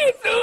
Itu.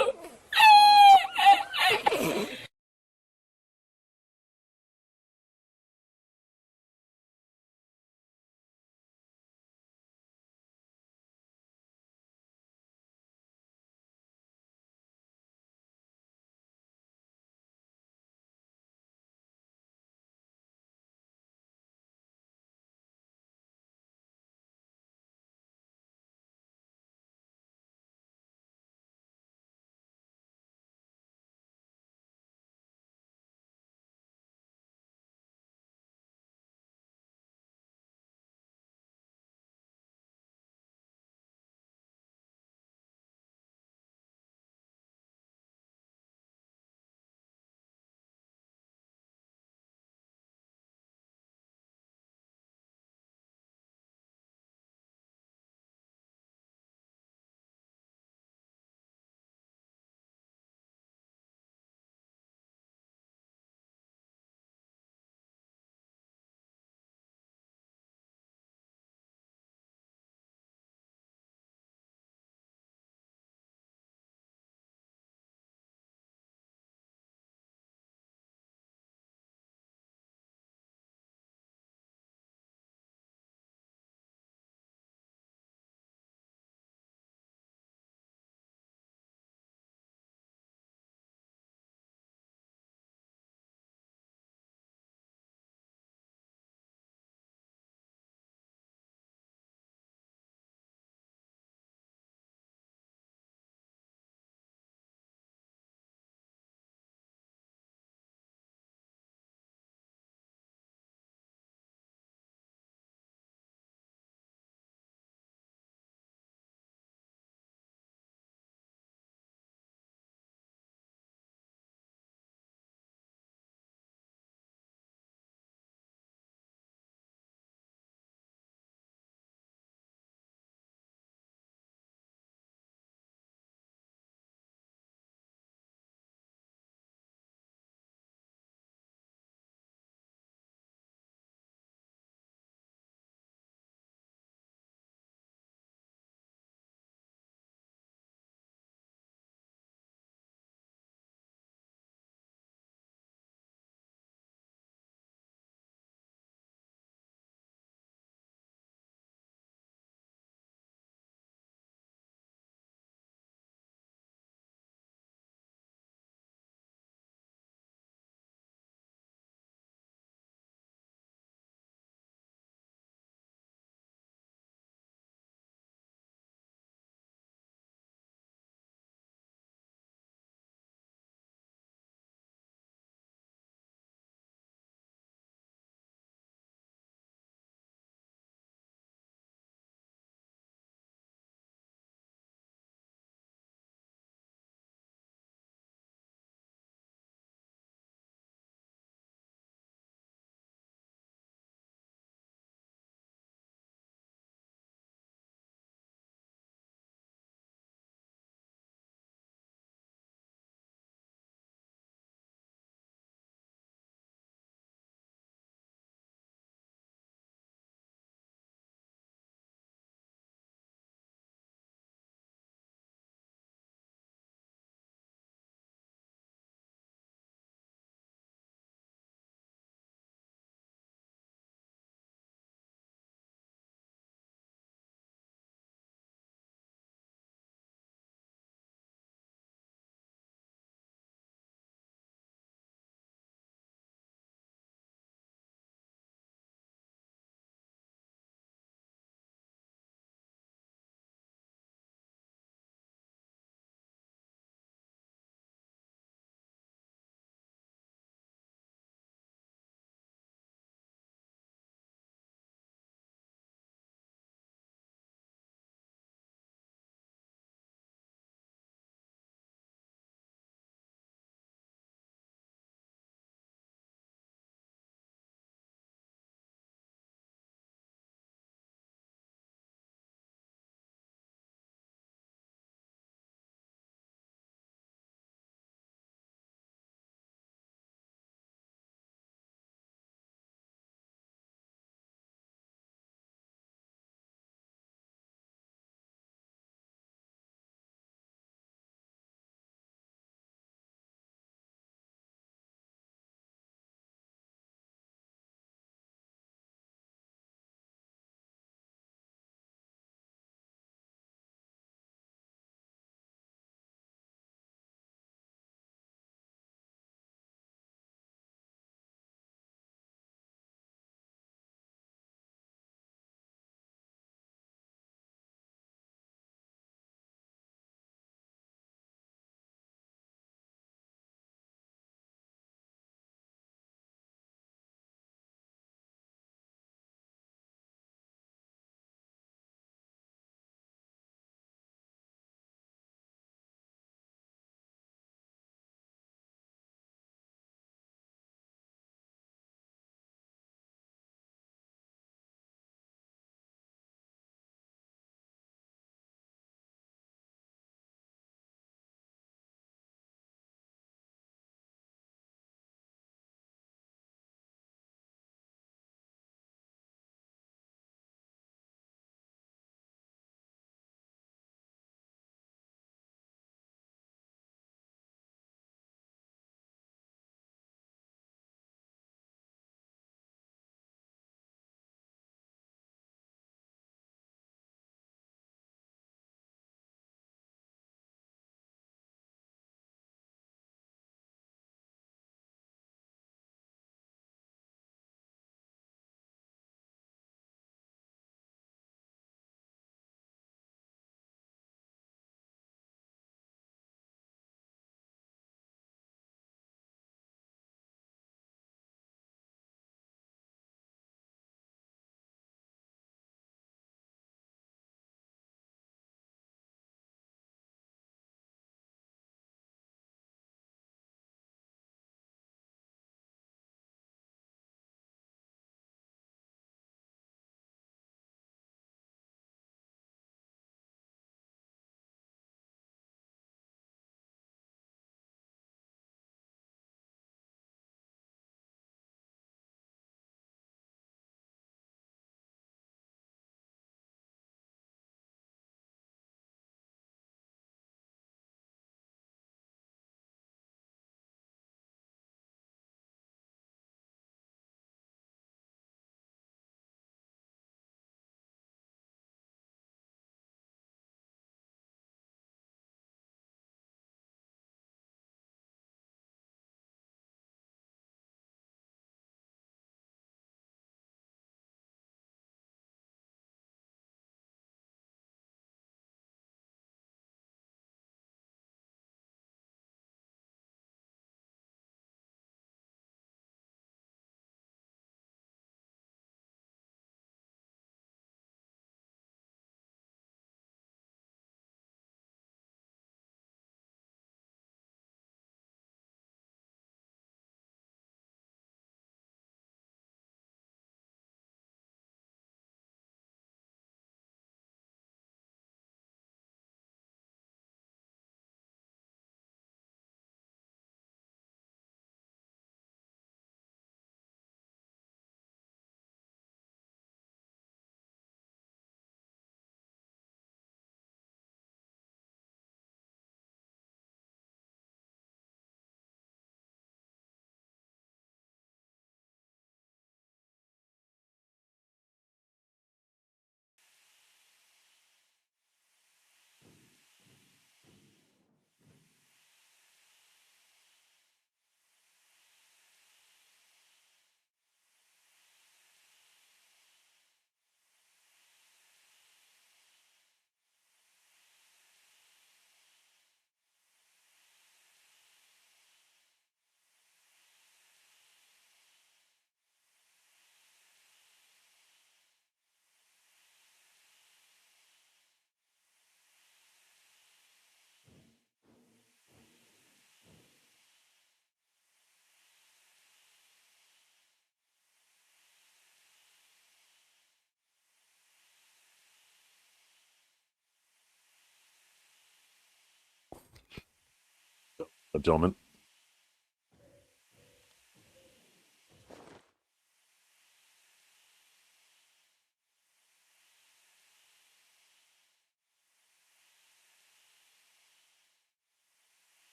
up, gentlemen?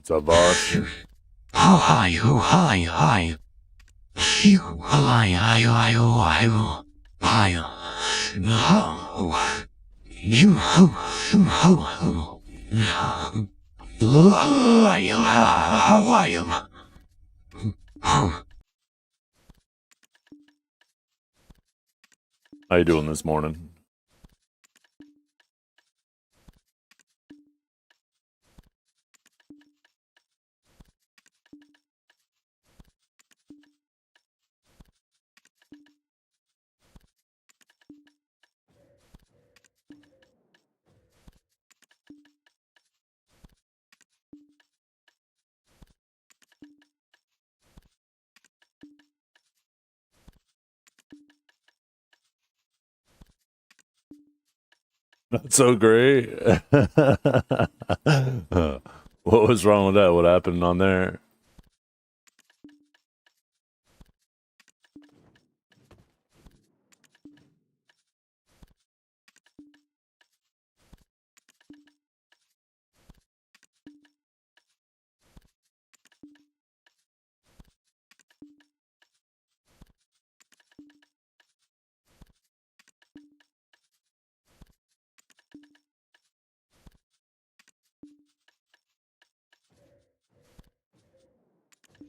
What's up, boss? Oh, hi, oh, hi, hi. You, hi, hi, hi, oh, hi, oh, hi, oh, you, how are you? How you doing this morning? Not so great. What was wrong with that? What happened on there?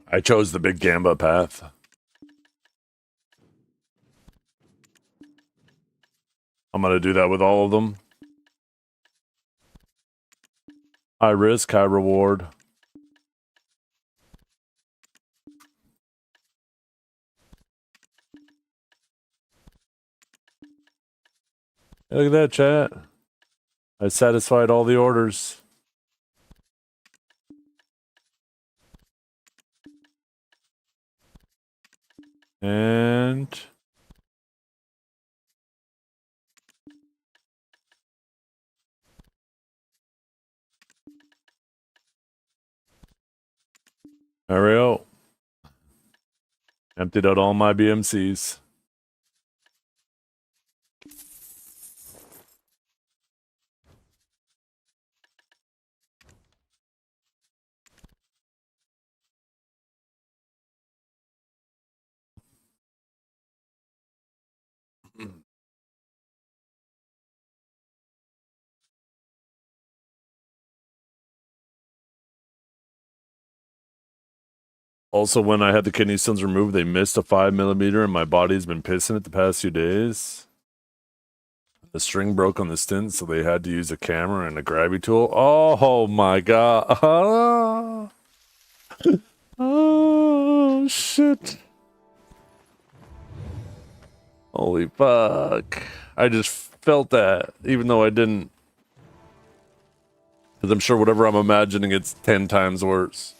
I chose the big Gamba path. I'm gonna do that with all of them. High risk, high reward. Look at that, chat. I satisfied all the orders. And there we go. Emptied out all my BMCs. Also, when I had the kidney stones removed, they missed a 5mm, and my body's been pissing it the past few days. The string broke on the stent, so they had to use a camera and a grabby tool. Oh my god. Oh shit. Holy fuck. I just felt that, even though I didn't. Because I'm sure whatever I'm imagining, it's 10 times worse.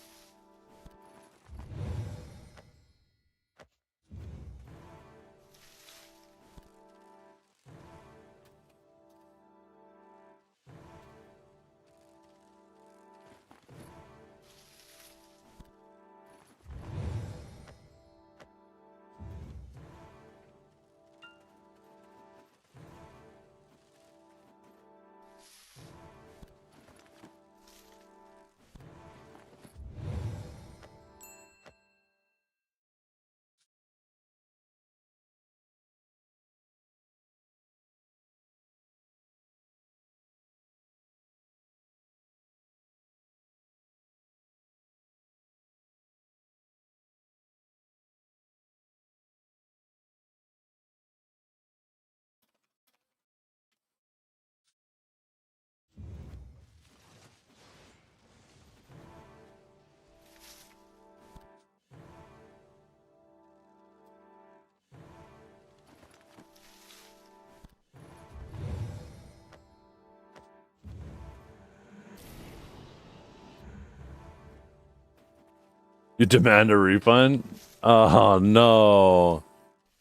You demand a refund? Oh no.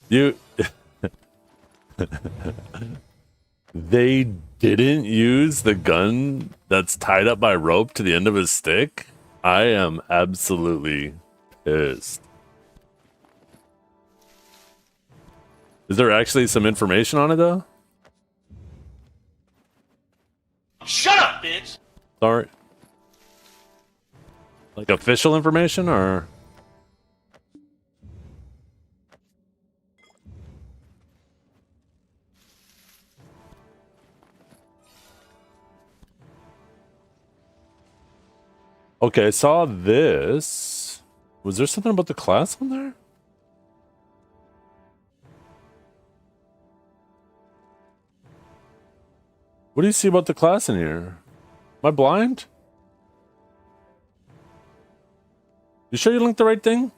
You They didn't use the gun that's tied up by rope to the end of his stick? I am absolutely pissed. Is there actually some information on it though? Shut up, bitch! Sorry. Like official information or? Okay, I saw this. Was there something about the class on there? What do you see about the class in here? Am I blind? You sure you linked the right thing?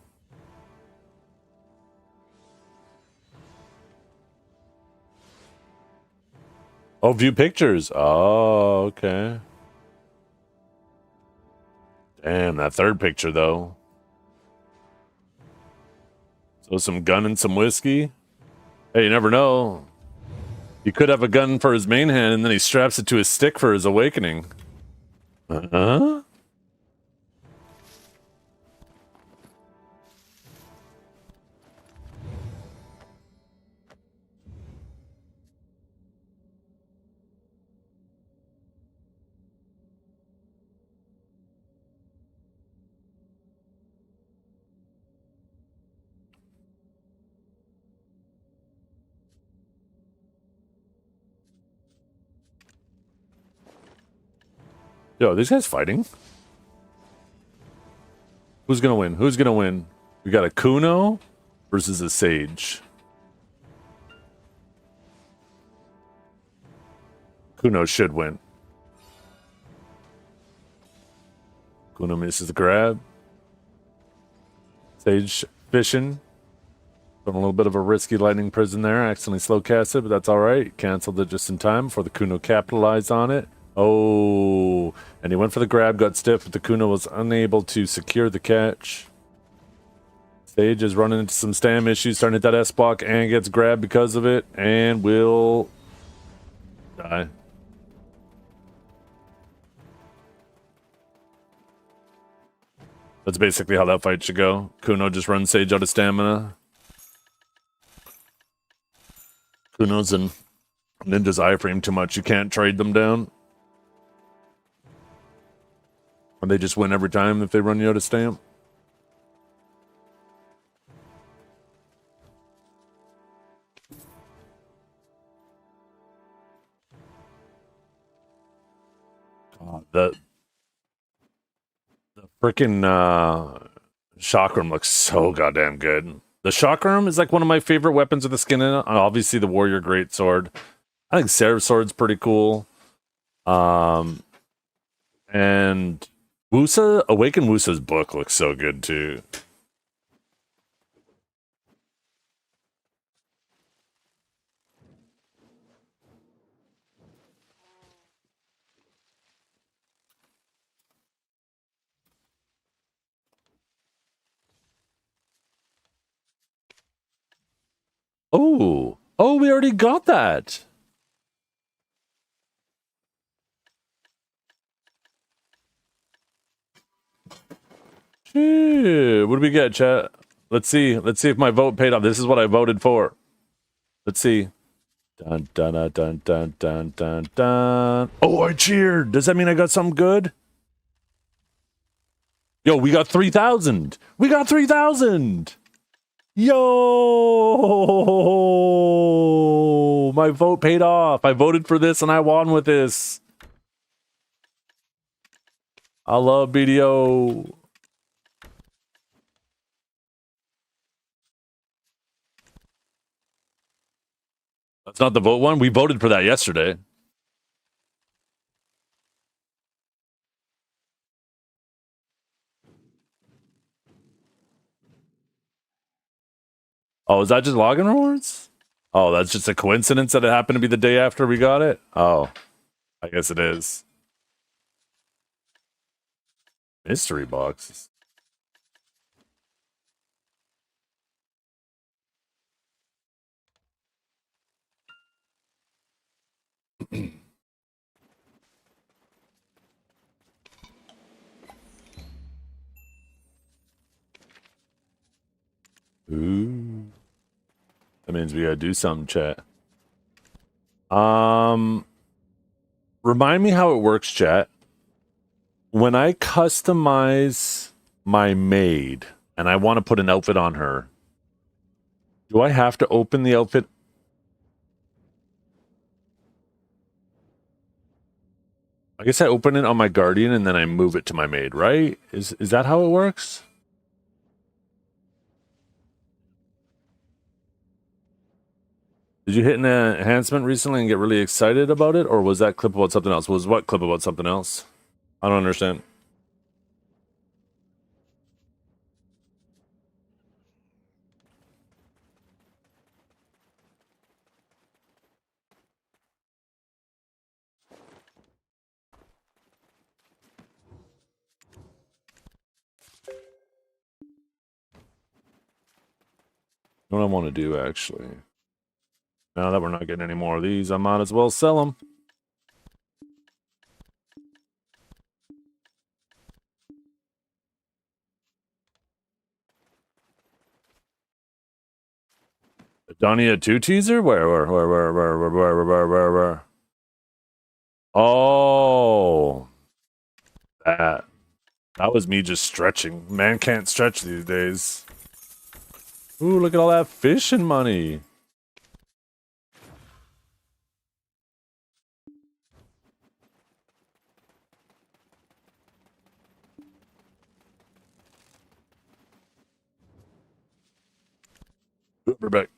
Oh, view pictures. Oh, okay. Damn, that third picture though. So some gun and some whiskey. Hey, you never know. He could have a gun for his main hand and then he straps it to his stick for his awakening. Huh? Yo, these guys fighting? Who's gonna win? Who's gonna win? We got a Kuno versus a Sage. Kuno should win. Kuno misses the grab. Sage fishing. From a little bit of a risky lightning prison there. Accidentally slow casted, but that's alright. Canceled it just in time before the Kuno capitalized on it. Oh, and he went for the grab, got stiff, but the Kuno was unable to secure the catch. Sage is running into some stam issues, starting at that S block, and gets grabbed because of it, and will die. That's basically how that fight should go. Kuno just runs Sage out of stamina. Kuno's in Ninja's iframe too much. You can't trade them down. And they just win every time if they run you out of stamp. God, the freaking Chakram looks so goddamn good. The Chakram is like one of my favorite weapons with the skin in it. Obviously, the Warrior Greatsword. I think Seraph Sword's pretty cool. And Wusa, Awaken Wusa's book looks so good too. Oh, we already got that. Shit. What do we get, chat? Let's see. Let's see if my vote paid off. This is what I voted for. Let's see. Dun dun dun dun dun dun dun dun. Oh, I cheered. Does that mean I got something good? Yo, we got 3,000. We got 3,000. Yo, my vote paid off. I voted for this and I won with this. I love BDO. That's not the vote one. We voted for that yesterday. Oh, is that just login rewards? Oh, that's just a coincidence that it happened to be the day after we got it? Oh, I guess it is. Mystery boxes. Ooh. That means we gotta do something, chat. Remind me how it works, chat. When I customize my maid and I want to put an outfit on her, do I have to open the outfit? I guess I open it on my guardian and then I move it to my maid, right? Is that how it works? Did you hit an enhancement recently and get really excited about it? Or was that clip about something else? Was what clip about something else? I don't understand. What I want to do, actually. Now that we're not getting any more of these, I might as well sell them. Donnie a 2 teaser? Where? Oh, that was me just stretching. Man can't stretch these days. Ooh, look at all that fishing money. We're back.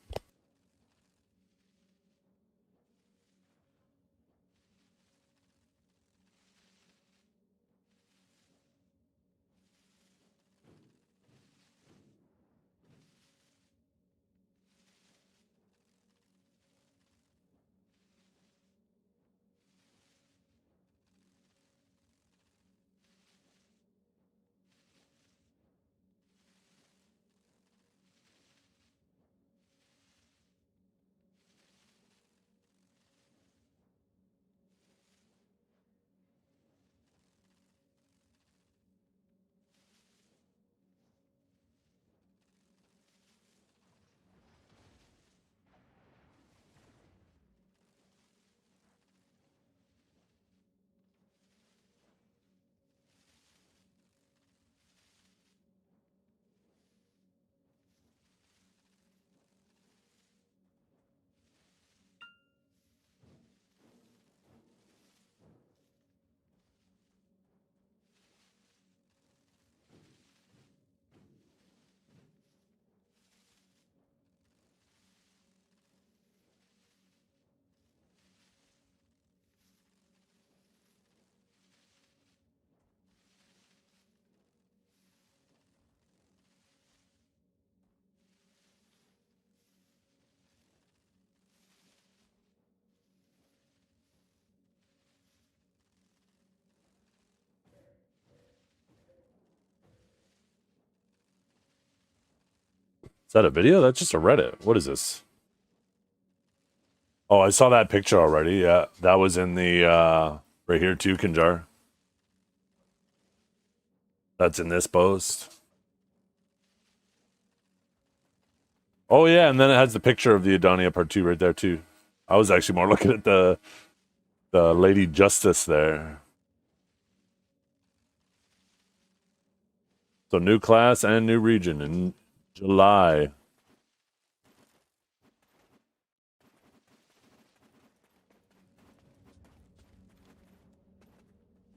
Is that a video? That's just a Reddit. What is this? Oh, I saw that picture already. Yeah, that was in the right here too, Kinjar. That's in this post. Oh yeah, and then it has the picture of the Adonia Part 2 right there too. I was actually more looking at the Lady Justice there. So new class and new region in July.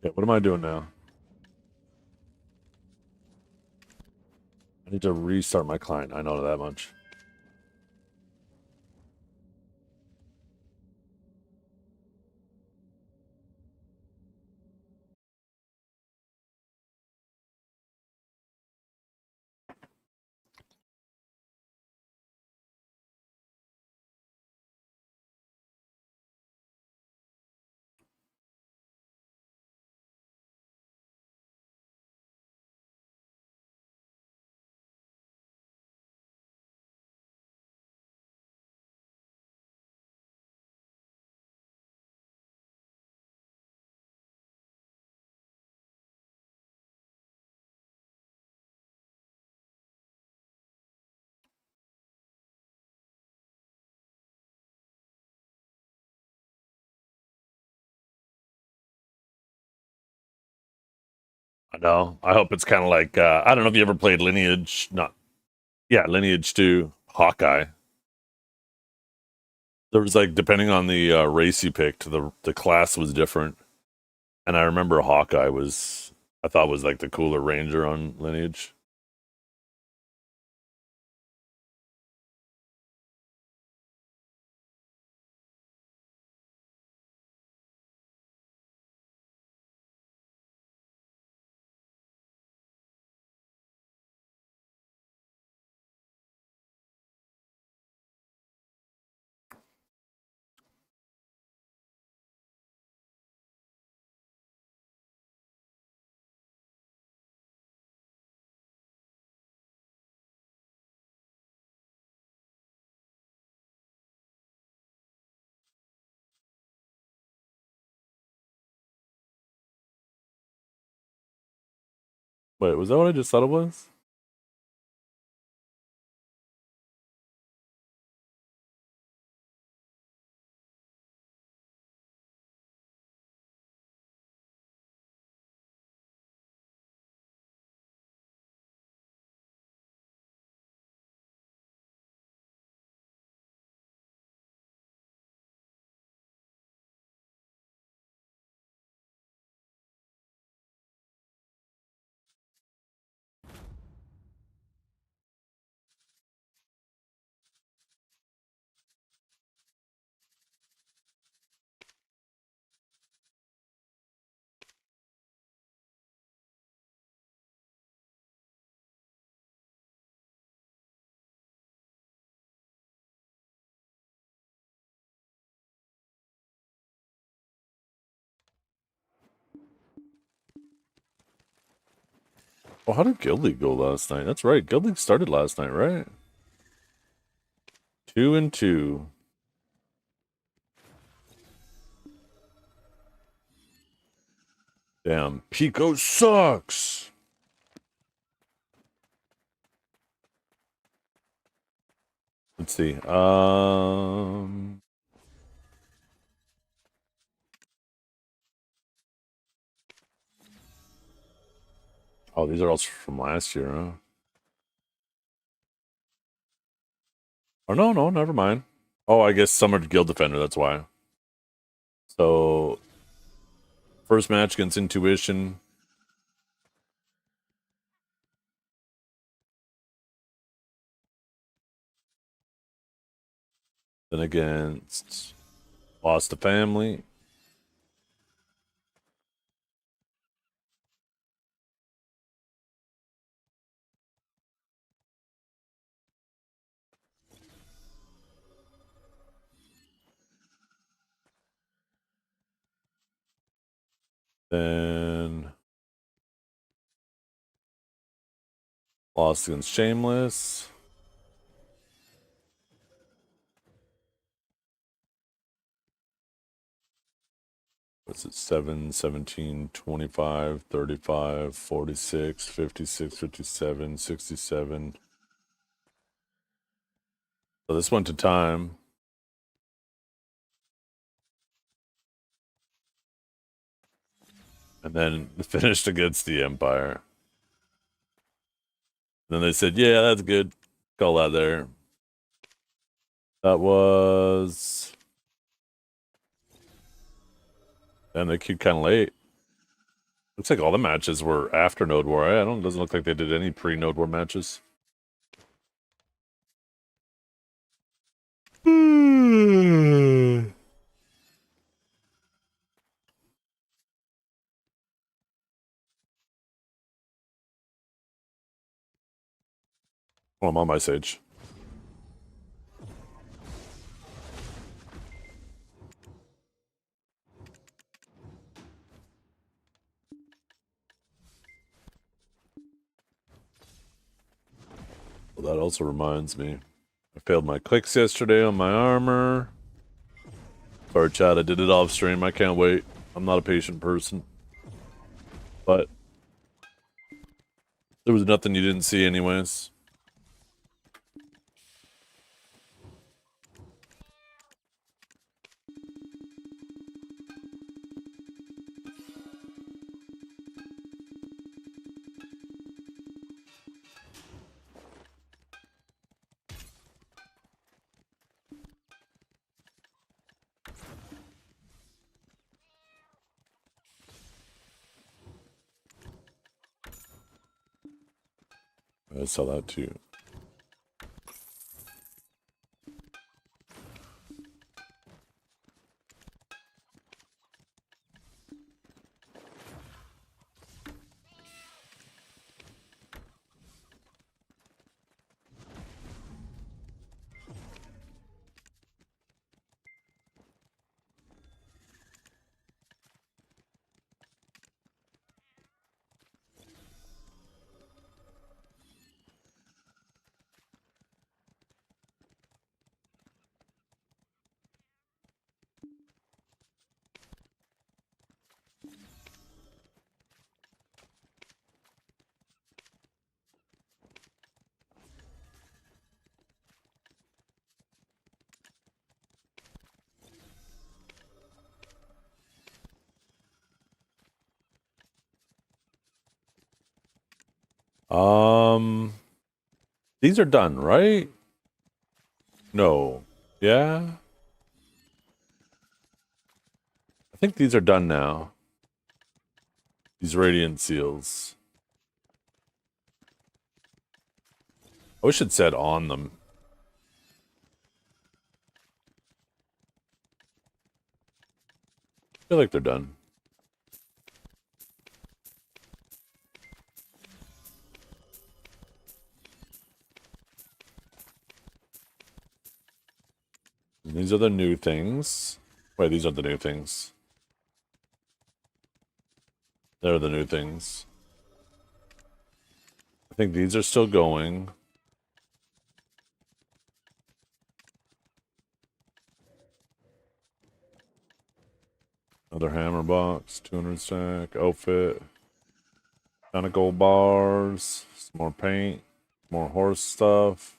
Yeah, what am I doing now? I need to restart my client. I know that much. I know. I hope it's kind of like I don't know if you ever played Lineage. Not yeah, Lineage 2 Hawkeye. There was like depending on the race you picked, the class was different. And I remember Hawkeye was I thought was like the cooler ranger on Lineage. Wait, was that what I just thought it was? Oh, how did Guild League go last night? That's right. Guild League started last night, right? 2-2. Damn, Pico sucks. Let's see. Oh, these are all from last year, huh? Oh no, no, never mind. Oh, I guess Summer Guild Defender, that's why. So first match against Intuition. Then against Lost to Family. Then lost against Shameless. What's it? 7, 17, 25, 35, 46, 56, 57, 67. So this went to time. And then finished against the Empire. Then they said, yeah, that's good. Call that there. That was... And they queued kind of late. Looks like all the matches were after Node War. Doesn't look like they did any pre-Node War matches. Well, I'm on my stage. Well, that also reminds me. I failed my clicks yesterday on my armor. Sorry, chat, I did it off stream. I can't wait. I'm not a patient person. But there was nothing you didn't see anyways. I saw that too. These are done, right? No. Yeah? I think these are done now. These radiant seals. I wish it said on them. I feel like they're done. And these are the new things. Wait, these are the new things. They're the new things. I think these are still going. Another hammer box, 200 stack, outfit. Ton of gold bars, some more paint, more horse stuff.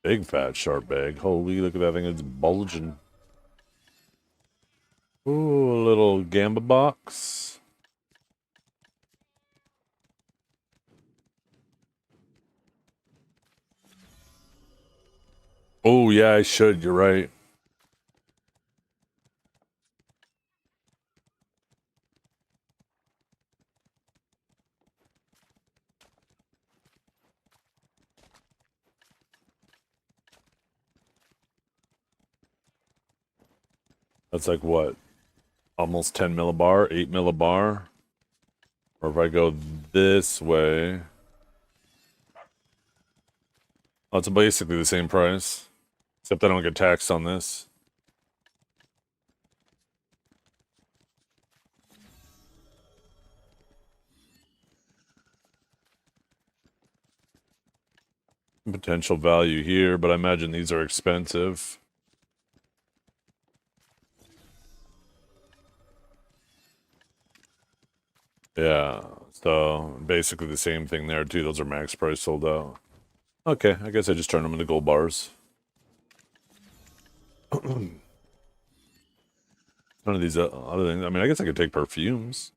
Big fat sharp bag. Holy, look at that thing, it's bulging. Ooh, a little Gamba box. Oh, yeah, I should. You're right. That's like what? Almost 10 millibar, 8 millibar. Or if I go this way. Oh, it's basically the same price. Except I don't get taxed on this. Potential value here, but I imagine these are expensive. Yeah, so basically the same thing there too. Those are max price sold out. Okay, I guess I just turned them into gold bars. None of these other things. I mean, I guess I could take perfumes.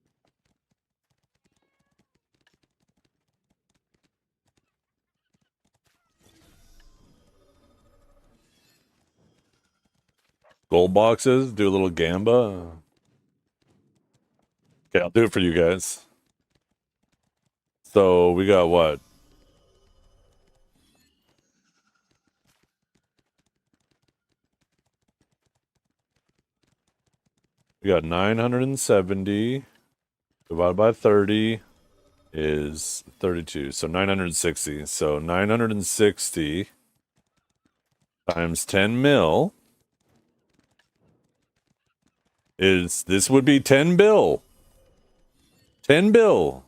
Gold boxes, do a little Gamba. Okay, I'll do it for you guys. So we got what? We got 970 divided by 30 is 32. So 960. So 960 times 10 mil is, this would be 10 bill. 10 bill.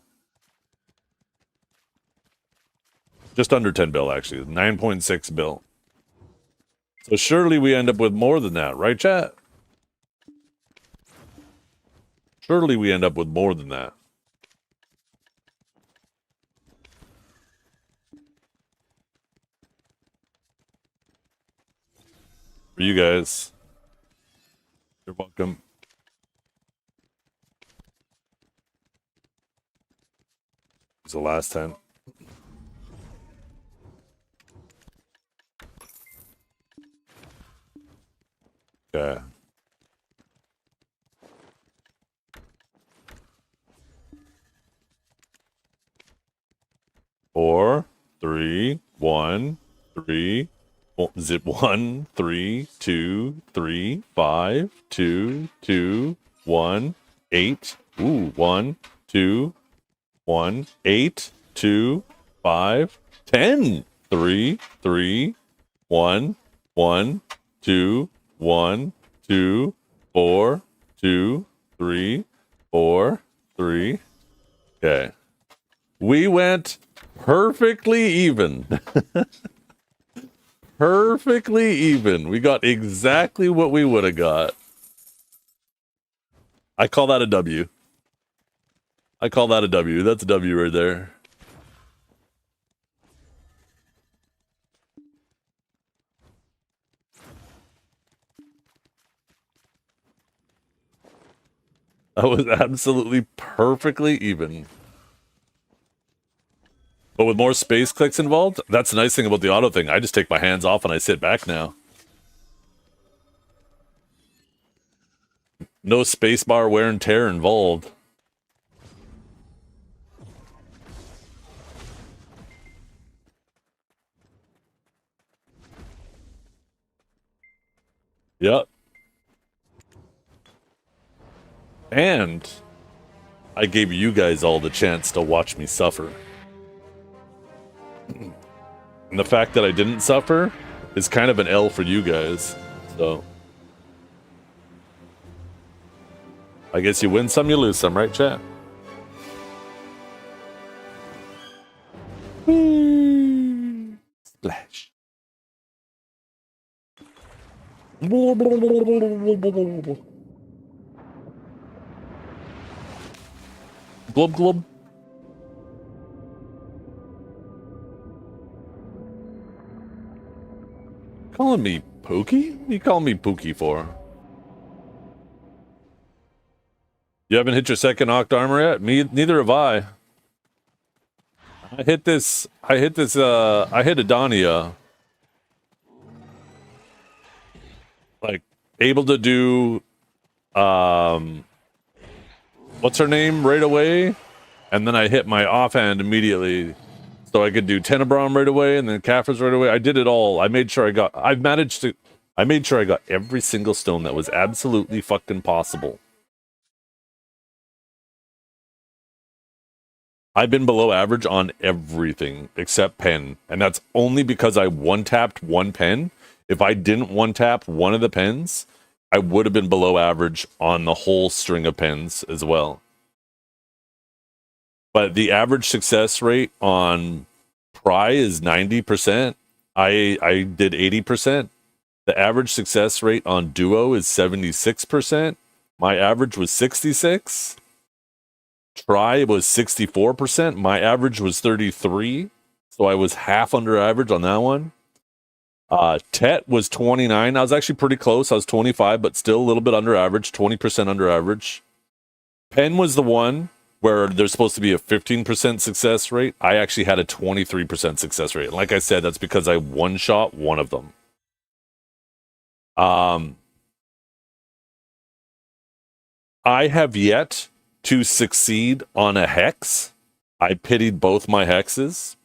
Just under 10 bill, actually. 9.6 bill. So surely we end up with more than that, right, chat? Surely we end up with more than that. For you guys. You're welcome. It's the last 10. Okay. Four, three, one, three, zip 1, 3, 2, 3, 5, 2, 2, 1, 8. Ooh, 1, 2, 1, 8, 2, 5, 10. 3, 3, 1, 1, 2, 1, 2, 4, 2, 3, 4, 3. Okay. We went perfectly even. Perfectly even. We got exactly what we would have got. I call that a W. I call that a W. That's a W right there. That was absolutely perfectly even. But with more space clicks involved, that's the nice thing about the auto thing. I just take my hands off and I sit back now. No spacebar wear and tear involved. Yep. And I gave you guys all the chance to watch me suffer. And the fact that I didn't suffer is kind of an L for you guys. So I guess you win some, you lose some, right, chat? Splash. Glob glob. Calling me Pookie? What are you calling me Pookie for? You haven't hit your second Oct armor yet? Me neither have I. I hit Adania. Like able to do what's her name right away? And then I hit my offhand immediately. So I could do Tenebrom right away and then Kaffir's right away. I did it all. I made sure I got every single stone that was absolutely fucking possible. I've been below average on everything except pen. And that's only because I one-tapped one pen. If I didn't one-tap one of the pens, I would have been below average on the whole string of pens as well. But the average success rate on Pry is 90%. I did 80%. The average success rate on Duo is 76%. My average was 66. Try was 64%. My average was 33. So I was half under average on that one. Tet was 29. I was actually pretty close. I was 25, but still a little bit under average, 20% under average. Pen was the one where there's supposed to be a 15% success rate. I actually had a 23% success rate. And like I said, that's because I one-shot one of them. I have yet to succeed on a hex. I pitied both my hexes.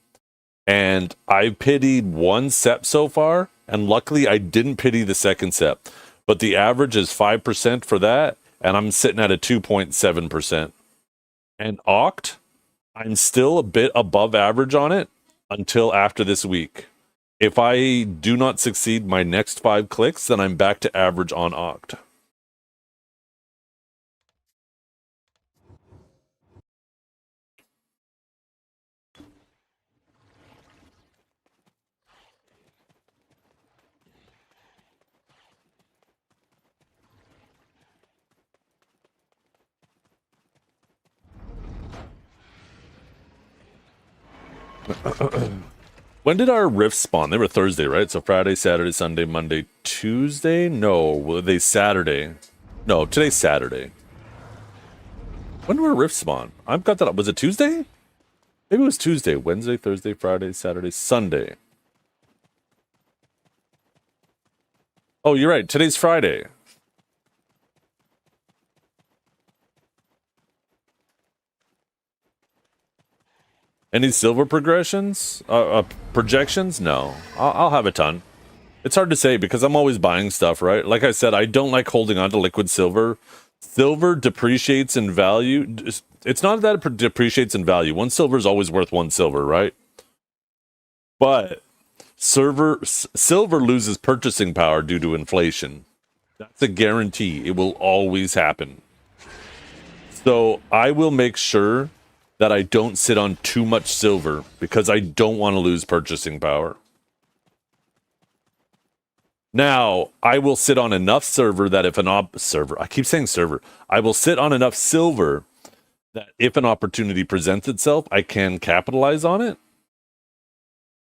And I pitied one SEP so far. And luckily, I didn't pity the second SEP. But the average is 5% for that. And I'm sitting at a 2.7%. And Oct, I'm still a bit above average on it until after this week. If I do not succeed my next 5 clicks, then I'm back to average on Oct. When did our rifts spawn? They were Thursday, right? So Friday, Saturday, Sunday, Monday, Tuesday? No, were they Saturday? No, today's Saturday. When did our rifts spawn? I've got that up. Was it Tuesday? Maybe it was Tuesday. Wednesday, Thursday, Friday, Saturday, Sunday. Oh, you're right. Today's Friday. Any silver progressions? Projections? No. I'll have a ton. It's hard to say because I'm always buying stuff, right? Like I said, I don't like holding on to liquid silver. Silver depreciates in value. It's not that it depreciates in value. One silver is always worth one silver, right? But silver loses purchasing power due to inflation. That's a guarantee. It will always happen. So I will make sure that I don't sit on too much silver because I don't want to lose purchasing power. Now, I will sit on enough silver that if I keep saying server. I will sit on enough silver that if an opportunity presents itself, I can capitalize on it.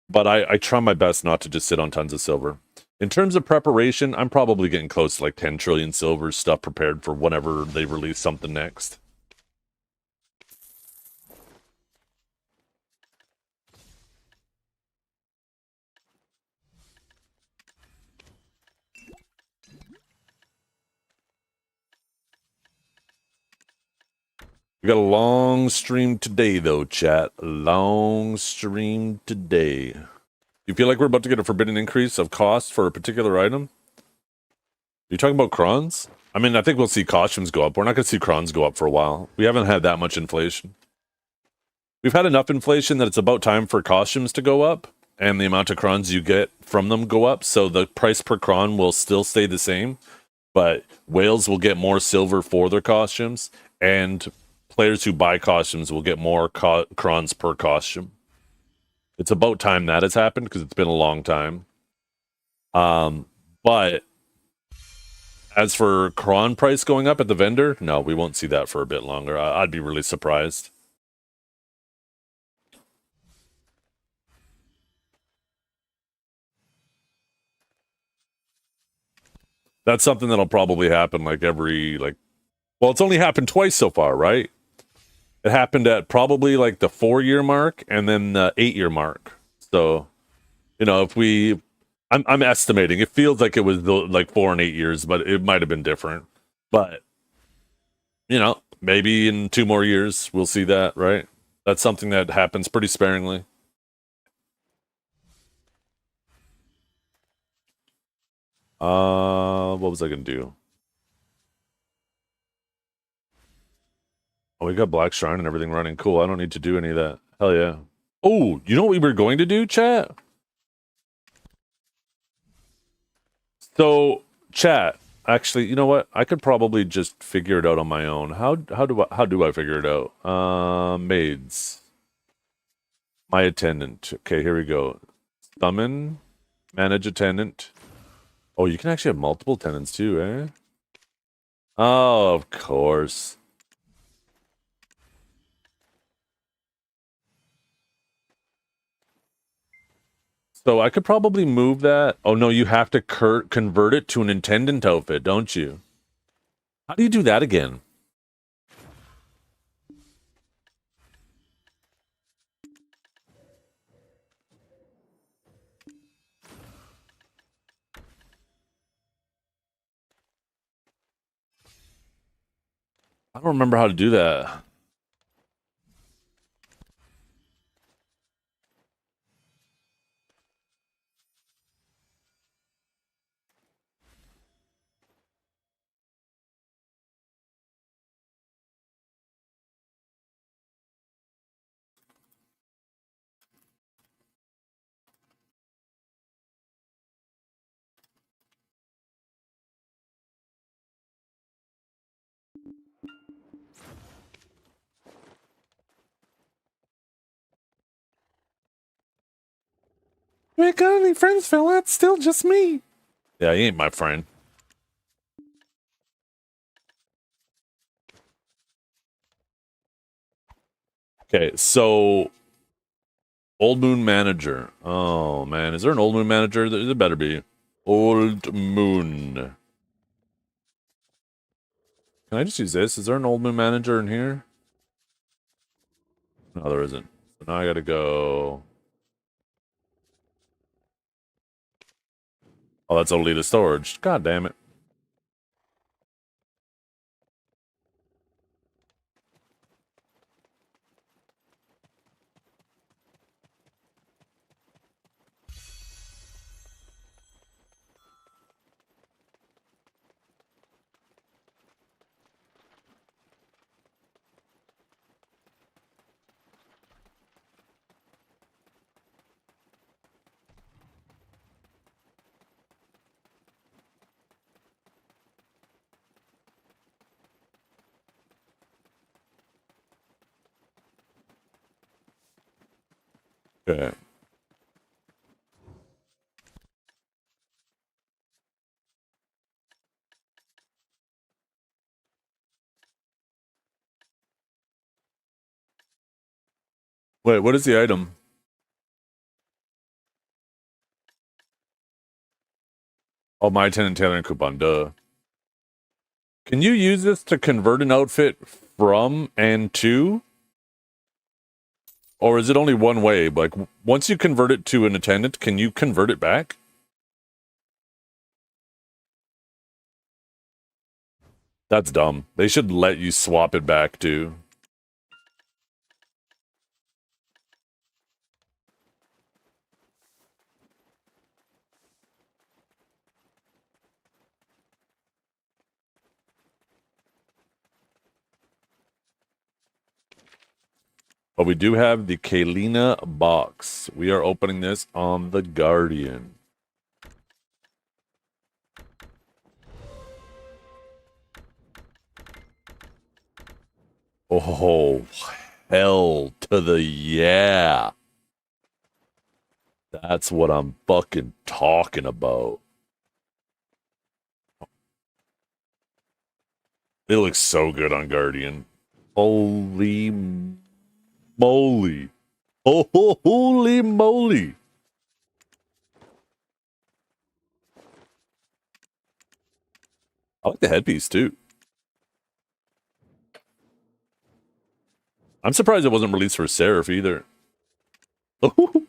But I try my best not to just sit on tons of silver. In terms of preparation, I'm probably getting close to like 10 trillion silver stuff prepared for whenever they release something next. We got a long stream today, though, chat. A long stream today. You feel like we're about to get a forbidden increase of cost for a particular item? Are you talking about crons? I mean, I think we'll see costumes go up. We're not going to see crons go up for a while. We haven't had that much inflation. We've had enough inflation that it's about time for costumes to go up, and the amount of crons you get from them go up, so the price per cron will still stay the same, but whales will get more silver for their costumes, and players who buy costumes will get more crons per costume. It's about time that has happened because it's been a long time. But as for cron price going up at the vendor, no, we won't see that for a bit longer. I'd be really surprised. That's something that'll probably happen like well, it's only happened twice so far, right? It happened at probably like the 4-year mark and then the 8-year mark. So, you know, I'm estimating. It feels like it was like 4 and 8 years, but it might have been different. But, you know, maybe in 2 more years we'll see that, right? That's something that happens pretty sparingly. What was I gonna do? Oh, we got Black Shrine and everything running. Cool. I don't need to do any of that. Hell yeah. Oh, you know what we were going to do, chat? So, chat. Actually, you know what? I could probably just figure it out on my own. How do I figure it out? Maids. My attendant. Okay, here we go. Summon. Manage attendant. Oh, you can actually have multiple attendants too, eh? Oh, of course. So I could probably move that. Oh no, you have to convert it to an intendant outfit, don't you? How do you do that again? I don't remember how to do that. You ain't got any friends, fella. It's still just me. Yeah, he ain't my friend. Okay, so Old Moon Manager. Oh man, is there an Old Moon Manager? There better be. Old Moon. Can I just use this? Is there an Old Moon Manager in here? No, there isn't. So now I gotta go. Oh, that's Olita Storage. God damn it. Okay. Wait, what is the item? Oh, my tenant tailoring coupon, duh. Can you use this to convert an outfit from and to? Or is it only one way? Like, once you convert it to an attendant, can you convert it back? That's dumb. They should let you swap it back, too. But we do have the Kalina box. We are opening this on the Guardian. Oh, hell to the yeah. That's what I'm fucking talking about. It looks so good on Guardian. Holy moly. Oh, holy moly. I like the headpiece too. I'm surprised it wasn't released for Seraph either. Oh,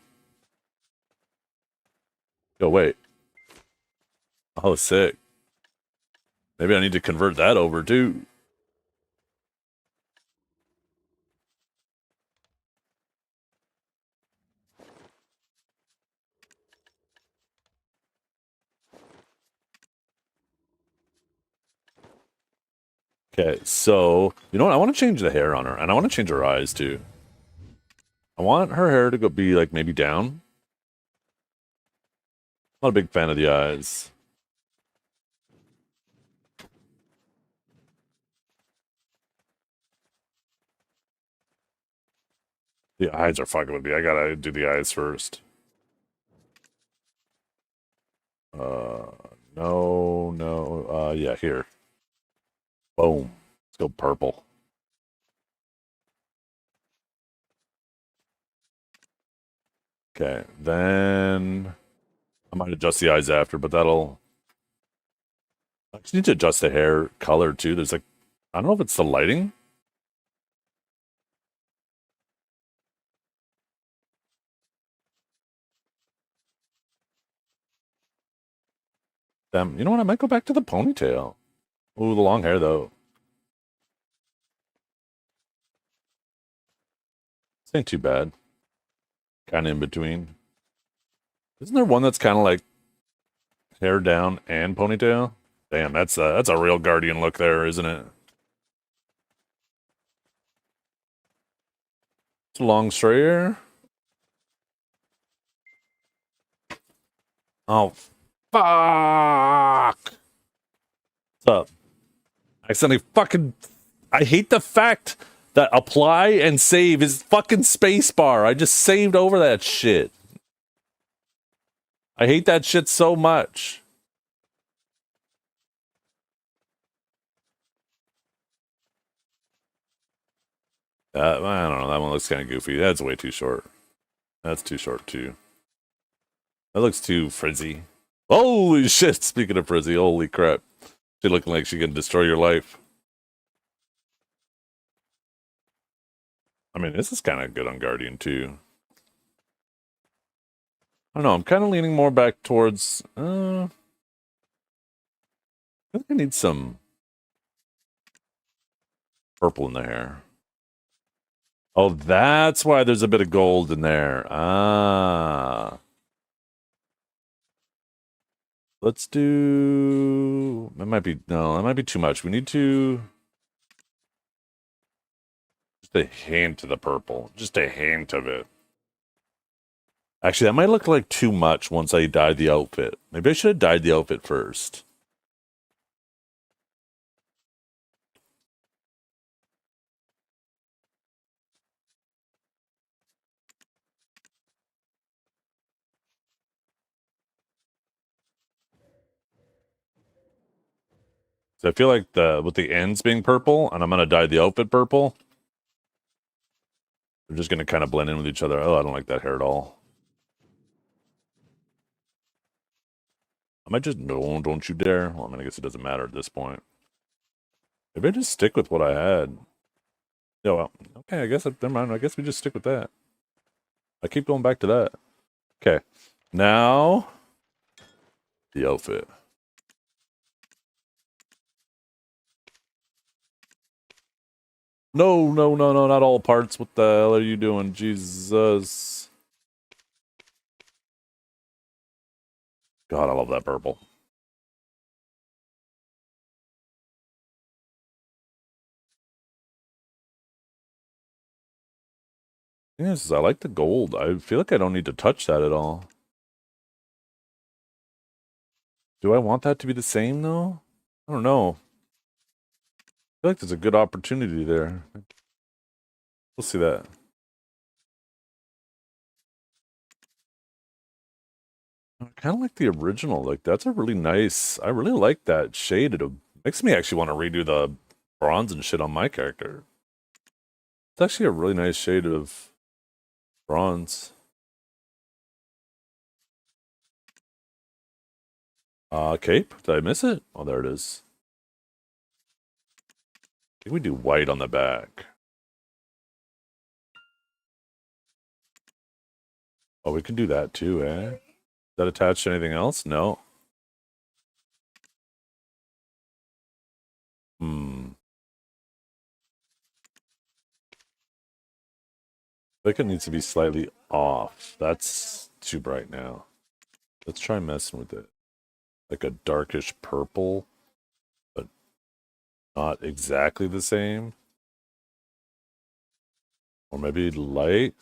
wait. Oh, sick. Maybe I need to convert that over too. Okay, so you know what? I want to change the hair on her, and I want to change her eyes too. I want her hair to go be like maybe down. Not a big fan of the eyes. The eyes are fucking with me. I gotta do the eyes first. Uh, no, no. Yeah, here. Boom. Let's go purple. Okay, then I might adjust the eyes after, but that'll. I just need to adjust the hair color too. There's like, I don't know if it's the lighting. You know what? I might go back to the ponytail. Ooh, the long hair though. This ain't too bad. Kind of in between. Isn't there one that's kind of like hair down and ponytail? Damn, that's a real Guardian look there, isn't it? It's a long straight hair. Oh, fuck! What's up? I accidentally fucking. I hate the fact that apply and save is fucking spacebar. I just saved over that shit. I hate that shit so much. I don't know. That one looks kind of goofy. That's way too short. That's too short too. That looks too frizzy. Holy shit! Speaking of frizzy, holy crap. She looking like she can destroy your life. I mean, this is kind of good on Guardian too. I don't know. I'm kind of leaning more back towards. I think I need some purple in the hair. Oh, that's why there's a bit of gold in there. Ah. Let's do. That might be. No, that might be too much. We need to. Just a hint of the purple. Just a hint of it. Actually, that might look like too much once I dye the outfit. Maybe I should have dyed the outfit first. So I feel like with the ends being purple, and I'm gonna dye the outfit purple, they're just gonna kind of blend in with each other. Oh, I don't like that hair at all. I might just no, don't you dare. Well, I mean, I guess it doesn't matter at this point. Maybe I just stick with what I had. Yeah, well, okay, I guess never mind. I guess we just stick with that. I keep going back to that. Okay, now the outfit. No, no, no, no, not all parts. What the hell are you doing? Jesus. God, I love that purple. Yes, I like the gold. I feel like I don't need to touch that at all. Do I want that to be the same, though? I don't know. I feel like there's a good opportunity there. We'll see that. I kind of like the original. Like, that's a really nice... I really like that shade. It makes me actually want to redo the bronze and shit on my character. It's actually a really nice shade of bronze. Cape? Did I miss it? Oh, there it is. I think we do white on the back. Oh, we can do that too, eh? Is that attached to anything else? No. Hmm. I think it needs to be slightly off. That's too bright now. Let's try messing with it. Like a darkish purple, but not exactly the same. Or maybe light.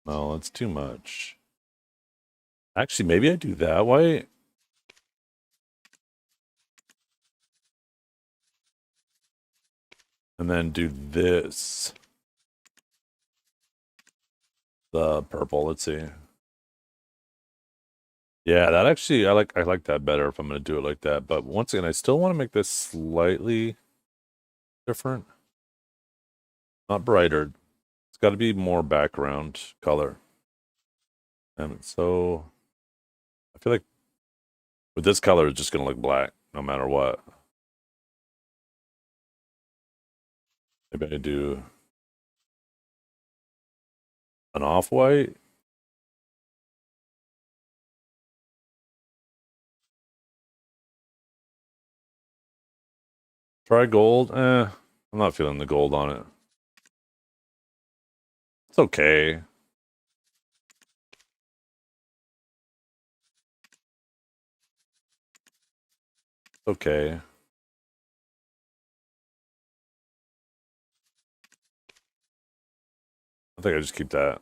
No, that's too much. Actually, maybe I do that way. And then do this. The purple, let's see. Yeah, that actually, I like that better if I'm going to do it like that. But once again, I still want to make this slightly different. Not brighter. It's got to be more background color. And so I feel like with this color, it's just gonna look black no matter what. Maybe I do an off-white. Try gold. I'm not feeling the gold on it. It's okay. Okay. I think I just keep that.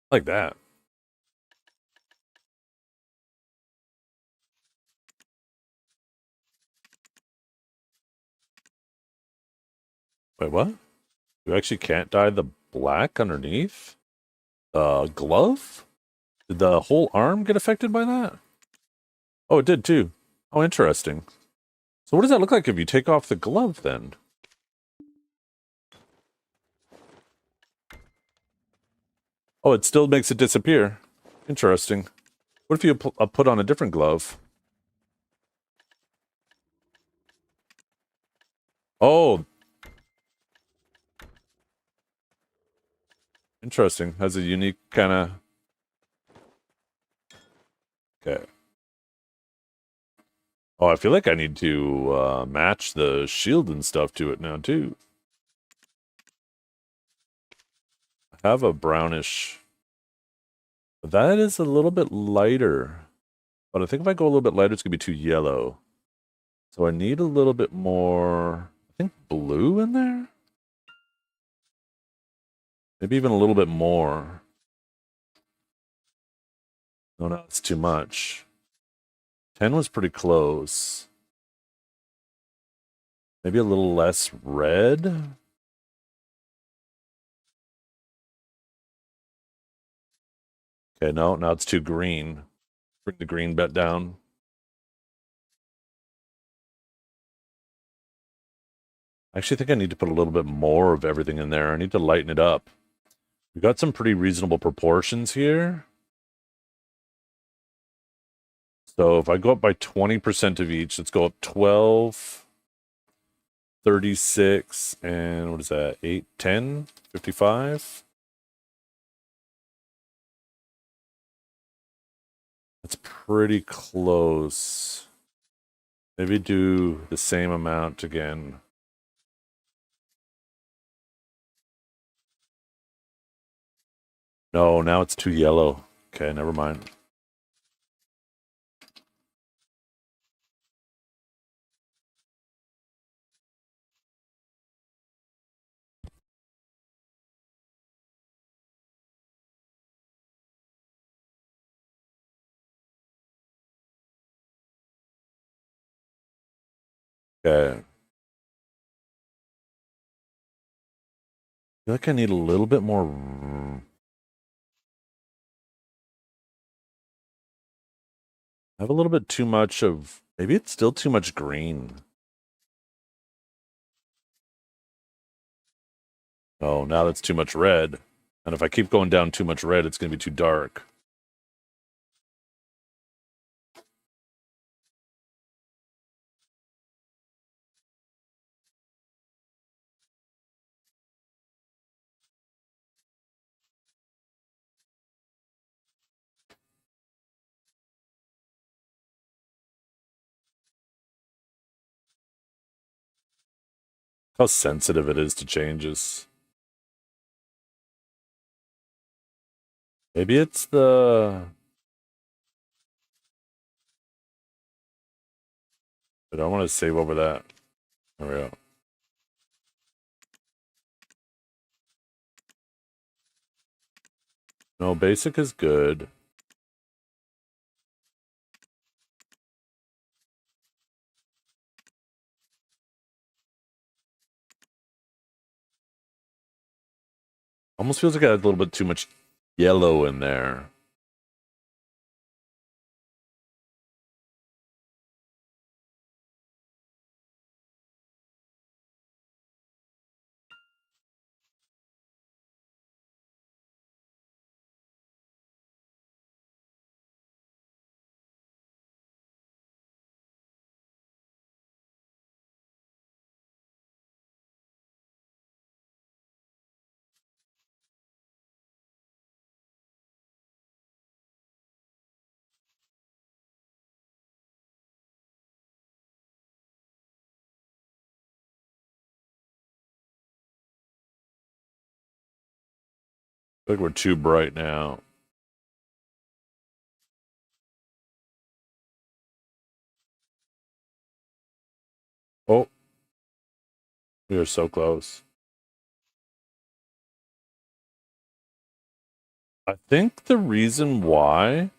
Like that. Wait, what? You actually can't dye the black underneath? Glove? Did the whole arm get affected by that? Oh, it did too. Oh, interesting. So what does that look like if you take off the glove then? Oh, it still makes it disappear. Interesting. What if you put on a different glove? Oh, interesting. Has a unique kind of... Okay. Oh, I feel like I need to match the shield and stuff to it now too. I have a brownish... That is a little bit lighter. But I think if I go a little bit lighter, it's going to be too yellow. So I need a little bit more, I think, blue in there? Maybe even a little bit more. No, no, it's too much. 10 was pretty close. Maybe a little less red? Okay, no, now it's too green. Bring the green bet down. I actually think I need to put a little bit more of everything in there. I need to lighten it up. We got some pretty reasonable proportions here. So if I go up by 20% of each, let's go up 12, 36, and what is that? 8, 10, 55. That's pretty close. Maybe do the same amount again. No, now it's too yellow. Okay, never mind. Okay. I feel like I need a little bit more. I have a little bit too much of. Maybe it's still too much green. Oh, now that's too much red. And if I keep going down too much red, it's going to be too dark. How sensitive it is to changes. Maybe it's the... But I want to save over that. There we go. No, basic is good. Almost feels like I had a little bit too much yellow in there. I think we're too bright now. Oh, we are so close. I think the reason why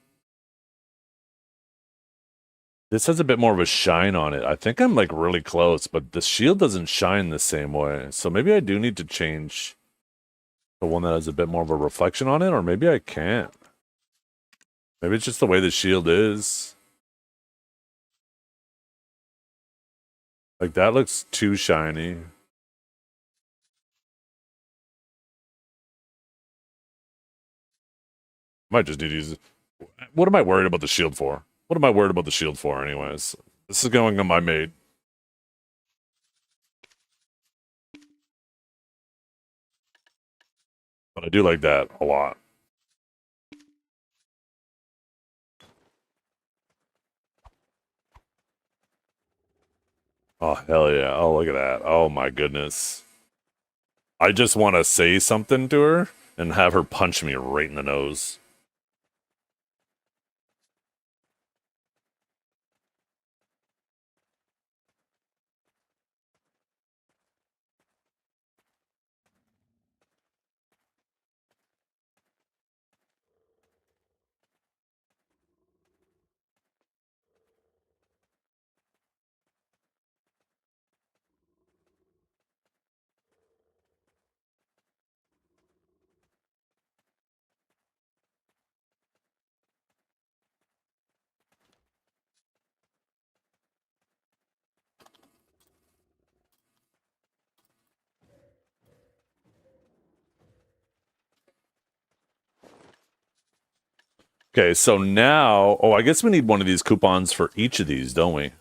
this has a bit more of a shine on it. I think I'm like really close, but the shield doesn't shine the same way. So maybe I do need to change the one that has a bit more of a reflection on it, or maybe I can't. Maybe it's just the way the shield is. Like that looks too shiny. Might just need to use it. What am I worried about the shield for? What am I worried about the shield for anyways? This is going on my maid. But I do like that a lot. Oh, hell yeah. Oh, look at that. Oh, my goodness. I just want to say something to her and have her punch me right in the nose. Okay, so now... Oh, I guess we need one of these coupons for each of these, don't we?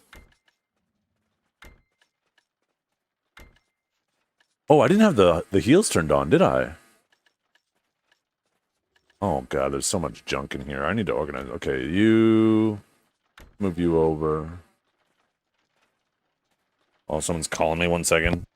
Oh, I didn't have the heels turned on, did I? Oh, God, there's so much junk in here. I need to organize. Okay, you... Move you over. Oh, someone's calling me. 1 second.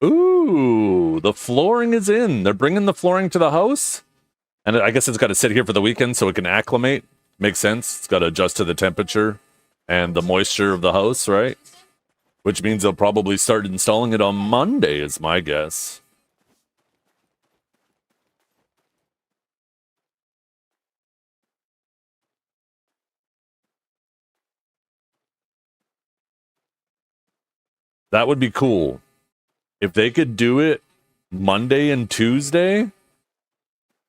Ooh, the flooring is in. They're bringing the flooring to the house? And I guess it's got to sit here for the weekend so it can acclimate. Makes sense. It's got to adjust to the temperature and the moisture of the house, right? Which means they'll probably start installing it on Monday, is my guess. That would be cool. If they could do it Monday and Tuesday,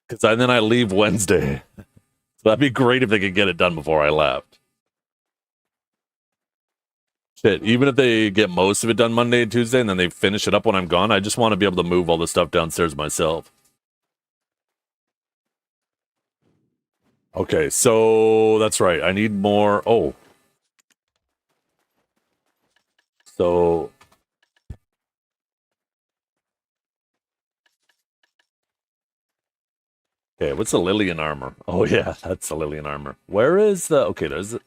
because then I leave Wednesday. So that'd be great if they could get it done before I left. Shit, even if they get most of it done Monday and Tuesday and then they finish it up when I'm gone, I just want to be able to move all the stuff downstairs myself. Okay, so that's right. I need more. Oh. So. Okay, what's the Lillian armor? Oh, yeah, that's the Lillian armor. Where is the... Okay, there's... I'm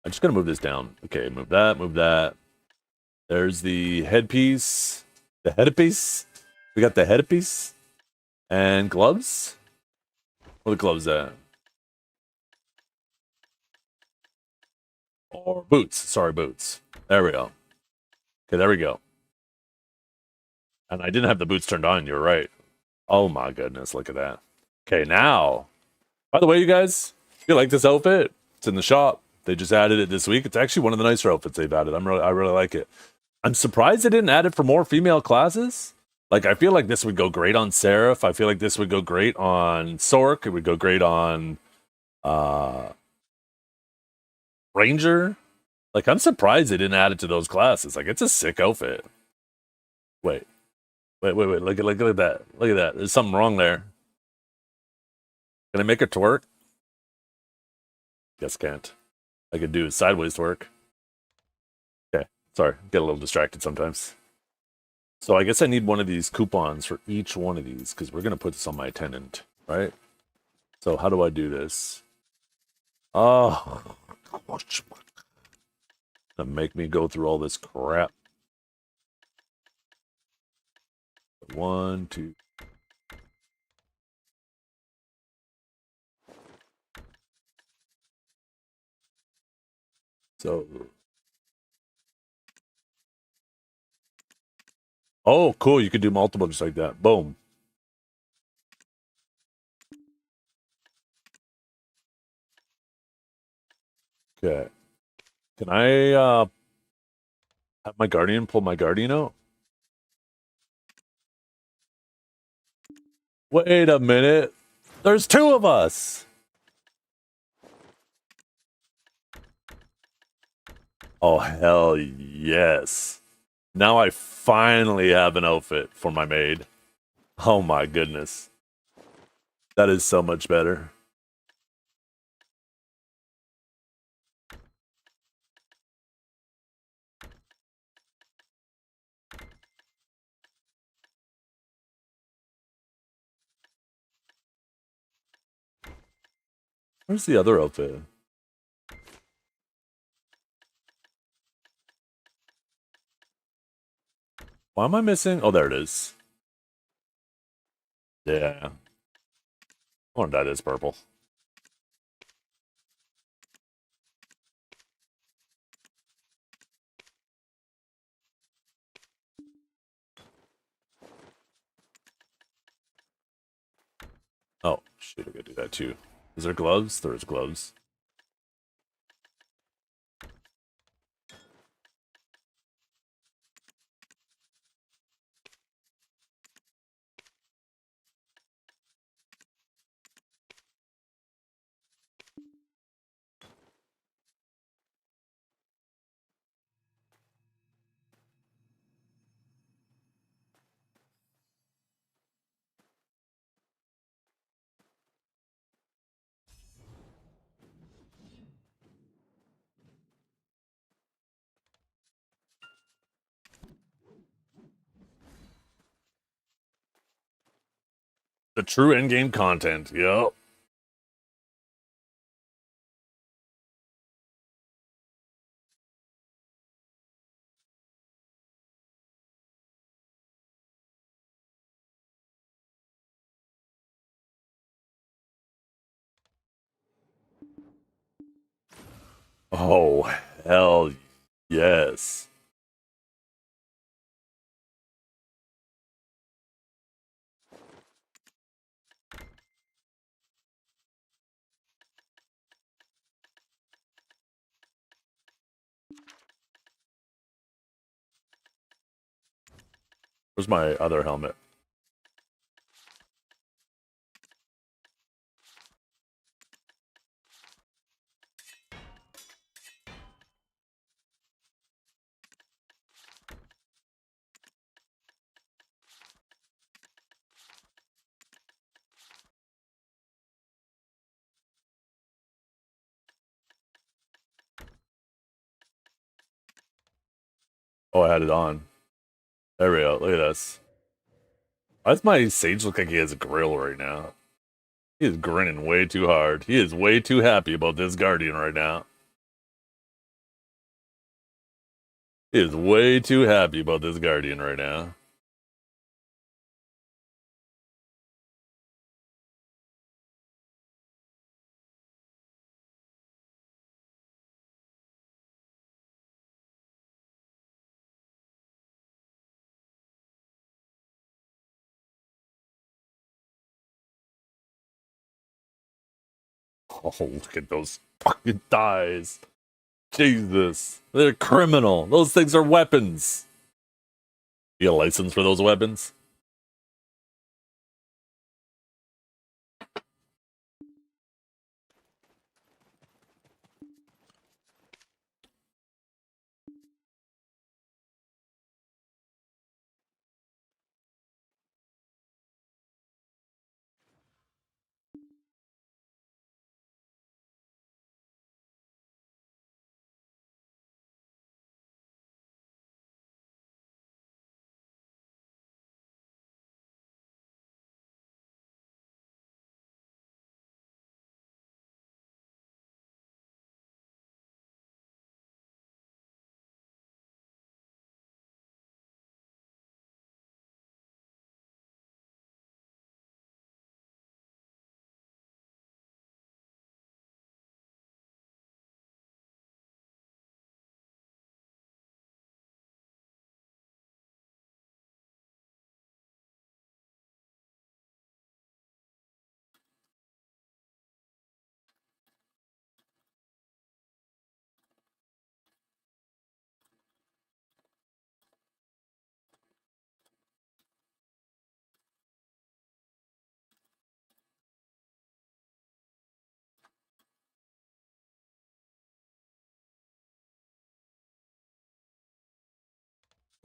just going to move this down. Okay, move that, move that. There's the headpiece. The headpiece. We got the headpiece. And gloves. Where the gloves at? Or boots. Sorry, boots. There we go. Okay, there we go. And I didn't have the boots turned on. You're right. Oh my goodness, look at that. Okay, now. By the way, you guys, if you like this outfit, it's in the shop. They just added it this week. It's actually one of the nicer outfits they've added. I really like it. I'm surprised they didn't add it for more female classes. Like, I feel like this would go great on Seraph. I feel like this would go great on Sork. It would go great on Ranger. Like, I'm surprised they didn't add it to those classes. Like, it's a sick outfit. Wait. Look at that. Look at that. There's something wrong there. Can I make it twerk? Guess can't. I could do sideways twerk. Okay. Sorry. Get a little distracted sometimes. So I guess I need one of these coupons for each one of these because we're going to put this on my attendant, right? So how do I do this? Oh. Gonna make me go through all this crap. 1, 2. So. Oh, cool. You could do multiple just like that. Boom. Okay. Can I have my guardian pull my guardian out? Wait a minute. There's 2 of us. Oh, hell yes. Now I finally have an outfit for my maid. Oh my goodness. That is so much better. Where's the other outfit? Why am I missing? Oh, there it is. Yeah. I want to dye this purple. Oh, shoot, I gotta do that too. Is there gloves? There's gloves. The true in-game content, yep. Oh, hell yes. Where's my other helmet? Oh, I had it on. There we go. Look at this. Why does my sage look like he has a grill right now? He is grinning way too hard. He is way too happy about this guardian right now. He is way too happy about this guardian right now. Oh, look at those fucking thighs. Jesus. They're criminal. Those things are weapons. You got a license for those weapons?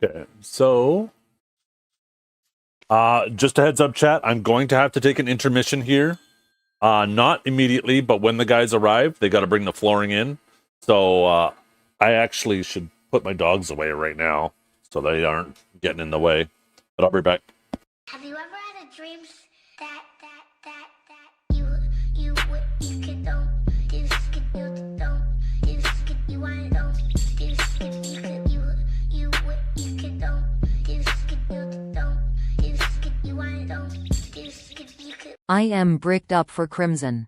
Okay, so just a heads up, chat. I'm going to have to take an intermission here. Not immediately, but when the guys arrive, they got to bring the flooring in. So I actually should put my dogs away right now so they aren't getting in the way. But I'll be back. Have you ever had a dream that you could don't you could you don't you want to don't you could you could don't you could you want to don't you could. I am bricked up for Crimson.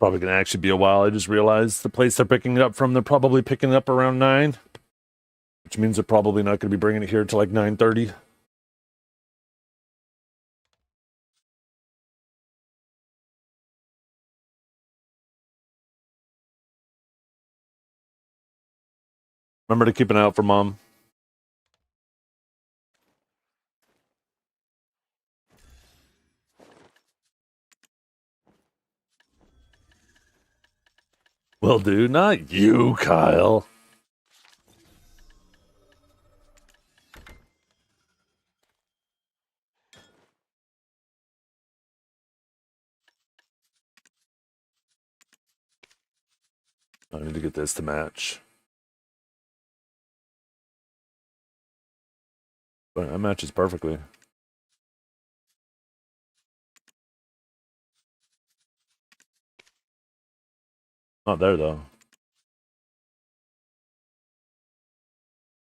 Probably gonna actually be a while. I just realized the place they're picking it up from, they're probably picking it up around 9, which means they're probably not gonna be bringing it here till like 9:30. Remember to keep an eye out for Mom. Will do. Not you, Kyle. I need to get this to match. But that matches perfectly. Not there, though.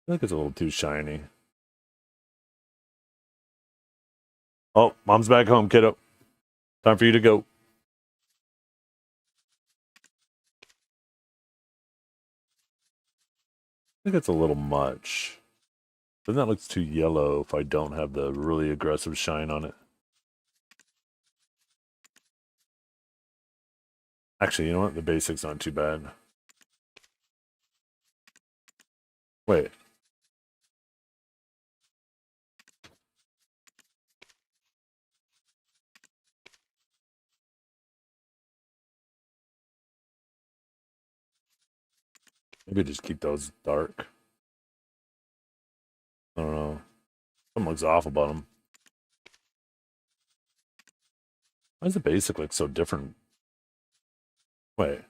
I think it's a little too shiny. Oh, Mom's back home, kiddo. Time for you to go. I think it's a little much. Then that looks too yellow if I don't have the really aggressive shine on it. Actually, you know what? The basic's not too bad. Wait. Maybe just keep those dark. I don't know. Something looks off about them. Why does the basic look so different? Wait.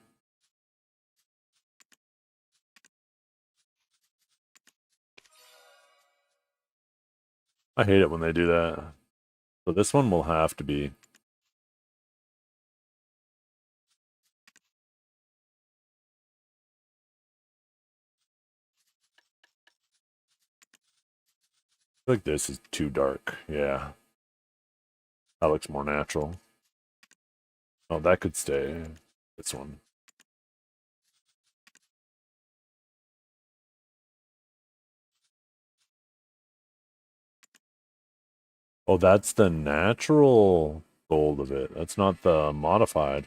I hate it when they do that. So this one will have to be. I feel like this is too dark. Yeah. That looks more natural. Oh, that could stay. This one. Oh, that's the natural gold of it. That's not the modified.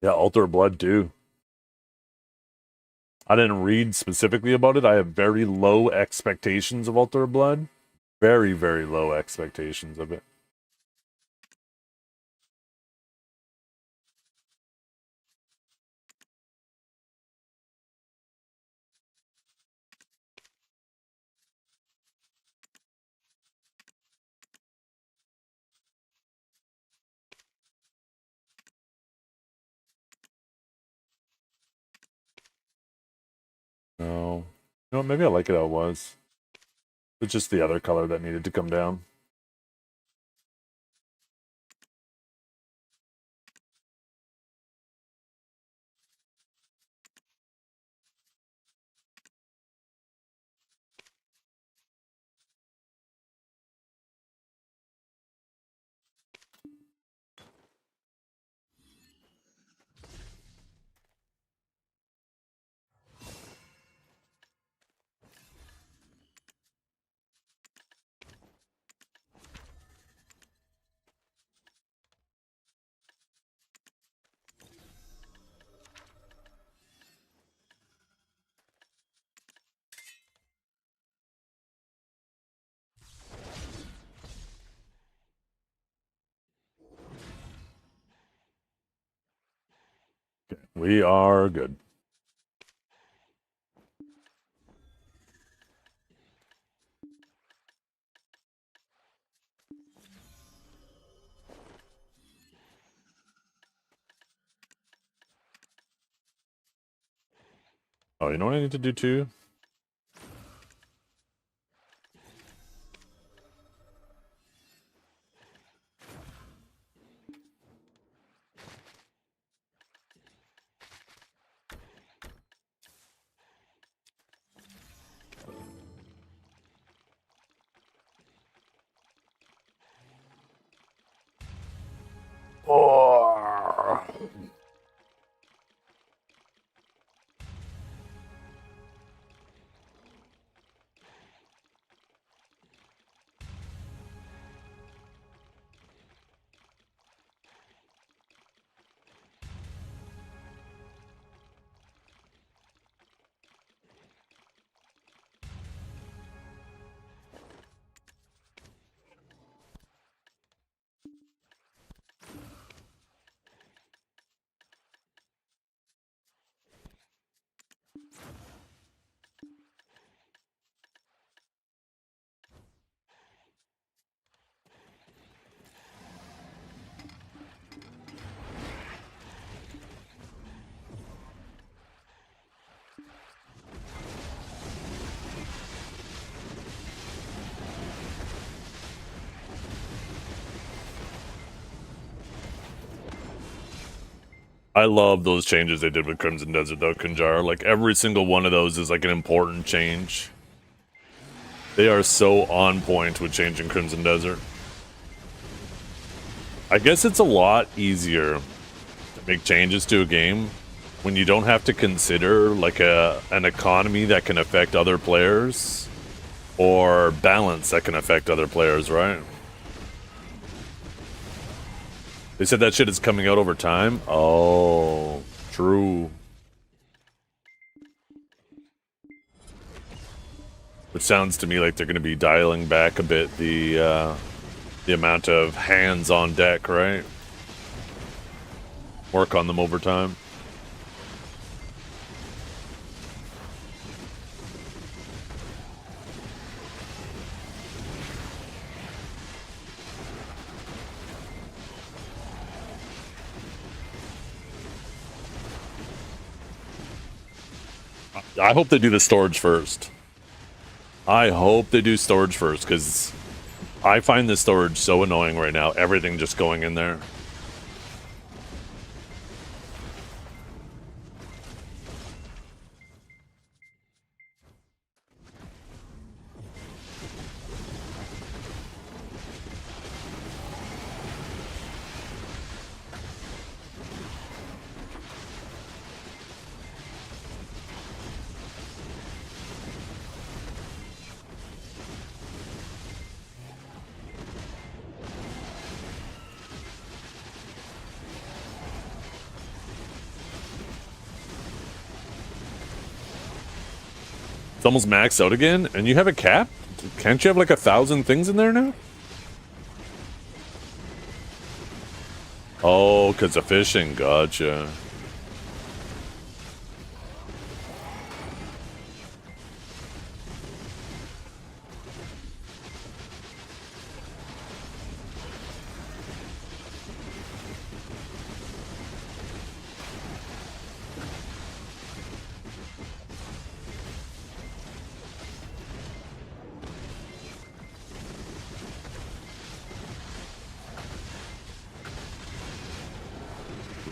Yeah, Altar of Blood too. I didn't read specifically about it. I have very low expectations of Altar of Blood. Very, very low expectations of it. No. You know what? Maybe I like it how it was. It's just the other color that needed to come down. Okay, we are good. Oh, you know what I need to do too? I love those changes they did with Crimson Desert, though, Kunjar. Like, every single one of those is like an important change. They are so on point with changing Crimson Desert. I guess it's a lot easier to make changes to a game when you don't have to consider like an economy that can affect other players or balance that can affect other players, right? They said that shit is coming out over time. Oh, true. Which sounds to me like they're going to be dialing back a bit the amount of hands on deck, right? Work on them over time. I hope they do the storage first. I hope they do storage first, because I find the storage so annoying right now. Everything just going in there. It's almost maxed out again, and you have a cap? Can't you have like 1,000 things in there now? Oh, because of fishing. Gotcha.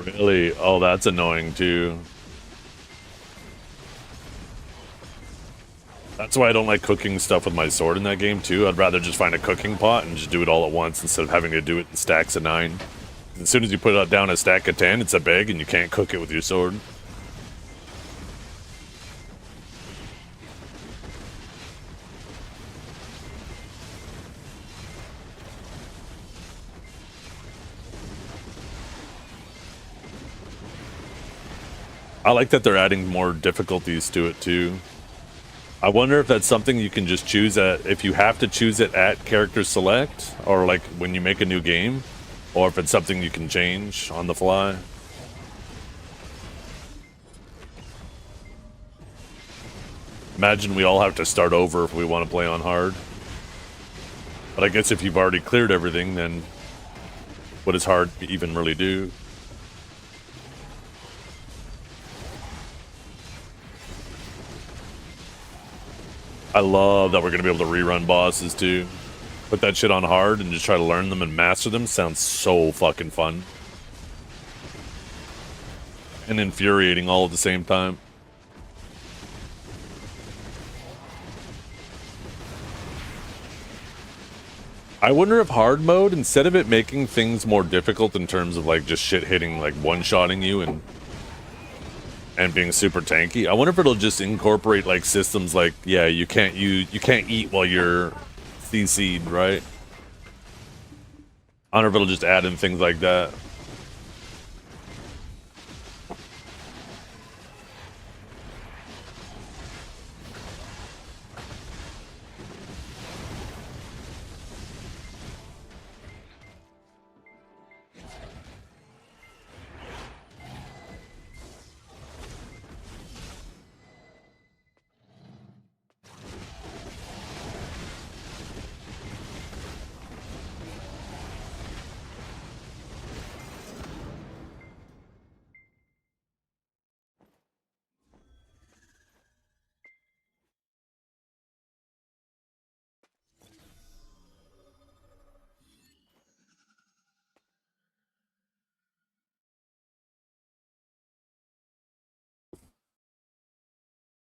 Really? Oh, that's annoying too. That's why I don't like cooking stuff with my sword in that game too. I'd rather just find a cooking pot and just do it all at once instead of having to do it in stacks of 9. As soon as you put it down a stack of 10, it's a bag and you can't cook it with your sword. I like that they're adding more difficulties to it too. I wonder if that's something you can just choose at, if you have to choose it at character select, or like when you make a new game, or if it's something you can change on the fly. Imagine we all have to start over if we want to play on hard. But I guess if you've already cleared everything, then what does hard even really do? I love that we're going to be able to rerun bosses too. Put that shit on hard and just try to learn them and master them. Sounds so fucking fun. And infuriating all at the same time. I wonder if hard mode, instead of it making things more difficult in terms of like just shit hitting, like one-shotting you and being super tanky, I wonder if it'll just incorporate like systems like, yeah, you can't eat while you're CC'd, right? I wonder if it'll just add in things like that.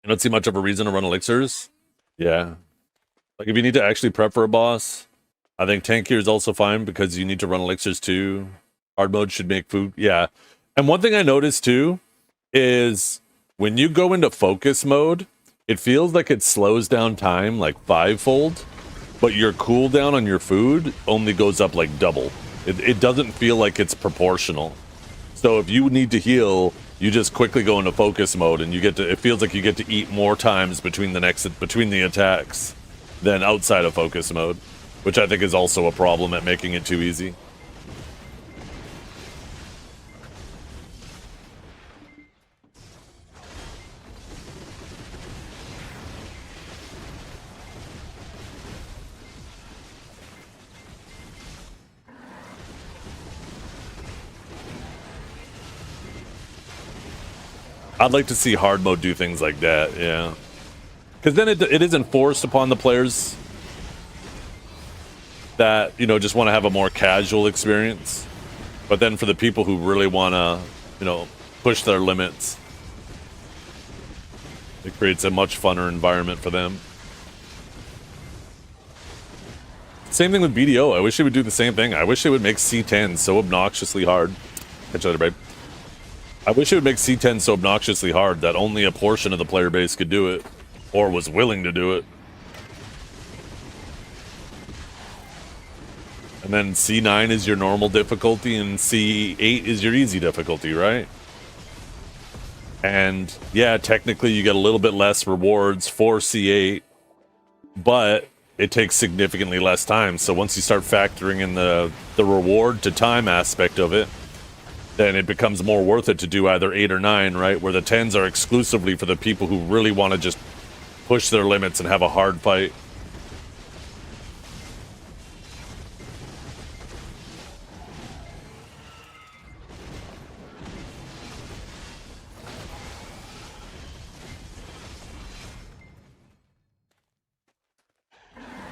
I don't see much of a reason to run elixirs. Yeah. Like if you need to actually prep for a boss, I think tank here is also fine because you need to run elixirs too. Hard mode should make food. Yeah. And one thing I noticed too is when you go into focus mode, it feels like it slows down time like 5-fold, but your cooldown on your food only goes up like double. It doesn't feel like it's proportional. So if you need to heal, you just quickly go into focus mode and you get to, it feels like you get to eat more times between the attacks than outside of focus mode, which I think is also a problem at making it too easy. I'd like to see hard mode do things like that, yeah. Because then it isn't forced upon the players that, you know, just want to have a more casual experience. But then for the people who really want to, you know, push their limits, it creates a much funner environment for them. Same thing with BDO. I wish it would do the same thing. I wish it would make C10 so obnoxiously hard. Catch you later, babe. I wish it would make C10 so obnoxiously hard that only a portion of the player base could do it, or was willing to do it. And then C9 is your normal difficulty, and C8 is your easy difficulty, right? And yeah, technically you get a little bit less rewards for C8, but it takes significantly less time. So once you start factoring in the reward to time aspect of it, then it becomes more worth it to do either 8 or 9, right? Where the 10s are exclusively for the people who really want to just push their limits and have a hard fight.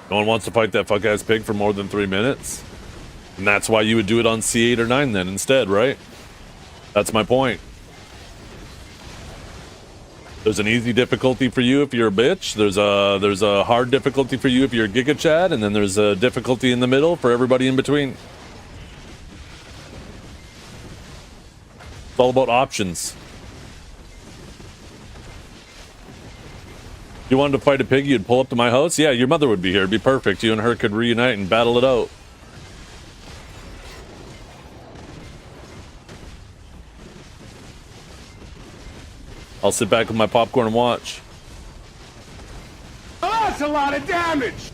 No one wants to fight that fuck-ass pig for more than 3 minutes. And that's why you would do it on C8 or 9 then instead, right? That's my point. There's an easy difficulty for you if you're a bitch. There's a hard difficulty for you if you're a Giga Chad, and then there's a difficulty in the middle for everybody in between. It's all about options. If you wanted to fight a pig, you'd pull up to my house? Yeah, your mother would be here. It'd be perfect. You and her could reunite and battle it out. I'll sit back with my popcorn and watch. Oh, that's a lot of damage!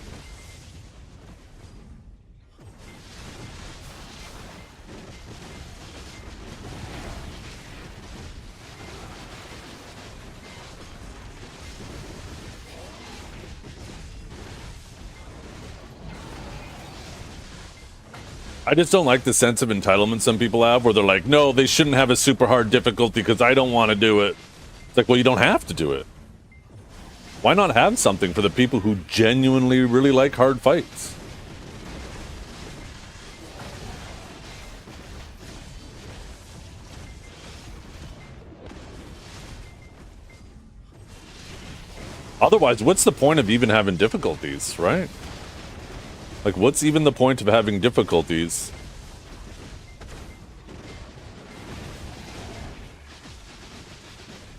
I just don't like the sense of entitlement some people have where they're like, no, they shouldn't have a super hard difficulty because I don't want to do it. It's like, well, you don't have to do it. Why not have something for the people who genuinely really like hard fights? Otherwise, what's the point of even having difficulties, right? Like, what's even the point of having difficulties?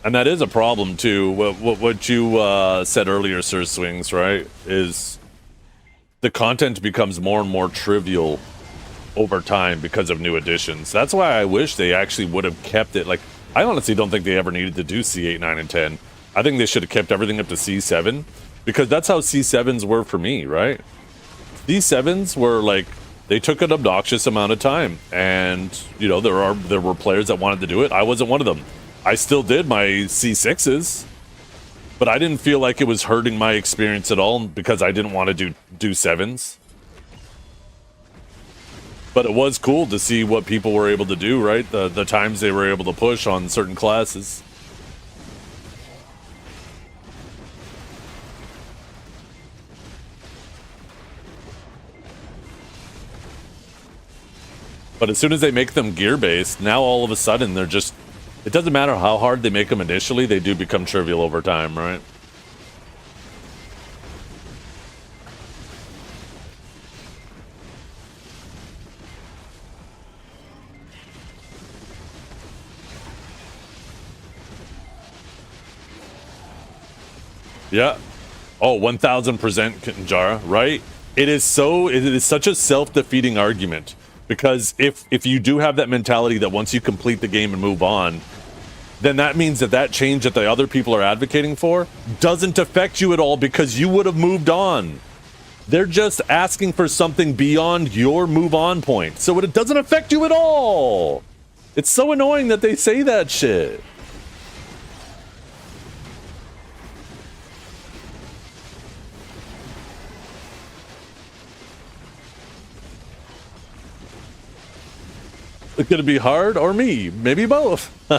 And that is a problem too. What you said earlier, Sir Swings, right? Is the content becomes more and more trivial over time because of new additions. That's why I wish they actually would have kept it. Like, I honestly don't think they ever needed to do C8, 9, and 10. I think they should have kept everything up to C7 because that's how C7s were for me, right? C7s were like, they took an obnoxious amount of time, and you know there were players that wanted to do it. I wasn't one of them. I still did my C6s, but I didn't feel like it was hurting my experience at all because I didn't want to do 7s. But it was cool to see what people were able to do, right? The times they were able to push on certain classes. But as soon as they make them gear-based, now all of a sudden they're just It doesn't matter how hard they make them initially, they do become trivial over time, right? Yeah. Oh, 1000% Kinjara, right? It is such a self-defeating argument, because if you do have that mentality that once you complete the game and move on, then that means that change that the other people are advocating for doesn't affect you at all because you would have moved on. They're just asking for something beyond your move on point, so it doesn't affect you at all. It's so annoying that they say that shit. It's gonna be hard, or me, maybe both. I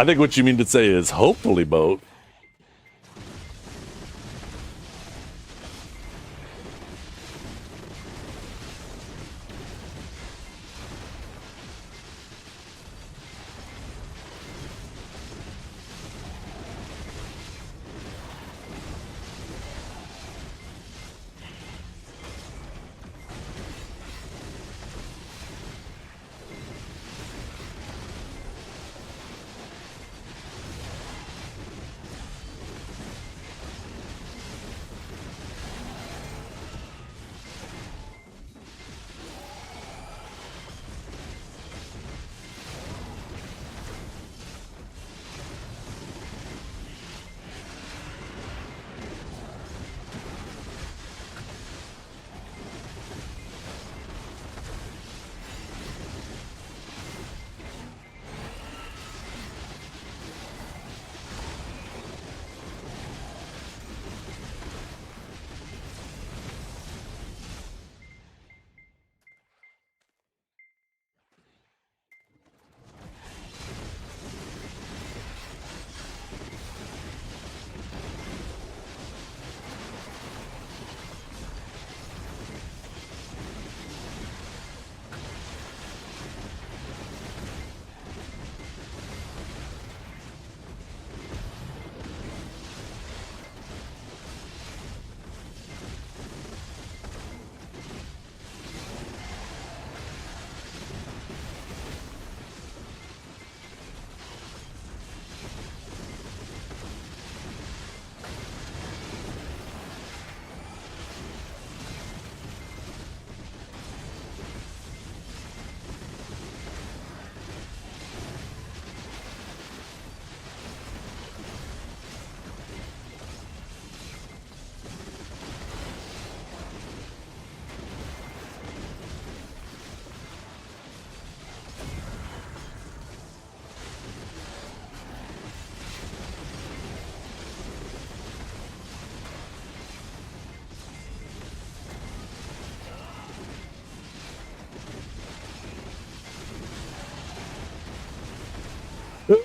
think what you mean to say is hopefully both.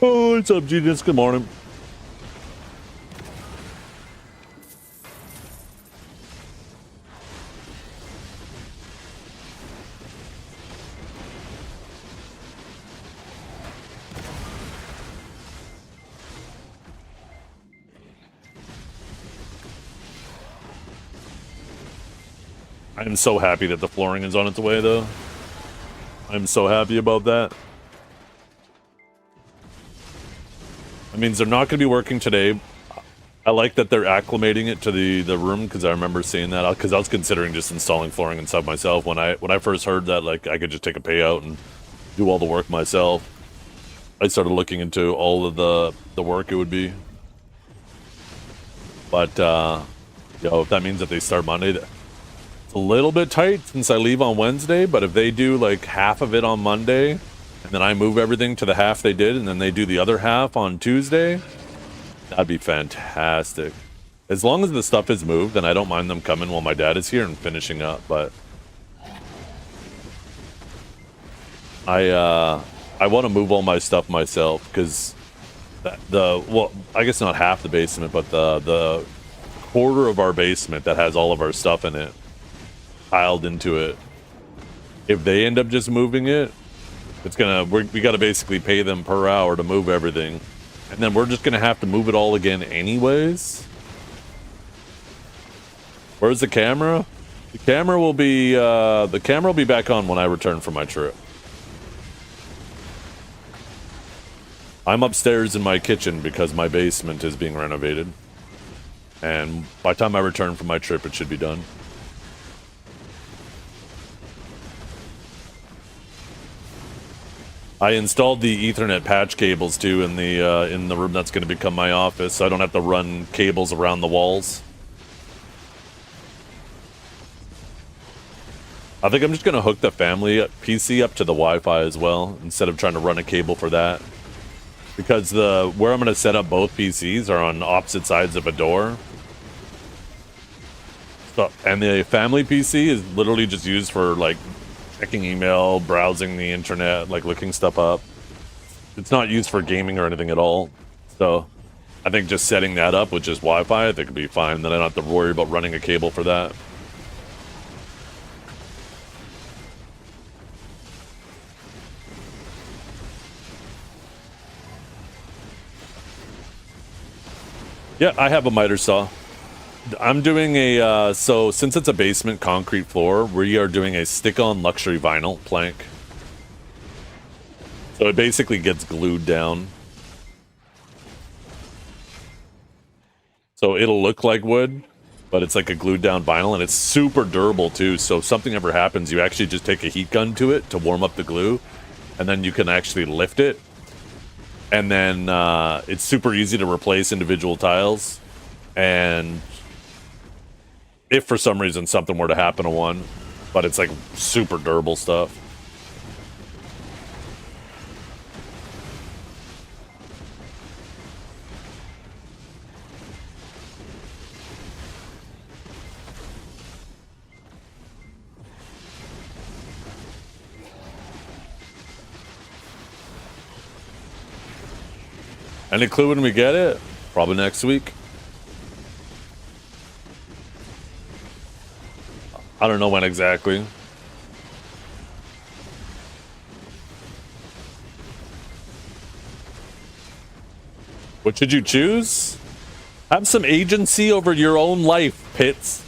Oh, what's up, Genius? Good morning. I'm so happy that the flooring is on its way, though. I'm so happy about that. That means they're not going to be working today. I like that they're acclimating it to the room, because I remember seeing that. Because I was considering just installing flooring and stuff myself when I first heard that, like, I could just take a payout and do all the work myself. I started looking into all of the work it would be. But if that means that they start Monday, it's a little bit tight since I leave on Wednesday. But if they do like half of it on Monday, and then I move everything to the half they did, and then they do the other half on Tuesday, that'd be fantastic. As long as the stuff is moved, then I don't mind them coming while my dad is here and finishing up. But I want to move all my stuff myself, because well, I guess not half the basement, but the quarter of our basement that has all of our stuff in it, piled into it. If they end up just moving it, It's gonna, we gotta basically pay them per hour to move everything. And then we're just gonna have to move it all again anyways. Where's the camera? The camera will be back on when I return from my trip. I'm upstairs in my kitchen because my basement is being renovated. And by the time I return from my trip, it should be done. I installed the Ethernet patch cables too in the room that's going to become my office, so I don't have to run cables around the walls. I think I'm just going to hook the family PC up to the Wi-Fi as well, instead of trying to run a cable for that. Because where I'm going to set up both PCs are on opposite sides of a door. So, and the family PC is literally just used for like checking email, browsing the internet, like looking stuff up. It's not used for gaming or anything at all. So I think just setting that up with just Wi-Fi, I think it'd be fine. Then I don't have to worry about running a cable for that. Yeah, I have a miter saw. I'm doing a, so since it's a basement concrete floor, we are doing a stick-on luxury vinyl plank. So it basically gets glued down. So it'll look like wood, but it's like a glued down vinyl, and it's super durable too. So if something ever happens, you actually just take a heat gun to it to warm up the glue, and then you can actually lift it. And then it's super easy to replace individual tiles. And if for some reason something were to happen to one, but it's like super durable stuff. Any clue when we get it? Probably next week. I don't know when exactly. What should you choose? Have some agency over your own life, Pitts.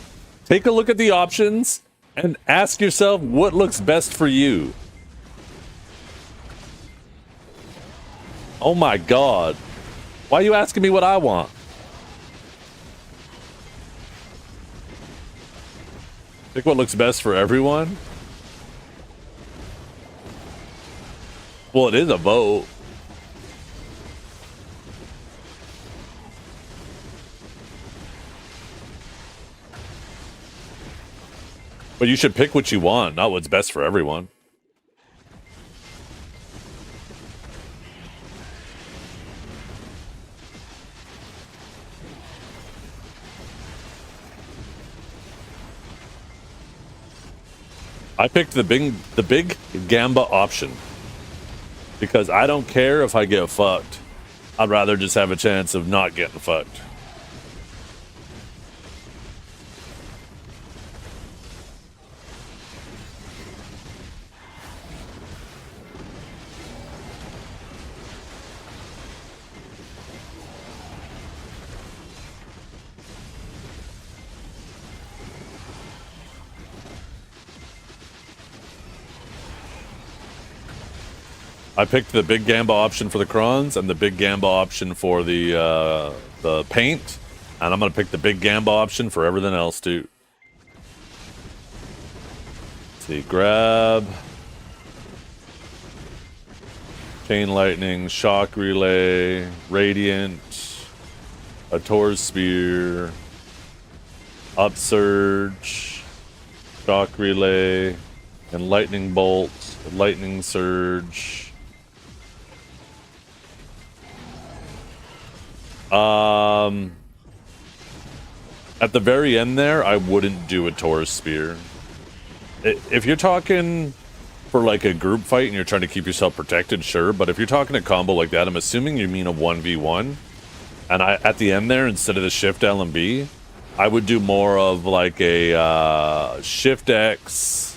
Take a look at the options and ask yourself what looks best for you. Oh my God. Why are you asking me what I want? Think what looks best for everyone? Well, it is a vote. But you should pick what you want, not what's best for everyone. I picked the big Gamba option because I don't care if I get fucked. I'd rather just have a chance of not getting fucked. I picked the big Gamba option for the crons and the big Gamba option for the paint, and I'm gonna pick the big Gamba option for everything else too. Let's see, grab, chain lightning, shock relay, radiant, a Tor's spear, upsurge, shock relay, and lightning bolt, lightning surge. At the very end there, I wouldn't do a Taurus spear. If you're talking for like a group fight and you're trying to keep yourself protected, sure. But if you're talking a combo like that, I'm assuming you mean a 1v1. And at the end there, instead of the shift L and B, I would do more of like a shift X,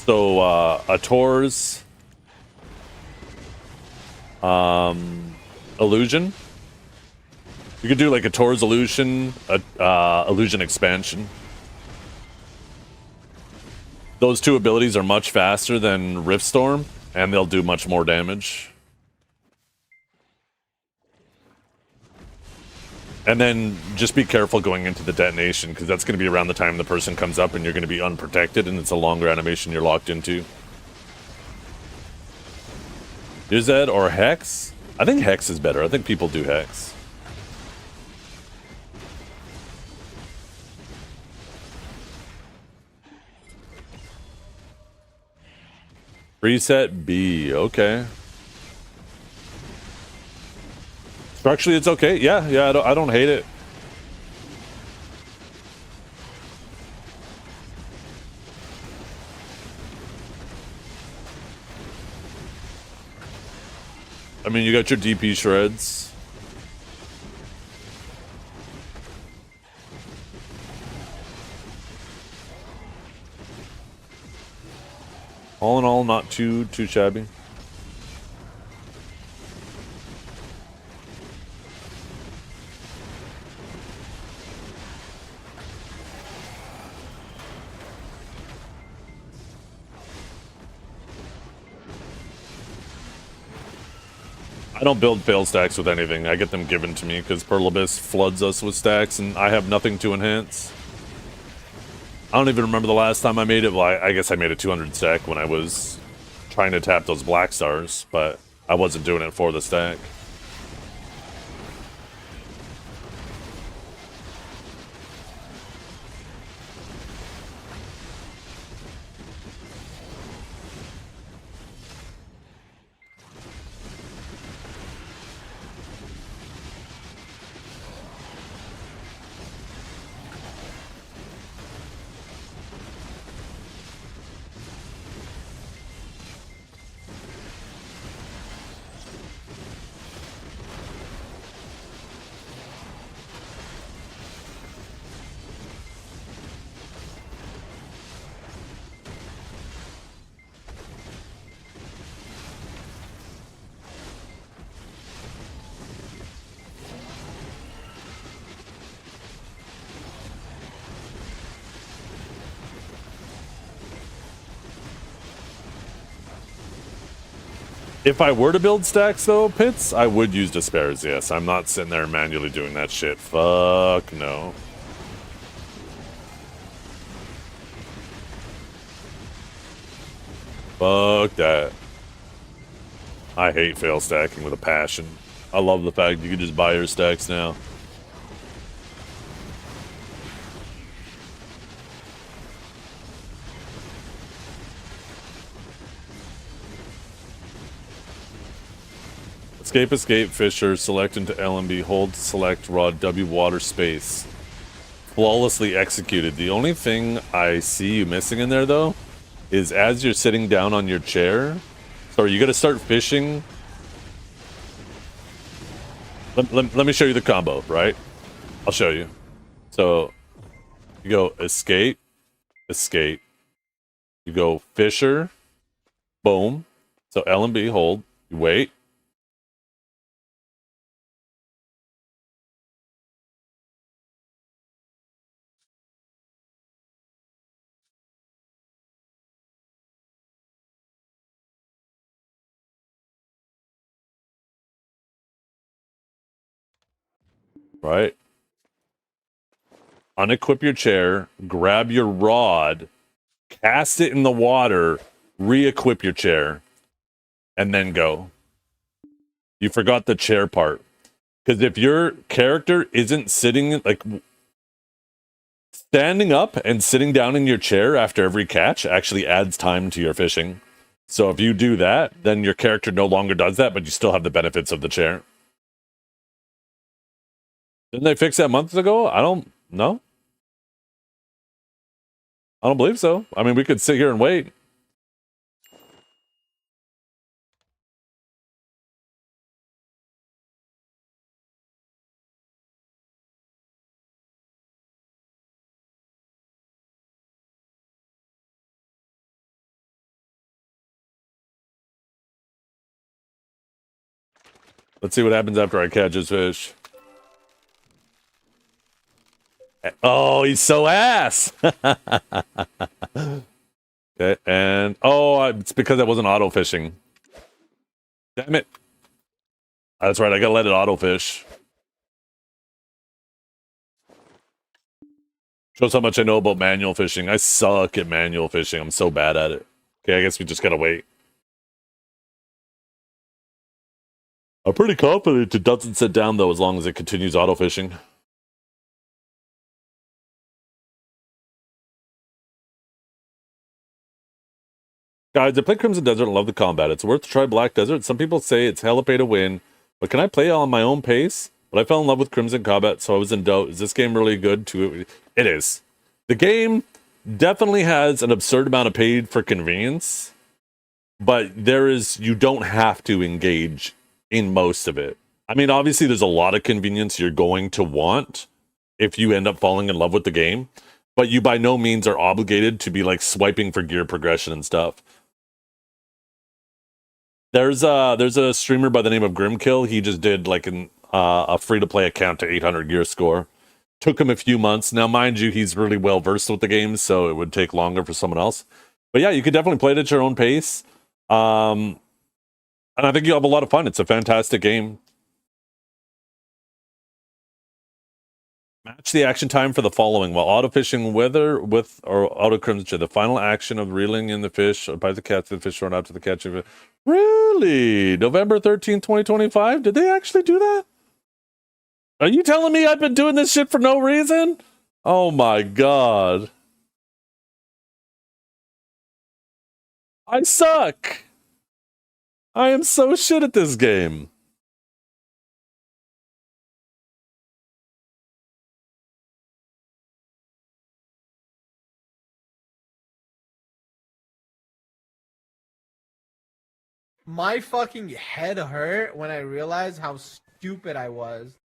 So a Tor's illusion. You could do like a Tor's illusion, illusion expansion. Those two abilities are much faster than Riftstorm, and they'll do much more damage. And then just be careful going into the detonation, because that's going to be around the time the person comes up and you're going to be unprotected, and it's a longer animation you're locked into. Is that or Hex? I think Hex is better. I think people do Hex. Reset B, okay. Structurally, it's okay. Yeah, I don't hate it. I mean, you got your DP shreds. All in all, not too shabby. I don't build fail stacks with anything. I get them given to me because Pearl Abyss floods us with stacks and I have nothing to enhance. I don't even remember the last time I made it. Well, I guess I made a 200 stack when I was trying to tap those black stars, but I wasn't doing it for the stack. If I were to build stacks, though, Pits, I would use Despairs, yes. I'm not sitting there manually doing that shit. Fuck no. Fuck that. I hate fail stacking with a passion. I love the fact you can just buy your stacks now. Escape, Fisher, select into LMB, hold, select, rod, W, water, space. Flawlessly executed. The only thing I see you missing in there, though, is as you're sitting down on your chair. Sorry, you gotta start fishing. Let me show you the combo, right? I'll show you. So, you go escape. You go Fisher, boom. So LMB, hold, you wait. Right? Unequip your chair, grab your rod, cast it in the water, re-equip your chair, and then go. You forgot the chair part. Because if your character isn't sitting, like, standing up and sitting down in your chair after every catch actually adds time to your fishing. So if you do that, then your character no longer does that, but you still have the benefits of the chair. Didn't they fix that months ago? I don't know. I don't believe so. I mean, we could sit here and wait. Let's see what happens after I catch his fish. Oh, he's so ass. Okay, and it's because I wasn't auto fishing. Damn it. That's right, I gotta let it auto fish. Shows how much I know about manual fishing. I suck at manual fishing. I'm so bad at it. Okay, I guess we just gotta wait. I'm pretty confident it doesn't sit down, though, as long as it continues auto fishing. Guys, I play Crimson Desert and love the combat. It's worth to try Black Desert. Some people say it's hella pay to win, but can I play on my own pace? But I fell in love with Crimson Combat, so I was in doubt. Is this game really good? It is. The game definitely has an absurd amount of paid for convenience, but you don't have to engage in most of it. I mean, obviously, there's a lot of convenience you're going to want if you end up falling in love with the game, but you by no means are obligated to be like swiping for gear progression and stuff. There's a streamer by the name of Grimkill. He just did like a free-to-play account to 800 gear score. Took him a few months. Now, mind you, he's really well-versed with the game, so it would take longer for someone else. But yeah, you could definitely play it at your own pace. And I think you'll have a lot of fun. It's a fantastic game. Match the action time for the following. While auto-fishing whether with or auto-crimson, the final action of reeling in the fish, or by the catch the fish run out to the catch of it. Really? November 13th, 2025? Did they actually do that? Are you telling me I've been doing this shit for no reason? Oh my god. I suck. I am so shit at this game. My fucking head hurt when I realized how stupid I was.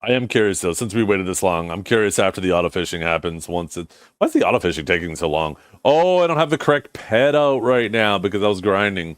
I am curious though, since we waited this long. I'm curious after the auto fishing happens. Why's the auto fishing taking so long? Oh, I don't have the correct pet out right now because I was grinding.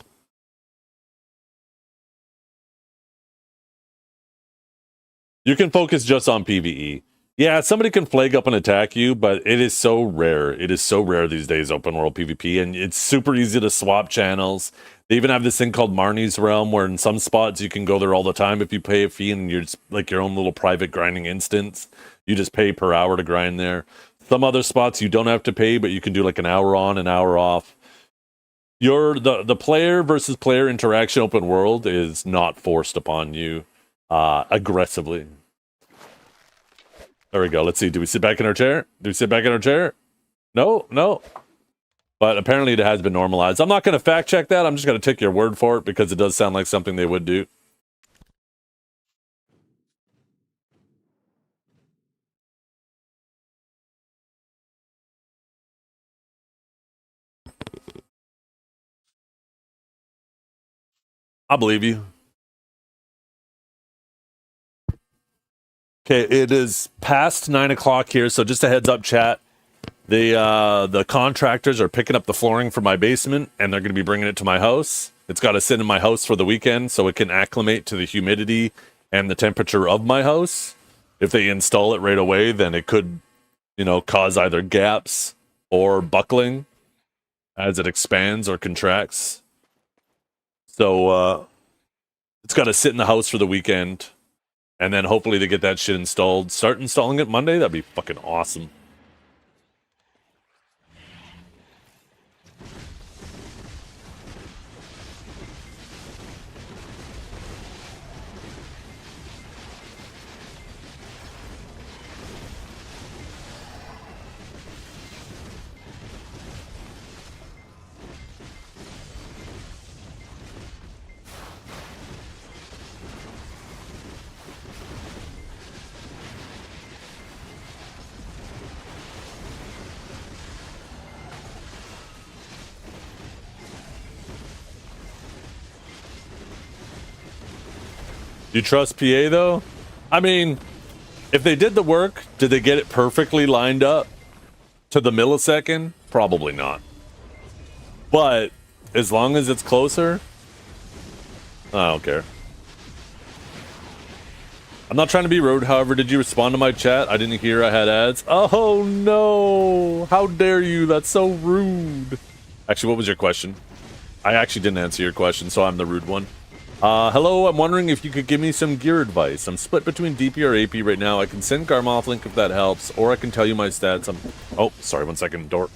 You can focus just on PvE. Yeah, somebody can flag up and attack you, but it is so rare. It is so rare these days, open world PvP, and it's super easy to swap channels. They even have this thing called Marnie's Realm, where in some spots you can go there all the time if you pay a fee, and you're just like your own little private grinding instance. You just pay per hour to grind there. Some other spots you don't have to pay, but you can do like an hour on, an hour off. The player versus player interaction open world is not forced upon you aggressively. There we go. Let's see. Do we sit back in our chair? No, no. But apparently it has been normalized. I'm not going to fact check that. I'm just going to take your word for it because it does sound like something they would do. I believe you. Okay, it is past 9 o'clock here, so just a heads up, chat. The contractors are picking up the flooring for my basement, and they're going to be bringing it to my house. It's got to sit in my house for the weekend so it can acclimate to the humidity and the temperature of my house. If they install it right away, then it could, cause either gaps or buckling as it expands or contracts. So it's got to sit in the house for the weekend. And then hopefully they get that shit installed. Start installing it Monday? That'd be fucking awesome. You trust PA though? I mean, if they did the work, did they get it perfectly lined up to the millisecond? Probably not. But as long as it's closer, I don't care. I'm not trying to be rude, however, did you respond to my chat? I didn't hear I had ads. Oh no! How dare you? That's so rude. Actually, what was your question? I actually didn't answer your question, so I'm the rude one. Hello, I'm wondering if you could give me some gear advice. I'm split between DP or AP right now. I can send Garmoth link if that helps, or I can tell you my stats. Oh, sorry, 1 second, door.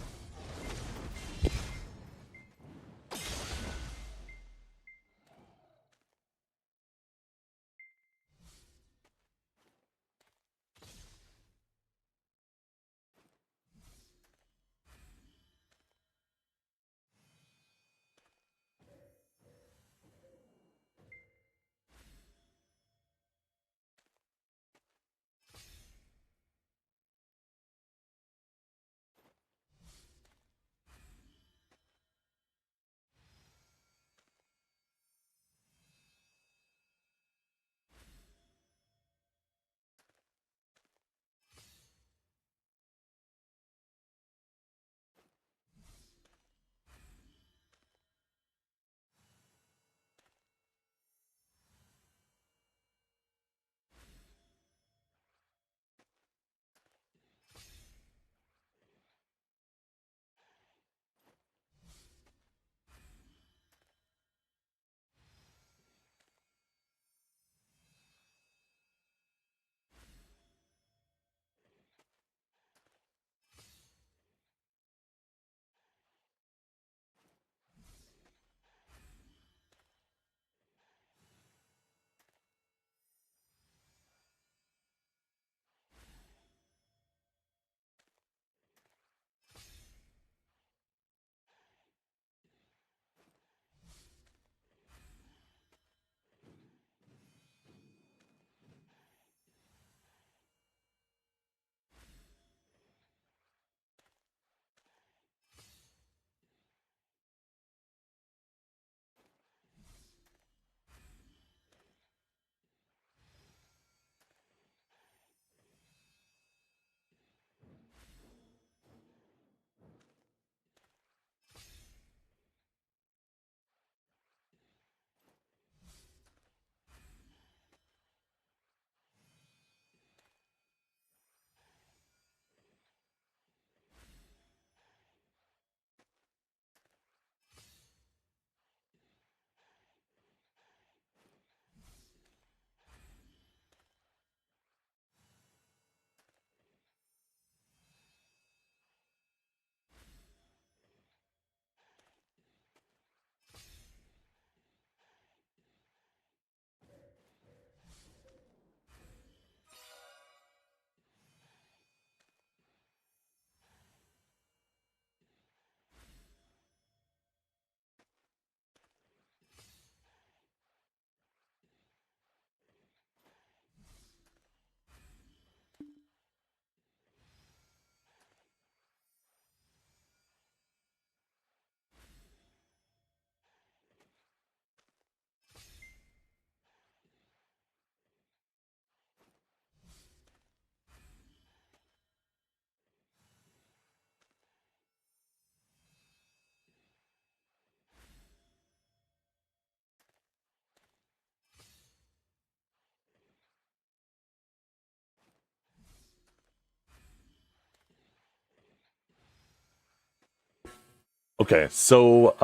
Okay, so,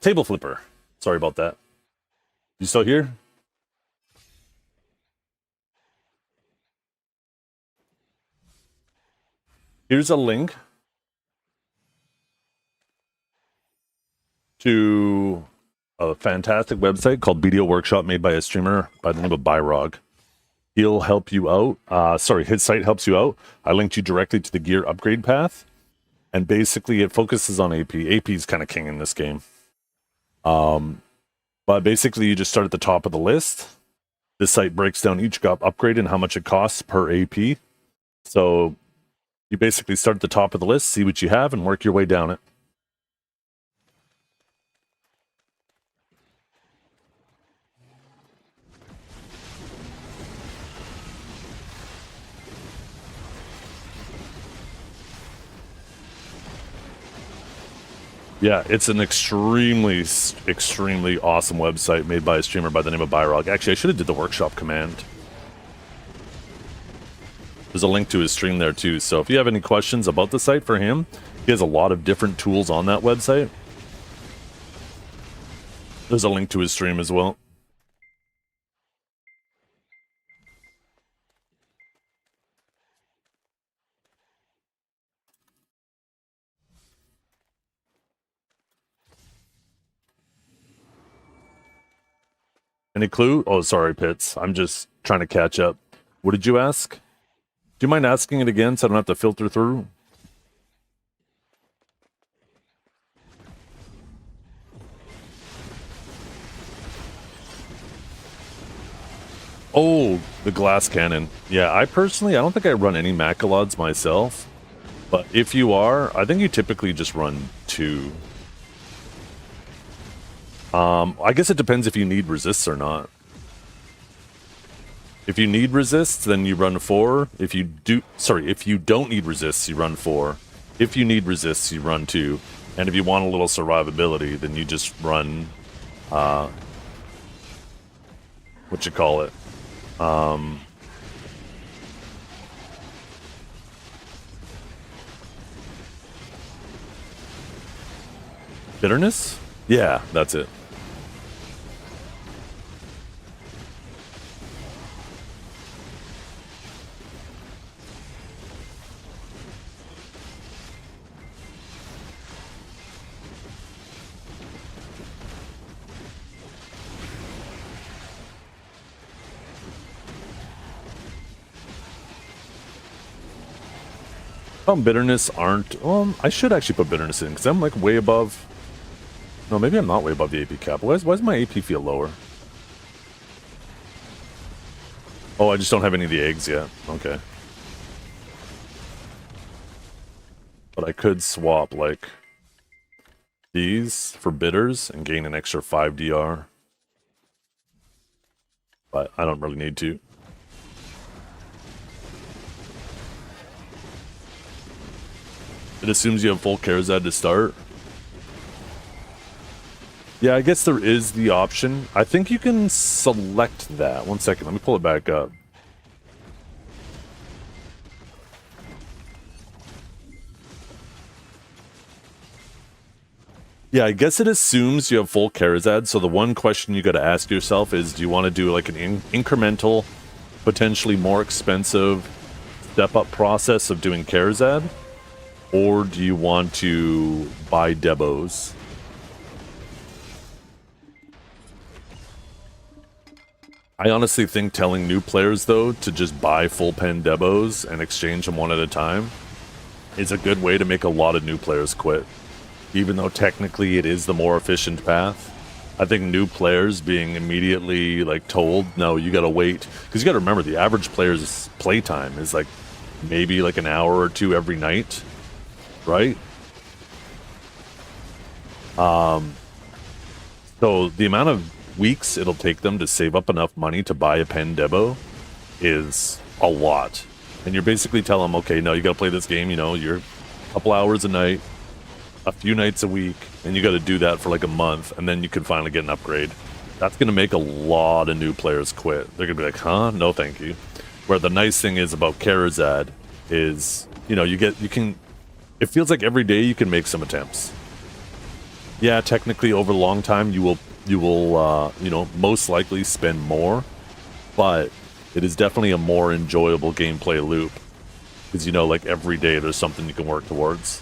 table flipper. Sorry about that. You still here? Here's a link to a fantastic website called Video Workshop made by a streamer by the name of Byrog. He'll help you out. Sorry, his site helps you out. I linked you directly to the gear upgrade path. And basically it focuses on AP. AP is kind of king in this game. But basically you just start at the top of the list. This site breaks down each upgrade and how much it costs per AP. So you basically start at the top of the list, see what you have, and work your way down it. Yeah, it's an extremely awesome website made by a streamer by the name of Byrog. Actually, I should have did the workshop command. There's a link to his stream there too. So if you have any questions about the site for him, he has a lot of different tools on that website. There's a link to his stream as well. Any clue? Oh, sorry, Pitts. I'm just trying to catch up. What did you ask? Do you mind asking it again so I don't have to filter through? Oh, the glass cannon. Yeah, I don't think I run any Macalods myself. But if you are, I think you typically just run 2. I guess it depends if you need resists or not. If you need resists, then you run 4. If you don't need resists, you run 4. If you need resists, you run 2. And if you want a little survivability, then you just run, what you call it? Bitterness? Yeah, that's it. Bitterness aren't... I should actually put bitterness in, because I'm like way above... No, maybe I'm not way above the AP cap. Why does my AP feel lower? Oh, I just don't have any of the eggs yet. Okay. But I could swap, like, these for bitters and gain an extra 5 DR. But I don't really need to. It assumes you have full Karazad to start. Yeah, I guess there is the option. I think you can select that. One second, let me pull it back up. Yeah, I guess it assumes you have full Karazad, so the one question you gotta ask yourself is, do you want to do like an incremental, potentially more expensive step-up process of doing Karazad? Or do you want to buy Debos? I honestly think telling new players, though, to just buy full pen Debos and exchange them one at a time is a good way to make a lot of new players quit. Even though technically it is the more efficient path. I think new players being immediately like told, no, you gotta wait. Because you gotta remember, the average player's playtime is like maybe like an hour or 2 every night. Right? So the amount of weeks it'll take them to save up enough money to buy a pen Debo is a lot. And you're basically telling them, okay, no, you gotta play this game, you know, you're a couple hours a night, a few nights a week, and you gotta do that for like a month, and then you can finally get an upgrade. That's gonna make a lot of new players quit. They're gonna be like, huh? No thank you. Where the nice thing is about Karazad is, you know, it feels like every day you can make some attempts. Yeah, technically over a long time you will you know, most likely spend more, but it is definitely a more enjoyable gameplay loop. Because, you know, like every day there's something you can work towards.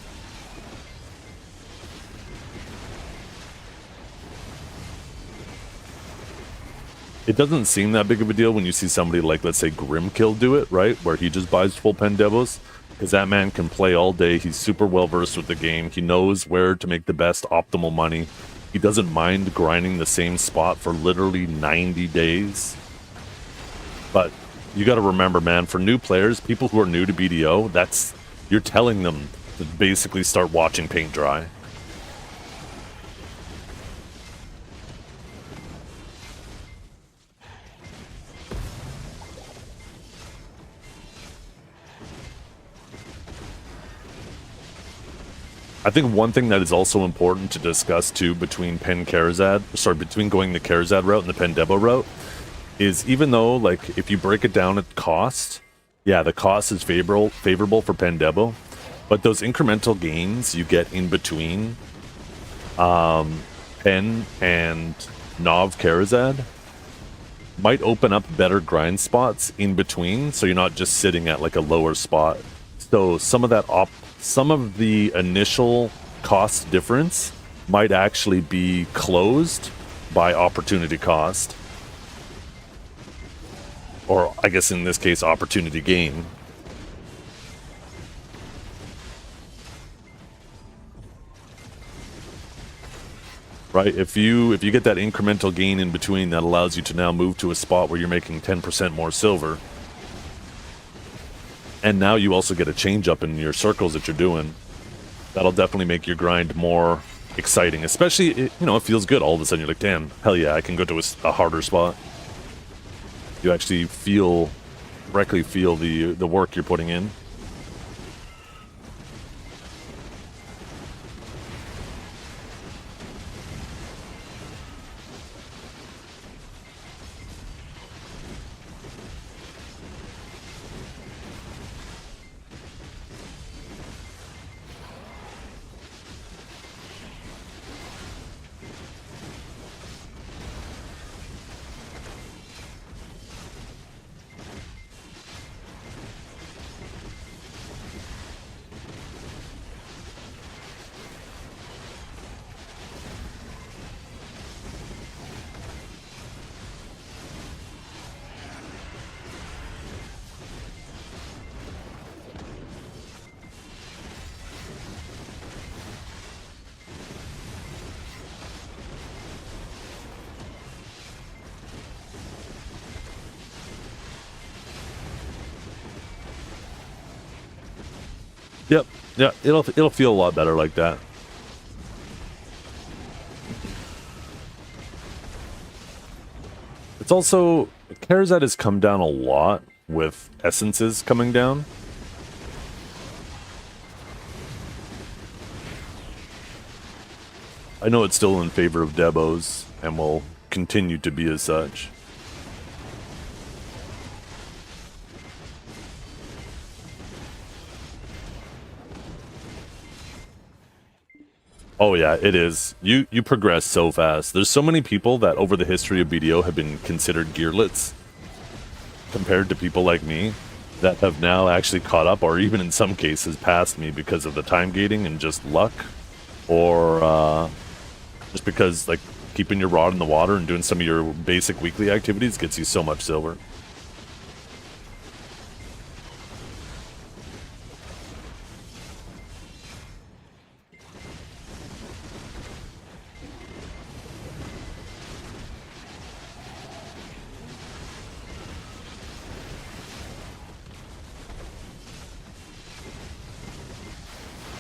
It doesn't seem that big of a deal when you see somebody like, let's say, Grimkill do it, right? Where he just buys full pen Devos. Because that man can play all day. He's super well versed with the game. He knows where to make the best optimal money. He doesn't mind grinding the same spot for literally 90 days. But you got to remember, man, for new players, people who are new to BDO, you're telling them to basically start watching paint dry. I think one thing that is also important to discuss too between between going the Karazad route and the Pen Debo route is, even though, like, if you break it down at cost, yeah, the cost is favorable for Pandebo, but those incremental gains you get in between Pen and Nov Karazad might open up better grind spots in between, so you're not just sitting at like a lower spot. So some of the initial cost difference might actually be closed by opportunity cost. Or I guess in this case, opportunity gain. Right? If you get that incremental gain in between, that allows you to now move to a spot where you're making 10% more silver. And now you also get a change up in your circles that you're doing. That'll definitely make your grind more exciting. Especially, it feels good. All of a sudden you're like, damn, hell yeah, I can go to a harder spot. You actually directly feel the work you're putting in. Yep. Yeah, it'll feel a lot better like that. It's also Karazad has come down a lot with essences coming down. I know it's still in favor of Debos and will continue to be as such. Oh yeah, it is. You progress so fast. There's so many people that over the history of BDO have been considered gearlets compared to people like me that have now actually caught up, or even in some cases passed me because of the time gating and just luck, or just because like keeping your rod in the water and doing some of your basic weekly activities gets you so much silver.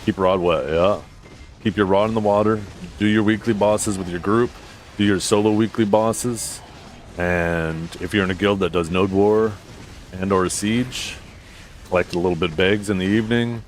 Keep rod wet, yeah. Keep your rod in the water. Do your weekly bosses with your group. Do your solo weekly bosses. And if you're in a guild that does Node War and or Siege, collect a little bit of bags in the evening.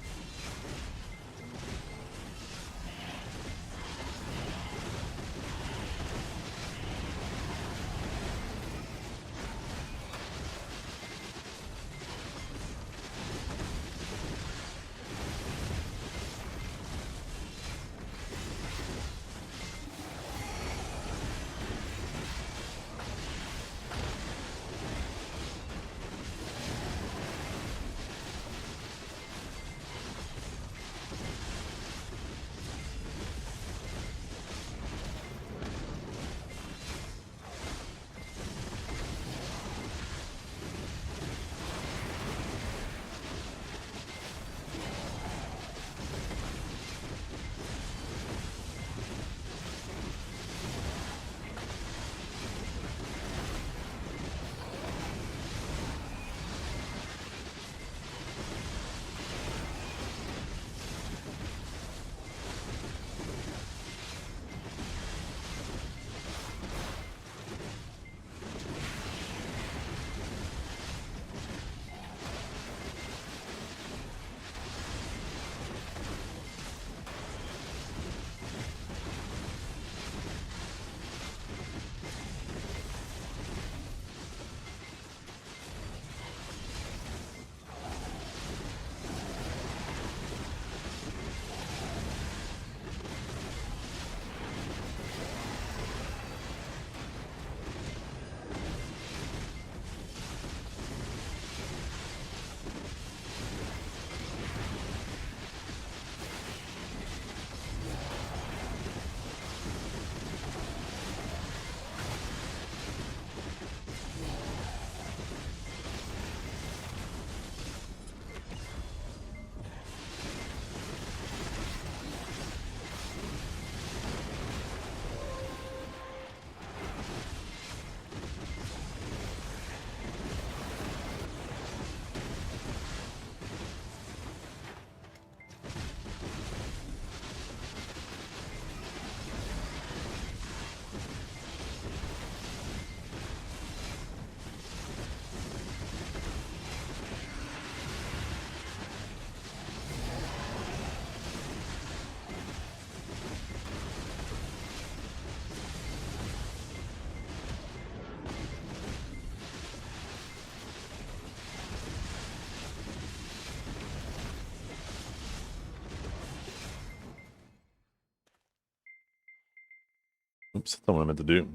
Oops, that's not what I meant to do.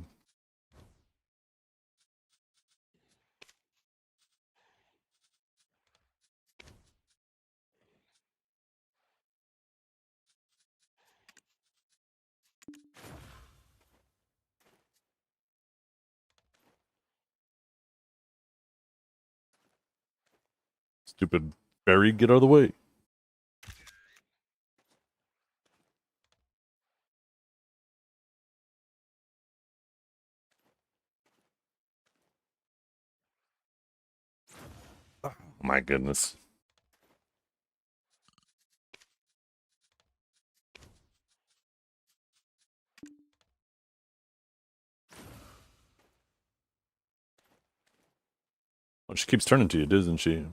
Stupid fairy, get out of the way. Oh, my goodness. Oh, she keeps turning to you, doesn't she?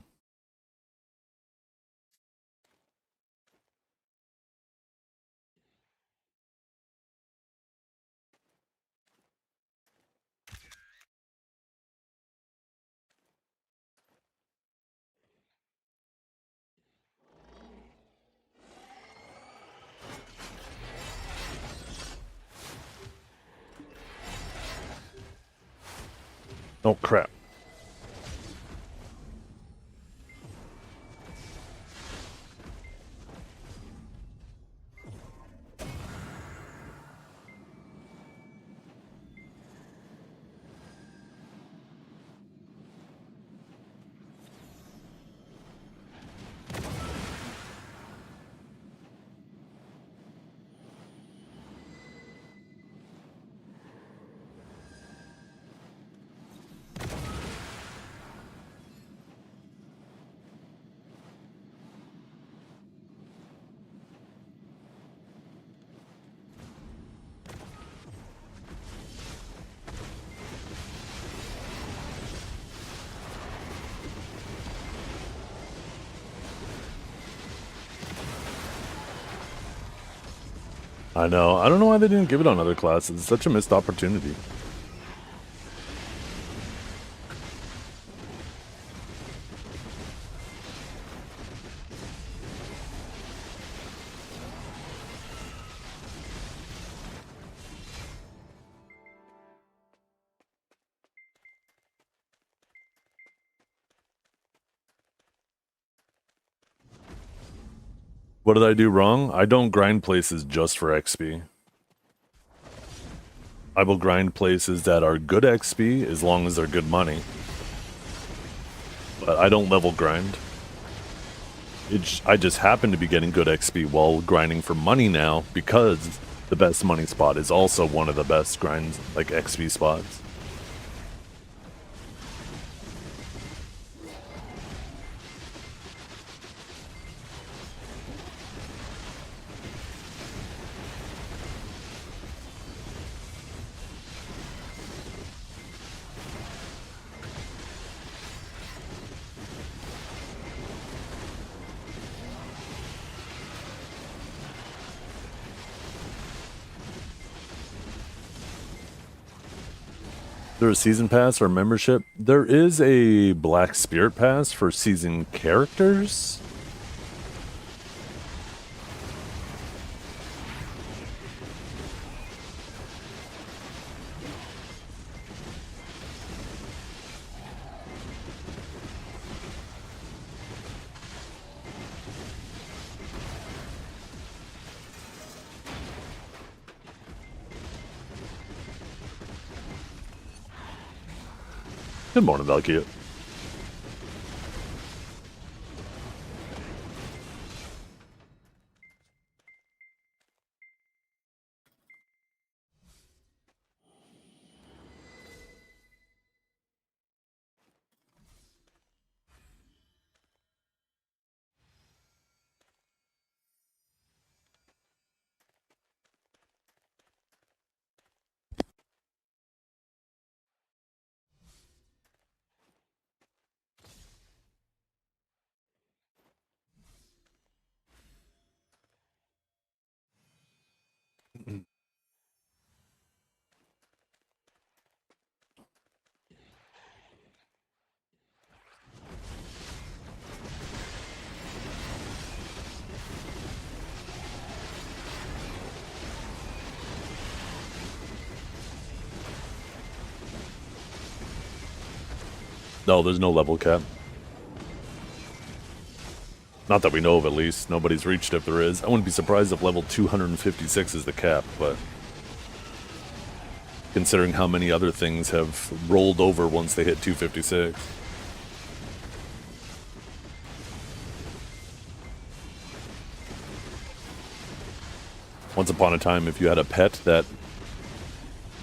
Oh, crap. I know. I don't know why they didn't give it on other classes. It's such a missed opportunity. What did I do wrong? I don't grind places just for XP. I will grind places that are good XP as long as they're good money. But I don't level grind. I just happen to be getting good XP while grinding for money now because the best money spot is also one of the best grinds, like XP spots. There a season pass or membership? There is a Black Spirit pass for season characters. Good morning, Valkyrie. No, there's no level cap. Not that we know of, at least. Nobody's reached if there is. I wouldn't be surprised if level 256 is the cap, but considering how many other things have rolled over once they hit 256. Once upon a time, if you had a pet that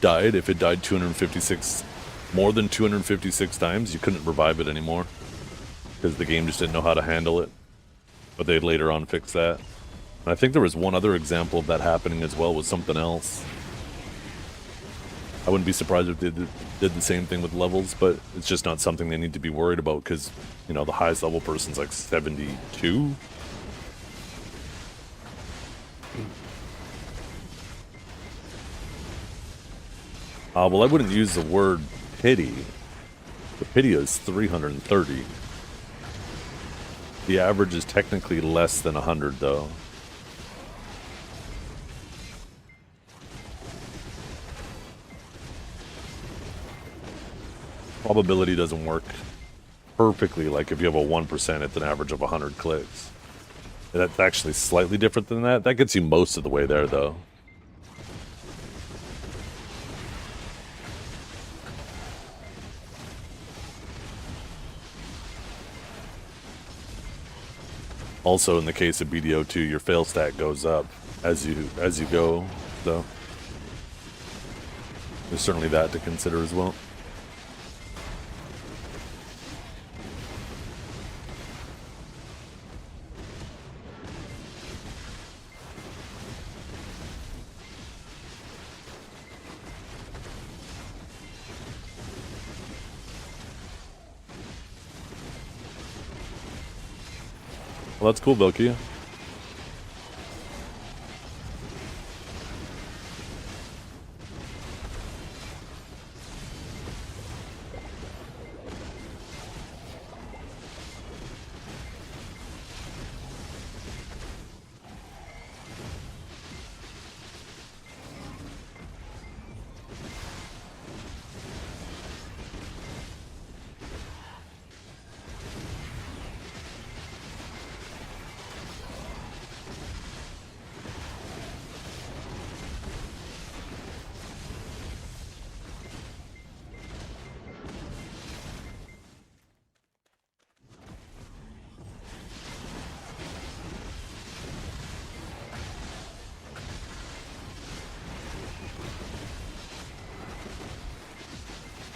died, if it died 256, more than 256 times, you couldn't revive it anymore. Because the game just didn't know how to handle it. But they'd later on fix that. And I think there was one other example of that happening as well with something else. I wouldn't be surprised if they did the same thing with levels, but it's just not something they need to be worried about because, you know, the highest level person's like 72. Well, I wouldn't use the word pity. The pity is 330. The average is technically less than 100, though. Probability doesn't work perfectly. Like if you have a 1%, it's an average of 100 clicks. That's actually slightly different than that. That gets you most of the way there, though. Also, in the case of BDO2, your fail stat goes up as you go, so there's certainly that to consider as well. Well, that's cool, Vilkia.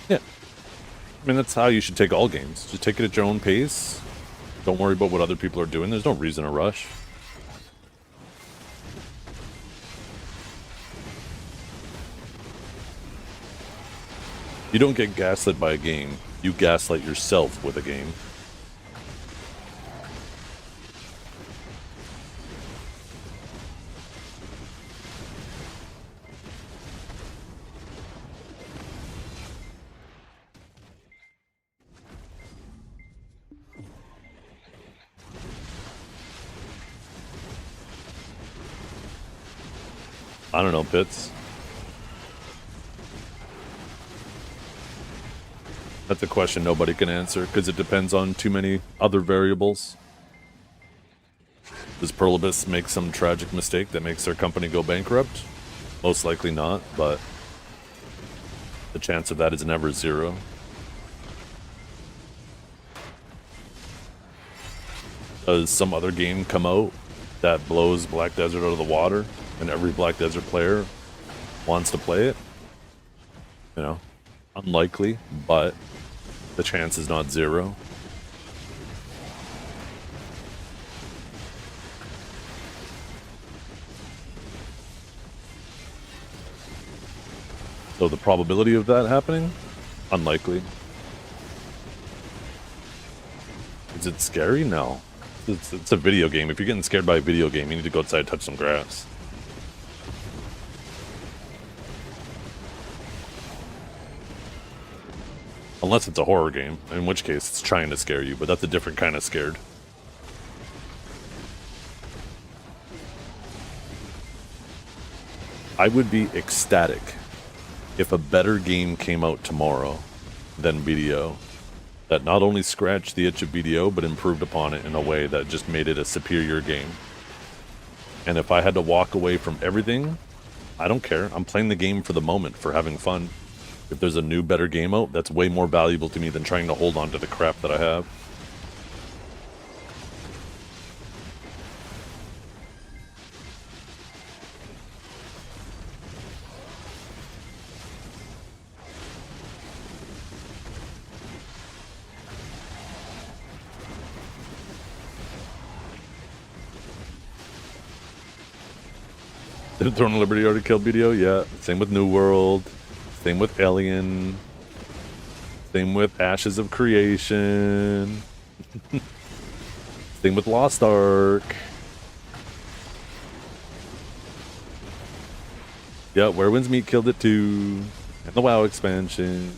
Yeah. I mean, that's how you should take all games. Just take it at your own pace. Don't worry about what other people are doing. There's no reason to rush. You don't get gaslit by a game. You gaslight yourself with a game. I don't know, Pitts. That's a question nobody can answer, because it depends on too many other variables. Does Perlibus make some tragic mistake that makes their company go bankrupt? Most likely not, but the chance of that is never zero. Does some other game come out that blows Black Desert out of the water, and every Black Desert player wants to play it? You know, unlikely, but the chance is not zero. So the probability of that happening? Unlikely. Is it scary? No. It's a video game. If you're getting scared by a video game, you need to go outside and touch some grass. Unless it's a horror game, in which case it's trying to scare you, but that's a different kind of scared. I would be ecstatic if a better game came out tomorrow than BDO. that not only scratched the itch of BDO, but improved upon it in a way that just made it a superior game. And if I had to walk away from everything, I don't care. I'm playing the game for the moment, for having fun. If there's a new, better game out, that's way more valuable to me than trying to hold on to the crap that I have. Throne of Liberty already killed BDO? Yeah. Same with New World. Same with Alien. Same with Ashes of Creation. Same with Lost Ark. Yeah, Where Winds Meet killed it too. And the WoW expansion.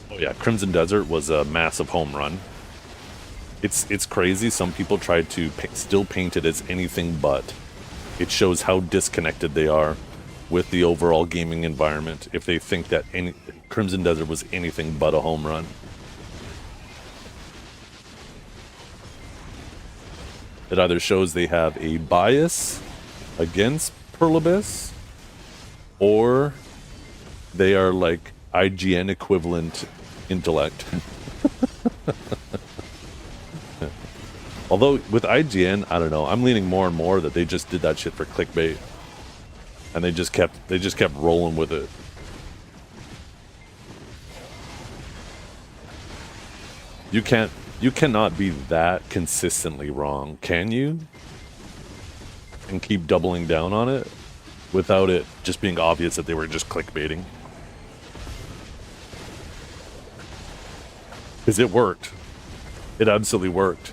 Oh yeah, Crimson Desert was a massive home run. It's crazy. Some people try to still paint it as anything but. It shows how disconnected they are with the overall gaming environment if they think that Crimson Desert was anything but a home run. It either shows they have a bias against Pearl Abyss, or they are like IGN equivalent intellect. Although with IGN, I don't know, I'm leaning more and more that they just did that shit for clickbait. And they just kept rolling with it. You cannot be that consistently wrong, can you? And keep doubling down on it without it just being obvious that they were just clickbaiting. Because it worked. It absolutely worked.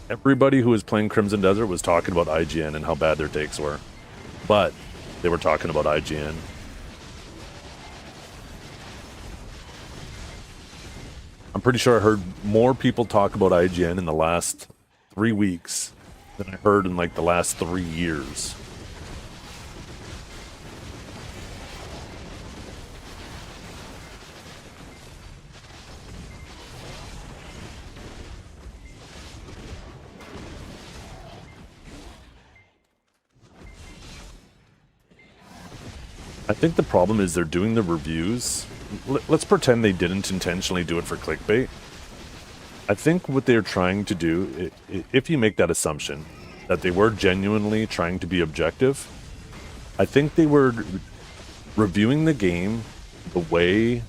Everybody who was playing Crimson Desert was talking about IGN and how bad their takes were. But they were talking about IGN. I'm pretty sure I heard more people talk about IGN in the last 3 weeks than I heard in like the last 3 years. I think the problem is they're doing the reviews. Let's pretend they didn't intentionally do it for clickbait. I think what they're trying to do, if you make that assumption, that they were genuinely trying to be objective, I think they were reviewing the game the way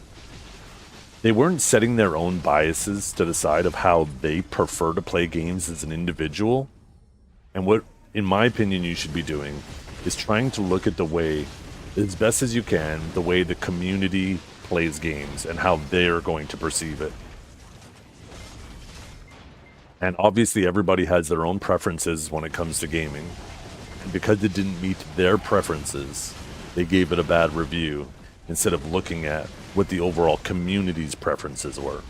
they weren't setting their own biases to the side of how they prefer to play games as an individual. And what, in my opinion, you should be doing is trying to look at the way, as best as you can, the way the community plays games and how they're going to perceive it. And obviously everybody has their own preferences when it comes to gaming. And because it didn't meet their preferences, they gave it a bad review instead of looking at what the overall community's preferences were.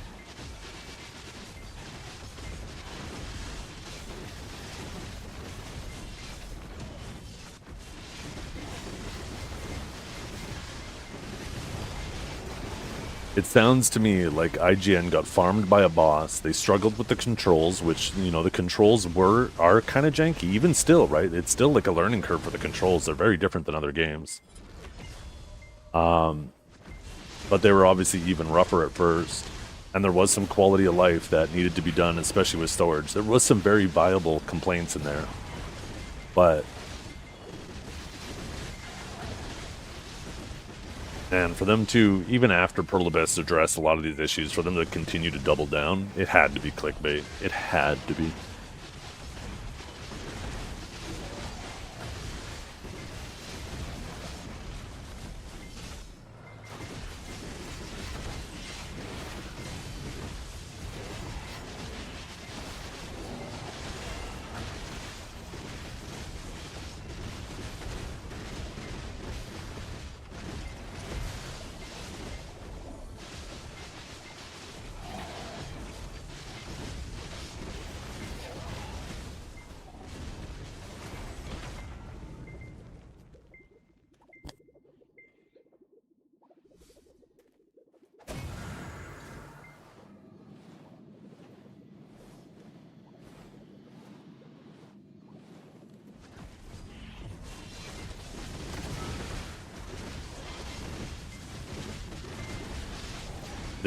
It sounds to me like IGN got farmed by a boss. They struggled with the controls, which, you know, the controls are kind of janky, even still, right? It's still like a learning curve for the controls. They're very different than other games. But they were obviously even rougher at first. And there was some quality of life that needed to be done, especially with storage. There was some very viable complaints in there. But and for them to, even after Pearl Abyss addressed a lot of these issues, for them to continue to double down, it had to be clickbait. It had to be.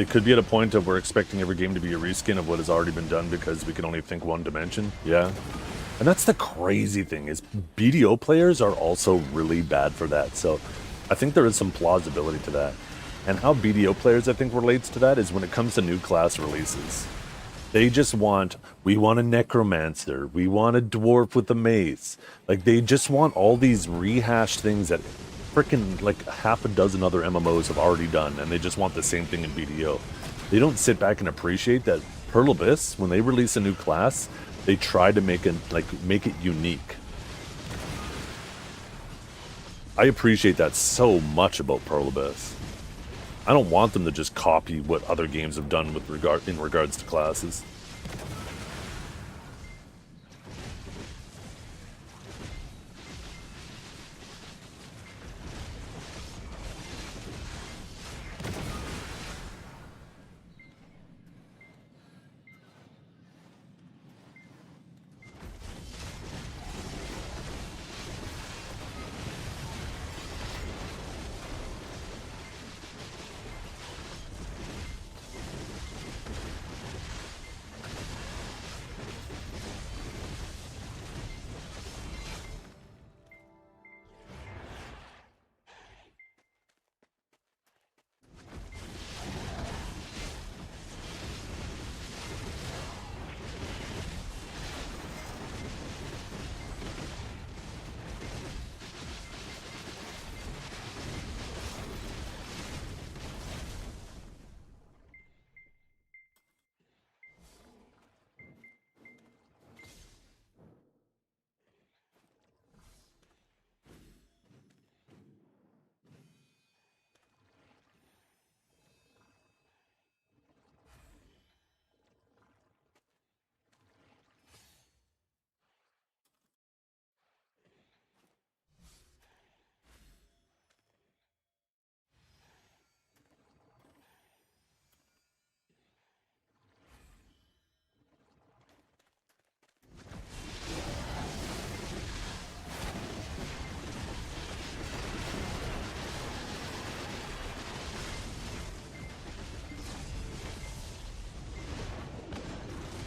They could be at a point of we're expecting every game to be a reskin of what has already been done because we can only think one dimension. Yeah. And that's the crazy thing is BDO players are also really bad for that. So I think there is some plausibility to that. And how BDO players, I think, relates to that is when it comes to new class releases. They just want, we want a necromancer, we want a dwarf with a mace. Like, they just want all these rehashed things that freaking, like, half a dozen other MMOs have already done, and they just want the same thing in BDO. They don't sit back and appreciate that Pearl Abyss, when they release a new class, they try to make it, make it unique. I appreciate that so much about Pearl Abyss. I don't want them to just copy what other games have done with in regards to classes.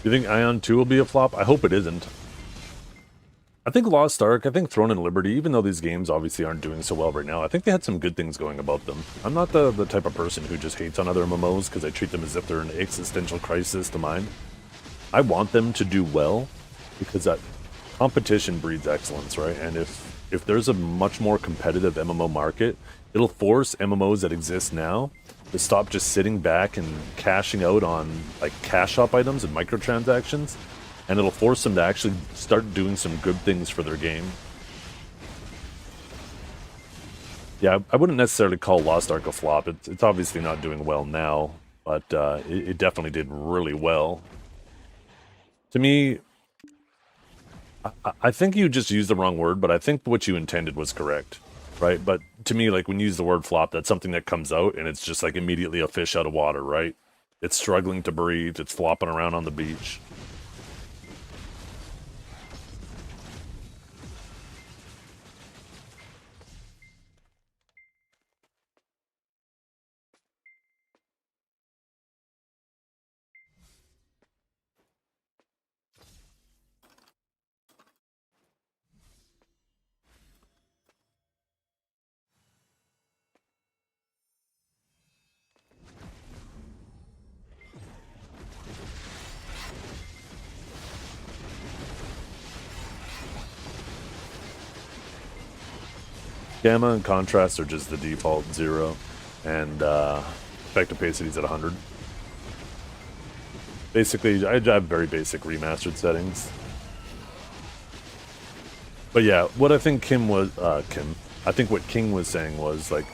You think Ion 2 will be a flop? I hope it isn't. I think Lost Ark, I think Throne and Liberty, even though these games obviously aren't doing so well right now, I think they had some good things going about them. I'm not the type of person who just hates on other MMOs because I treat them as if they're an existential crisis to mine. I want them to do well because that competition breeds excellence, right? And if there's a much more competitive MMO market, it'll force MMOs that exist now to stop just sitting back and cashing out on like cash shop items and microtransactions, and it'll force them to actually start doing some good things for their game. Yeah, I wouldn't necessarily call Lost Ark a flop. It's obviously not doing well now, but it definitely did really well. To me, I think you just used the wrong word, but I think what you intended was correct. Right, but to me, like when you use the word flop, that's something that comes out and it's just like immediately a fish out of water, right? It's struggling to breathe, it's flopping around on the beach. Gamma and contrast are just the default 0, and effective opacity's at 100. Basically, I have very basic remastered settings. But yeah, what I think I think what King was saying was, like,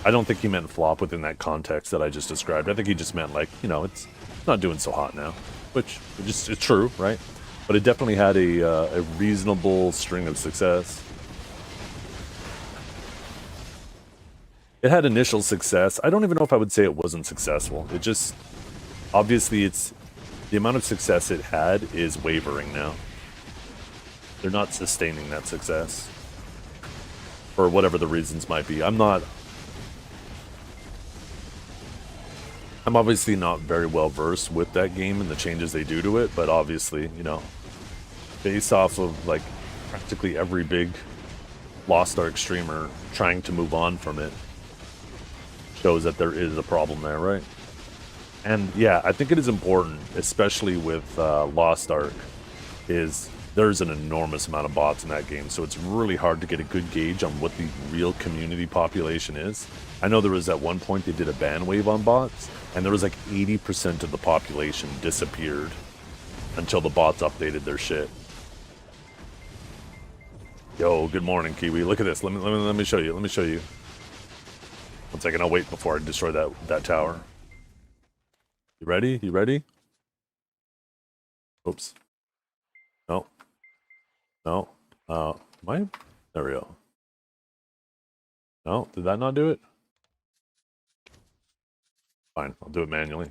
I don't think he meant flop within that context that I just described. I think he just meant, like, you know, it's not doing so hot now, which it's true, right? But it definitely had a reasonable string of success. It had initial success. I don't even know if I would say it wasn't successful. It just, obviously it's, the amount of success it had is wavering now. They're not sustaining that success. For whatever the reasons might be. I'm not I'm obviously not very well versed with that game and the changes they do to it, but obviously, you know, based off of like practically every big Lost Ark streamer trying to move on from it, shows that there is a problem there, right? And yeah, I think it is important, especially with Lost Ark, is there's an enormous amount of bots in that game, so it's really hard to get a good gauge on what the real community population is. I know there was at one point they did a ban wave on bots, and there was like 80% of the population disappeared until the bots updated their shit. Yo, good morning, Kiwi. Look at this. Let me show you. Let me show you. One second. I'll wait before I destroy that tower. You ready? You ready? Oops. No. No. Am I? There we go. No, did that not do it? Fine, I'll do it manually.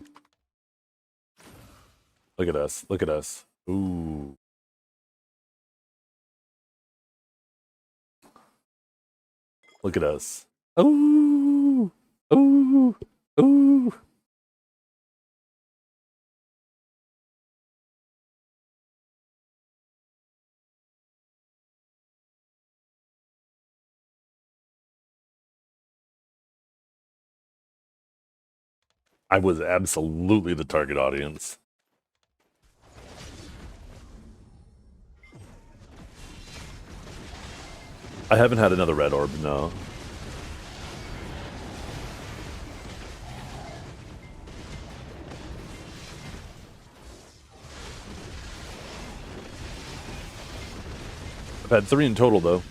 Look at us. Look at us. Ooh. Look at us. Ooh. Ooh. Ooh. I was absolutely the target audience. I haven't had another red orb, no. I've had 3 in total, though.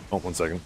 Oh, 1 second.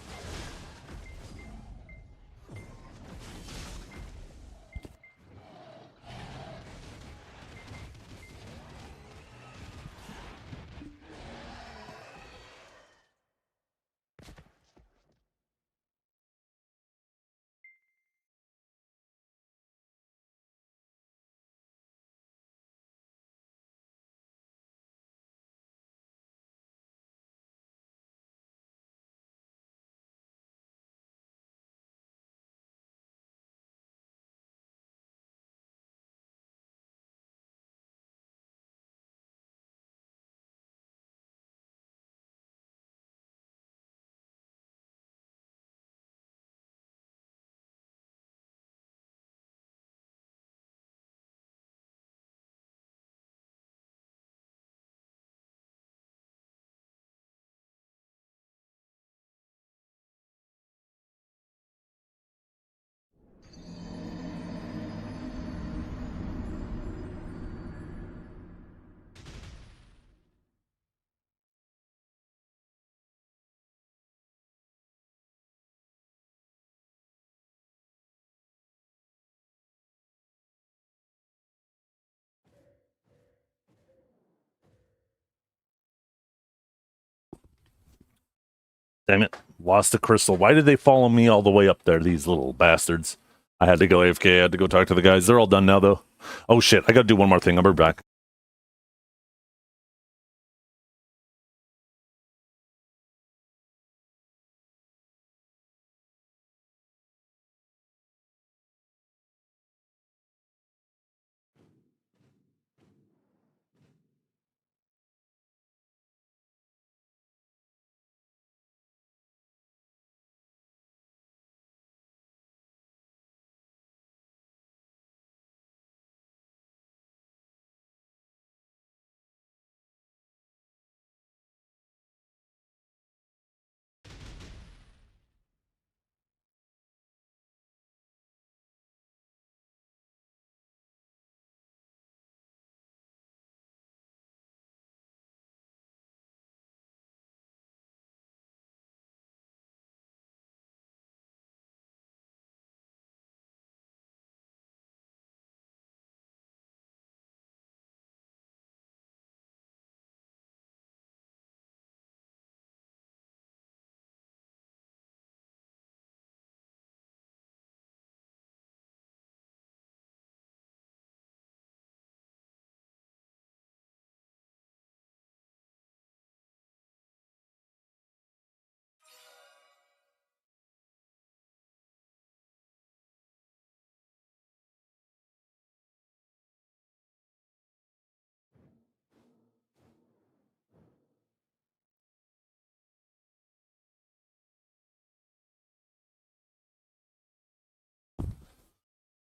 Damn it. Lost the crystal. Why did they follow me all the way up there, these little bastards? I had to go AFK. I had to go talk to the guys. They're all done now, though. Oh, shit. I gotta do one more thing. I'll be back.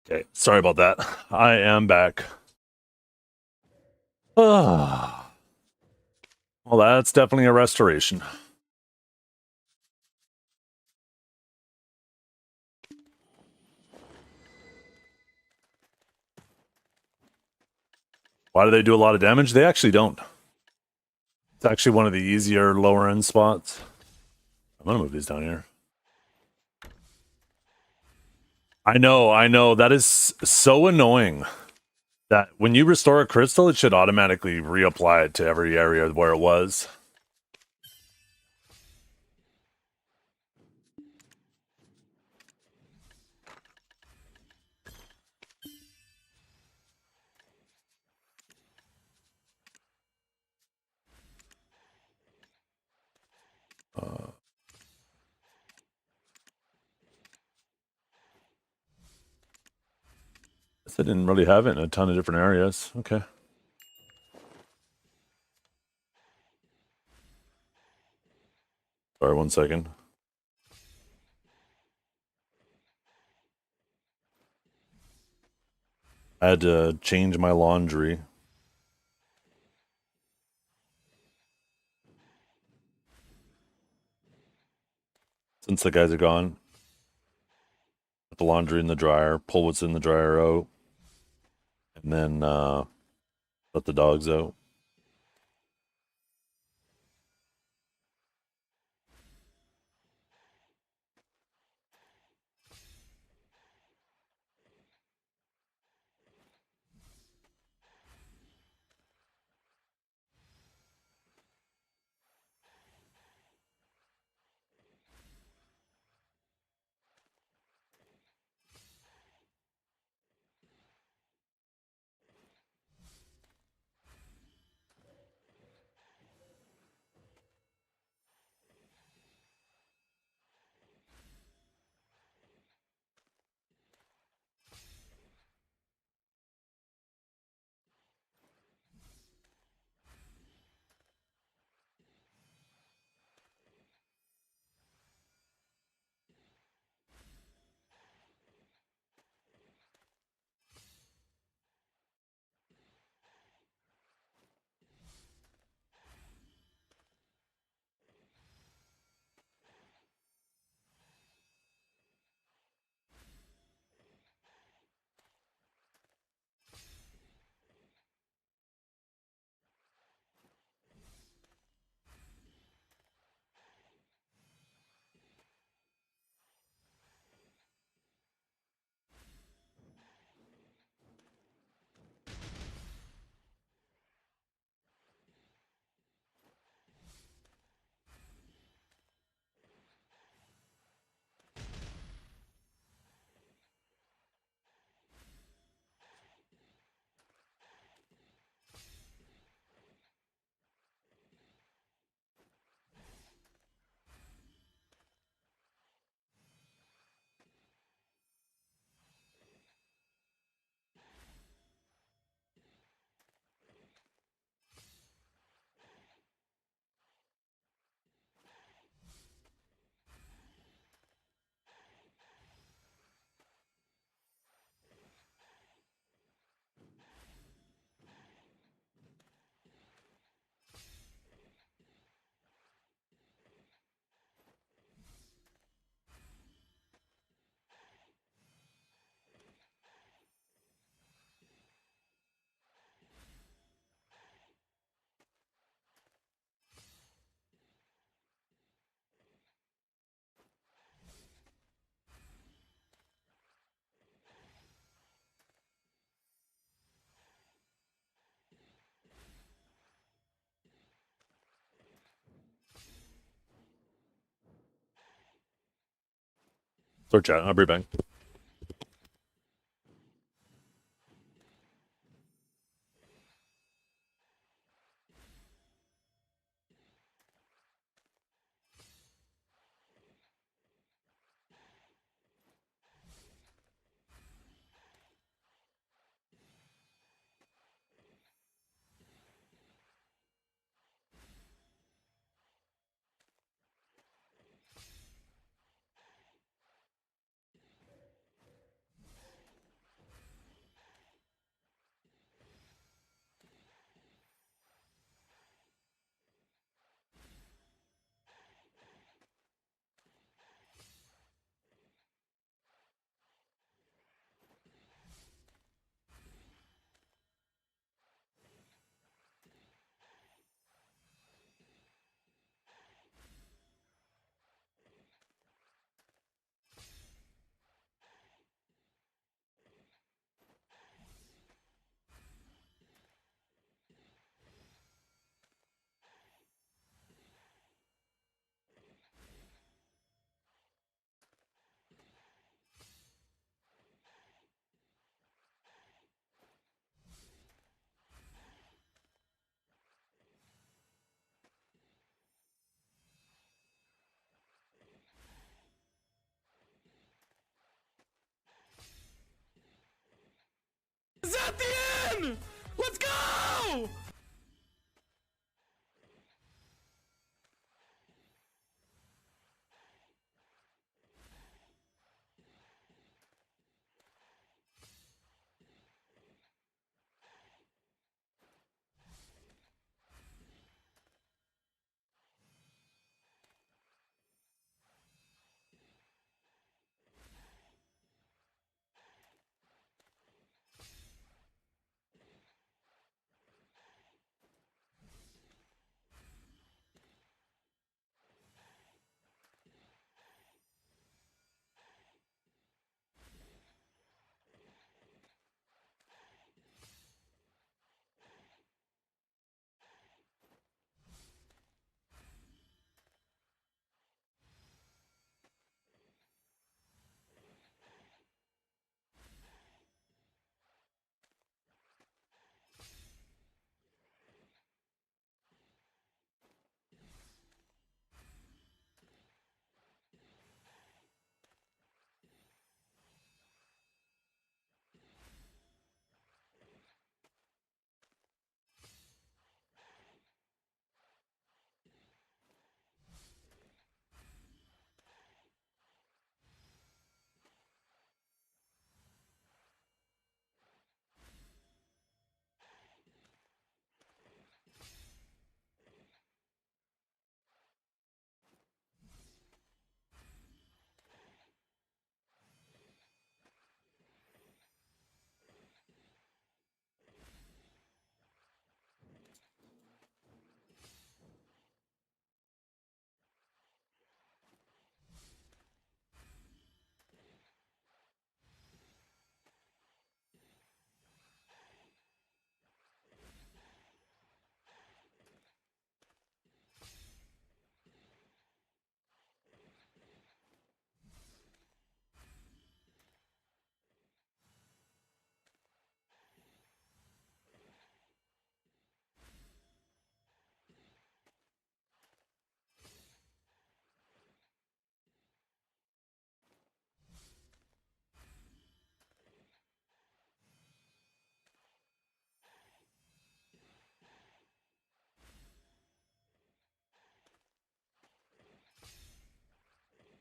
Okay, sorry about that. I am back. Well, that's definitely a restoration. Why do they do a lot of damage? They actually don't. It's actually one of the easier lower end spots. I'm gonna move these down here. I know. That is so annoying. That when you restore a crystal, it should automatically reapply it to every area where it was. Guess I didn't really have it in a ton of different areas. Okay. Sorry, 1 second. I had to change my laundry. Since the guys are gone. Put the laundry in the dryer, pull what's in the dryer out, and then let the dogs out. Sorry, chat. I'll be back.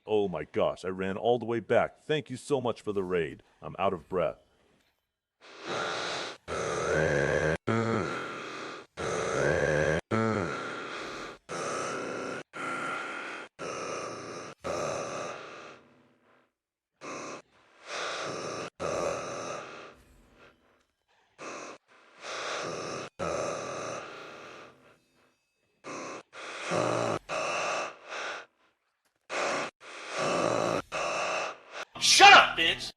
Oh my gosh, I ran all the way back. Thank you so much for the raid. I'm out of breath. Shut up, bitch!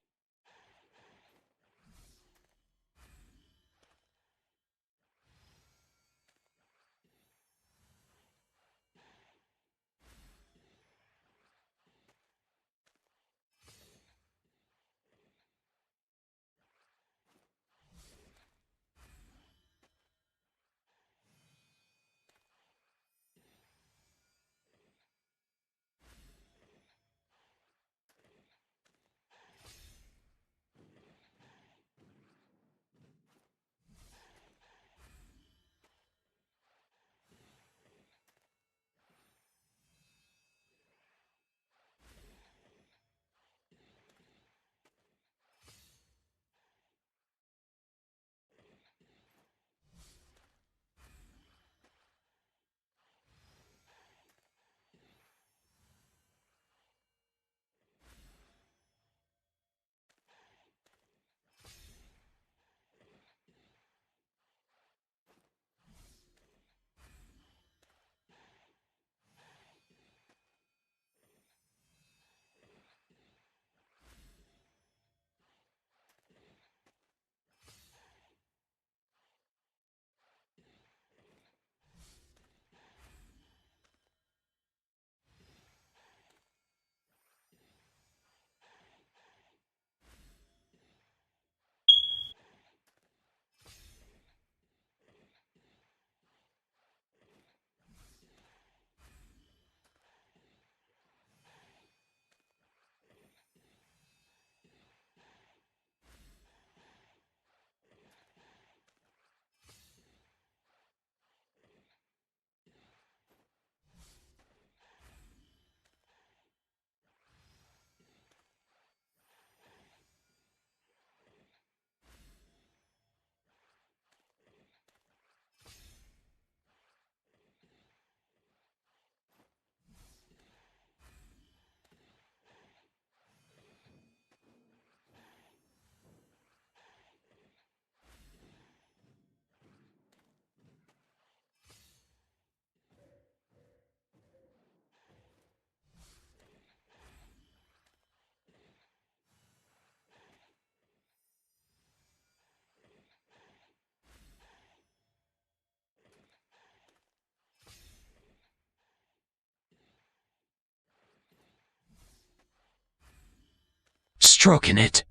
Stroking it.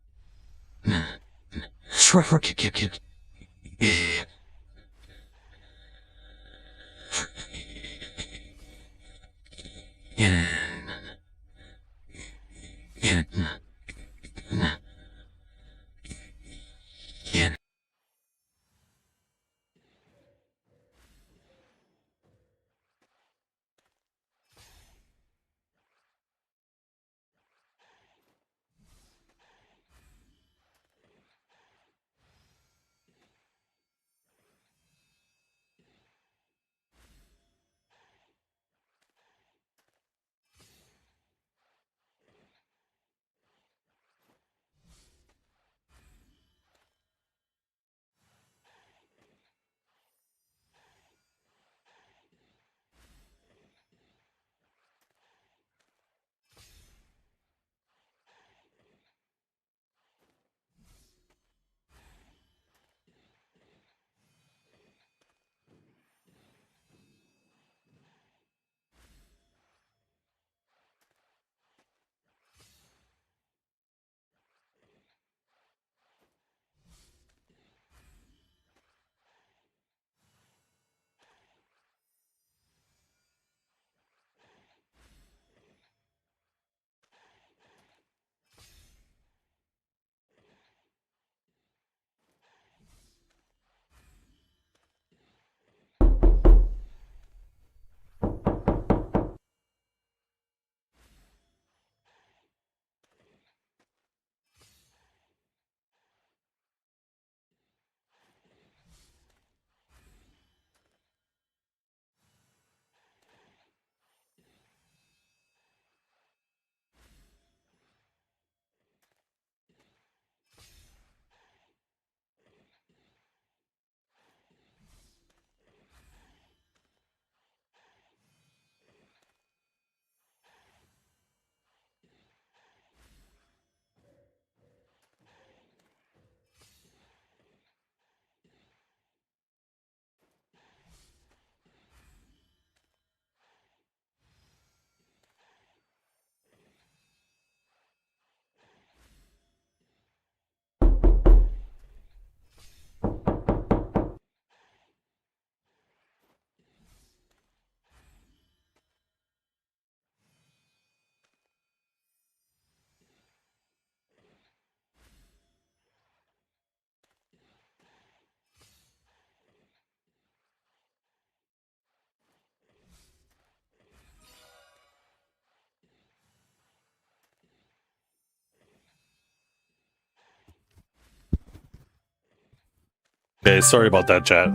Okay, sorry about that, chat.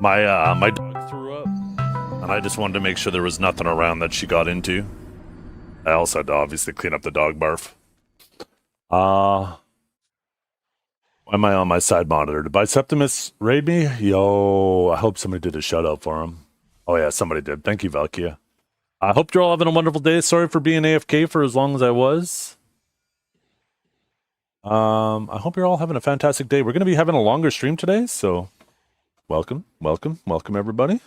My dog threw up, and I just wanted to make sure there was nothing around that she got into. I also had to obviously clean up the dog barf. Why am I on my side monitor? Did Biceptimus raid me? Yo, I hope somebody did a shout out for him. Oh yeah, somebody did. Thank you, Valkia. I hope you're all having a wonderful day. Sorry for being AFK for as long as I was. I hope you're all having a fantastic day. We're going to be having a longer stream today, so welcome, welcome, welcome everybody.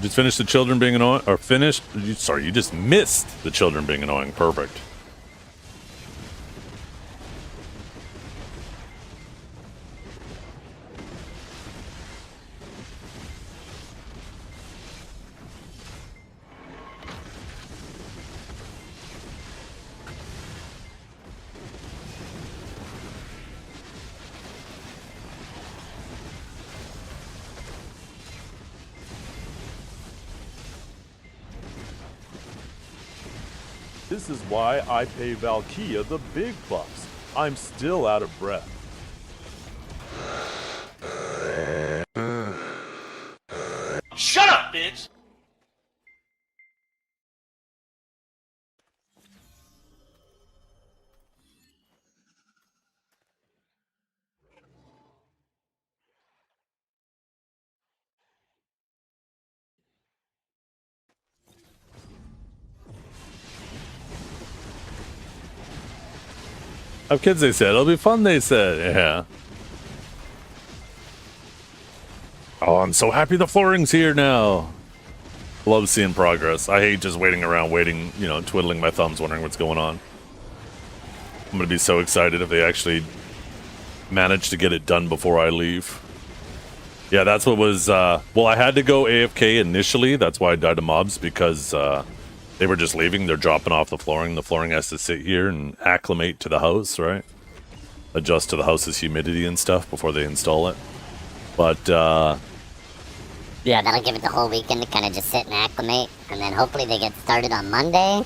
Just finished the children being annoying, or finished? Sorry, you just missed the children being annoying. Perfect. This is why I pay Valkia the big bucks. I'm still out of breath. Shut up, bitch! Have kids, they said. It'll be fun, they said. Yeah. Oh, I'm so happy the flooring's here now. Love seeing progress. I hate just waiting around, twiddling my thumbs, wondering what's going on. I'm going to be so excited if they actually manage to get it done before I leave. Yeah, that's what was... well, I had to go AFK initially. That's why I died to mobs, because they were just leaving. They're dropping off the flooring. The flooring has to sit here and acclimate to the house, right? Adjust to the house's humidity and stuff before they install it. But, yeah, that'll give it the whole weekend to kind of just sit and acclimate, and then hopefully they get started on Monday.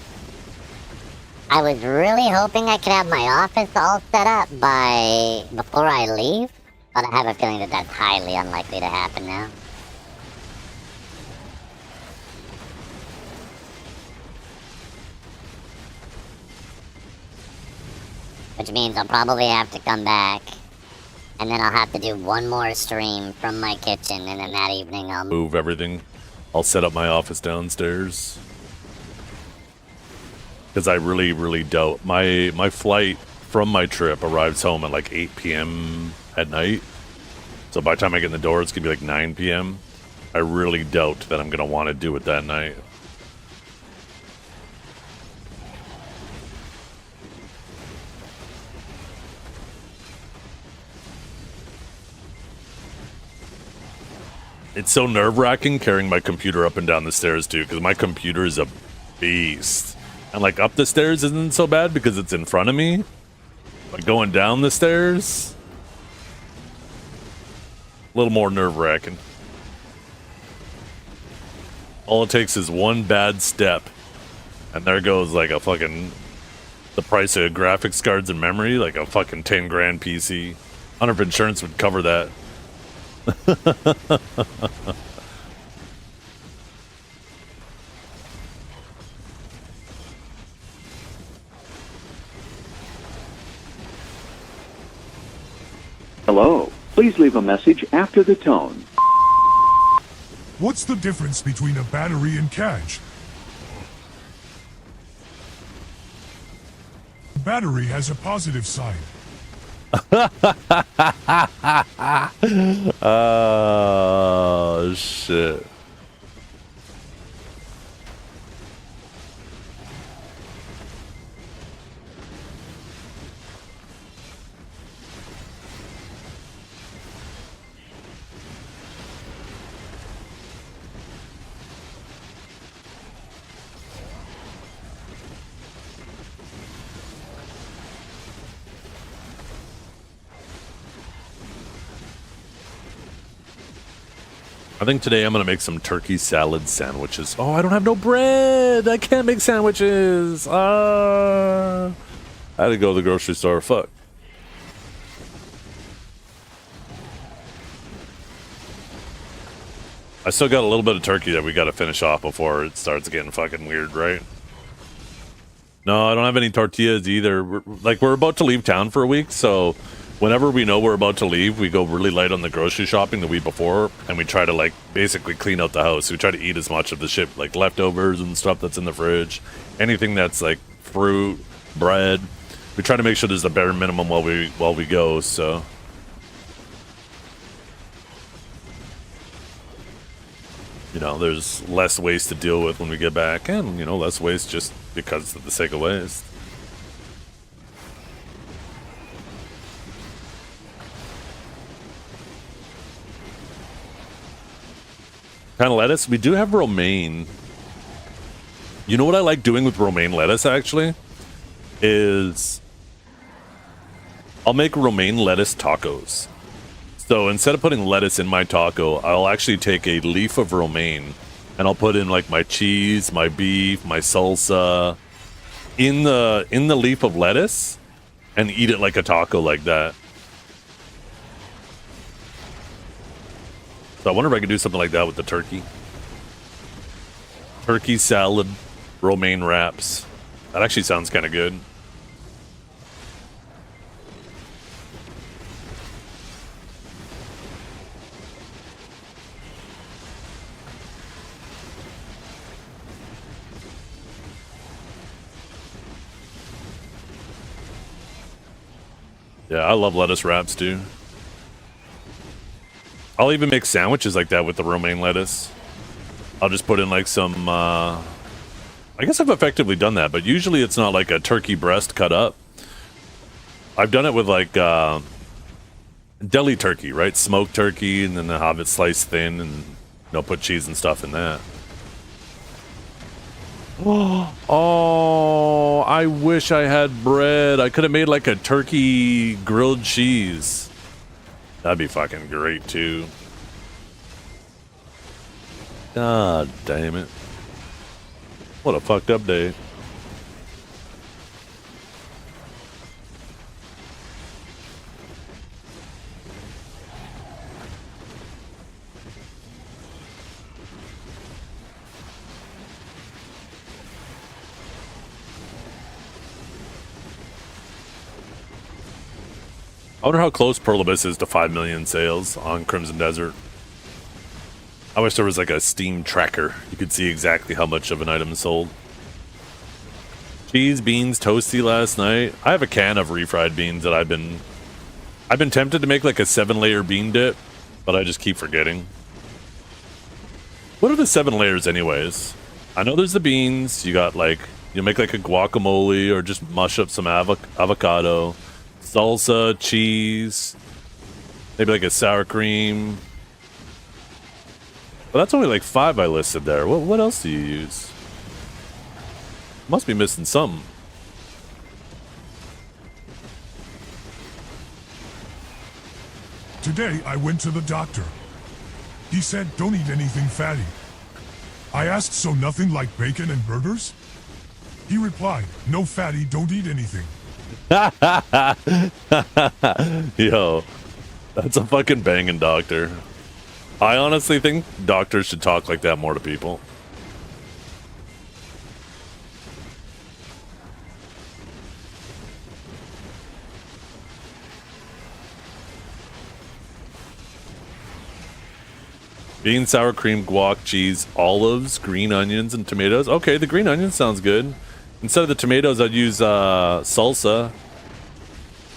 I was really hoping I could have my office all set up before I leave, but I have a feeling that that's highly unlikely to happen now. Which means I'll probably have to come back, and then I'll have to do one more stream from my kitchen, and then that evening I'll move everything. I'll set up my office downstairs. Because I really, really doubt. My flight from my trip arrives home at like 8 p.m. at night. So by the time I get in the door, it's going to be like 9 p.m. I really doubt that I'm going to want to do it that night. It's so nerve-wracking carrying my computer up and down the stairs, too, because my computer is a beast. And, like, up the stairs isn't so bad because it's in front of me. But going down the stairs... a little more nerve-wracking. All it takes is one bad step. And there goes, like, a fucking... the price of graphics cards and memory, like a fucking 10 grand PC. 100% insurance would cover that. Hello. Please leave a message after the tone. What's the difference between a battery and cash? Battery has a positive side. Oh, shit. I think today I'm gonna make some turkey salad sandwiches. Oh, I don't have no bread. I can't make sandwiches. I had to go to the grocery store. Fuck. I still got a little bit of turkey that we got to finish off before it starts getting fucking weird, right? No, I don't have any tortillas either. We're about to leave town for a week, so whenever we know we're about to leave, we go really light on the grocery shopping the week before, and we try to like basically clean out the house. We try to eat as much of the shit, like leftovers and stuff that's in the fridge, anything that's like fruit, bread. We try to make sure there's the bare minimum while we go. So. You know, there's less waste to deal with when we get back, and, you know, less waste just because of the sake of waste. Kind of lettuce. We do have romaine. You know what I like doing with romaine lettuce, actually? Is I'll make romaine lettuce tacos. So instead of putting lettuce in my taco, I'll actually take a leaf of romaine and I'll put in like my cheese, my beef, my salsa in the leaf of lettuce and eat it like a taco like that. So I wonder if I could do something like that with the turkey. Turkey salad, romaine wraps. That actually sounds kind of good. Yeah, I love lettuce wraps, too. I'll even make sandwiches like that with the romaine lettuce. I'll just put in like some, I guess I've effectively done that, but usually it's not like a turkey breast cut up. I've done it with like deli turkey, right? Smoked turkey, and then I'll have it sliced thin and, you know, put cheese and stuff in that. Oh, I wish I had bread. I could have made like a turkey grilled cheese. That'd be fucking great too. God damn it. What a fucked up day. I wonder how close Pearl Abyss is to 5 million sales on Crimson Desert. I wish there was like a Steam tracker. You could see exactly how much of an item is sold. Cheese, beans, toasty last night. I have a can of refried beans that I've been tempted to make like a 7-layer bean dip, but I just keep forgetting. What are the 7 layers anyways? I know there's the beans. You got like, you make like a guacamole or just mush up some avocado. Salsa, cheese, maybe like a sour cream. But that's only like 5 I listed there. What else do you use? Must be missing some. Today I went to the doctor. He said don't eat anything fatty. I asked, so nothing like bacon and burgers? He replied, no fatty, don't eat anything. Yo, that's a fucking banging doctor. I honestly think doctors should talk like that more to people. Bean, sour cream, guac, cheese, olives, green onions, and tomatoes. Okay, the green onions sounds good. Instead of the tomatoes, I'd use salsa.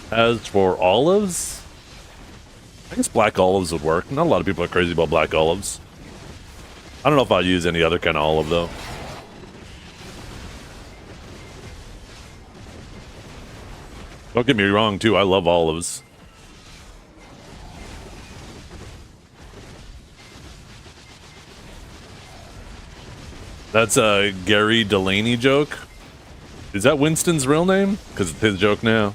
As for olives, I guess black olives would work. Not a lot of people are crazy about black olives. I don't know if I'd use any other kind of olive, though. Don't get me wrong, too. I love olives. That's a Gary Delaney joke. Is that Winston's real name? Because it's his joke now.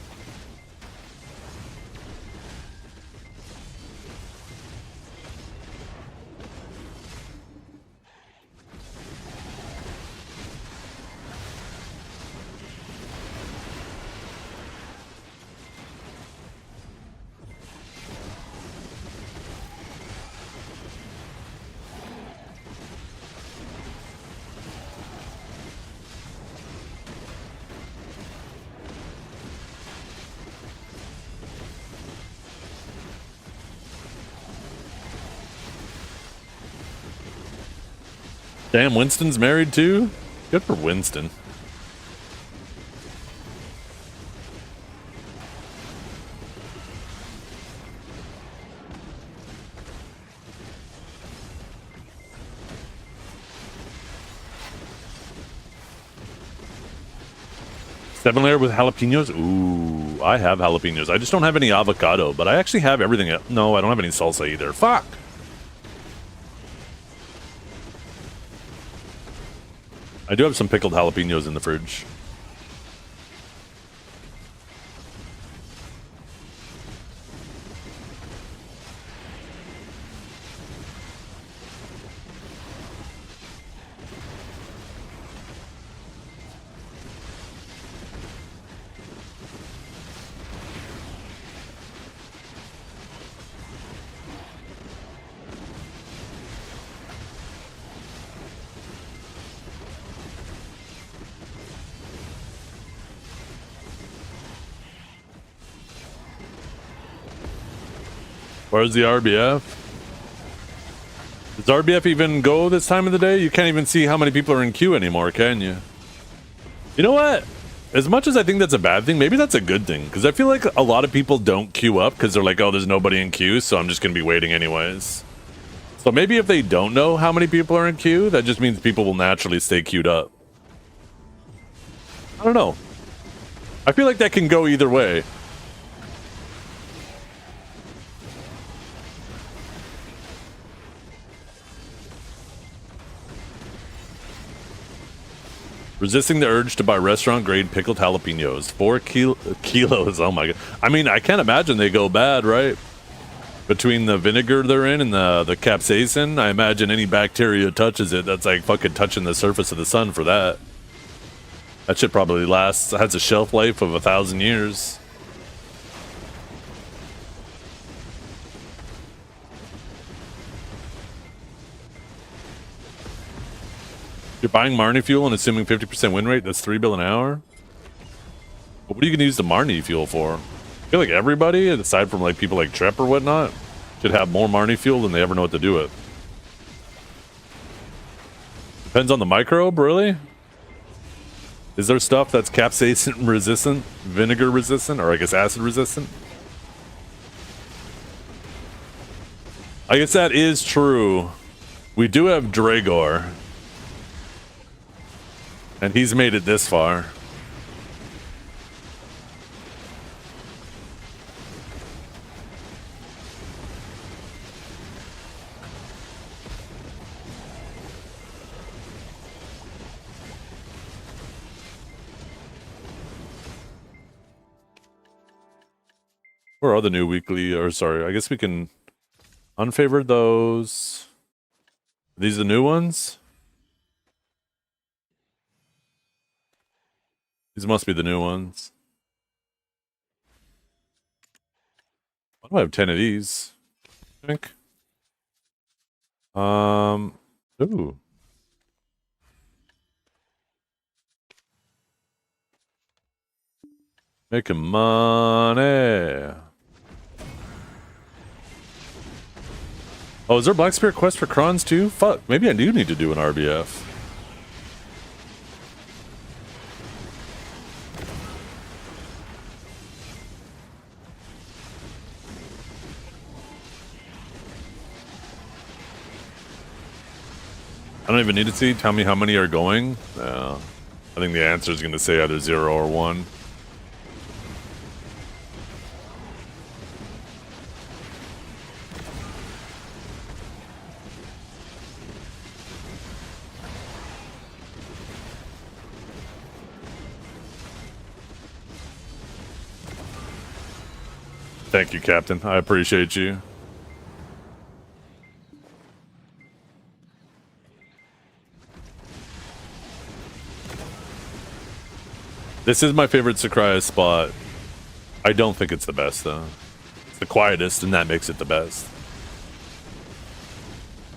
Damn, Winston's married too? Good for Winston. Seven layer with jalapenos? Ooh, I have jalapenos. I just don't have any avocado, but I actually have everything. No, I don't have any salsa either. Fuck! I do have some pickled jalapenos in the fridge. Where's the RBF? Does RBF even go this time of the day? You can't even see how many people are in queue anymore, can you? You know what? As much as I think that's a bad thing, maybe that's a good thing. Because I feel like a lot of people don't queue up because they're like, oh, there's nobody in queue, so I'm just going to be waiting anyways. So maybe if they don't know how many people are in queue, that just means people will naturally stay queued up. I don't know. I feel like that can go either way. Resisting the urge to buy restaurant-grade pickled jalapenos. 4 kilos. Oh my god. I mean, I can't imagine they go bad, right? Between the vinegar they're in and the capsaicin, I imagine any bacteria touches it, that's like fucking touching the surface of the sun for that. That shit probably has a shelf life of 1,000 years. You're buying Marnie fuel and assuming 50% win rate, that's 3 bill an hour? But what are you gonna use the Marnie fuel for? I feel like everybody, aside from like people like Trep or whatnot, should have more Marnie fuel than they ever know what to do with. Depends on the microbe, really? Is there stuff that's capsaicin resistant, vinegar resistant, or I guess acid resistant? I guess that is true. We do have Dragor. And he's made it this far. Where are the new weekly, or sorry, I guess we can unfavored those. Are these the new ones? These must be the new ones. Why do I have 10 of these? I think. Ooh. Making money. Oh, is there Black Spirit quest for Krons too? Fuck, maybe I do need to do an RBF. I don't even need to see. Tell me how many are going. I think the answer is going to say either 0 or 1. Thank you, Captain. I appreciate you. This is my favorite Sakurai spot. I don't think it's the best, though. It's the quietest, and that makes it the best.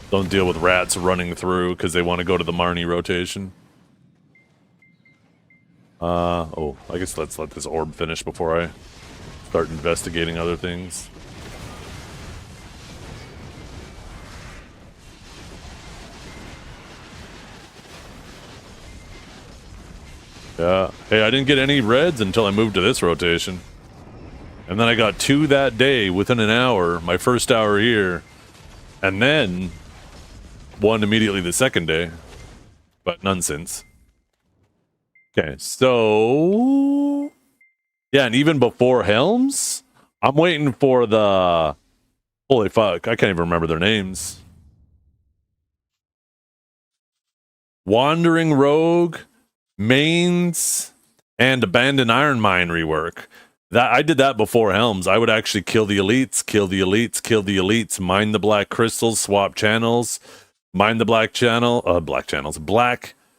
Don't deal with rats running through because they want to go to the Marnie rotation. Oh, I guess let's let this orb finish before I start investigating other things. Yeah. Hey, I didn't get any reds until I moved to this rotation. And then I got 2 that day within an hour, my first hour here. And then 1 immediately the second day. But none since. Okay, so... Yeah, and even before Helms, I'm waiting for the... Holy fuck, I can't even remember their names. Wandering Rogue, Mains, and Abandoned Iron Mine rework. That I did that before Helms. I would actually kill the elites, kill the elites, kill the elites, mine the black crystals, swap channels, mine the black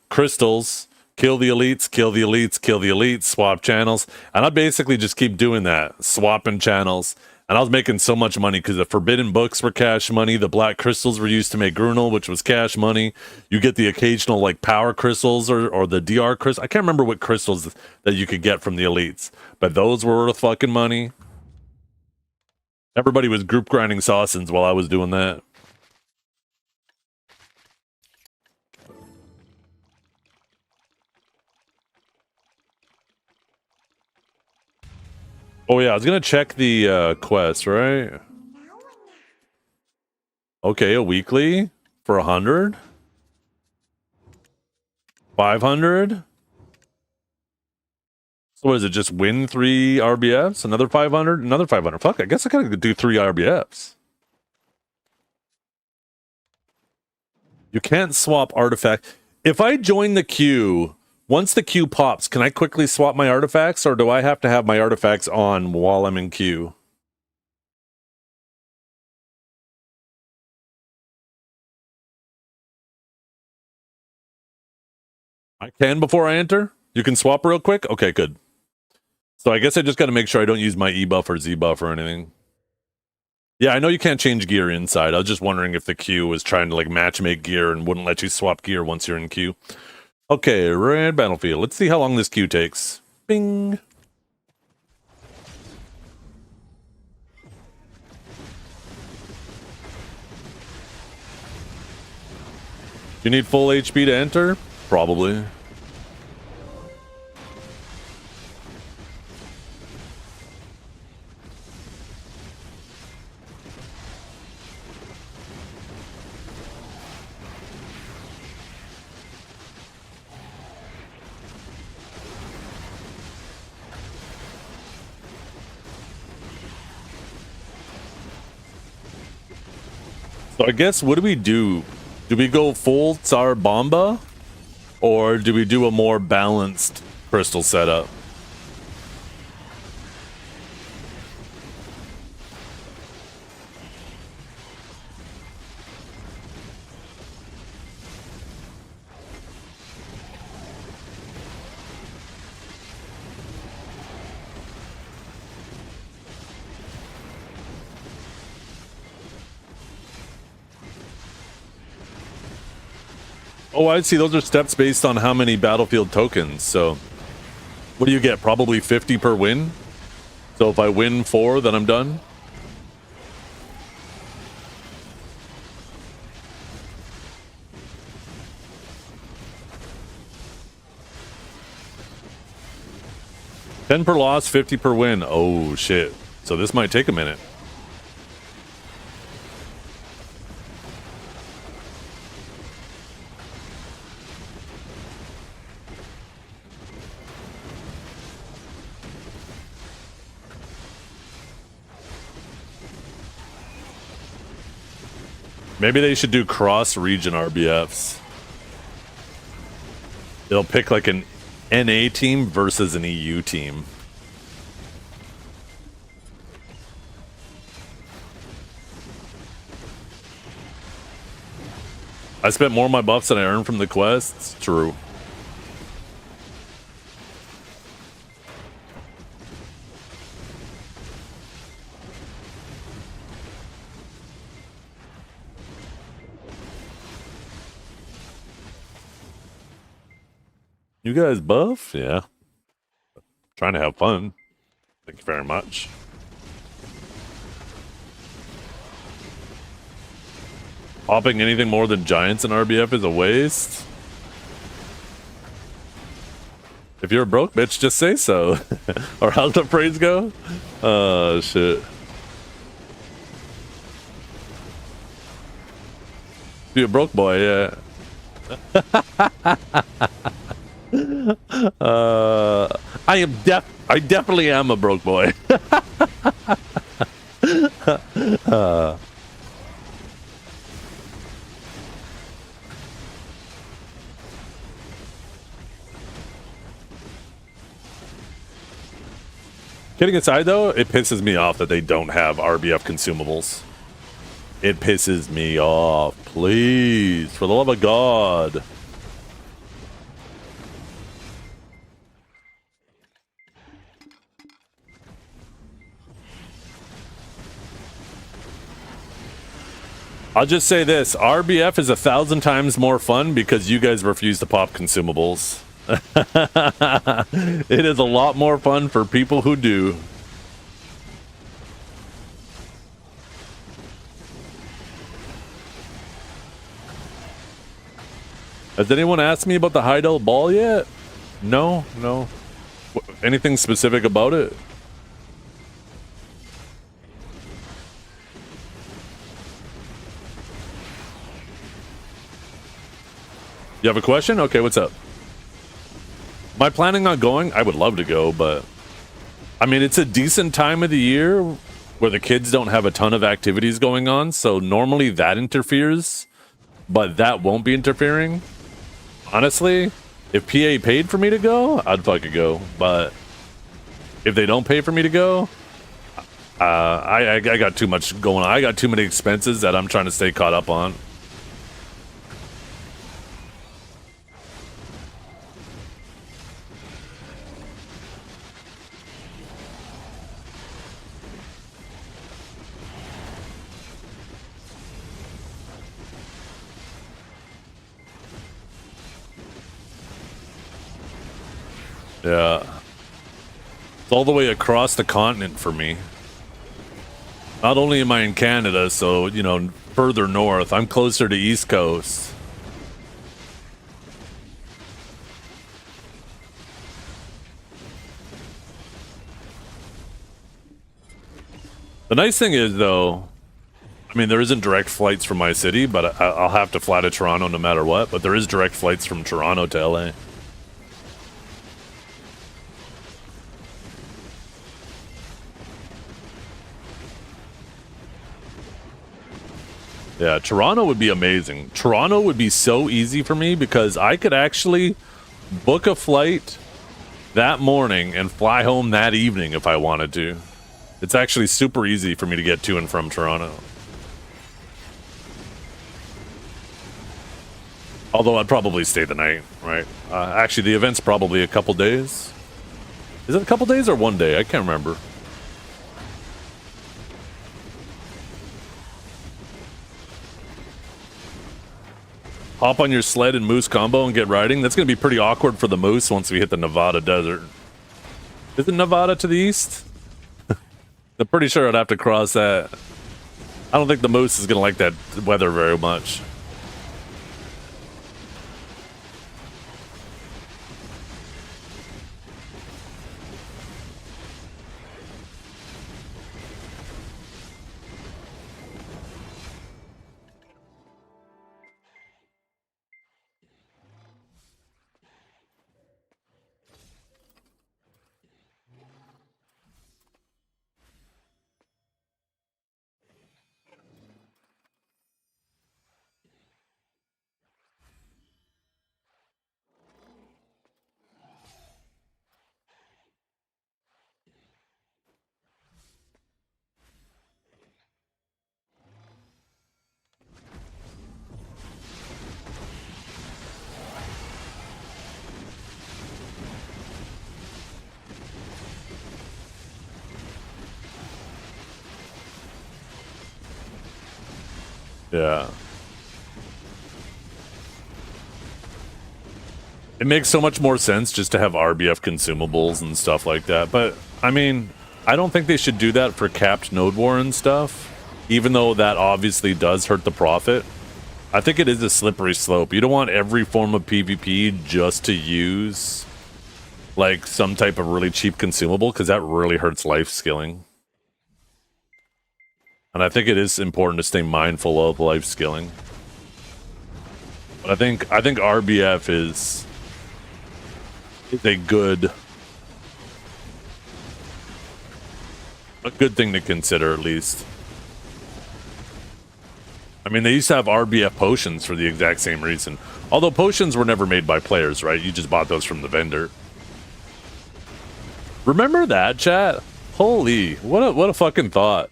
crystals, kill the elites, kill the elites, kill the elites, swap channels. And I basically just keep doing that, swapping channels. And I was making so much money because the forbidden books were cash money. The black crystals were used to make Grunel, which was cash money. You get the occasional like power crystals or the DR crystals. I can't remember what crystals that you could get from the elites, but those were worth fucking money. Everybody was group grinding Sausins while I was doing that. Oh yeah, I was gonna check the quest, right? Okay, a weekly for 100, 500. So what is it? Just win 3 RBFs, another 500, another 500. Fuck, I guess I gotta do 3 RBFs. You can't swap artifact. If I join the queue. Once the queue pops, can I quickly swap my artifacts, or do I have to have my artifacts on while I'm in queue? I can before I enter? You can swap real quick? Okay, good. So I guess I just got to make sure I don't use my E buff or Z buff or anything. Yeah, I know you can't change gear inside. I was just wondering if the queue was trying to like match make gear and wouldn't let you swap gear once you're in queue. Okay, red battlefield. Let's see how long this queue takes. Bing. You need full HP to enter? Probably. So I guess, what do we do? Do we go full Tsar Bomba? Or do we do a more balanced crystal setup? Oh, I see. Those are steps based on how many battlefield tokens. So, what do you get? Probably 50 per win? So if I win 4, then I'm done? $10 per loss, 50 per win. Oh, shit. So this might take a minute. Maybe they should do cross-region RBFs. They'll pick like an NA team versus an EU team. I spent more of my buffs than I earned from the quests. True. You guys buff? Yeah. Trying to have fun. Thank you very much. Popping anything more than giants in RBF is a waste. If you're a broke bitch, just say so. Or how's the phrase go? Oh, shit. Be a broke boy, yeah. I definitely am a broke boy. Kidding aside, though, it pisses me off that they don't have RBF consumables. It pisses me off. Please, for the love of God. I'll just say this. RBF is 1,000 times more fun because you guys refuse to pop consumables. It is a lot more fun for people who do. Has anyone asked me about the Heidel ball yet? No. Anything specific about it? You have a question? Okay, what's up? Am I planning on going? I would love to go, but I mean, it's a decent time of the year where the kids don't have a ton of activities going on, so normally that interferes, but that won't be interfering. Honestly, if PA paid for me to go, I'd fucking go, but if they don't pay for me to go, I got too much going on. I got too many expenses that I'm trying to stay caught up on. Yeah. It's all the way across the continent for me. Not only am I in Canada, so, you know, further north, I'm closer to East Coast. The nice thing is, though, I mean, there isn't direct flights from my city, but I'll have to fly to Toronto no matter what, but there is direct flights from Toronto to LA. Yeah, Toronto would be amazing. Toronto would be so easy for me because I could actually book a flight that morning and fly home that evening if I wanted to. It's actually super easy for me to get to and from Toronto. Although I'd probably stay the night, right? Actually, the event's probably a couple days. Is it a couple days or one day? I can't remember. Hop on your sled and moose combo and get riding. That's going to be pretty awkward for the moose once we hit the Nevada desert. Isn't Nevada to the east? I'm pretty sure I'd have to cross that. I don't think the moose is going to like that weather very much. Yeah. It makes so much more sense just to have RBF consumables and stuff like that. But, I mean, I don't think they should do that for capped node war and stuff. Even though that obviously does hurt the profit. I think it is a slippery slope. You don't want every form of PvP just to use like some type of really cheap consumable, because that really hurts life skilling. And I think it is important to stay mindful of life skilling. But I think RBF is a good thing to consider, at least. I mean, they used to have RBF potions for the exact same reason. Although potions were never made by players, right? You just bought those from the vendor. Remember that, chat? Holy, what a fucking thought.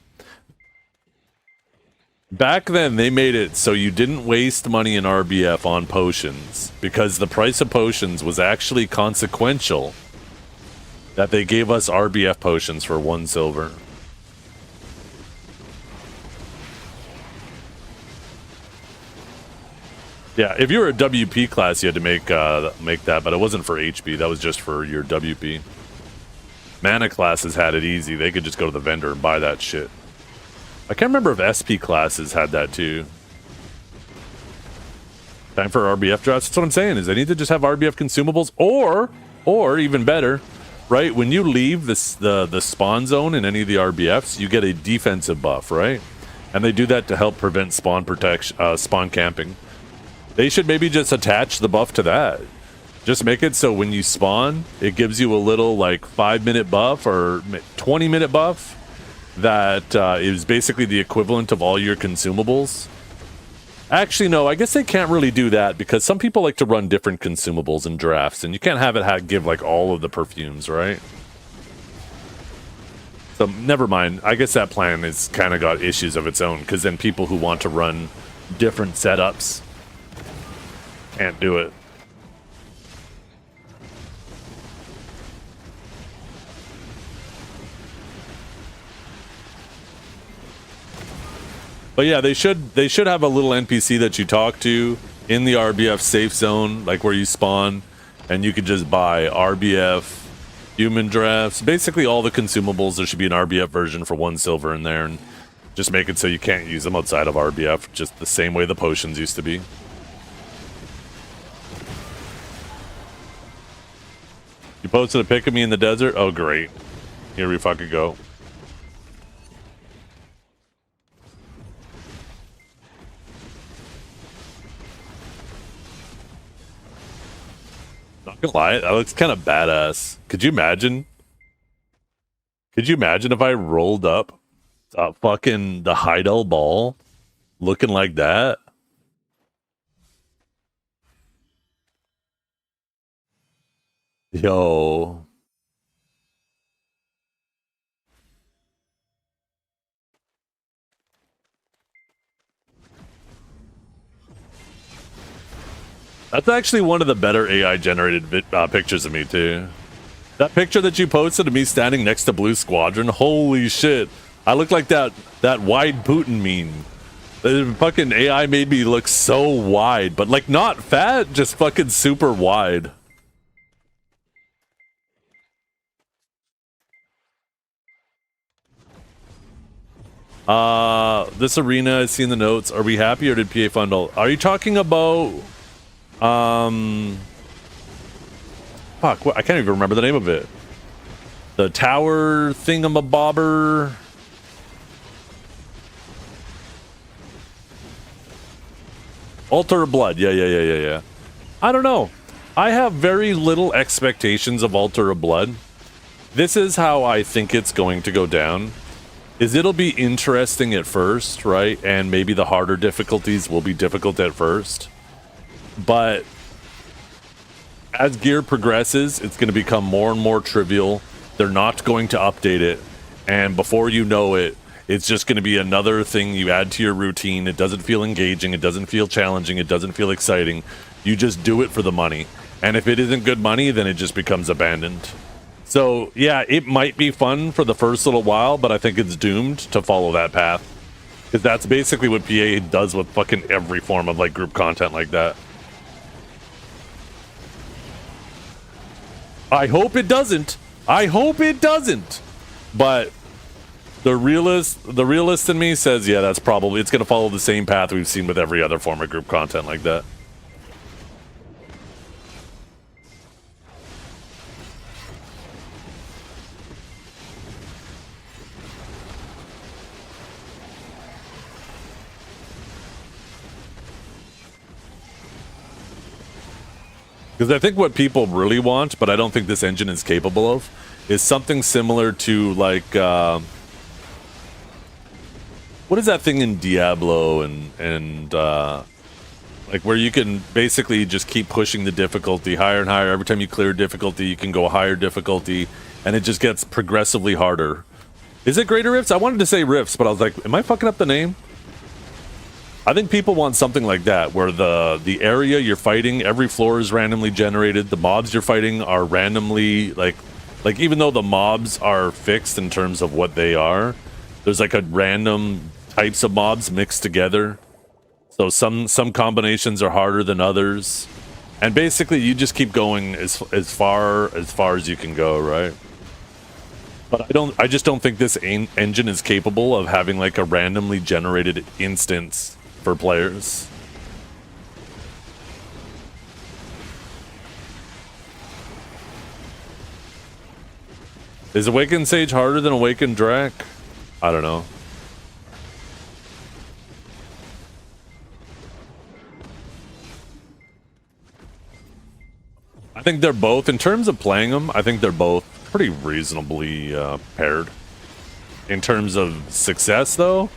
Back then, they made it so you didn't waste money in RBF on potions, because the price of potions was actually consequential, that they gave us RBF potions for 1 silver. Yeah, if you were a WP class, you had to make that, but it wasn't for HP. That was just for your WP. Mana classes had it easy. They could just go to the vendor and buy that shit. I can't remember if SP classes had that too. Time for RBF drops. That's what I'm saying, is they need to just have RBF consumables, or even better, right? When you leave the spawn zone in any of the RBFs, you get a defensive buff, right? And they do that to help prevent spawn camping. They should maybe just attach the buff to that. Just make it so when you spawn, it gives you a little like 5-minute buff or 20-minute buff that is basically the equivalent of all your consumables. Actually, no, I guess they can't really do that because some people like to run different consumables in drafts, and you can't have it give like all of the perfumes, right? So never mind. I guess that plan is kind of got issues of its own, because then people who want to run different setups can't do it. But yeah, they should have a little NPC that you talk to in the RBF safe zone, like where you spawn, and you could just buy RBF human drafts, basically all the consumables. There should be an RBF version for 1 silver in there, and just make it so you can't use them outside of RBF, just the same way the potions used to be. You posted a pic of me in the desert? Oh, great. Here we fucking go. Not gonna lie, that looks kind of badass. Could you imagine? Could you imagine if I rolled up fucking the Heidel ball looking like that? Yo. That's actually one of the better AI generated pictures of me too. That picture that you posted of me standing next to Blue Squadron, holy shit. I look like that wide Putin meme. The fucking AI made me look so wide, but like not fat, just fucking super wide. This arena, I see in the notes. Are we happy or did PA fund all? Are you talking about fuck, what? I can't even remember the name of it. The tower thingamabobber. Altar of Blood. Yeah. I don't know. I have very little expectations of Altar of Blood. This is how I think it's going to go down. Is it'll be interesting at first, right? And maybe the harder difficulties will be difficult at first. But as gear progresses, it's going to become more and more trivial. They're not going to update it. And before you know it, it's just going to be another thing you add to your routine. It doesn't feel engaging. It doesn't feel challenging. It doesn't feel exciting. You just do it for the money. And if it isn't good money, then it just becomes abandoned. So, yeah, it might be fun for the first little while, but I think it's doomed to follow that path. Because that's basically what PA does with fucking every form of, like, group content like that. I hope it doesn't. I hope it doesn't. But the realist in me says, yeah, that's probably, it's going to follow the same path we've seen with every other form of group content like that. Because I think what people really want, but I don't think this engine is capable of, is something similar to like what is that thing in Diablo and like where you can basically just keep pushing the difficulty higher and higher. Every time you clear difficulty, you can go higher difficulty, and it just gets progressively harder. Is it Greater Rifts? I wanted to say Rifts, but I was like, am I fucking up the name? I think people want something like that, where the area you're fighting, every floor is randomly generated. The mobs you're fighting are randomly, like even though the mobs are fixed in terms of what they are, there's like a random types of mobs mixed together. So some combinations are harder than others. And basically you just keep going as far as you can go, right? But I just don't think this engine is capable of having like a randomly generated instance for players. Is Awakened Sage harder than Awakened Drac? I don't know. I think they're both, in terms of playing them, I think they're both pretty reasonably paired. In terms of success, though,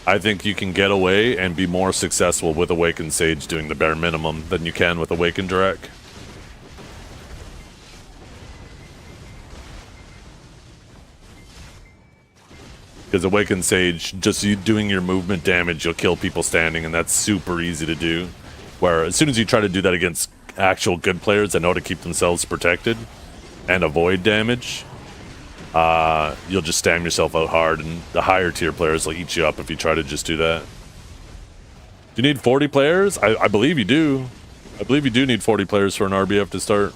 I think you can get away and be more successful with Awakened Sage doing the bare minimum than you can with Awakened Drac. Because Awakened Sage, just you doing your movement damage, you'll kill people standing, and that's super easy to do. Where as soon as you try to do that against actual good players that know how to keep themselves protected and avoid damage, you'll just stam yourself out hard, and the higher tier players will eat you up if you try to just do that. Do you need 40 players? I believe you do. I believe you do need 40 players for an RBF to start.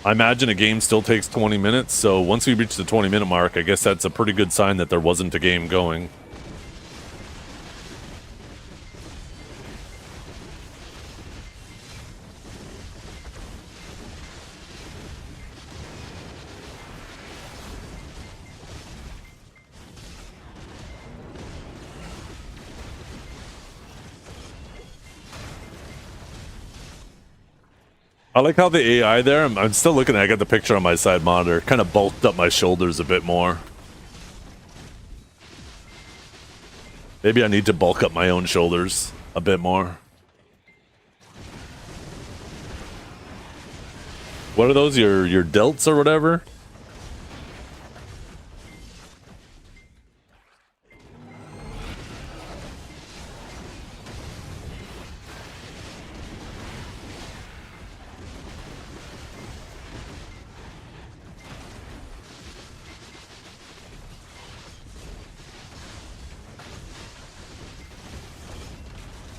I imagine a game still takes 20 minutes, so once we reach the 20-minute mark, I guess that's a pretty good sign that there wasn't a game going. I like how the AI there, I'm still looking at it, I got the picture on my side monitor, kind of bulked up my shoulders a bit more. Maybe I need to bulk up my own shoulders a bit more. What are those, your delts or whatever?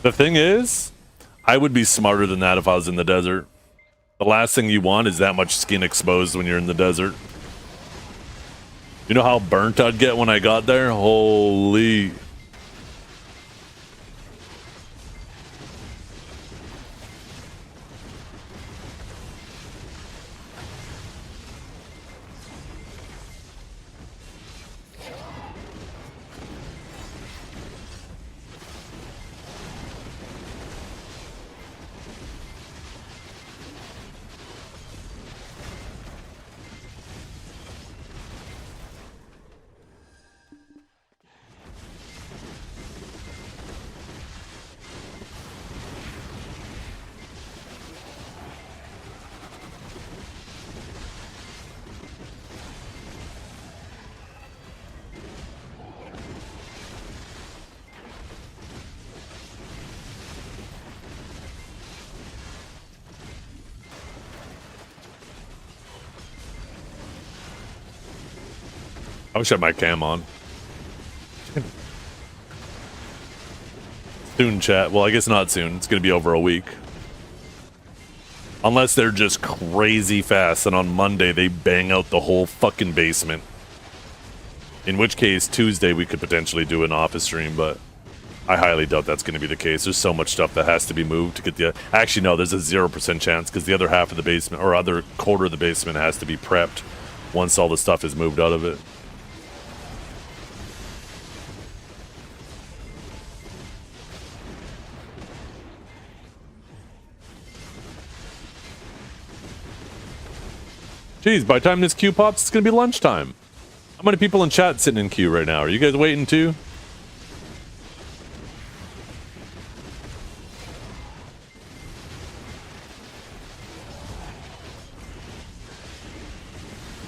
The thing is, I would be smarter than that if I was in the desert. The last thing you want is that much skin exposed when you're in the desert. You know how burnt I'd get when I got there? Holy... I wish I had my cam on. Soon, chat. Well, I guess not soon. It's going to be over a week. Unless they're just crazy fast and on Monday they bang out the whole fucking basement. In which case, Tuesday we could potentially do an office stream, but I highly doubt that's going to be the case. There's so much stuff that has to be moved to get the... Actually, no, there's a 0% chance because the other half of the basement, or other quarter of the basement has to be prepped once all the stuff is moved out of it. Jeez, by the time this queue pops, it's gonna be lunchtime. How many people in chat sitting in queue right now? Are you guys waiting too?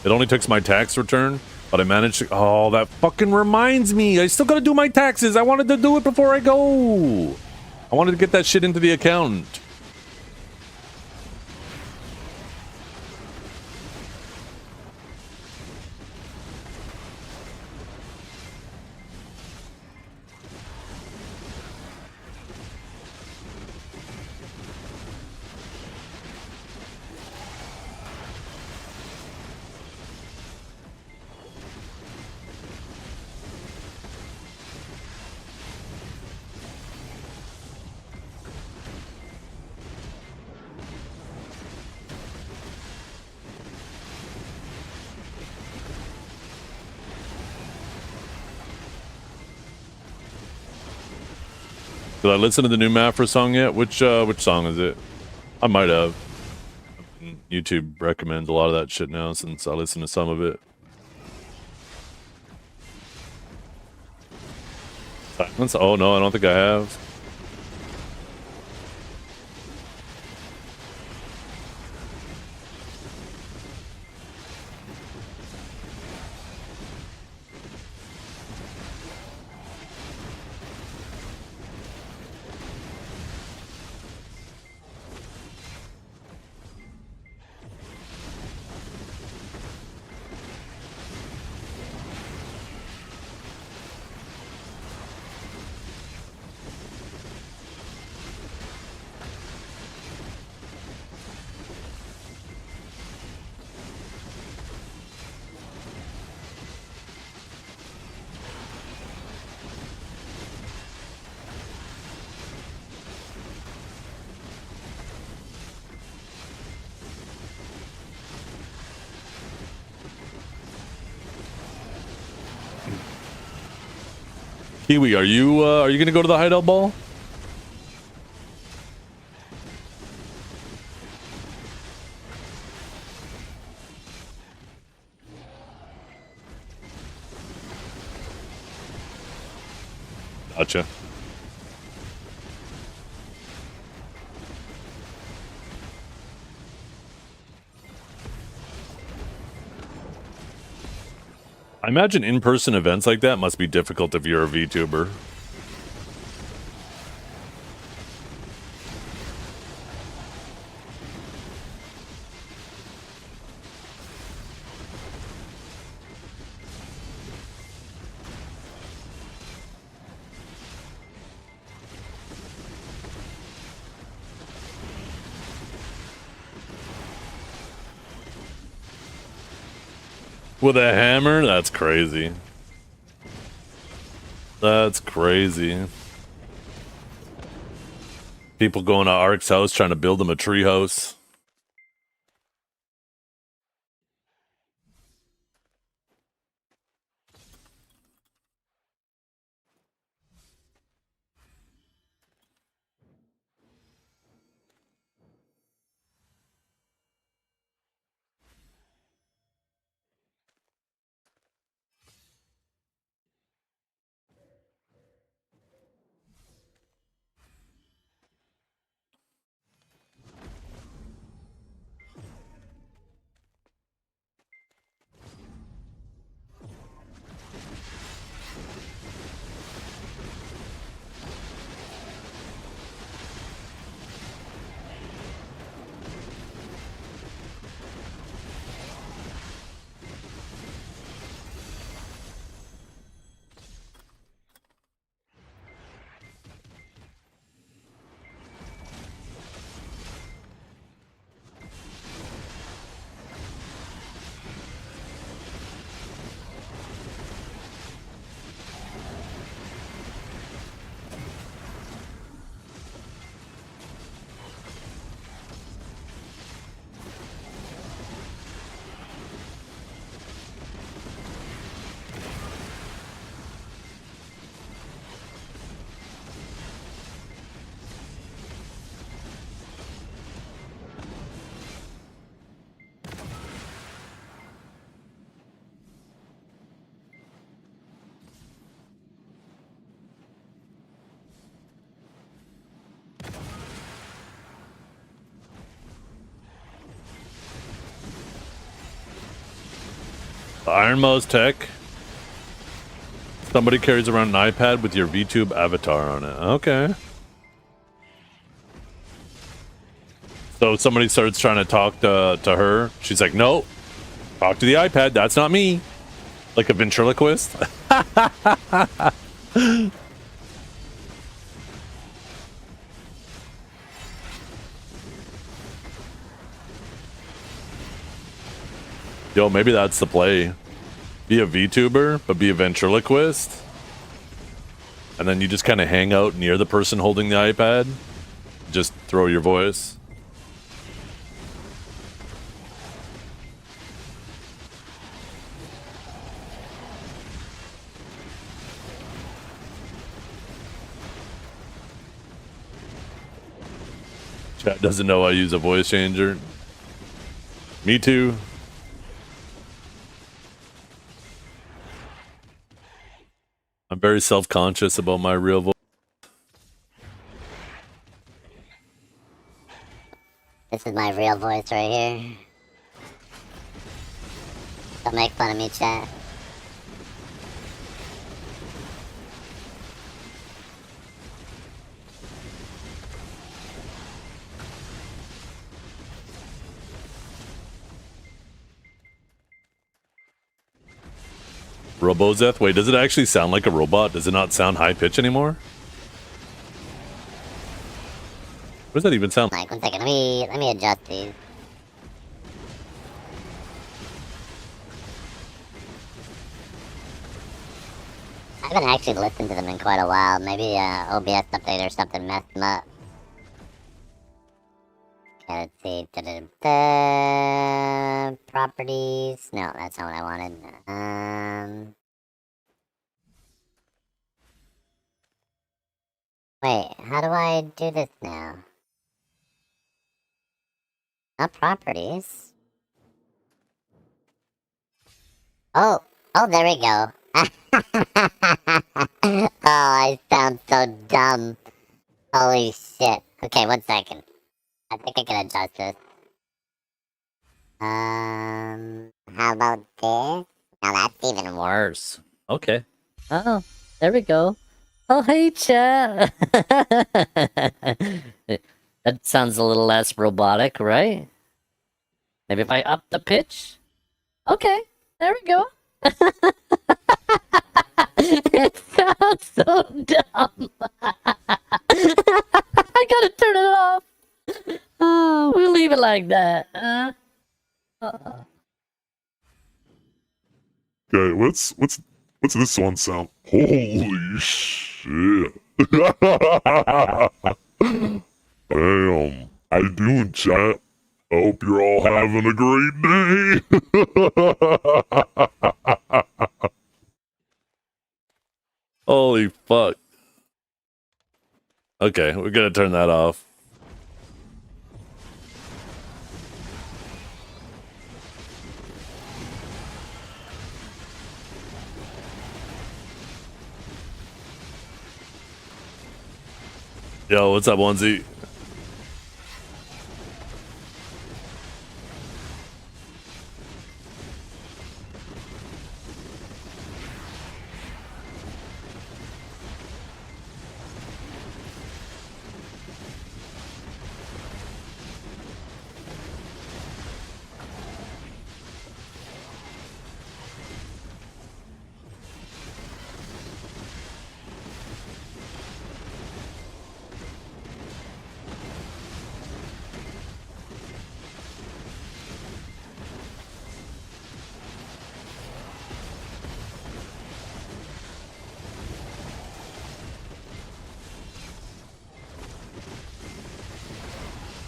It only took my tax return, but I managed to... Oh, that fucking reminds me. I still gotta do my taxes. I wanted to do it before I go. I wanted to get that shit into the accountant. Did I listen to the new Mafra song yet? Which song is it? I might have. YouTube recommends a lot of that shit now since I listened to some of it. Silence? Oh no, I don't think I have. Kiwi, are you gonna go to the hideout ball? Gotcha. I imagine in-person events like that must be difficult if you're a VTuber. With a hammer? That's crazy. That's crazy. People going to Ark's house trying to build him a tree house. Ironmost Tech. Somebody carries around an iPad with your VTube avatar on it. Okay. So somebody starts trying to talk to her. She's like, no, talk to the iPad. That's not me. Like a ventriloquist. Yo, maybe that's the play. Be a VTuber, but be a ventriloquist. And then you just kind of hang out near the person holding the iPad. Just throw your voice. Chat doesn't know I use a voice changer. Me too. I'm very self-conscious about my real voice. This is my real voice right here. Don't make fun of me, chat. Robozeth? Wait, does it actually sound like a robot? Does it not sound high-pitched anymore? What does that even sound like? Like, one second, let me adjust these. I haven't actually listened to them in quite a while. Maybe OBS update or something messed them up. Okay, let's see. Da-da-da-da. Properties. No, that's not what I wanted. Wait, how do I do this now? Not properties. Oh, there we go. Oh, I sound so dumb. Holy shit. Okay, 1 second. I think I can adjust this. How about this? Now that's even worse. Okay. Oh, there we go. Oh, hey, chat. That sounds a little less robotic, right? Maybe if I up the pitch? Okay, there we go. It sounds so dumb. I gotta turn it off. Oh, we'll leave it like that. Okay, what's this one sound? Holy shit. Damn. How you doing, chat? I hope you're all having a great day. Holy fuck. Okay, we're gonna turn that off. Yo, what's up, Onesie?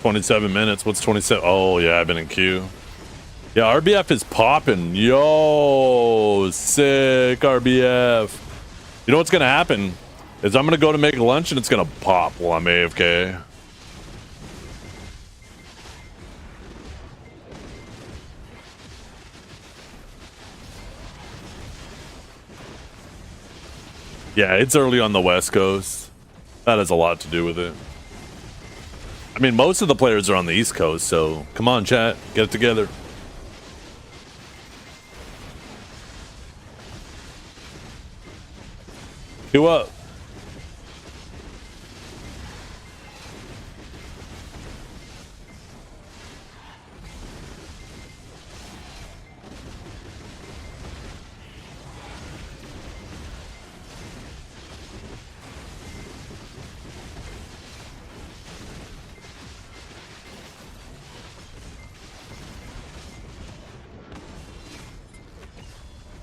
$27 minutes. What's 27? Oh, yeah, I've been in queue. Yeah, RBF is popping. Yo, sick RBF. You know what's going to happen? Is I'm going to go to make lunch and it's going to pop while I'm AFK. Yeah, it's early on the West Coast. That has a lot to do with it. I mean, most of the players are on the East Coast, so come on, chat, get it together. Do up.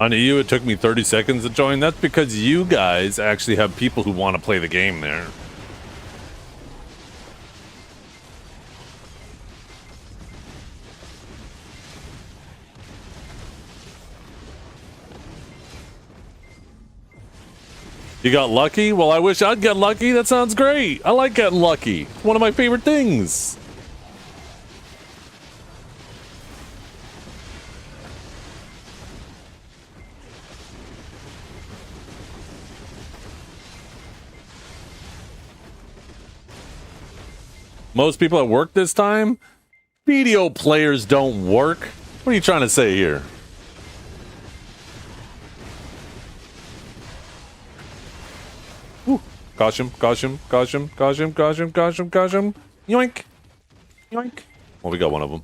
On EU, it took me 30 seconds to join. That's because you guys actually have people who want to play the game there. You got lucky? Well, I wish I'd get lucky. That sounds great. I like getting lucky. It's one of my favorite things. Most people at work this time? Video players don't work. What are you trying to say here? Whew. Caution, caution, caution, caution, caution, caution, caution. Yoink. Yoink. Well, we got one of them.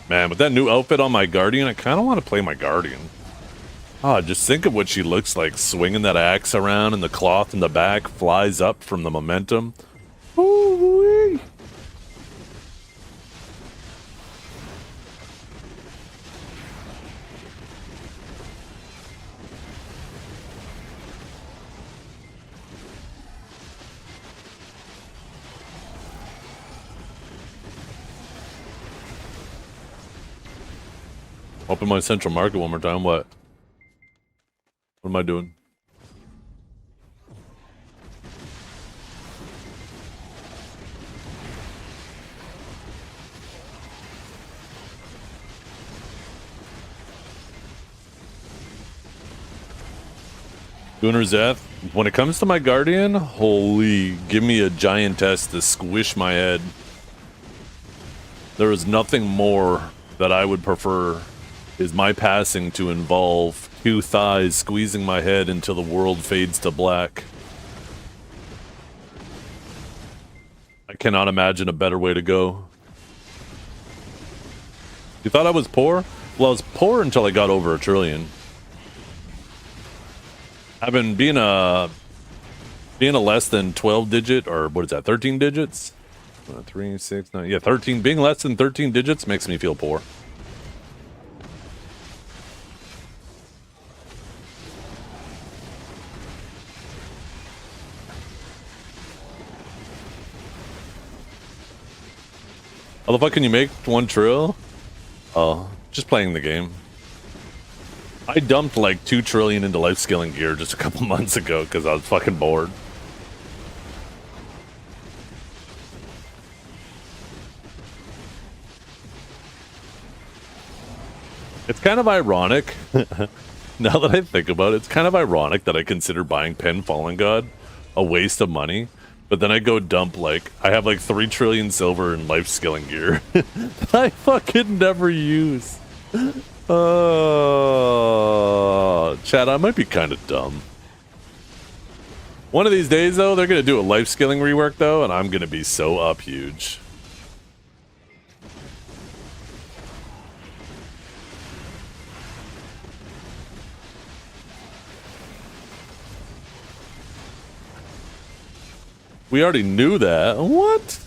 Man, with that new outfit on my Guardian, I kind of want to play my Guardian. Ah, just think of what she looks like, swinging that axe around and the cloth in the back flies up from the momentum. Ooh-wee. Open my central market one more time. What? What am I doing? Gunner's Death. When it comes to my Guardian, holy, give me a giantess to squish my head. There is nothing more that I would prefer is my passing to involve two thighs squeezing my head until the world fades to black. I cannot imagine a better way to go. You thought I was poor? Well, I was poor until I got over 1 trillion. I've been being a less than 12 digit, or what is that, 13 digits? 3, 6, 9, yeah, 13. Being less than 13 digits makes me feel poor. How the fuck can you make 1 trill? Oh, just playing the game. I dumped like 2 trillion into life scaling gear just a couple months ago because I was fucking bored. It's kind of ironic. Now that I think about it, it's kind of ironic that I consider buying Pen Fallen God a waste of money. But then I go dump, like, I have like 3 trillion silver in life skilling gear that I fucking never use. Oh, Chad, I might be kind of dumb. One of these days, though, they're going to do a life skilling rework, though, and I'm going to be so up huge. We already knew that. What?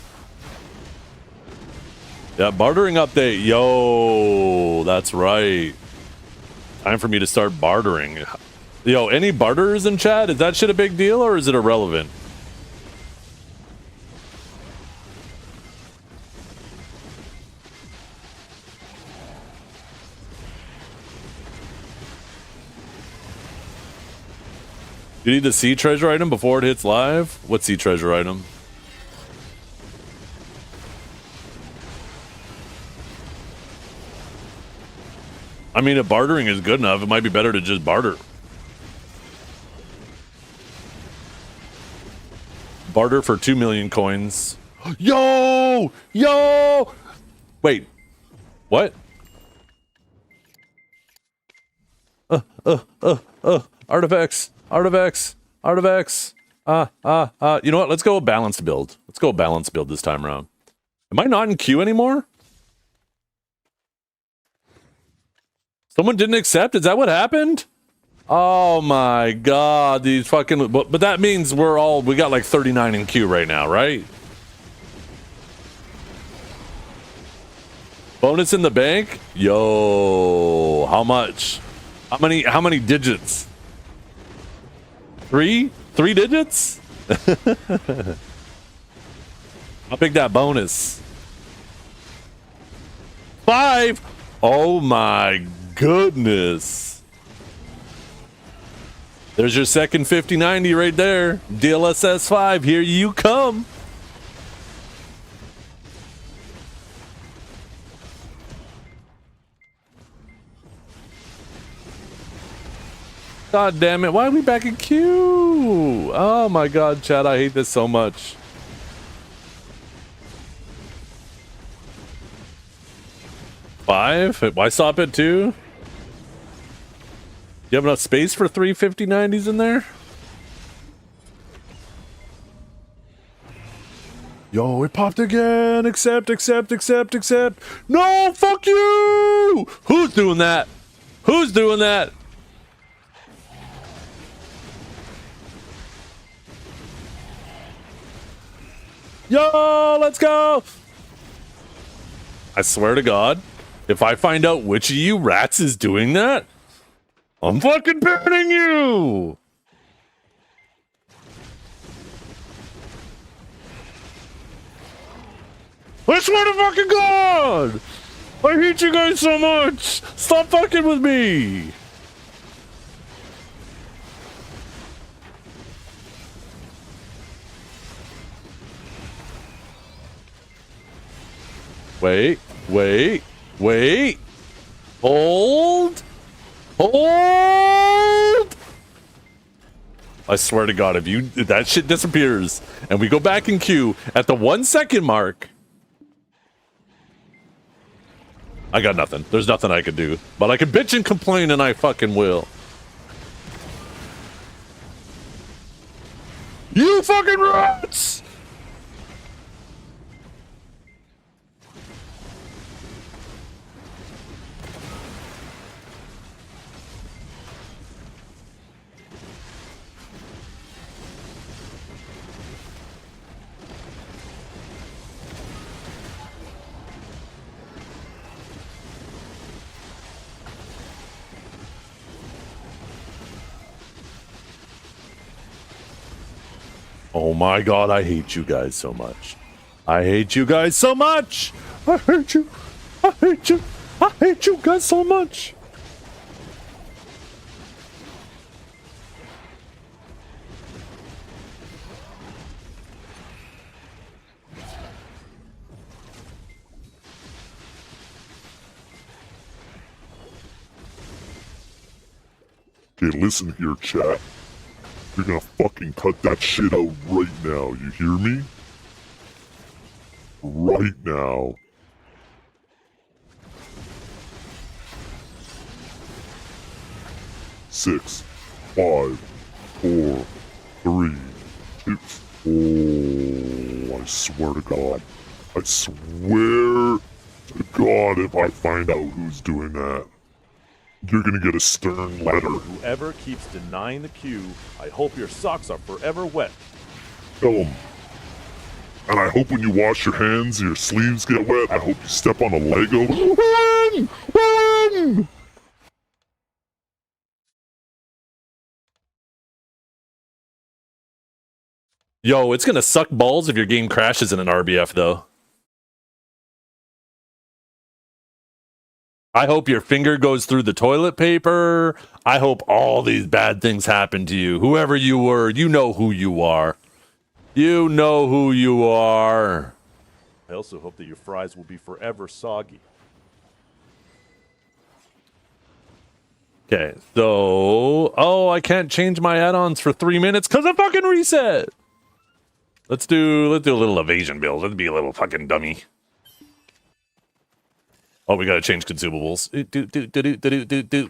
Yeah, bartering update. Yo, that's right. Time for me to start bartering. Yo, any barterers in chat? Is that shit a big deal or is it irrelevant? You need to see treasure item before it hits live? What's the treasure item? I mean, if bartering is good enough, it might be better to just barter. Barter for 2 million coins. Yo! Yo! Wait. What? Artifacts. Artifacts. Artifacts. You know what? Let's go a balanced build. Let's go a balanced build this time around. Am I not in queue anymore? Someone didn't accept? Is that what happened? Oh my god, these fucking... But that means we got like 39 in queue right now, right? Bonus in the bank? Yo, how much? How many digits? 3? 3 digits? I'll pick that bonus. 5? Oh my goodness. There's your second 5090 right there. DLSS 5, here you come. God damn it, why are we back in queue? Oh my god, chat, I hate this so much. Five? Why stop at 2? You have enough space for 3 5090s in there? Yo, it popped again. Accept. No, fuck you! Who's doing that? Who's doing that? Yo, let's go! I swear to God, if I find out which of you rats is doing that, I'm fucking banning you! I swear to fucking God! I hate you guys so much! Stop fucking with me! Wait. Hold. I swear to God, if that shit disappears and we go back in queue at the 1 second mark, I got nothing. There's nothing I can do. But I can bitch and complain, and I fucking will. You fucking rats! Oh my God, I hate you guys so much. I hate you guys so much. I hate you. I hate you. I hate you guys so much. Okay, listen here, chat. You're gonna fucking cut that shit out right now, you hear me? Right now. Six, 5, 4, 3, 2. Oh, I swear to God. I swear to God, if I find out who's doing that, you're gonna get a stern letter. Whoever keeps denying the queue, I hope your socks are forever wet. Tell them. And I hope when you wash your hands, your sleeves get wet. I hope you step on a Lego. Run! Run! Yo, it's gonna suck balls if your game crashes in an RBF, though. I hope your finger goes through the toilet paper. I hope all these bad things happen to you. Whoever you were, you know who you are. You know who you are. I also hope that your fries will be forever soggy. Okay, so I can't change my add-ons for 3 minutes because of fucking reset. Let's do a little evasion build. Let's be a little fucking dummy. Oh, we gotta change consumables. Do.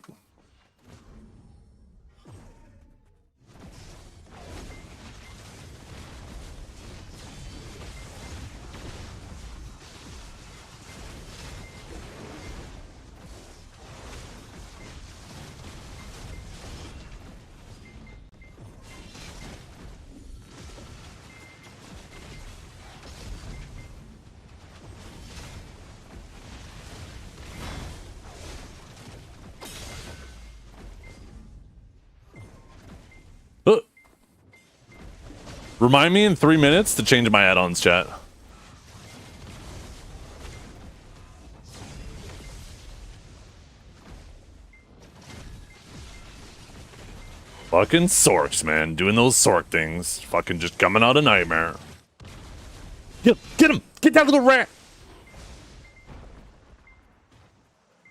Remind me in 3 minutes to change my add-ons, chat. Fucking sorks, man. Doing those sork things. Fucking just coming out of nightmare. Get him! Get down to the rat!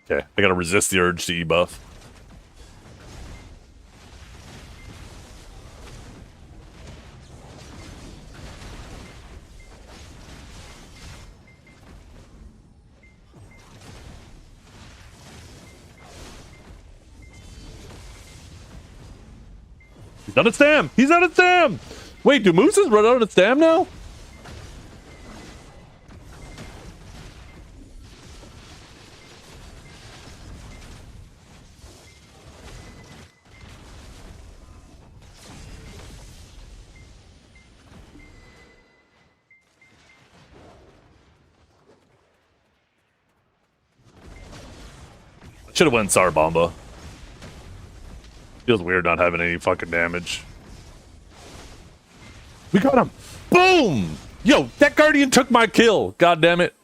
Okay, I gotta resist the urge to E-buff. He's out of stam! He's out of stam! Wait, do mooses run out of stam now? Should have went Sarbomba. Feels weird not having any fucking damage. We got him! Boom! Yo, that Guardian took my kill! God damn it.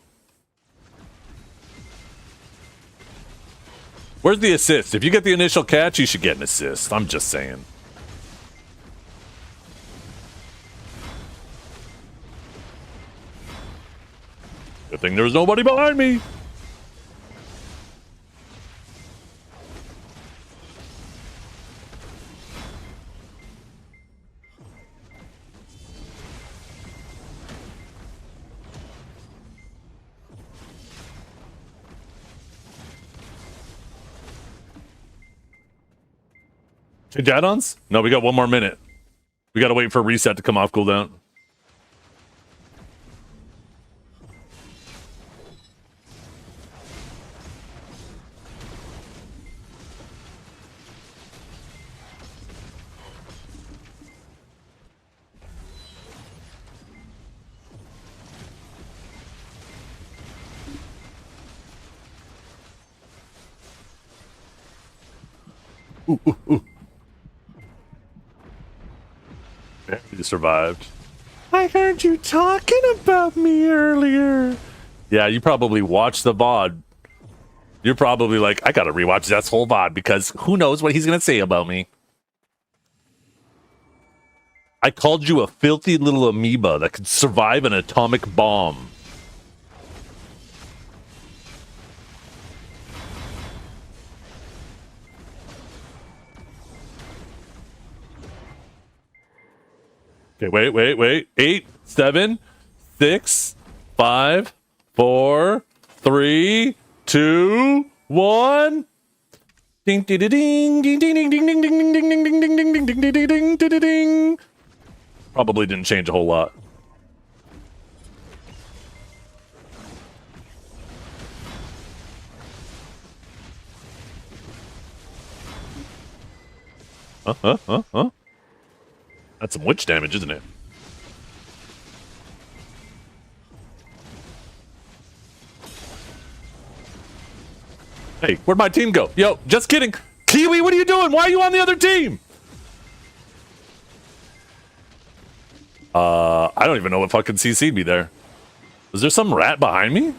Where's the assist? If you get the initial catch, you should get an assist. I'm just saying. Good thing there was nobody behind me. Change add-ons? No, we got 1 more minute. We gotta wait for a reset to come off cooldown. Ooh. You survived. I heard you talking about me earlier. Yeah, you probably watched the VOD. You're probably like, I gotta rewatch that whole VOD because who knows what he's gonna say about me. I called you a filthy little amoeba that could survive an atomic bomb. Okay, wait. 8, 7, 6, 5, 4, 3, 2, 1. Ding ding ding ding ding ding ding ding ding ding ding ding ding ding ding ding ding ding ding. Probably didn't change a whole lot. Huh? That's some witch damage, isn't it? Hey, where'd my team go? Yo, just kidding. Kiwi, what are you doing? Why are you on the other team? I don't even know what fucking CC'd me there. Was there some rat behind me?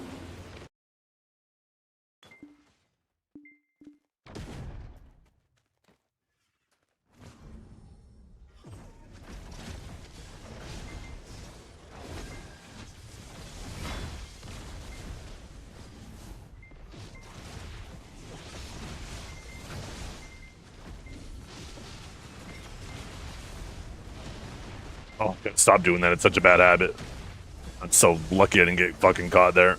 Oh, stop doing that. It's such a bad habit. I'm so lucky I didn't get fucking caught there.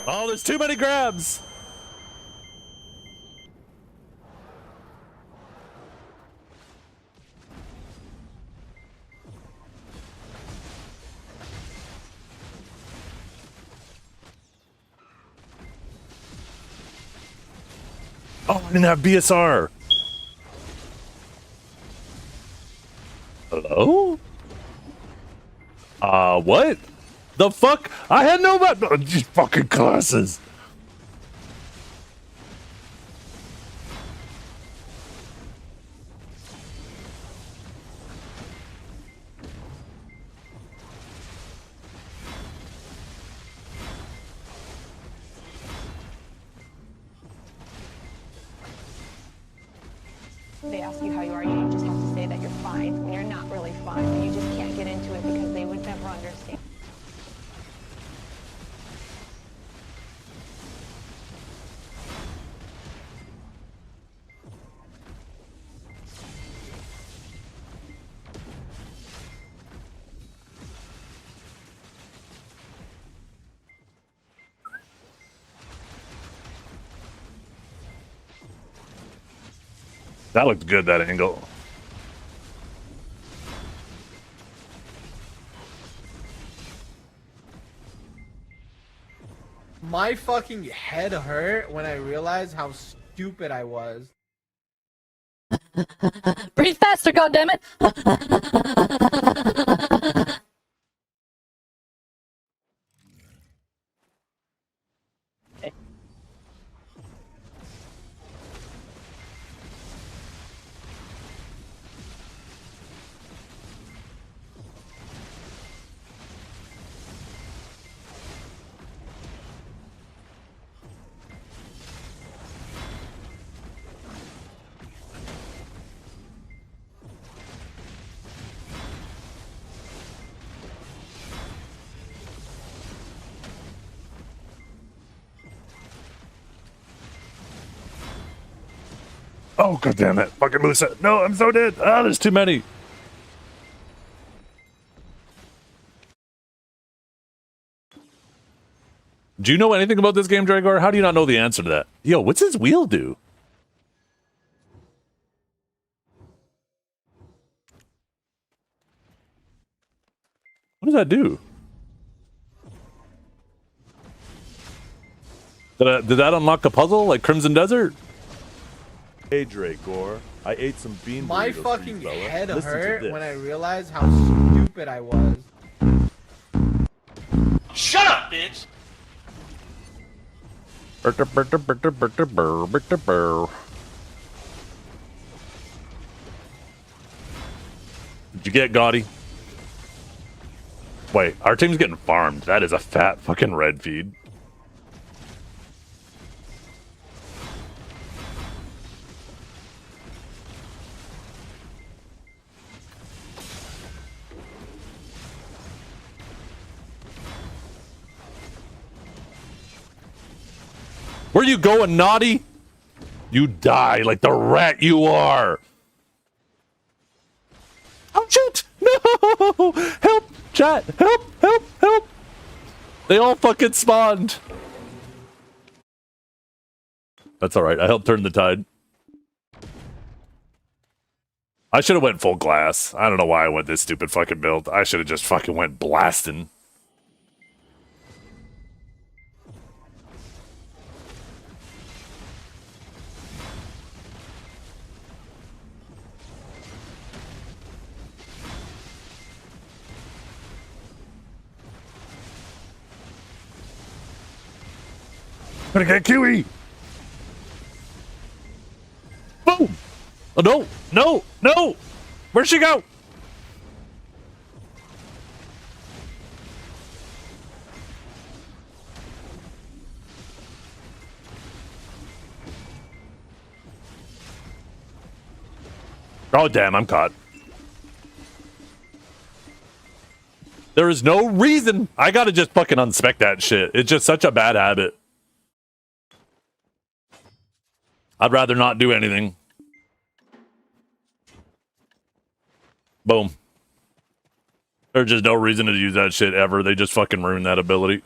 Oh, there's too many grabs. Oh, I didn't have BSR. Hello? What? The fuck? I had no these fucking classes. They ask you how you are, you just have to say that you're fine when you're not really fine, and you just can't get into it because they would never understand. That looked good, that angle. My fucking head hurt when I realized how stupid I was. Breathe faster, goddammit! Oh, god damn it. Fucking Musa. No, I'm so dead. Ah, there's too many. Do you know anything about this game, Dragor? How do you not know the answer to that? Yo, what's his wheel do? What does that do? Did that unlock a puzzle like Crimson Desert? Hey Dragor, I ate some bean burritos. My for you, fucking fella. head Listen to hurt this. when I realized how stupid I was. Shut up, bitch! Did you get Gaudy? Wait, our team's getting farmed. That is a fat fucking red feed. Where you going, naughty? You die like the rat you are. Oh shit! No! Help! Chat! Help! Help! Help! They all fucking spawned. That's alright. I helped turn the tide. I should have went full glass. I don't know why I went this stupid fucking build. I should have just fucking went blasting. Gonna get Kiwi! Boom! Oh no! No! No! Where'd she go? Oh damn, I'm caught. There is no reason. I gotta just fucking unspec that shit. It's just such a bad habit. I'd rather not do anything. Boom. There's just no reason to use that shit ever. They just fucking ruin that ability.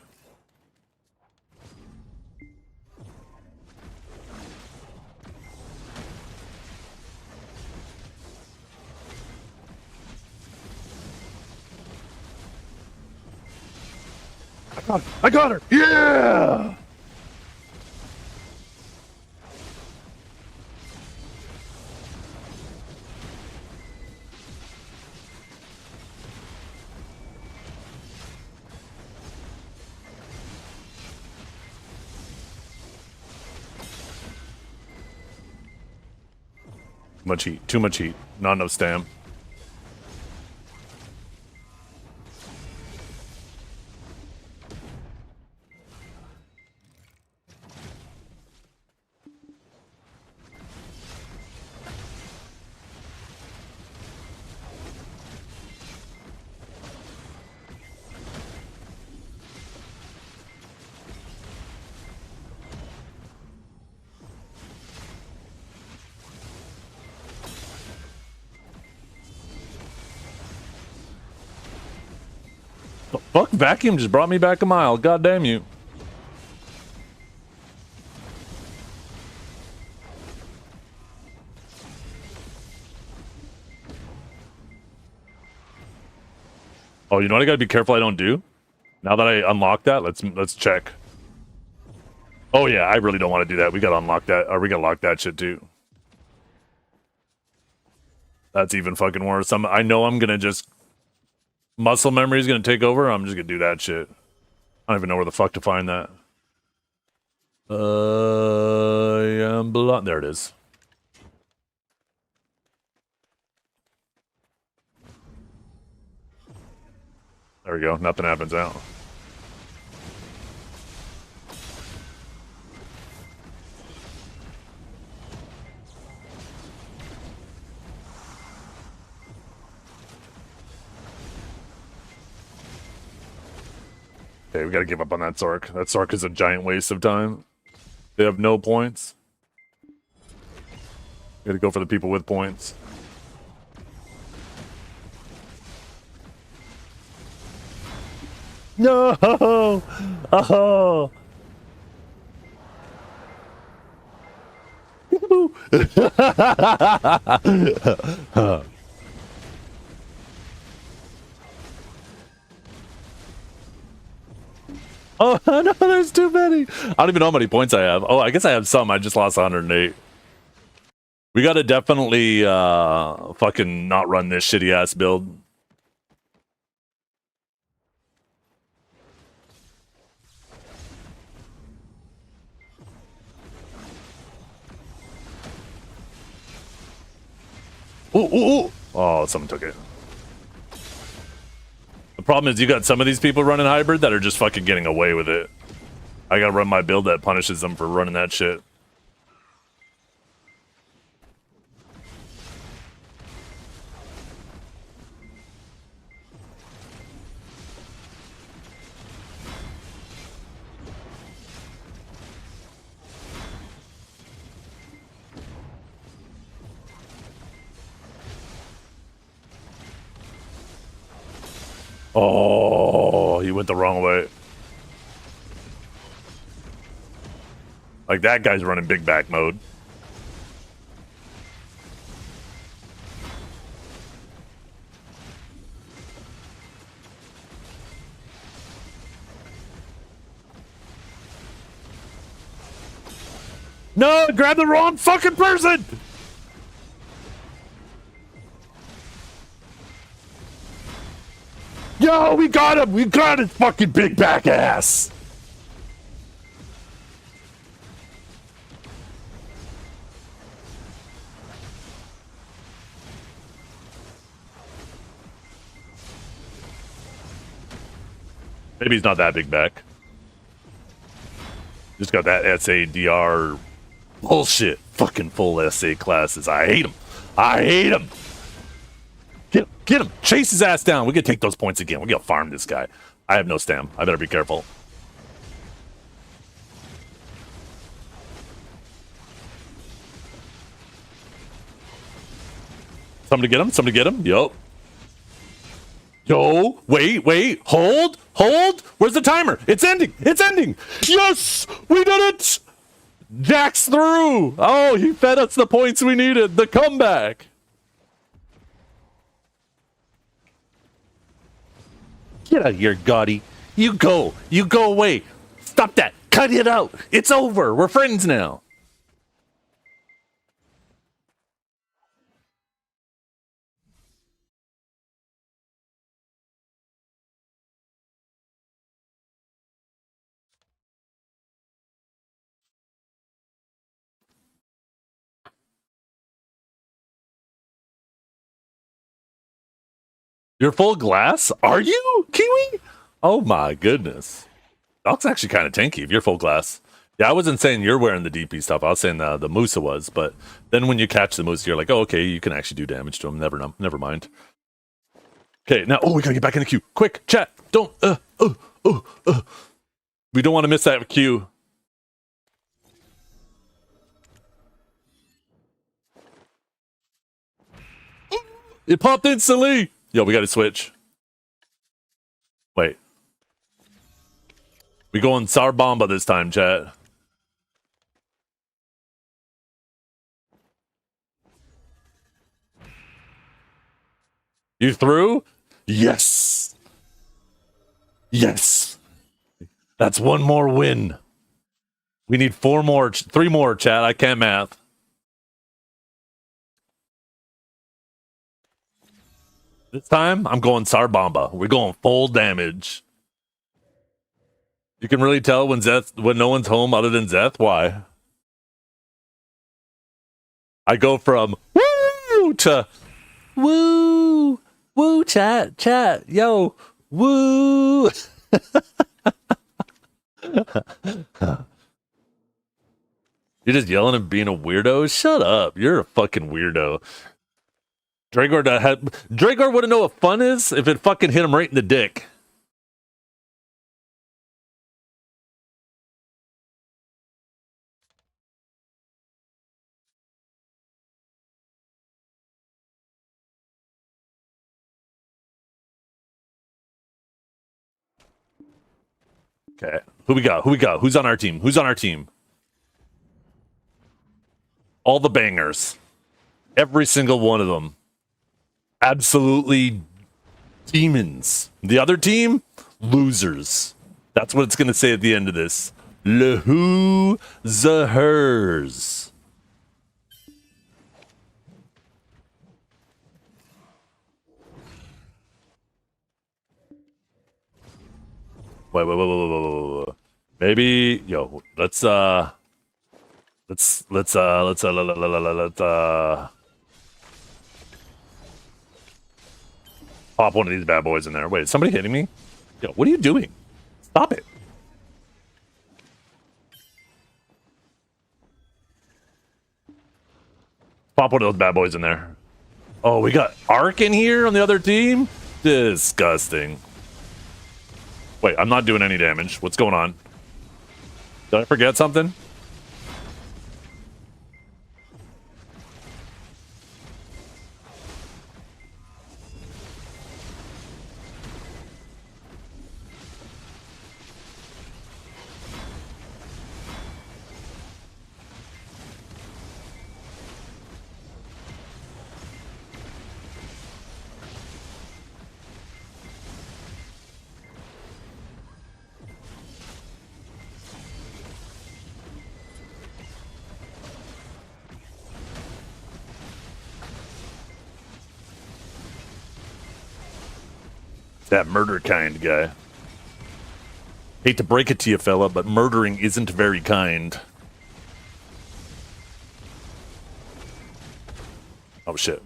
I got her! Yeah! Much heat. Too much heat. Not enough stam. The fuck? Vacuum just brought me back a mile. God damn you. Oh, you know what I gotta be careful I don't do? Now that I unlock that, let's check. Oh yeah, I really don't want to do that. We gotta unlock that, or we gotta lock that shit too. That's even fucking worse. I know I'm gonna just... Muscle memory is gonna take over. I'm just gonna do that shit. I don't even know where the fuck to find that. I am blood. There it is. There we go. Nothing happens out. Okay, we gotta give up on that Zork. That Zork is a giant waste of time. They have no points. We gotta go for the people with points. No! Oh! Oh, no, there's too many. I don't even know how many points I have. Oh, I guess I have some. I just lost 108. We gotta definitely fucking not run this shitty ass build. Ooh, ooh, ooh. Oh, someone took it. The problem is you got some of these people running hybrid that are just fucking getting away with it. I gotta run my build that punishes them for running that shit. Oh, he went the wrong way. Like, that guy's running big back mode. No, grab the wrong fucking person! Yo, we got him! We got his fucking big back ass! Maybe he's not that big back. Just got that SADR bullshit. Fucking full SA classes. I hate him. I hate him. Get him. Chase his ass down. We can take those points again. We gotta farm this guy. I have no stam. I better be careful. Somebody get him. Somebody get him. Yup. Yo, wait, hold. Where's the timer? It's ending. Yes, we did it. Jack's through. Oh, he fed us the points we needed. The comeback. Get out of here, Gotti. You go away. Stop that. Cut it out. It's over. We're friends now. You're full glass? Are you, Kiwi? Oh my goodness. That's actually kind of tanky if you're full glass. Yeah, I wasn't saying you're wearing the DP stuff. I was saying the Musa was, but then when you catch the Musa, you're like, oh, okay, you can actually do damage to him. Never mind. Okay, now, we gotta get back in the queue. Quick, chat. Don't, We don't want to miss that queue. It popped instantly. Yo, we gotta switch. Wait. We going Sarbamba this time, chat. You through? Yes. Yes. That's one more win. We need 3 more, chat. I can't math. This time, I'm going Sarbamba. We're going full damage. You can really tell when no one's home other than Zeth. Why? I go from woo to woo, chat, yo, woo. You're just yelling and being a weirdo? Shut up. You're a fucking weirdo. Dragor wouldn't know what fun is if it fucking hit him right in the dick. Okay. Who we got? Who's on our team? All the bangers. Every single one of them. Absolutely demons. The other team, losers. That's what it's going to say at the end of this. Lehu Zahers. Wait. Maybe, yo, let's pop one of these bad boys in there. Wait, is somebody hitting me? Yo, what are you doing? Stop it. Pop one of those bad boys in there. Oh, we got Ark in here on the other team? Disgusting. Wait, I'm not doing any damage. What's going on? Did I forget something? That murder kind guy. Hate to break it to you, fella, but murdering isn't very kind. Oh, shit.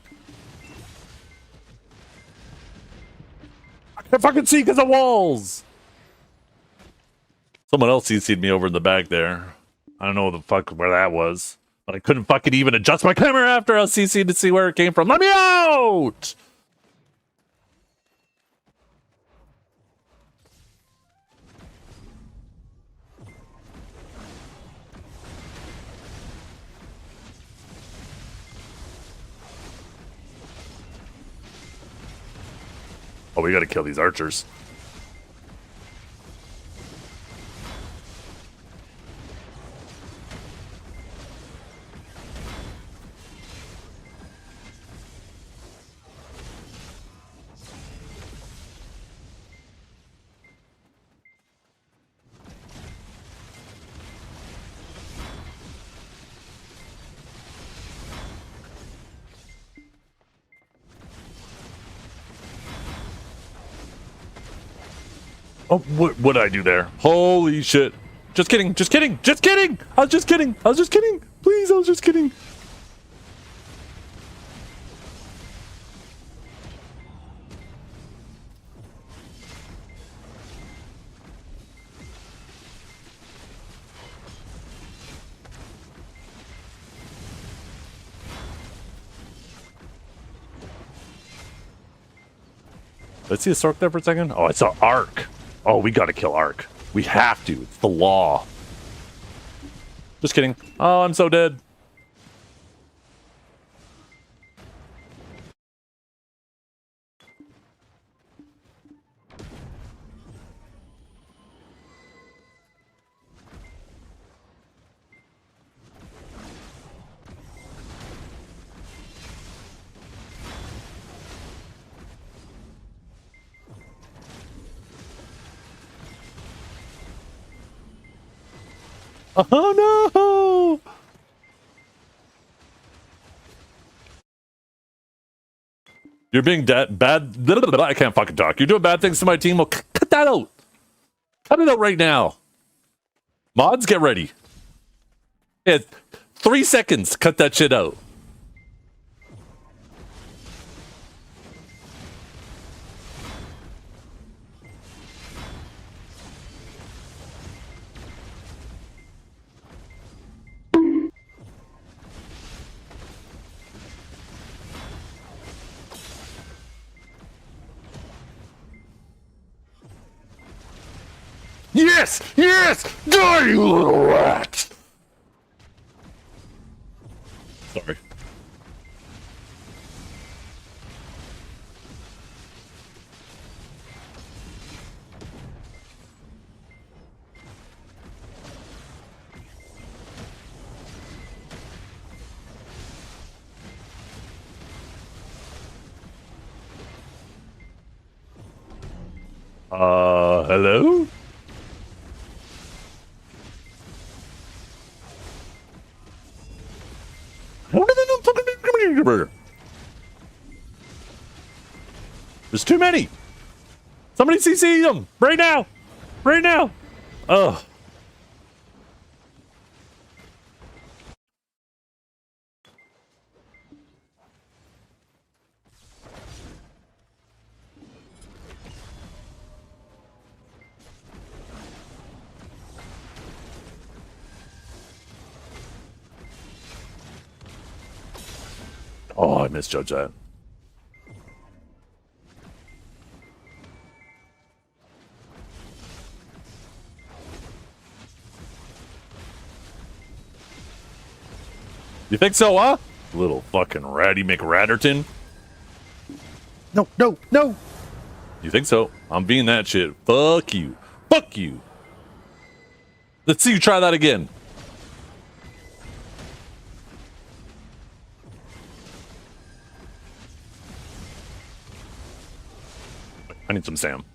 I can't fucking see because of walls! Someone else CC'd me over in the back there. I don't know where that was. But I couldn't fucking even adjust my camera after I was CC'd to see where it came from. Let me out! Oh, we gotta kill these archers. Oh, what did I do there? Holy shit. Just kidding, just kidding, just kidding! I was just kidding, I was just kidding! Please, I was just kidding. Did I see a Sork there for a second? Oh, I saw Ark. Oh, we gotta kill Ark. We have to. It's the law. Just kidding. Oh, I'm so dead. Oh no! You're being bad. I can't fucking talk. You're doing bad things to my team. Well, cut that out. Cut it out right now. Mods, get ready. Yeah, 3 seconds. Cut that shit out. Yes! Yes! Die, you little rat! Sorry. Hello? There's too many. Somebody CC them right now. Right now. Ugh. Oh, I misjudged that. You think so, huh? Little fucking ratty McRatterton. No, no, no. You think so? I'm being that shit. Fuck you. Fuck you. Let's see you try that again. I need some Sam.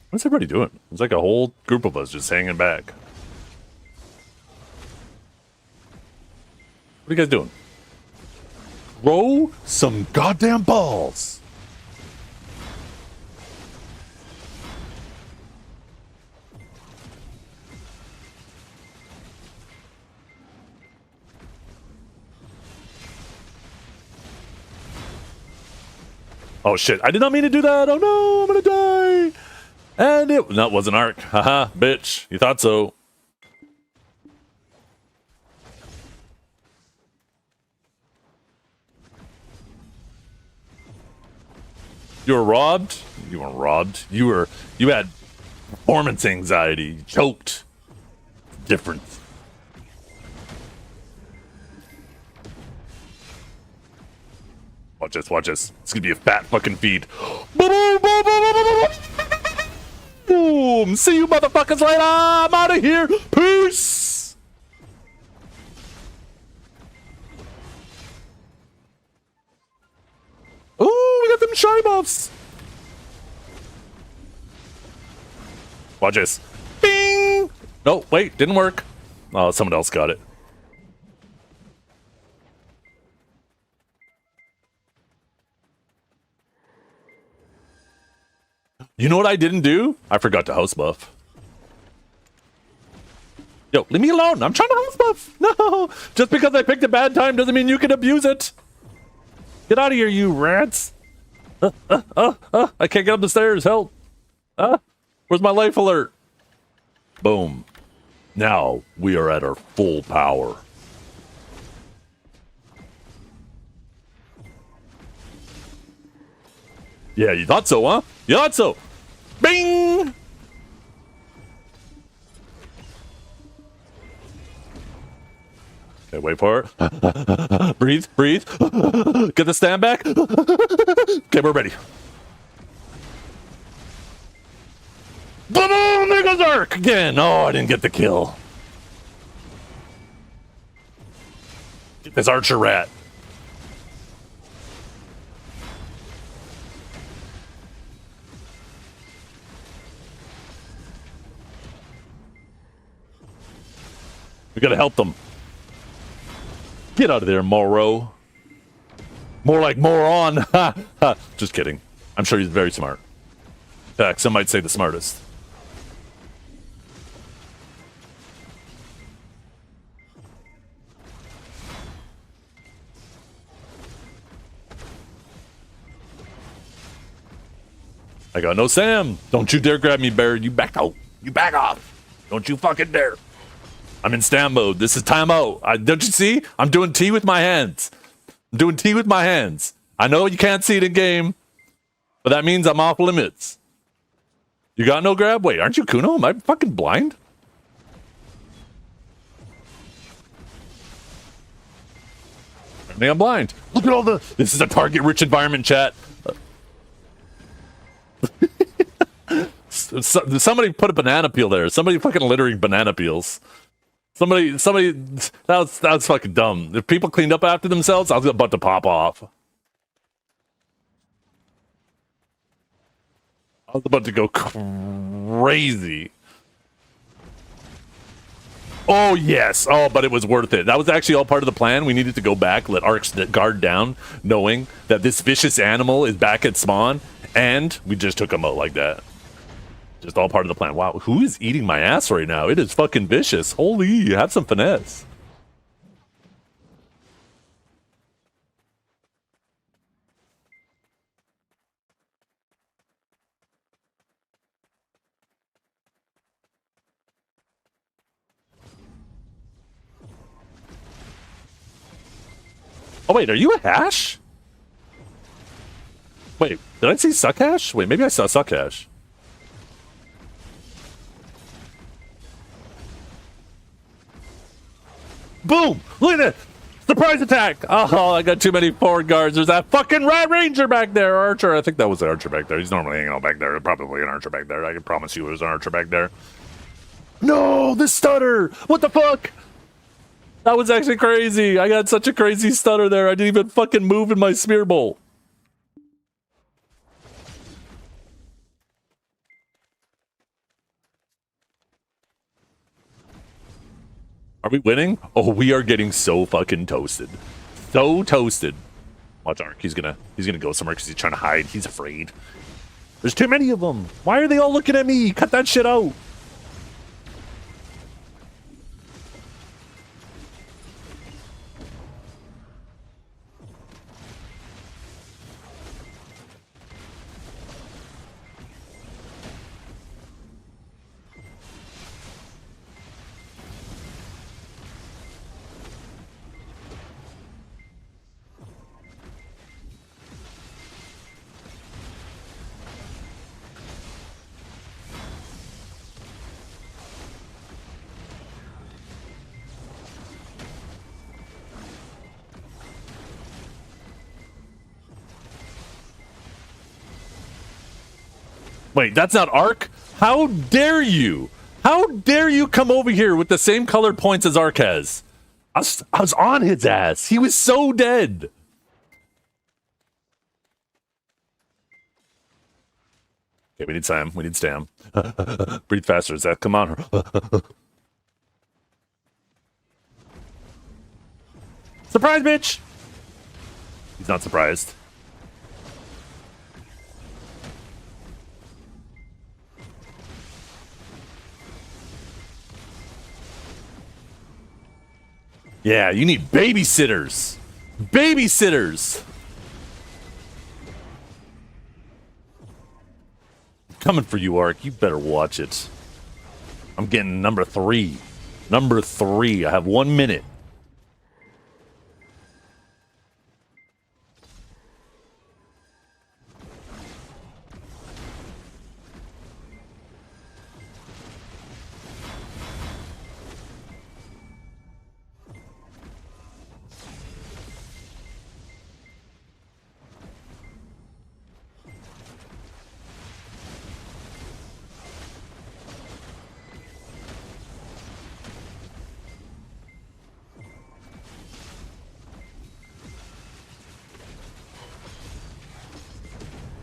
What's everybody doing? It's like a whole group of us just hanging back. What are you guys doing? Throw some goddamn balls. Oh shit, I did not mean to do that. Oh no, I'm gonna die. And that wasn't Ark. Haha, bitch. You thought so. You were robbed? You weren't robbed. You had performance anxiety. You choked. Different. Watch this, watch this. It's gonna be a fat fucking feed. Boom! See you motherfuckers later! I'm out of here! Peace! Ooh, we got them shiny buffs! Watch this. Bing! No, wait, didn't work. Oh, someone else got it. You know what I didn't do? I forgot to house buff. Yo, leave me alone. I'm trying to house buff. No, just because I picked a bad time doesn't mean you can abuse it. Get out of here, you rats. I can't get up the stairs. Help. Where's my life alert? Boom. Now we are at our full power. Yeah, you thought so, huh? You thought so. Bing! Okay, wait for it. Breathe, breathe. Get the stand back. Okay, we're ready. Boom! There goes Ark again. Oh, I didn't get the kill. Get this archer rat. We gotta help them. Get out of there, Moro. More like moron. Just kidding. I'm sure he's very smart. In fact, some might say the smartest. I got no Sam. Don't you dare grab me, bear. You back out. You back off. Don't you fucking dare. I'm in stand mode. This is timeout. Don't you see? I'm doing T with my hands. I'm doing T with my hands. I know you can't see it in game, but that means I'm off limits. You got no grab? Wait, aren't you Kuno? Am I fucking blind? I think I'm blind. Look at all the... This is a target-rich environment, chat. Somebody put a banana peel there. Somebody fucking littering banana peels. Somebody, that was fucking dumb. If people cleaned up after themselves, I was about to pop off. I was about to go crazy. Oh, yes. Oh, but it was worth it. That was actually all part of the plan. We needed to go back, let Ark's guard down, knowing that this vicious animal is back at spawn, and we just took him out like that. Just all part of the plan. Wow, who is eating my ass right now? It is fucking vicious. Holy, have some finesse. Oh, wait, are you a hash? Wait, did I see Suckhash? Wait, maybe I saw Suckhash. Boom! Look at that! Surprise attack! Oh, I got too many forward guards. There's that fucking Rat Ranger back there, Archer. I think that was the Archer back there. He's normally hanging out back there. Probably an Archer back there. I can promise you it was an Archer back there. No, the stutter! What the fuck? That was actually crazy. I got such a crazy stutter there. I didn't even fucking move in my spear bolt. Are we winning? Oh, we are getting so fucking toasted. So toasted. Watch Ark. He's gonna go somewhere because he's trying to hide. He's afraid. There's too many of them. Why are they all looking at me? Cut that shit out. Wait, that's not Ark? How dare you? How dare you come over here with the same colored points as Ark has? I was on his ass. He was so dead. Okay, we need Sam. We need Stam. Breathe faster, Zach. Come on. Surprise, bitch! He's not surprised. Yeah, you need babysitters. Babysitters. Coming for you, Ark. You better watch it. I'm getting number 3. Number 3. I have 1 minute.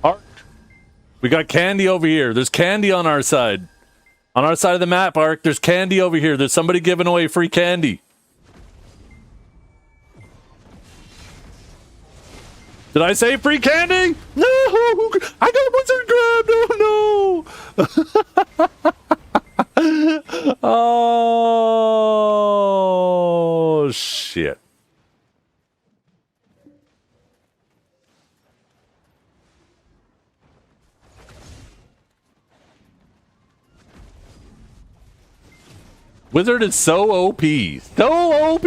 Ark, we got candy over here. There's candy on our side. On our side of the map, Ark, there's candy over here. There's somebody giving away free candy. Did I say free candy? No! I got wizard grab! Oh no! Oh shit. Wizard is so OP. So OP!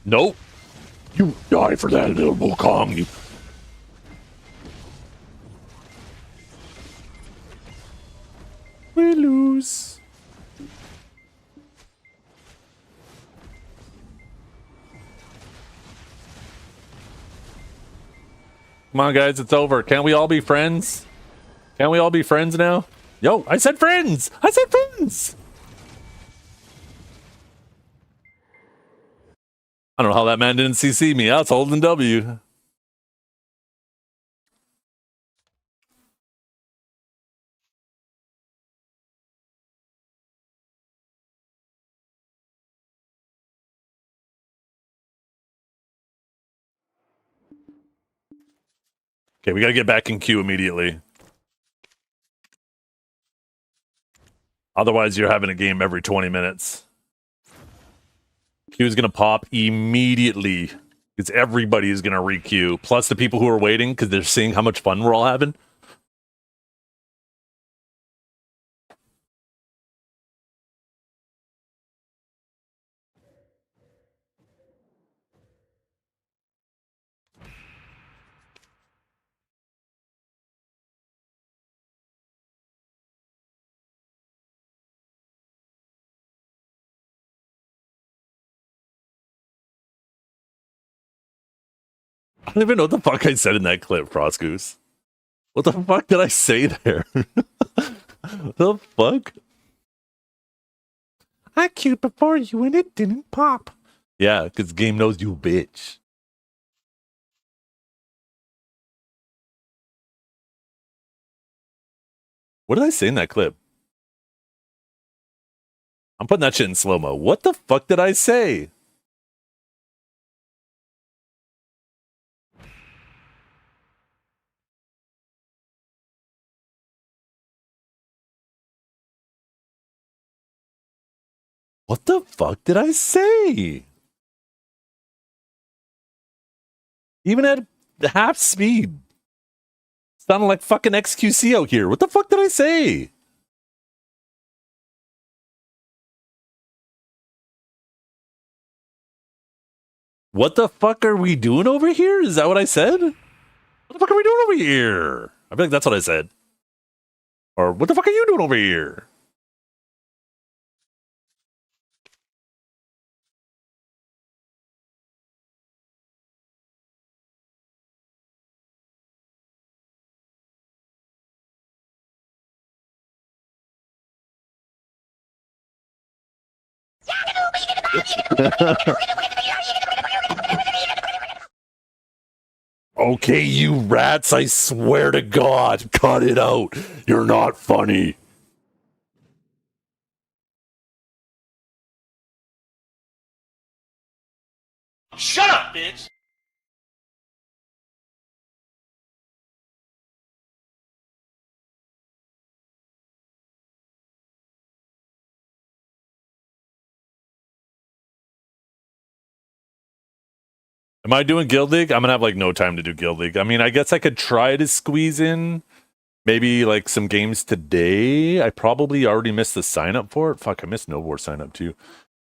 Nope. You die for that little Wukong, you. We lose. Come on, guys, it's over. Can't we all be friends? Can't we all be friends now? Yo, I said friends! I said friends! I don't know how that man didn't CC me. I was holding W. Okay, we gotta get back in queue immediately. Otherwise, you're having a game every 20 minutes. Queue's gonna pop immediately. Because everybody is gonna re-queue. Plus the people who are waiting, because they're seeing how much fun we're all having. I don't even know what the fuck I said in that clip, Frostgoose. What the fuck did I say there? The fuck? I queued before you and it didn't pop. Yeah, because game knows you, bitch. What did I say in that clip? I'm putting that shit in slow-mo. What the fuck did I say? What the fuck did I say? Even at half speed. Sounded like fucking XQC out here. What the fuck did I say? What the fuck are we doing over here? Is that what I said? What the fuck are we doing over here? I feel like that's what I said. Or what the fuck are you doing over here? Okay, you rats, I swear to God, cut it out. You're not funny. Shut up, bitch! Am I doing Guild League? I'm gonna have like no time to do Guild League. I mean, I guess I could try to squeeze in maybe like some games today. I probably already missed the sign up for it. Fuck, I missed No War sign up too.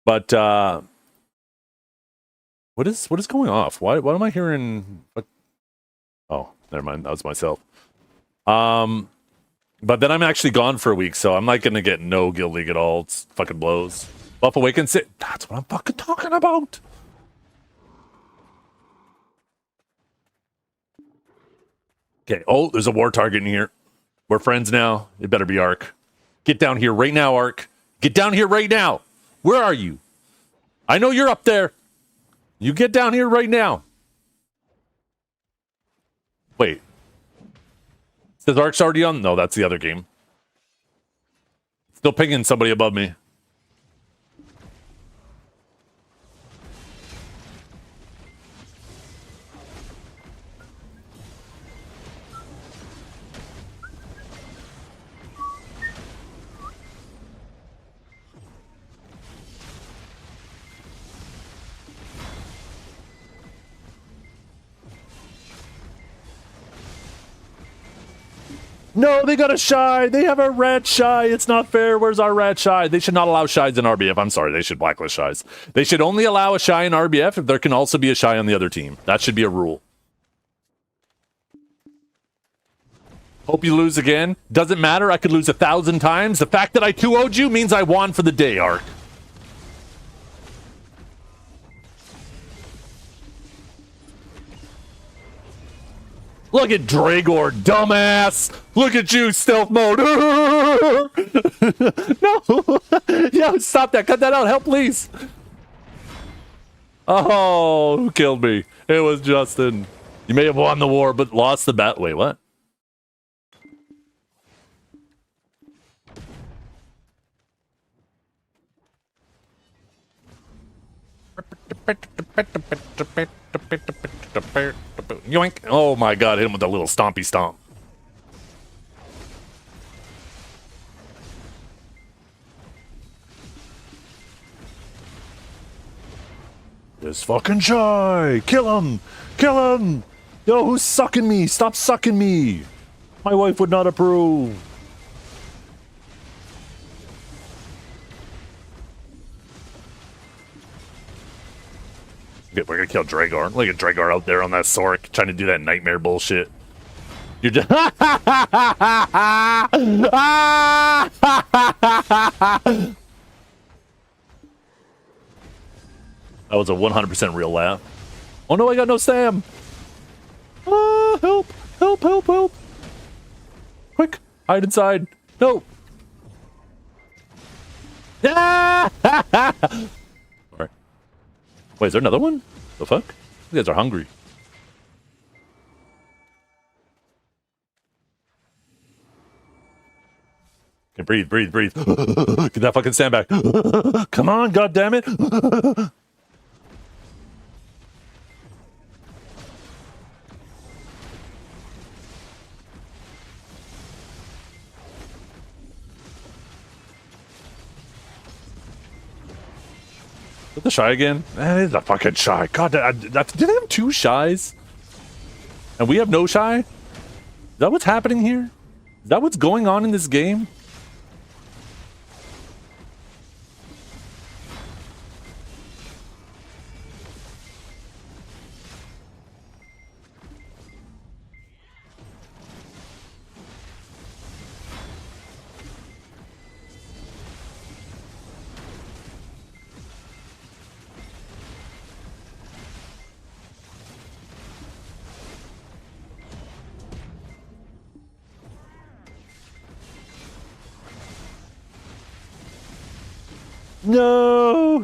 But what is going off? Why am I hearing what? Oh, never mind. That was myself. But then I'm actually gone for a week, so I'm not gonna get no Guild League at all. It's fucking blows. Buff Awaken sit. That's what I'm fucking talking about. Okay. Oh, there's a war target in here. We're friends now. It better be Ark. Get down here right now, Ark. Get down here right now. Where are you? I know you're up there. You get down here right now. Wait. Says Ark's already on? No, that's the other game. Still pinging somebody above me. No, they got a shy. They have a rat shy. It's not fair. Where's our rat shy? They should not allow shies in RBF. I'm sorry. They should blacklist shies. They should only allow a shy in RBF if there can also be a shy on the other team. That should be a rule. Hope you lose again. Doesn't matter. I could lose 1,000 times. The fact that I 2-0'd you means I won for the day, Ark. Look at Dragor, dumbass! Look at you, stealth mode! No! Yo, stop that! Cut that out! Help, please! Oh, who killed me? It was Justin. You may have won the war, but lost the battle. Wait, what? Yoink. Oh my god, hit him with a little stompy stomp. This fucking shy! Kill him! Kill him! Yo, who's sucking me? Stop sucking me! My wife would not approve. We're gonna kill Dragor. Look at Dragor out there on that Sork trying to do that nightmare bullshit. You're just that was a 100% real laugh. Oh no, I got no Sam. Help! Help! Help! Help! Quick, hide inside. No. Yeah! Alright. Wait, is there another one? The fuck? You guys are hungry. Okay, breathe, breathe, breathe. Get that fucking Sam back. Come on, goddammit. Is the shy again? That is a fucking shy. God, did they have 2 shies? And we have no shy? Is that what's happening here? Is that what's going on in this game? No!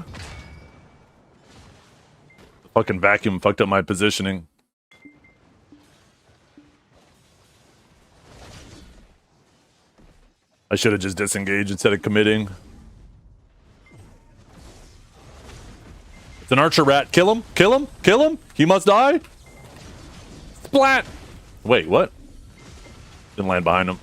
The fucking vacuum fucked up my positioning. I should have just disengaged instead of committing. It's an archer rat. Kill him! Kill him! Kill him! He must die! Splat! Wait, what? Didn't land behind him.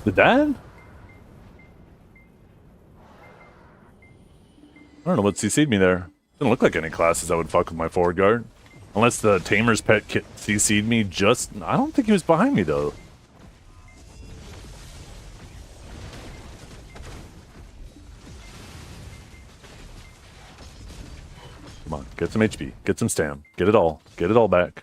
Did that? I don't know what CC'd me there. Didn't look like any classes that would fuck with my forward guard. Unless the Tamer's Pet kit CC'd me just... I don't think he was behind me, though. Come on, get some HP. Get some stam. Get it all. Get it all back.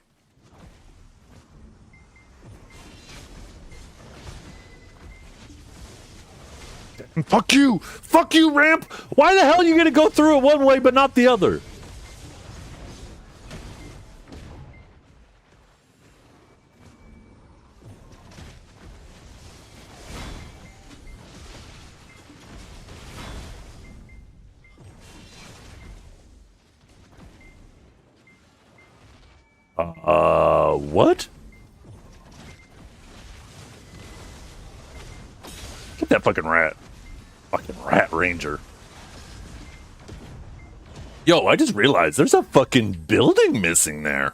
Fuck you! Fuck you, ramp! Why the hell are you gonna go through it one way but not the other? What? Get that fucking rat. Fucking rat ranger. Yo, I just realized there's a fucking building missing there.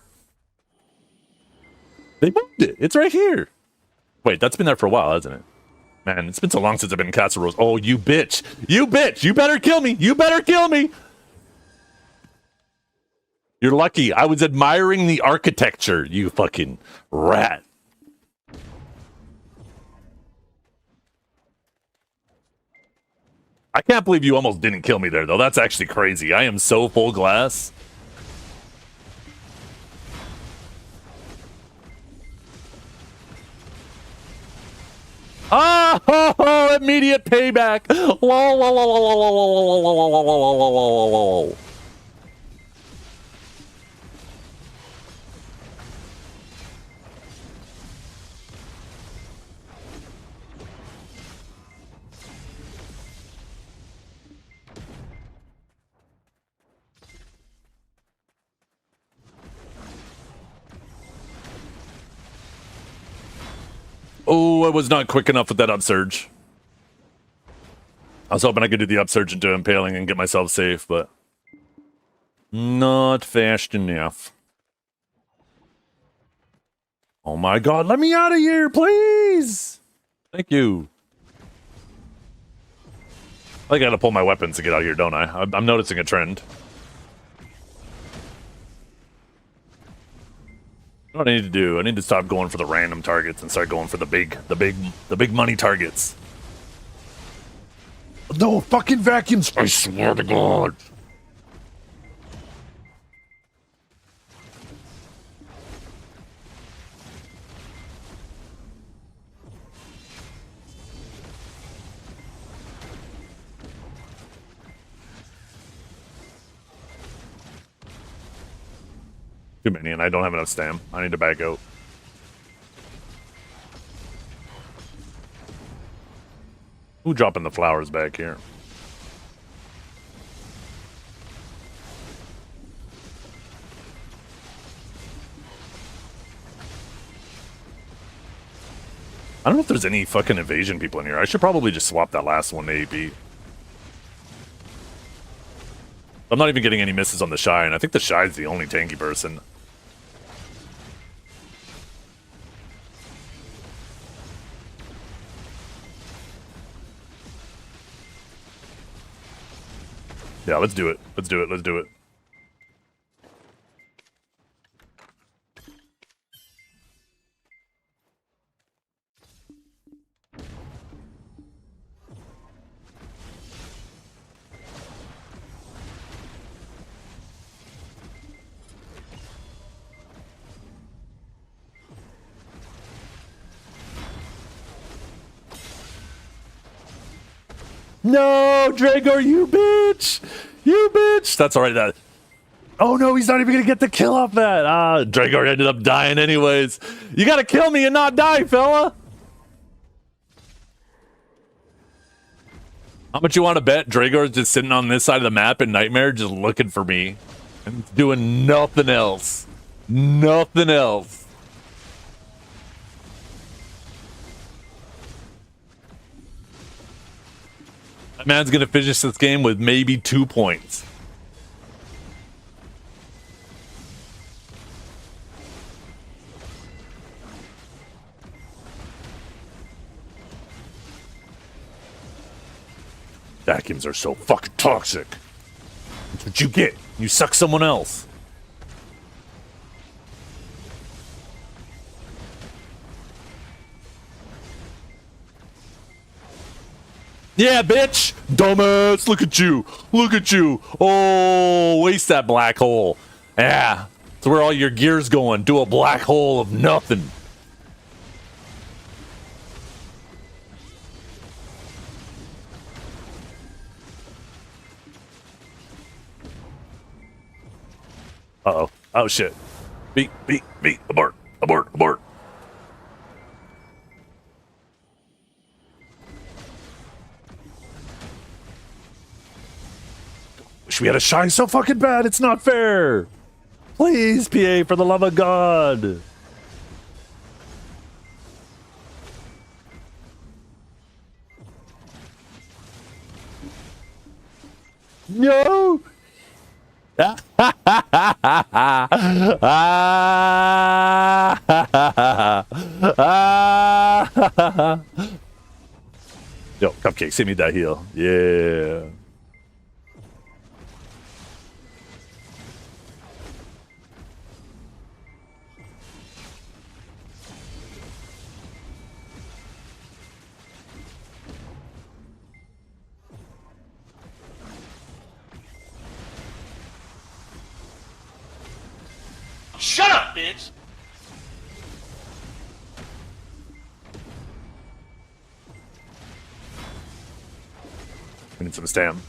They moved it. It's right here. Wait, that's been there for a while, hasn't it? Man, it's been so long since I've been in Castle Rose. Oh, you bitch. You bitch. You better kill me. You better kill me. You're lucky. I was admiring the architecture, you fucking rat. I can't believe you almost didn't kill me there, though. That's actually crazy. I am so full glass. Ah! Oh, immediate payback. Lol, lol, lol, lol, lol, lol, lol, lol, lol, lol, lol, lol. Oh, I was not quick enough with that upsurge. I was hoping I could do the upsurge into impaling and get myself safe, but not fast enough. Oh my god, let me out of here, please! Thank you. I gotta pull my weapons to get out of here, don't I? I'm noticing a trend. What do I need to do? I need to stop going for the random targets and start going for the big money targets. No fucking vacuums! I swear to God. Too many, and I don't have enough stam. I need to back out. Who dropping the flowers back here? I don't know if there's any fucking evasion people in here. I should probably just swap that last one to AP. I'm not even getting any misses on the Shy, and I think the Shy's the only tanky person. Yeah, let's do it. Let's do it. Let's do it. No, Dragor, you bitch! You bitch! That's alright. That. Oh no, he's not even gonna get the kill off that. Dragor ended up dying anyways. You gotta kill me and not die, fella. How much you want to bet Dragor's just sitting on this side of the map in Nightmare just looking for me and doing nothing else? Nothing else. That man's gonna finish this game with maybe 2 points. Vacuums are so fucking toxic. That's what you get. You suck someone else. Yeah, bitch! Dumbass! Look at you! Look at you! Oh, waste that black hole. Yeah, that's where all your gear's going. Do a black hole of nothing. Uh-oh. Oh, shit. Beat. Abort. Wish we had a shine so fucking bad. It's not fair. Please, PA, for the love of God. No. Yo, Cupcake, send me that heal. Yeah. Shut up, bitch! We need some stam.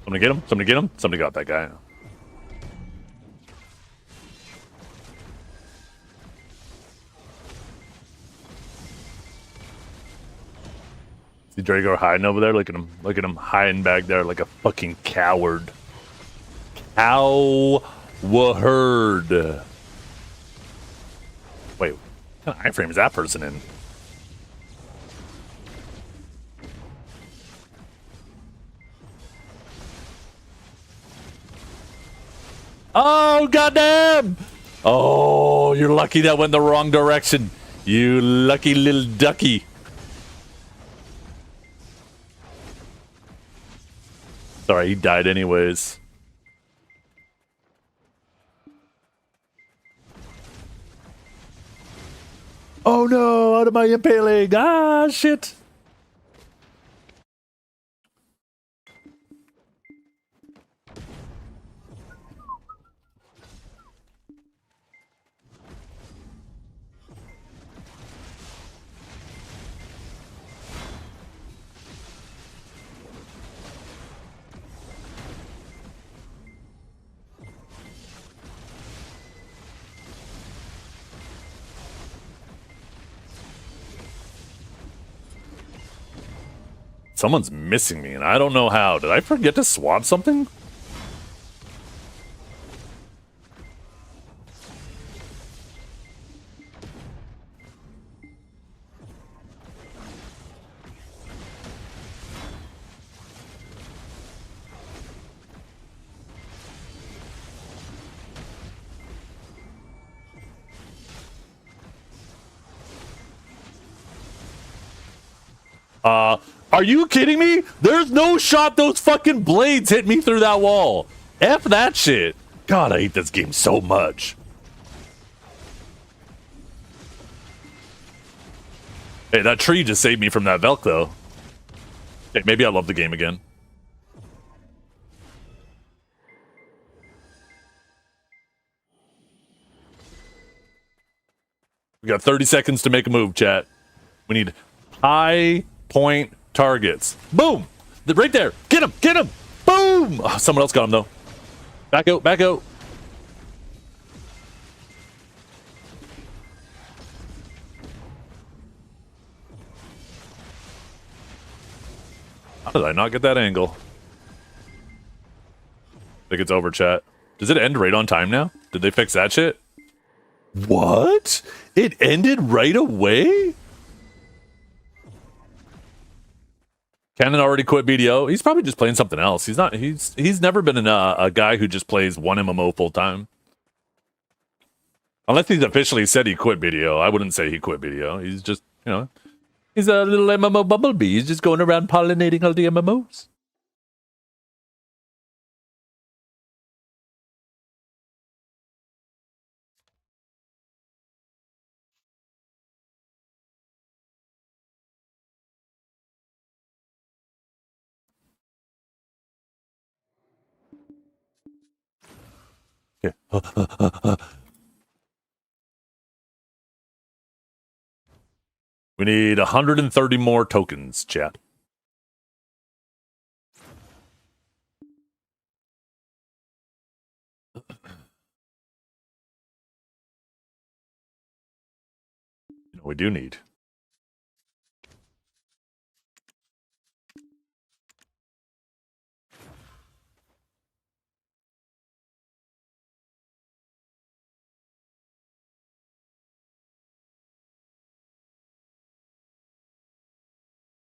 Somebody get him? Somebody get him? Somebody got that guy. See Drago hiding over there? Look at him. Look at him hiding back there like a fucking coward. Coward. Wait, what kind of iframe is that person in? Oh, goddamn! Oh, you're lucky that went the wrong direction. You lucky little ducky. Sorry, he died anyways. Oh no, out of my impaling. Ah, shit. Someone's missing me, and I don't know how. Did I forget to swap something? Are you kidding me? There's no shot those fucking blades hit me through that wall. F that shit. God, I hate this game so much. Hey, that tree just saved me from that Velcro. Hey, maybe I love the game again. We got 30 seconds to make a move, chat. We need high point targets. Boom! Right there. Get him! Get him! Boom! Oh, someone else got him, though. Back out, back out. How did I not get that angle? I think it's over, chat. Does it end right on time now? Did they fix that shit? What? It ended right away? Cannon already quit BDO. He's probably just playing something else. He's not. He's never been a guy who just plays one MMO full time. Unless he's officially said he quit BDO. I wouldn't say he quit BDO. He's just, you know, he's a little MMO bumblebee. He's just going around pollinating all the MMOs. Okay. We need 130 more tokens, chat. You know, we do need.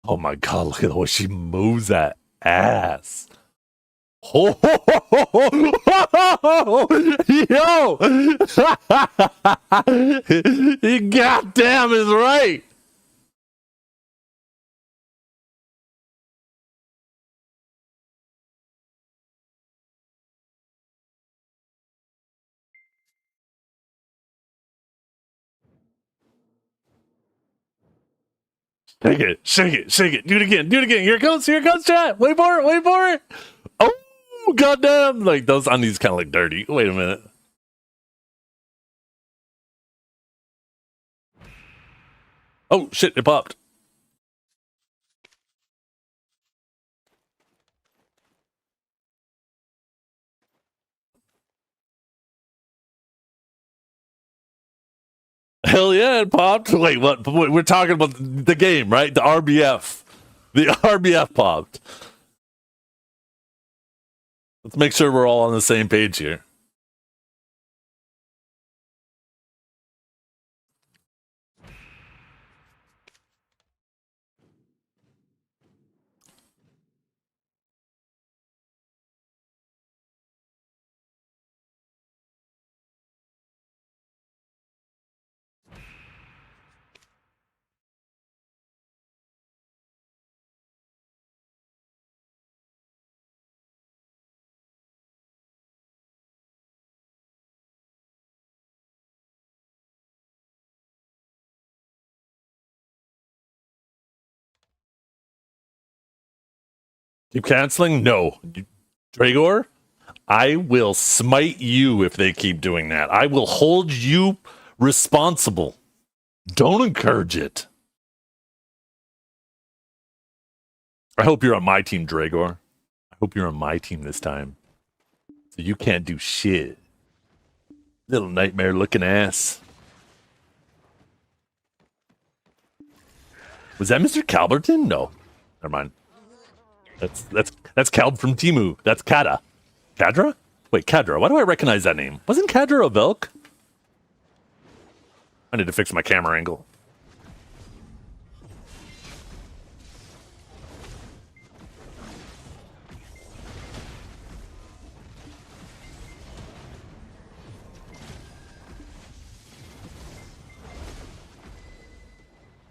Oh my god, look at the way she moves that ass. Oh, yo! He goddamn is right. Shake it, shake it, shake it. Do it again, do it again. Here it comes, chat. Wait for it, wait for it. Oh, goddamn. Like, those undies kind of look dirty. Wait a minute. Oh, shit, it popped. Hell yeah, it popped. Wait, what? We're talking about the game, right? The RBF. The RBF popped. Let's make sure we're all on the same page here. Keep canceling? No. Dragor, I will smite you if they keep doing that. I will hold you responsible. Don't encourage it. I hope you're on my team, Dragor. I hope you're on my team this time. So you can't do shit. Little nightmare looking ass. Was that Mr. Calberton? No. Never mind. That's Calb from Timu. That's Kada. Kadra? Wait, Kadra. Why do I recognize that name? Wasn't Kadra a Velk? I need to fix my camera angle.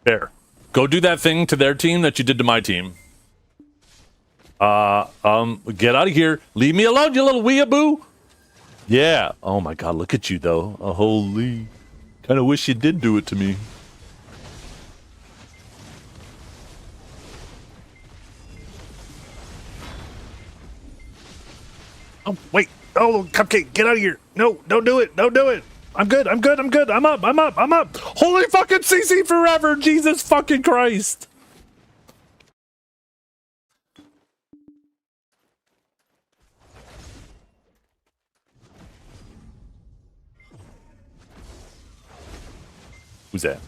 There. Go do that thing to their team that you did to my team. Get out of here. Leave me alone, you little weeaboo. Yeah. Oh my god, look at you though. Oh, holy. Kind of wish you did do it to me. Oh, wait. Oh, Cupcake, get out of here. No, don't do it. Don't do it. I'm good. I'm good. I'm good. I'm up. I'm up. I'm up. Holy fucking CC forever. Jesus fucking Christ. Who's that?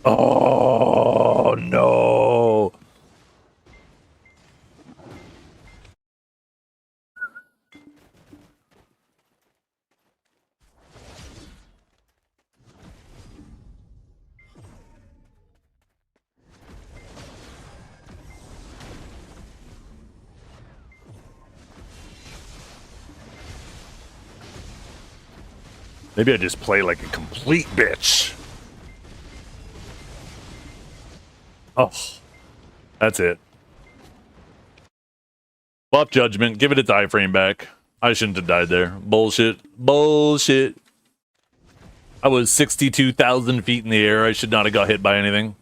Oh, no. Maybe I just play like a complete bitch. Oh, that's it. Buff Judgment. Give it its iframe back. I shouldn't have died there. Bullshit. Bullshit. I was 62,000 feet in the air. I should not have got hit by anything.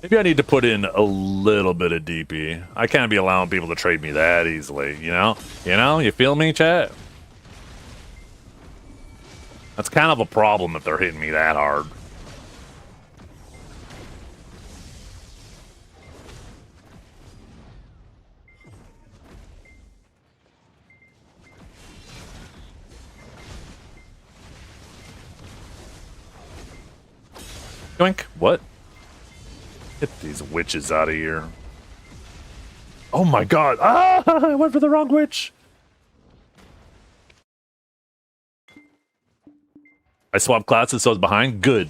Maybe I need to put in a little bit of DP. I can't be allowing people to trade me that easily, you know? You know? You feel me, chat? That's kind of a problem if they're hitting me that hard. Yoink. What? Get these witches out of here. Oh my god. Ah! I went for the wrong witch. I swapped classes, so I was behind. Good.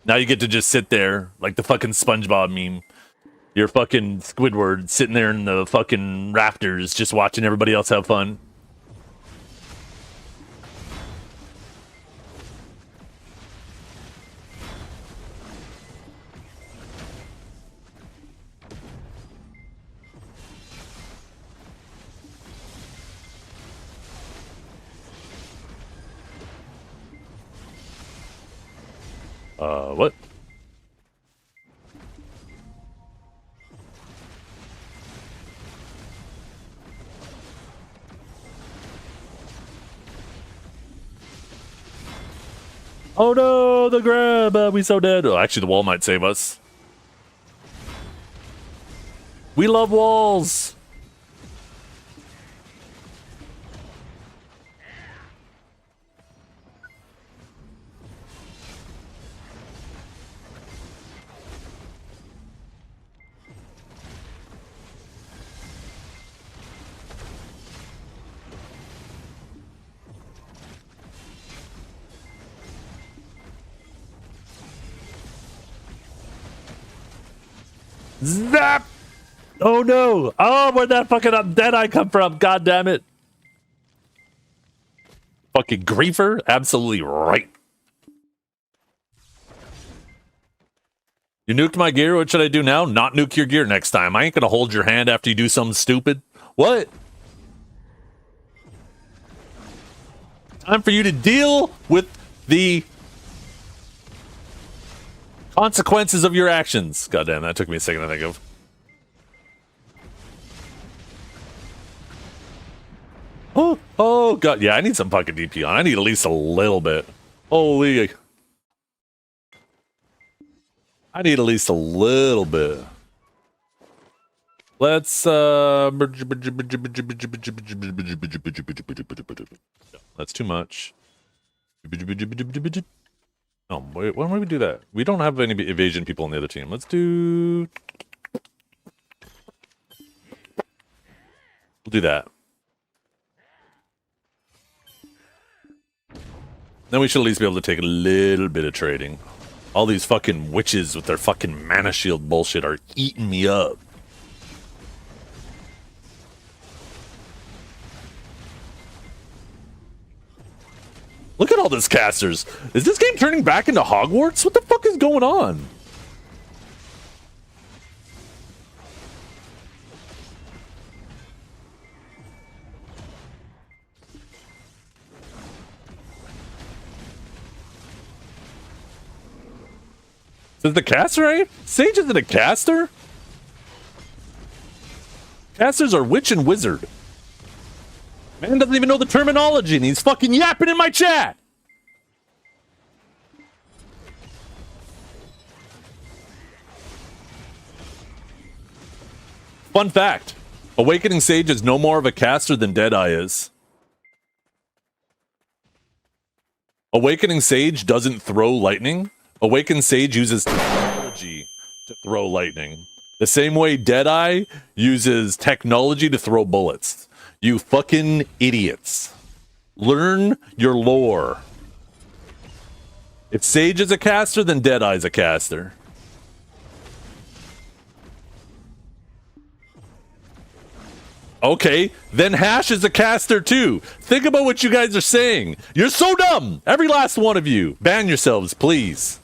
Now you get to just sit there like the fucking SpongeBob meme. You're fucking Squidward sitting there in the fucking rafters just watching everybody else have fun. What? Oh no, the grab! We so dead. Oh, actually, the wall might save us. We love walls! Zap! Oh no! Oh, where'd that fucking dead eye come from? God damn it! Fucking griefer? Absolutely right. You nuked my gear. What should I do now? Not nuke your gear next time. I ain't gonna hold your hand after you do something stupid. What? Time for you to deal with the consequences of your actions. God damn, that took me a second to think of. Oh god, yeah, I need some fucking DP on. I need at least a little bit. Holy. I need at least a little bit. Let's that's too much. Oh wait, why don't we do that? We don't have any evasion people on the other team. Let's do. We'll do that. Then we should at least be able to take a little bit of trading. All these fucking witches with their fucking mana shield bullshit are eating me up. Look at all this casters. Is this game turning back into Hogwarts? What the fuck is going on? Is the caster, right? Sage isn't a caster? Casters are witch and wizard. Man doesn't even know the terminology and he's fucking yapping in my chat. Fun fact. Awakening Sage is no more of a caster than Deadeye is. Awakening Sage doesn't throw lightning. Awakened Sage uses technology to throw lightning. The same way Deadeye uses technology to throw bullets. You fucking idiots. Learn your lore. If Sage is a caster, then Deadeye's a caster. Okay, then Hash is a caster too. Think about what you guys are saying. You're so dumb. Every last one of you. Ban yourselves, please.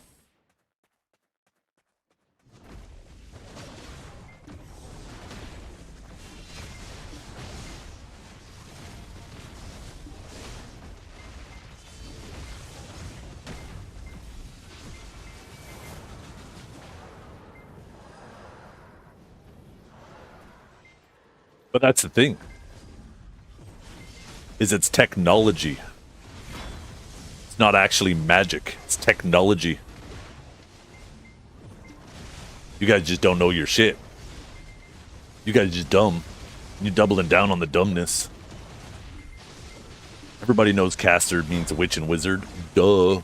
But that's the thing. Is it's technology. It's not actually magic. It's technology. You guys just don't know your shit. You guys just dumb. You're doubling down on the dumbness. Everybody knows caster means witch and wizard. Duh.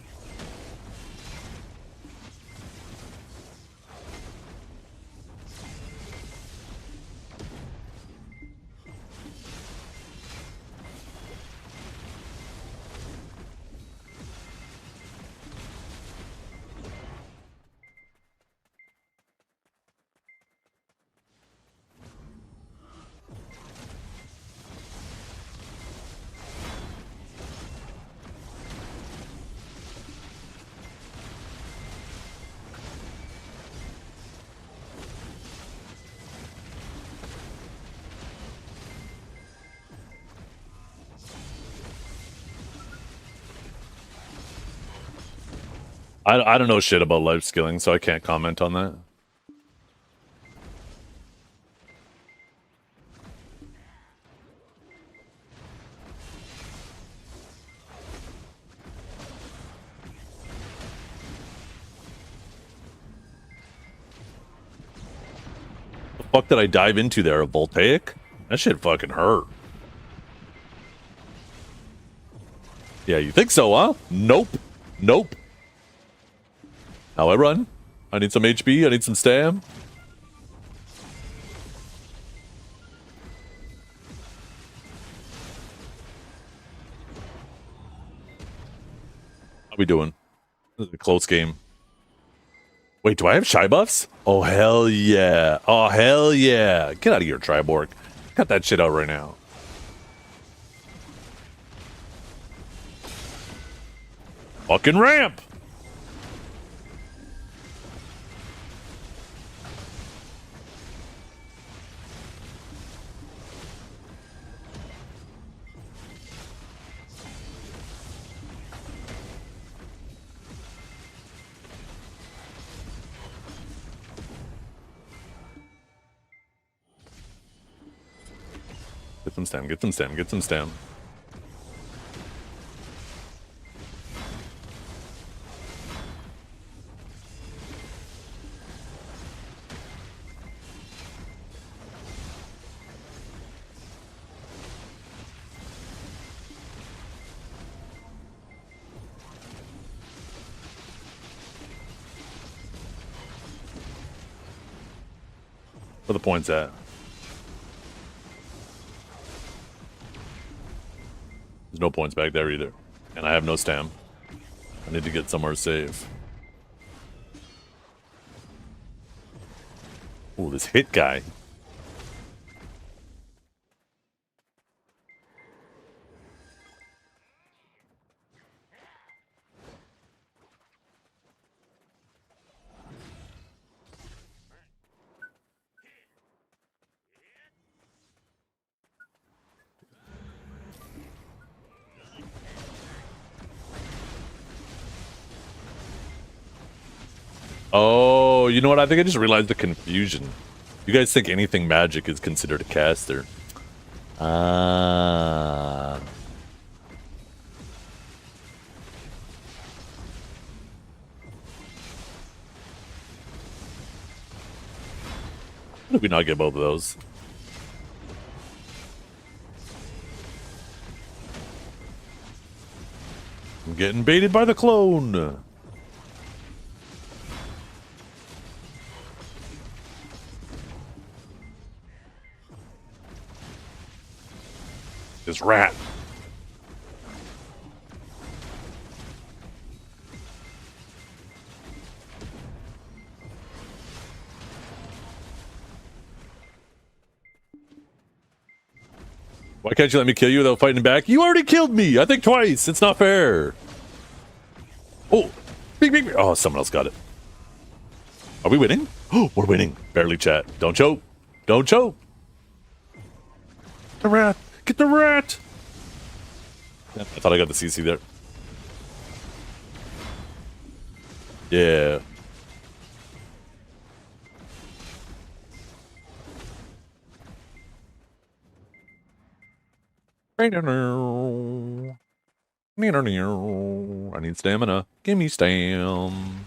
I don't know shit about life skilling, so I can't comment on that. The fuck did I dive into there? A voltaic? That shit fucking hurt. Yeah, you think so, huh? Nope. Nope. How I run. I need some HP. I need some stam. How we doing? This is a close game. Wait, do I have shy buffs? Oh, hell yeah. Oh, hell yeah. Get out of here, Triborg. Cut that shit out right now. Fucking ramp. Get some stam, get some stam, get some stam. Where the point's at? There's no points back there either. And I have no stam. I need to get somewhere safe. Ooh, this hit guy. Oh, you know what? I think I just realized the confusion. You guys think anything magic is considered a caster. Ah. How did we not get both of those? I'm getting baited by the clone. This rat. Why can't you let me kill you without fighting back? You already killed me! I think twice! It's not fair! Oh! Bing, bing, bing. Oh, someone else got it. Are we winning? Oh, we're winning. Barely, chat. Don't choke. Don't choke. The rat. Get the rat! I thought I got the CC there. Yeah. I need stamina. Give me stam.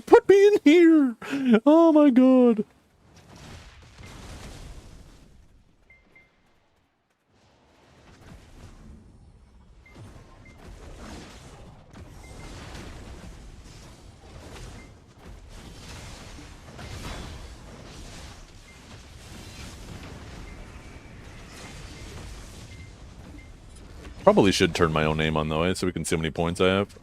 Put me in here! Oh my god. Probably should turn my own name on though, so we can see how many points I have.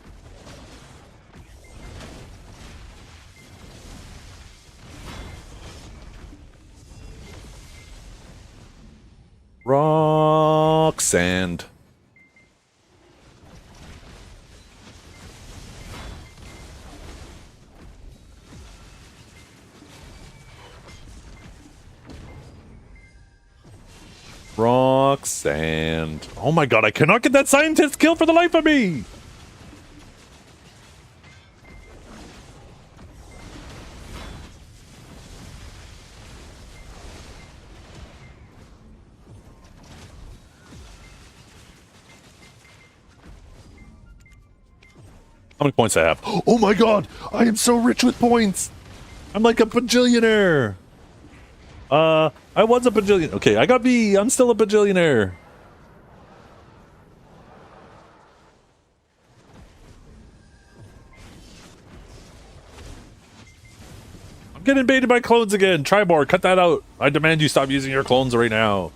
Rock sand. Rock sand. Oh my god, I cannot get that scientist kill for the life of me! How many points I have? Oh my god! I am so rich with points! I'm like a bajillionaire! I was a bajillion. Okay, I got B. I'm still a bajillionaire. I'm getting baited by clones again. Tribor, cut that out. I demand you stop using your clones right now.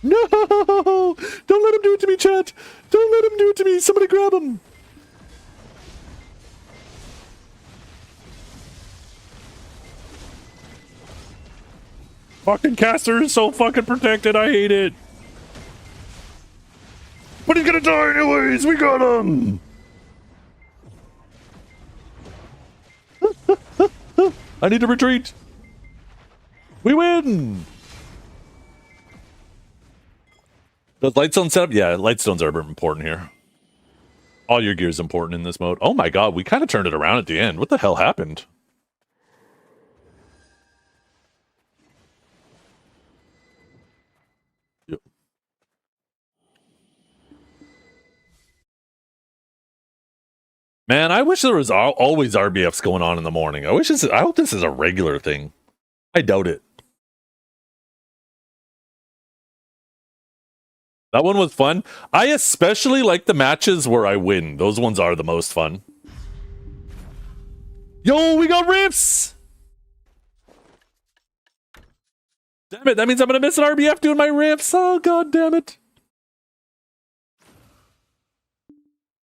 No! Don't let him do it to me, chat! Don't let him do it to me! Somebody grab him! Fucking caster is so fucking protected, I hate it! But he's gonna die anyways! We got him! I need to retreat! We win! Does Lightstone setup? Yeah, Lightstones are important here. All your gear is important in this mode. Oh my god, we kind of turned it around at the end. What the hell happened? Yep. Man, I wish there was always RBFs going on in the morning. I hope this is a regular thing. I doubt it. That one was fun. I especially like the matches where I win. Those ones are the most fun. Yo, we got rifts! Damn it, that means I'm gonna miss an RBF doing my rifts. Oh, god damn it.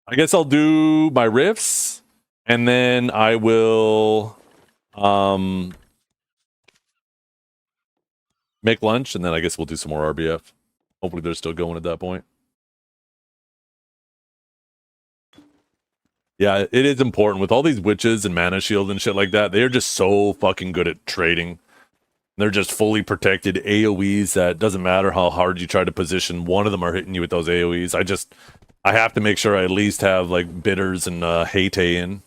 I guess I'll do my rifts, and then I will make lunch, and then I guess we'll do some more RBF. Hopefully they're still going at that point. Yeah, it is important with all these witches and mana shield and shit like that. They are just so fucking good at trading. They're just fully protected AoEs that doesn't matter how hard you try to position. One of them are hitting you with those AoEs. I have to make sure I at least have like bitters and hate in.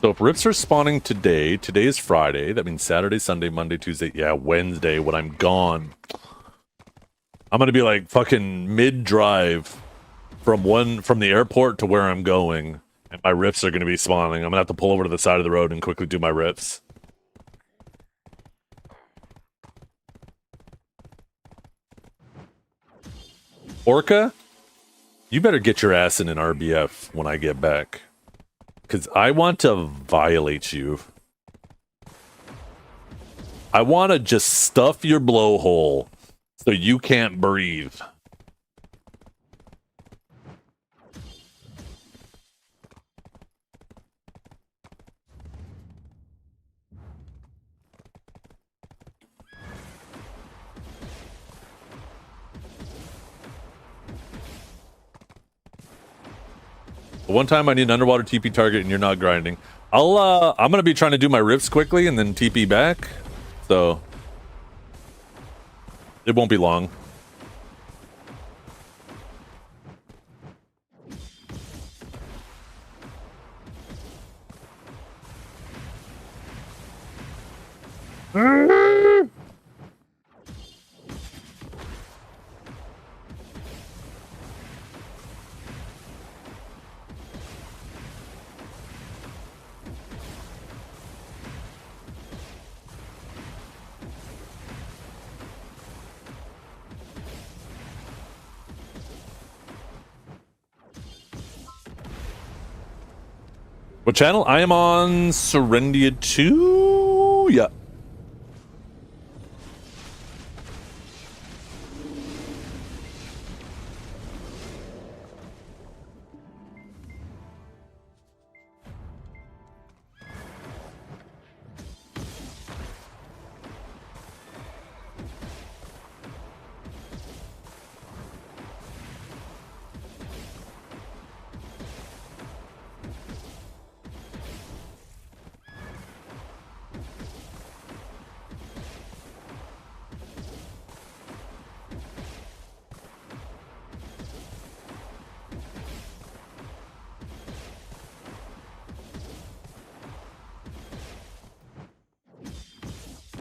So if rips are spawning today is Friday. That means Saturday, Sunday, Monday, Tuesday. Yeah, Wednesday when I'm gone. I'm gonna be like fucking mid-drive from the airport to where I'm going, and my rips are gonna be spawning. I'm gonna have to pull over to the side of the road and quickly do my rips. Orca, you better get your ass in an RBF when I get back. Because I want to violate you. I want to just stuff your blowhole so you can't breathe. One time I need an underwater TP target and you're not grinding. I'm gonna be trying to do my rips quickly and then TP back. So it won't be long. What channel? I am on Serendia 2. Yeah.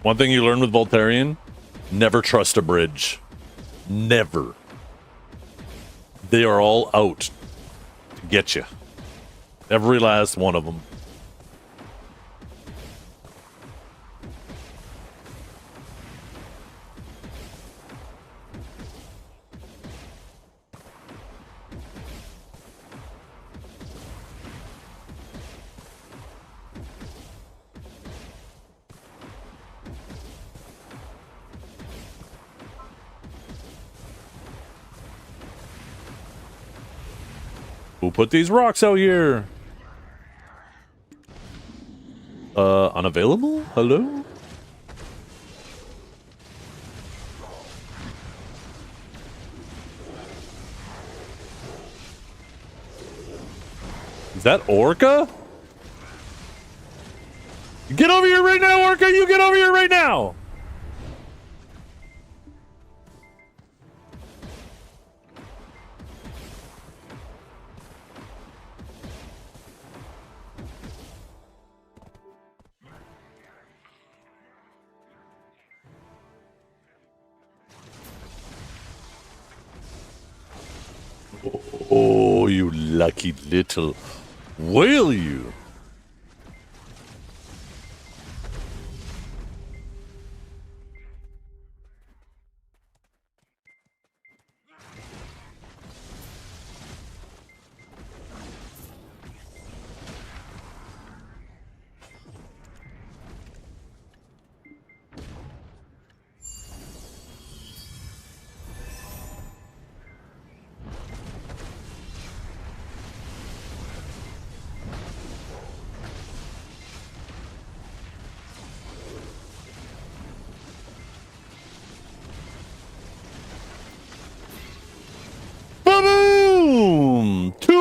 One thing you learn with Voltarian, never trust a bridge. Never. They are all out to get you. Every last one of them. Who put these rocks out here? Unavailable? Hello? Is that Orca? Get over here right now, Orca! You get over here right now! Oh, you lucky little whale, you.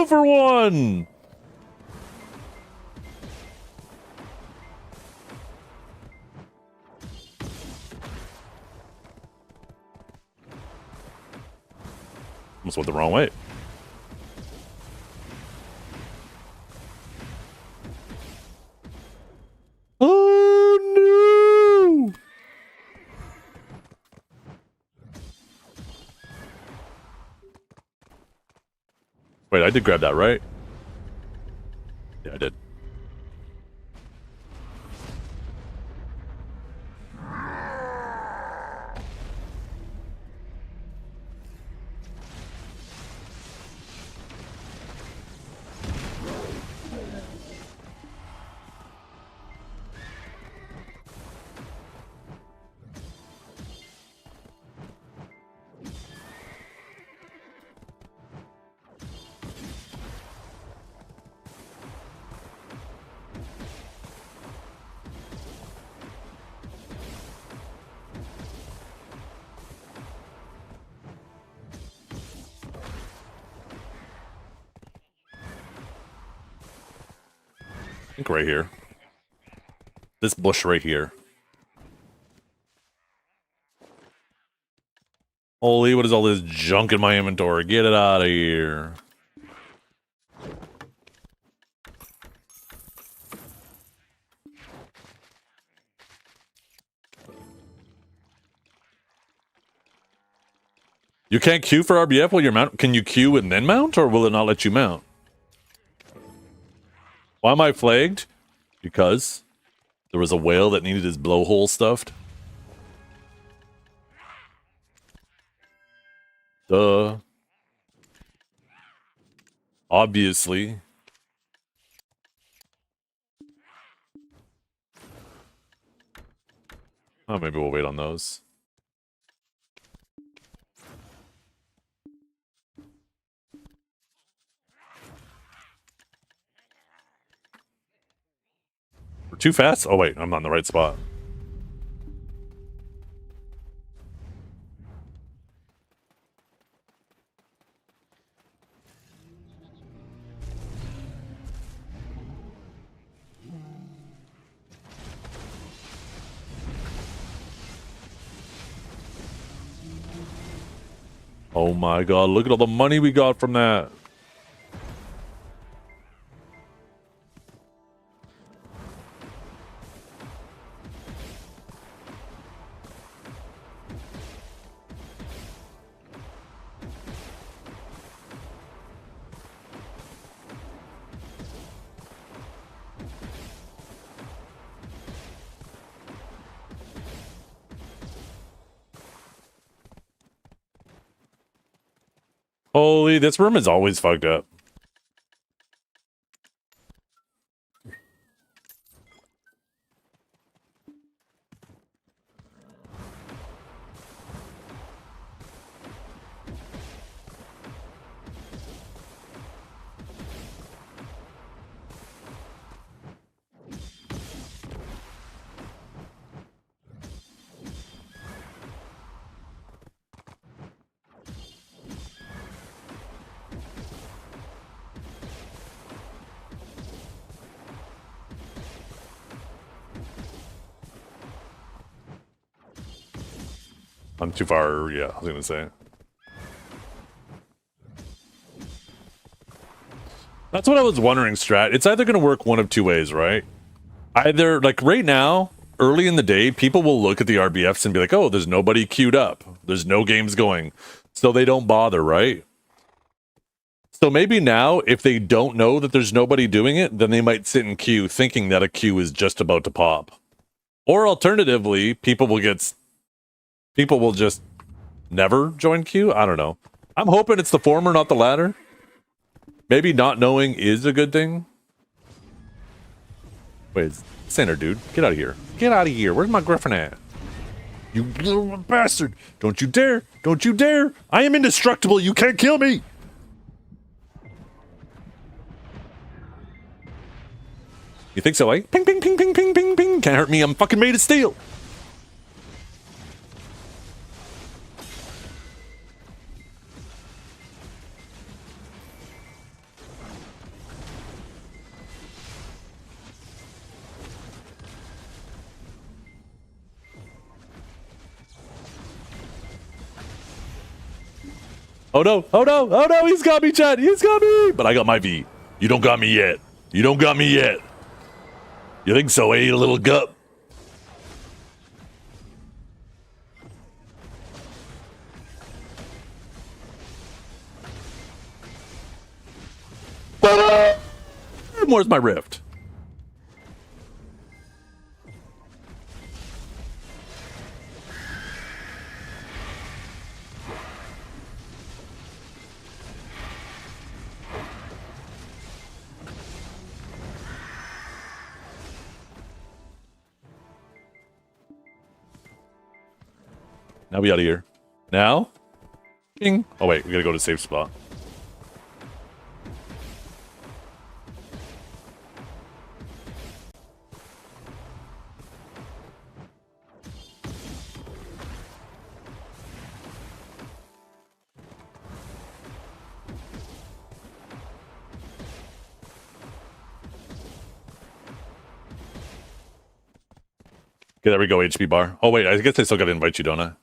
for 1. Almost went the wrong way. Oh no! Wait, I did grab that, right? Yeah, I did. I think right here. This bush right here. Holy, what is all this junk in my inventory? Get it out of here. You can't queue for RBF while you're mount. Can you queue and then mount, or will it not let you mount? Why am I flagged? Because there was a whale that needed his blowhole stuffed. Duh. Obviously. Oh, maybe we'll wait on those. We're too fast? Oh wait, I'm on the right spot. Oh my god, look at all the money we got from that. Holy, this room is always fucked up. I'm too far, yeah, I was gonna say. That's what I was wondering, Strat. It's either gonna work one of two ways, right? Either, like right now, early in the day, people will look at the RBFs and be like, oh, there's nobody queued up. There's no games going. So they don't bother, right? So maybe now, if they don't know that there's nobody doing it, then they might sit in queue thinking that a queue is just about to pop. Or alternatively, people will just never join queue? I don't know. I'm hoping it's the former, not the latter. Maybe not knowing is a good thing. Wait, Sander, dude. Get out of here. Get out of here. Where's my griffin at? You little bastard. Don't you dare. Don't you dare. I am indestructible. You can't kill me. You think so, like? Ping, ping, ping, ping, ping, ping, ping. Can't hurt me. I'm fucking made of steel. Oh no, oh no, oh no, he's got me, Chad. He's got me. But I got my V. You don't got me yet. You don't got me yet. You think so, eh, little gup? Where's my rift? Now we out of here. Now? Ding. Oh wait, we gotta go to safe spot. Okay, there we go, HP bar. Oh wait, I guess I still gotta invite you, don't I?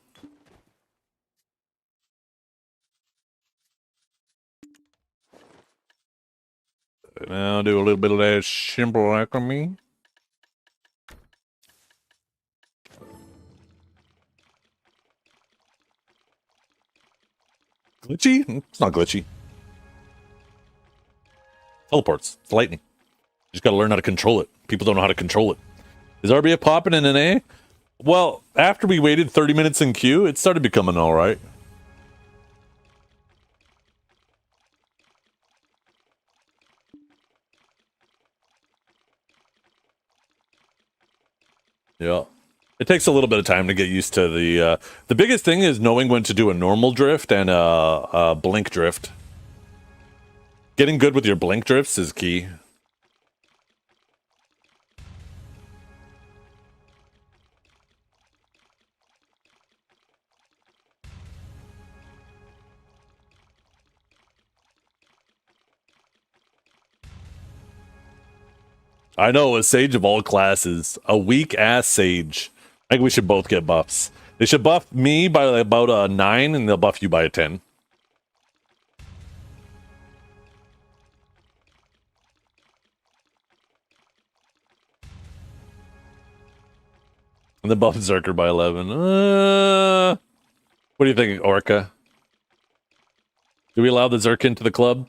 Now do a little bit of that simple alchemy. Glitchy? It's not glitchy. Teleports. It's lightning. You just gotta learn how to control it. People don't know how to control it. Is RBF popping in an A? Well, after we waited 30 minutes in queue, it started becoming alright. Yeah. It takes a little bit of time to get used to the biggest thing is knowing when to do a normal drift and a blink drift. Getting good with your blink drifts is key. I know, a sage of all classes. A weak-ass sage. I think we should both get buffs. They should buff me by about a 9, and they'll buff you by a 10. And then buff Zerker by 11. What do you think, Orca? Do we allow the Zerk into the club?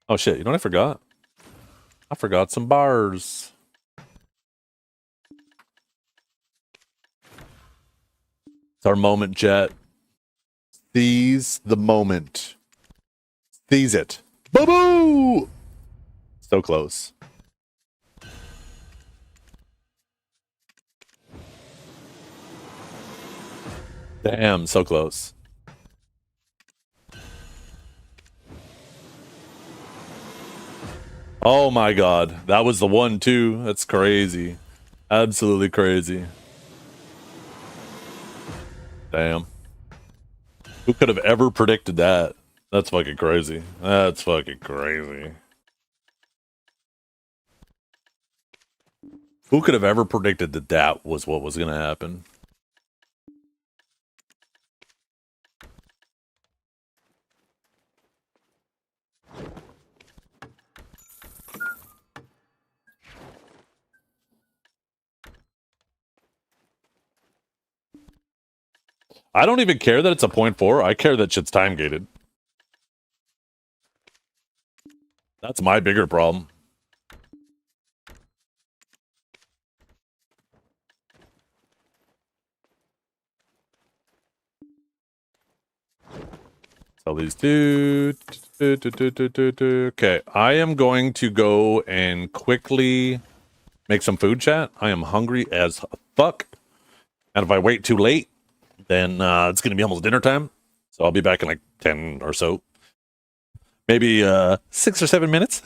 Oh shit, you know what I forgot? I forgot some bars. It's our moment, Jet. Seize the moment. Seize it. Boo-boo! So close. Damn, so close. Oh my god. That was the one too. That's crazy. Absolutely crazy. Damn. Who could have ever predicted that? That's fucking crazy. That's fucking crazy. Who could have ever predicted that that was what was gonna happen? I don't even care that it's a 0.4. I care that shit's time gated. That's my bigger problem. Sell these two. Okay, I am going to go and quickly make some food, chat. I am hungry as fuck. And if I wait too late, then it's going to be almost dinner time. So I'll be back in like 10 or so. Maybe 6 or 7 minutes.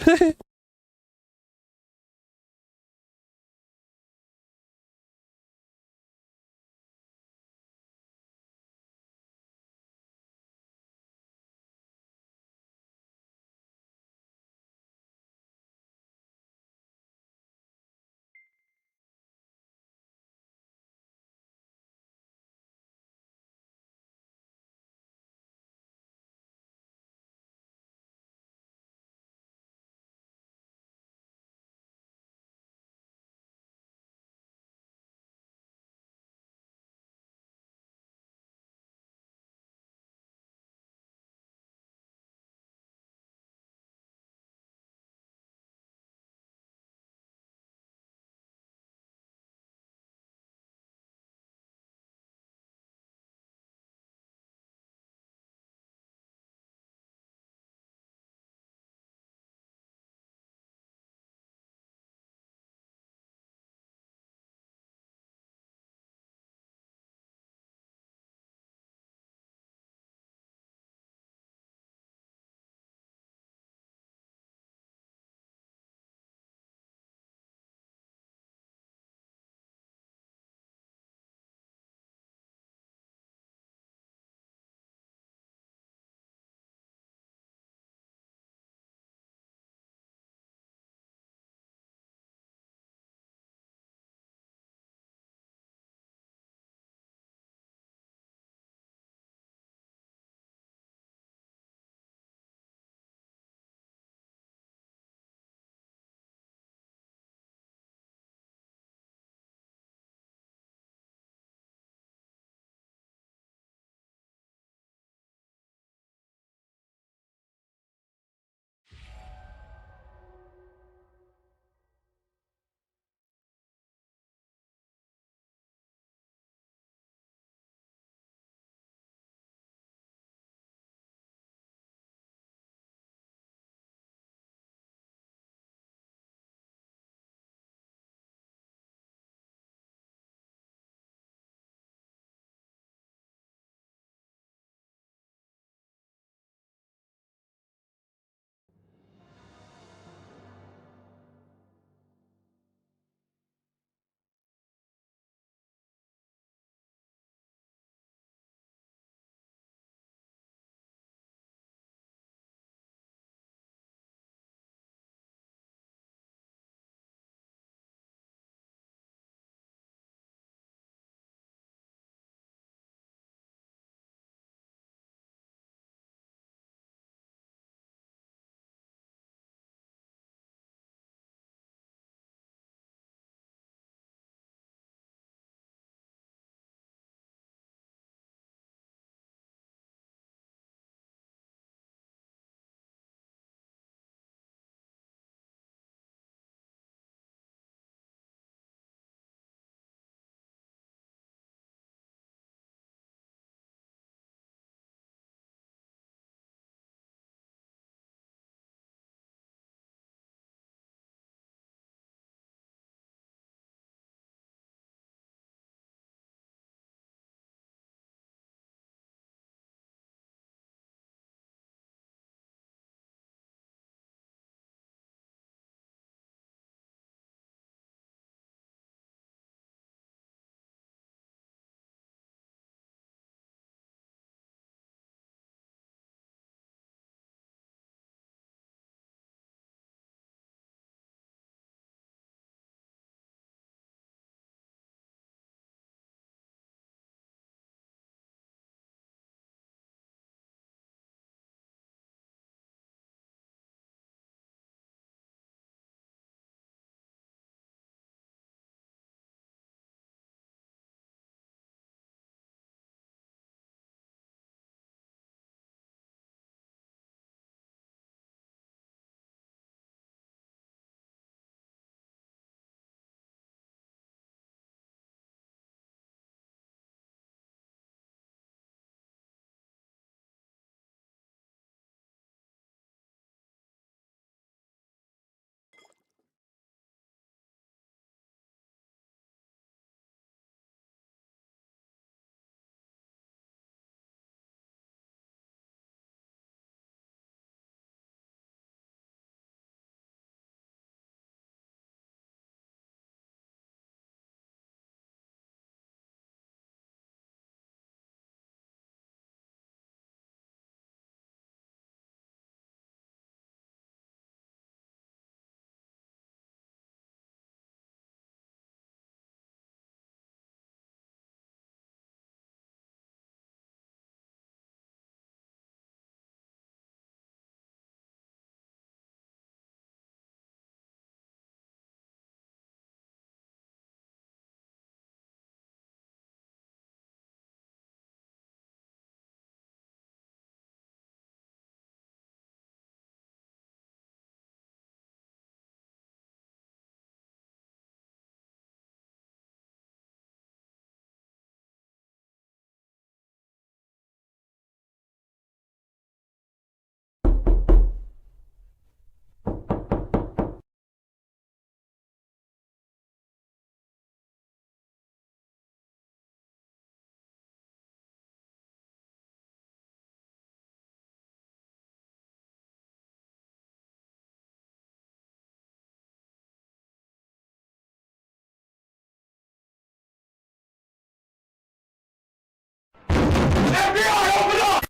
FBI, open up!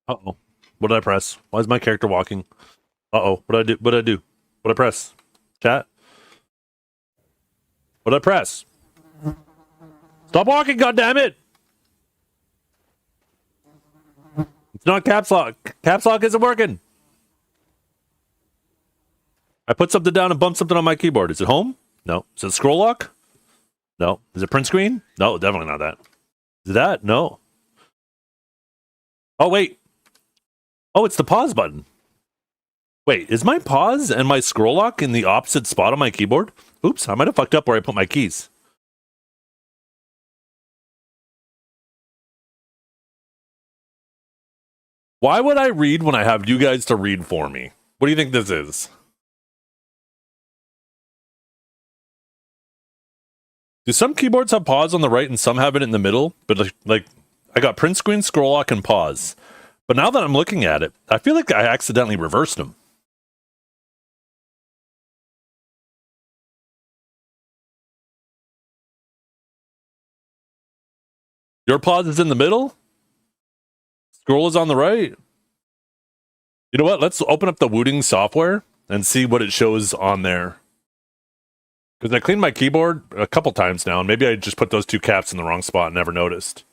Uh-oh. What did I press? Why is my character walking? Uh-oh. What did I do? What did I do? What did I press? Chat? What did I press? Stop walking, goddammit! It's not caps lock. Caps lock isn't working. I put something down and bumped something on my keyboard. Is it home? No. Is it scroll lock? No. Is it print screen? No, definitely not that. Is it that? No. Oh, wait. Oh, it's the pause button. Wait, is my pause and my scroll lock in the opposite spot on my keyboard? Oops, I might have fucked up where I put my keys. Why would I read when I have you guys to read for me? What do you think this is? Do some keyboards have pause on the right and some have it in the middle? But like I got print screen, scroll lock, and pause. But now that I'm looking at it, I feel like I accidentally reversed them. Your pause is in the middle? Scroll is on the right? You know what? Let's open up the Wooting software and see what it shows on there. Because I cleaned my keyboard a couple times now, and maybe I just put those two caps in the wrong spot and never noticed.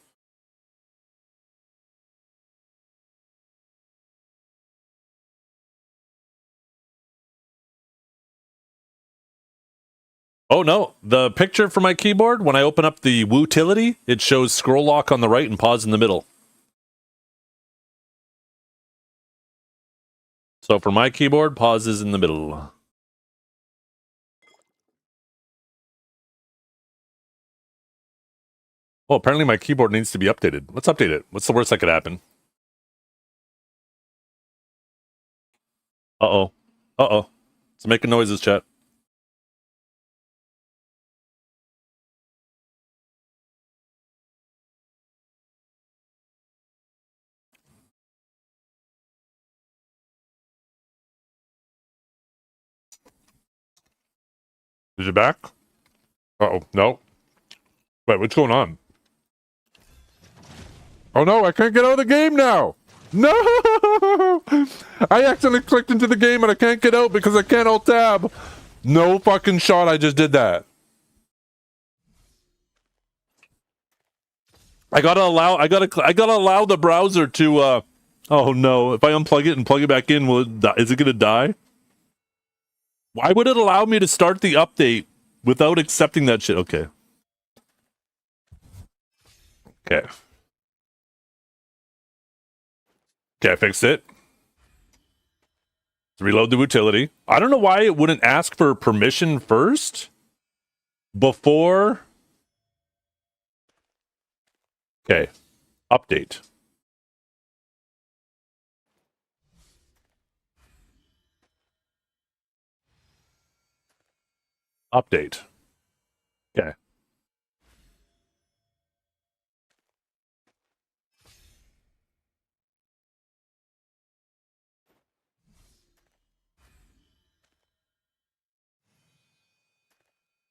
Oh no, the picture for my keyboard, when I open up the Wootility, it shows scroll lock on the right and pause in the middle. So for my keyboard, pause is in the middle. Oh, apparently my keyboard needs to be updated. Let's update it. What's the worst that could happen? Uh-oh. Uh-oh. It's making noises, chat. Is it back? Uh-oh. No. Wait, what's going on? Oh no, I can't get out of the game now! No! I accidentally clicked into the game and I can't get out because I can't alt-tab. No fucking shot, I just did that. I gotta allow the browser to, oh no, if I unplug it and plug it back in, will it die? Is it gonna die? Why would it allow me to start the update without accepting that shit? Okay. Okay. Okay, I fixed it. Let's reload the utility. I don't know why it wouldn't ask for permission first before. Okay. Update. Update. Okay.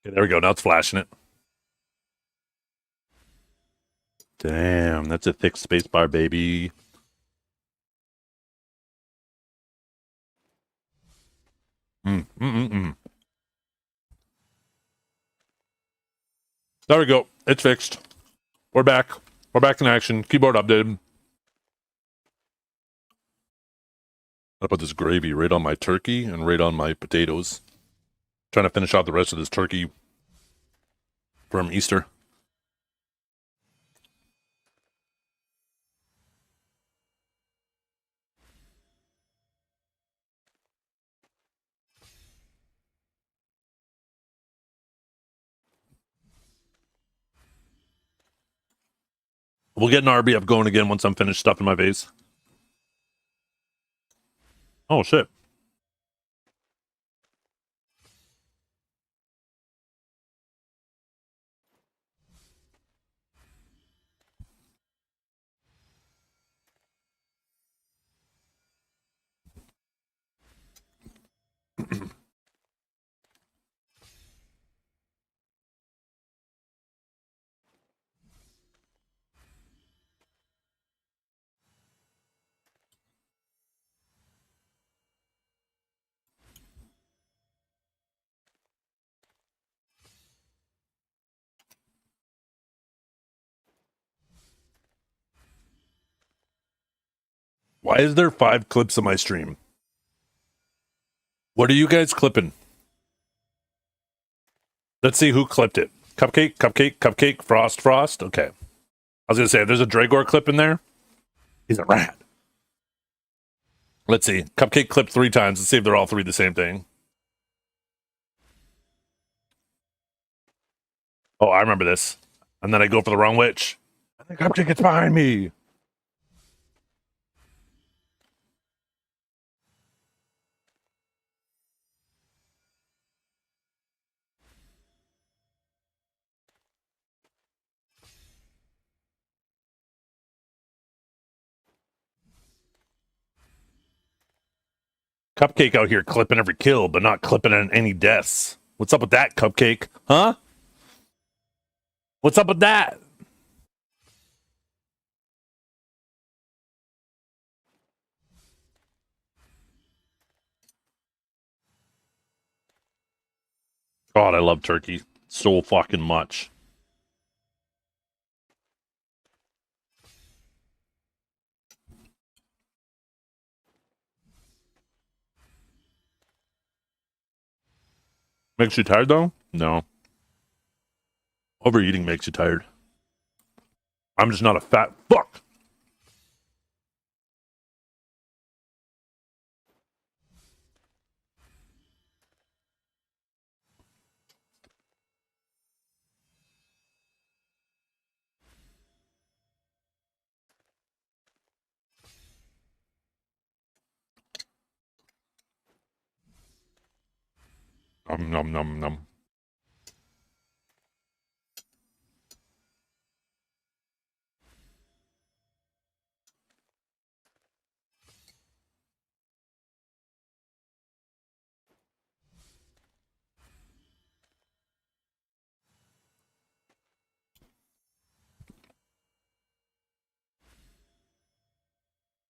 Okay, there we go. Now it's flashing it. Damn, that's a thick space bar, baby. There we go. It's fixed. We're back. We're back in action. Keyboard updated. I put this gravy right on my turkey and right on my potatoes. Trying to finish off the rest of this turkey from Easter. We'll get an RBF going again once I'm finished stuffing my face. Oh, shit. Why is there 5 clips of my stream? What are you guys clipping? Let's see who clipped it. Cupcake, Cupcake, Cupcake, Frost, Frost. Okay. I was going to say, if there's a Dragor clip in there, he's a rat. Let's see. Cupcake clipped 3 times. Let's see if they're all 3 the same thing. Oh, I remember this. And then I go for the wrong witch. And the Cupcake gets behind me. Cupcake out here clipping every kill, but not clipping on any deaths. What's up with that, Cupcake? Huh? What's up with that? God, I love turkey so fucking much. Makes you tired, though? No. Overeating makes you tired. I'm just not a fat fuck. Nom nom nom.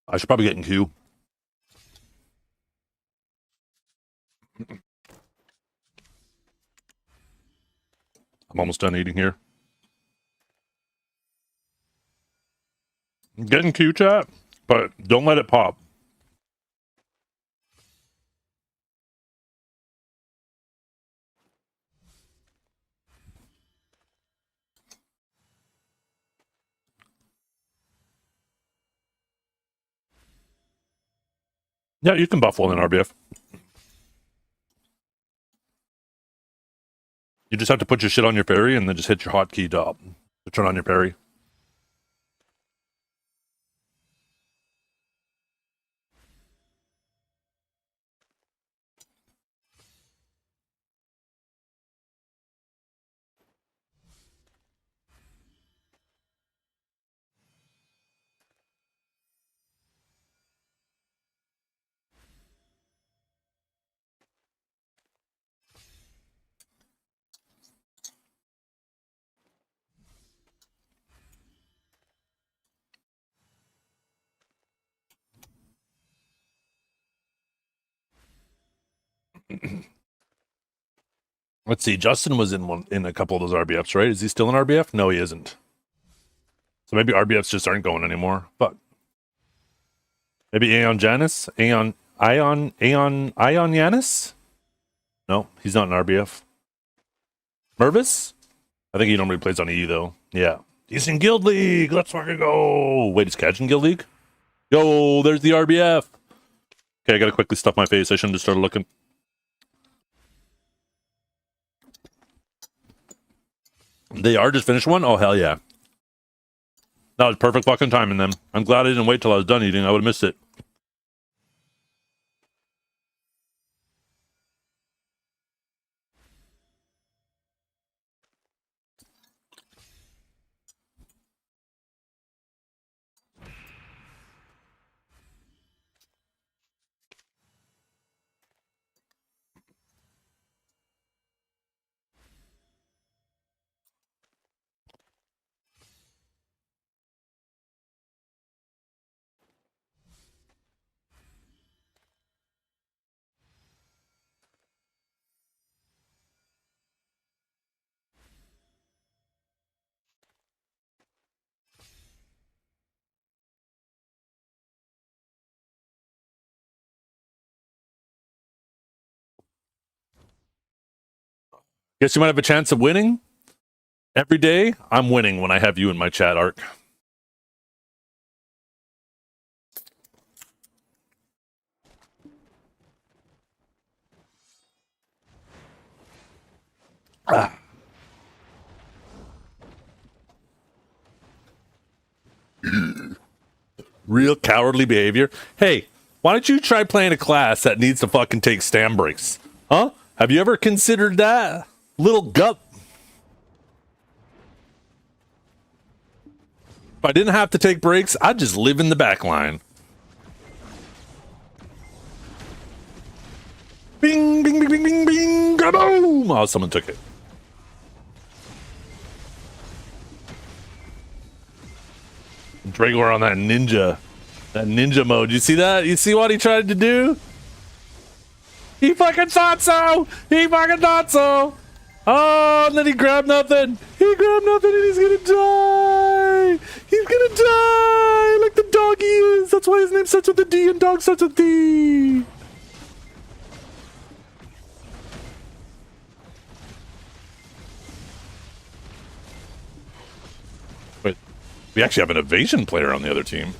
I should probably get in queue. I'm almost done eating here. Get in queue, chat, but don't let it pop. Yeah, you can buff while in RBF. You just have to put your shit on your parry and then just hit your hotkey to turn on your parry. Let's see. Justin was in a couple of those RBFs, right? Is he still in RBF? No, he isn't. So maybe RBFs just aren't going anymore. But maybe Aeon Janus? Aeon Janus? No, he's not in RBF. Mervis? I think he normally plays on E though. Yeah. He's in Guild League. Let's fucking go. Wait, is Catch in Guild League? Yo, there's the RBF. Okay, I gotta quickly stuff my face. I shouldn't have started looking. They are just finished one? Oh, hell yeah. That was perfect fucking timing then. I'm glad I didn't wait till I was done eating. I would have missed it. Guess you might have a chance of winning. Every day, I'm winning when I have you in my chat, Ark. Ah. Real cowardly behavior. Hey, why don't you try playing a class that needs to fucking take stand breaks? Huh? Have you ever considered that? Little gut. If I didn't have to take breaks, I'd just live in the back line. Bing, bing, bing, bing, bing, bing, kaboom! Oh, someone took it. Dragor on that ninja mode. You see that? You see what he tried to do? He fucking thought so! He fucking thought so! Oh, and then he grabbed nothing. He grabbed nothing and he's gonna die! He's gonna die! Like the dog he is! That's why his name starts with a D and dog starts with D! Wait, we actually have an evasion player on the other team.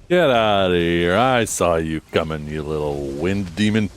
Get out of here. I saw you coming, you little wind demon.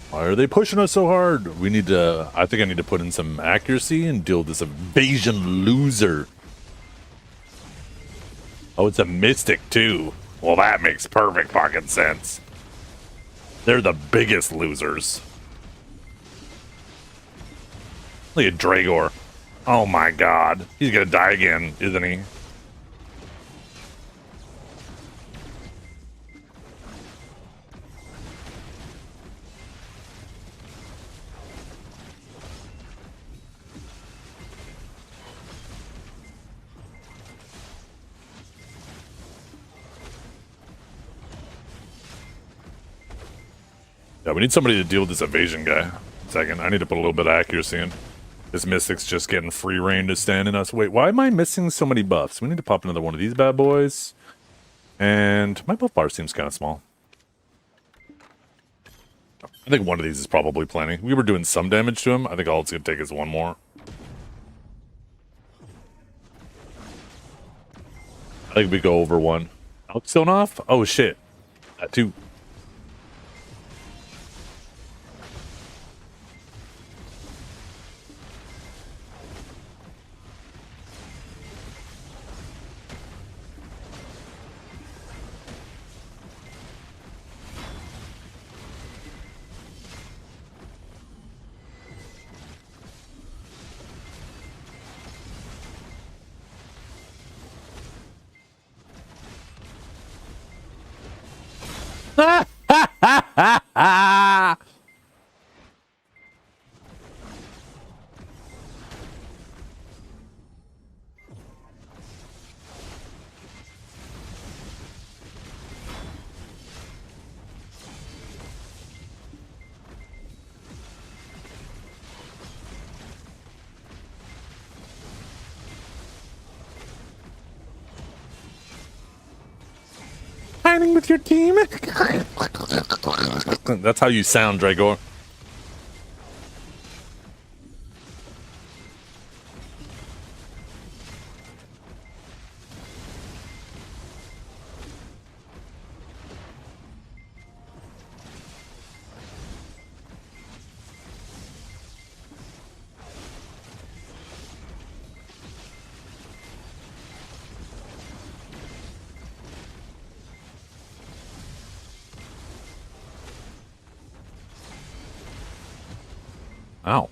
Why are they pushing us so hard? We need to... I think I need to put in some accuracy and deal with this evasion loser. Oh, it's a mystic too. Well, that makes perfect fucking sense. They're the biggest losers. Look at Dragor. Oh my god. He's gonna die again, isn't he? Yeah, we need somebody to deal with this evasion guy. Second, I need to put a little bit of accuracy in. This Mystic's just getting free reign to stand in us. Wait, why am I missing so many buffs? We need to pop another one of these bad boys. And my buff bar seems kind of small. I think one of these is probably plenty. We were doing some damage to him. I think all it's going to take is one more. I think we go over one. Elkstone off? Oh, shit. That too. Hiding with your team. That's how you sound, Dragor. Ow.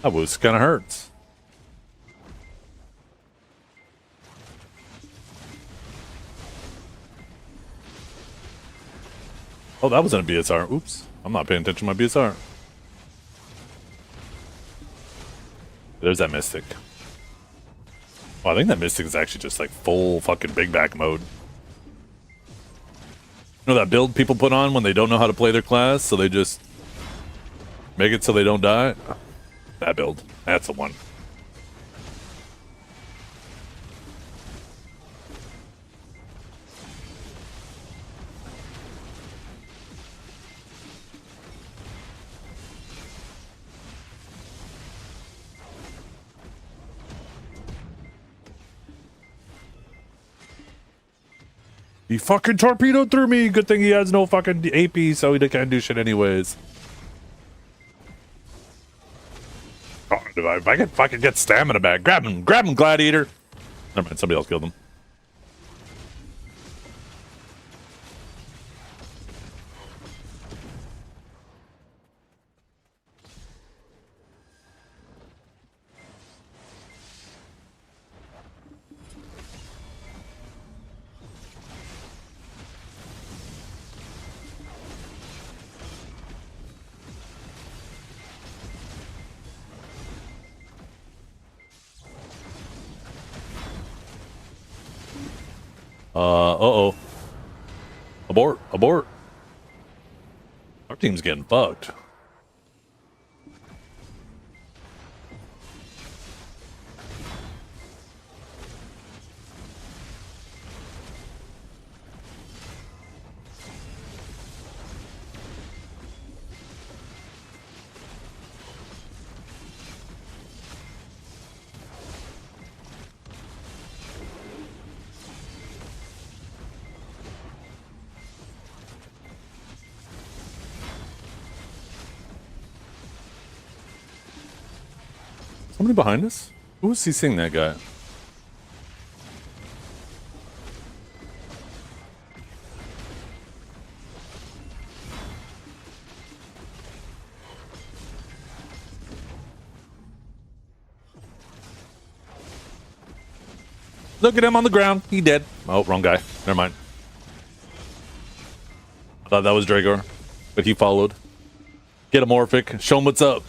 That was kind of hurts. Oh, that wasn't a BSR. Oops. I'm not paying attention to my BSR. There's that Mystic. Oh, I think that Mystic is actually just like full fucking big back mode. You know that build people put on when they don't know how to play their class, so they just make it so they don't die? That build. That's the one. He fucking torpedoed through me. Good thing he has no fucking AP, so he can't do shit anyways. Oh, if I could get stamina back. Grab him, Gladiator. Never mind, somebody else killed him. Uh-oh. Abort. Our team's getting fucked. Somebody behind us? Who was he seeing, that guy? Look at him on the ground. He dead. Oh, wrong guy. Never mind. I thought that was Dragor, but he followed. Get him, Orphic. Show him what's up.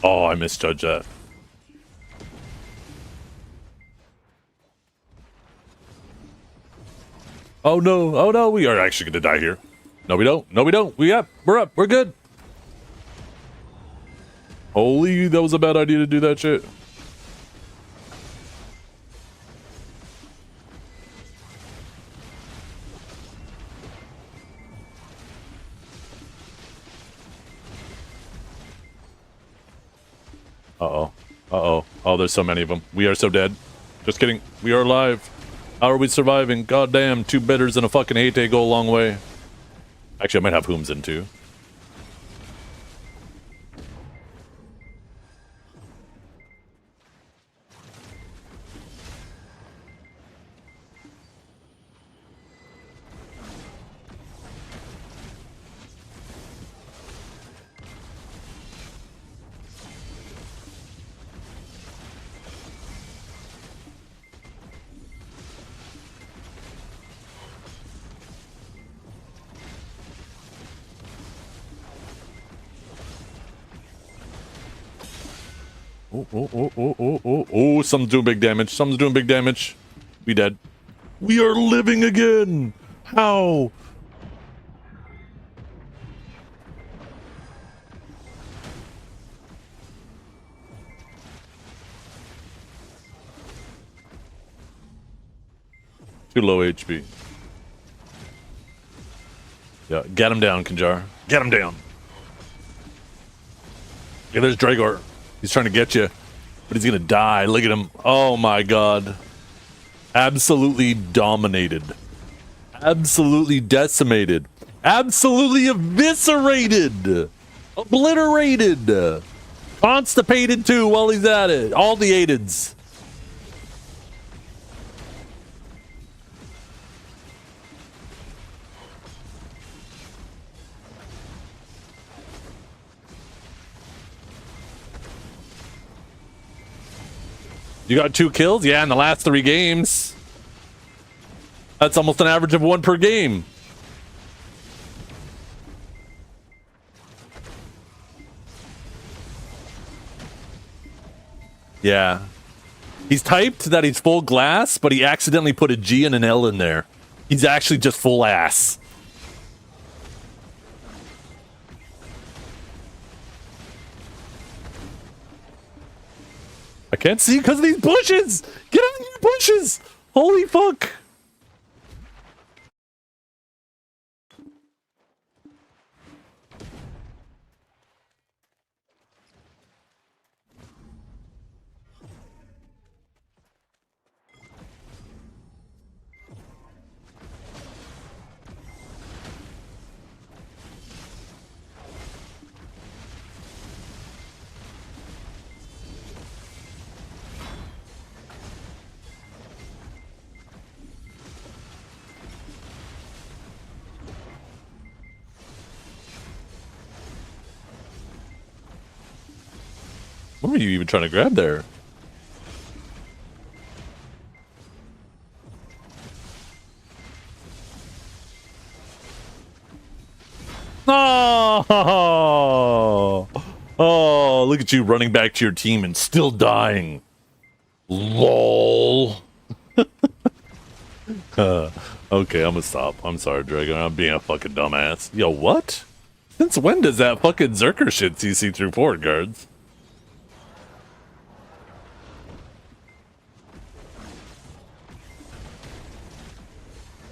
Oh, I misjudged that. Oh no, we are actually gonna die here. No, we don't. We're up, we're good. Holy, that was a bad idea to do that shit. Oh, there's so many of them. We are so dead. Just kidding. We are alive. How are we surviving? God damn, 2 bitters and a fucking hate go a long way. Actually, I might have Hooms in too. Oh, something's doing big damage. Something's doing big damage. We dead. We are living again. How? Too low HP. Yeah, get him down, Kanjar. Get him down. Yeah, there's Dragor. He's trying to get you, but he's gonna die. Look at him. Oh my god. Absolutely dominated. Absolutely decimated. Absolutely eviscerated. Obliterated. Constipated too while he's at it. All the aideds. You got 2 kills? Yeah, in the last 3 games. That's almost an average of 1 per game. Yeah. He's typed that he's full glass, but he accidentally put a G and an L in there. He's actually just full ass. I can't see because of these bushes! Get out of these bushes! Holy fuck! What were you even trying to grab there? Oh, oh, look at you running back to your team and still dying. LOL. Okay, I'm gonna stop. I'm sorry, Dragon. I'm being a fucking dumbass. Yo, what? Since when does that fucking Zerker shit CC through forward guards?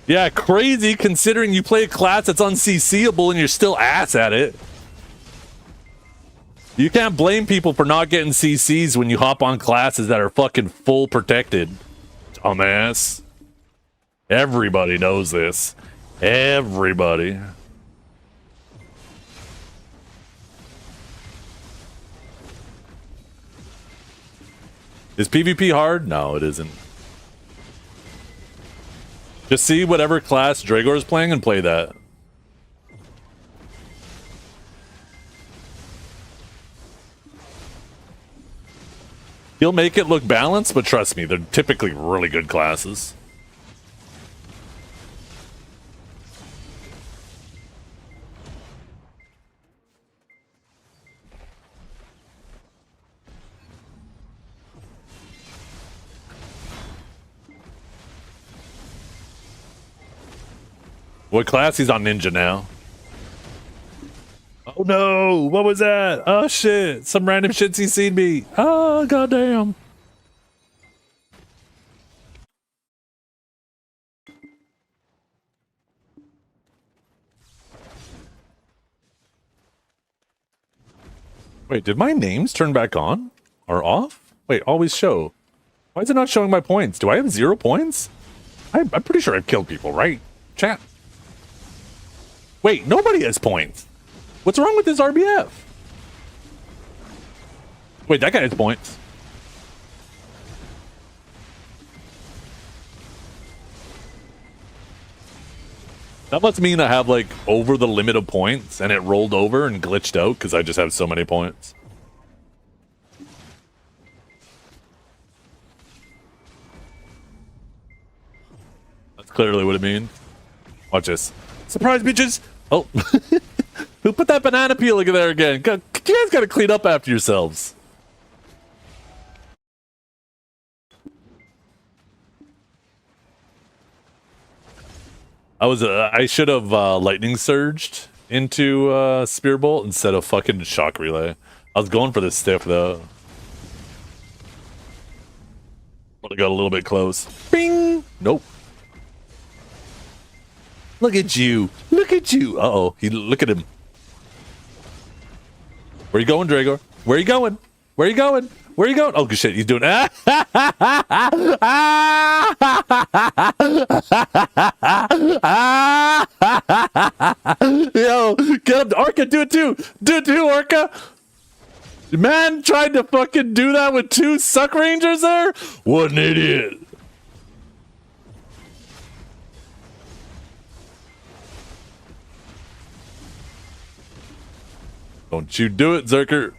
Yeah, crazy considering you play a class that's unCCable and you're still ass at it. You can't blame people for not getting CCs when you hop on classes that are fucking full protected. Dumbass. Everybody knows this. Everybody. Is PvP hard? No, it isn't. Just see whatever class Dragor is playing and play that. He'll make it look balanced, but trust me, they're typically really good classes. What class? He's on Ninja now. Oh no! What was that? Oh shit! Some random shit CC'd me. Oh goddamn! Wait, did my names turn back on? Or off? Wait, always show. Why is it not showing my points? Do I have 0 points? I'm pretty sure I've killed people, right? Chat. Wait, nobody has points. What's wrong with this RBF? Wait, that guy has points. That must mean I have, like, over the limit of points, and it rolled over and glitched out because I just have so many points. That's clearly what it means. Watch this. Surprise, bitches! Oh. Who put that banana peel over there again? You guys gotta clean up after yourselves. I should have lightning surged into Spearbolt instead of fucking shock relay. I was going for the stiff though. But I got a little bit close. Bing! Nope. Look at you. Look at you. Uh-oh. Look at him. Where you going, Dragor? Where you going? Where you going? Where you going? Oh, shit. He's doing... Yo, get him. Orca, do it too. Do it too, Orca. Man tried to fucking do that with 2 suck rangers there? What an idiot. Don't you do it, Zerker.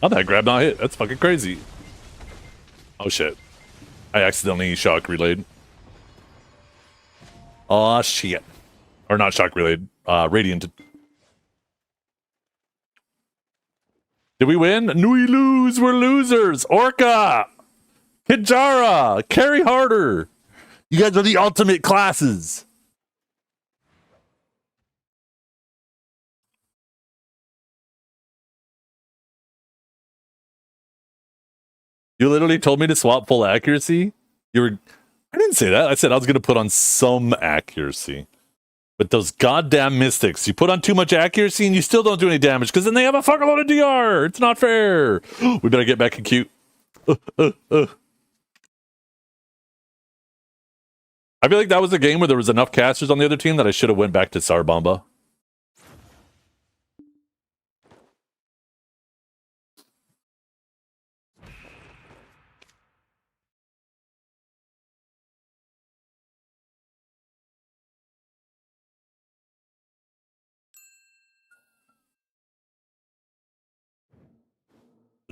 How'd that grab not hit? That's fucking crazy. Oh shit. I accidentally shock relayed. Oh shit. Or not shock relayed. Radiant. Did we win? No, we lose. We're losers. Orca! Kijara! Carry harder! You guys are the ultimate classes. You literally told me to swap full accuracy? I didn't say that. I said I was going to put on some accuracy. But those goddamn mystics, you put on too much accuracy and you still don't do any damage because then they have a fucking load of DR. It's not fair. We better get back in queue. I feel like that was a game where there was enough casters on the other team that I should have went back to Sarbamba.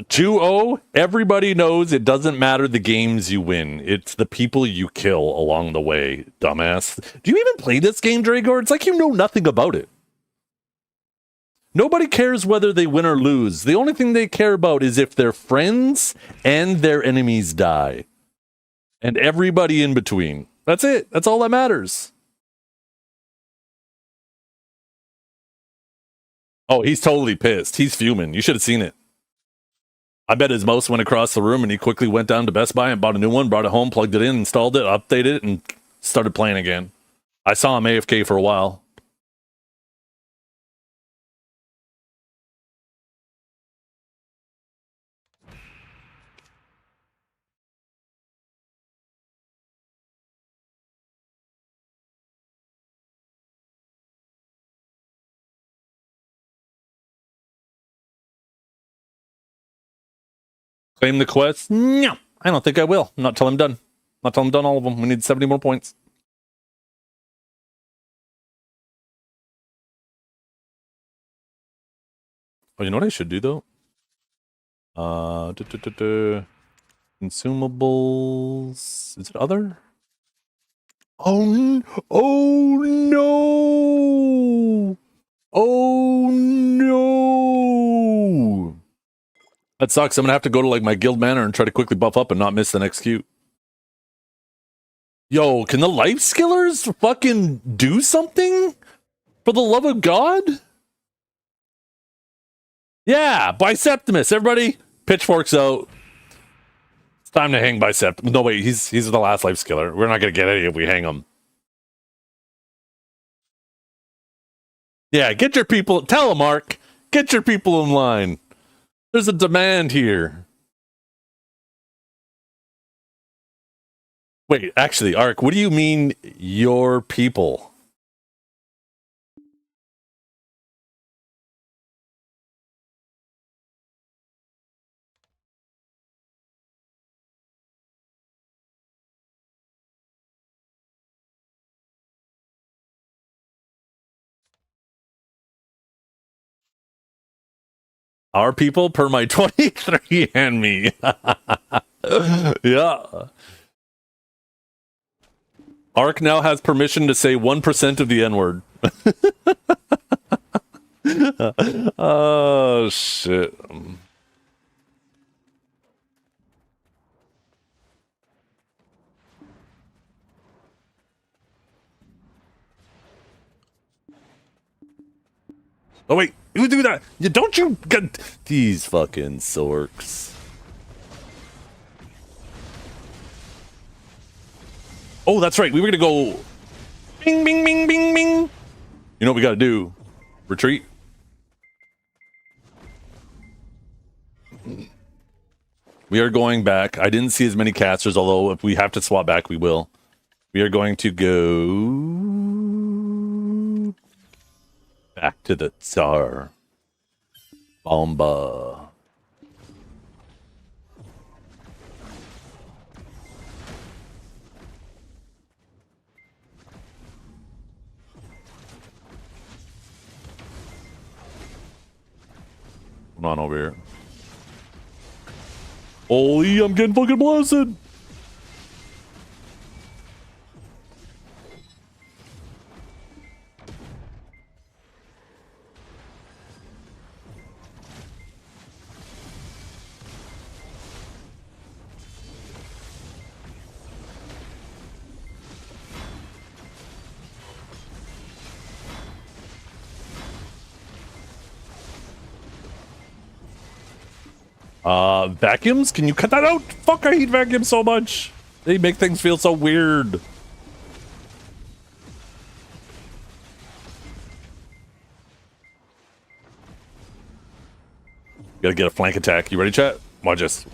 "2-0, everybody knows it doesn't matter the games you win. It's the people you kill along the way, dumbass." Do you even play this game, Dragor? It's like you know nothing about it. Nobody cares whether they win or lose. The only thing they care about is if their friends and their enemies die. And everybody in between. That's it. That's all that matters. Oh, he's totally pissed. He's fuming. You should have seen it. I bet his mouse went across the room and he quickly went down to Best Buy and bought a new one, brought it home, plugged it in, installed it, updated it, and started playing again. I saw him AFK for a while. Claim the quest? No, I don't think I will. Not till I'm done. Not till I'm done all of them. We need 70 more points. Oh, you know what I should do, though? Consumables. Is it other? Oh, oh no! Oh no! That sucks. I'm gonna have to go to like my guild banner and try to quickly buff up and not miss the next queue. Yo, can the life skillers fucking do something? For the love of God? Yeah, Biceptimus, everybody. Pitchforks out. It's time to hang Bicept. No, wait, he's the last life skiller. We're not gonna get any if we hang him. Yeah, get your people. Tell him, Mark. Get your people in line. There's a demand here. Wait, actually, Ark, what do you mean, your people? Our people per my 23 and me. Yeah. Ark now has permission to say 1% of the N-word. Oh, shit. Oh, wait. You do that. Don't you get these fucking sorks. Oh, that's right. We were going to go bing, bing, bing, bing, bing. You know what we got to do? Retreat. We are going back. I didn't see as many casters, although if we have to swap back, we will. We are going to go back to the Tsar. Bomba. Come on over here. Holy, I'm getting fucking blasted. Vacuums? Can you cut that out? Fuck, I hate vacuums so much. They make things feel so weird. Gotta get a flank attack. You ready, chat? Watch this.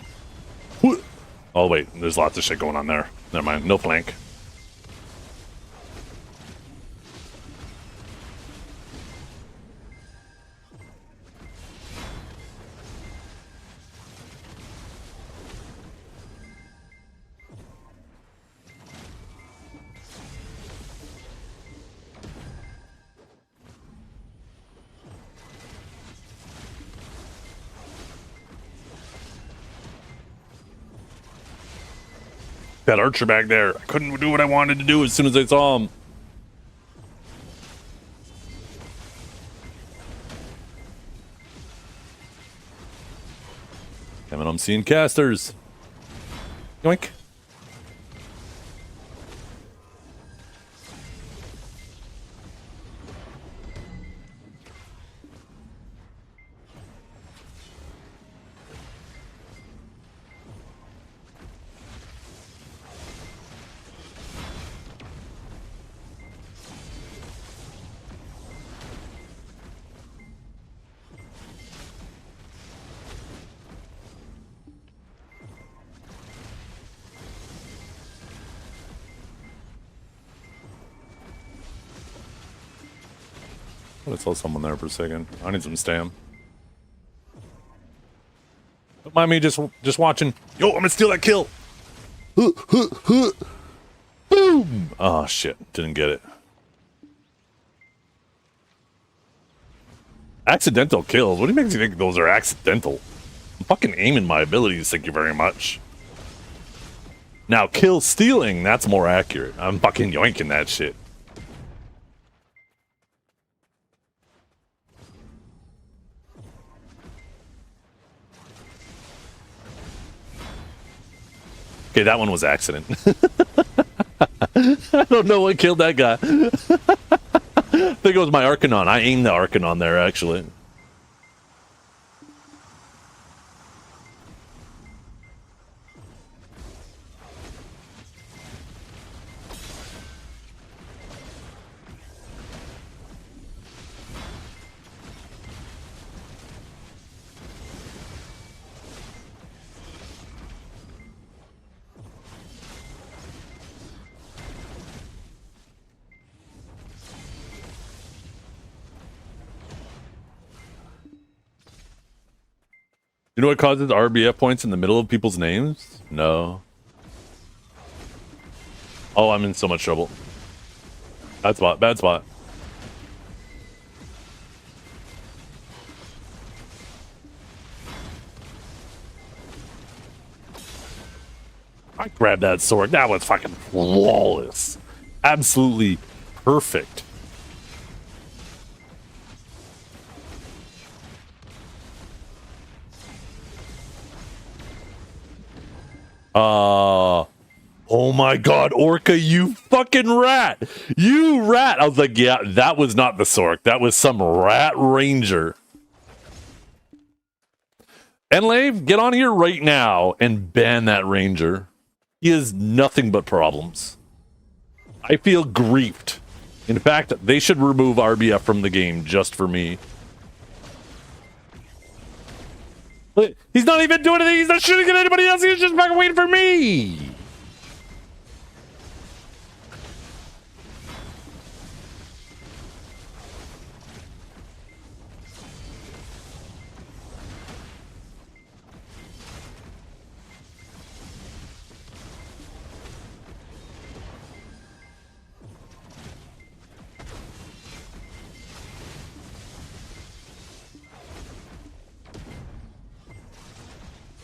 Oh, wait. There's lots of shit going on there. Never mind. No flank. That archer back there. I couldn't do what I wanted to do as soon as I saw him. Damn it, I'm seeing casters. Yoink. I saw someone there for a second. I need some stam. Don't mind me just watching. Yo, I'm gonna steal that kill. Boom! Oh shit, didn't get it. Accidental kills. What do you make you think those are accidental? I'm fucking aiming my abilities, thank you very much. Now, kill stealing, that's more accurate. I'm fucking yoinking that shit. Okay, that one was accident. I don't know what killed that guy. I think it was my Arcanon. I aimed the Arcanon there, actually. You know what causes RBF points in the middle of people's names? No. Oh, I'm in so much trouble. Bad spot, bad spot. I grabbed that sword. That was fucking flawless. absolutely perfect. Oh my god, Orca, you fucking rat! You rat! I was like, yeah, that was not the Sork. That was some rat ranger. Enlave, get on here right now and ban that ranger. He has nothing but problems. I feel griefed. In fact, they should remove RBF from the game just for me. But he's not even doing anything. He's not shooting at anybody else. He's just fucking waiting for me.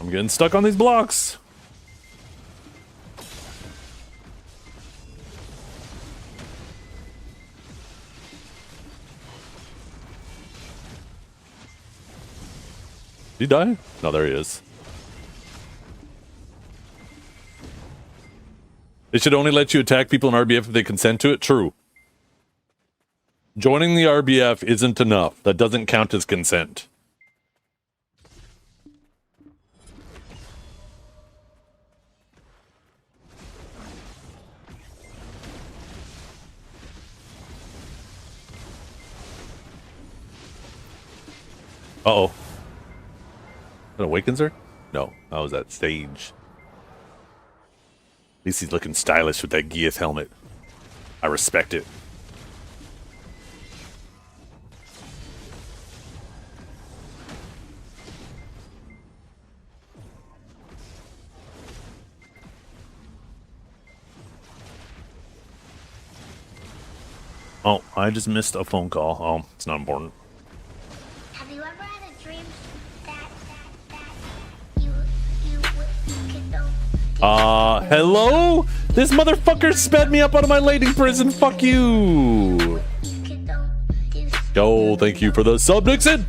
I'm getting stuck on these blocks. Did he die? No, there he is. They should only let you attack people in RBF if they consent to it. True. Joining the RBF isn't enough. That doesn't count as consent. Uh-oh. That awakens her? No. That was that stage. At least he's looking stylish with that Geath helmet. I respect it. Oh, I just missed a phone call. Oh, it's not important. Have you ever had a dream that you could go? Hello? This motherfucker sped me up out of my lading prison. Fuck you. Yo, thank you for the sub, Nixon.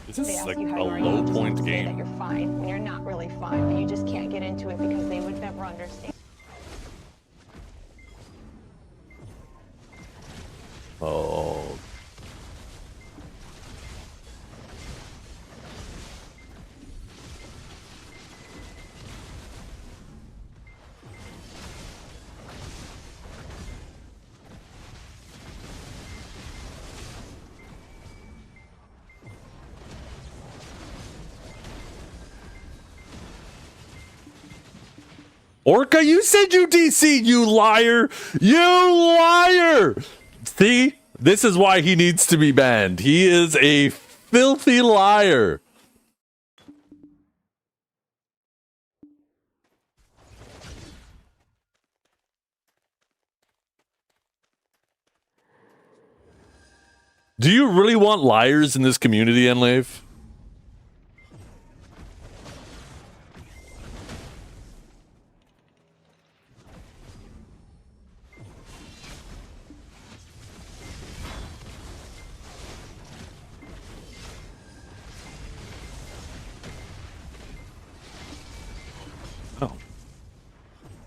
This is like a low point Say that game. you're fine when you're not really fine, but you just can't get into it because they would never understand. Oh. Orca, you said you DC'd, you liar! You liar! See? This is why he needs to be banned. He is a filthy liar. Do you really want liars in this community, Enlave?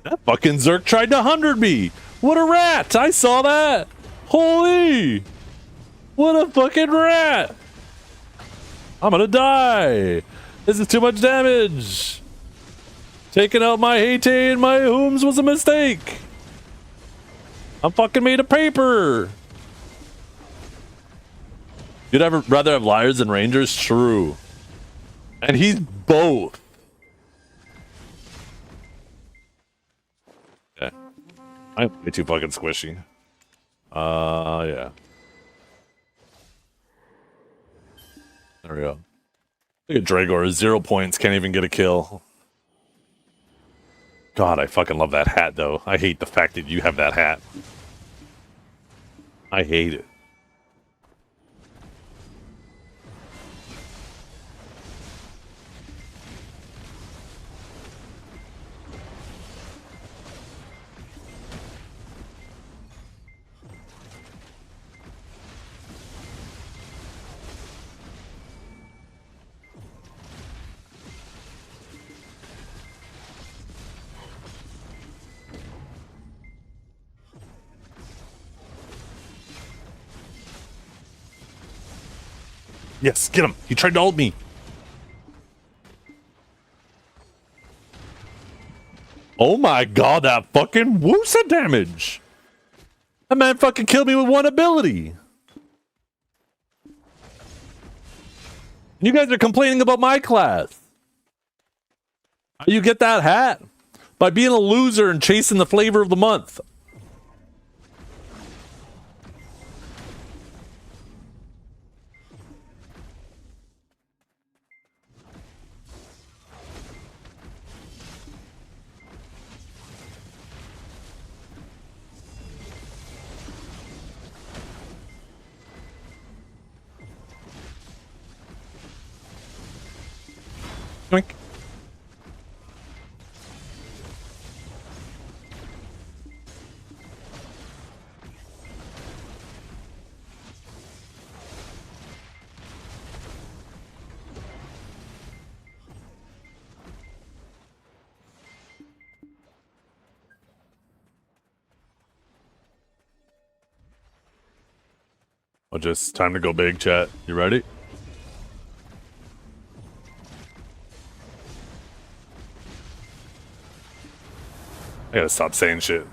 That fucking Zerk tried to 100 me! What a rat! I saw that! Holy! What a fucking rat! I'm gonna die! This is too much damage! Taking out my Hate and my Whooms was a mistake! I'm fucking made of paper! You'd ever rather have liars than rangers? True. And he's both. Okay. I'm way too fucking squishy. Yeah. There we go. Look at Dragor, 0 points, can't even get a kill. God, I fucking love that hat, though. I hate the fact that you have that hat. I hate it. Yes, get him. He tried to ult me. Oh my god, that fucking Woosa damage. That man fucking killed me with one ability. You guys are complaining about my class. How you get that hat? By being a loser and chasing the flavor of the month. Yoink. Well, just time to go big, chat. You ready? I gotta stop saying shit.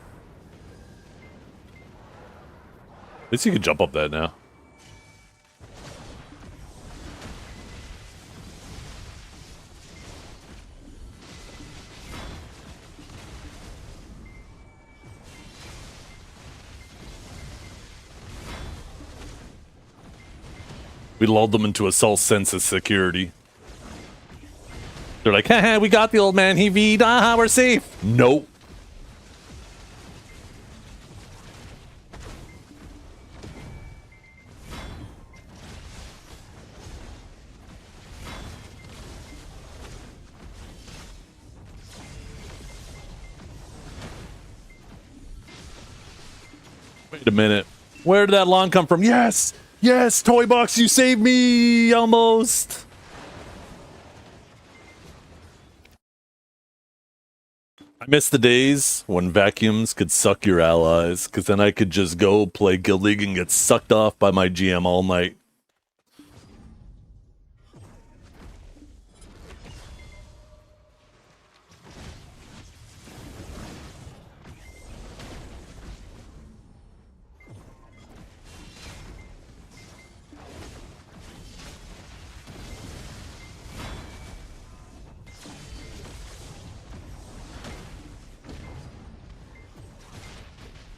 At least you can jump up that now. We lulled them into a false sense of security. They're like, haha, we got the old man, he V'd, aha, we're safe. Nope. Wait a minute. Where did that lawn come from? Yes! Yes, Toy Box, you saved me! Almost! I miss the days when vacuums could suck your allies, because then I could just go play Guild League and get sucked off by my GM all night.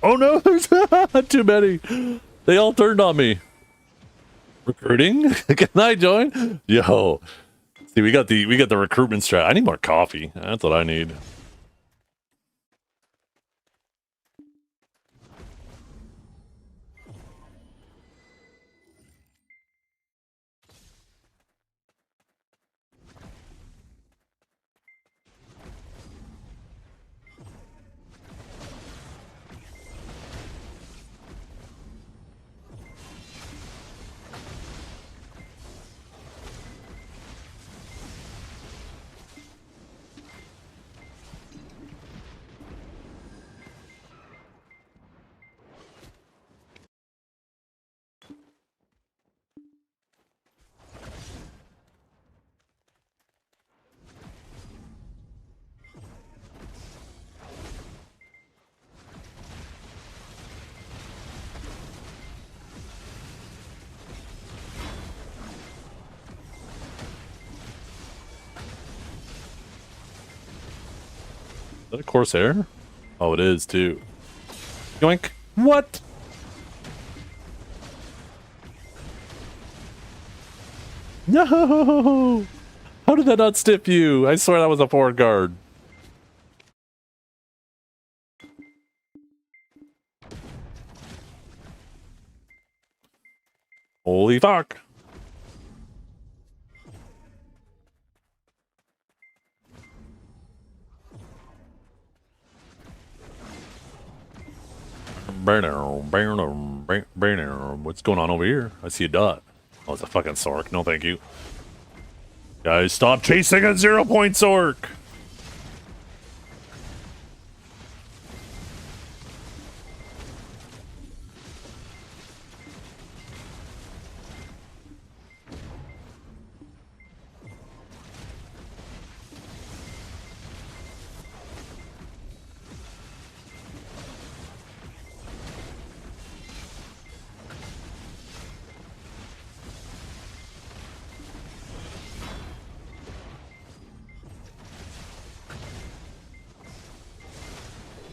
Oh no, there's too many. They all turned on me. Recruiting? Can I join? Yo. See, we got the recruitment strat. I need more coffee. That's what I need. Is that a Corsair? Oh, it is too. Yoink. What? No! How did that not stiff you? I swear that was a forward guard. Holy fuck. What's going on over here? I see a dot. Oh, it's a fucking Sork. No, thank you. Guys, stop chasing a 0-point Sork.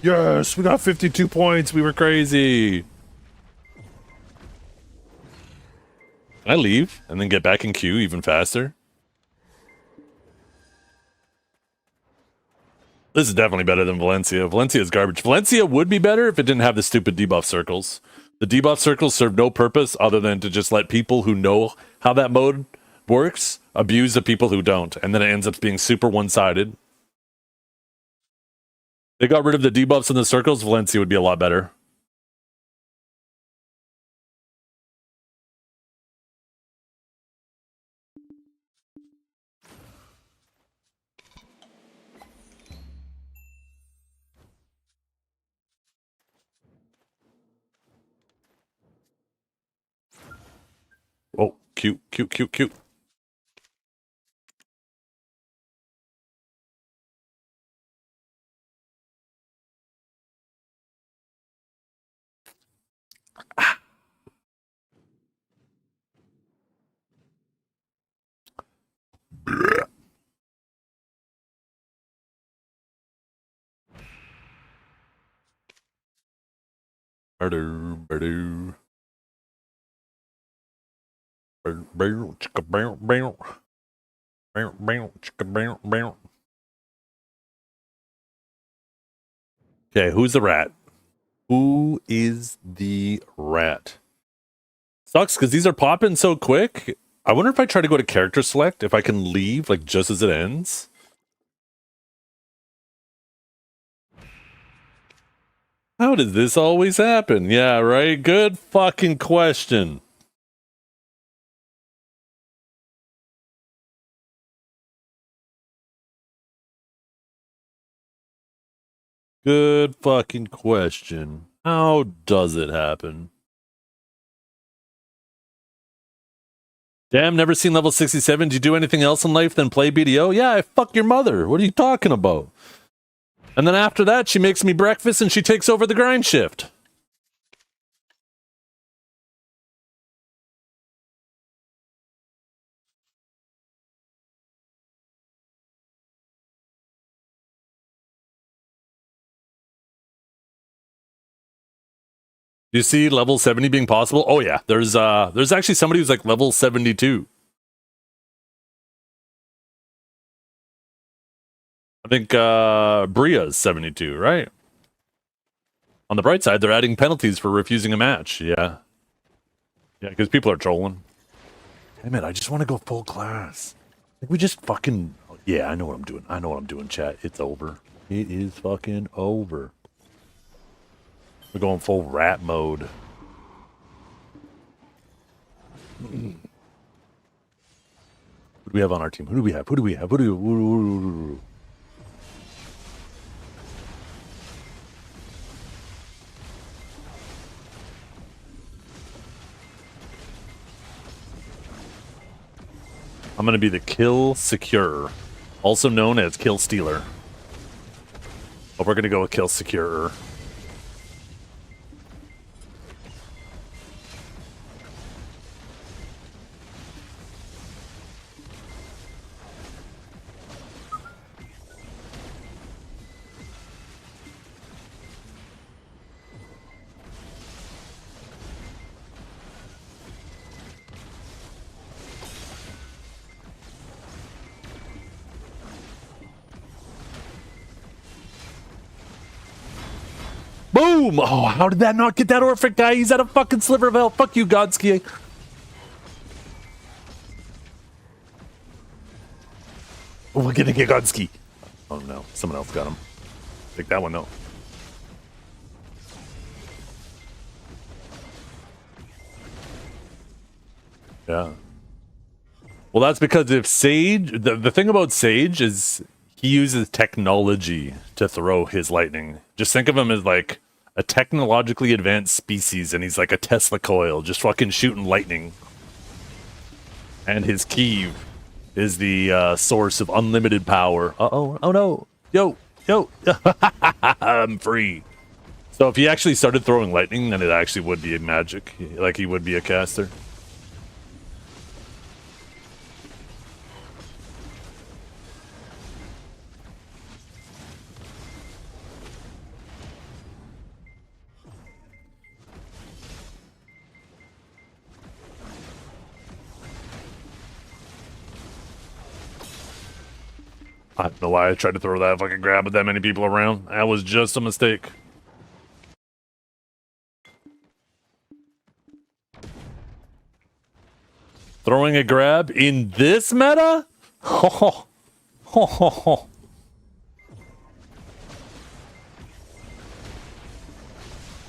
Yes, we got 52 points. We were crazy. Can I leave and then get back in queue even faster? This is definitely better than Valencia. Valencia is garbage. Valencia would be better if it didn't have the stupid debuff circles. The debuff circles serve no purpose other than to just let people who know how that mode works abuse the people who don't. And then it ends up being super one-sided. They got rid of the debuffs and the circles, Valencia would be a lot better. Oh, cute, cute, cute, cute. Okay, who's the rat? Who is the rat? Sucks because these are popping so quick. I wonder if I try to go to character select, if I can leave like just as it ends. How does this always happen? Yeah, right? Good fucking question. Good fucking question. How does it happen? Damn, never seen level 67. Do you do anything else in life than play BDO? Yeah, I fuck your mother. What are you talking about? And then after that, she makes me breakfast and she takes over the grind shift. Do you see level 70 being possible? Oh yeah, there's actually somebody who's like level 72. I think Bria's 72, right? On the bright side, they're adding penalties for refusing a match. Yeah. Yeah, because people are trolling. Damn it, I just want to go full class. Like we just fucking... Yeah, I know what I'm doing. I know what I'm doing, chat. It's over. It is fucking over. We're going full rat mode. Who do we have on our team? Who do we have? Who do we have? Who do we... I'm going to be the Kill Secure, also known as Kill Stealer. But we're going to go with Kill Secure. Boom! Oh, how did that not get that Orphic guy? He's at a fucking sliver of health. Fuck you, Godski. we're gonna get Gunski. Oh no, someone else got him. Take that one though. Yeah. Well, that's because if Sage, the thing about Sage is he uses technology to throw his lightning. Just think of him as like a technologically advanced species, and he's like a Tesla coil, just fucking shooting lightning. And his key is the source of unlimited power. Uh-oh, oh no. Yo, I'm free. So if he actually started throwing lightning, then it actually would be a magic. Like he would be a caster. I don't know why I tried to throw that fucking grab with that many people around. That was just a mistake. Throwing a grab in this meta? Oh,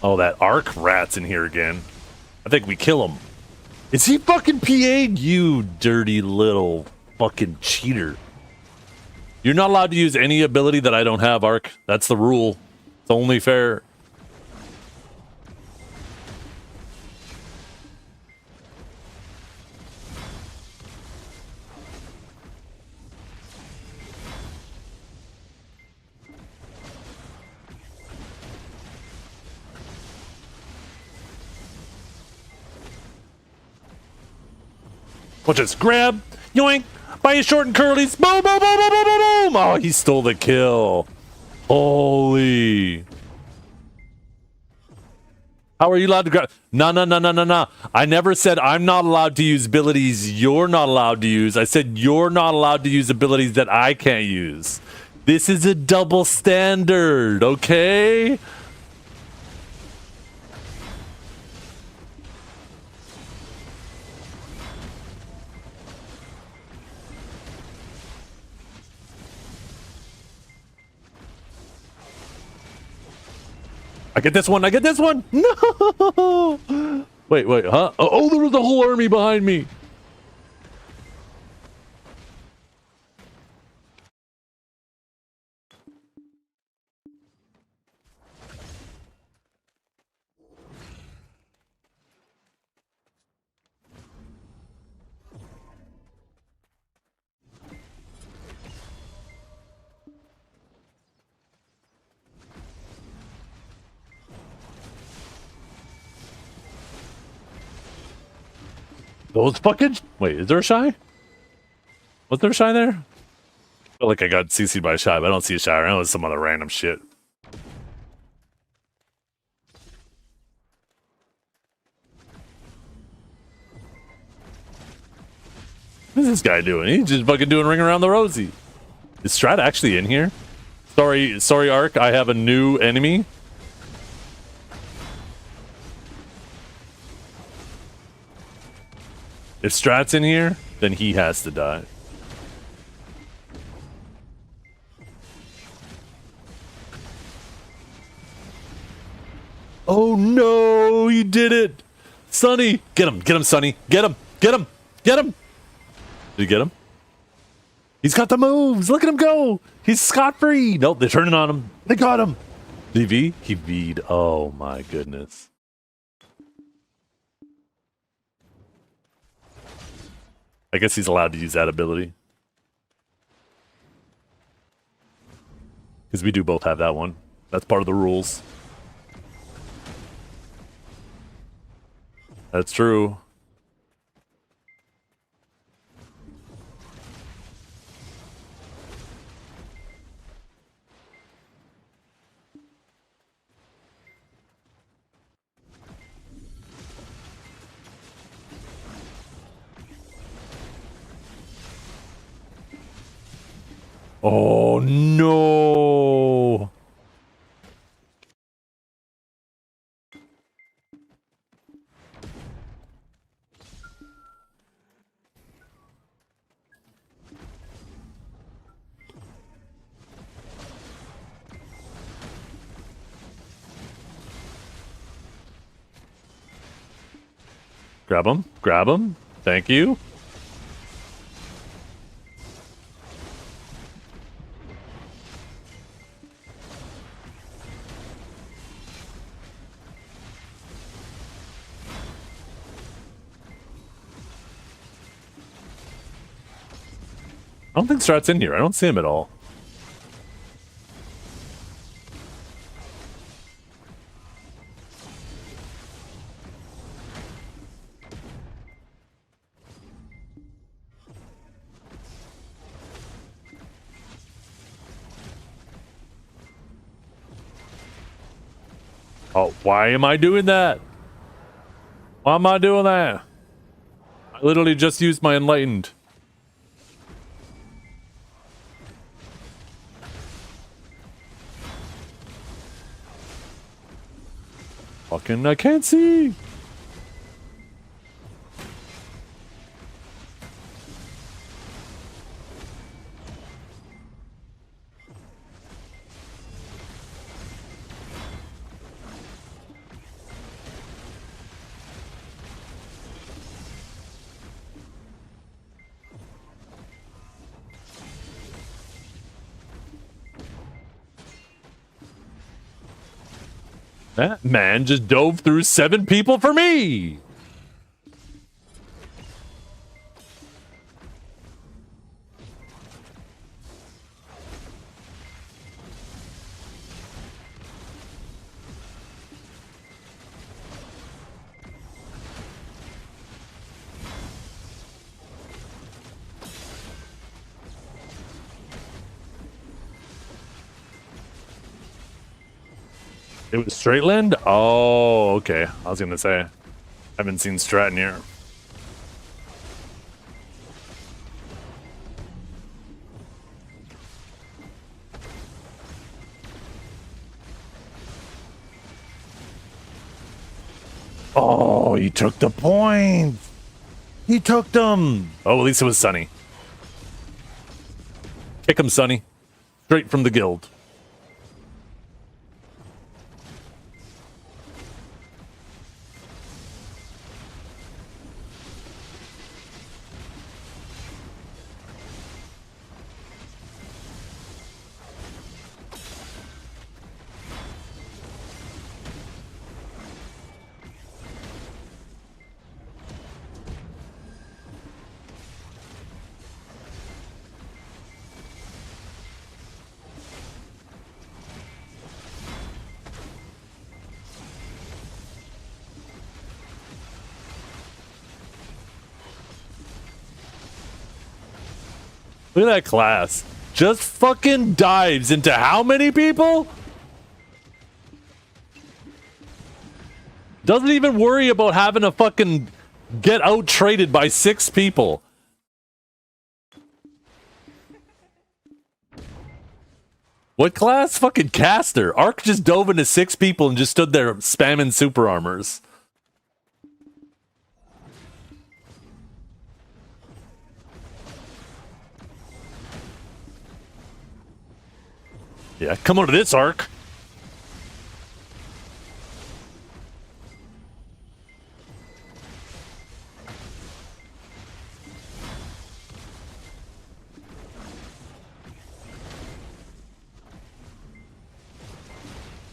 that arc rat's in here again. I think we kill him. Is he fucking PA'd? You dirty little fucking cheater. You're not allowed to use any ability that I don't have, Arc. That's the rule. It's only fair. Watch this. Grab. Yoink. By his short and curlies. Boom, boom, boom, boom, boom, boom, boom. Oh, he stole the kill. Holy. How are you allowed to grab? No. I never said I'm not allowed to use abilities you're not allowed to use. I said you're not allowed to use abilities that I can't use. This is a double standard, okay? I get this one. I get this one. No. Wait, huh? Oh, there was a whole army behind me. Those fucking... Wait, is there a shy? Was there a shy there? I feel like I got CC'd by a shy, but I don't see a shy. I know it's some other random shit. What is this guy doing? He's just fucking doing ring around the rosy. Is Strat actually in here? Sorry, Ark. I have a new enemy. If Strat's in here, then he has to die. Oh no, he did it! Sonny! Get him, Sonny! Get him! Did you get him? He's got the moves! Look at him go! He's scot-free! Nope, they're turning on him. They got him! Did he V? He V'd. Oh my goodness. I guess he's allowed to use that ability. Because we do both have that one. That's part of the rules. That's true. Oh no! Grab him. Grab him. Thank you. I don't think Strat's in here. I don't see him at all. Oh, why am I doing that? Why am I doing that? I literally just used my enlightened. Fucking, I can't see. That man just dove through 7 people for me. It was straight land? Oh, okay. I was gonna say, I haven't seen Strat in here. Oh, he took the point. He took them. Oh, at least it was Sunny. Kick him, Sunny. Straight from the guild. Look at that class. Just fucking dives into how many people? Doesn't even worry about having to fucking get out traded by 6 people. What class? Fucking caster. Arc just dove into 6 people and just stood there spamming super armors. Yeah, come on to this arc.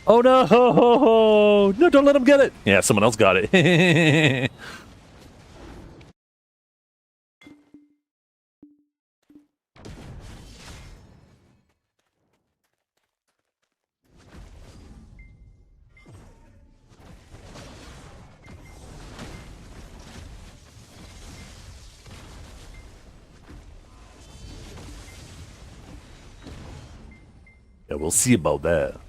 Oh no! No, don't let him get it. Yeah, someone else got it. Yeah, we'll see about that.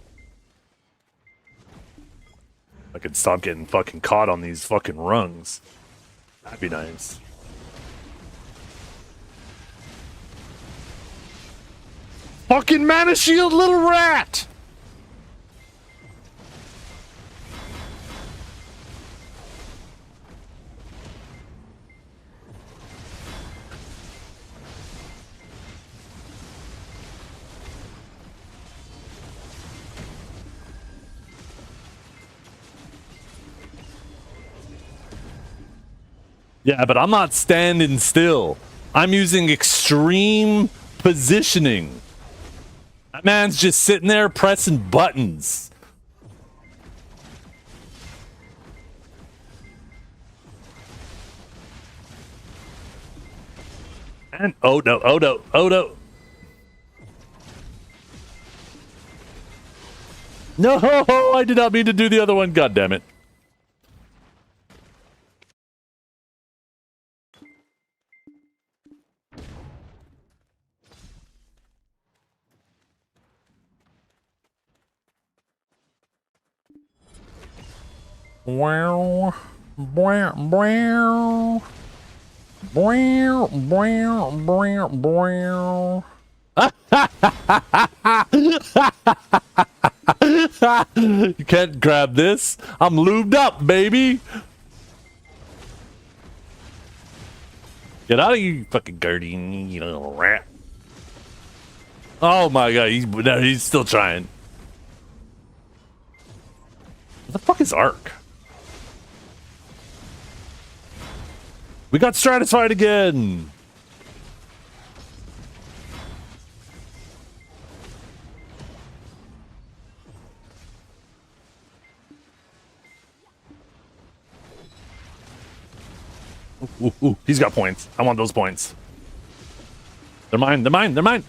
I could stop getting fucking caught on these fucking rungs. That'd be nice. Fucking Mana Shield, little rat! Yeah, but I'm not standing still. I'm using extreme positioning. That man's just sitting there pressing buttons. And oh no, oh no, oh no. No, I did not mean to do the other one. God damn it. Wow. Wow, wow. Wow, wow, wow, wow. You can't grab this. I'm lubed up, baby. Get out of here, you fucking guardian, you little rat. Oh my god, he's still trying. What the fuck is Ark? We got stratified again. Ooh, he's got points. I want those points. They're mine, they're mine, they're mine.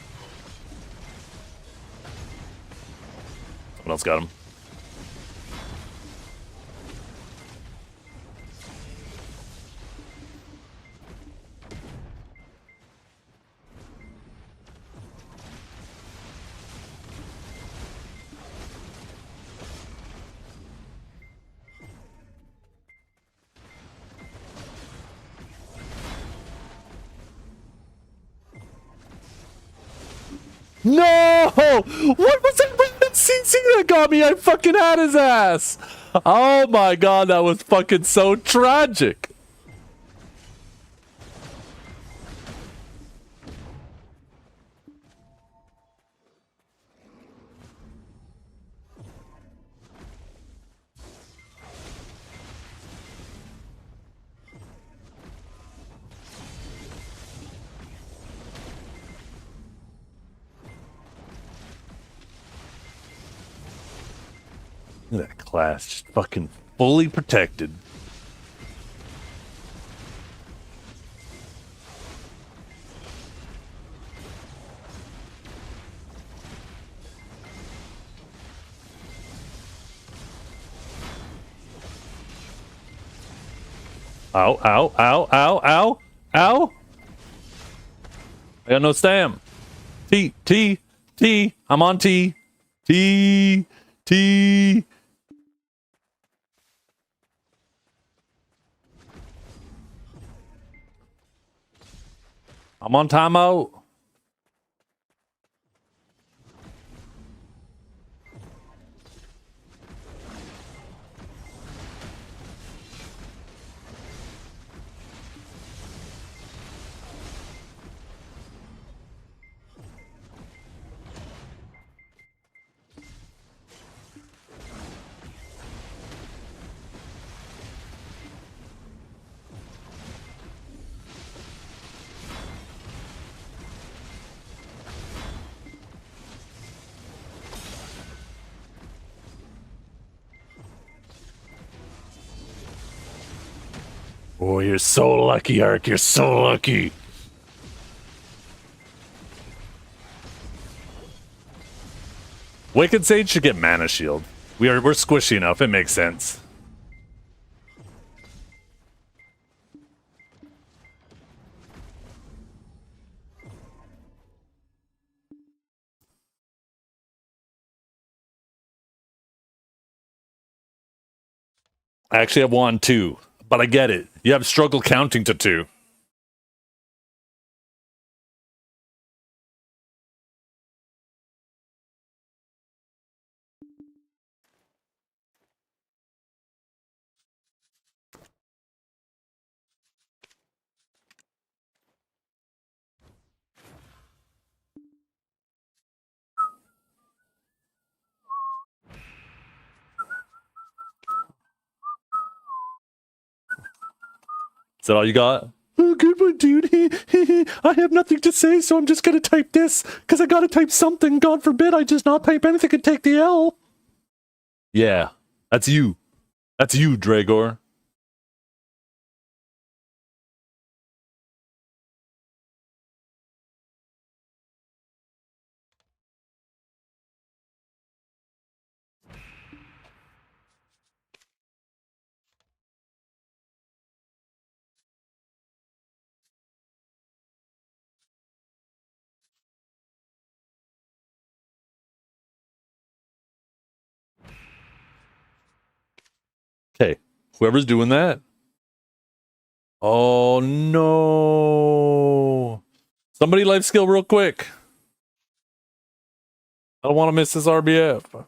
Someone else got him. No! What was that random CC that got me? I fucking had his ass. Oh my god, that was fucking so tragic. Look at that class, just fucking fully protected. Ow, ow, ow, ow, ow, ow. I got no stam. T, T, T. I'm on T. T, T. I'm on timeout. Oh, you're so lucky, Ark. You're so lucky. Wicked Sage should get Mana Shield. We're squishy enough. It makes sense. I actually have 1, 2, but I get it. You have struggle counting to 2. that all you got? Oh, good one, dude. I have nothing to say, so I'm just gonna type this, because I gotta type something. God forbid I just not type anything and take the L. Yeah, that's you. That's you, Dragor. Okay, whoever's doing that. Oh no! Somebody life skill real quick. I don't want to miss this RBF.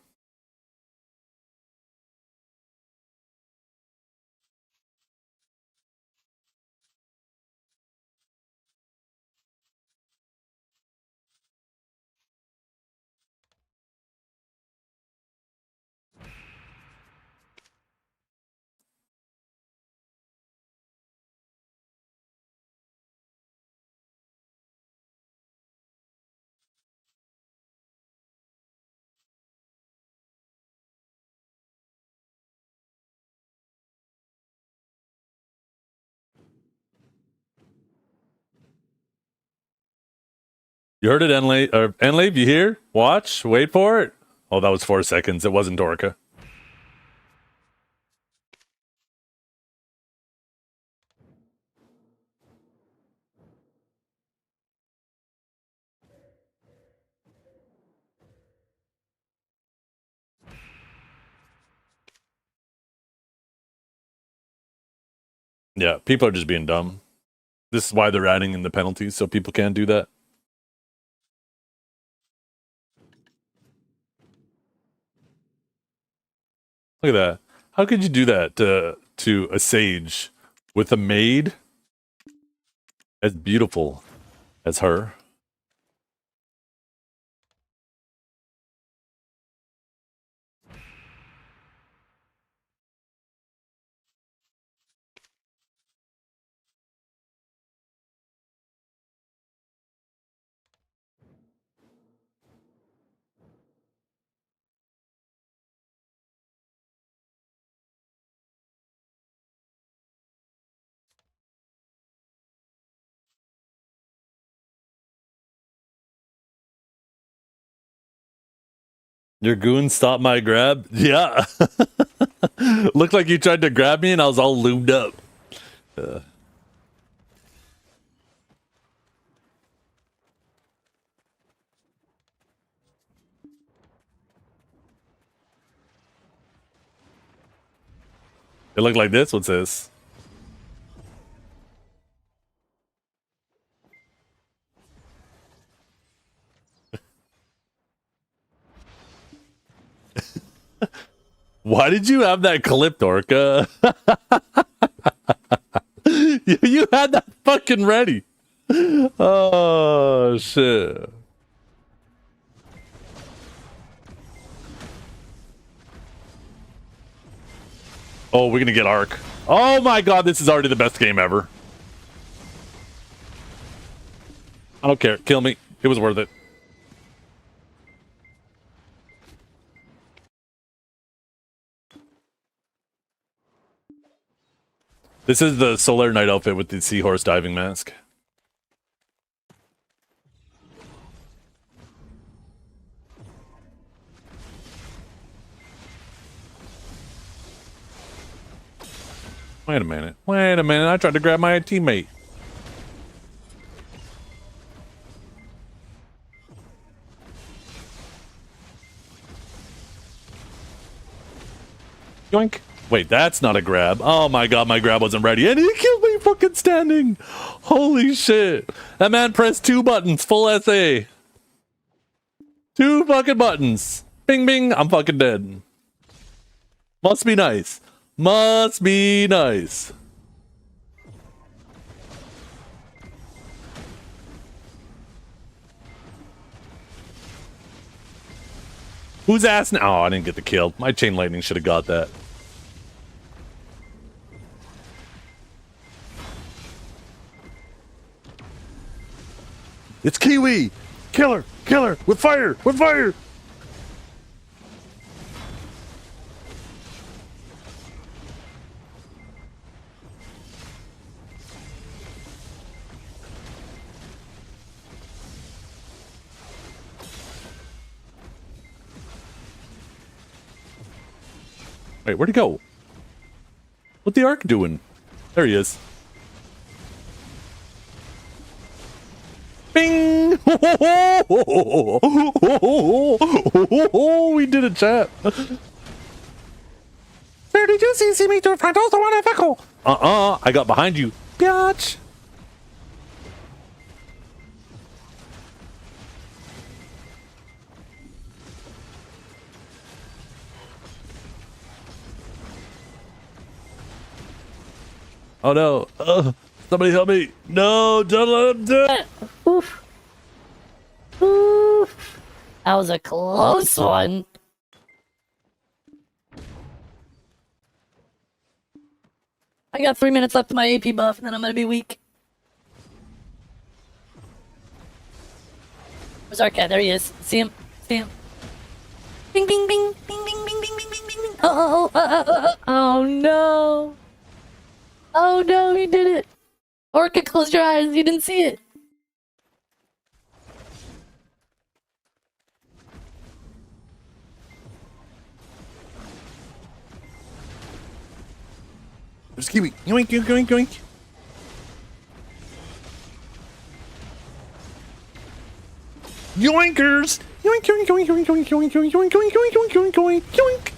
You heard it, Enlave, you hear? Watch, wait for it. Oh, that was 4 seconds. It wasn't Dorka. Yeah, people are just being dumb. This is why they're adding in the penalties, so people can't do that. Look at that. How could you do that to a sage with a maid as beautiful as her? Your goon stopped my grab? Yeah. Looked like you tried to grab me and I was all lubed up. It looked like this. What's this? Why did you have that clip, Dorka? You had that fucking ready. Oh, shit. Oh, we're gonna get Arc. Oh my god, this is already the best game ever. I don't care. Kill me. It was worth it. This is the Solar Knight outfit with the seahorse diving mask. Wait a minute. Wait a minute. I tried to grab my teammate. Yoink. Wait, that's not a grab. Oh my god, my grab wasn't ready. And he killed me fucking standing. Holy shit. That man pressed 2 buttons, full SA. 2 fucking buttons. Bing, bing. I'm fucking dead. Must be nice. Must be nice. Who's ass now? Oh, I didn't get the kill. My chain lightning should have got that. It's Kiwi! Kill her! Kill her! With fire! With fire! Wait, where'd he go? What's the arc doing? There he is. Bing! We did it, chat. Where did you see me to front also want a vehicle? I got behind you. Biatch. Oh no. Somebody help me. No, don't let him do it. Oof. Oof. That was a close one. I got 3 minutes left of my AP buff, and then I'm gonna be weak. Where's our cat? There he is. See him? See him? Bing, bing, bing, bing, bing, bing, bing, bing, bing, bing, bing. Oh no! Oh no, he did it! Orca, close your eyes. You didn't see it. There's Kiwi. Yoink, yoink, yoink, yoink. Yoinkers! Yoink, yoink, yoink, yoink, yoink, yoink, yoink, yoink, yoink, yoink, yoink, yoink, yoink, yoink.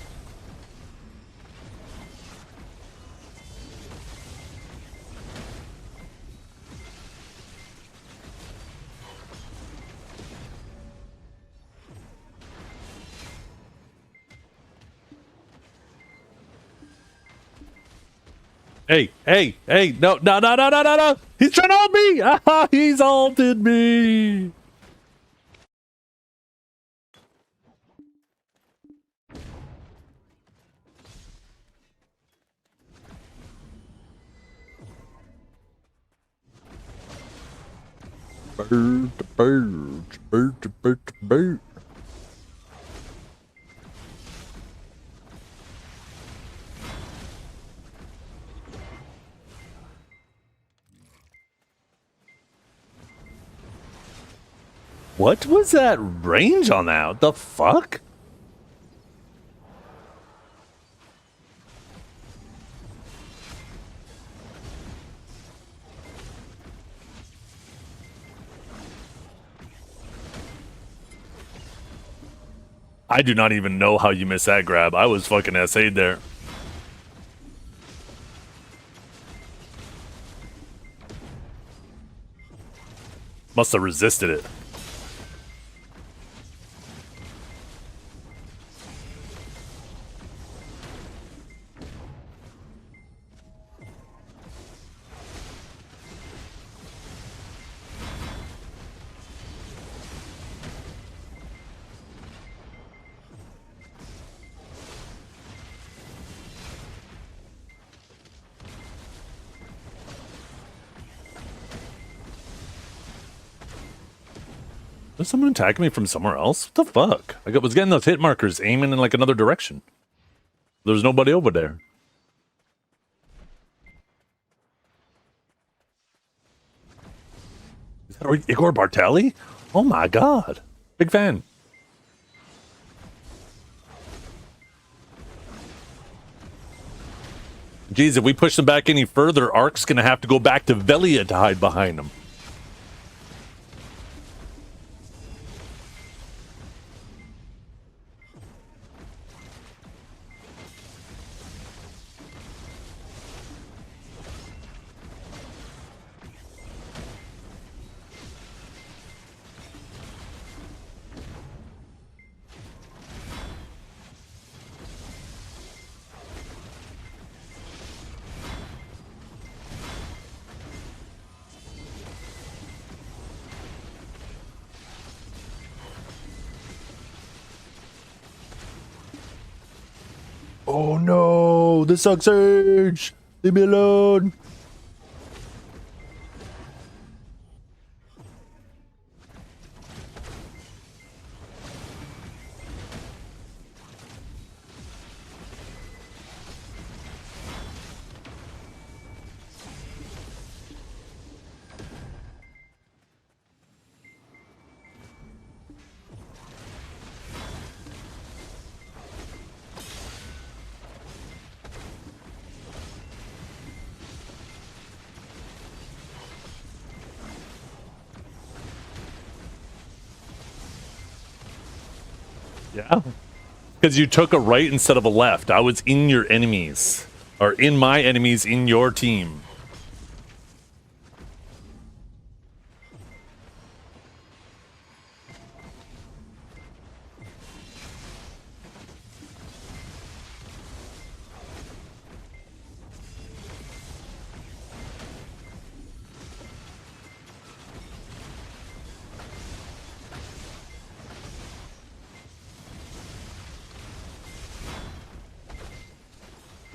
Hey, no. He's trying to ult me. Ah, he's ulted me. Bird. What was that range on that? What the fuck? I do not even know how you missed that grab. I was fucking SA'd there. Must have resisted it. Was someone attacking me from somewhere else? What the fuck? I was getting those hit markers aiming in like another direction. There's nobody over there. Is that Igor Bartelli? Oh my god. Big fan. Geez, if we push them back any further, Ark's gonna have to go back to Velia to hide behind them. Oh no, this sucks, Sage. Leave me alone. Yeah. Because you took a right instead of a left. I was in your enemies. Or in my enemies in your team.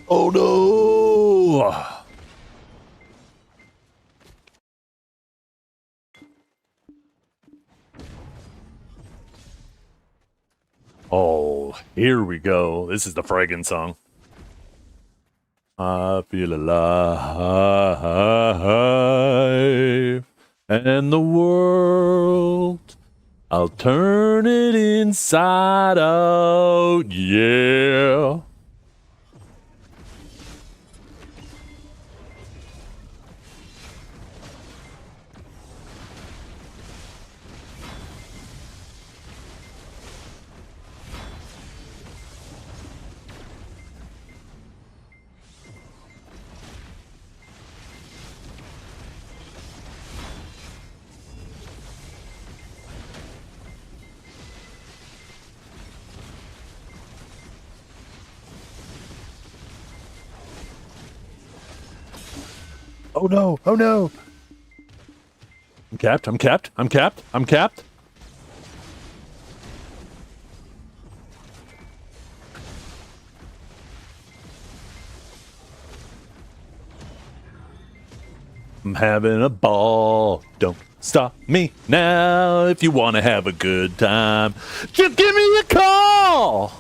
Oh no! Oh, here we go. This is the Fragrant song. I feel alive, and the world, I'll turn it inside out, yeah. Oh no, oh no. I'm capped, I'm capped, I'm capped, I'm capped. I'm having a ball. Don't stop me now if you want to have a good time. Just give me a call.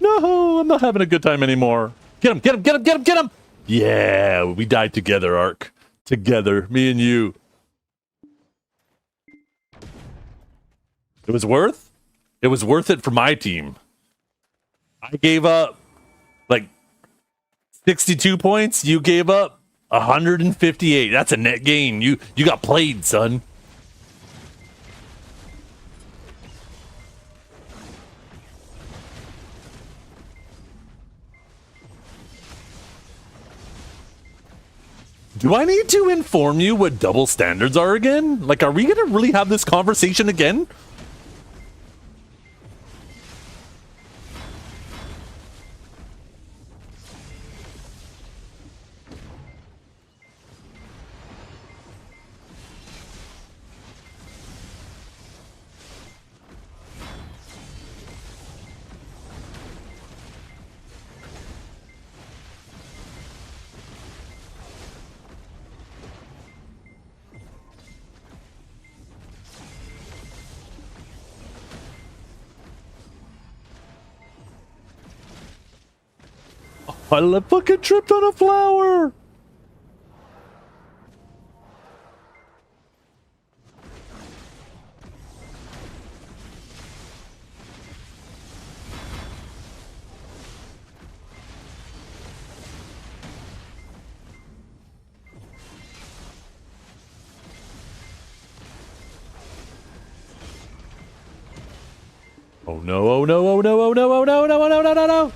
No, I'm not having a good time anymore. Get him, get him, get him, get him, get him. Yeah, we died together, Ark. Together, me and you. It was worth it for my team. I gave up like 62 points. You gave up 158. That's a net gain. You got played, son. Do I need to inform you what double standards are again? Like, are we gonna really have this conversation again? I fucking tripped on a flower. Oh no, oh no, oh no, oh no, oh no, no, no, no, no, no.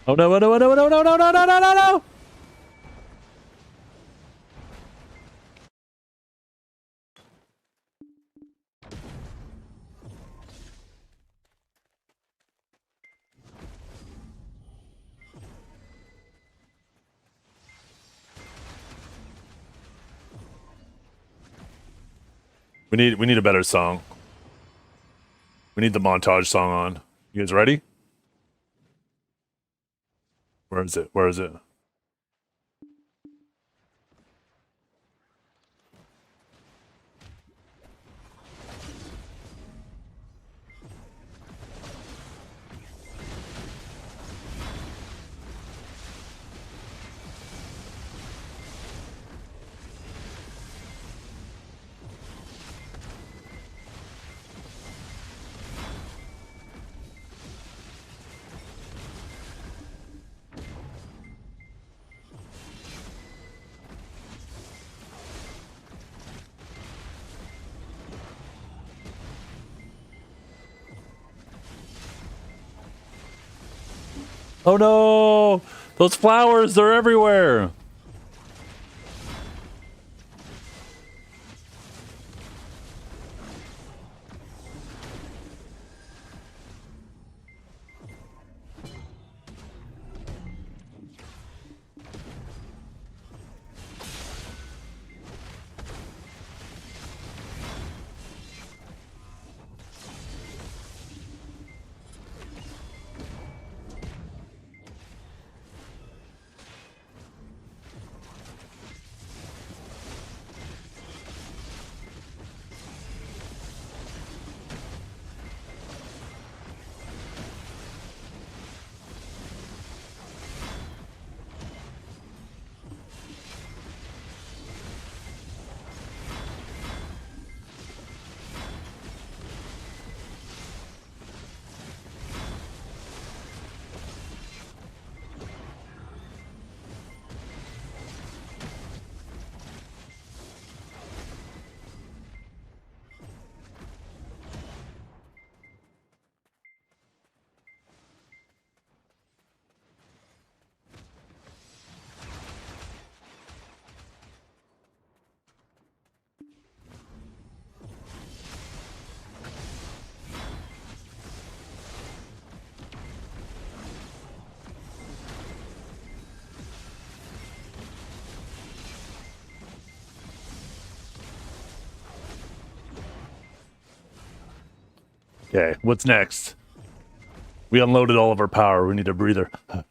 Oh no, oh no, oh no, oh no, no, no, no, no, no, no, no. We need a better song. We need the montage song on. You guys ready? Where is it? Where is it? Oh no! Those flowers, they're everywhere! Okay, what's next? We unloaded all of our power. We need a breather. Now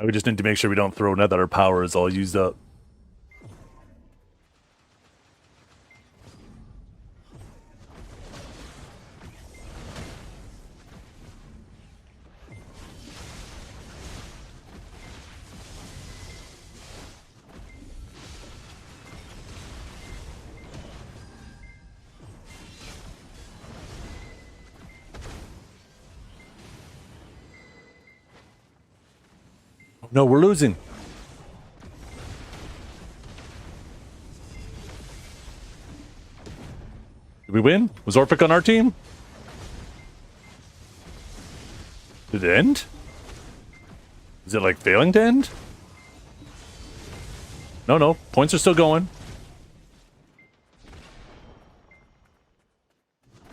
we just need to make sure we don't throw now that our power is all used up. No, we're losing. Did we win? Was Orphic on our team? Did it end? Is it like failing to end? No, points are still going.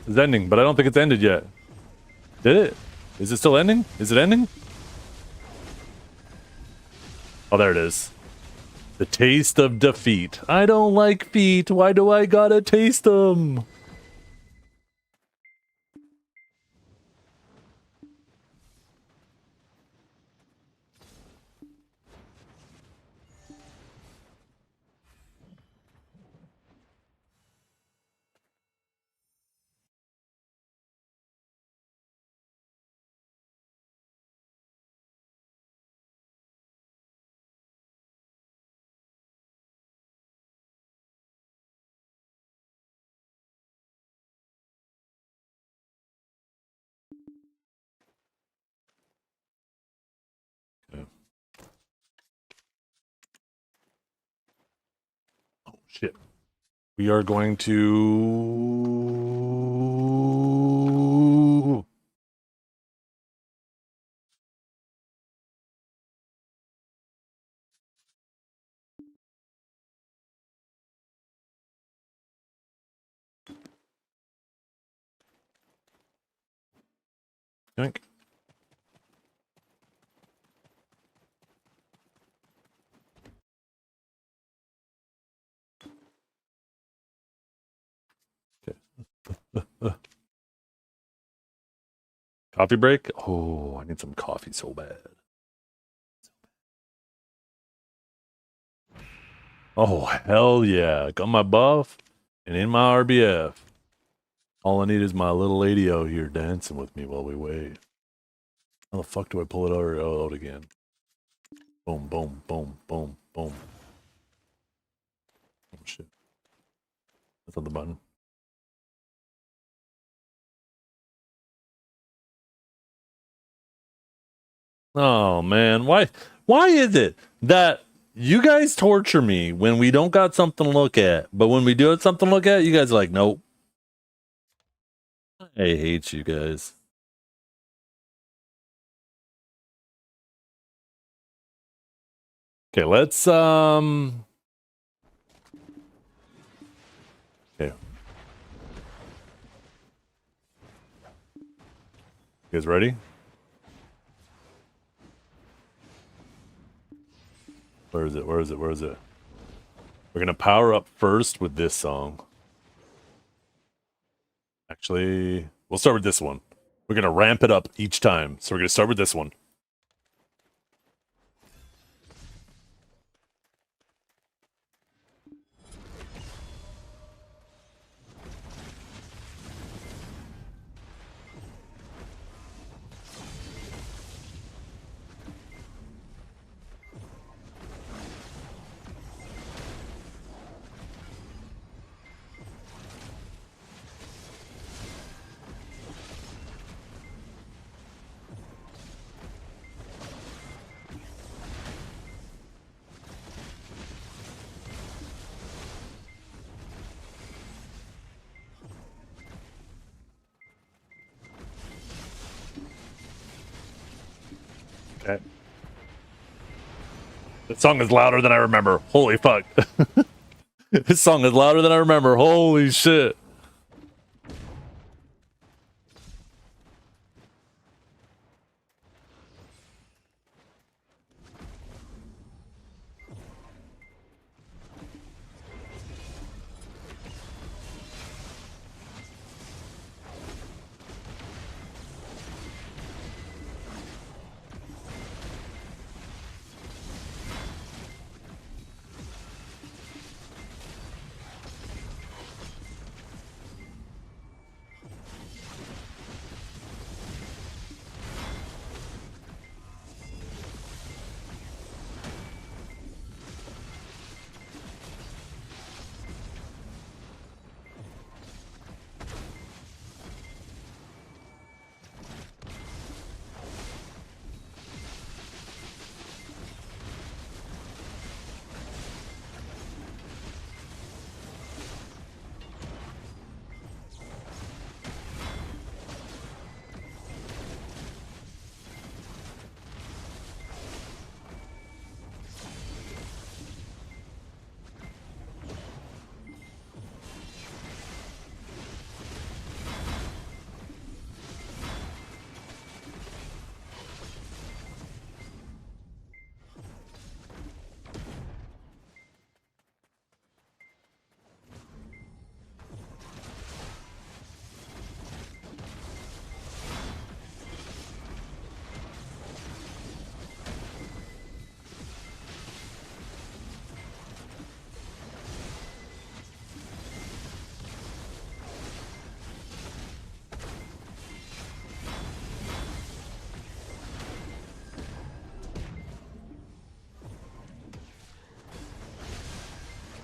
It's ending, but I don't think it's ended yet. Did it? Is it still ending? Is it ending? Oh, there it is. The taste of defeat. I don't like feet. Why do I gotta taste them? Oh, shit. We are going to... Yoink. Coffee break? Oh, I need some coffee so bad. Oh, hell yeah. Got my buff and in my RBF. All I need is my little ADO here dancing with me while we wait. How the fuck do I pull it out again? Boom, boom, boom, boom, boom. Oh, shit. That's on the button. Oh, man. Why is it that you guys torture me when we don't got something to look at, but when we do have something to look at, you guys are like, nope. I hate you guys. Okay, let's okay. You guys ready? Where is it? Where is it? Where is it? We're gonna power up first with this song. Actually, we'll start with this one. We're gonna ramp it up each time. So we're gonna start with this one. Okay. This song is louder than I remember. Holy fuck. This song is louder than I remember. Holy shit.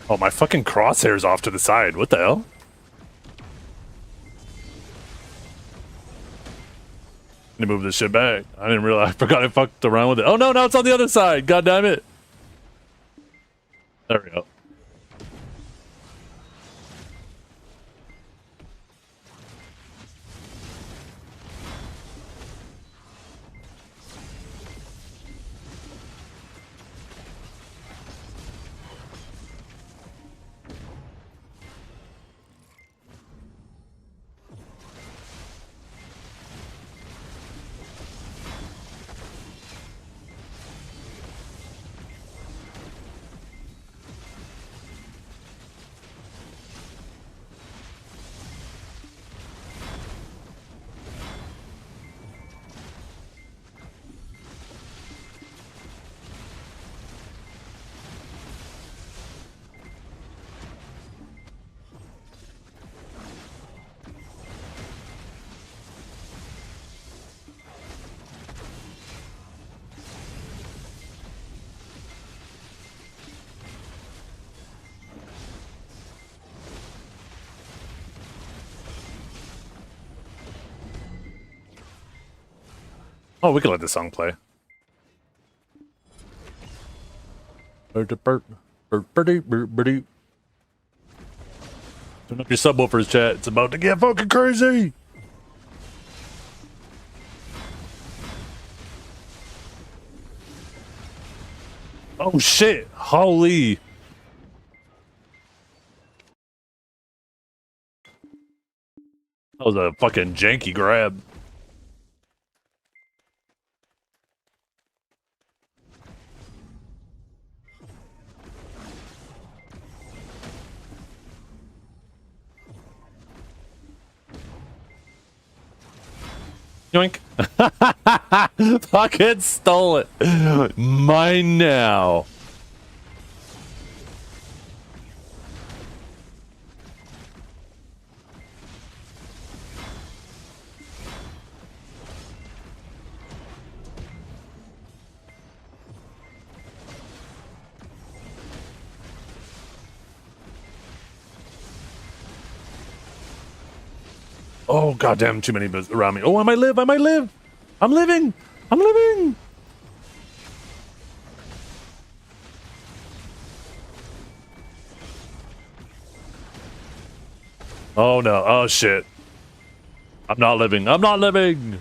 Oh, my fucking crosshair's off to the side. What the hell? Need to move this shit back. I didn't realize. I forgot I fucked around with it. Oh no, now it's on the other side. God damn it. There we go. Oh, we can let this song play. Turn up your subwoofers, chat. It's about to get fucking crazy. Oh shit! Holy! That was a fucking janky grab. Yoink. Fucking stole it. Mine now. Oh goddamn! Too many around me. Oh, I might live. I might live. I'm living. I'm living. Oh no. Oh shit. I'm not living. I'm not living.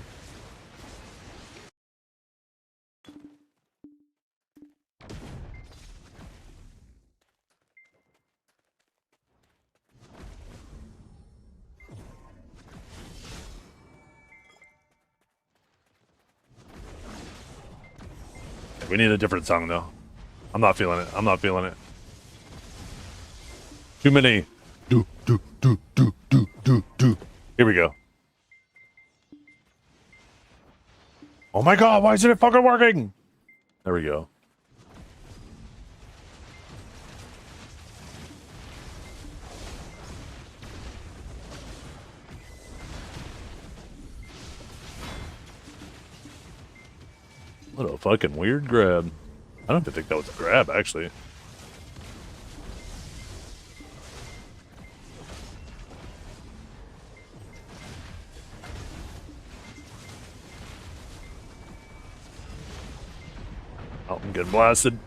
We need a different song though. I'm not feeling it. I'm not feeling it. Too many. Do. Here we go. Oh my god, why isn't it fucking working? There we go. What a fucking weird grab. I don't even think that was a grab, actually. Oh, I'm getting blasted.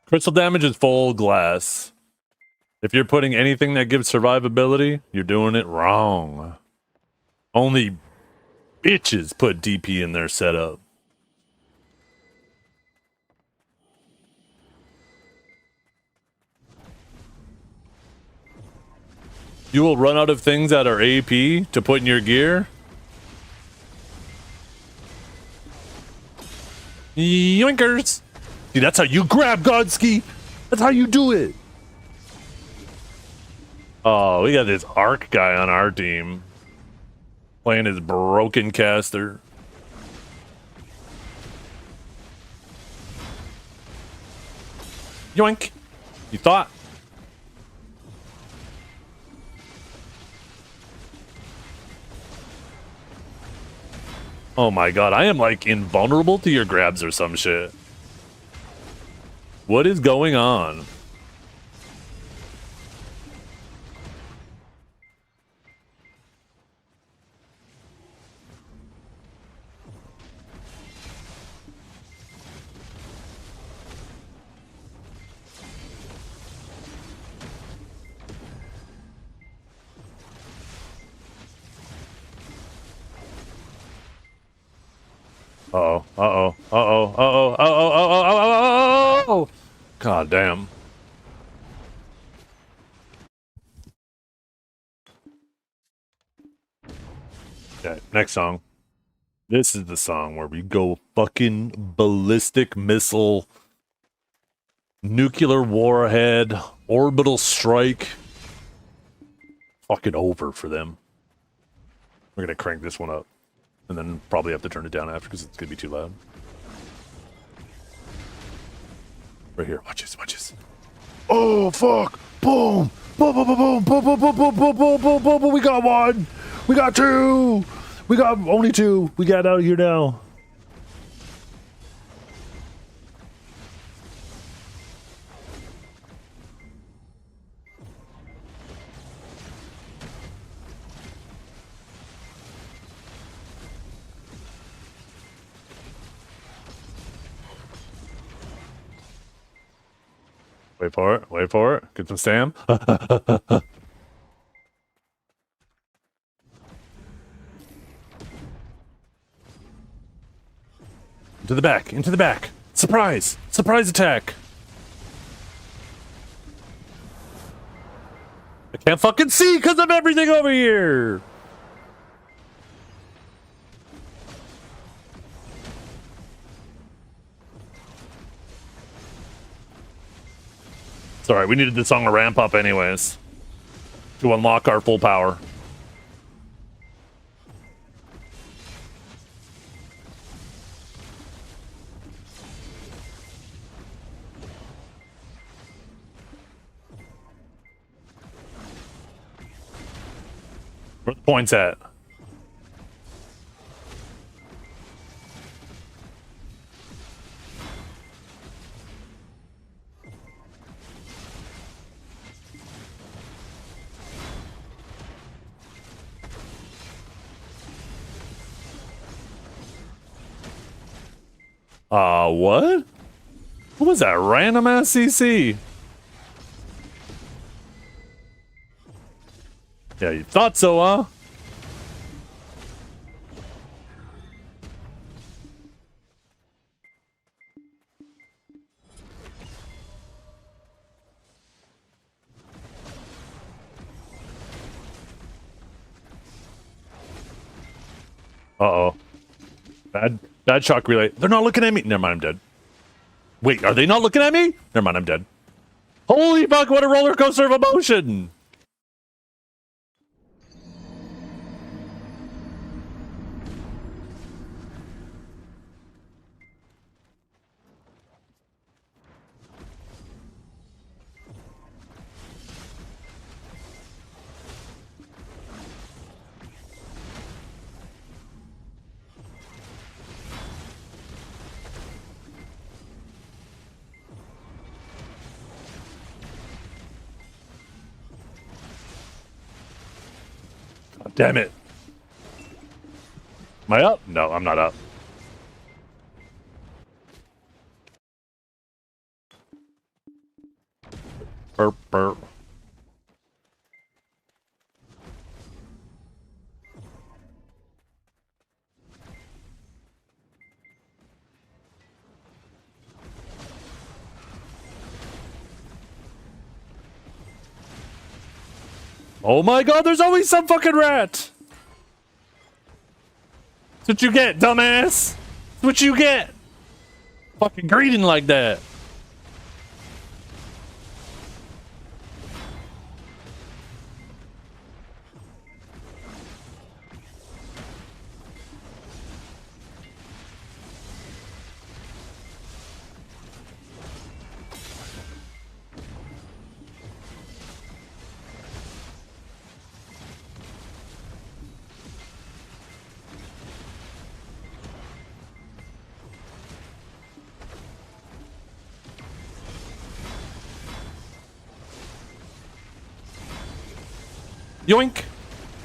Crystal damage is full glass. If you're putting anything that gives survivability, you're doing it wrong. Only bitches put DP in their setup. You will run out of things that are AP to put in your gear. Yoinkers! See, that's how you grab Godski! That's how you do it! Oh, we got this Arc guy on our team. Playing his broken caster. Yoink! You thought? Oh my god, I am like invulnerable to your grabs or some shit. What is going on? Uh-oh, uh-oh, uh-oh, uh-oh, uh-oh, uh-oh, uh-oh, uh-oh! God damn. Okay, next song. This is the song where we go fucking ballistic missile, nuclear warhead, orbital strike. Fucking over for them. We're gonna crank this one up. And then probably have to turn it down after because it's gonna be too loud. Right here. Watch this, watch this. Oh fuck! Boom! Boom! Boom! Boom! Boom! Boom! Boom! Boom! Boom! Boom! Boom! Boom! Boom! Boom! We got one. We got two. We got only two. We got out of here now. Wait for it. Wait for it. Get some Sam. Into the back. Into the back. Surprise! Surprise attack! I can't fucking see because of everything over here! It's alright, we needed this song to ramp up anyways. To unlock our full power. Where the points at? What? What was that random ass CC? Yeah, you thought so, huh? Uh-oh. Bad shock relay. They're not looking at me. Never mind, I'm dead. Wait, are they not looking at me? Never mind, I'm dead. Holy fuck, what a roller coaster of emotion! God damn it. Am I up? No, I'm not up. Burp, burp. Oh my god, there's always some fucking rat! That's what you get, dumbass! That's what you get! Fucking greeting like that. Yoink!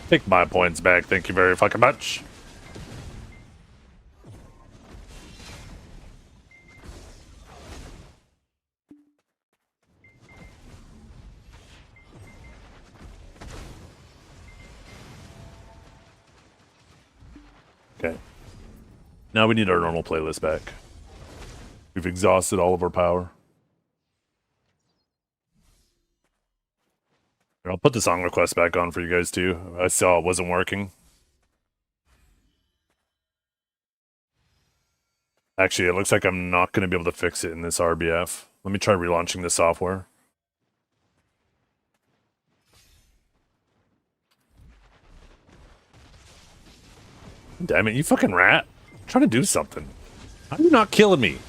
Take my points back, thank you very fucking much. Okay. Now we need our normal playlist back. We've exhausted all of our power. Here, I'll put the song request back on for you guys too. I saw it wasn't working. Actually, it looks like I'm not going to be able to fix it in this RBF. Let me try relaunching the software. Damn it, you fucking rat. I'm trying to do something. How are you not killing me?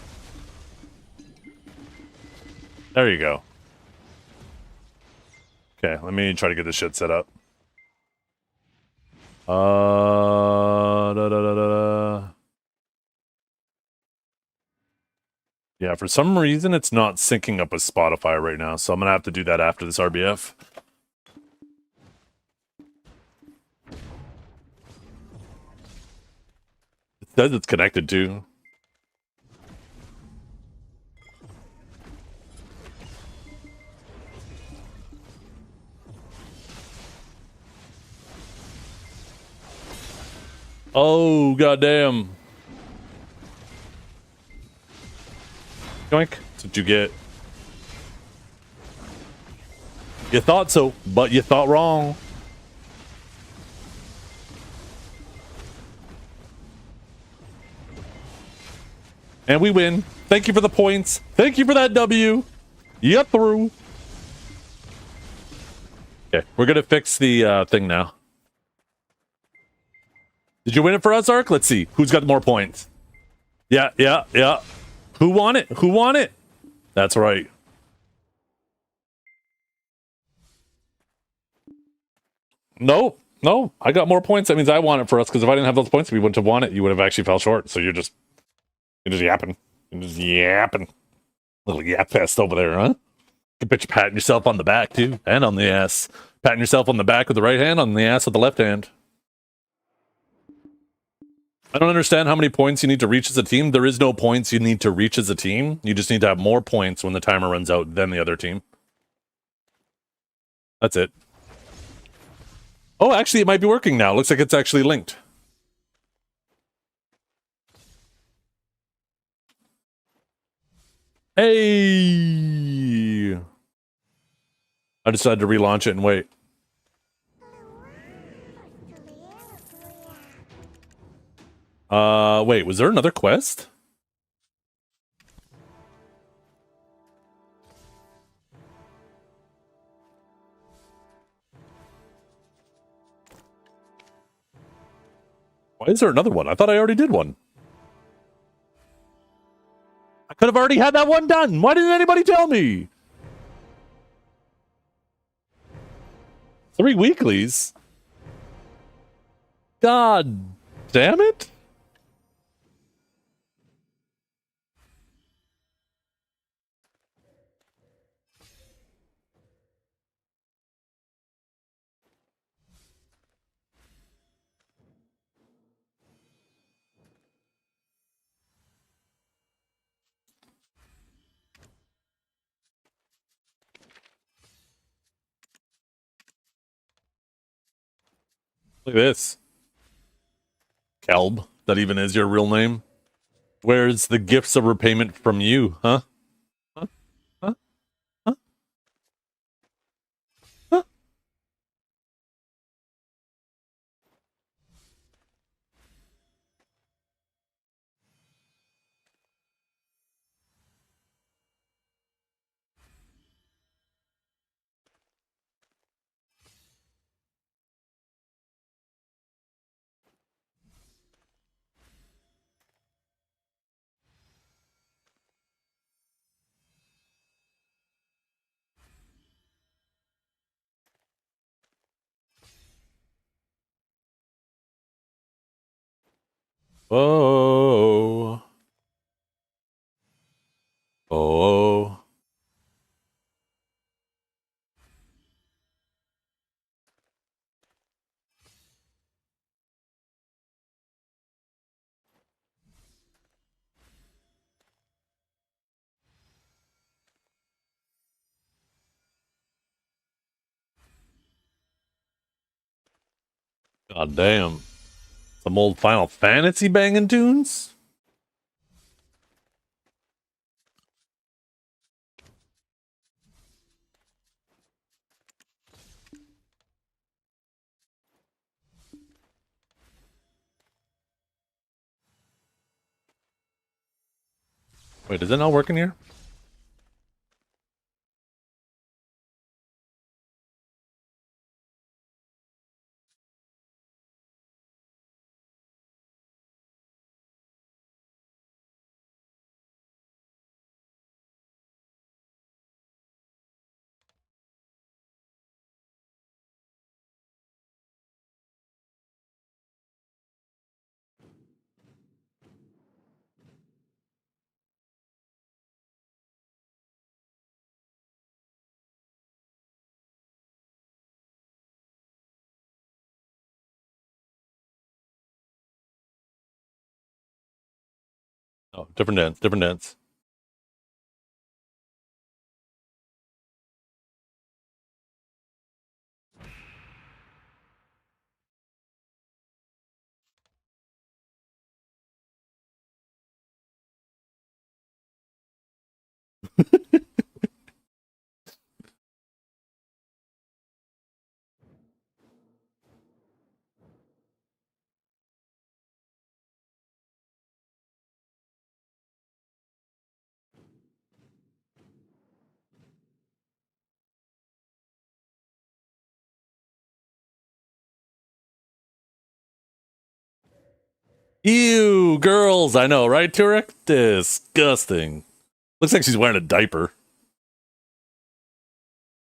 There you go. Okay, let me try to get this shit set up. Yeah, for some reason it's not syncing up with Spotify right now, so I'm gonna have to do that after this RBF. It says it's connected too. Oh, goddamn. Yoink. That's what you get. You thought so, but you thought wrong. And we win. Thank you for the points. Thank you for that W. You through. Okay, we're gonna fix the thing now. Did you win it for us, Ark? Let's see. Who's got more points? Yeah. Who won it? Who won it? That's right. No, I got more points. That means I won it for us, because if I didn't have those points, we wouldn't have won it. You would have actually fell short. So you're just yapping. You're just yapping. Little yap fest over there, huh? You bet you're patting yourself on the back, too. And on the ass. Patting yourself on the back with the right hand, on the ass with the left hand. I don't understand how many points you need to reach as a team. There is no points you need to reach as a team. You just need to have more points when the timer runs out than the other team. That's it. Oh, actually, it might be working now. Looks like it's actually linked. Hey! I decided to relaunch it and wait. Wait, was there another quest? Why is there another one? I thought I already did one. I could have already had that one done. Why didn't anybody tell me? 3 weeklies? God damn it. Look at this. Kelb, that even is your real name. Where's the gifts of repayment from you, huh? Huh? Huh? Huh? Huh? Oh. Oh. God damn. Some old Final Fantasy banging tunes? Wait, is it not working here? Oh, different dance, different dance. Ew, girls. I know, right, Turek? Disgusting. Looks like she's wearing a diaper.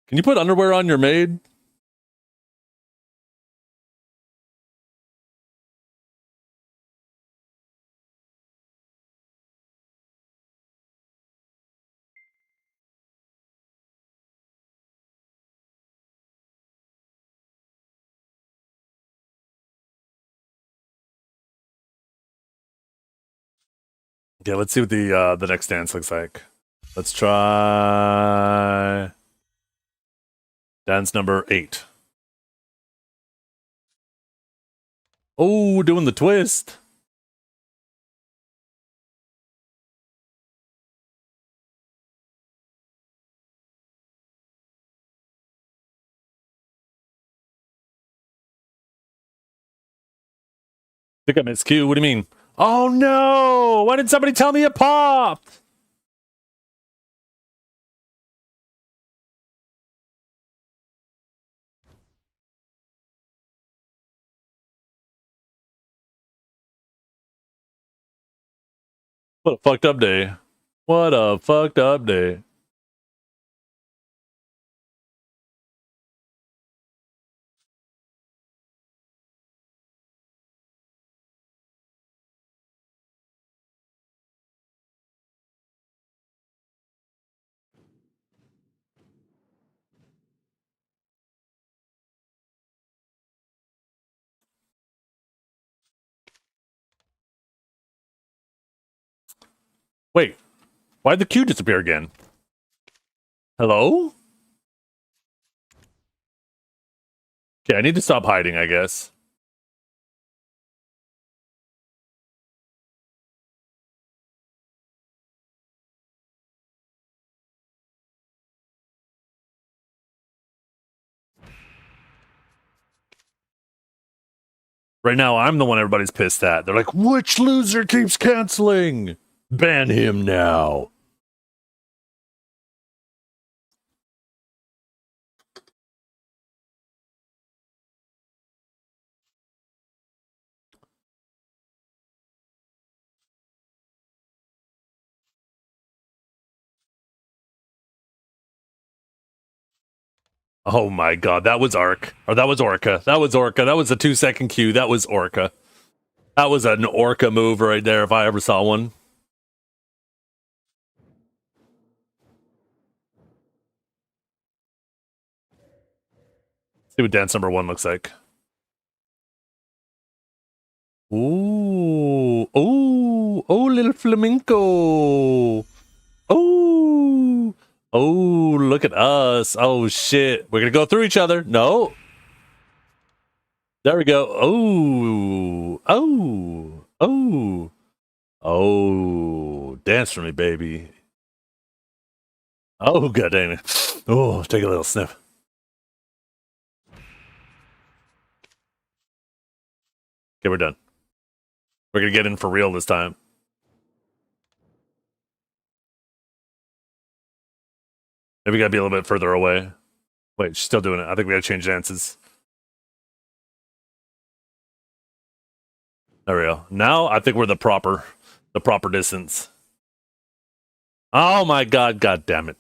Can you put underwear on your maid? Okay, let's see what the next dance looks like. Let's try dance number 8. Oh, doing the twist. Pick up Miss Q. What do you mean? Oh no! Why did somebody tell me it popped? What a fucked up day. What a fucked up day. Wait, why'd the Q disappear again? Hello? Okay, I need to stop hiding, I guess. Right now, I'm the one everybody's pissed at. They're like, which loser keeps canceling? Ban him now. Oh my god, that was Arc. Or that was Orca. That was Orca. That was a 2-second Q. That was Orca. That was an Orca move right there if I ever saw one. See what dance number 1 looks like. Ooh. Ooh. Oh, little flamenco. Oh. Oh, look at us. Oh, shit. We're going to go through each other. No. There we go. Oh. Oh. Oh. Oh. Dance for me, baby. Oh, god dang it. Oh, take a little sniff. Okay, we're done. We're going to get in for real this time. Maybe we got to be a little bit further away. Wait, she's still doing it. I think we got to change dances. There we go. Now I think we're the proper distance. Oh my god, god damn it.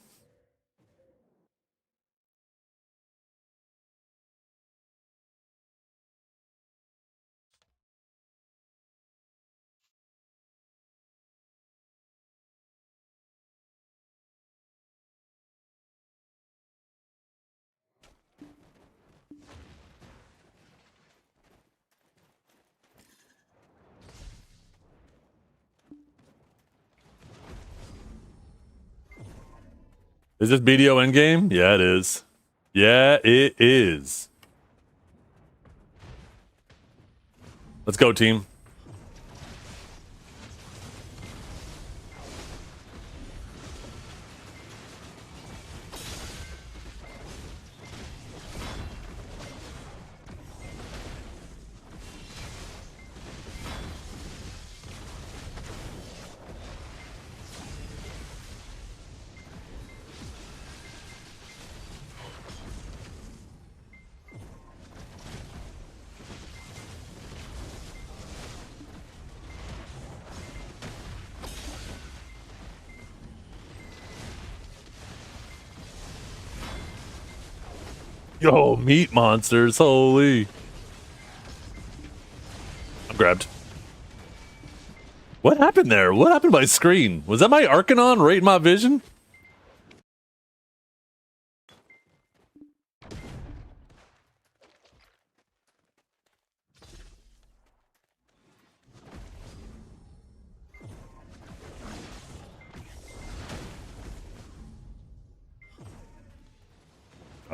Is this BDO endgame? Yeah, it is. Yeah, it is. Let's go, team. Oh, meat monsters. Holy. I'm grabbed. What happened there? What happened to my screen? Was that my Arcanon right in my vision?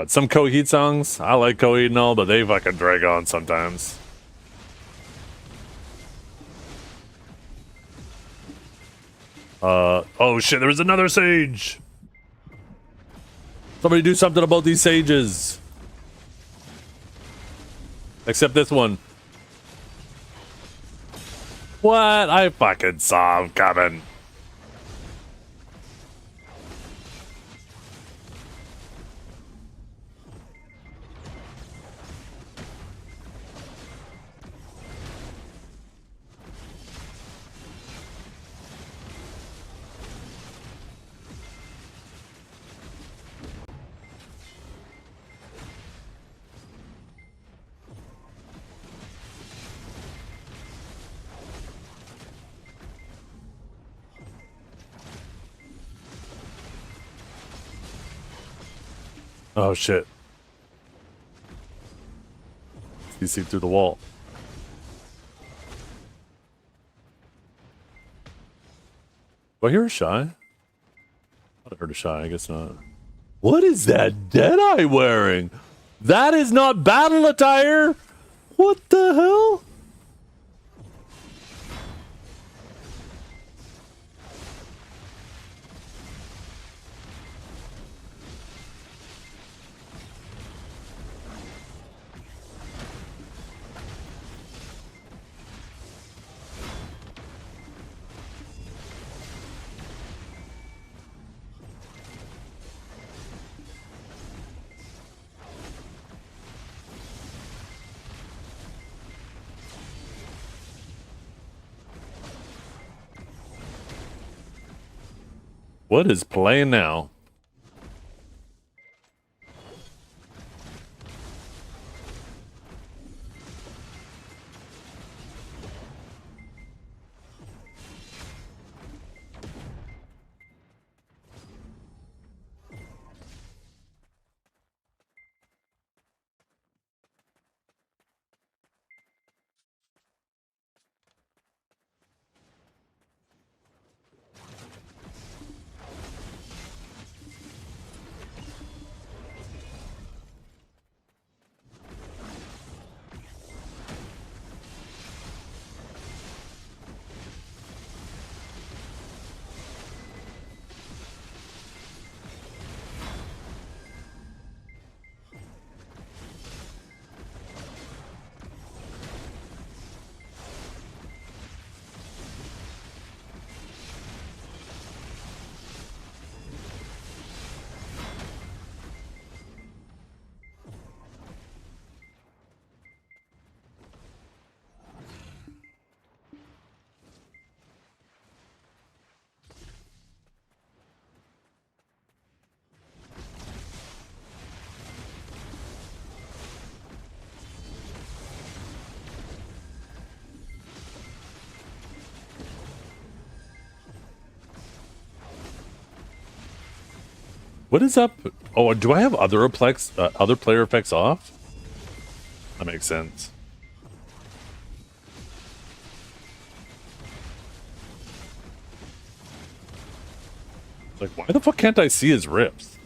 Some Coheed songs, I like Coheed and all, but they fucking drag on sometimes. Oh shit, there's another sage! Somebody do something about these sages. Except this one. What? I fucking saw him coming. Oh shit. You see through the wall. Do I hear a shy? I thought I heard a shy, I guess not. What is that Deadeye wearing? That is not battle attire! What the hell? What is playing now? What is up? Oh, do I have other player effects off? That makes sense. Like, why the fuck can't I see his rips?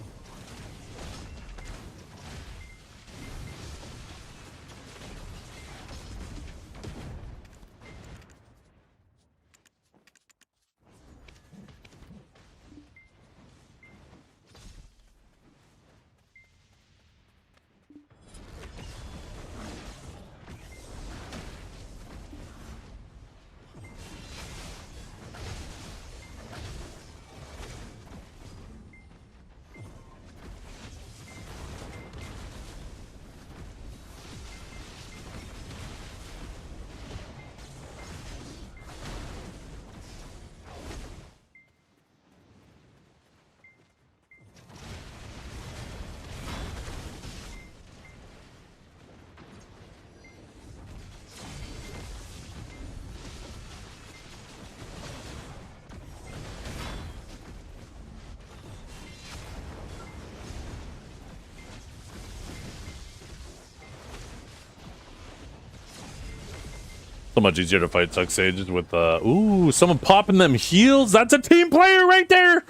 So much easier to fight Tuck Sages with, ooh, someone popping them heals. That's a team player right there.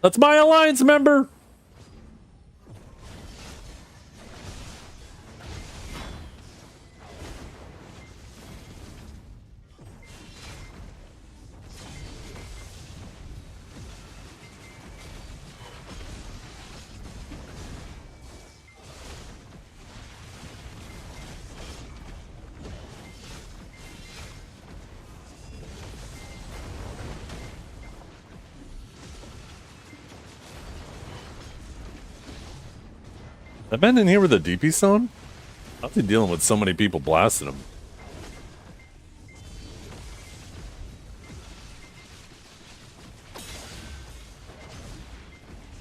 That's my alliance member. That man in here with a DP stone? How's he dealing with so many people blasting him?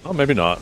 Oh, maybe not.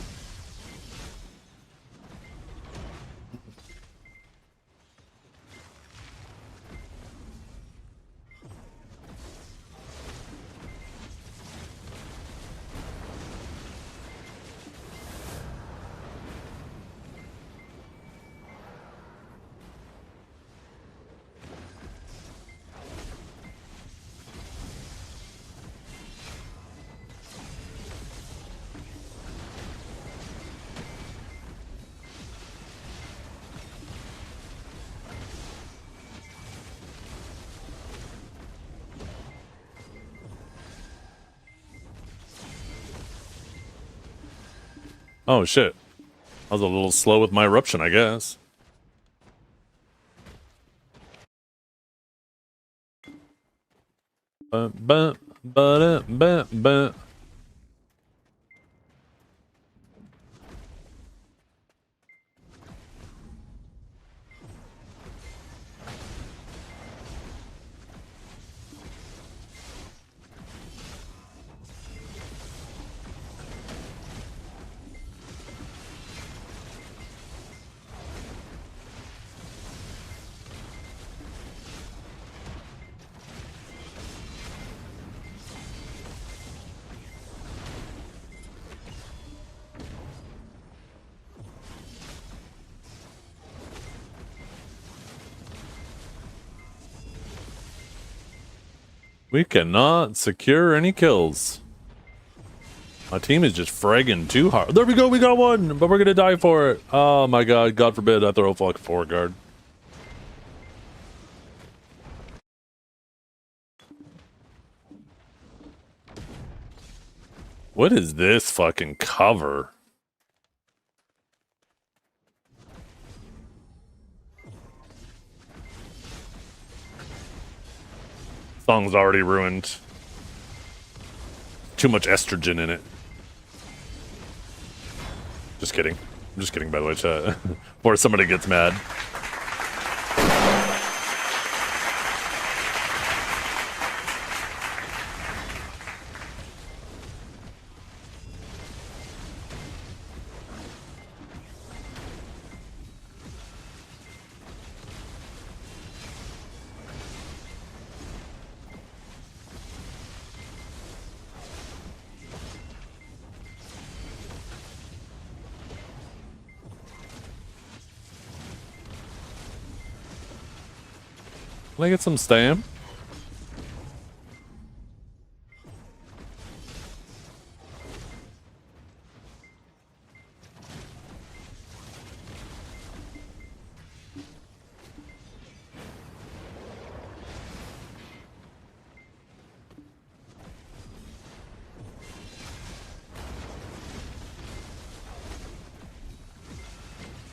Oh shit. I was a little slow with my eruption, I guess. Ba. We cannot secure any kills. My team is just fragging too hard. There we go, we got one, but we're gonna die for it. Oh my god, God forbid I throw a fucking forward guard. What is this fucking cover? Song's already ruined. Too much estrogen in it. Just kidding. I'm just kidding, by the way, chat. Before somebody gets mad. Can I get some stamp?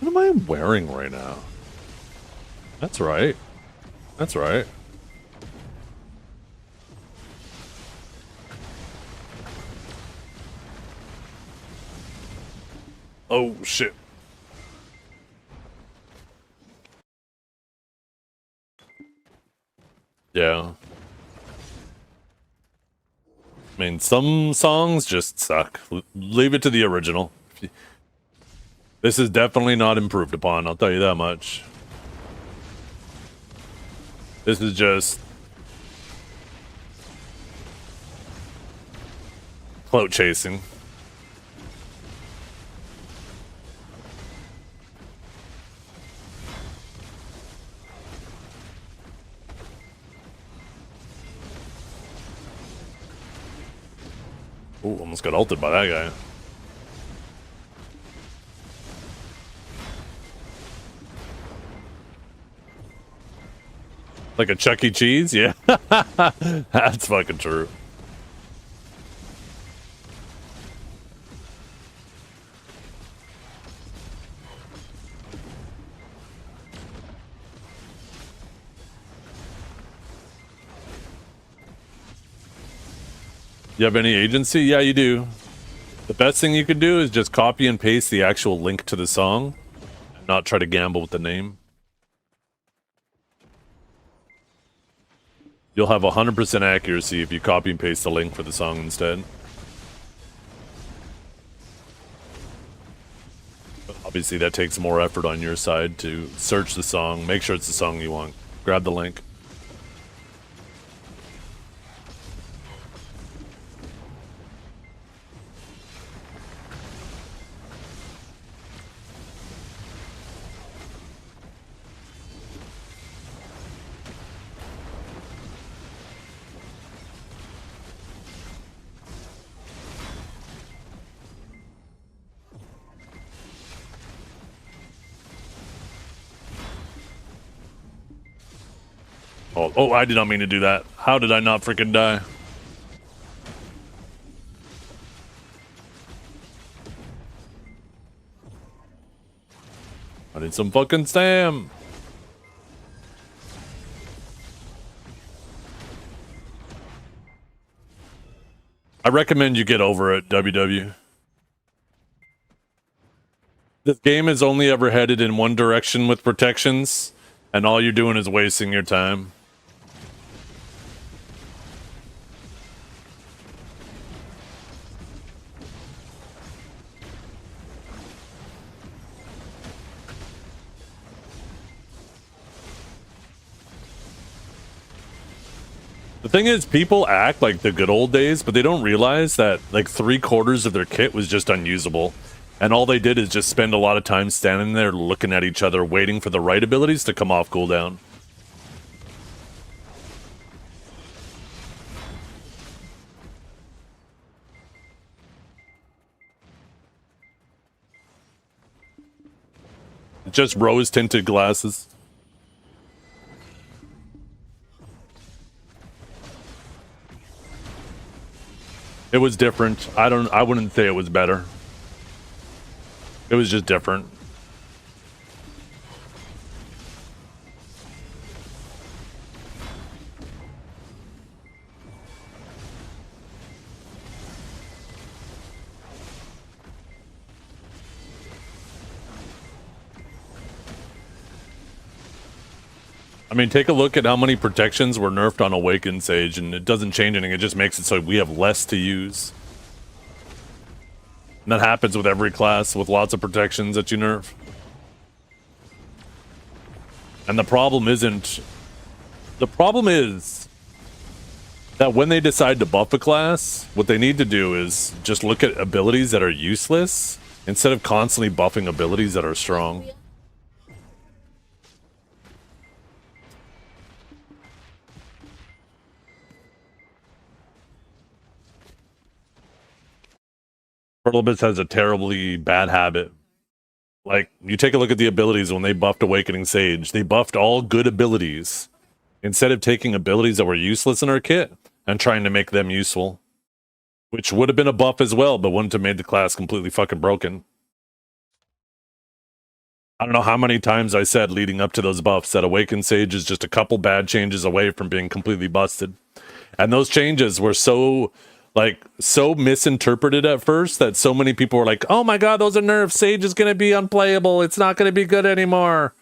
What am I wearing right now? That's right. That's right. Oh, shit. Yeah. I mean, some songs just suck. Leave it to the original. This is definitely not improved upon, I'll tell you that much. This is just clout chasing. Ooh, almost got ulted by that guy. Like a Chuck E. Cheese? Yeah. That's fucking true. You have any agency? Yeah, you do. The best thing you could do is just copy and paste the actual link to the song and not try to gamble with the name. You'll have 100% accuracy if you copy and paste the link for the song instead. But obviously that takes more effort on your side to search the song, make sure it's the song you want. Grab the link. Oh, I did not mean to do that. How did I not freaking die? I need some fucking Sam. I recommend you get over it, WW. This game is only ever headed in one direction with protections, and all you're doing is wasting your time. The thing is, people act like the good old days, but they don't realize that like 3/4 of their kit was just unusable. And all they did is just spend a lot of time standing there looking at each other, waiting for the right abilities to come off cooldown. Just rose-tinted glasses. It was different. I wouldn't say it was better. It was just different. I mean, take a look at how many protections were nerfed on Awakened Sage, and it doesn't change anything. It just makes it so we have less to use. And that happens with every class, with lots of protections that you nerf. And the problem isn't... The problem is that when they decide to buff a class, what they need to do is just look at abilities that are useless, instead of constantly buffing abilities that are strong. Turtlebits has a terribly bad habit. Like, you take a look at the abilities when they buffed Awakening Sage. They buffed all good abilities, instead of taking abilities that were useless in our kit and trying to make them useful. Which would have been a buff as well, but wouldn't have made the class completely fucking broken. I don't know how many times I said leading up to those buffs that Awakened Sage is just a couple bad changes away from being completely busted. And those changes were so misinterpreted at first that so many people were like, oh my god, those are nerfs, Sage is going to be unplayable, it's not going to be good anymore.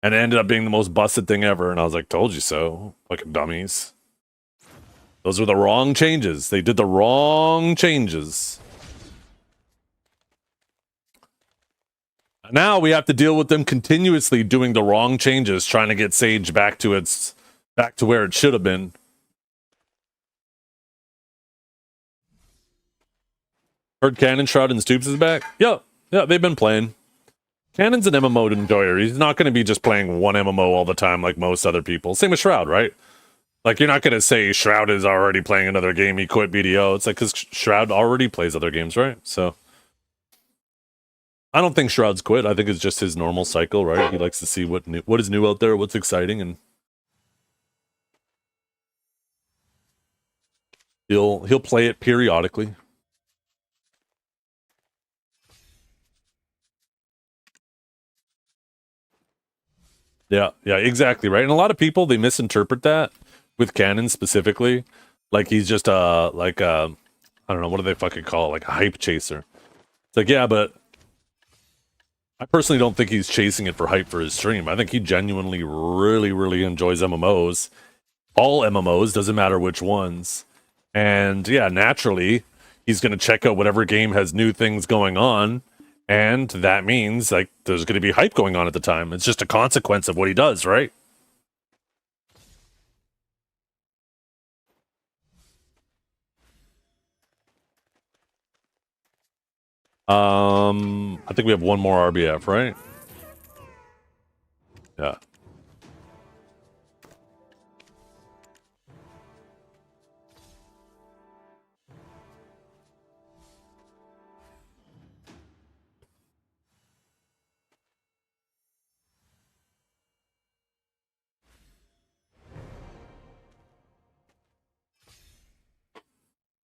And it ended up being the most busted thing ever, and I was like, told you so, fucking dummies. Those were the wrong changes. They did the wrong changes. Now we have to deal with them continuously doing the wrong changes, trying to get Sage back to where it should have been. Heard Cannon Shroud and Stoops is back? Yeah, they've been playing. Cannon's an MMO enjoyer. He's not going to be just playing one MMO all the time like most other people. Same with Shroud, right? Like, you're not going to say Shroud is already playing another game, he quit BDO. It's like, because Shroud already plays other games, right? So, I don't think Shroud's quit. I think it's just his normal cycle, right? He likes to see what is new out there, what's exciting, and he'll play it periodically. Yeah, exactly, right? And a lot of people, they misinterpret that with Canon specifically. Like, he's just I don't know, what do they fucking call it? Like a hype chaser. It's like, yeah, but I personally don't think he's chasing it for hype for his stream. I think he genuinely really, really enjoys MMOs. All MMOs, doesn't matter which ones. And yeah, naturally, he's going to check out whatever game has new things going on. And that means, like, there's going to be hype going on at the time. It's just a consequence of what he does, right? I think we have one more RBF, right? Yeah.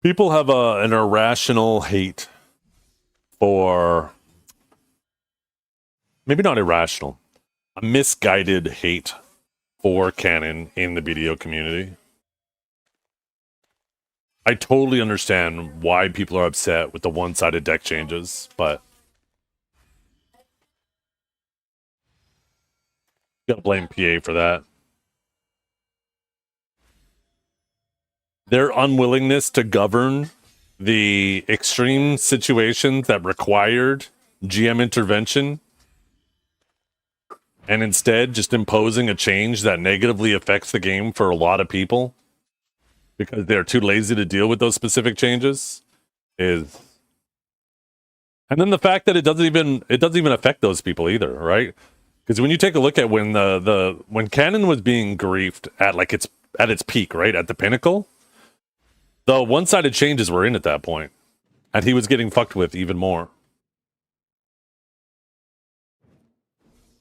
People have an irrational hate for, maybe not irrational, a misguided hate for Canon in the BDO community. I totally understand why people are upset with the one-sided deck changes, but you gotta blame PA for that. Their unwillingness to govern the extreme situations that required GM intervention, and instead just imposing a change that negatively affects the game for a lot of people because they're too lazy to deal with those specific changes is... And then the fact that it doesn't even affect those people either, right? Because when you take a look at when when Canon was being griefed at like its peak, right, at the pinnacle, the one-sided changes were in at that point, and he was getting fucked with even more.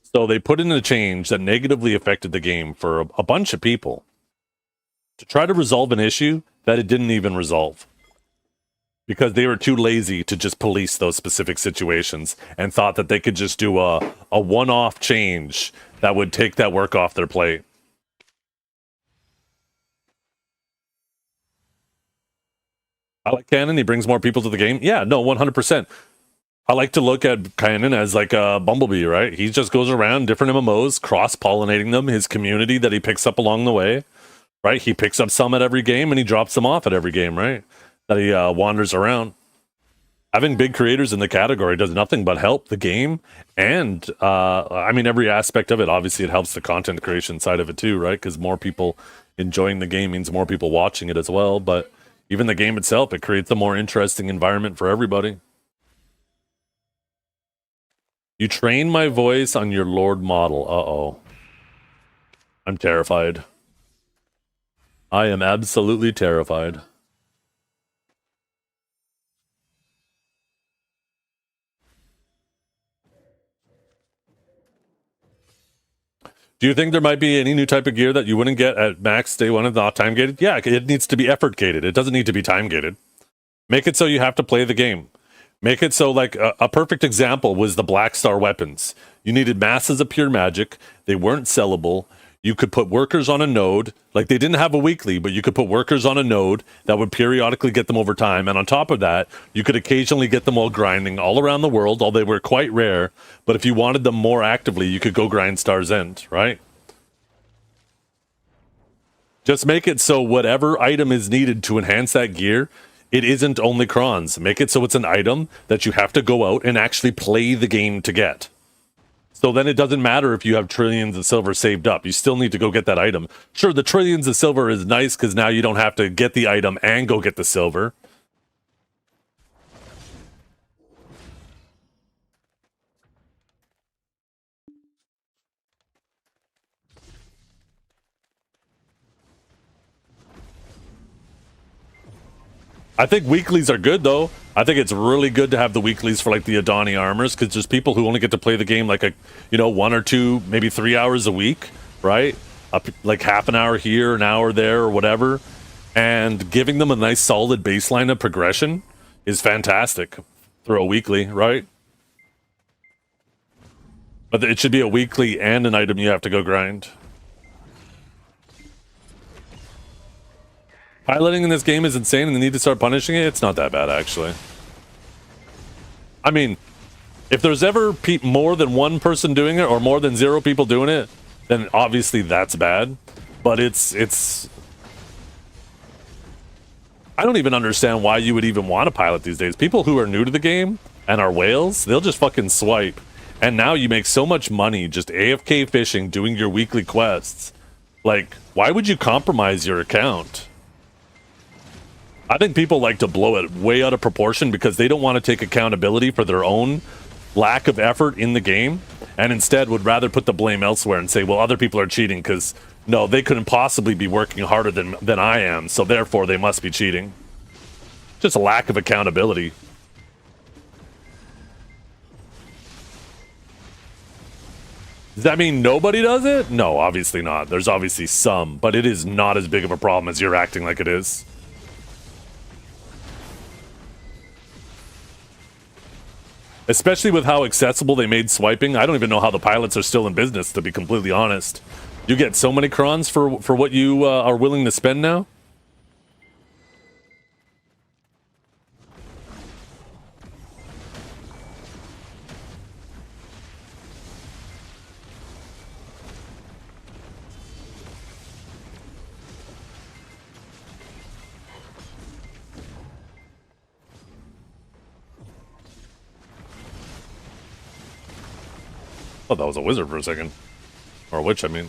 So they put in a change that negatively affected the game for a bunch of people to try to resolve an issue that it didn't even resolve. Because they were too lazy to just police those specific situations and thought that they could just do a one-off change that would take that work off their plate. I like Canon. He brings more people to the game. Yeah, no, 100%. I like to look at Canon as like a bumblebee, right? He just goes around different MMOs, cross-pollinating them, his community that he picks up along the way, right? He picks up some at every game and he drops them off at every game, right? That he wanders around. Having big creators in the category does nothing but help the game, and I mean, every aspect of it. Obviously, it helps the content creation side of it too, right? Because more people enjoying the game means more people watching it as well. But even the game itself, it creates a more interesting environment for everybody. You train my voice on your Lord model. Uh-oh. I'm terrified. I am absolutely terrified. Do you think there might be any new type of gear that you wouldn't get at max day one and not time gated? Yeah, it needs to be effort gated. It doesn't need to be time gated. Make it so you have to play the game. Make it so, like, a perfect example was the Black Star weapons. You needed masses of pure magic. They weren't sellable. You could put workers on a node. Like, they didn't have a weekly, but you could put workers on a node that would periodically get them over time. And on top of that, you could occasionally get them while grinding all around the world, although they were quite rare. But if you wanted them more actively, you could go grind Star's End, right? Just make it so whatever item is needed to enhance that gear, it isn't only crons. Make it so it's an item that you have to go out and actually play the game to get. So then it doesn't matter if you have trillions of silver saved up. You still need to go get that item. Sure, the trillions of silver is nice because now you don't have to get the item and go get the silver. I think weeklies are good though. I think it's really good to have the weeklies for like the Adani armors, because there's people who only get to play the game like 1 or 2, maybe 3 hours a week, right? Up like half an hour here, an hour there, or whatever. And giving them a nice solid baseline of progression is fantastic through a weekly, right? But it should be a weekly and an item you have to go grind. Piloting in this game is insane and they need to start punishing it. It's not that bad, actually. I mean, if there's ever more than one person doing it or more than 0 people doing it, then obviously that's bad. But it's... I don't even understand why you would even want to pilot these days. People who are new to the game and are whales, they'll just fucking swipe. And now you make so much money just AFK fishing, doing your weekly quests. Like, why would you compromise your account? I think people like to blow it way out of proportion because they don't want to take accountability for their own lack of effort in the game, and instead would rather put the blame elsewhere and say, well, other people are cheating because, no, they couldn't possibly be working harder than I am, so therefore they must be cheating. Just a lack of accountability. Does that mean nobody does it? No, obviously not. There's obviously some, but it is not as big of a problem as you're acting like it is. Especially with how accessible they made swiping. I don't even know how the pilots are still in business, to be completely honest. You get so many crons for what you are willing to spend now. I thought that was a wizard for a second. Or a witch, I mean.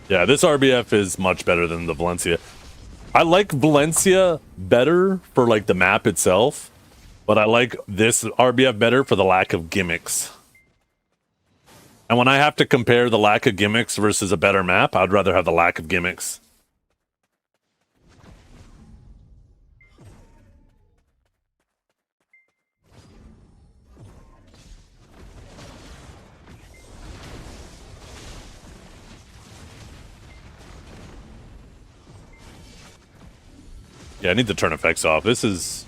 Yeah, this RBF is much better than the Valencia. I like Valencia better for like the map itself, but I like this RBF better for the lack of gimmicks. And when I have to compare the lack of gimmicks versus a better map, I'd rather have the lack of gimmicks. Yeah, I need to turn effects off. This is...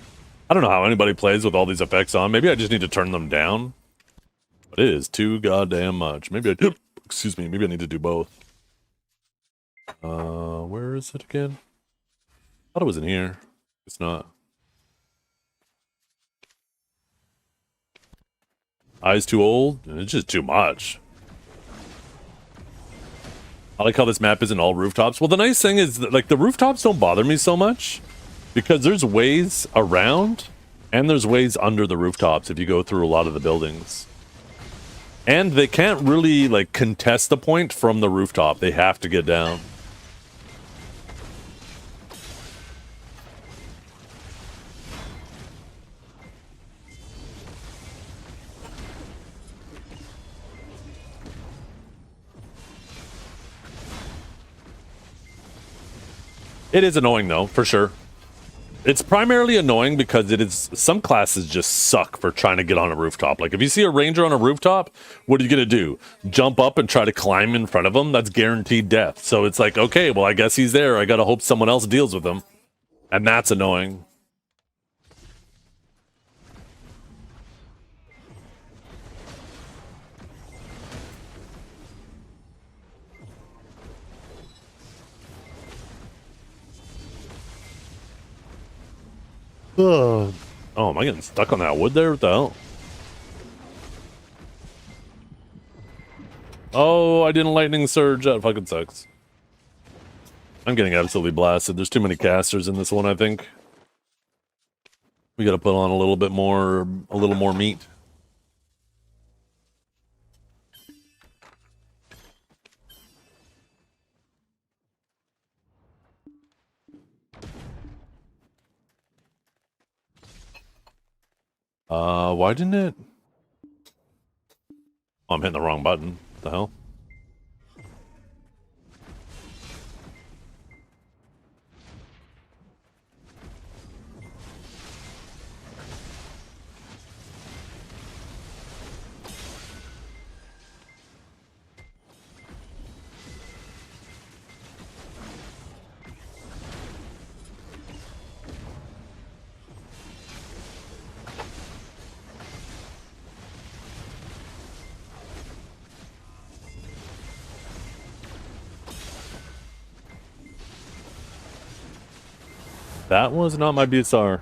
I don't know how anybody plays with all these effects on. Maybe I just need to turn them down. But it is too goddamn much. Maybe I do... Excuse me. Maybe I need to do both. Where is it again? I thought it was in here. It's not. Eyes too old? It's just too much. I like how this map isn't all rooftops. Well, the nice thing is that, like, the rooftops don't bother me so much. Because there's ways around, and there's ways under the rooftops if you go through a lot of the buildings. And they can't really, like, contest the point from the rooftop. They have to get down. It is annoying, though, for sure. It's primarily annoying because it is... Some classes just suck for trying to get on a rooftop. Like, if you see a ranger on a rooftop, what are you going to do? Jump up and try to climb in front of him? That's guaranteed death. So it's like, okay, well, I guess he's there. I got to hope someone else deals with him. And that's annoying. Oh, am I getting stuck on that wood there? What the hell? Oh, I didn't lightning surge. That fucking sucks. I'm getting absolutely blasted. There's too many casters in this one, I think. We got to put on a little more meat. Why didn't it? Oh, I'm hitting the wrong button. What the hell? That was not my BSR.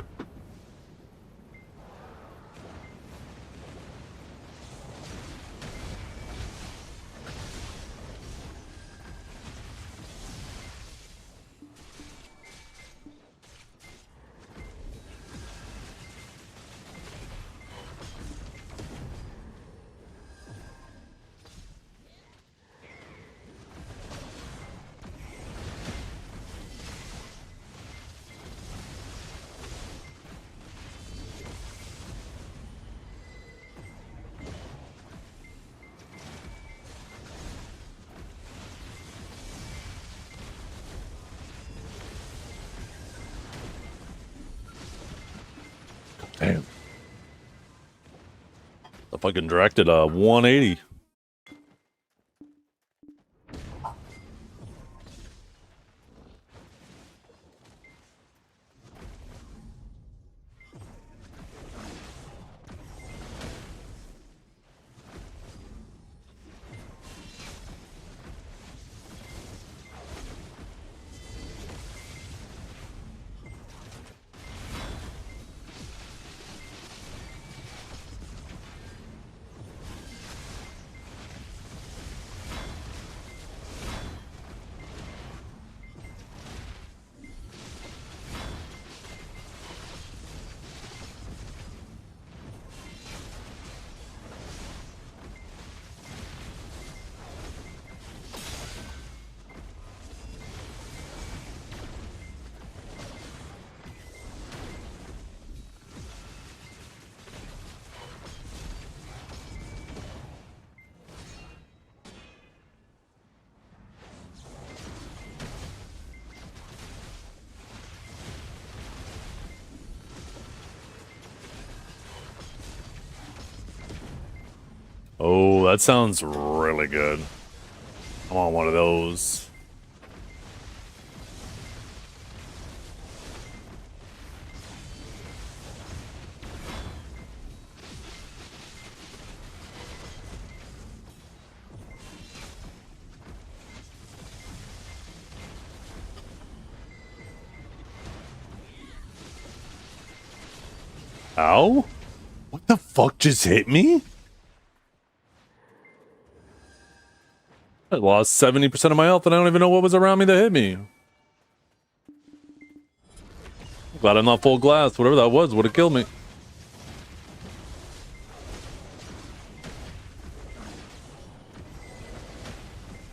Damn. I fucking directed a 180. Oh, that sounds really good. I want one of those. Ow? What the fuck just hit me? I lost 70% of my health and I don't even know what was around me that hit me. Glad I'm not full glass. Whatever that was would have killed me.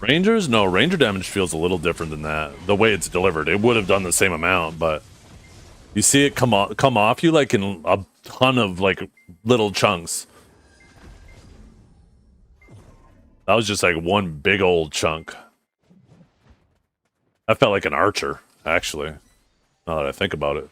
Rangers? No, ranger damage feels a little different than that. The way it's delivered. It would have done the same amount, but you see it come off you like in a ton of like little chunks. That was just like one big old chunk. I felt like an archer, actually. Now that I think about it.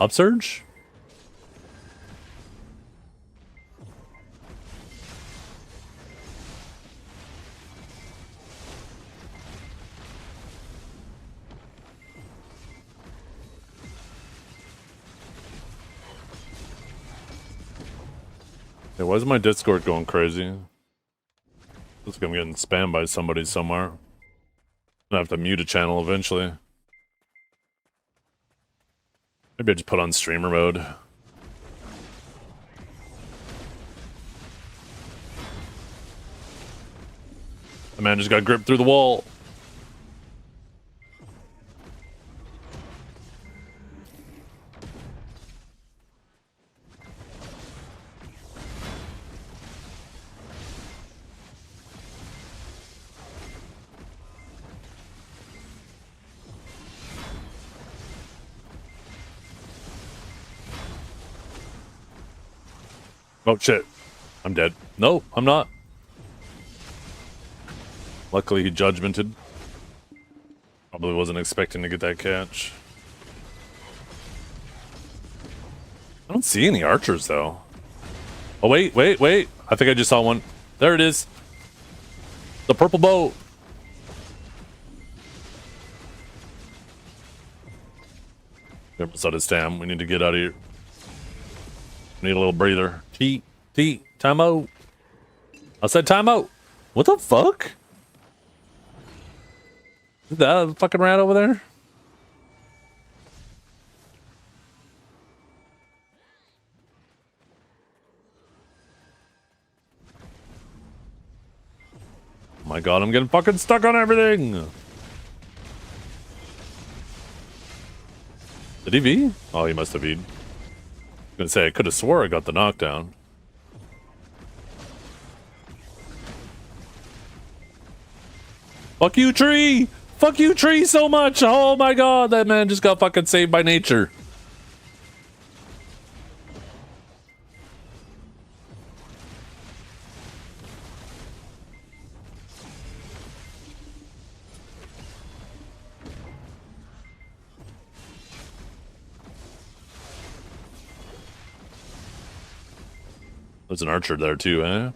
Upsurge? Hey, why is my Discord going crazy? Looks like I'm getting spammed by somebody somewhere. I'm gonna have to mute a channel eventually. Maybe I just put on streamer mode. The man just got gripped through the wall. Oh shit. I'm dead. No, I'm not. Luckily he judgmented. Probably wasn't expecting to get that catch. I don't see any archers though. Oh wait. I think I just saw one. There it is. The purple bow. Almost out of stam. We need to get out of here. Need a little breather. T, time out. I said time out. What the fuck? Is that a fucking rat over there? Oh my god, I'm getting fucking stuck on everything. Did he V? Oh, he must have V'd. I was gonna say, I could have swore I got the knockdown. Fuck you, tree! Fuck you, tree, so much! Oh my god, that man just got fucking saved by nature. There's an archer there too, eh?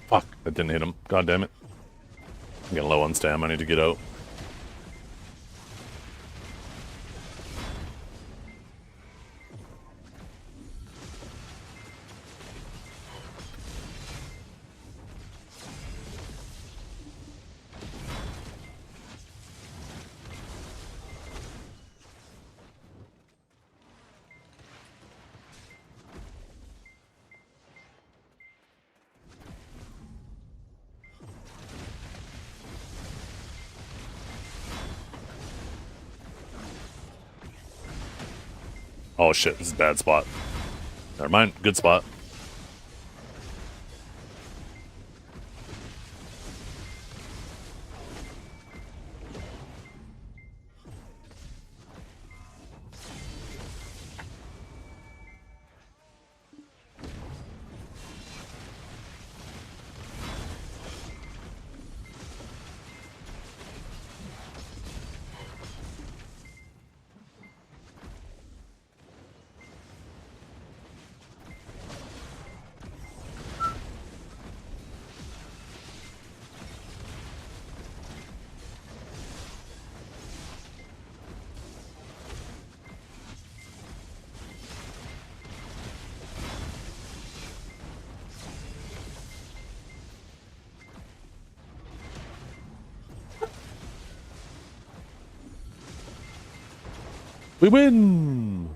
Fuck, that didn't hit him. God damn it. I'm getting low on stam. I need to get out. Oh shit, this is a bad spot. Never mind, good spot. We win!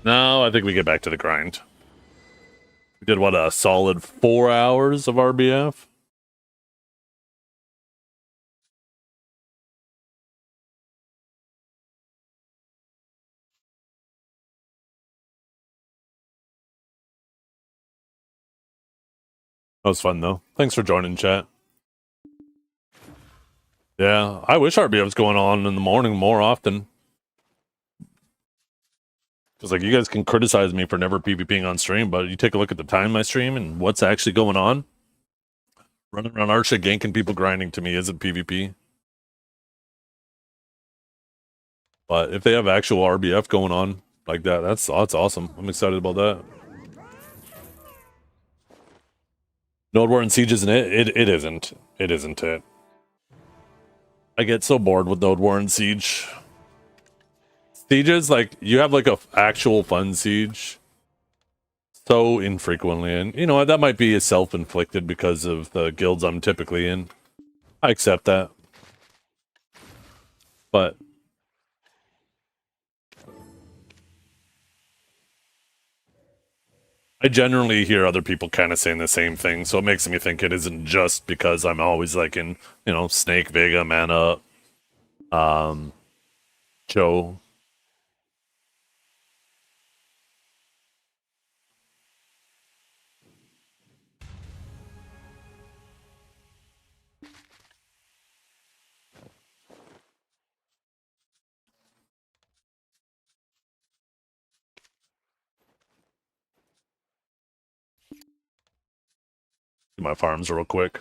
No, I think we get back to the grind. We did, what, a solid 4 hours of RBF? That was fun though. Thanks for joining, chat. Yeah, I wish RBF was going on in the morning more often. Because like you guys can criticize me for never PvPing on stream, but you take a look at the time I stream and what's actually going on. Running around Archer ganking people grinding to me isn't PvP. But if they have actual RBF going on like that, that's awesome. I'm excited about that. Node War and Siege isn't it? It isn't. It isn't it. I get so bored with Node War and Siege. Sieges, like, you have like a actual fun siege so infrequently, and you know what, that might be a self-inflicted because of the guilds I'm typically in. I accept that. But I generally hear other people kind of saying the same thing, so it makes me think it isn't just because I'm always like in, you know, Snake, Vega, Mana, Joe. Do my farms real quick.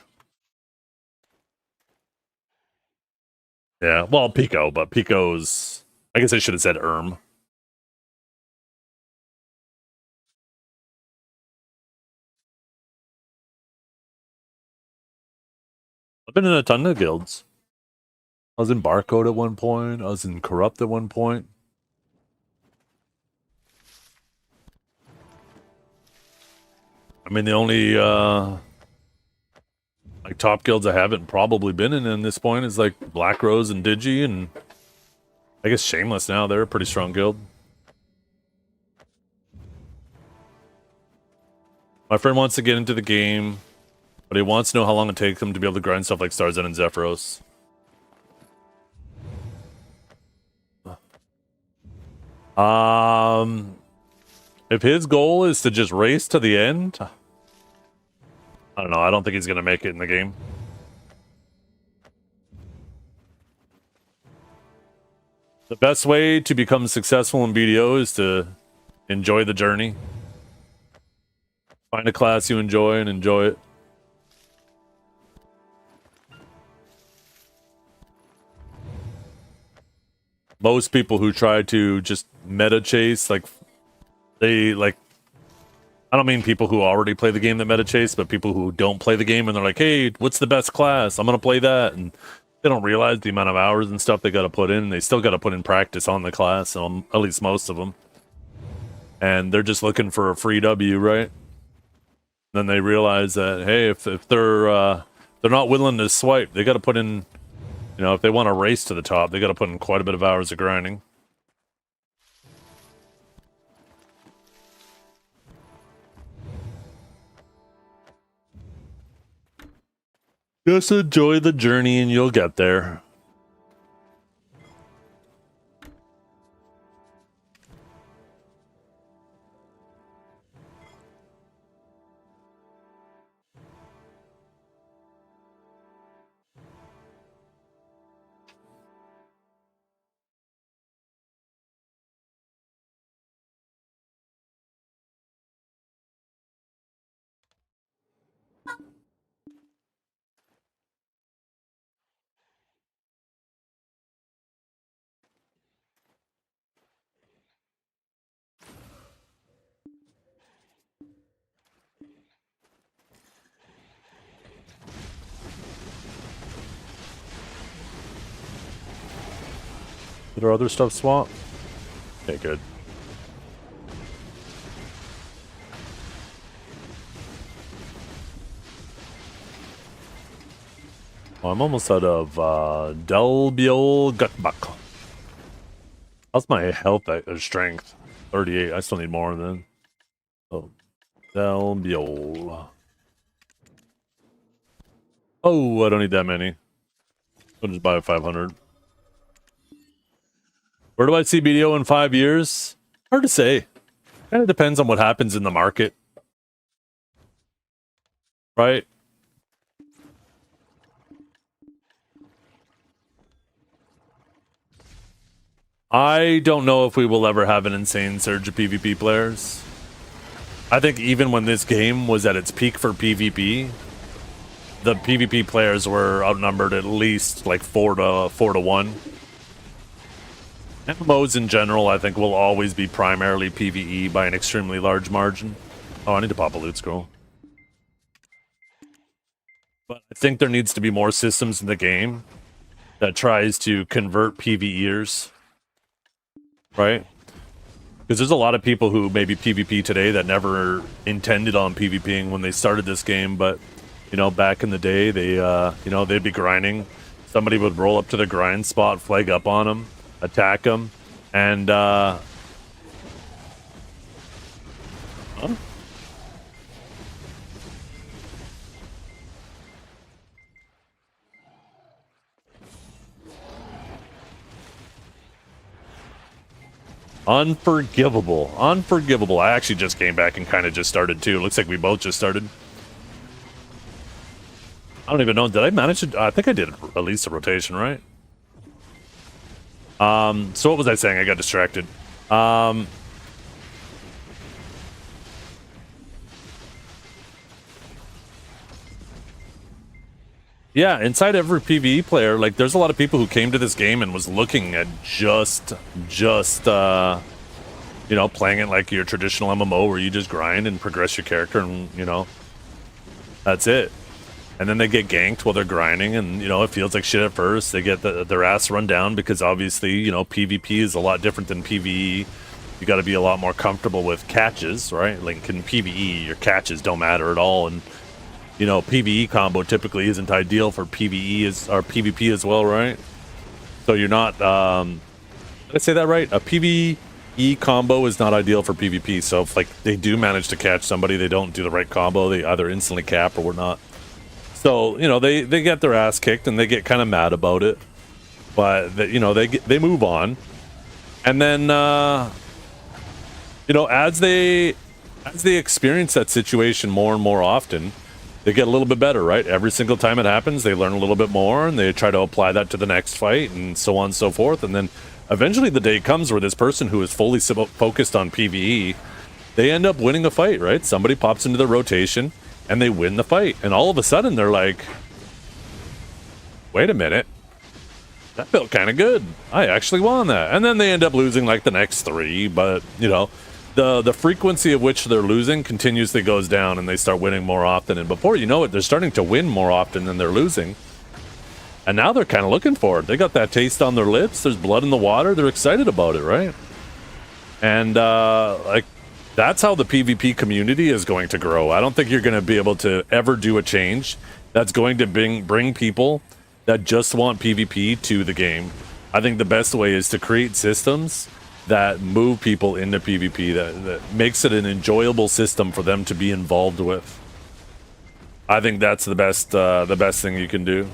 Yeah, well, Pico, but Pico's... I guess I should have said Erm. I've been in a ton of guilds. I was in Barcode at one point. I was in Corrupt at one point. I mean, the only like top guilds I haven't probably been in this point is like Black Rose and Digi, and I guess Shameless now. They're a pretty strong guild. My friend wants to get into the game, but he wants to know how long it takes him to be able to grind stuff like Starzen and Zephyros. If his goal is to just race to the end, I don't know. I don't think he's going to make it in the game. The best way to become successful in BDO is to enjoy the journey. Find a class you enjoy and enjoy it. Most people who try to just meta chase, like, they, like, I don't mean people who already play the game that meta chase, but people who don't play the game and they're like, hey, what's the best class? I'm going to play that. And they don't realize the amount of hours and stuff they got to put in. They still got to put in practice on the class, at least most of them. And they're just looking for a free W, right? Then they realize that, hey, if they're not willing to swipe, they got to put in, you know, if they want to race to the top, they got to put in quite a bit of hours of grinding. Just enjoy the journey and you'll get there. Did our other stuff swap? Okay, good. Well, I'm almost out of Delbiel Gutbuck. How's my health strength? 38. I still need more than. Oh, Delbiel. Oh, I don't need that many. I'll just buy a 500. Where do I see BDO in 5 years? Hard to say. Kind of depends on what happens in the market. right? I don't know if we will ever have an insane surge of PvP players. I think even when this game was at its peak for PvP, the PvP players were outnumbered at least like 4 to 1. MMOs in general, I think, will always be primarily PvE by an extremely large margin. Oh, I need to pop a loot scroll. But I think there needs to be more systems in the game that tries to convert PvEers, right? Because there's a lot of people who maybe PvP today that never intended on PvPing when they started this game, but, you know, back in the day, they, you know, they'd be grinding. Somebody would roll up to the grind spot, flag up on them, attack them, and, huh? Unforgivable. Unforgivable. I actually just came back and kind of just started too. Looks like we both just started. I don't even know. Did I manage to... I think I did at least a rotation, right? So what was I saying? I got distracted. Yeah, inside every PvE player, like, there's a lot of people who came to this game and was looking at just, you know, playing it like your traditional MMO where you just grind and progress your character and, you know, that's it. And then they get ganked while they're grinding and, you know, it feels like shit at first. They get their ass run down because obviously, you know, PvP is a lot different than PvE. You got to be a lot more comfortable with catches, right? Like in PvE, your catches don't matter at all, and you know, PvE combo typically isn't ideal for PvE or PvP as well, right? So you're not, did I say that right? A PvE combo is not ideal for PvP. So if, like, they do manage to catch somebody, they don't do the right combo, they either instantly cap or whatnot. So, you know, they get their ass kicked and they get kind of mad about it. But, you know, they move on. And then, you know, as they experience that situation more and more often, they get a little bit better, right? Every single time it happens, they learn a little bit more, and they try to apply that to the next fight, and so on and so forth. And then eventually the day comes where this person who is fully focused on PvE, they end up winning a fight, right? Somebody pops into their rotation, and they win the fight. And all of a sudden, they're like, wait a minute. That felt kind of good. I actually won that. And then they end up losing, like, the next 3, but, you know, the frequency of which they're losing continuously goes down and they start winning more often, and before you know it, they're starting to win more often than they're losing. And now they're kind of looking for it. They got that taste on their lips, there's blood in the water, they're excited about it, right? And like, that's how the PvP community is going to grow. I don't think you're going to be able to ever do a change that's going to bring people that just want PvP to the game. I think the best way is to create systems that move people into PvP, that makes it an enjoyable system for them to be involved with. I think that's the best thing you can do.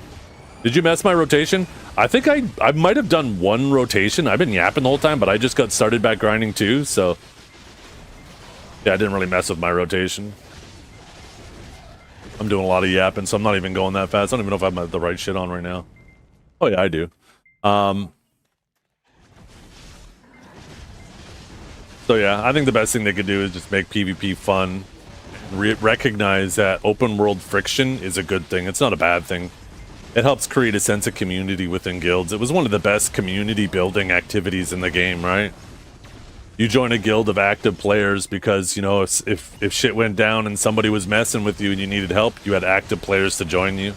Did you mess my rotation? I think I might have done 1 rotation. I've been yapping the whole time, but I just got started back grinding too, so yeah, I didn't really mess with my rotation. I'm doing a lot of yapping, so I'm not even going that fast. I don't even know if I have the right shit on right now. Oh yeah, I do. So yeah, I think the best thing they could do is just make PvP fun. Recognize that open world friction is a good thing. It's not a bad thing. It helps create a sense of community within guilds. It was one of the best community building activities in the game, right? You join a guild of active players because, you know, if shit went down and somebody was messing with you and you needed help, you had active players to join you.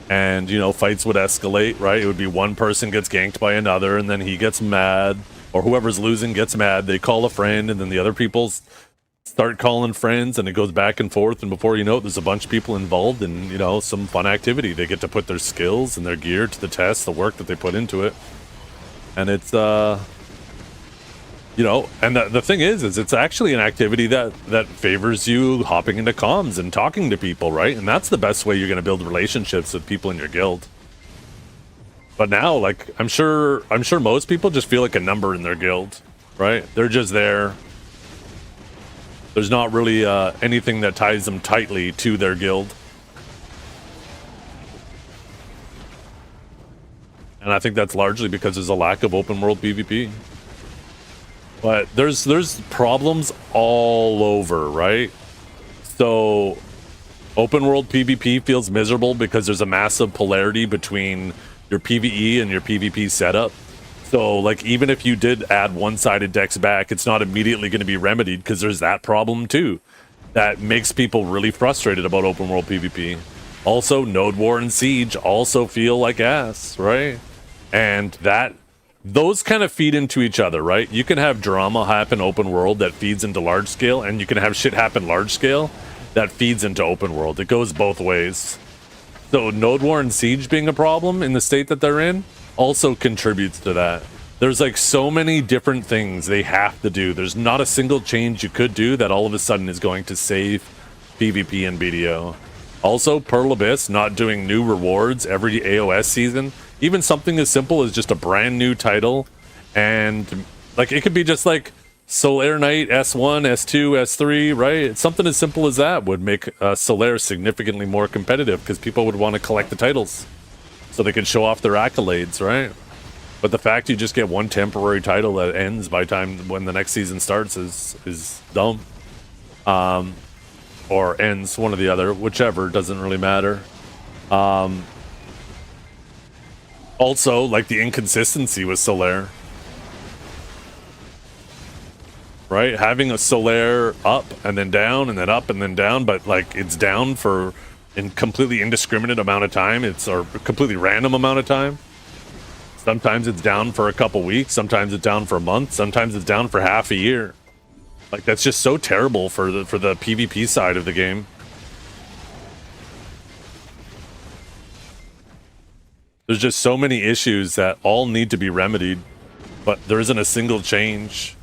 And, you know, fights would escalate, right? It would be one person gets ganked by another and then he gets mad. Or whoever's losing gets mad, they call a friend, and then the other people start calling friends, and it goes back and forth, and before you know it, there's a bunch of people involved in, you know, some fun activity. They get to put their skills and their gear to the test, the work that they put into it. And it's, you know, and the thing is it's actually an activity that favors you hopping into comms and talking to people, right? And that's the best way you're going to build relationships with people in your guild. But now, like, I'm sure most people just feel like a number in their guild, right? They're just there. There's not really anything that ties them tightly to their guild. And I think that's largely because there's a lack of open world PvP. But there's problems all over, right? So open world PvP feels miserable because there's a massive polarity between your PvE and your PvP setup. So like even if you did add one-sided decks back, it's not immediately going to be remedied because there's that problem too. That makes people really frustrated about open world PvP. Also, Node War and Siege also feel like ass, right? And those kind of feed into each other, right? You can have drama happen open world that feeds into large scale, and you can have shit happen large scale that feeds into open world. It goes both ways. So Node War and Siege being a problem in the state that they're in also contributes to that. There's like so many different things they have to do. There's not a single change you could do that all of a sudden is going to save PvP and BDO. Also, Pearl Abyss not doing new rewards every AOS season. Even something as simple as just a brand new title, and like it could be just like Solaire Knight S1, S2, S3, right? Something as simple as that would make Solaire significantly more competitive because people would want to collect the titles so they could show off their accolades, right? But the fact you just get one temporary title that ends by time when the next season starts is dumb. Or ends, one or the other, whichever, doesn't really matter. Also, like the inconsistency with Solaire. Right? Having a Solaire up and then down and then up and then down, but like it's down for a completely indiscriminate amount of time. It's a completely random amount of time. Sometimes it's down for a couple weeks, sometimes it's down for a month, sometimes it's down for half a year. Like that's just so terrible for the PvP side of the game. There's just so many issues that all need to be remedied, but there isn't a single change.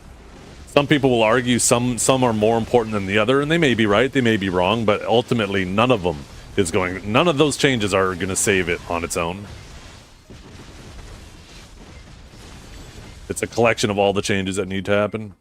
Some people will argue some are more important than the other, and they may be right, they may be wrong, but ultimately none of those changes are going to save it on its own. It's a collection of all the changes that need to happen.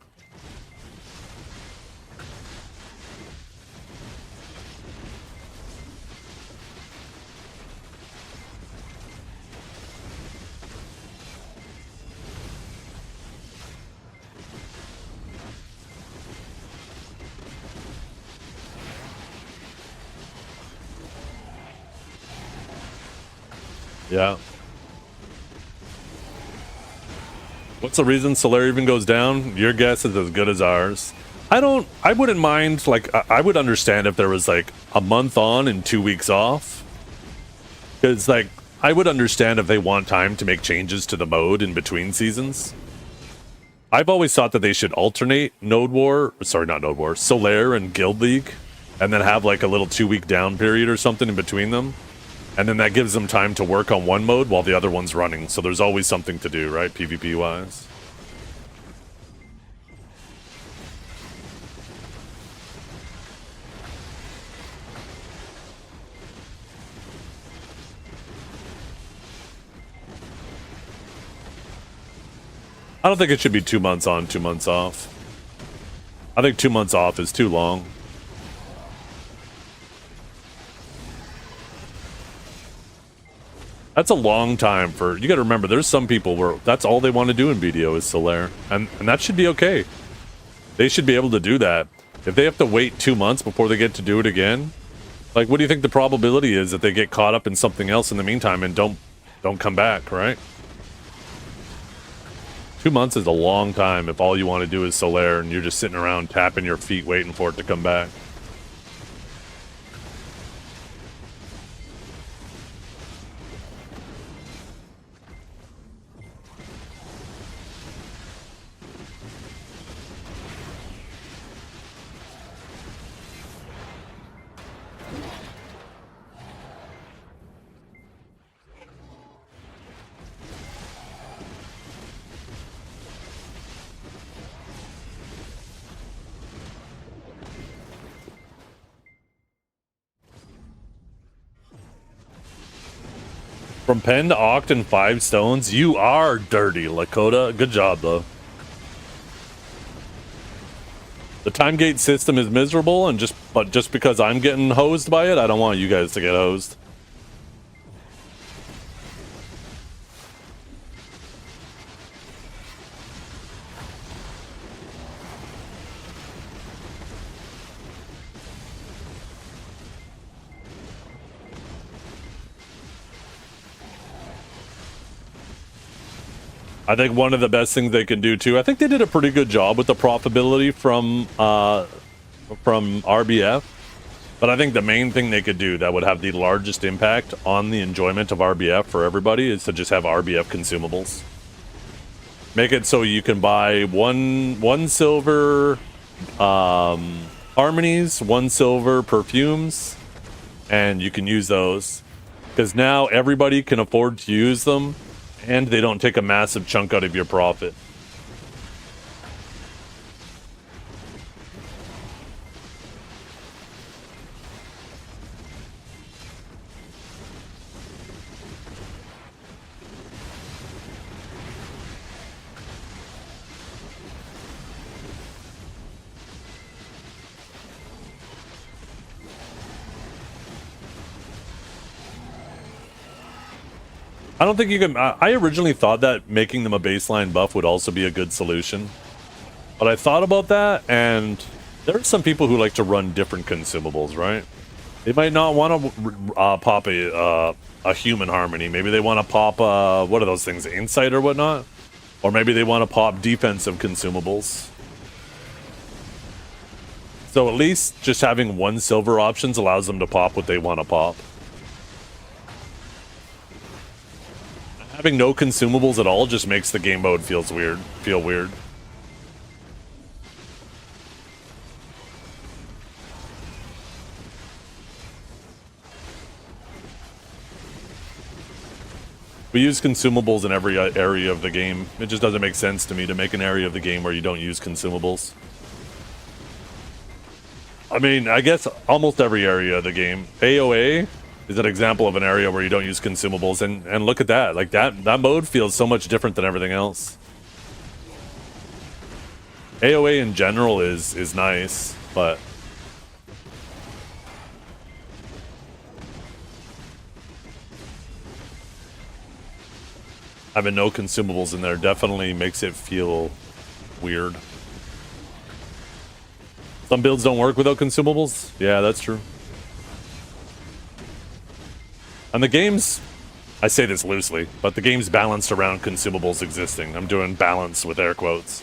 Yeah. What's the reason Solaire even goes down? Your guess is as good as ours. I wouldn't mind, like, I would understand if there was, like, a month on and 2 weeks off. Because, like, I would understand if they want time to make changes to the mode in between seasons. I've always thought that they should alternate Solaire and Guild League. And then have, like, a little 2-week down period or something in between them. And then that gives them time to work on one mode while the other one's running. So there's always something to do, right? PvP-wise. I don't think it should be 2 months on, 2 months off. I think 2 months off is too long. That's a long time for... You gotta remember, there's some people where that's all they want to do in BDO is Solaire. And that should be okay. They should be able to do that. If they have to wait 2 months before they get to do it again, like, what do you think the probability is that they get caught up in something else in the meantime and don't come back, right? 2 months is a long time if all you want to do is Solaire and you're just sitting around tapping your feet waiting for it to come back. From Pen to Oct and 5 stones, you are dirty, Lakota. Good job, though. The time gate system is miserable, and just because I'm getting hosed by it, I don't want you guys to get hosed. I think one of the best things they can do too, I think they did a pretty good job with the profitability from RBF. But I think the main thing they could do that would have the largest impact on the enjoyment of RBF for everybody is to just have RBF consumables. Make it so you can buy one silver harmonies, 1 silver perfumes, and you can use those. Because now everybody can afford to use them, and they don't take a massive chunk out of your profit. I don't think you can... I originally thought that making them a baseline buff would also be a good solution. But I thought about that, and there are some people who like to run different consumables, right? They might not want to pop a human harmony. Maybe they want to pop, what are those things, insight or whatnot? Or maybe they want to pop defensive consumables. So at least just having 1 silver options allows them to pop what they want to pop. Having no consumables at all just makes the game mode feel weird. We use consumables in every area of the game. It just doesn't make sense to me to make an area of the game where you don't use consumables. I mean, I guess almost every area of the game. AOA is an example of an area where you don't use consumables, and look at that. Like, that mode feels so much different than everything else. AOA in general is nice, but having no consumables in there definitely makes it feel weird. Some builds don't work without consumables. Yeah, that's true. And the game's, I say this loosely, but the game's balanced around consumables existing. I'm doing balance with air quotes.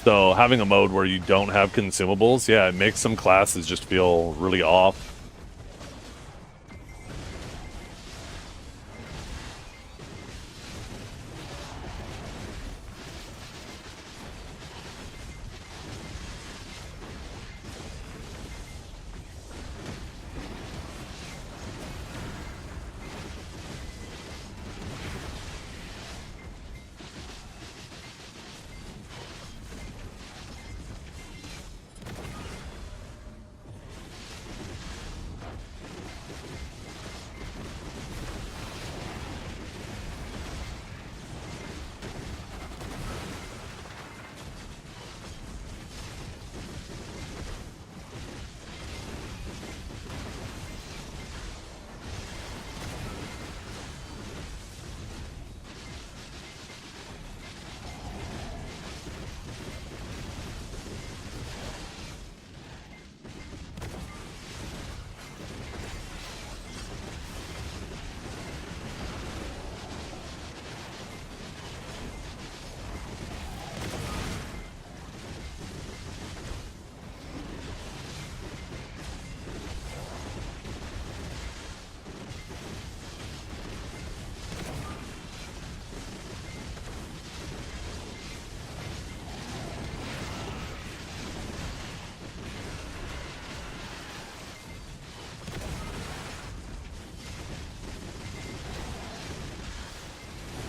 So having a mode where you don't have consumables, yeah, it makes some classes just feel really off.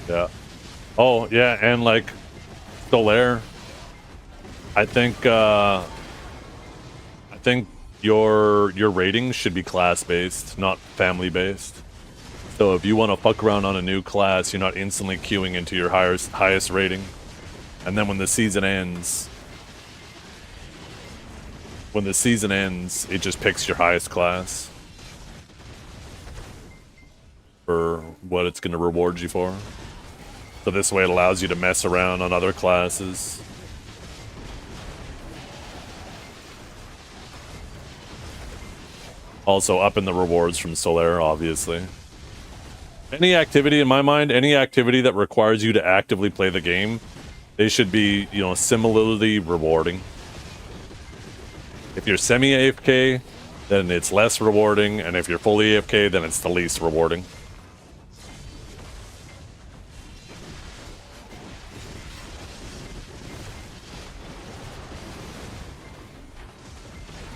Yeah. Oh, yeah, and like Solaire, I think your ratings should be class-based, not family-based. So if you want to fuck around on a new class, you're not instantly queuing into your highest rating. And then when the season ends, it just picks your highest class for what it's going to reward you for. So this way it allows you to mess around on other classes. Also up in the rewards from Solaire, obviously. Any activity, in my mind, any activity that requires you to actively play the game, they should be, you know, similarly rewarding. If you're semi-AFK, then it's less rewarding, and if you're fully AFK, then it's the least rewarding.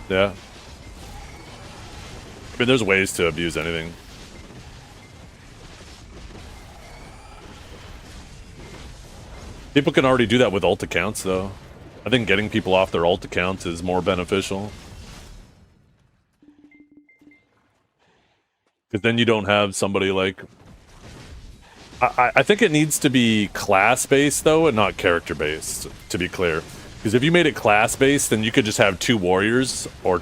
Yeah. I mean, there's ways to abuse anything. People can already do that with ult accounts, though. I think getting people off their ult accounts is more beneficial. Because then you don't have somebody like... I think it needs to be class-based, though, and not character-based, to be clear. Because if you made it class-based, then you could just have 2 warriors, or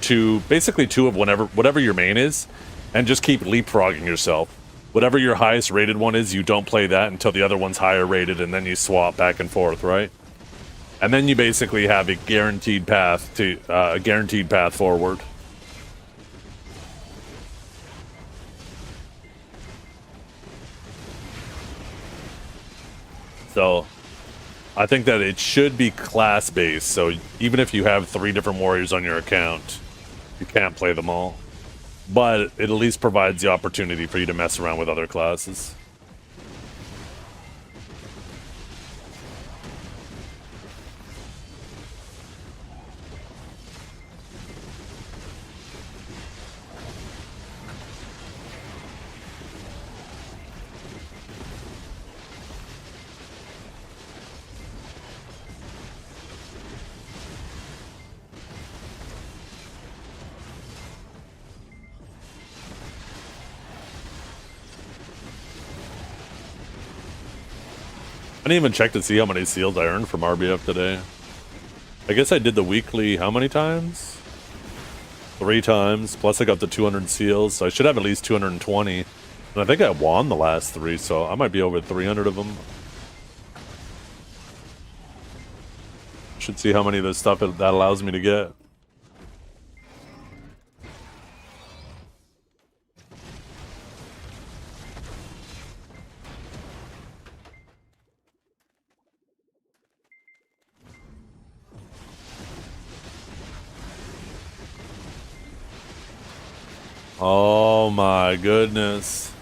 basically two of whatever your main is, and just keep leapfrogging yourself. Whatever your highest rated one is, you don't play that until the other one's higher rated, and then you swap back and forth, right? And then you basically have a guaranteed path forward. So, I think that it should be class-based, so even if you have 3 different warriors on your account, you can't play them all. But it at least provides the opportunity for you to mess around with other classes. I didn't even check to see how many seals I earned from RBF today. I guess I did the weekly how many times? 3 times, plus I got the 200 seals, so I should have at least 220. And I think I won the last 3, so I might be over 300 of them. Should see how many of this stuff that allows me to get. Oh my goodness.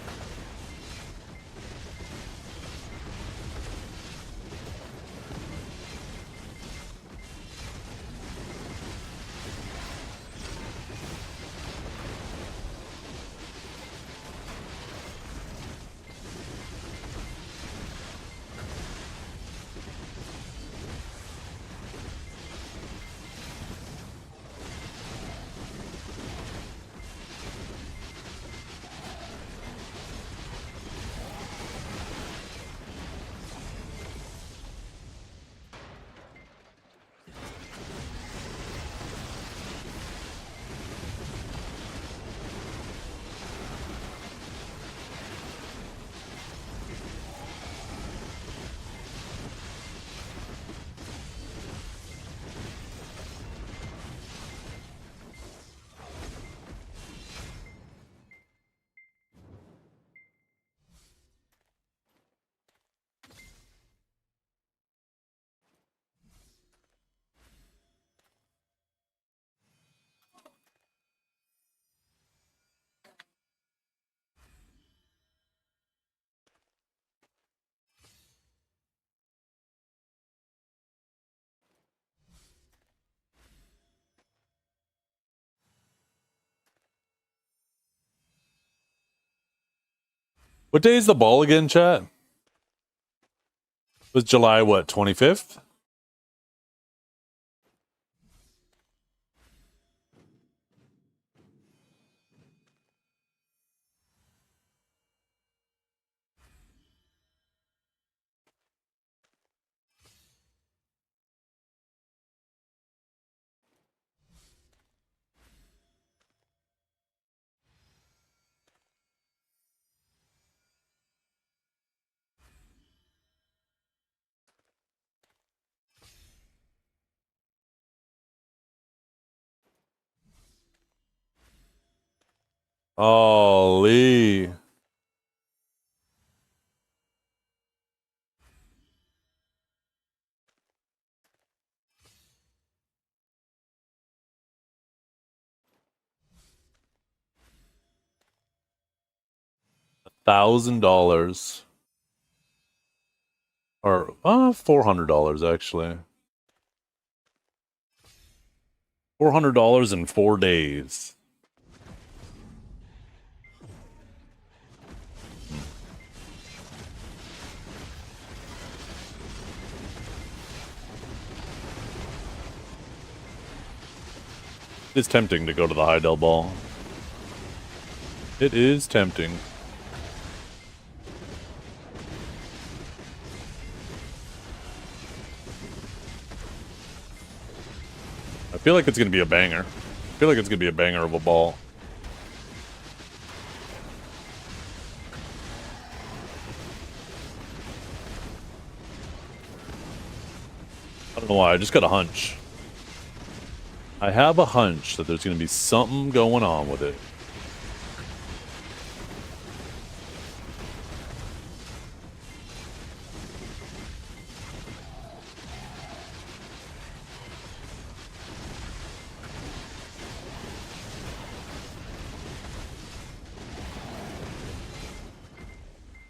What day is the ball again, chat? It was July, what, 25th? Holy. $1,000. Or $400 actually. $400 in 4 days. It's tempting to go to the Heidel Ball. It is tempting. I feel like it's gonna be a banger. I feel like it's gonna be a banger of a ball. I don't know why, I just got a hunch. I have a hunch that there's gonna be something going on with it.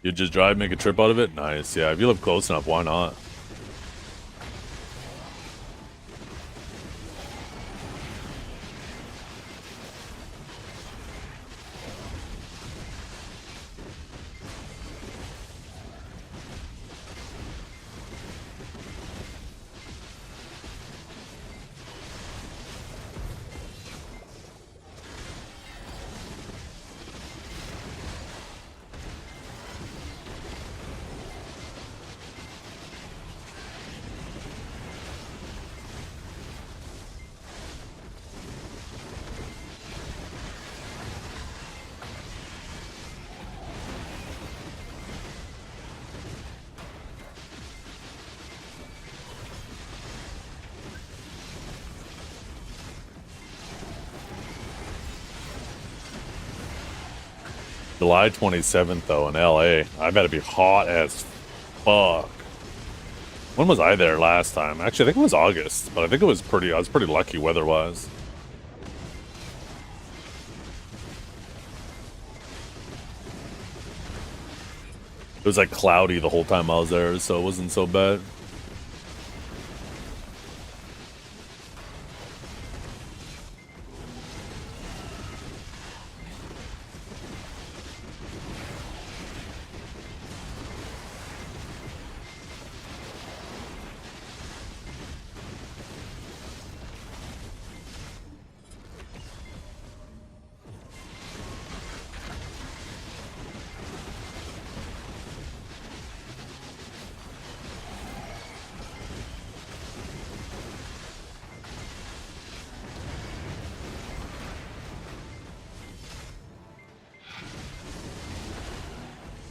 You just drive, make a trip out of it? Nice, yeah, if you live close enough, why not? July 27th, though, in LA. I better be hot as fuck. When was I there last time? Actually, I think it was August, but I think it was I was pretty lucky weather-wise. It was like cloudy the whole time I was there, so it wasn't so bad.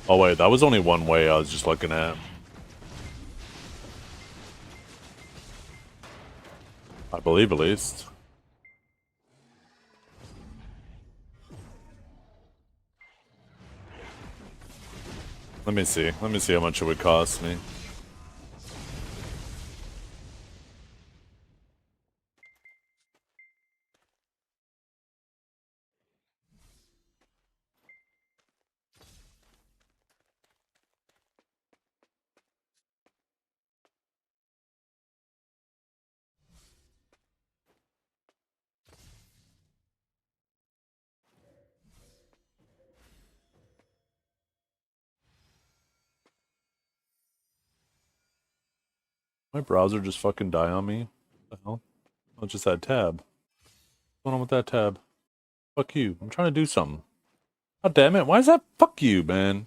Oh wait, that was only one way I was just looking at. I believe, at least. Let me see. Let me see how much it would cost me. My browser just fucking die on me? What the hell? Oh, it's just that tab. What's going on with that tab? Fuck you. I'm trying to do something. God damn it. Why is that? Fuck you, man.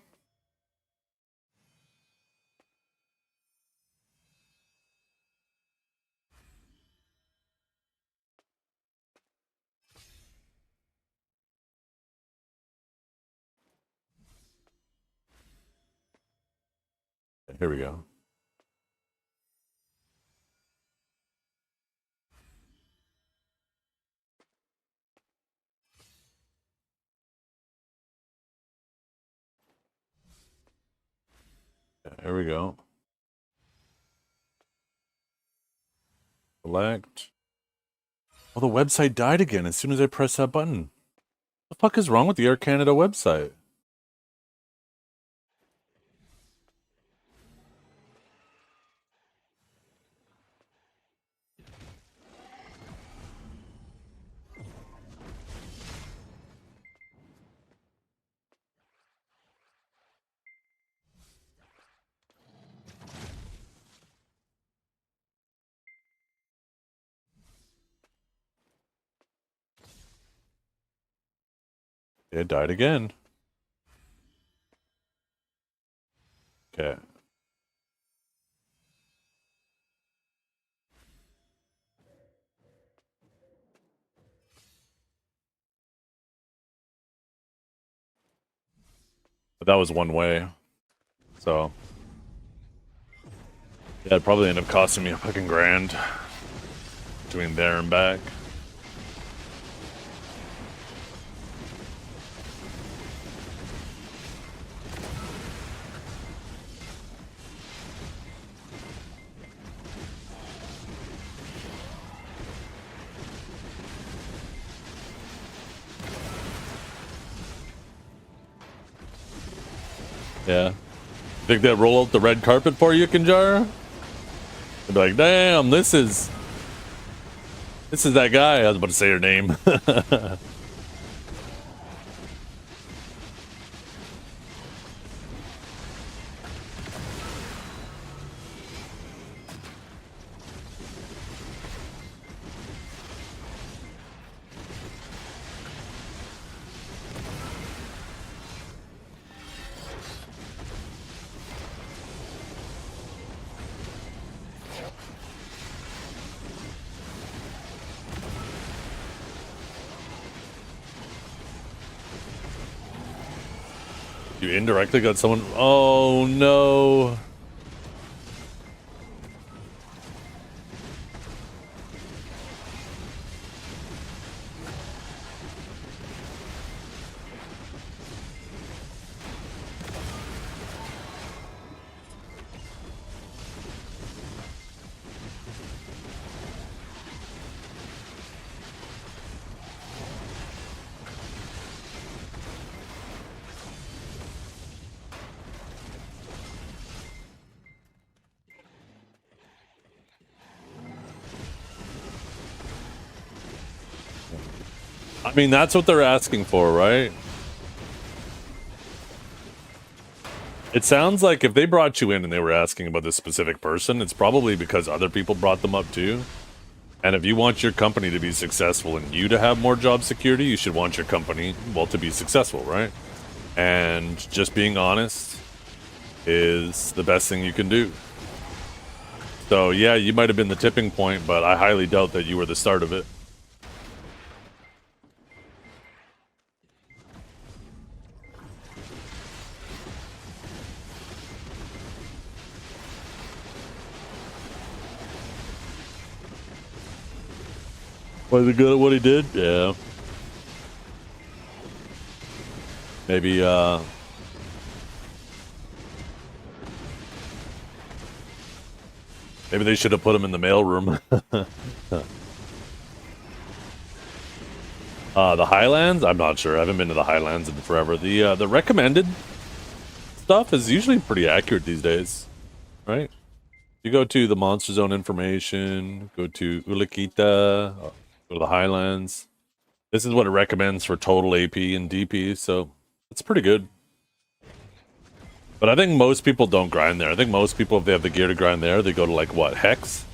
Here we go. Here we go. Select. Oh, the website died again as soon as I pressed that button. What the fuck is wrong with the Air Canada website? It died again. Okay. But that was one way. So yeah, it'd probably end up costing me a fucking grand between there and back. Yeah. Think they'd roll out the red carpet for you, Kinjara? They'd be like, damn, this is that guy. I was about to say her name. You indirectly got someone. Oh no. I mean, that's what they're asking for, right? It sounds like if they brought you in and they were asking about this specific person, it's probably because other people brought them up too. And if you want your company to be successful and you to have more job security, you should want your company, well, to be successful, right? And just being honest is the best thing you can do. So yeah, you might have been the tipping point, but I highly doubt that you were the start of it. Was he good at what he did? Yeah. Maybe, maybe they should have put him in the mailroom. The Highlands? I'm not sure. I haven't been to the Highlands in forever. The recommended stuff is usually pretty accurate these days, right? You go to the Monster Zone information, go to Ulakita, go to the Highlands. This is what it recommends for total AP and DP, so it's pretty good. But I think most people don't grind there. I think most people, if they have the gear to grind there, they go to like, what, Hex?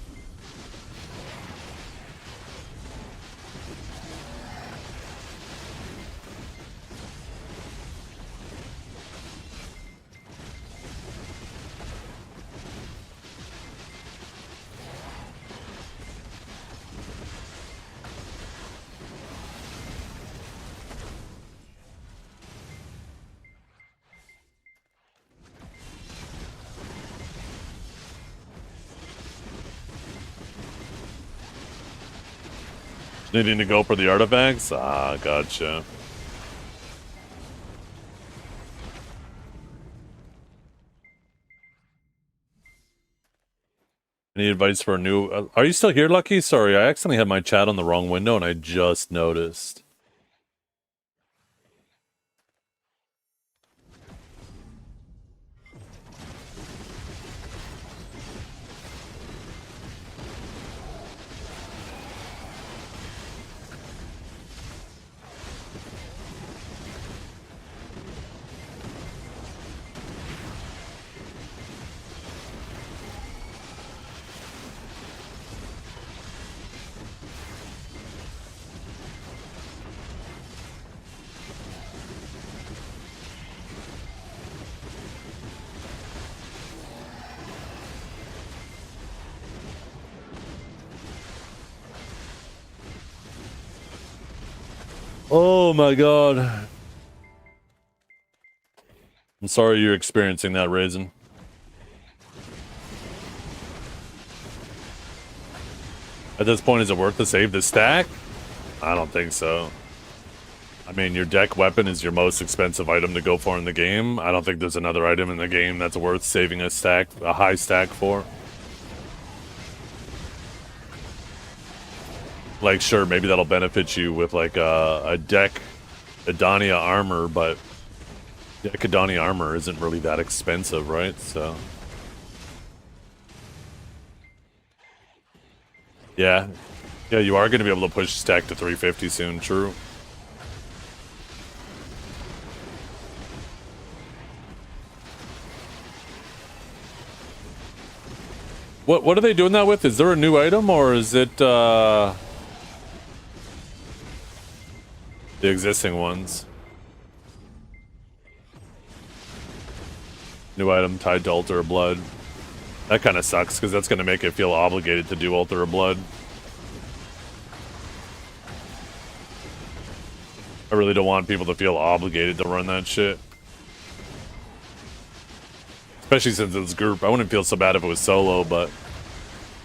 Needing to go for the artifacts? Ah, gotcha. Any advice for a new... are you still here, Lucky? Sorry, I accidentally had my chat on the wrong window and I just noticed. Oh my god. I'm sorry you're experiencing that, Raisin. At this point, is it worth to save the stack? I don't think so. I mean, your deck weapon is your most expensive item to go for in the game. I don't think there's another item in the game that's worth saving a stack, a high stack for. Like, sure, maybe that'll benefit you with like a deck Adania armor, but deck Adania armor isn't really that expensive, right? So yeah, you are going to be able to push stack to 350 soon. True. What are they doing that with? Is there a new item, or is it the existing ones? New item tied to Altar of Blood. That kind of sucks, because that's going to make it feel obligated to do Altar of Blood. I really don't want people to feel obligated to run that shit. Especially since it's group. I wouldn't feel so bad if it was solo, but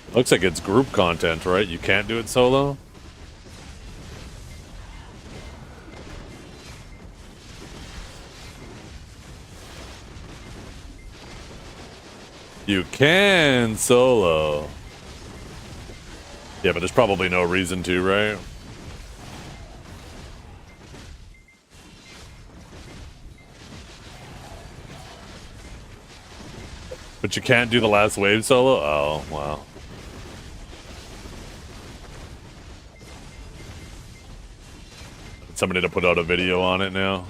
it looks like it's group content, right? You can't do it solo? You can solo. Yeah, but there's probably no reason to, right? But you can't do the last wave solo? Oh, wow. Somebody to put out a video on it now.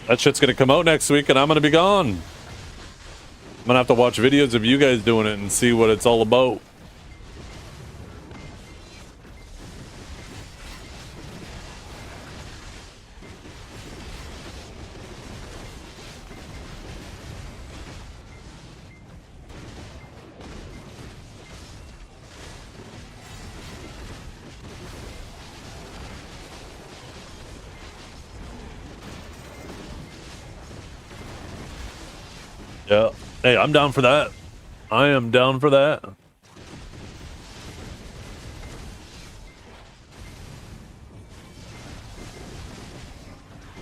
That shit's gonna come out next week and I'm gonna be gone. I'm gonna have to watch videos of you guys doing it and see what it's all about. Yeah. Hey, I'm down for that. I am down for that.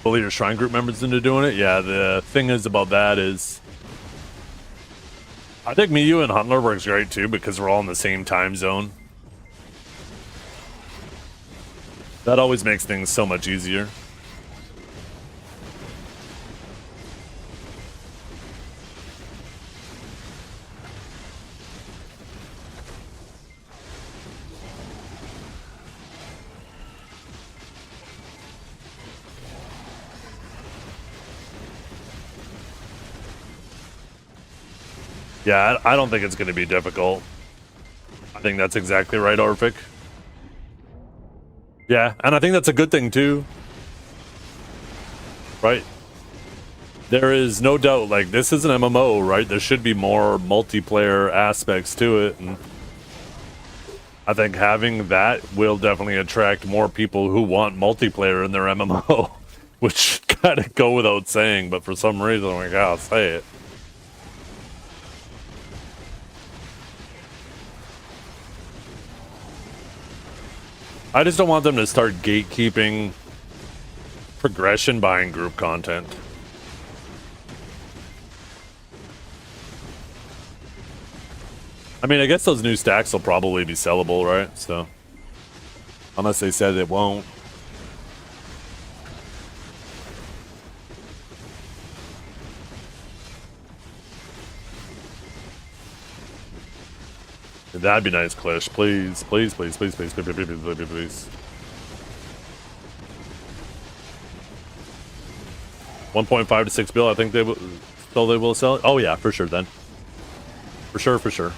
Bully your shrine group members into doing it? Yeah, the thing is about that is I think me, you, and Huntler works great too because we're all in the same time zone. That always makes things so much easier. Yeah, I don't think it's going to be difficult. I think that's exactly right, Orphic. Yeah, and I think that's a good thing too. Right? There is no doubt, like, this is an MMO, right? There should be more multiplayer aspects to it, and I think having that will definitely attract more people who want multiplayer in their MMO, which kind of go without saying, but for some reason, I gotta say it. I just don't want them to start gatekeeping progression buying group content. I mean, I guess those new stacks will probably be sellable, right? So, unless they said it won't. That'd be nice, Clish. Please, please, please, please, please, please, please, please, please, please, please. 1.5 to 6 bill. I think they will sell it. Oh yeah, for sure then. For sure, for sure.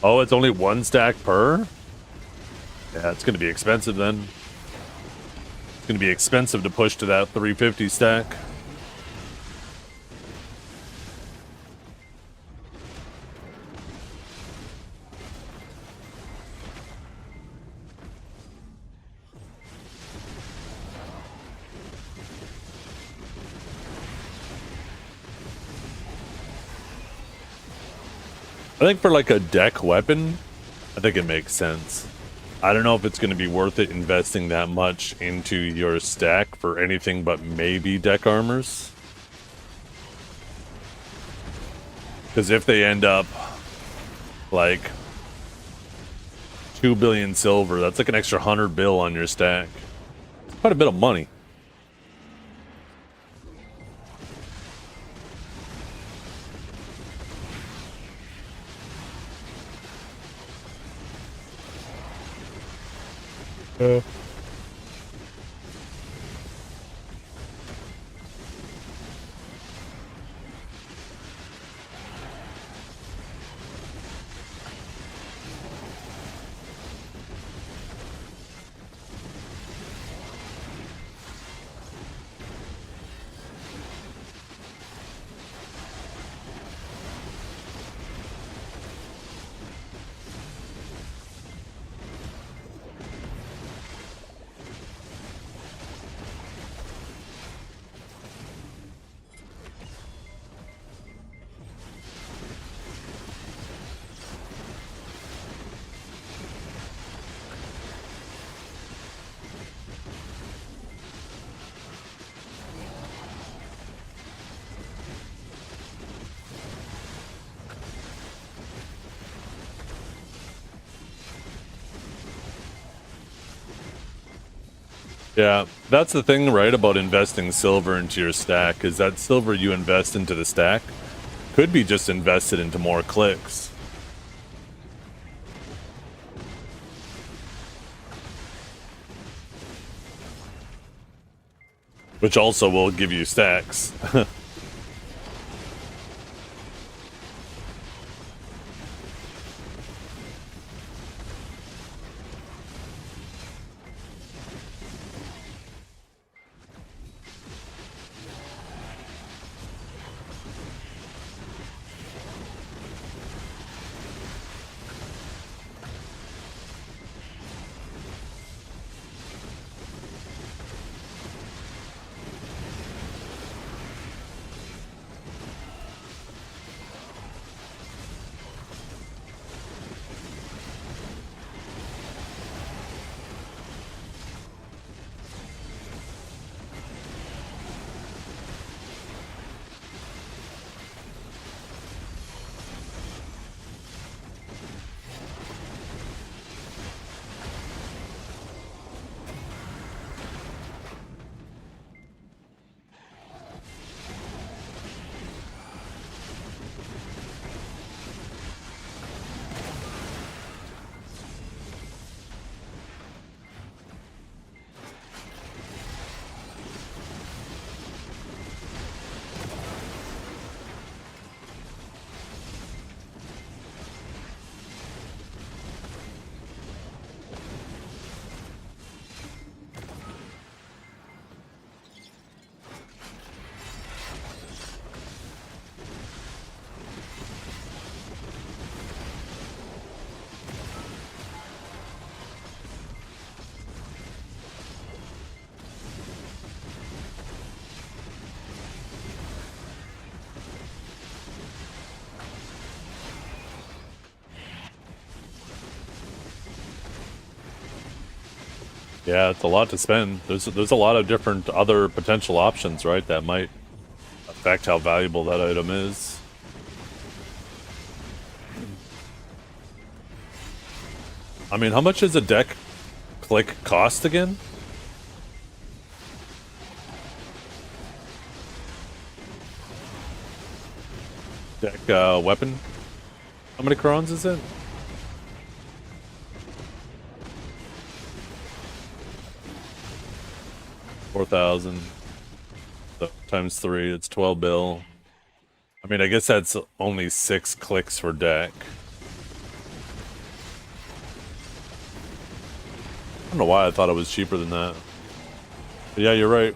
Oh, it's only one stack per? Yeah, it's going to be expensive then. It's going to be expensive to push to that 350 stack. I think for like a deck weapon, I think it makes sense. I don't know if it's going to be worth it investing that much into your stack for anything but maybe deck armors. Because if they end up like 2 billion silver, that's like an extra 100 bill on your stack. It's quite a bit of money. Yeah, that's the thing, right, about investing silver into your stack, is that silver you invest into the stack could be just invested into more clicks. Which also will give you stacks. Yeah, it's a lot to spend. There's a lot of different other potential options, right, that might affect how valuable that item is. I mean, how much does a deck click cost again? Deck weapon? How many crowns is it? 4,000. So times 3, it's 12 bill. I mean, I guess that's only 6 clicks for deck. don't know why I thought it was cheaper than that. But yeah, you're right.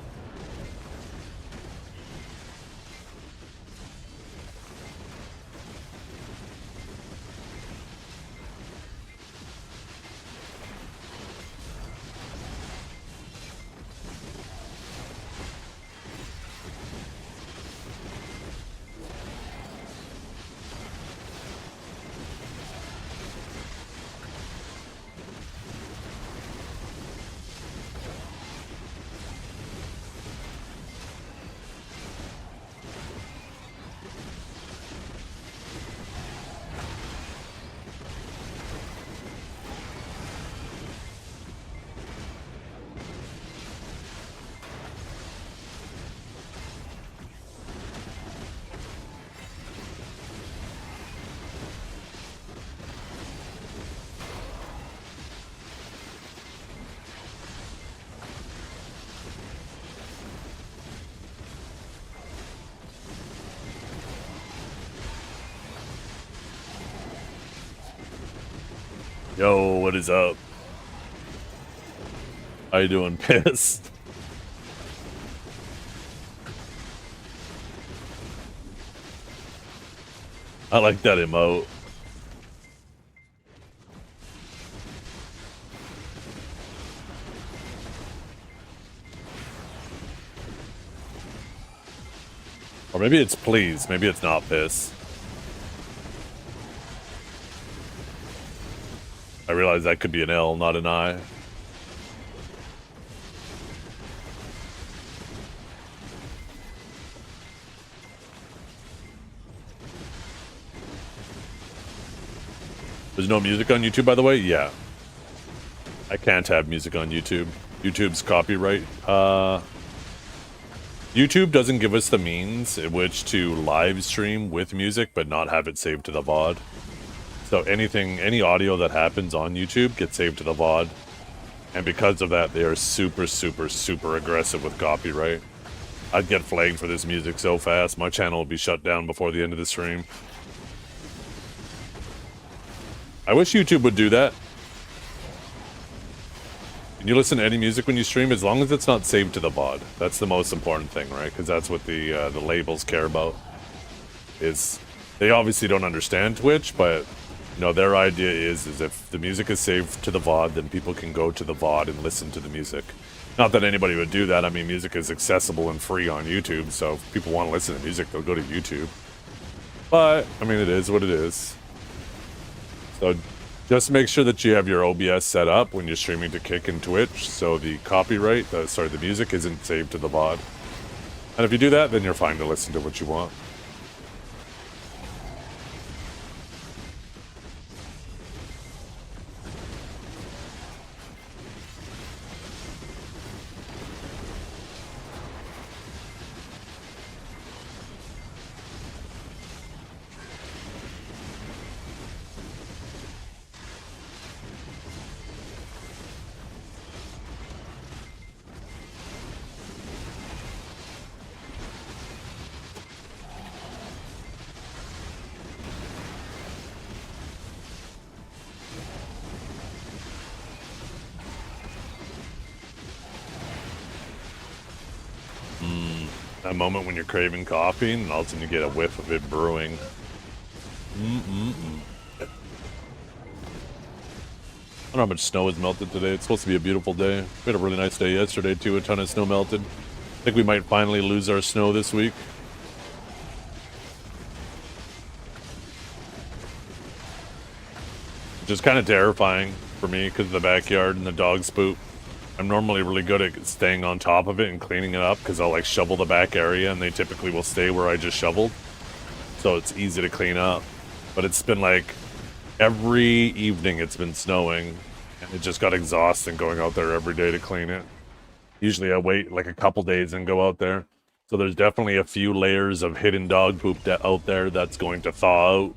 Yo, what is up? How you doing, pissed? I like that emote. Or maybe it's please, maybe it's not piss. I realize that could be an L, not an I. There's no music on YouTube, by the way? Yeah. I can't have music on YouTube. YouTube's copyright. YouTube doesn't give us the means in which to live stream with music, but not have it saved to the VOD. So any audio that happens on YouTube gets saved to the VOD. And because of that, they are super, super, super aggressive with copyright. I'd get flagged for this music so fast, my channel would be shut down before the end of the stream. I wish YouTube would do that. Can you listen to any music when you stream, as long as it's not saved to the VOD? That's the most important thing, right? Because that's what the labels care about. Is they obviously don't understand Twitch, but you know, their idea is if the music is saved to the VOD, then people can go to the VOD and listen to the music. Not that anybody would do that. I mean, music is accessible and free on YouTube, so if people want to listen to music, they'll go to YouTube. But, I mean, it is what it is. So, just make sure that you have your OBS set up when you're streaming to Kick and Twitch, so the copyright, the music isn't saved to the VOD. And if you do that, then you're fine to listen to what you want. That moment when you're craving coffee and all of a sudden you get a whiff of it brewing. I don't know how much snow has melted today. It's supposed to be a beautiful day. We had a really nice day yesterday too. A ton of snow melted. I think we might finally lose our snow this week. Which is kind of terrifying for me because of the backyard and the dog's poop. I'm normally really good at staying on top of it and cleaning it up because I'll like shovel the back area and they typically will stay where I just shoveled. So it's easy to clean up. But it's been like every evening it's been snowing and it just got exhausting going out there every day to clean it. Usually I wait like a couple days and go out there. So there's definitely a few layers of hidden dog poop out there that's going to thaw out.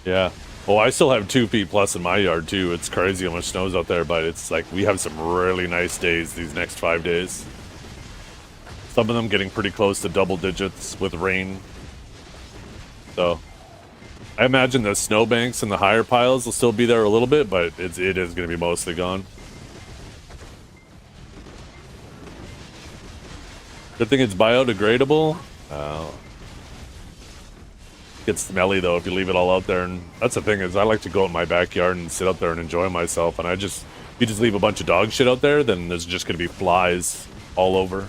Yeah. Oh, I still have 2 feet plus in my yard too. It's crazy how much snow's out there, but it's like we have some really nice days these next 5 days. Some of them getting pretty close to double digits with rain. So, I imagine the snowbanks and the higher piles will still be there a little bit, but it is going to be mostly gone. Good thing it's biodegradable. Gets smelly though if you leave it all out there, and that's the thing is I like to go in my backyard and sit out there and enjoy myself, and if you just leave a bunch of dog shit out there, then there's just going to be flies all over.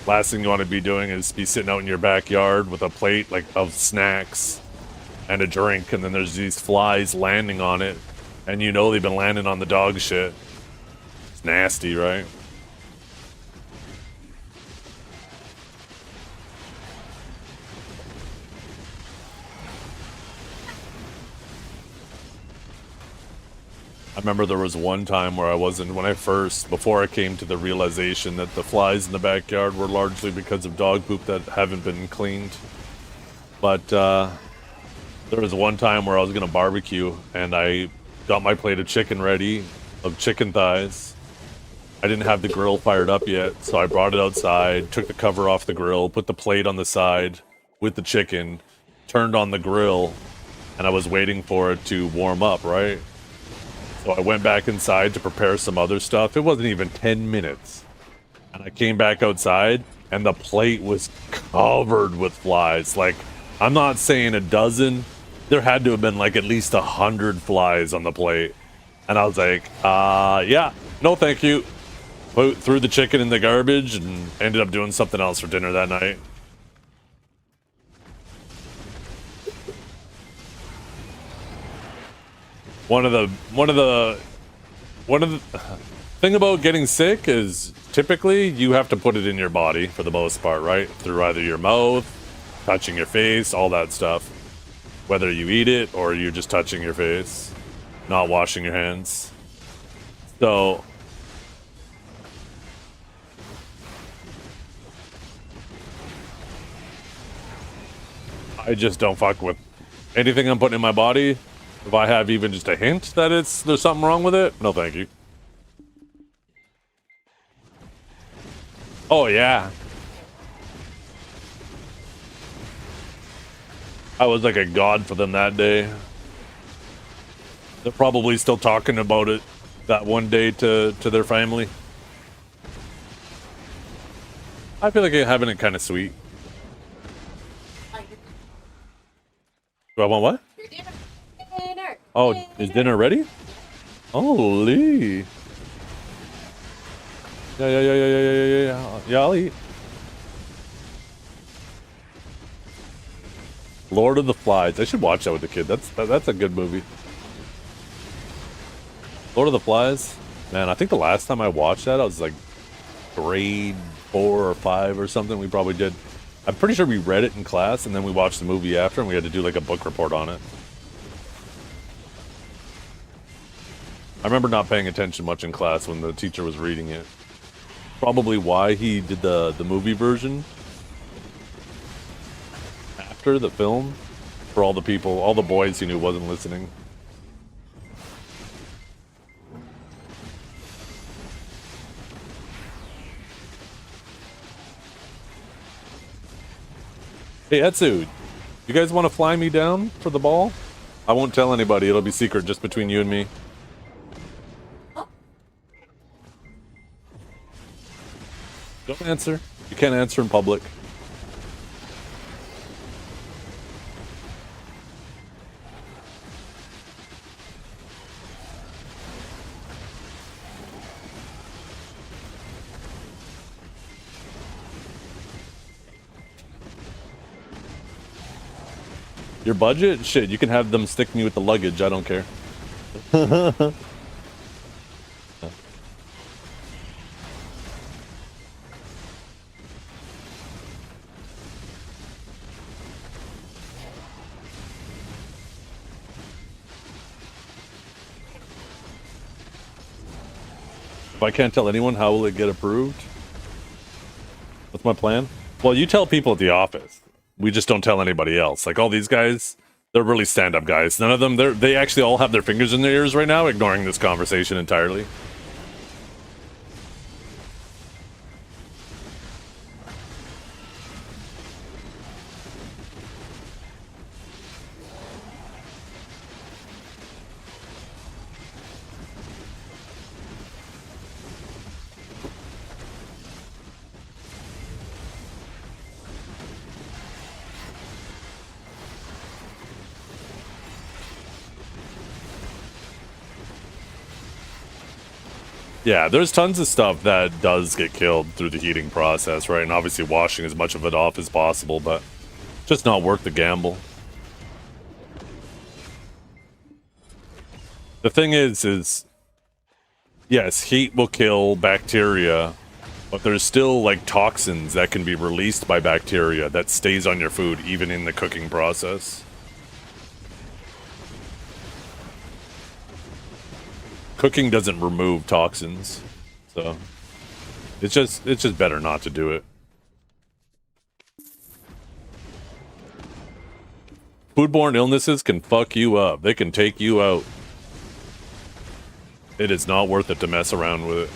Last thing you want to be doing is be sitting out in your backyard with a plate like of snacks and a drink, and then there's these flies landing on it, and you know they've been landing on the dog shit. It's nasty, right? I remember there was one time where before I came to the realization that the flies in the backyard were largely because of dog poop that haven't been cleaned. But there was one time where I was going to barbecue, and I got my plate of chicken ready, of chicken thighs. I didn't have the grill fired up yet, so I brought it outside, took the cover off the grill, put the plate on the side with the chicken, turned on the grill, and I was waiting for it to warm up, right? So I went back inside to prepare some other stuff. It wasn't even 10 minutes. And I came back outside, and the plate was covered with flies. Like, I'm not saying a dozen. There had to have been like at least 100 flies on the plate. And I was like, yeah, no thank you. Threw the chicken in the garbage and ended up doing something else for dinner that night. One of the thing about getting sick is typically you have to put it in your body for the most part, right? Through either your mouth, touching your face, all that stuff. Whether you eat it or you're just touching your face, not washing your hands. So I just don't fuck with anything I'm putting in my body. If I have even just a hint that there's something wrong with it, no thank you. Oh yeah. I was like a god for them that day. They're probably still talking about it that one day to their family. I feel like having it kind of sweet. Do I want what? Dinner. Oh, is dinner ready? Holy. Yeah, I'll eat. Lord of the Flies. I should watch that with the kid. That's a good movie. Lord of the Flies. Man, I think the last time I watched that, I was like grade 4 or 5 or something. We probably did. I'm pretty sure we read it in class, and then we watched the movie after, and we had to do like a book report on it. I remember not paying attention much in class when the teacher was reading it. Probably why he did the movie version after the film, for all the people, all the boys he knew wasn't listening. Hey Etsu, you guys want to fly me down for the ball? I won't tell anybody, it'll be secret just between you and me. Don't answer. You can't answer in public. Your budget? Shit, you can have them stick me with the luggage, I don't care. If I can't tell anyone, how will it get approved? What's my plan? Well, you tell people at the office. We just don't tell anybody else. Like all these guys, they're really stand-up guys. None of them, they actually all have their fingers in their ears right now, ignoring this conversation entirely. Yeah, there's tons of stuff that does get killed through the heating process, right? And obviously washing as much of it off as possible, but just not worth the gamble. The thing is yes, heat will kill bacteria, but there's still like toxins that can be released by bacteria that stays on your food even in the cooking process. Cooking doesn't remove toxins, so it's just better not to do it. Foodborne illnesses can fuck you up. They can take you out. It is not worth it to mess around with it.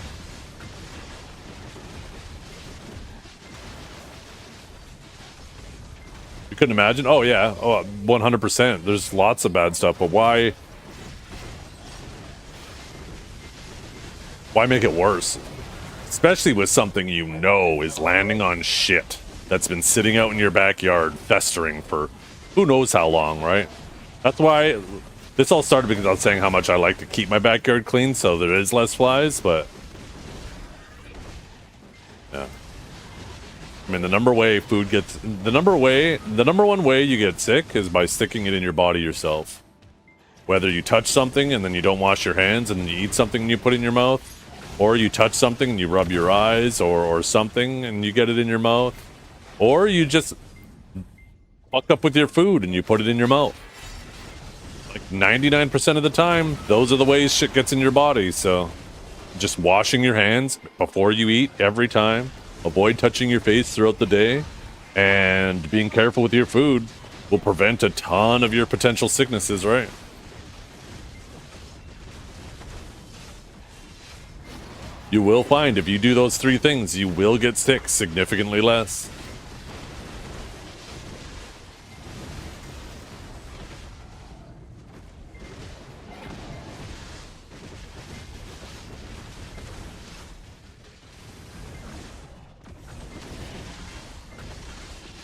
You couldn't imagine? Oh yeah, oh 100%. There's lots of bad stuff, but why make it worse? Especially with something you know is landing on shit that's been sitting out in your backyard festering for who knows how long, right? That's why this all started because I was saying how much I like to keep my backyard clean so there is less flies, but yeah. I mean, the number one way you get sick is by sticking it in your body yourself. Whether you touch something and then you don't wash your hands and then you eat something and you put it in your mouth, or you touch something and you rub your eyes or something and you get it in your mouth, or you just fuck up with your food and you put it in your mouth. Like 99% of the time, those are the ways shit gets in your body, so just washing your hands before you eat every time, avoid touching your face throughout the day, and being careful with your food will prevent a ton of your potential sicknesses, right? You will find if you do those 3 things, you will get sick significantly less.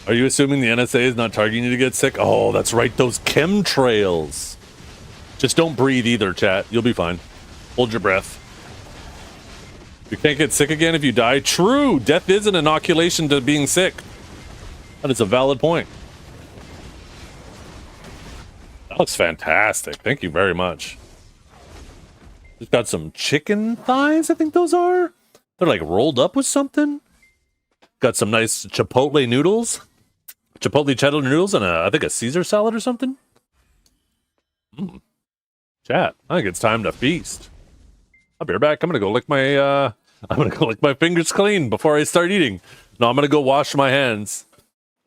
Are you assuming the NSA is not targeting you to get sick? Oh, that's right, those chemtrails. Just don't breathe either, chat. You'll be fine. Hold your breath. You can't get sick again if you die. True, death is an inoculation to being sick. That is a valid point. That looks fantastic. Thank you very much. Just got some chicken thighs, I think those are. They're like rolled up with something. Got some nice chipotle noodles. Chipotle cheddar noodles and I think a Caesar salad or something. Chat, I think it's time to feast. I'll be right back. I'm gonna go lick my fingers clean before I start eating. No, I'm gonna go wash my hands.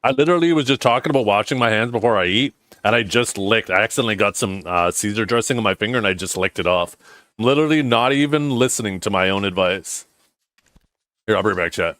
I literally was just talking about washing my hands before I eat, and I just licked. I accidentally got some Caesar dressing on my finger, and I just licked it off. I'm literally not even listening to my own advice. Here, I'll be right back, chat.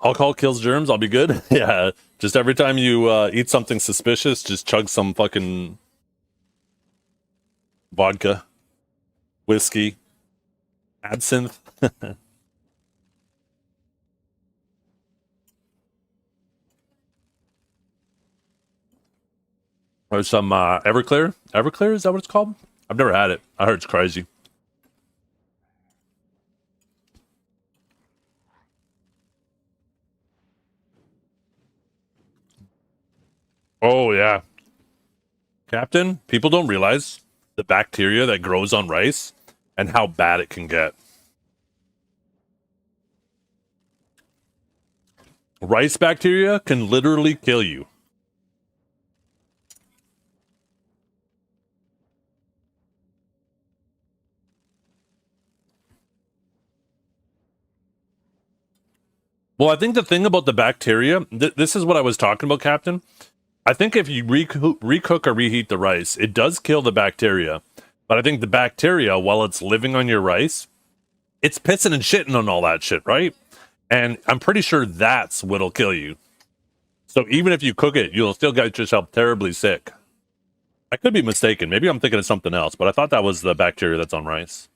Alcohol kills germs. I'll be good. Yeah. Just every time you eat something suspicious, just chug some fucking vodka, whiskey, absinthe. Or some Everclear. Everclear, is that what it's called? I've never had it. I heard it's crazy. Oh, yeah. Captain, people don't realize the bacteria that grows on rice and how bad it can get. Rice bacteria can literally kill you. Well, I think the thing about the bacteria, this is what I was talking about, Captain. I think if you recook or reheat the rice, it does kill the bacteria. But I think the bacteria, while it's living on your rice, it's pissing and shitting on all that shit, right? And I'm pretty sure that's what'll kill you. So even if you cook it, you'll still get yourself terribly sick. I could be mistaken. Maybe I'm thinking of something else, but I thought that was the bacteria that's on rice.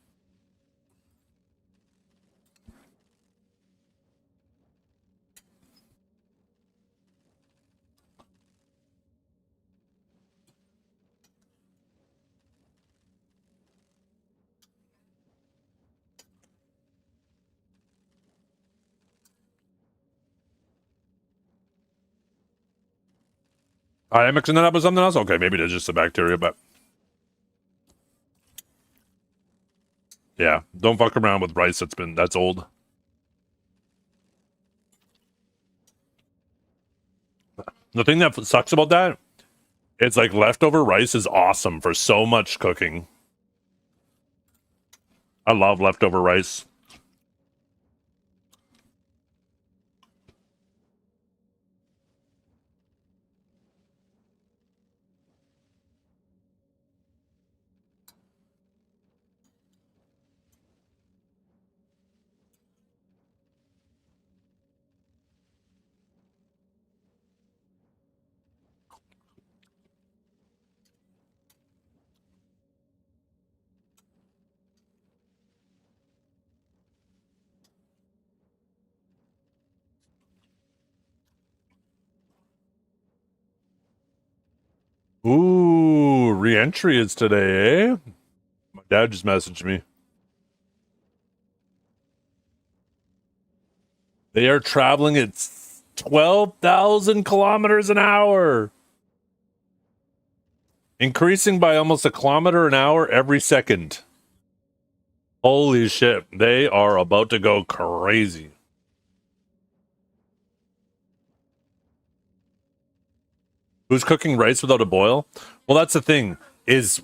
I am mixing that up with something else? Okay, maybe it is just the bacteria, but... yeah, don't fuck around with rice that's old. The thing that sucks about that, it's like leftover rice is awesome for so much cooking. I love leftover rice. Ooh, re-entry is today, eh? My dad just messaged me. They are traveling at 12,000 kilometers an hour. Increasing by almost a kilometer an hour every second. Holy shit. They are about to go crazy. Who's cooking rice without a boil? Well, that's the thing, is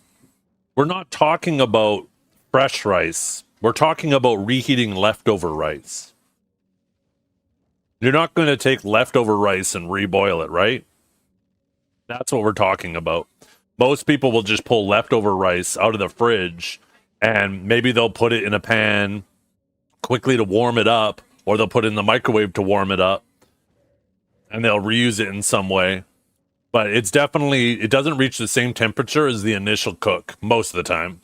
we're not talking about fresh rice. We're talking about reheating leftover rice. You're not going to take leftover rice and reboil it, right? That's what we're talking about. Most people will just pull leftover rice out of the fridge and maybe they'll put it in a pan quickly to warm it up, or they'll put it in the microwave to warm it up and they'll reuse it in some way. But it's definitely, it doesn't reach the same temperature as the initial cook most of the time.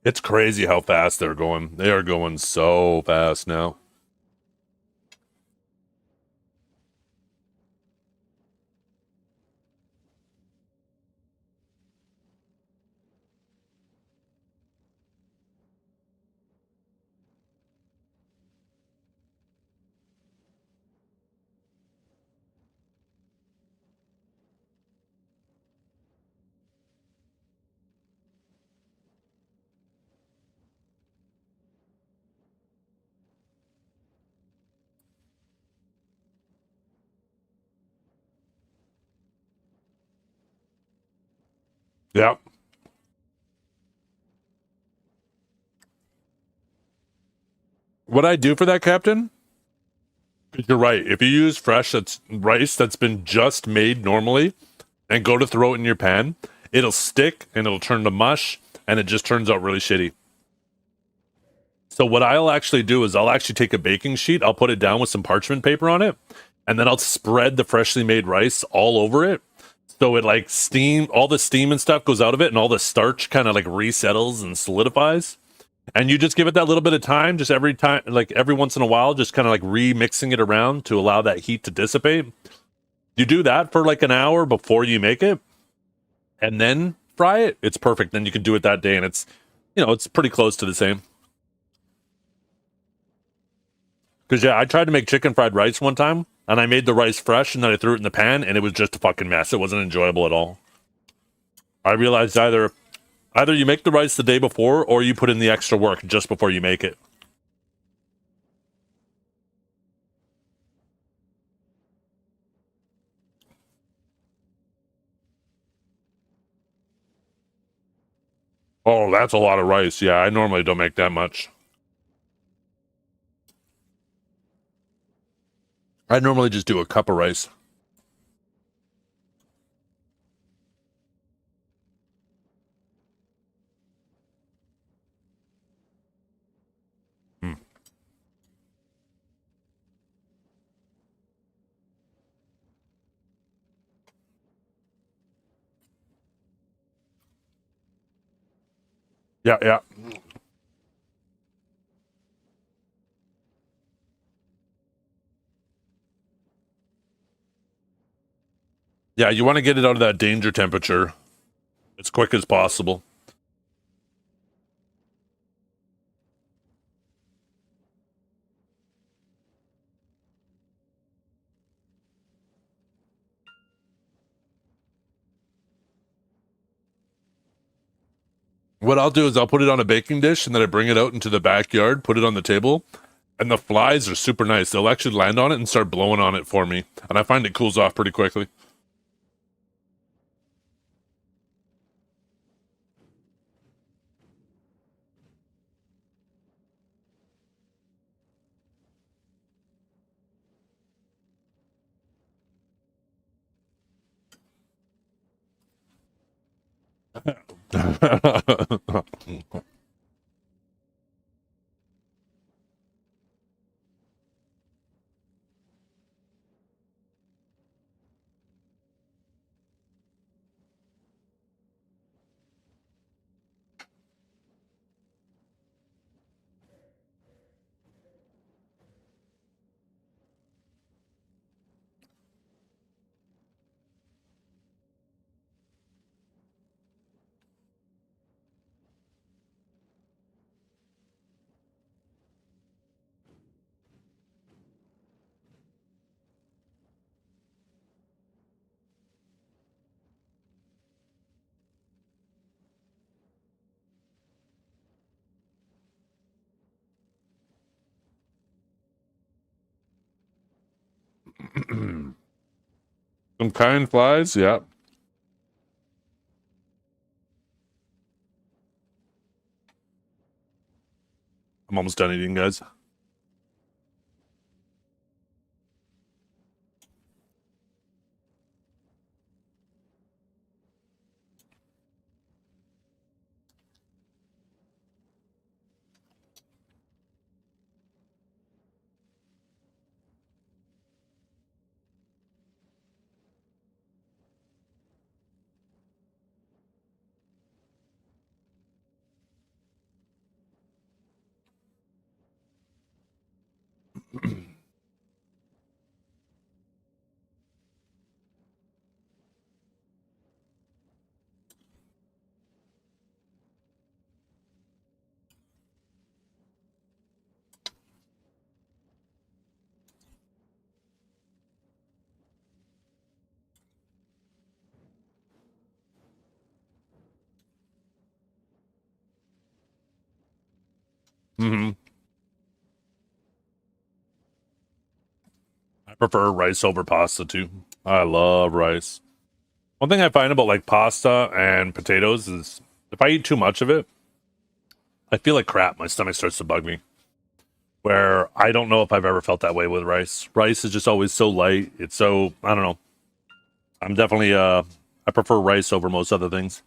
It's crazy how fast they're going. They are going so fast now. Yeah. What I do for that, Captain? You're right. If you use fresh rice that's been just made normally and go to throw it in your pan, it'll stick and it'll turn to mush and it just turns out really shitty. So what I'll actually do is I'll actually take a baking sheet, I'll put it down with some parchment paper on it, and then I'll spread the freshly made rice all over it. So it like all the steam and stuff goes out of it and all the starch kind of like resettles and solidifies. And you just give it that little bit of time, just every time, like every once in a while, just kind of like remixing it around to allow that heat to dissipate. You do that for like an hour before you make it and then fry it. It's perfect. Then you can do it that day and it's, it's pretty close to the same. Because, yeah, I tried to make chicken fried rice one time, and I made the rice fresh, and then I threw it in the pan, and it was just a fucking mess. It wasn't enjoyable at all. I realized either you make the rice the day before, or you put in the extra work just before you make it. Oh, that's a lot of rice. Yeah, I normally don't make that much. I normally just do a cup of rice. Yeah, yeah. Yeah, you want to get it out of that danger temperature as quick as possible. What I'll do is I'll put it on a baking dish and then I bring it out into the backyard, put it on the table, and the flies are super nice. They'll actually land on it and start blowing on it for me. And I find it cools off pretty quickly. Some kind flies, yeah. I'm almost done eating, guys. Mm-hmm. I prefer rice over pasta too. I love rice. One thing I find about like pasta and potatoes is if I eat too much of it, I feel like crap. My stomach starts to bug me. Where I don't know if I've ever felt that way with rice. Rice is just always so light. It's so, I don't know. I'm definitely, I prefer rice over most other things.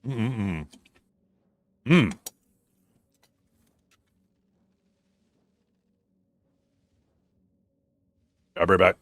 Mm-mm-mm. Mm. I'll be right back.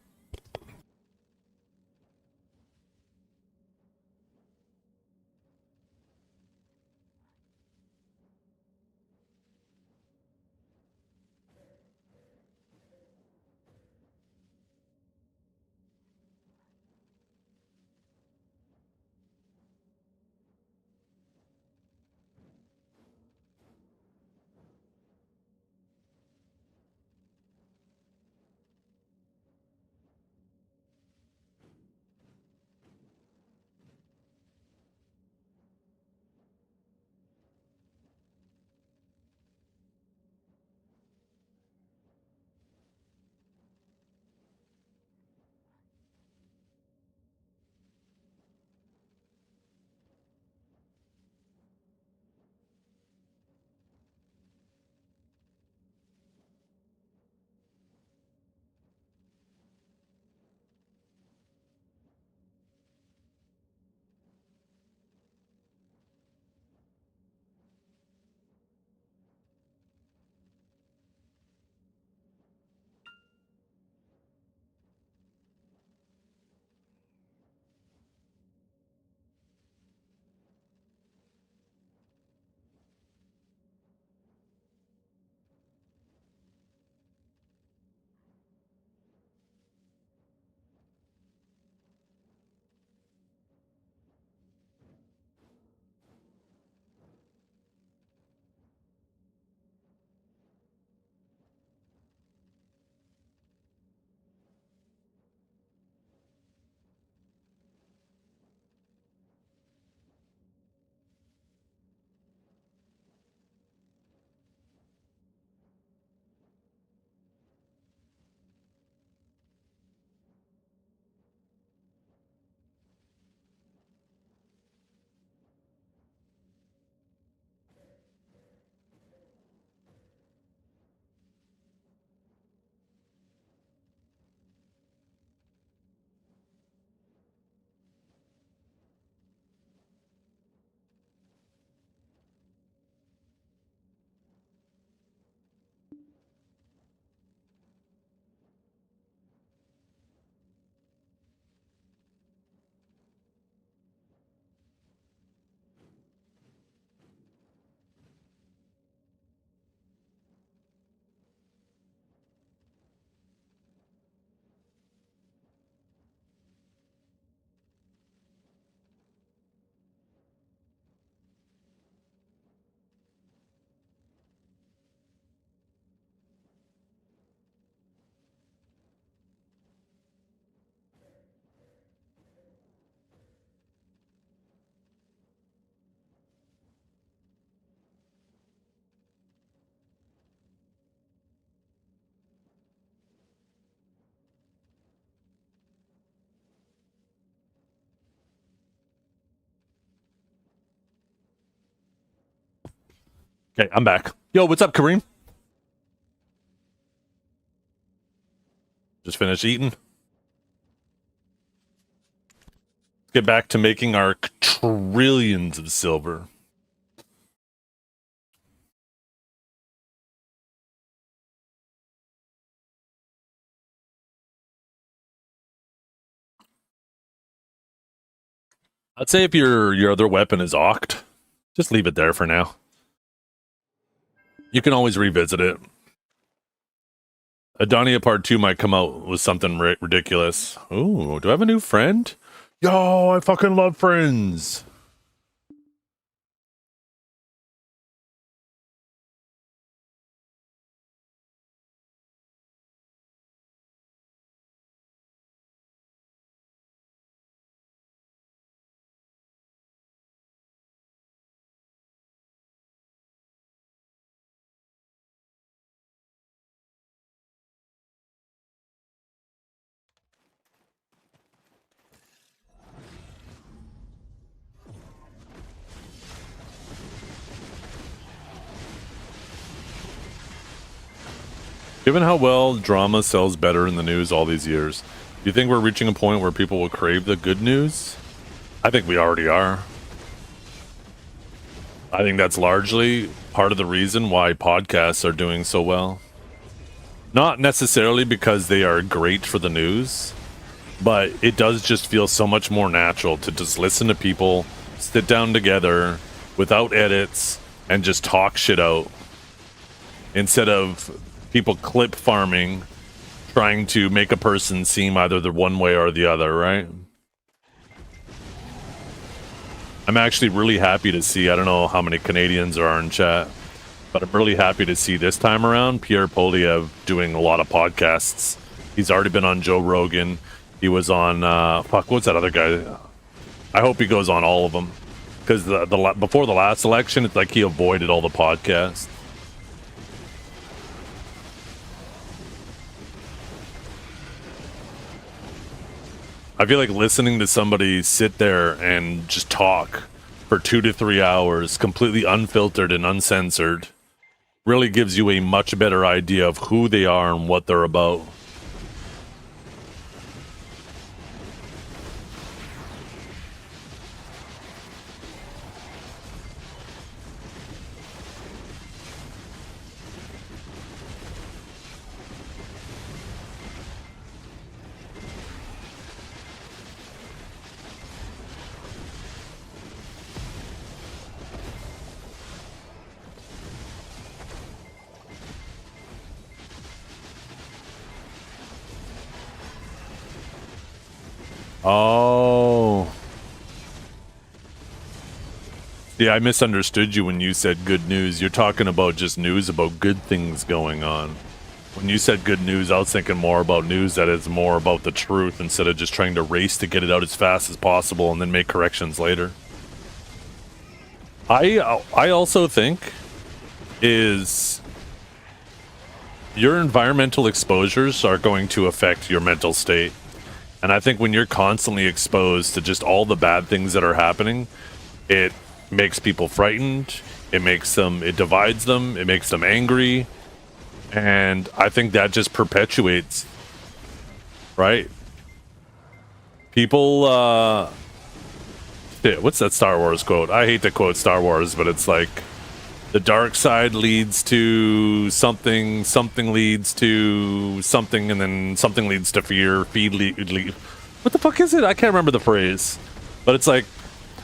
Okay, I'm back. Yo, what's up, Kareem? Just finished eating. Let's get back to making our trillions of silver. I'd say if your other weapon is Oct, just leave it there for now. You can always revisit it. Adonia Part 2 might come out with something ridiculous. Ooh, do I have a new friend? Yo, I fucking love friends. Given how well drama sells better in the news all these years, do you think we're reaching a point where people will crave the good news? I think we already are. I think that's largely part of the reason why podcasts are doing so well. Not necessarily because they are great for the news, but it does just feel so much more natural to just listen to people, sit down together without edits, and just talk shit out. Instead of people clip farming, trying to make a person seem either the one way or the other, right? I'm actually really happy to see, I don't know how many Canadians are in chat, but I'm really happy to see this time around Pierre Poliev doing a lot of podcasts. He's already been on Joe Rogan. He was on, what's that other guy? I hope he goes on all of them. Because before the last election, it's like he avoided all the podcasts. I feel like listening to somebody sit there and just talk for 2 to 3 hours, completely unfiltered and uncensored, really gives you a much better idea of who they are and what they're about. Oh. Yeah, I misunderstood you when you said good news. You're talking about just news about good things going on. When you said good news, I was thinking more about news that is more about the truth instead of just trying to race to get it out as fast as possible and then make corrections later. I also think is your environmental exposures are going to affect your mental state. And I think when you're constantly exposed to just all the bad things that are happening, it makes people frightened, it divides them, it makes them angry, and I think that just perpetuates, right? People, shit, what's that Star Wars quote? I hate to quote Star Wars, but it's like, the dark side leads to something, something leads to something, and then something leads to fear, what the fuck is it? I can't remember the phrase. But it's like,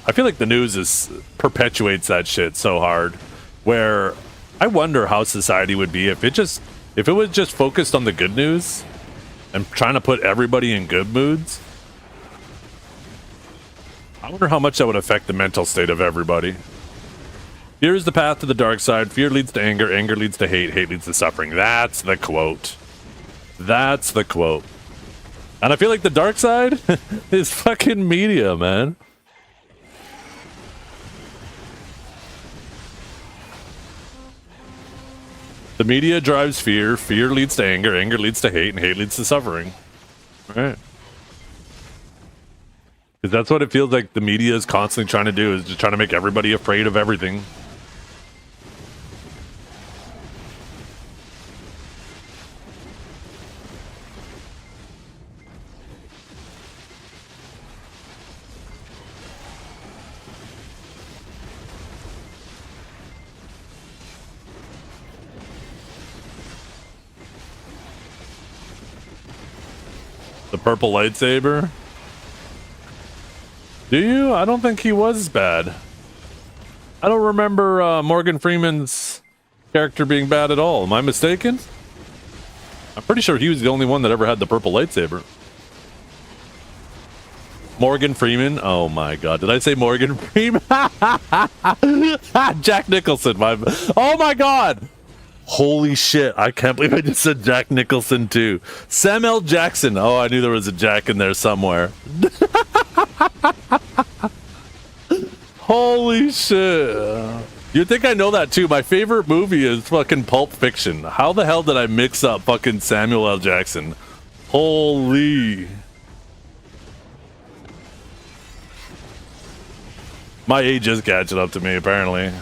I feel like the news perpetuates that shit so hard, where I wonder how society would be if it was just focused on the good news and trying to put everybody in good moods. I wonder how much that would affect the mental state of everybody. Fear is the path to the dark side. Fear leads to anger. Anger leads to hate. Hate leads to suffering. That's the quote. That's the quote. And I feel like the dark side is fucking media, man. The media drives fear. Fear leads to anger. Anger leads to hate. And hate leads to suffering. Right? Because that's what it feels like the media is constantly trying to do, is just trying to make everybody afraid of everything. purple lightsaber? Do you? I don't think he was bad. I don't remember Morgan Freeman's character being bad at all. Am I mistaken? I'm pretty sure he was the only one that ever had the purple lightsaber. Morgan Freeman? Oh my god. Did I say Morgan Freeman? Jack Nicholson. Oh my god! Holy shit. I can't believe I just said Jack Nicholson too. Samuel L. Jackson. Oh, I knew there was a Jack in there somewhere. Holy shit. You'd think I know that too. My favorite movie is fucking Pulp Fiction. How the hell did I mix up fucking Samuel L. Jackson? Holy. My age is catching up to me, apparently.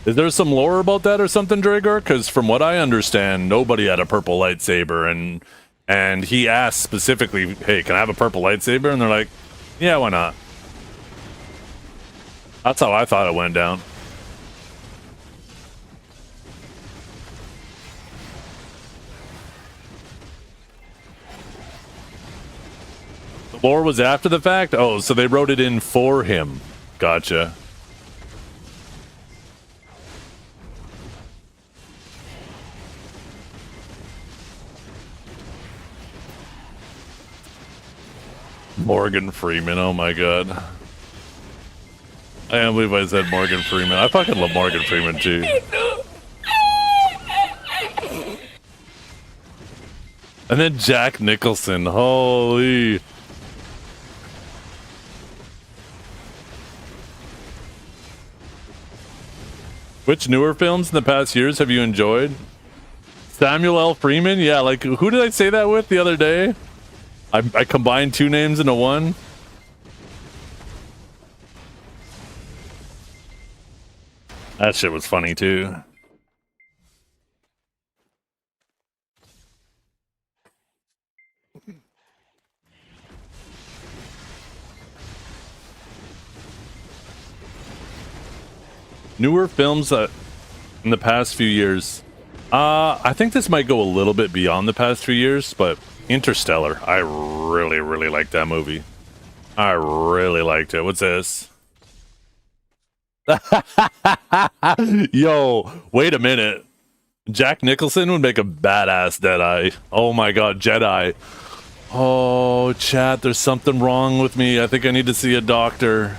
Is there some lore about that or something, Dragor? Because from what I understand, nobody had a purple lightsaber, and he asked specifically, hey, can I have a purple lightsaber? And they're like, yeah, why not? That's how I thought it went down. The lore was after the fact? Oh, so they wrote it in for him. Gotcha. Morgan Freeman, oh my god. I can't believe I said Morgan Freeman. I fucking love Morgan Freeman too. And then Jack Nicholson, holy. Which newer films in the past years have you enjoyed? Samuel L. Freeman? Yeah, like, who did I say that with the other day? I combined two names into one. That shit was funny too. Newer films in the past few years. I think this might go a little bit beyond the past few years, but Interstellar. I really, really liked that movie. I really liked it. What's this? Yo, wait a minute. Jack Nicholson would make a badass Deadeye. Oh my god, Jedi. Oh, chat, there's something wrong with me. I think I need to see a doctor.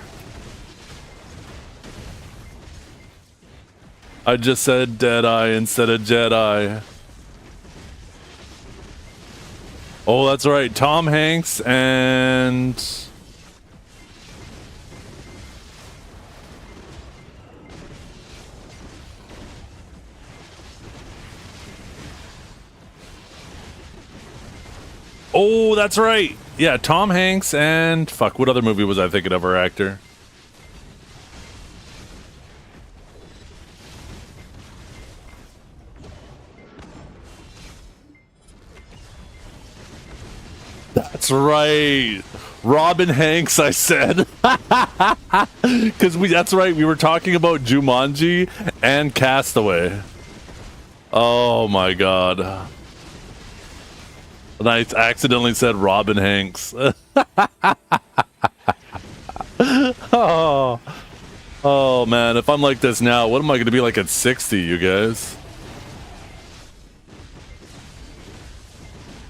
I just said Deadeye instead of Jedi. Oh, that's right. Tom Hanks and... Oh, that's right. Yeah, Tom Hanks and... Fuck, what other movie was I thinking of, our actor? That's right. Robin Hanks, I said. Because that's right. We were talking about Jumanji and Castaway. Oh my god. And I accidentally said Robin Hanks. Oh man, if I'm like this now, what am I going to be like at 60, you guys?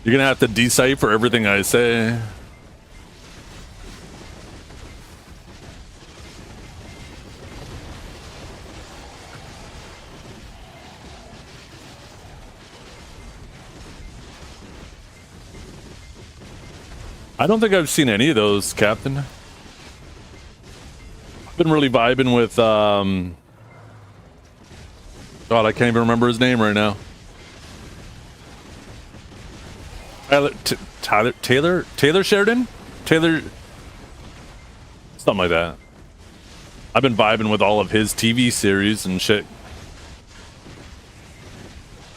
You're gonna have to decipher everything I say. I don't think I've seen any of those, Captain. I've been really vibing with, God, I can't even remember his name right now. Taylor Sheridan? Taylor... Something like that. I've been vibing with all of his TV series and shit.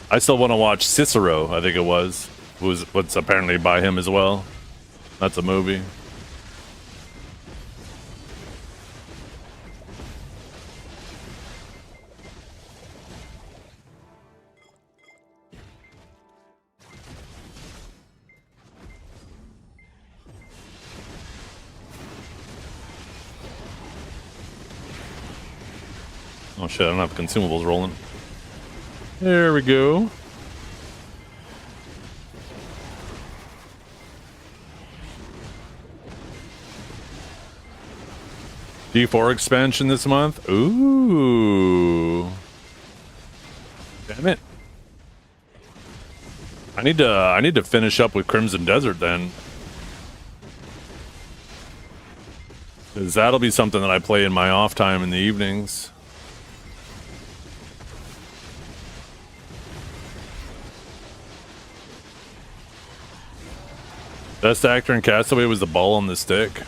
I still want to watch Cicero, I think it was. What's apparently by him as well. That's a movie. Oh shit, I don't have consumables rolling. There we go. D4 expansion this month? Ooh. Damn it. I need to finish up with Crimson Desert then. 'Cause that'll be something that I play in my off time in the evenings. Best actor in Castaway was the ball on the stick.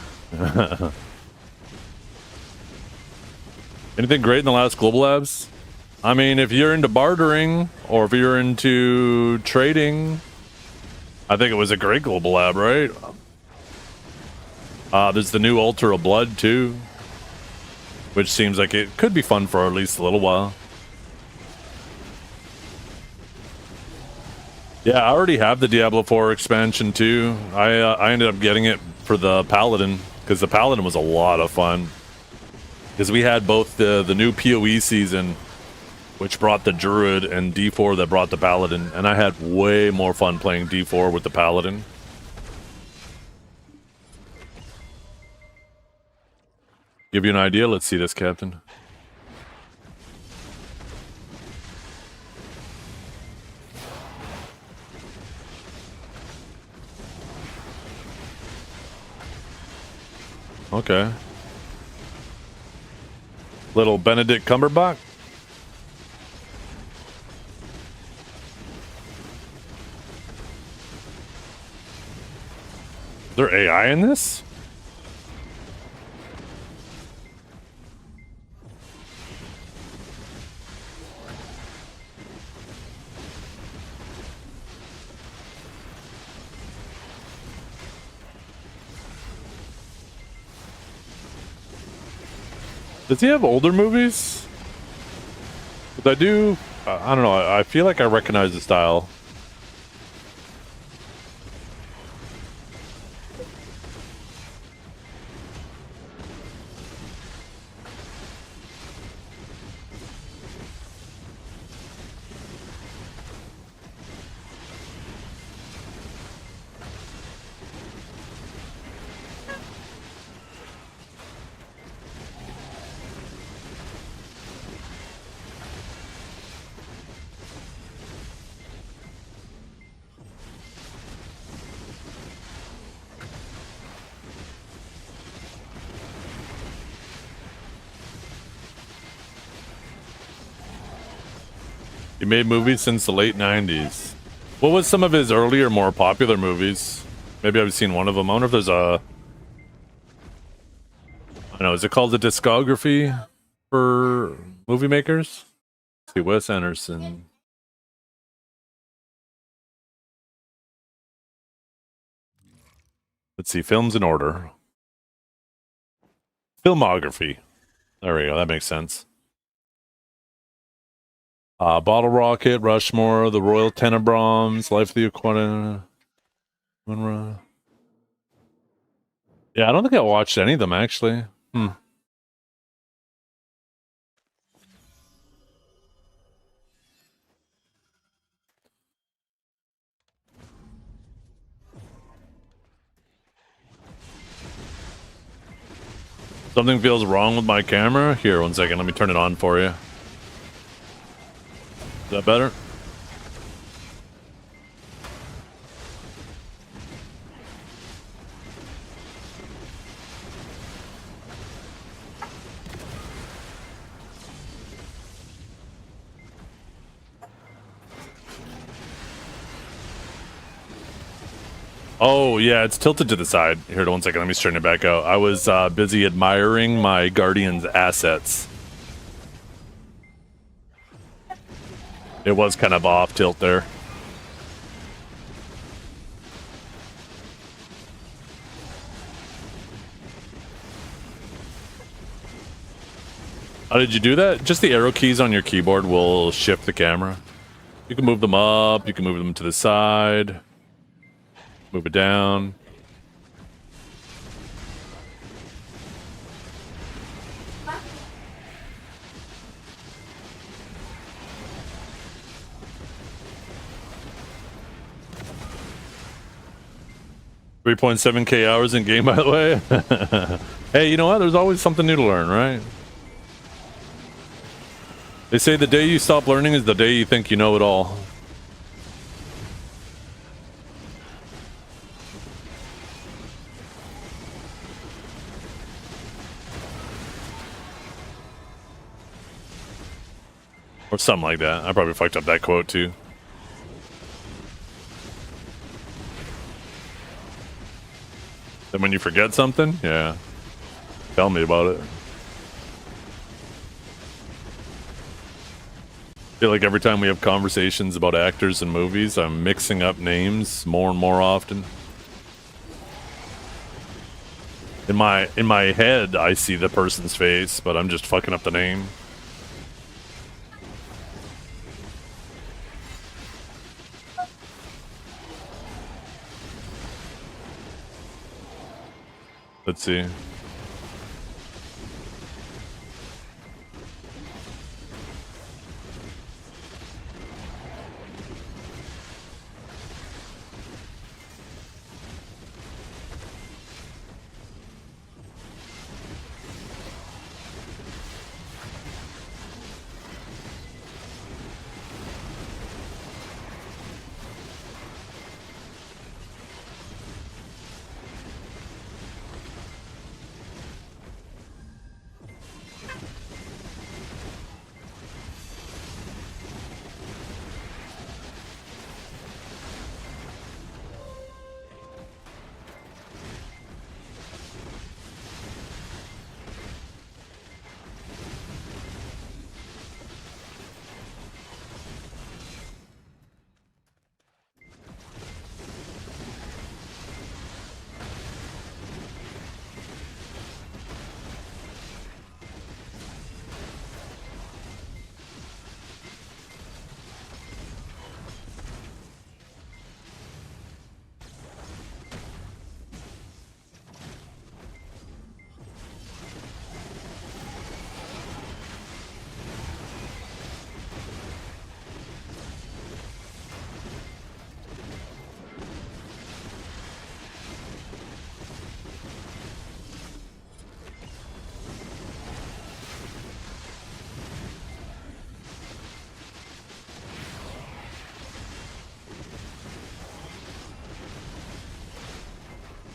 Anything great in the last Global Labs? I mean, if you're into bartering or if you're into trading, I think it was a great Global Lab, right? There's the new Altar of Blood too, which seems like it could be fun for at least a little while. Yeah, I already have the Diablo 4 expansion too. I ended up getting it for the Paladin because the Paladin was a lot of fun. Because we had both the new PoE season, which brought the Druid, and D4 that brought the Paladin, and I had way more fun playing D4 with the Paladin. Give you an idea? Let's see this, Captain. Okay. Little Benedict Cumberbatch. Is there AI in this? Does he have older movies? But I do. I don't know. I feel like I recognize the style. He made movies since the late 90s. What was some of his earlier, more popular movies? Maybe I've seen one of them. I wonder if there's a... I don't know, is it called the discography for movie makers? Let's see, Wes Anderson. Let's see, films in order. Filmography. There we go, that makes sense. Bottle Rocket, Rushmore, The Royal Tenenbaums, Life of the Aquatic. Yeah, I don't think I watched any of them actually. Something feels wrong with my camera. Here, 1 second. Let me turn it on for you. Is that better? Oh, yeah, it's tilted to the side. Here, 1 second. Let me straighten it back out. I was busy admiring my Guardian's assets. It was kind of off tilt there. How did you do that? Just the arrow keys on your keyboard will shift the camera. You can move them up, you can move them to the side, move it down. $3.7K hours in game, by the way. Hey, you know what? There's always something new to learn, right? They say the day you stop learning is the day you think you know it all. Or something like that. I probably fucked up that quote too. Then when you forget something, yeah. Tell me about it. I feel like every time we have conversations about actors and movies, I'm mixing up names more and more often. In my head, I see the person's face, but I'm just fucking up the name. Let's see.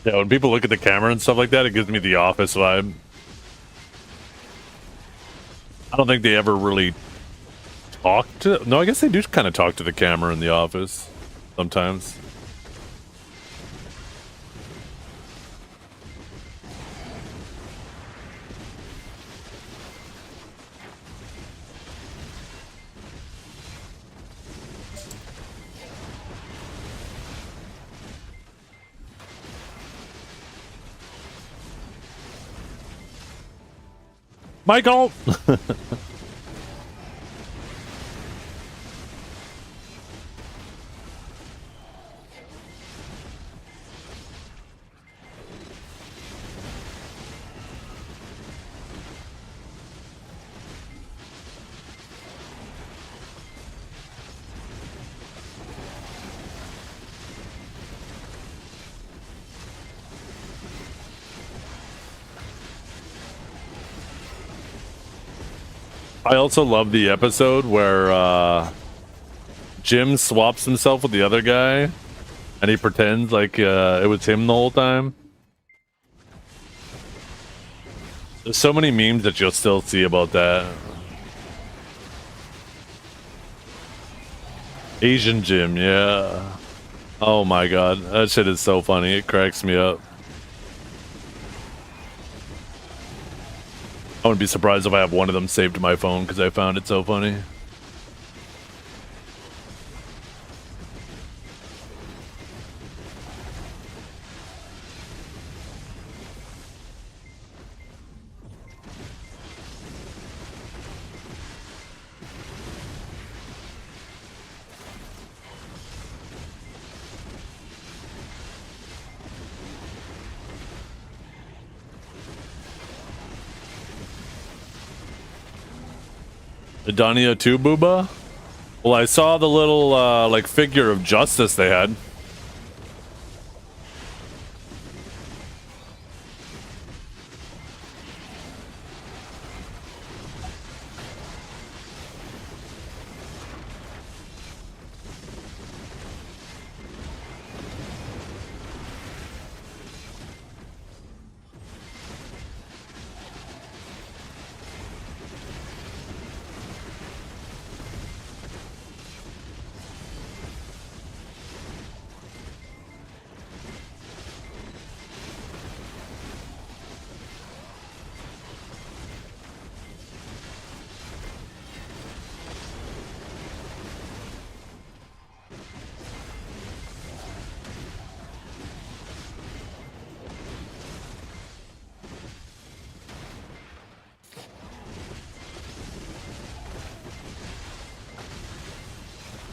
Yeah, when people look at the camera and stuff like that, it gives me the Office vibe. I don't think they ever really talk to... No, I guess they do kind of talk to the camera in the Office sometimes. Michael! I also love the episode where Jim swaps himself with the other guy and he pretends like it was him the whole time. There's so many memes that you'll still see about that. Asian Jim, yeah. Oh my god, that shit is so funny. It cracks me up. I wouldn't be surprised if I have one of them saved to my phone because I found it so funny. Idania 2 Booba? Well, I saw the little, like, figure of Justice they had.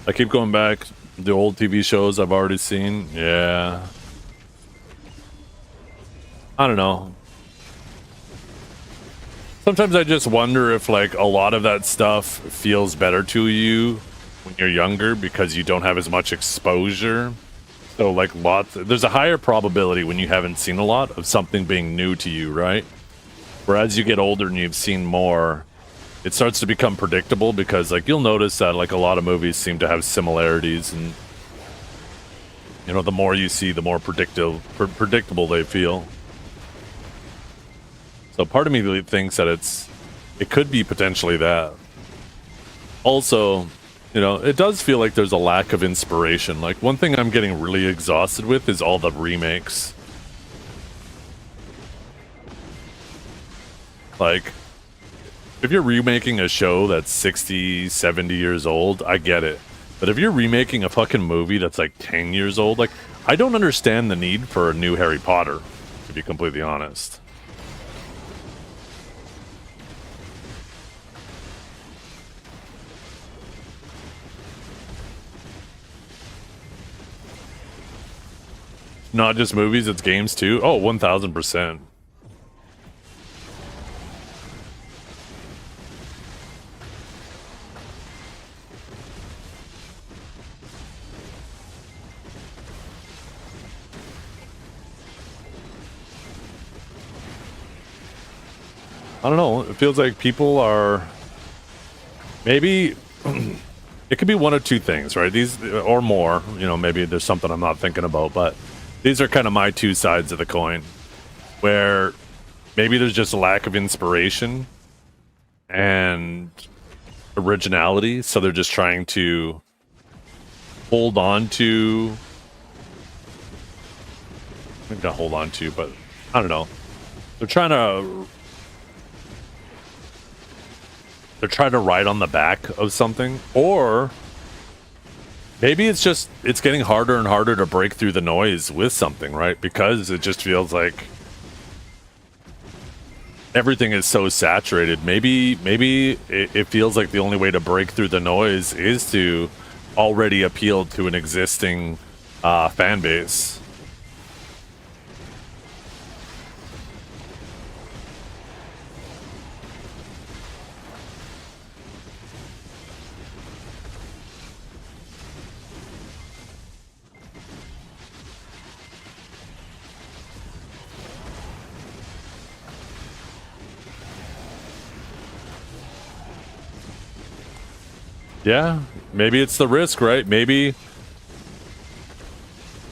I keep going back the old TV shows I've already seen. Yeah. I don't know. Sometimes I just wonder if like a lot of that stuff feels better to you when you're younger because you don't have as much exposure. So like there's a higher probability when you haven't seen a lot of something being new to you, right? Whereas you get older and you've seen more, it starts to become predictable because like you'll notice that like a lot of movies seem to have similarities, and you know, the more you see, the more predictable they feel. So part of me thinks that it could be potentially that. Also, you know, it does feel like there's a lack of inspiration. Like one thing I'm getting really exhausted with is all the remakes. Like, if you're remaking a show that's 60, 70 years old, I get it. But if you're remaking a fucking movie that's like 10 years old, like, I don't understand the need for a new Harry Potter, to be completely honest. Not just movies, it's games too. Oh, 1000%. I don't know. It feels like people are maybe it could be one of two things, right? These or more, you know, maybe there's something I'm not thinking about, but these are kind of my two sides of the coin where maybe there's just a lack of inspiration and originality, so they're just trying to hold on to maybe not hold on to, but I don't know. They're trying to ride on the back of something, or maybe it's getting harder and harder to break through the noise with something, right? Because it just feels like everything is so saturated. Maybe it feels like the only way to break through the noise is to already appeal to an existing fan base. Yeah, maybe it's the risk, right? Maybe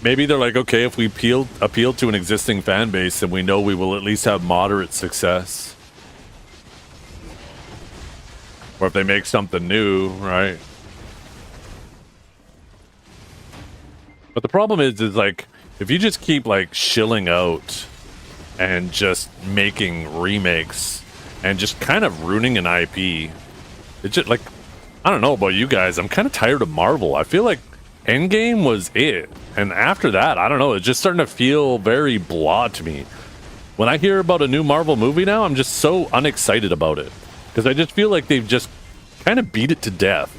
they're like, okay, if we appeal to an existing fan base, then we know we will at least have moderate success. Or if they make something new, right? But the problem is like, if you just keep like shilling out and just making remakes and just kind of ruining an IP, it's just like, I don't know about you guys, I'm kind of tired of Marvel. I feel like Endgame was it. And after that, I don't know, it's just starting to feel very blah to me. When I hear about a new Marvel movie now, I'm just so unexcited about it. Because I just feel like they've just kind of beat it to death.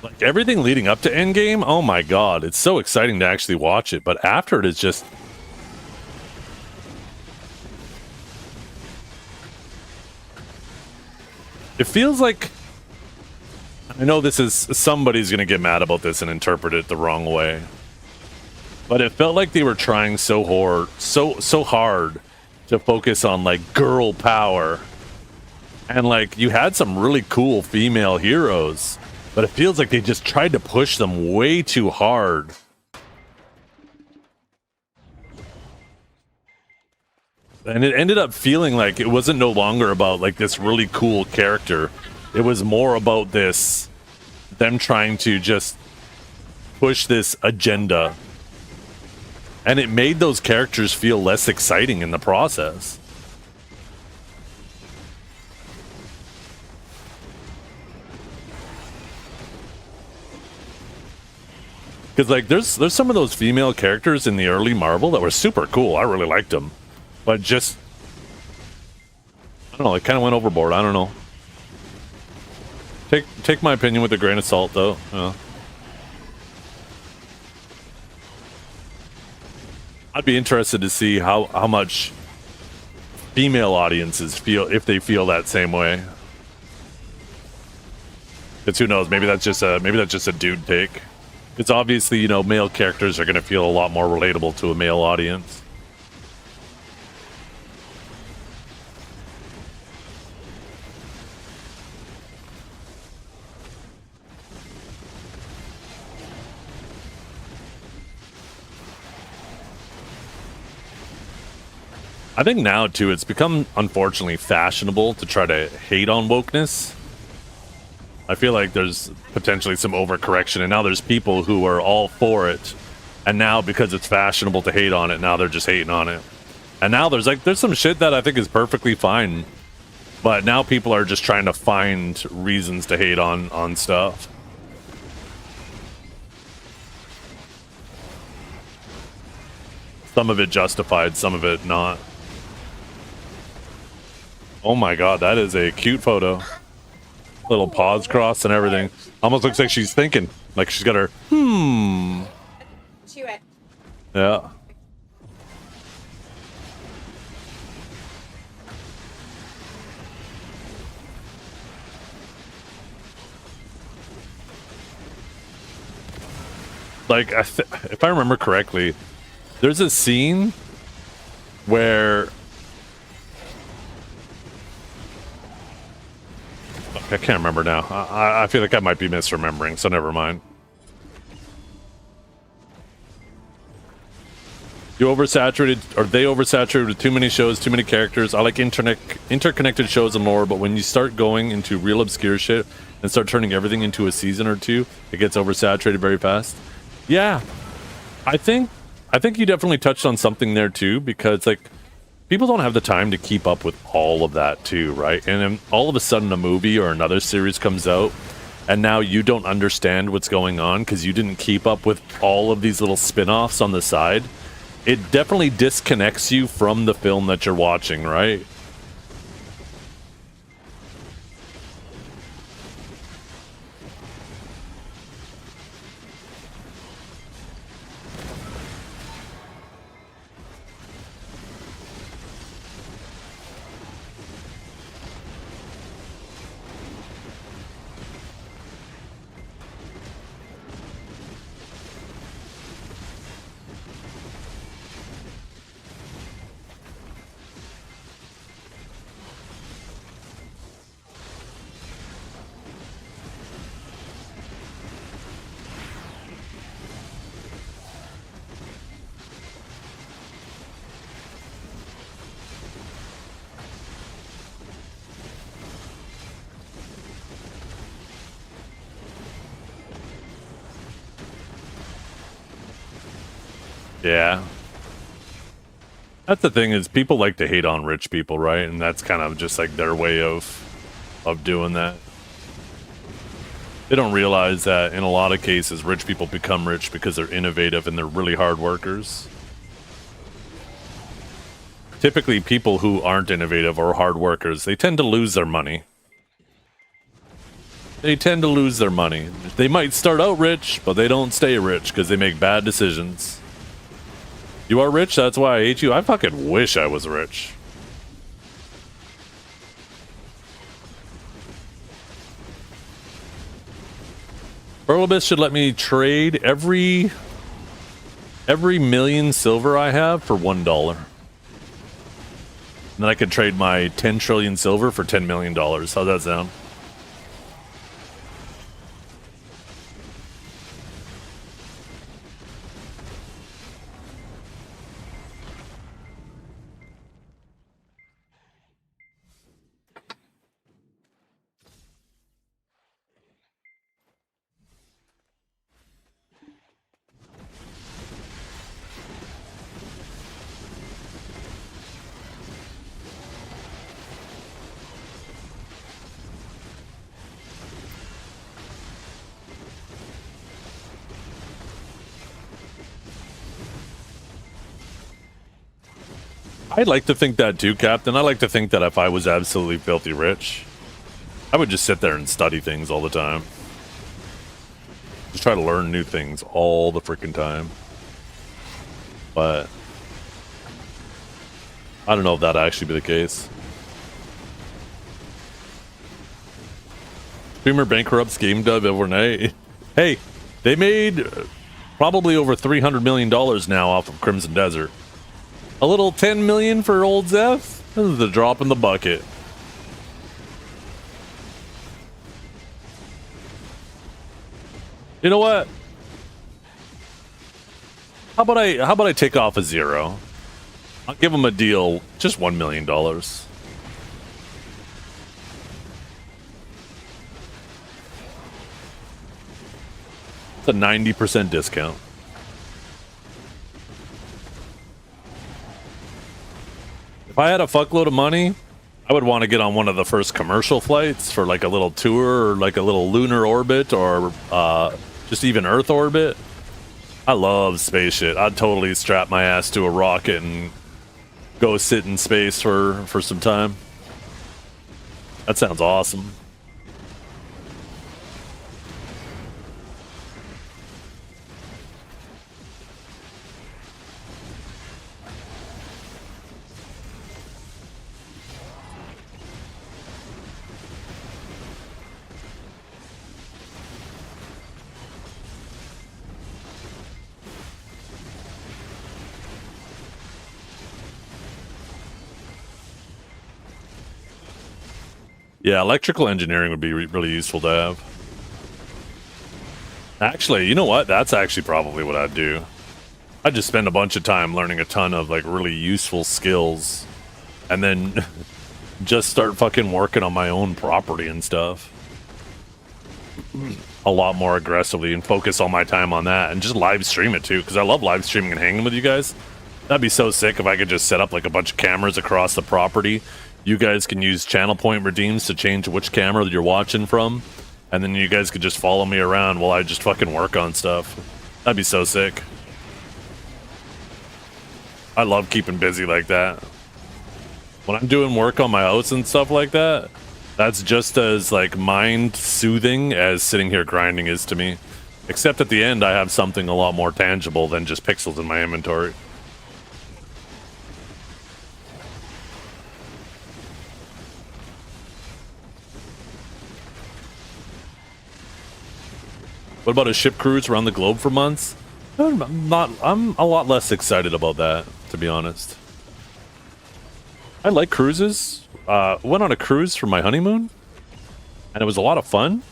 Like everything leading up to Endgame, oh my god, it's so exciting to actually watch it. But after it is just... It feels like... I know this is... Somebody's gonna get mad about this and interpret it the wrong way. But it felt like they were trying so hard to focus on like girl power. And like you had some really cool female heroes, but it feels like they just tried to push them way too hard. And it ended up feeling like it wasn't no longer about like this really cool character. It was more about them trying to just push this agenda. And it made those characters feel less exciting in the process. Because like there's some of those female characters in the early Marvel that were super cool. I really liked them. But just, I don't know, it kind of went overboard. I don't know. Take my opinion with a grain of salt though. I'd be interested to see how much female audiences feel, if they feel that same way. Because who knows, maybe that's just a dude take. It's obviously, you know, male characters are going to feel a lot more relatable to a male audience. I think now, too, it's become, unfortunately, fashionable to try to hate on wokeness. I feel like there's potentially some overcorrection, and now there's people who are all for it. And now, because it's fashionable to hate on it, now they're just hating on it. And now there's some shit that I think is perfectly fine. But now people are just trying to find reasons to hate on stuff. Some of it justified, some of it not. Oh my god, that is a cute photo. Little paws crossed and everything. Almost looks like she's thinking. Like she's got her, Chew it. Yeah. Like, if I remember correctly, there's a scene where... I can't remember now. I feel like I might be misremembering, so never mind. You oversaturated, or they oversaturated with too many shows, too many characters. I like interconnected shows and lore, but when you start going into real obscure shit and start turning everything into a season or two, it gets oversaturated very fast. Yeah, I think you definitely touched on something there too, because like people don't have the time to keep up with all of that too, right? And then all of a sudden a movie or another series comes out and now you don't understand what's going on because you didn't keep up with all of these little spin-offs on the side. It definitely disconnects you from the film that you're watching, right? Yeah. That's the thing, is people like to hate on rich people, right? And that's kind of just like their way of doing that. They don't realize that in a lot of cases, rich people become rich because they're innovative and they're really hard workers. Typically, people who aren't innovative or hard workers, they tend to lose their money. they tend to lose their money. They might start out rich, but they don't stay rich because they make bad decisions. You are rich, that's why I hate you. I fucking wish I was rich. Burlebus should let me trade every million silver I have for $1. And then I could trade my 10 trillion silver for $10 million. How's that sound? I'd like to think that too, Captain. I like to think that if I was absolutely filthy rich, I would just sit there and study things all the time. Just try to learn new things all the freaking time. But I don't know if that'd actually be the case. Streamer bankrupts game dev overnight. Hey, they made probably over $300 million now off of Crimson Desert. A little 10 million for old Zeph? This is the drop in the bucket. You know what? How about I take off a zero? I'll give him a deal, just $1 million. It's a 90% discount. If I had a fuckload of money, I would want to get on one of the first commercial flights for like a little tour or like a little lunar orbit or just even Earth orbit. I love space shit. I'd totally strap my ass to a rocket and go sit in space for some time. That sounds awesome. Yeah, electrical engineering would be really useful to have. Actually, you know what? That's actually probably what I'd do. I'd just spend a bunch of time learning a ton of like really useful skills and then just start fucking working on my own property and stuff a lot more aggressively and focus all my time on that and just live stream it too, because I love live streaming and hanging with you guys. That'd be so sick if I could just set up like a bunch of cameras across the property. You guys can use channel point redeems to change which camera you're watching from, and then you guys could just follow me around while I just fucking work on stuff. That'd be so sick. I love keeping busy like that. When I'm doing work on my house and stuff like that, that's just as like mind soothing as sitting here grinding is to me. Except at the end I have something a lot more tangible than just pixels in my inventory. What about a ship cruise around the globe for months? I'm a lot less excited about that, to be honest. I like cruises. Went on a cruise for my honeymoon, and it was a lot of fun.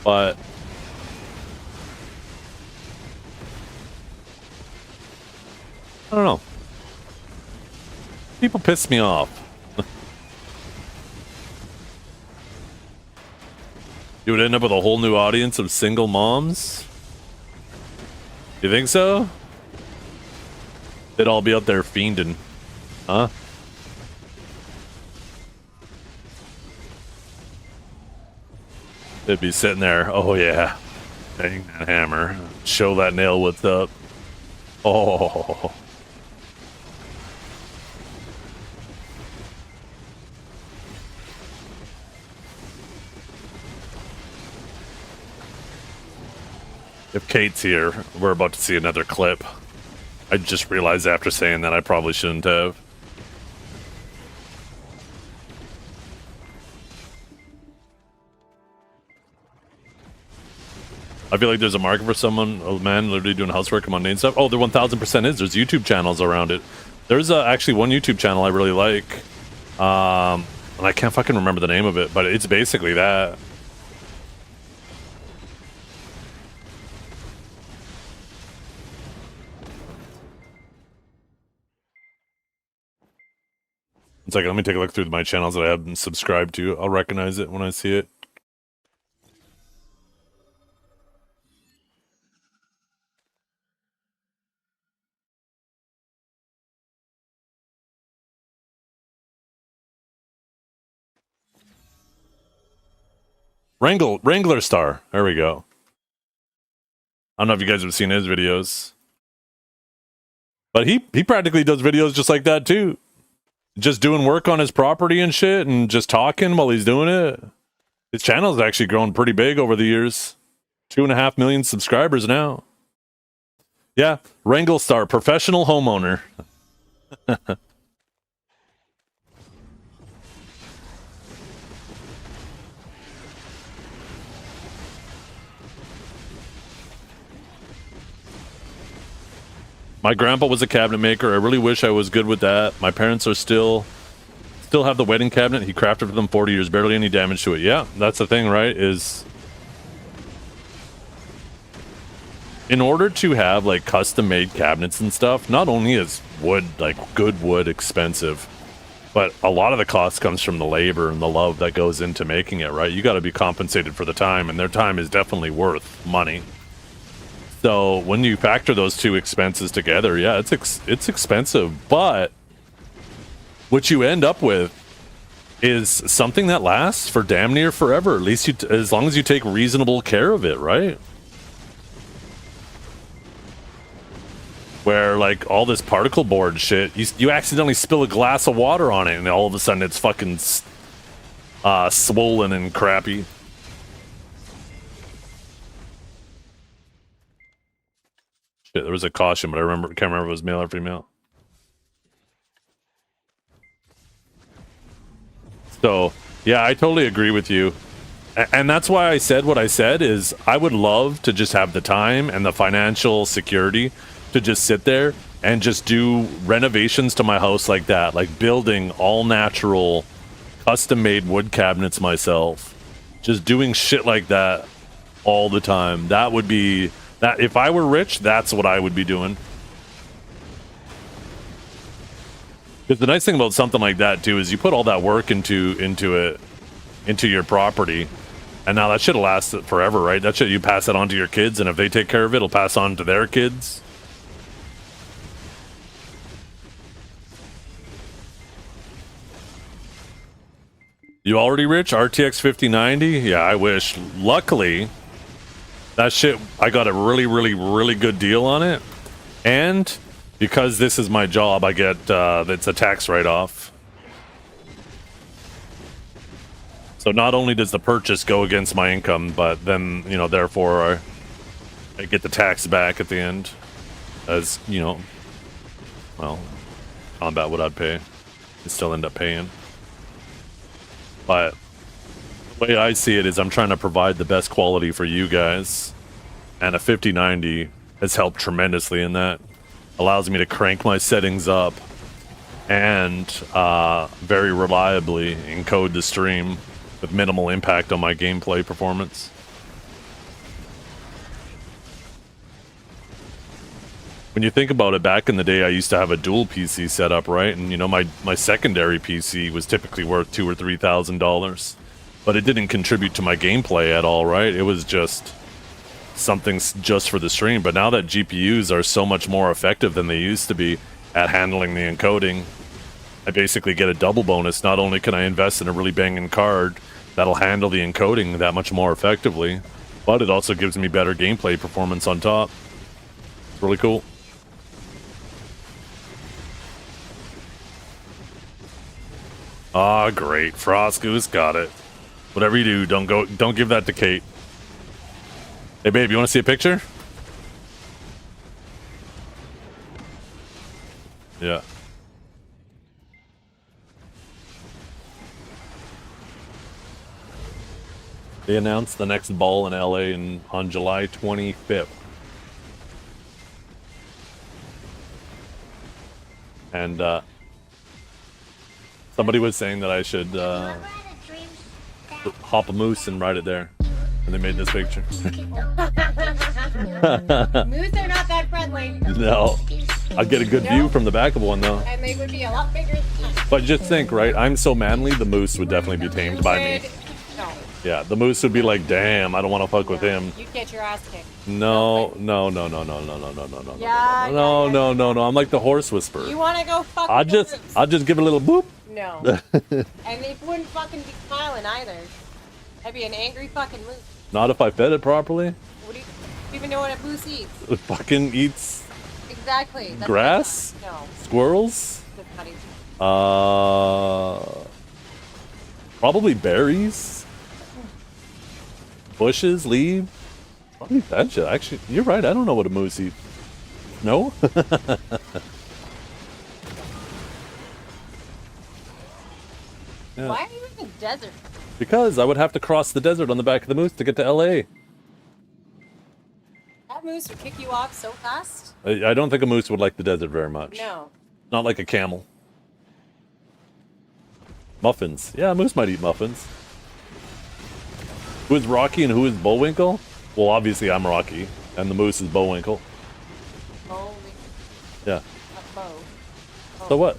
But I don't know. People piss me off. You would end up with a whole new audience of single moms? You think so? They'd all be out there fiending. Huh? They'd be sitting there, oh yeah, bang that hammer, show that nail what's up. Oh. If Kate's here, we're about to see another clip. I just realized after saying that I probably shouldn't have. I feel like there's a market for someone, a man literally doing housework and mundane stuff. Oh, there 1000% is. There's YouTube channels around it. There's actually one YouTube channel I really like. And I can't fucking remember the name of it, but it's basically that. It's like, let me take a look through my channels that I haven't subscribed to. I'll recognize it when I see it. Wrangler Star. There we go. I don't know if you guys have seen his videos. But he practically does videos just like that too. Just doing work on his property and shit and just talking while he's doing it. His channel's actually grown pretty big over the years. 2.5 million subscribers now. Yeah, Wrangler Star, professional homeowner. My grandpa was a cabinet maker. I really wish I was good with that. My parents are still have the wedding cabinet. He crafted for them 40 years, barely any damage to it. Yeah, that's the thing, right? Is in order to have like custom made cabinets and stuff, not only is wood, like good wood, expensive, but a lot of the cost comes from the labor and the love that goes into making it, right? You got to be compensated for the time, and their time is definitely worth money. So when you factor those two expenses together, yeah, it's expensive, but what you end up with is something that lasts for damn near forever. At least as long as you take reasonable care of it, right? Where like all this particle board shit, you accidentally spill a glass of water on it, and all of a sudden it's fucking swollen and crappy. There was a caution, but can't remember if it was male or female. So, yeah, I totally agree with you. And that's why I said what I said is I would love to just have the time and the financial security to just sit there and just do renovations to my house like that, like building all natural, custom-made wood cabinets myself. Just doing shit like that all the time. That would be... That if I were rich, that's what I would be doing. Because the nice thing about something like that too is you put all that work into your property, and now that shit'll last forever, right? That shit you pass it on to your kids, and if they take care of it, it'll pass on to their kids. You already rich? RTX 5090? Yeah, I wish. Luckily, that shit, I got a really good deal on it. And because this is my job, I get, it's a tax write-off. So not only does the purchase go against my income, but then, you know, therefore I get the tax back at the end. As, you know, well, combat what I'd pay. I still end up paying. But the way I see it is I'm trying to provide the best quality for you guys, and a 5090 has helped tremendously in that. Allows me to crank my settings up and very reliably encode the stream with minimal impact on my gameplay performance. When you think about it, back in the day I used to have a dual PC set up, right? And you know, my secondary PC was typically worth $2,000 or $3,000. But it didn't contribute to my gameplay at all, right? It was just something just for the stream. But now that GPUs are so much more effective than they used to be at handling the encoding, I basically get a double bonus. Not only can I invest in a really banging card that'll handle the encoding that much more effectively, but it also gives me better gameplay performance on top. It's really cool. Ah, great. Frost Goose got it. Whatever you do, don't give that to Kate. Hey babe, you want to see a picture? Yeah. They announced the next ball in LA on July 25th. And somebody was saying that I should hop a moose and ride it there. And they made this picture. Moose are not that friendly. No. I'd get a good view from the back of one, though. And they would be a lot bigger. But just think, right? I'm so manly, the moose would definitely be tamed by me. No. Yeah, the moose would be like, damn, I don't want to fuck with him. You'd get your ass kicked. No. Yeah, I'm like the horse whisperer. You want to go fuck I'll with just give it a little boop. No. And they wouldn't fucking be smiling either. I'd be an angry fucking moose. Not if I fed it properly. What do you even know what a moose eats? It fucking eats Exactly. That's grass, no. squirrels, That's not easy. probably berries, bushes, leaves. Probably that shit. Actually, you're right. I don't know what a moose eats. No. Yeah. Why are you in the desert? Because I would have to cross the desert on the back of the moose to get to LA. That moose would kick you off so fast? I don't think a moose would like the desert very much. No. Not like a camel. Muffins. Yeah, a moose might eat muffins. Who is Rocky and who is Bullwinkle? Well, obviously I'm Rocky, and the moose is Bullwinkle. Yeah. So what?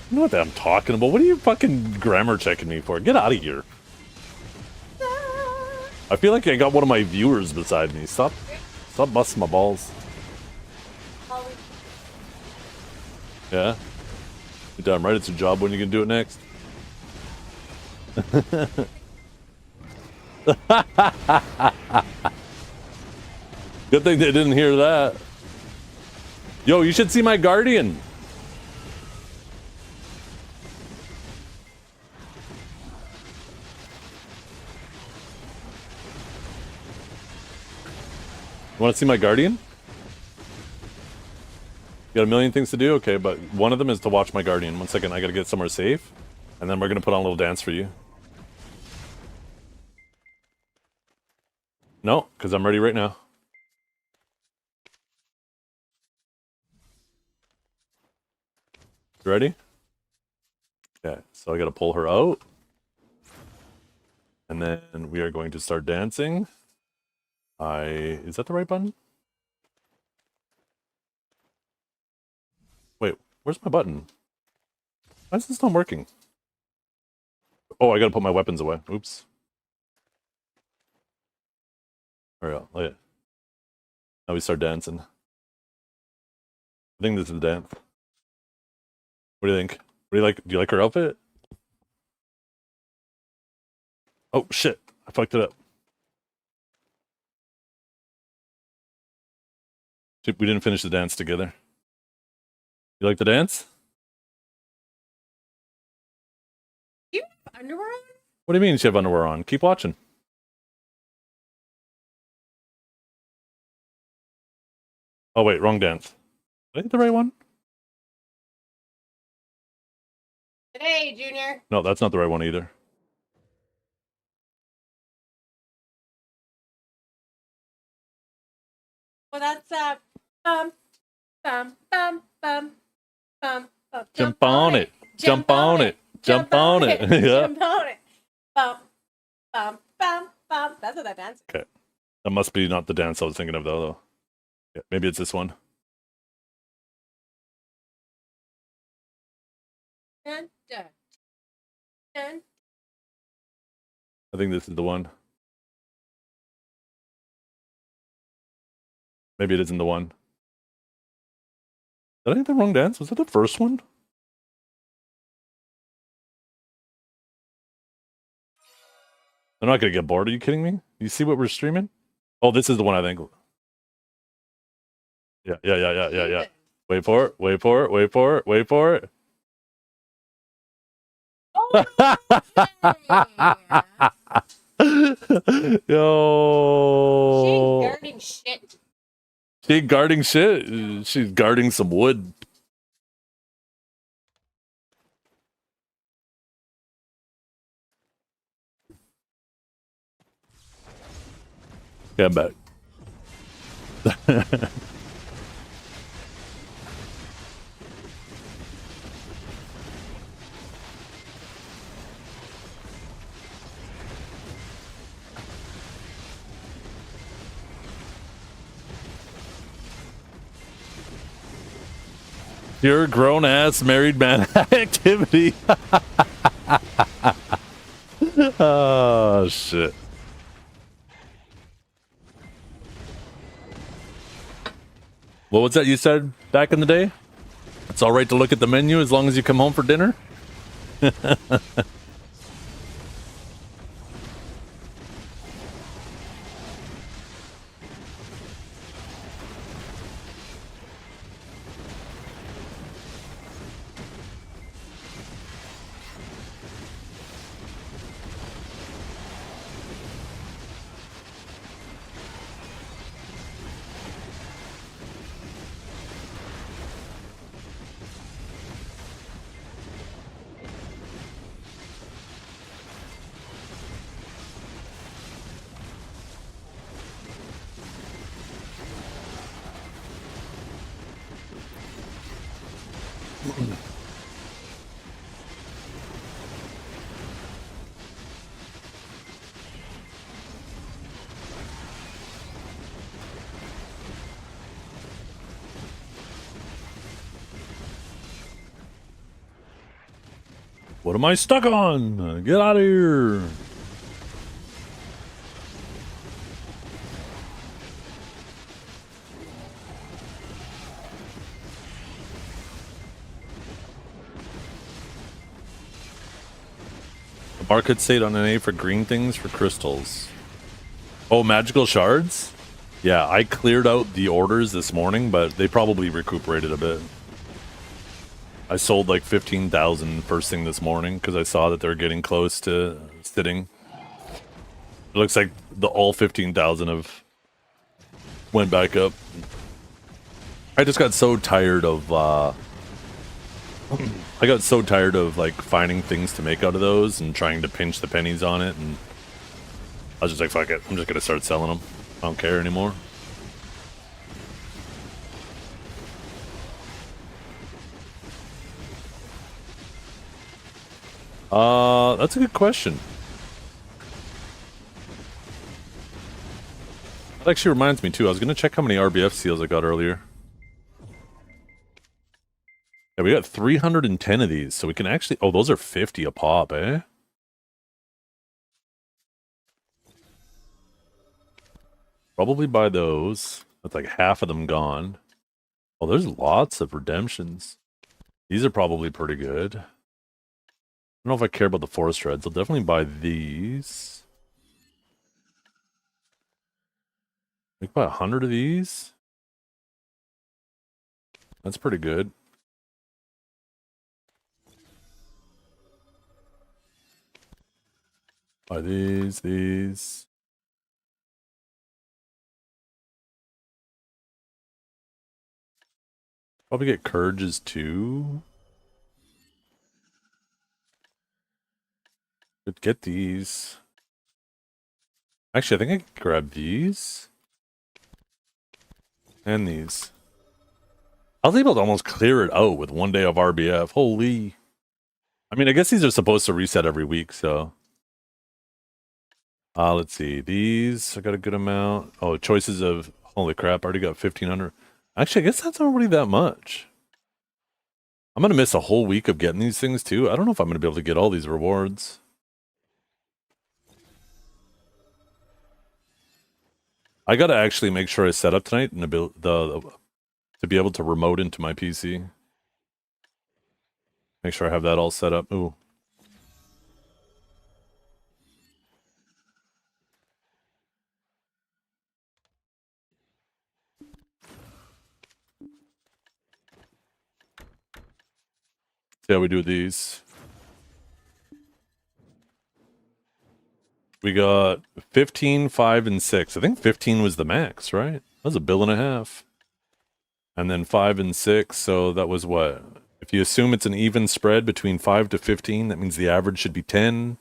You know what I'm talking about? What are you fucking grammar checking me for? Get out of here. I feel like I got one of my viewers beside me. Stop busting my balls. Yeah? You're damn right, it's your job. When are you gonna do it next? Good thing they didn't hear that. Yo, you should see my guardian. You want to see my guardian? You got a million things to do? Okay, but one of them is to watch my guardian. 1 second, I gotta get somewhere safe. And then we're gonna put on a little dance for you. No, because I'm ready right now. You ready? Okay, so I gotta pull her out. And then we are going to start dancing. Is that the right button? Wait, where's my button? Why is this not working? Oh, I gotta put my weapons away. Oops. There we go. Look at. Now we start dancing. I think this is the dance. What do you think? What do you like? Do you like her outfit? Oh shit! I fucked it up. We didn't finish the dance together. You like the dance? You have underwear on? What do you mean you have underwear on? Keep watching. Oh wait, wrong dance. Did I hit the right one? Today, Junior. No, that's not the right one either. Well, that's bum, bum, bum, bum, bum, bum. Jump on it. Jump on it. Jump on it. Yeah. Jump on it. Bum, bum, bum, bum. That's what that dance is. Okay. That must be not the dance I was thinking of though. Yeah, maybe it's this one. Dun, dun, dun. I think this is the one. Maybe it isn't the one. Did I hit the wrong dance? Was that the first one? I'm not gonna get bored. Are you kidding me? You see what we're streaming? Oh, this is the one I think. Yeah. Wait for it. Wait for it. Wait for it. Wait for it. Yo. She ain't guarding shit. She ain't guarding shit. She's guarding some wood. Yeah, I'm back. You're a grown-ass married man activity. Oh, shit. What was that you said back in the day? It's all right to look at the menu as long as you come home for dinner? What am I stuck on? Get out of here. The bar could say it on an A for green things for crystals. Oh, magical shards? Yeah, I cleared out the orders this morning, but they probably recuperated a bit. I sold like 15,000 first thing this morning because I saw that they're getting close to sitting. It looks like the all 15,000 have went back up. I just got so tired of like finding things to make out of those and trying to pinch the pennies on it, and I was just like, fuck it, I'm just gonna start selling them. I don't care anymore. That's a good question. That actually reminds me too, I was gonna check how many RBF seals I got earlier. Yeah, we got 310 of these, so we can actually... Oh, those are 50 a pop, eh? Probably buy those. That's like half of them gone. Oh, there's lots of redemptions. These are probably pretty good. I don't know if I care about the forest shreds. I'll definitely buy these. We can buy 100 of these. That's pretty good. Buy these. Probably get courages too. Could get these. Actually, I think I could grab these. And these. I was able to almost clear it out with 1 day of RBF. Holy. I mean, I guess these are supposed to reset every week, so. Let's see. These, I got a good amount. Oh, choices of... Holy crap, I already got 1,500. Actually, I guess that's not really that much. I'm going to miss a whole week of getting these things, too. I don't know if I'm going to be able to get all these rewards. I got to actually make sure I set up tonight and to be able to remote into my PC. Make sure I have that all set up. Ooh. See how we do these. We got 15, 5, and 6. I think 15 was the max, right? That was $1.5 billion. And then 5 and 6, so that was what? If you assume it's an even spread between 5 to 15, that means the average should be 10.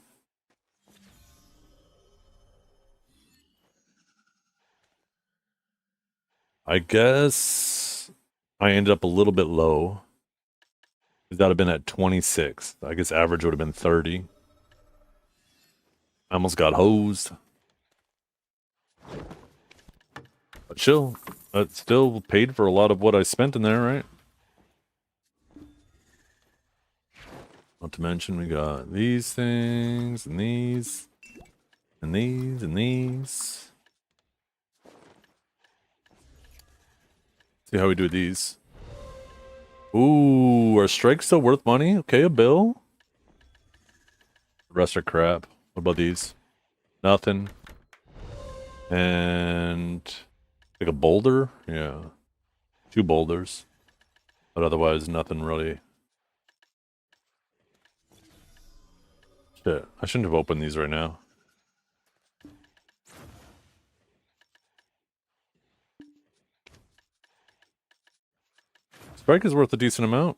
I guess I ended up a little bit low. That would have been at 26. I guess average would have been 30. I almost got hosed. But chill. That still paid for a lot of what I spent in there, right? Not to mention we got these things, and these, and these, and these. See how we do these. Ooh, are strikes still worth money? Okay, a bill. The rest are crap. What about these? Nothing. And like a boulder? Yeah. 2 boulders. But otherwise nothing really. Shit, I shouldn't have opened these right now. Strike is worth a decent amount.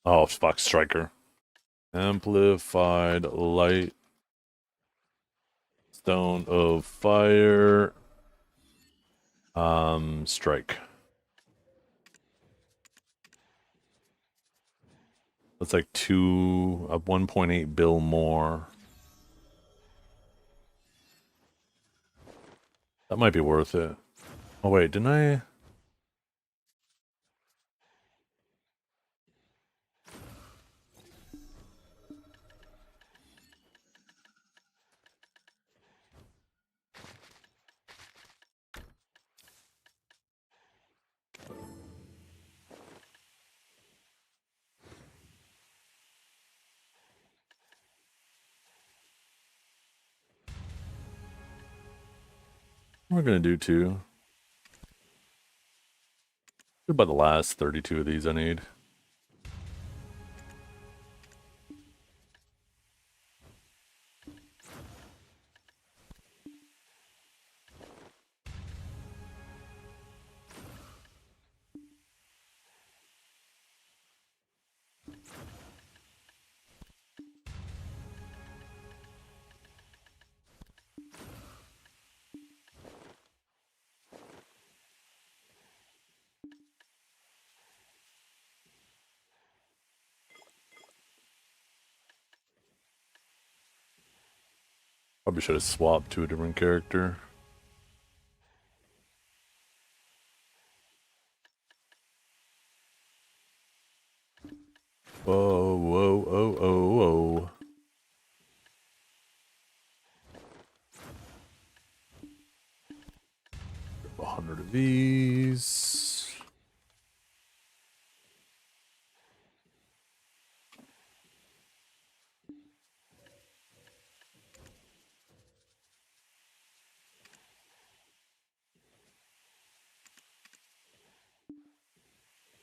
Oh, fuck, striker. Amplified light. Stone of fire. Strike. That's like 1.8 bill more. That might be worth it. Oh wait, didn't I? We're gonna do 2. Good by the last 32 of these I need. Probably should have swapped to a different character. Whoa, whoa, oh, oh, oh. A 100 of these.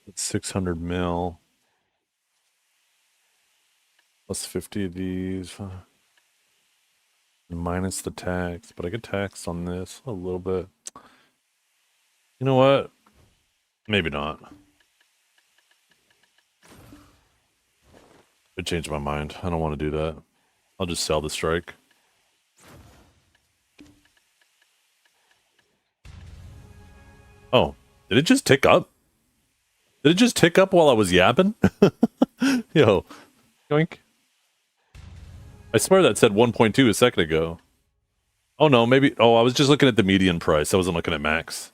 That's 600 mil. Plus 50 of these. Minus the tax, but I get taxed on this a little bit. You know what? Maybe not. I changed my mind. I don't want to do that. I'll just sell the strike. Oh, did it just tick up? Did it just tick up while I was yapping? Yo, yoink. I swear that said 1.2 a second ago. Oh no, maybe. Oh, I was just looking at the median price. I wasn't looking at max.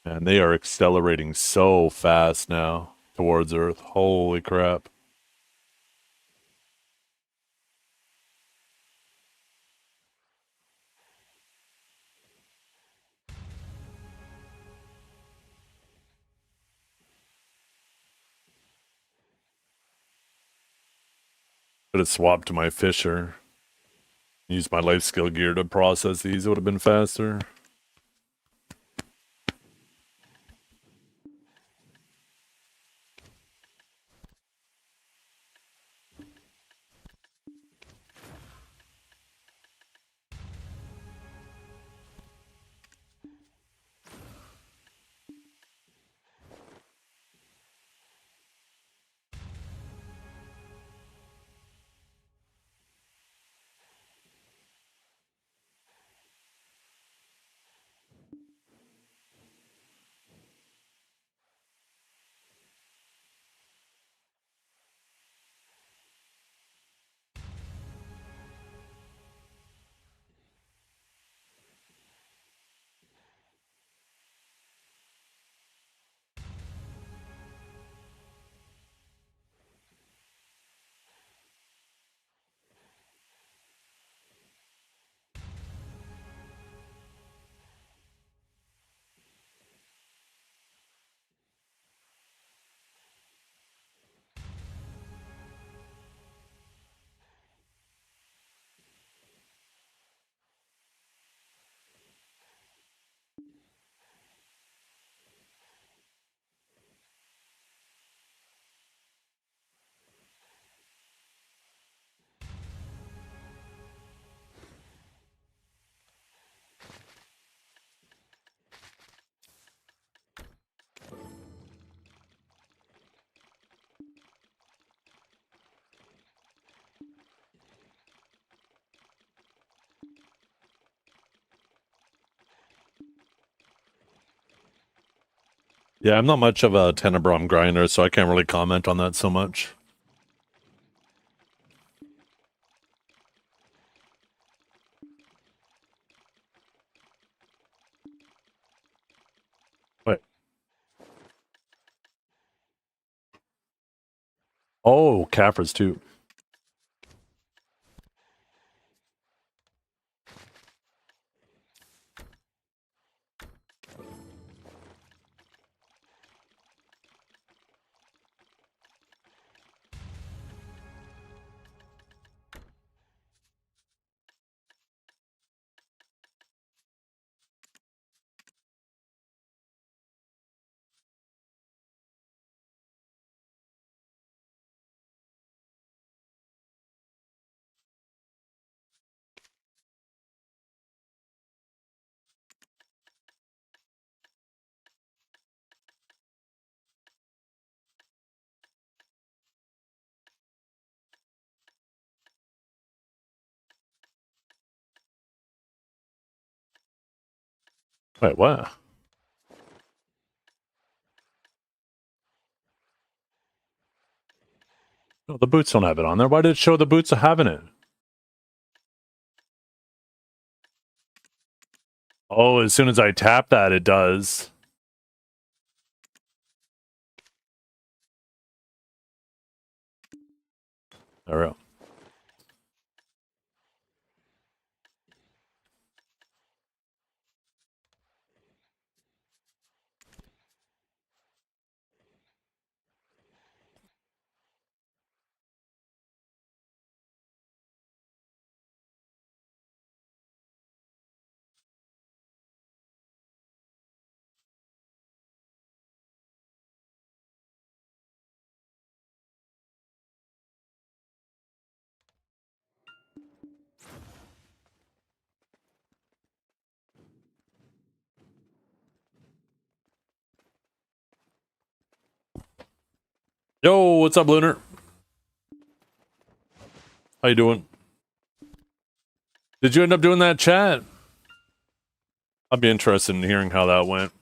And they are accelerating so fast now towards Earth. Holy crap. Could have swapped to my Fisher. Used my life skill gear to process these. It would have been faster. Yeah, I'm not much of a Tenebrum grinder, so I can't really comment on that so much. Wait. Oh, Caffers too. Wait, what? No, the boots don't have it on there. Why did it show the boots are having it? Oh, as soon as I tap that, it does. There we go. Yo, what's up, Lunar? How you doing? Did you end up doing that chat? I'd be interested in hearing how that went.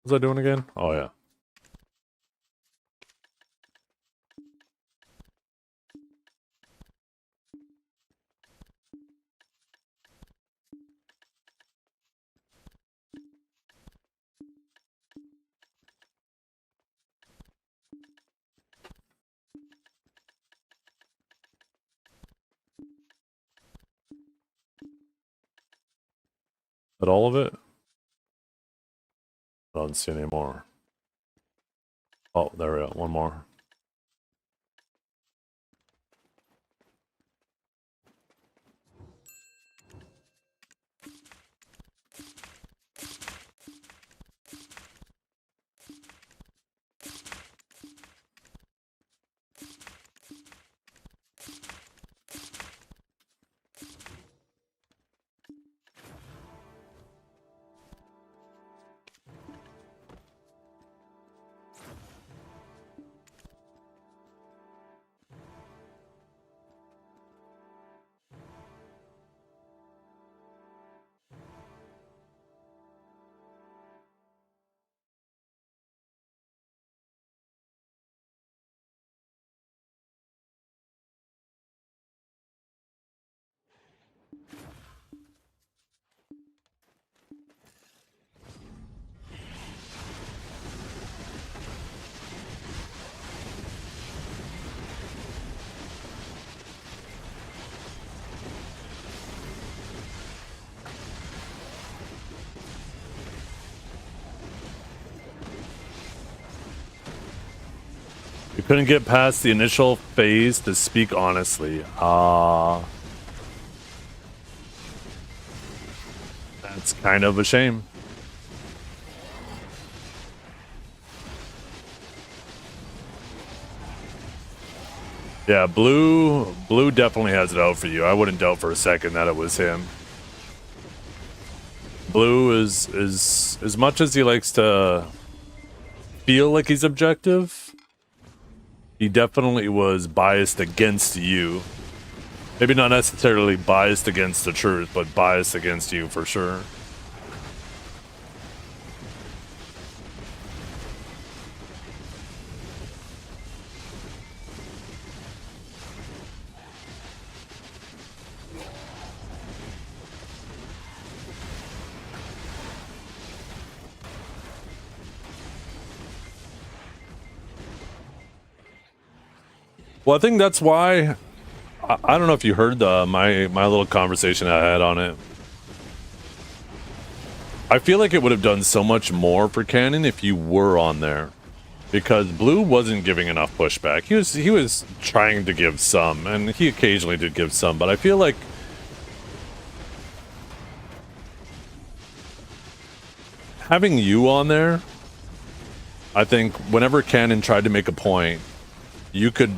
What was I doing again? Oh, yeah. But all of it? I don't see any more. Oh, there we go. One more. You couldn't get past the initial phase to speak honestly. That's kind of a shame. Yeah, Blue definitely has it out for you. I wouldn't doubt for a second that it was him. Blue is as much as he likes to feel like he's objective, he definitely was biased against you. Maybe not necessarily biased against the truth, but biased against you for sure. Well, I think that's why. I don't know if you heard my little conversation I had on it. I feel like it would have done so much more for Canon if you were on there, because Blue wasn't giving enough pushback. He was trying to give some, and he occasionally did give some, but I feel like having you on there, I think whenever Canon tried to make a point, you could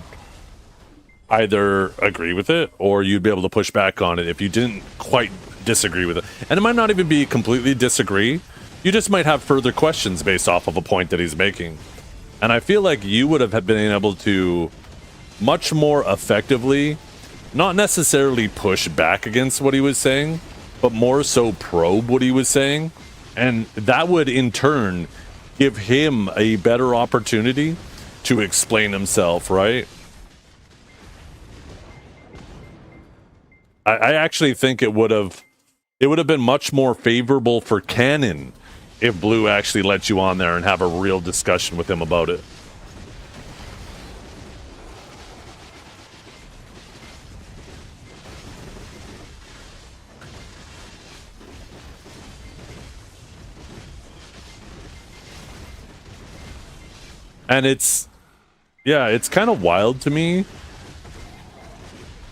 either agree with it or you'd be able to push back on it if you didn't quite disagree with it. And it might not even be completely disagree. You just might have further questions based off of a point that he's making. And I feel like you would have been able to much more effectively, not necessarily push back against what he was saying, but more so probe what he was saying. And that would in turn give him a better opportunity to explain himself, right? I actually think it would have been much more favorable for Canon if Blue actually let you on there and have a real discussion with him about it. And it's kind of wild to me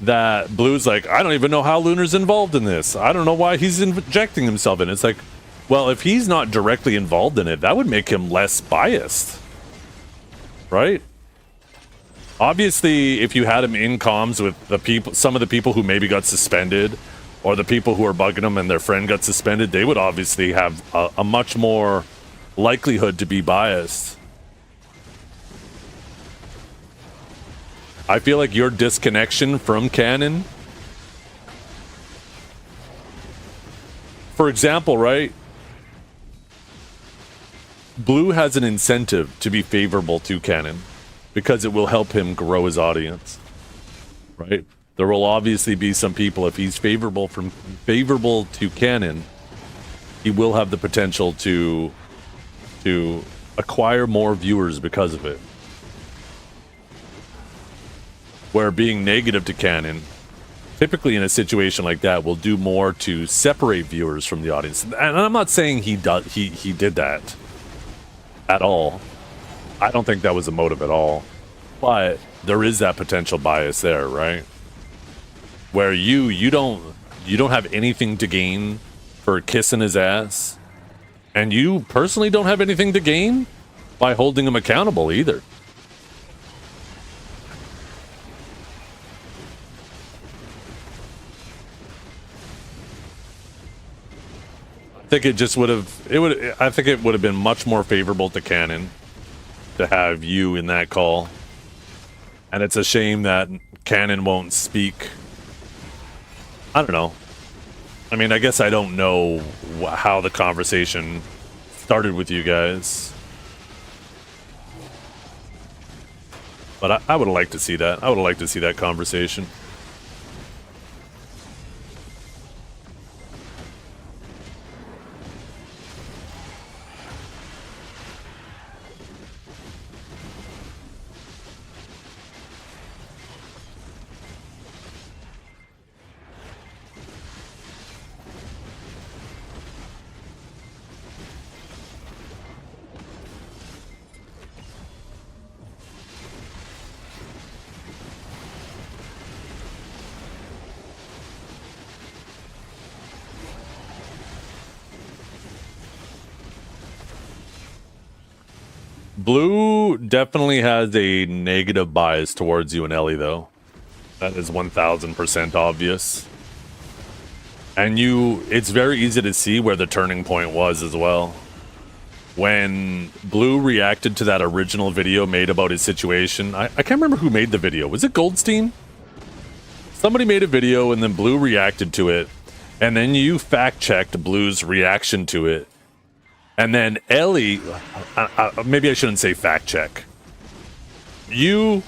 that Blue's like, I don't even know how Lunar's involved in this. I don't know why he's injecting himself in it. It's like, well, if he's not directly involved in it, that would make him less biased, right? Obviously, if you had him in comms with the people, some of the people who maybe got suspended, or the people who are bugging him and their friend got suspended, they would obviously have a much more likelihood to be biased. I feel like your disconnection from Canon, for example, right? Blue has an incentive to be favorable to Canon because it will help him grow his audience, right? There will obviously be some people, if he's favorable to Canon, he will have the potential to acquire more viewers because of it. Where being negative to Canon, typically in a situation like that, will do more to separate viewers from the audience. And I'm not saying he did that at all. I don't think that was a motive at all. But there is that potential bias there, right? Where you don't have anything to gain for kissing his ass, and you personally don't have anything to gain by holding him accountable either. I think it just I think it would have been much more favorable to Canon to have you in that call. And it's a shame that Canon won't speak. I don't know. I mean, I guess I don't know how the conversation started with you guys. But I would have liked to see that. I would have liked to see that conversation. Blue definitely has a negative bias towards you and Ellie, though. That is 1000% obvious. And it's very easy to see where the turning point was as well. When Blue reacted to that original video made about his situation, I can't remember who made the video. Was it Goldstein? Somebody made a video and then Blue reacted to it. And then you fact-checked Blue's reaction to it. And then Ellie, maybe I shouldn't say fact check. Because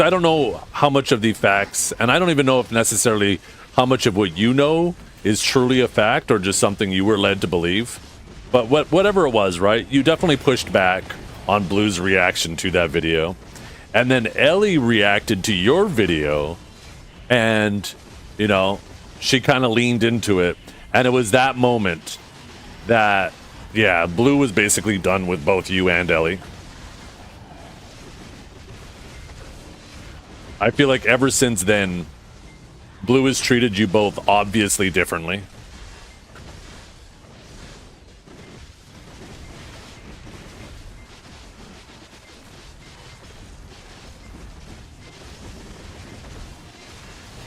I don't know how much of the facts, and I don't even know if necessarily how much of what you know is truly a fact or just something you were led to believe. But whatever it was, right? You definitely pushed back on Blue's reaction to that video. And then Ellie reacted to your video and, she kind of leaned into it. And it was that moment that, yeah, Blue was basically done with both you and Ellie. I feel like ever since then, Blue has treated you both obviously differently.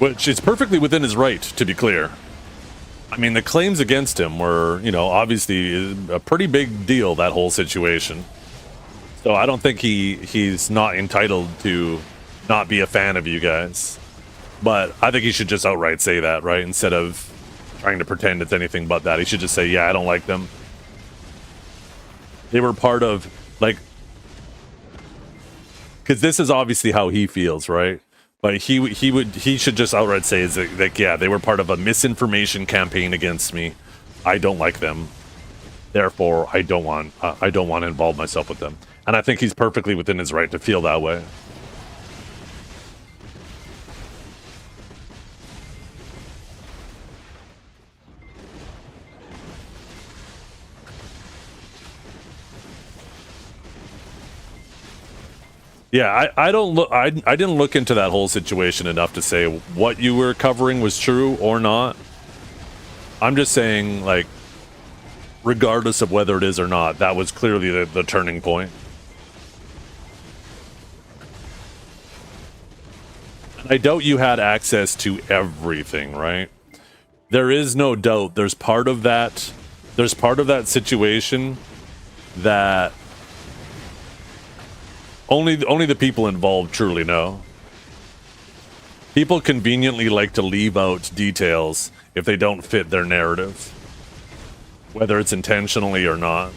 Which is perfectly within his right, to be clear. I mean, the claims against him were, obviously a pretty big deal, that whole situation. So I don't think he's not entitled to not be a fan of you guys. But I think he should just outright say that, right? Instead of trying to pretend it's anything but that. He should just say, yeah, I don't like them. They were part of, because this is obviously how he feels, right? But he should just outright say, yeah, they were part of a misinformation campaign against me. I don't like them. Therefore, I don't want to involve myself with them. And I think he's perfectly within his right to feel that way. Yeah, I didn't look into that whole situation enough to say what you were covering was true or not. I'm just saying, regardless of whether it is or not, that was clearly the turning point. And I doubt you had access to everything, right? There is no doubt there's part of that situation that only the people involved truly know. People conveniently like to leave out details if they don't fit their narrative. whether it's intentionally or not.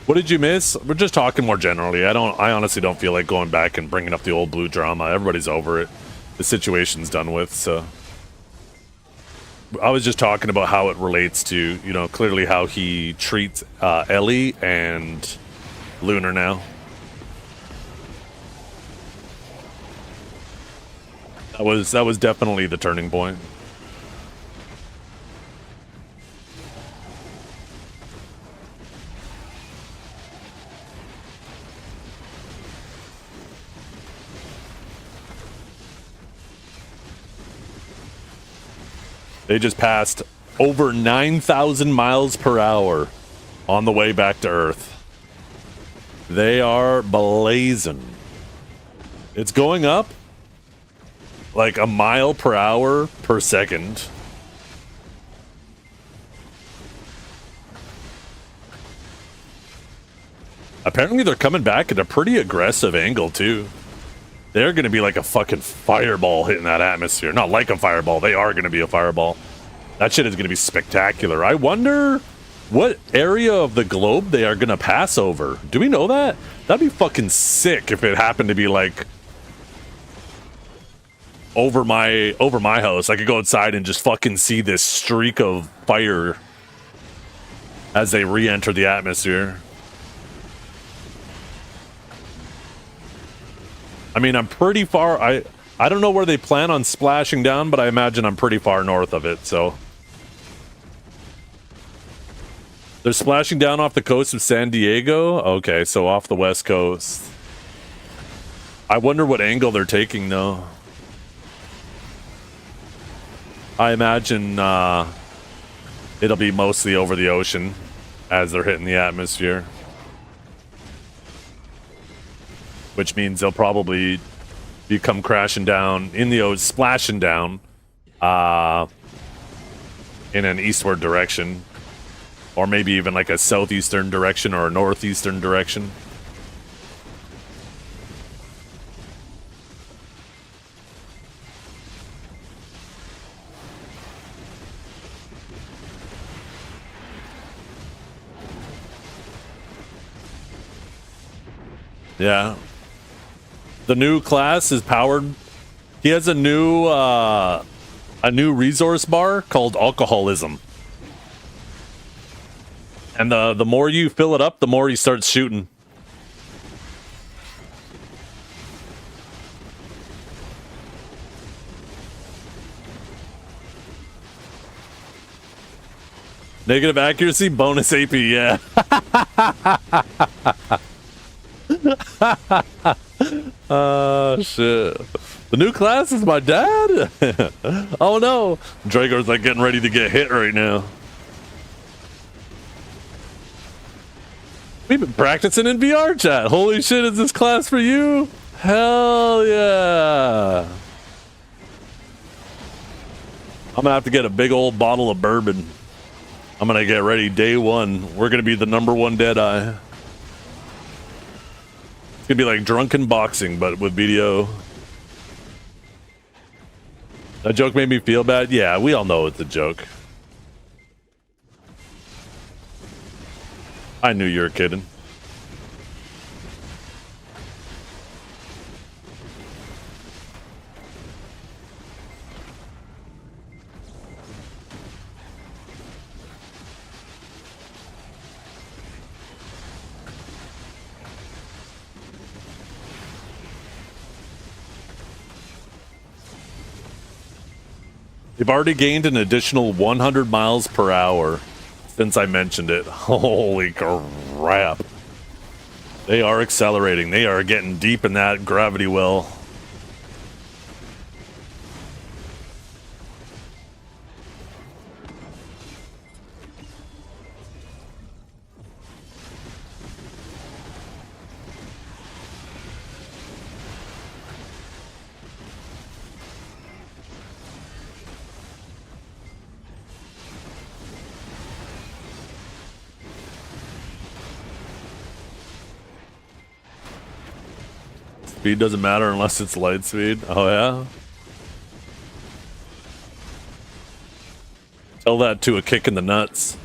What did you miss? We're just talking more generally. I honestly don't feel like going back and bringing up the old blue drama. Everybody's over it. The situation's done with, so. I was just talking about how it relates to, you know, clearly how he treats Ellie and Lunar now. That was definitely the turning point. They just passed over 9,000 miles per hour on the way back to Earth. They are blazing. It's going up like a mile per hour per second. Apparently they're coming back at a pretty aggressive angle too. They're going to be like a fucking fireball hitting that atmosphere. Not like a fireball. They are going to be a fireball. That shit is going to be spectacular. I wonder what area of the globe they are going to pass over. Do we know that? That'd be fucking sick if it happened to be like over my house. I could go outside and just fucking see this streak of fire as they re-enter the atmosphere. I mean, I'm pretty far. I don't know where they plan on splashing down, but I imagine I'm pretty far north of it, so. They're splashing down off the coast of San Diego? Okay, so off the west coast. I wonder what angle they're taking, though. I imagine it'll be mostly over the ocean as they're hitting the atmosphere. Which means they'll probably come crashing down in the ocean, splashing down in an eastward direction. Or maybe even like a southeastern direction or a northeastern direction. Yeah. The new class is powered. He has a new resource bar called alcoholism. And the more you fill it up, the more he starts shooting. Negative accuracy, bonus AP, yeah. Shit. The new class is my dad? Oh no. Drago's like getting ready to get hit right now. We've been practicing in VR chat. Holy shit, is this class for you? Hell yeah. I'm gonna have to get a big old bottle of bourbon. I'm gonna get ready day one. We're gonna be the #1 Deadeye. It's gonna be like drunken boxing, but with video. That joke made me feel bad. Yeah, we all know it's a joke. I knew you were kidding. They've already gained an additional 100 miles per hour since I mentioned it. Holy crap. They are accelerating. They are getting deep in that gravity well. Speed doesn't matter unless it's light speed. Oh yeah? Tell that to a kick in the nuts.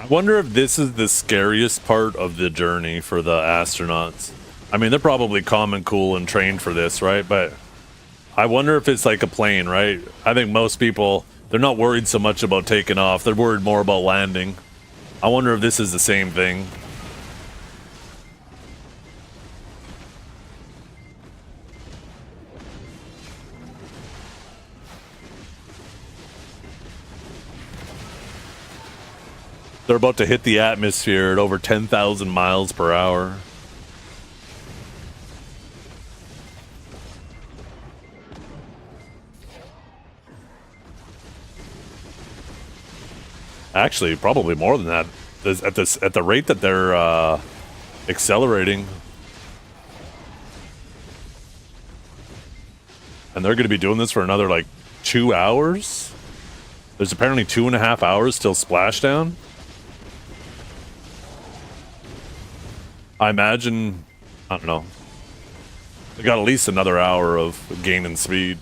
I wonder if this is the scariest part of the journey for the astronauts. I mean, they're probably calm and cool and trained for this, right? But I wonder if it's like a plane, right? I think most people, they're not worried so much about taking off. They're worried more about landing. I wonder if this is the same thing. They're about to hit the atmosphere at over 10,000 miles per hour. Actually, probably more than that. At the rate that they're accelerating. And they're going to be doing this for another, like, 2 hours? There's apparently 2.5 hours till splashdown. I imagine, I don't know, they got at least another hour of gain in speed.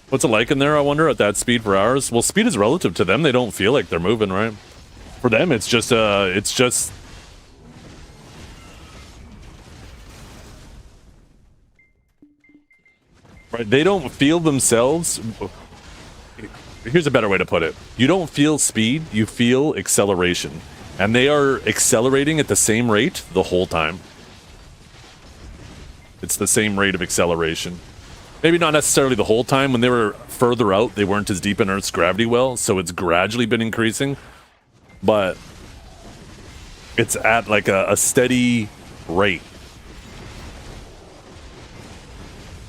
What's it like in there, I wonder, at that speed per hours? Well, speed is relative to them. They don't feel like they're moving, right? For them, it's just right, they don't feel themselves. Here's a better way to put it. You don't feel speed, you feel acceleration. And they are accelerating at the same rate the whole time. It's the same rate of acceleration. Maybe not necessarily the whole time. When they were further out, they weren't as deep in Earth's gravity well, so it's gradually been increasing. But it's at like a steady rate.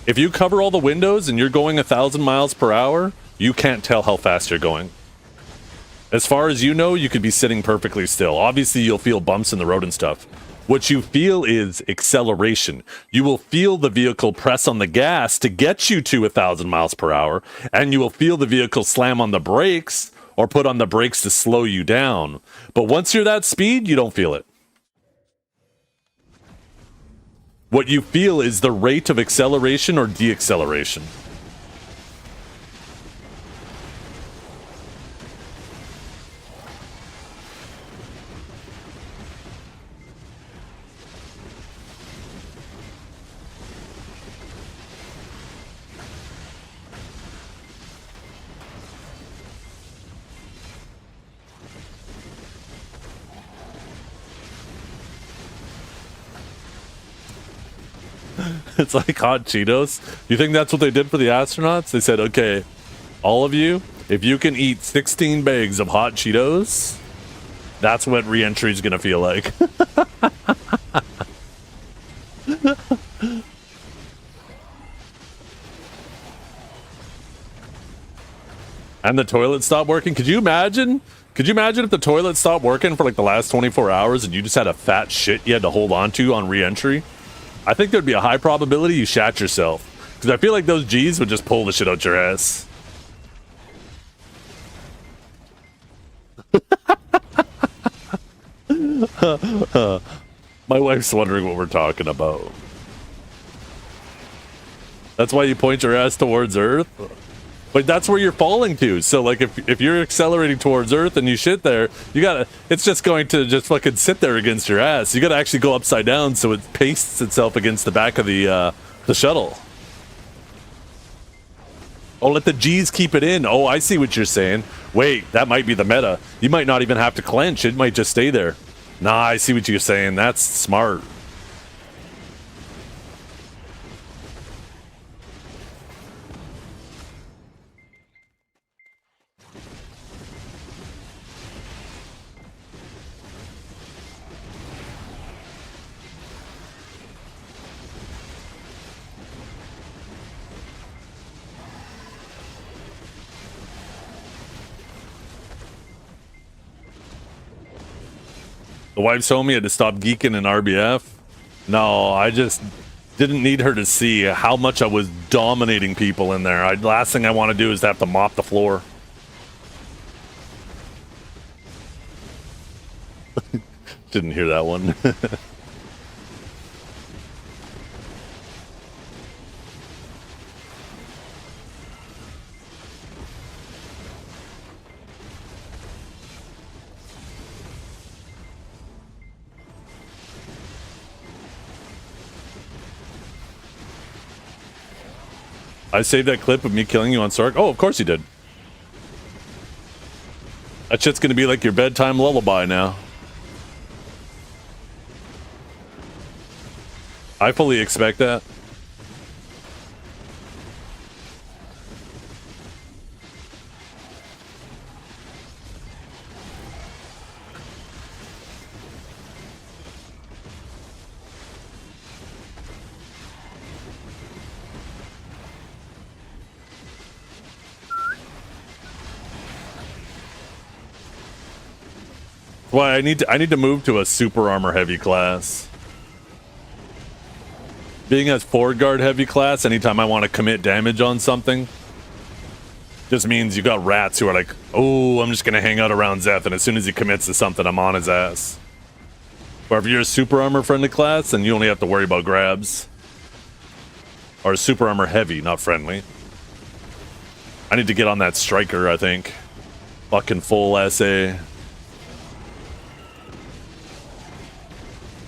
If you cover all the windows and you're going 1,000 miles per hour, you can't tell how fast you're going. As far as you know, you could be sitting perfectly still. Obviously, you'll feel bumps in the road and stuff. What you feel is acceleration. You will feel the vehicle press on the gas to get you to 1,000 miles per hour, and you will feel the vehicle slam on the brakes or put on the brakes to slow you down. But once you're that speed, you don't feel it. What you feel is the rate of acceleration or deacceleration. It's like hot Cheetos. You think that's what they did for the astronauts? They said, okay, all of you, if you can eat 16 bags of hot Cheetos, that's what re-entry is going to feel like. And the toilet stopped working? Could you imagine? Could you imagine if the toilet stopped working for like the last 24 hours and you just had a fat shit you had to hold on to on re-entry? I think there'd be a high probability you shat yourself. Because I feel like those G's would just pull the shit out your ass. My wife's wondering what we're talking about. That's why you point your ass towards Earth? But that's where you're falling to. So like if you're accelerating towards Earth and you shit there, you gotta, it's just going to just fucking sit there against your ass. You gotta actually go upside down so it pastes itself against the back of the shuttle. Oh, let the G's keep it in. Oh, I see what you're saying. Wait, that might be the meta. You might not even have to clench. It might just stay there. Nah, I see what you're saying. That's smart. The wife told me I had to stop geeking in RBF. No, I just didn't need her to see how much I was dominating people in there. Last thing I want to do is have to mop the floor. Didn't hear that one. I saved that clip of me killing you on Sark. Oh, of course you did. That shit's gonna be like your bedtime lullaby now. I fully expect that. Why I need to move to a super armor heavy class. Being a forward guard heavy class, anytime I want to commit damage on something, just means you got rats who are like, oh, I'm just gonna hang out around Zeth, and as soon as he commits to something, I'm on his ass. Or if you're a super armor friendly class, then you only have to worry about grabs. Or super armor heavy, not friendly. I need to get on that striker, I think. Fucking full SA.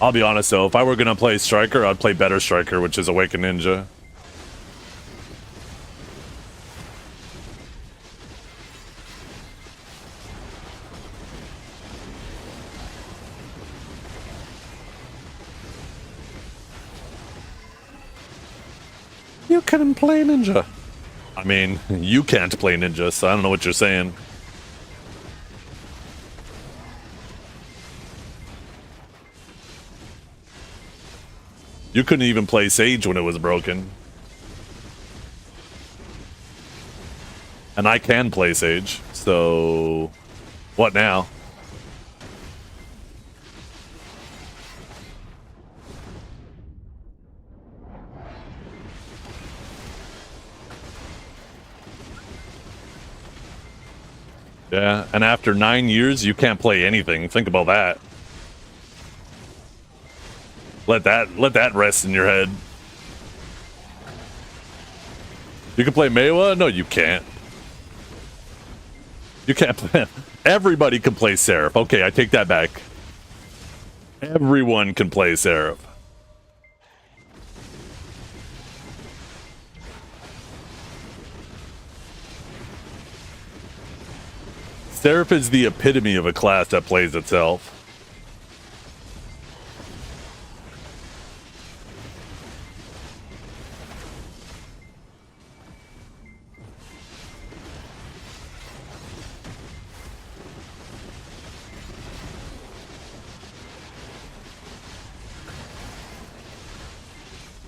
I'll be honest though, if I were gonna play Striker, I'd play better Striker, which is Awakened Ninja. You can play Ninja. I mean, you can't play Ninja, so I don't know what you're saying. You couldn't even play Sage when it was broken. And I can play Sage, so... what now? Yeah, and after 9 years, you can't play anything. Think about that. Let that rest in your head. You can play Meiwa? No, you can't. You can't play. Everybody can play Seraph. Okay, I take that back. Everyone can play Seraph. Seraph is the epitome of a class that plays itself.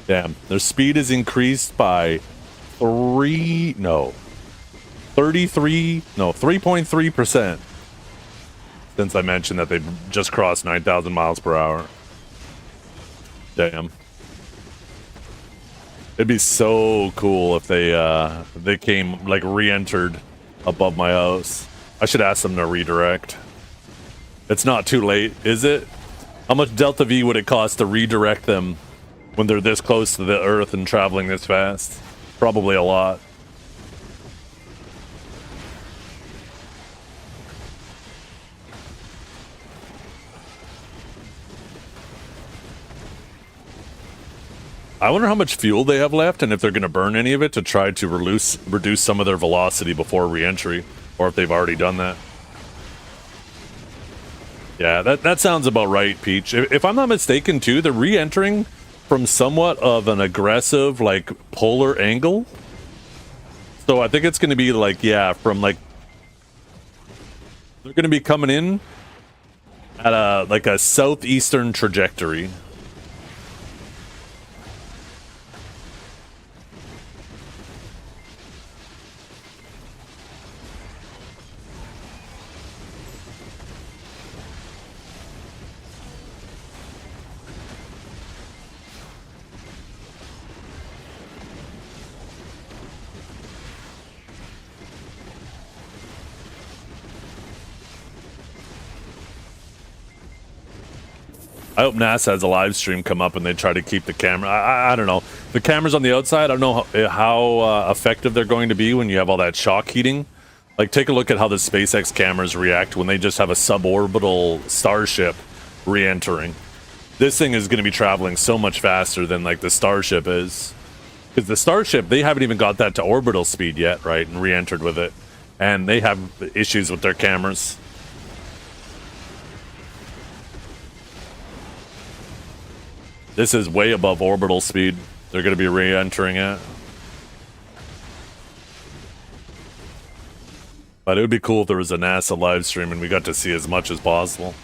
Damn, their speed is increased by 3.3% since I mentioned that they just crossed 9,000 miles per hour. Damn. It'd be so cool if they came, like, re-entered above my house. I should ask them to redirect. It's not too late, is it? How much Delta V would it cost to redirect them when they're this close to the Earth and traveling this fast? Probably a lot. I wonder how much fuel they have left and if they're going to burn any of it to try to reduce some of their velocity before re-entry, or if they've already done that. Yeah, that sounds about right, Peach. If I'm not mistaken, too, they're re-entering from somewhat of an aggressive, like, polar angle. So I think it's going to be, like, yeah, from, like... They're going to be coming in at a southeastern trajectory. I hope NASA has a live stream come up and they try to keep the camera. I don't know. The cameras on the outside, I don't know how effective they're going to be when you have all that shock heating. Like, take a look at how the SpaceX cameras react when they just have a suborbital Starship re-entering. This thing is going to be traveling so much faster than, like, the Starship is. Because the Starship, they haven't even got that to orbital speed yet, right? And re-entered with it. And they have issues with their cameras. This is way above orbital speed. They're going to be re-entering it. But it would be cool if there was a NASA live stream and we got to see as much as possible.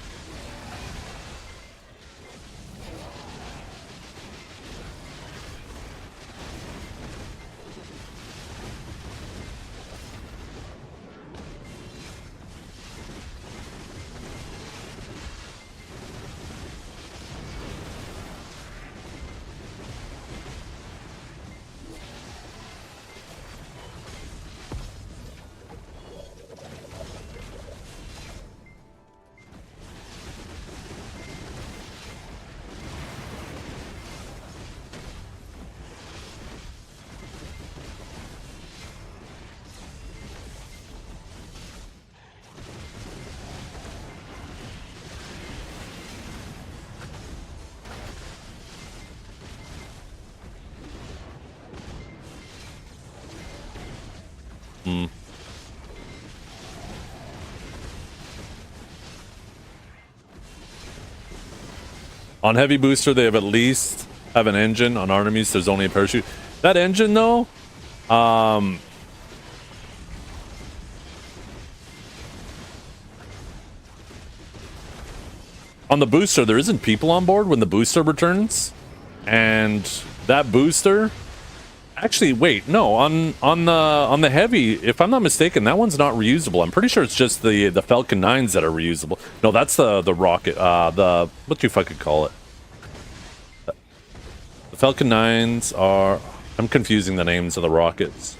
On Heavy Booster, they have at least have an engine. On Artemis, there's only a parachute. That engine, though, on the booster, there isn't people on board when the booster returns. And that booster... Actually, wait, no, on the Heavy, if I'm not mistaken, that one's not reusable. I'm pretty sure it's just the Falcon 9s that are reusable. No, that's the rocket, what do you fucking call it? The Falcon 9s are... I'm confusing the names of the rockets.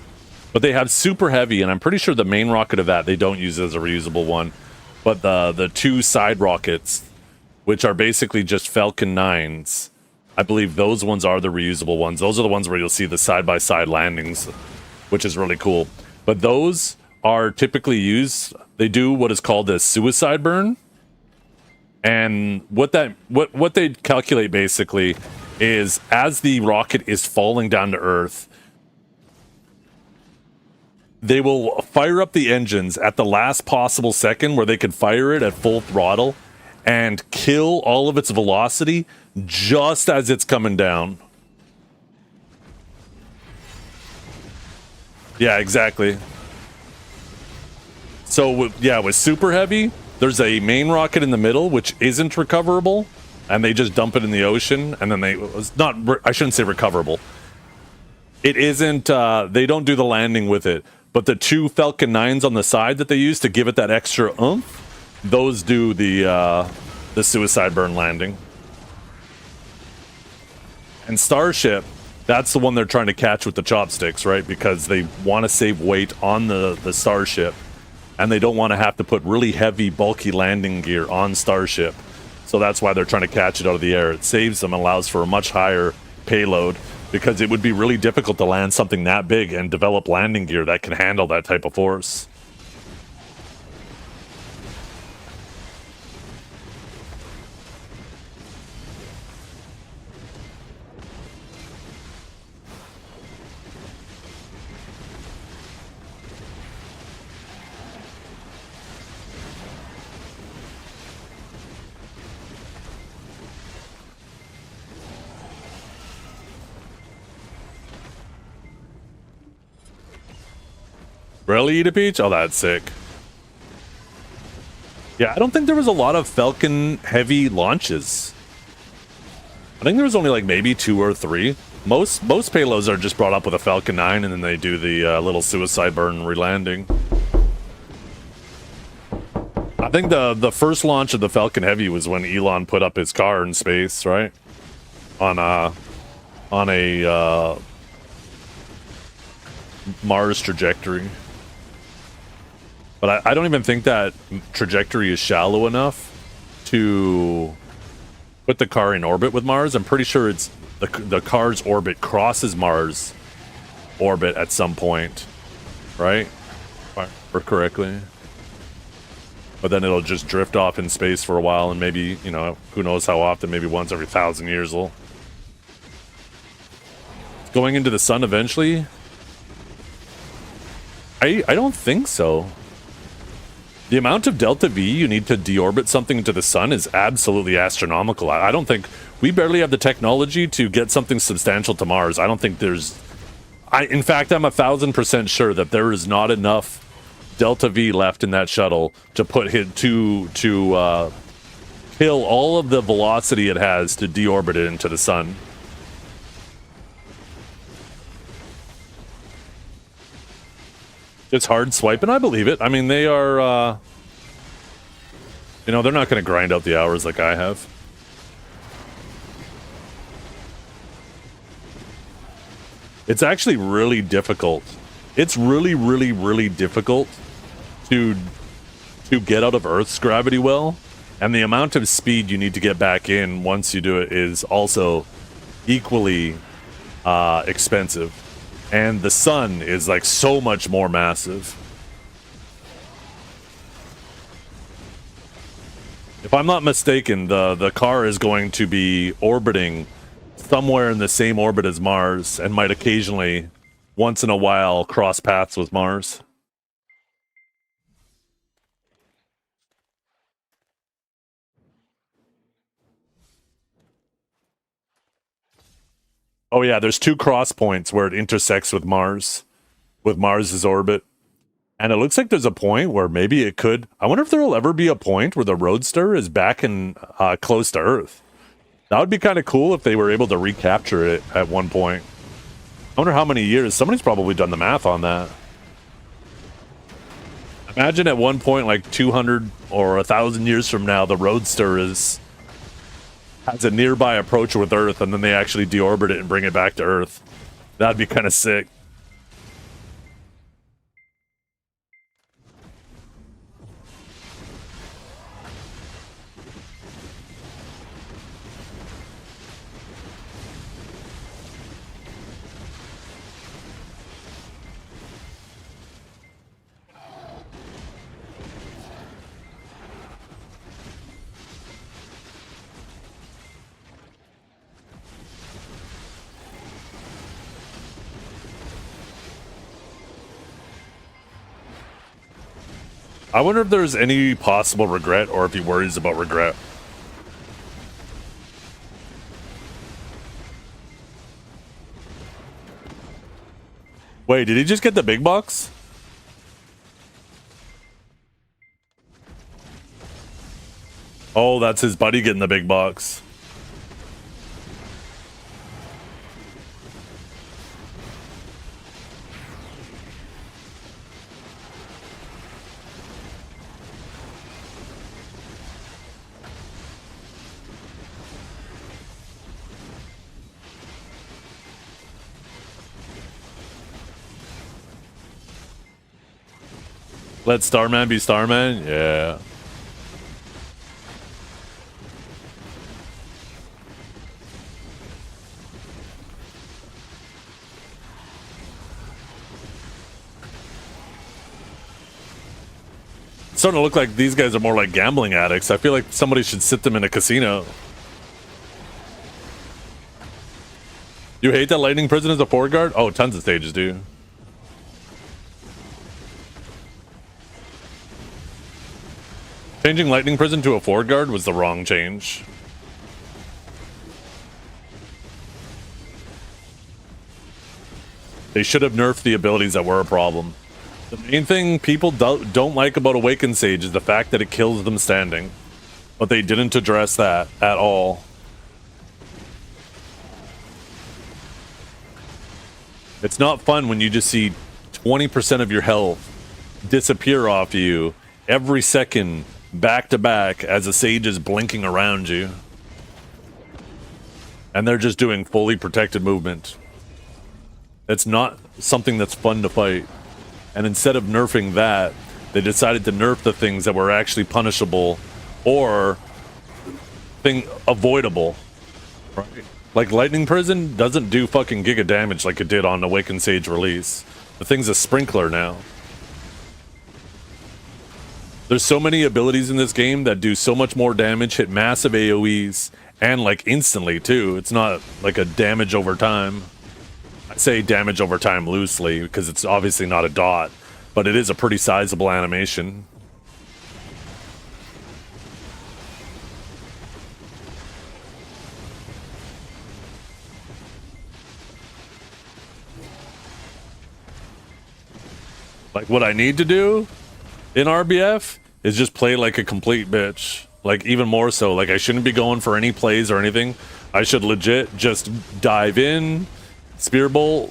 But they have Super Heavy, and I'm pretty sure the main rocket of that they don't use as a reusable one. But the two side rockets, which are basically just Falcon 9s, I believe those ones are the reusable ones. Those are the ones where you'll see the side-by-side landings, which is really cool. But those are typically used... They do what is called a suicide burn. And what they calculate, basically, is as the rocket is falling down to Earth, they will fire up the engines at the last possible second where they can fire it at full throttle and kill all of its velocity just as it's coming down. Yeah, exactly. So, with Super Heavy, there's a main rocket in the middle, which isn't recoverable, and they just dump it in the ocean, and then I shouldn't say recoverable. It isn't, they don't do the landing with it, but the two Falcon 9s on the side that they use to give it that extra oomph, those do the suicide burn landing. And Starship, that's the one they're trying to catch with the chopsticks, right? Because they want to save weight on the Starship, and they don't want to have to put really heavy, bulky landing gear on Starship. So that's why they're trying to catch it out of the air. It saves them and allows for a much higher payload, because it would be really difficult to land something that big and develop landing gear that can handle that type of force. Really, eat a peach? Oh, that's sick. Yeah, I don't think there was a lot of Falcon heavy launches. I think there was only like maybe 2 or 3. Most payloads are just brought up with a Falcon 9 and then they do the little suicide burn relanding. I think the first launch of the Falcon Heavy was when Elon put up his car in space, right? On a Mars trajectory. But I don't even think that trajectory is shallow enough to put the car in orbit with Mars. I'm pretty sure it's the car's orbit crosses Mars orbit at some point, right? If I remember correctly. But then it'll just drift off in space for a while, and maybe, you know, who knows how often, maybe once every 1,000 years will. Going into the sun eventually? I don't think so. The amount of delta V you need to deorbit something into the sun is absolutely astronomical. I don't think... We barely have the technology to get something substantial to Mars. I don't think there's... In fact, I'm 1,000% sure that there is not enough delta V left in that shuttle to put it to kill all of the velocity it has to deorbit it into the sun. It's hard swiping, I believe it. I mean, they are, you know, they're not going to grind out the hours like I have. It's actually really difficult. It's really, really, really difficult to get out of Earth's gravity well. And the amount of speed you need to get back in once you do it is also equally expensive. And the sun is like so much more massive. If I'm not mistaken, the car is going to be orbiting somewhere in the same orbit as Mars and might occasionally, once in a while, cross paths with Mars. Oh yeah, there's 2 cross points where it intersects with Mars's orbit. And it looks like there's a point where maybe it could... I wonder if there will ever be a point where the Roadster is back in close to Earth. That would be kind of cool if they were able to recapture it at one point. I wonder how many years. Somebody's probably done the math on that. Imagine at one point, like 200 or 1,000 years from now, the Roadster has a nearby approach with Earth, and then they actually deorbit it and bring it back to Earth. That'd be kind of sick. I wonder if there's any possible regret, or if he worries about regret. Wait, did he just get the big box? Oh, that's his buddy getting the big box. Let Starman be Starman? Yeah. It's starting to look like these guys are more like gambling addicts. I feel like somebody should sit them in a casino. You hate that Lightning Prison as a forward guard? Oh, tons of stages do. Changing Lightning Prison to a forward guard was the wrong change. They should have nerfed the abilities that were a problem. The main thing people don't like about Awakened Sage is the fact that it kills them standing. But they didn't address that at all. It's not fun when you just see 20% of your health disappear off you every second, back to back, as a Sage is blinking around you. And they're just doing fully protected movement. It's not something that's fun to fight. And instead of nerfing that, they decided to nerf the things that were actually punishable or avoidable. Right? Like Lightning Prison doesn't do fucking giga damage like it did on Awakened Sage release. The thing's a sprinkler now. There's so many abilities in this game that do so much more damage, hit massive AoEs, and like instantly too. It's not like a damage over time. I say damage over time loosely because it's obviously not a dot, but it is a pretty sizable animation. Like what I need to do in RBF is just play like a complete bitch. Like even more so. Like I shouldn't be going for any plays or anything. I should legit just dive in, spearbolt,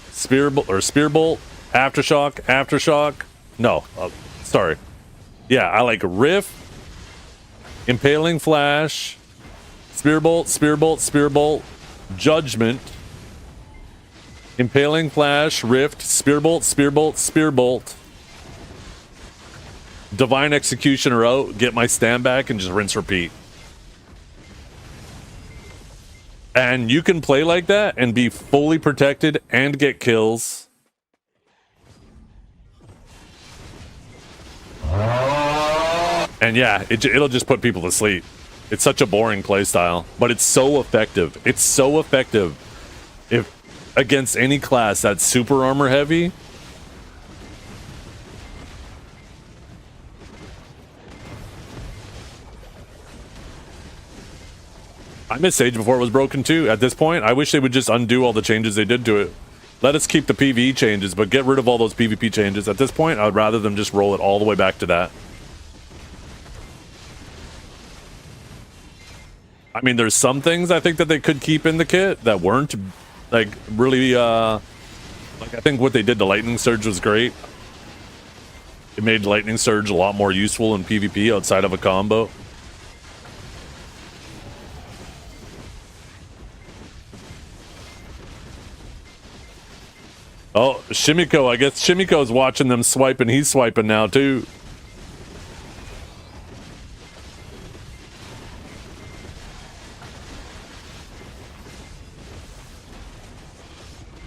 aftershock. No, sorry. Yeah, I like riff, impaling flash, spearbolt, judgment, impaling flash, rift, spearbolt. Divine Executioner out, get my stand back, and just rinse repeat. And you can play like that and be fully protected and get kills. And yeah, it'll just put people to sleep. It's such a boring playstyle, but it's so effective. It's so effective if against any class that's super armor heavy. I miss Sage before it was broken too. At this point, I wish they would just undo all the changes they did to it. Let us keep the PvE changes, but get rid of all those PvP changes. At this point, I'd rather them just roll it all the way back to that. I mean, there's some things I think that they could keep in the kit that weren't, like, really, like, I think what they did to Lightning Surge was great. It made Lightning Surge a lot more useful in PvP outside of a combo. Oh, Shimiko, I guess Shimiko's watching them swipe and he's swiping now too.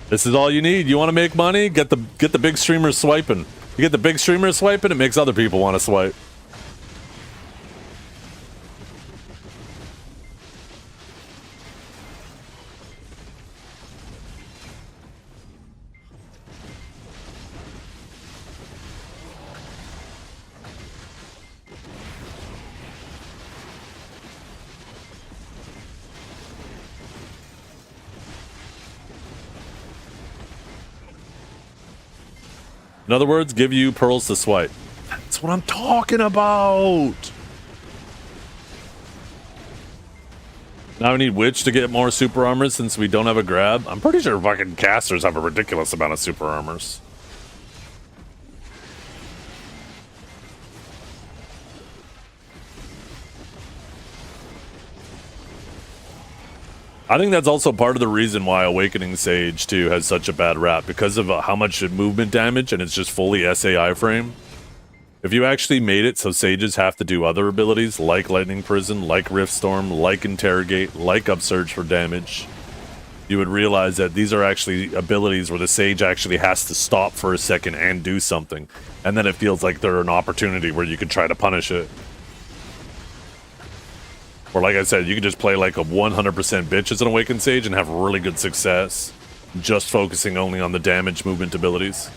This is all you need. You want to make money? Get the big streamers swiping. You get the big streamers swiping, it makes other people want to swipe. In other words, give you pearls to swipe. That's what I'm talking about. Now we need Witch to get more super armors since we don't have a grab. I'm pretty sure fucking casters have a ridiculous amount of super armors. I think that's also part of the reason why Awakening Sage 2 has such a bad rap, because of how much movement damage and it's just fully SAI frame. If you actually made it so Sages have to do other abilities like Lightning Prison, like Rift Storm, like Interrogate, like Upsurge for damage, you would realize that these are actually abilities where the Sage actually has to stop for a second and do something. And then it feels like they're an opportunity where you could try to punish it. Or like I said, you can just play like a 100% bitch as an Awakened Sage and have really good success, just focusing only on the damage movement abilities.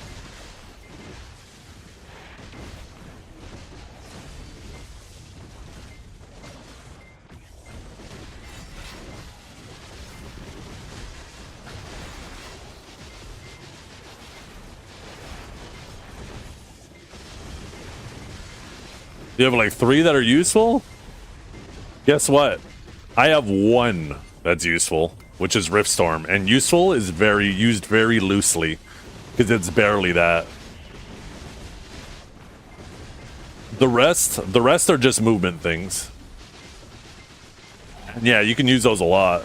You have like 3 that are useful? Guess what? I have 1 that's useful, which is Riftstorm, and useful is used very loosely because it's barely that. The rest are just movement things. And yeah, you can use those a lot.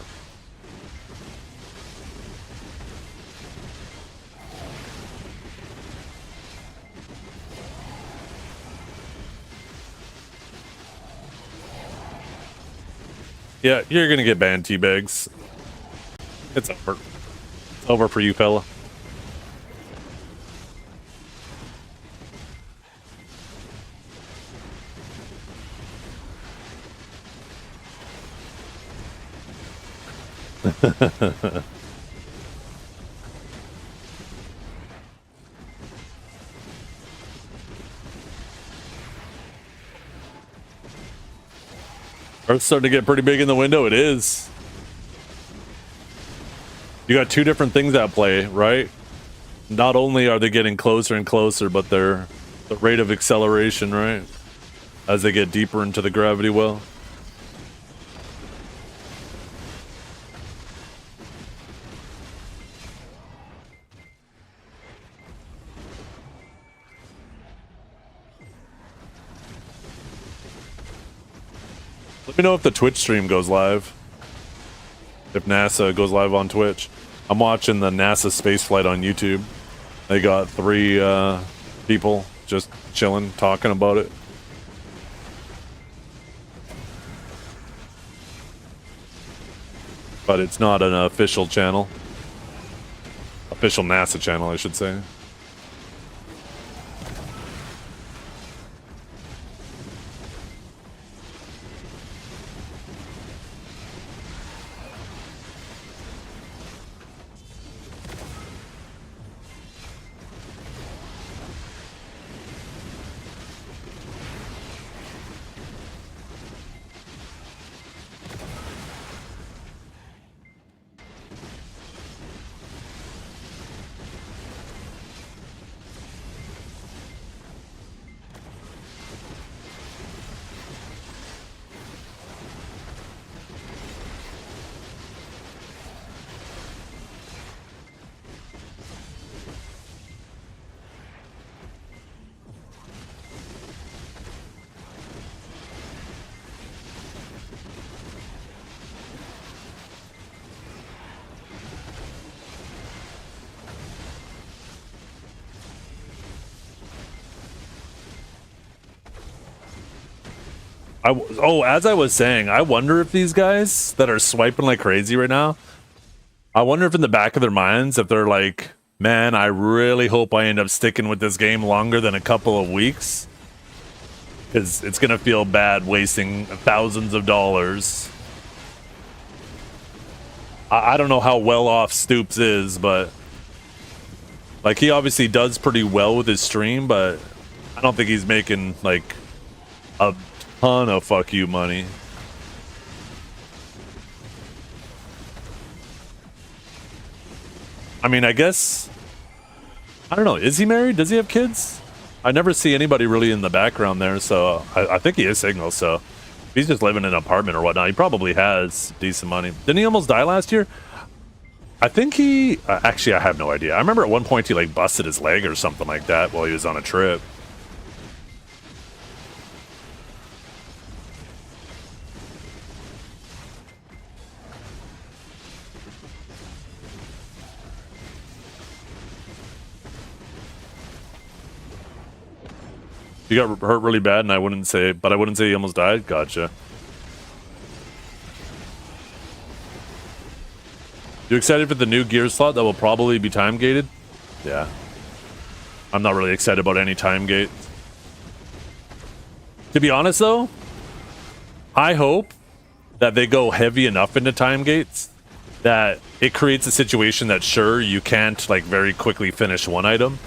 Yeah, you're gonna get banned, teabags. It's over. It's over for you, fella. Earth's starting to get pretty big in the window. It is. You got 2 different things at play, right? Not only are they getting closer and closer, but the rate of acceleration, right? As they get deeper into the gravity well. Let me know if the Twitch stream goes live. If NASA goes live on Twitch. I'm watching the NASA Spaceflight on YouTube. They got 3 people just chilling, talking about it. But it's not an official channel. Official NASA channel, I should say. As I was saying, I wonder if these guys that are swiping like crazy right now, I wonder if in the back of their minds, if they're like, man, I really hope I end up sticking with this game longer than a couple of weeks. Because it's going to feel bad wasting thousands of dollars. I don't know how well off Stoops is, but like he obviously does pretty well with his stream, but I don't think he's making like a ton of fuck you money. I mean, I guess, I don't know, is he married? Does he have kids? I never see anybody really in the background there, so I think he is single, so if he's just living in an apartment or whatnot, he probably has decent money. Didn't he almost die last year? I think he, actually I have no idea. I remember at one point he like busted his leg or something like that while he was on a trip. He got hurt really bad, and I wouldn't say he almost died. Gotcha. You excited for the new gear slot that will probably be time gated? Yeah. I'm not really excited about any time gate. To be honest, though, I hope that they go heavy enough into time gates that it creates a situation that sure you can't like very quickly finish one item,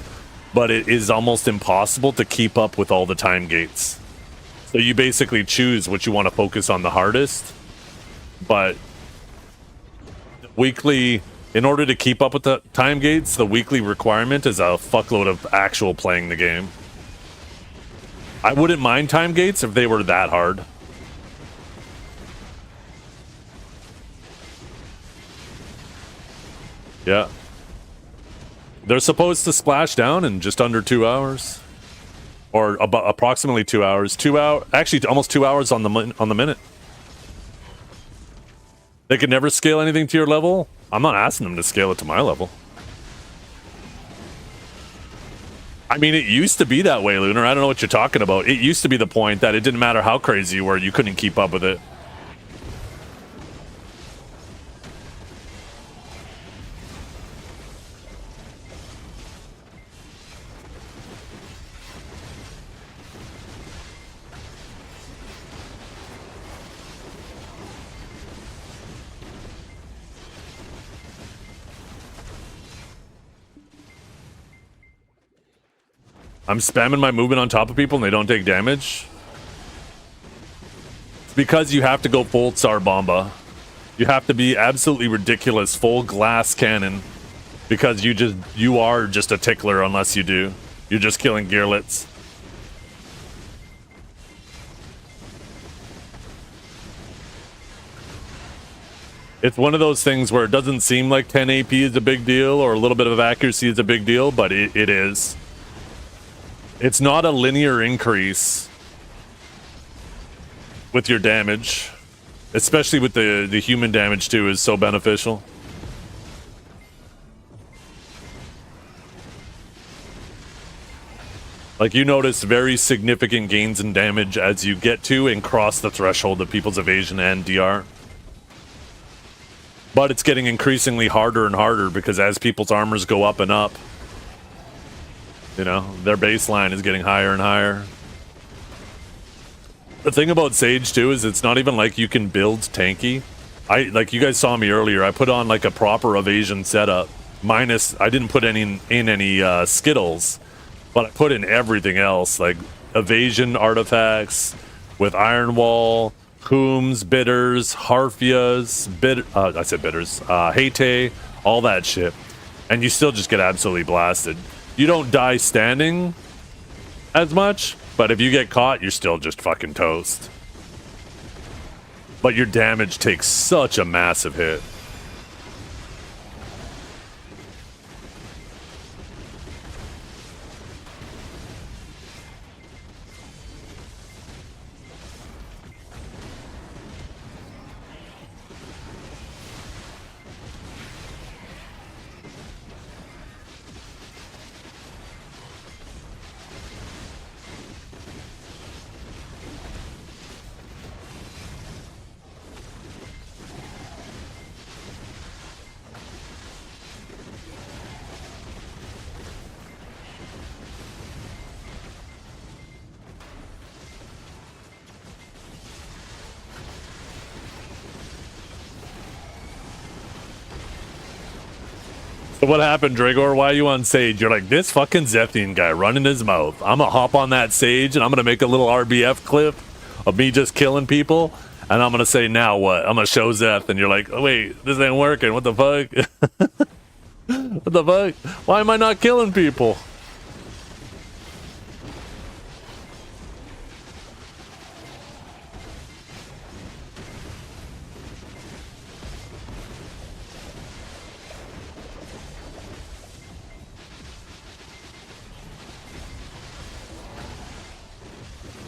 but it is almost impossible to keep up with all the time gates. So you basically choose what you want to focus on the hardest, but weekly, in order to keep up with the time gates, the weekly requirement is a fuckload of actual playing the game. I wouldn't mind time gates if they were that hard. Yeah. They're supposed to splash down in just under 2 hours. Or about approximately 2 hours. Actually, almost 2 hours on the minute. They could never scale anything to your level. I'm not asking them to scale it to my level. I mean, it used to be that way, Lunar. I don't know what you're talking about. It used to be the point that it didn't matter how crazy you were, you couldn't keep up with it. I'm spamming my movement on top of people and they don't take damage. It's because you have to go full Tsar Bomba. You have to be absolutely ridiculous, full glass cannon. Because you are just a tickler unless you do. You're just killing gearlets. It's one of those things where it doesn't seem like 10 AP is a big deal or a little bit of accuracy is a big deal, but it is. It's not a linear increase with your damage, especially with the human damage too is so beneficial. Like you notice very significant gains in damage as you get to and cross the threshold of people's evasion and DR. But it's getting increasingly harder and harder because as people's armors go up and up, you know, their baseline is getting higher and higher. The thing about Sage too is it's not even like you can build tanky. Like you guys saw me earlier, I put on like a proper evasion setup. Minus, I didn't put in any Skittles, but I put in everything else, like evasion artifacts with Iron Wall, Hooms, Bitters, Harfias, I said Bitters, Hate, all that shit. And you still just get absolutely blasted. You don't die standing as much, but if you get caught, you're still just fucking toast. But your damage takes such a massive hit. So what happened, Dragor? Why are you on Sage? You're like, this fucking Zethian guy running his mouth. I'm gonna hop on that Sage and I'm gonna make a little RBF clip of me just killing people. And I'm gonna say, now what? I'm gonna show Zeth. And you're like, oh, wait, this ain't working. What the fuck? What the fuck? Why am I not killing people?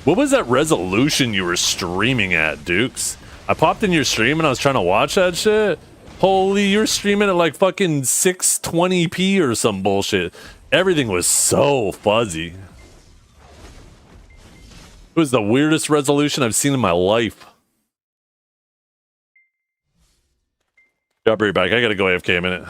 What was that resolution you were streaming at, Dukes? I popped in your stream and I was trying to watch that shit. Holy, you're streaming at like fucking 620p or some bullshit. Everything was so fuzzy. It was the weirdest resolution I've seen in my life. I'll be right back. I gotta go AFK a minute.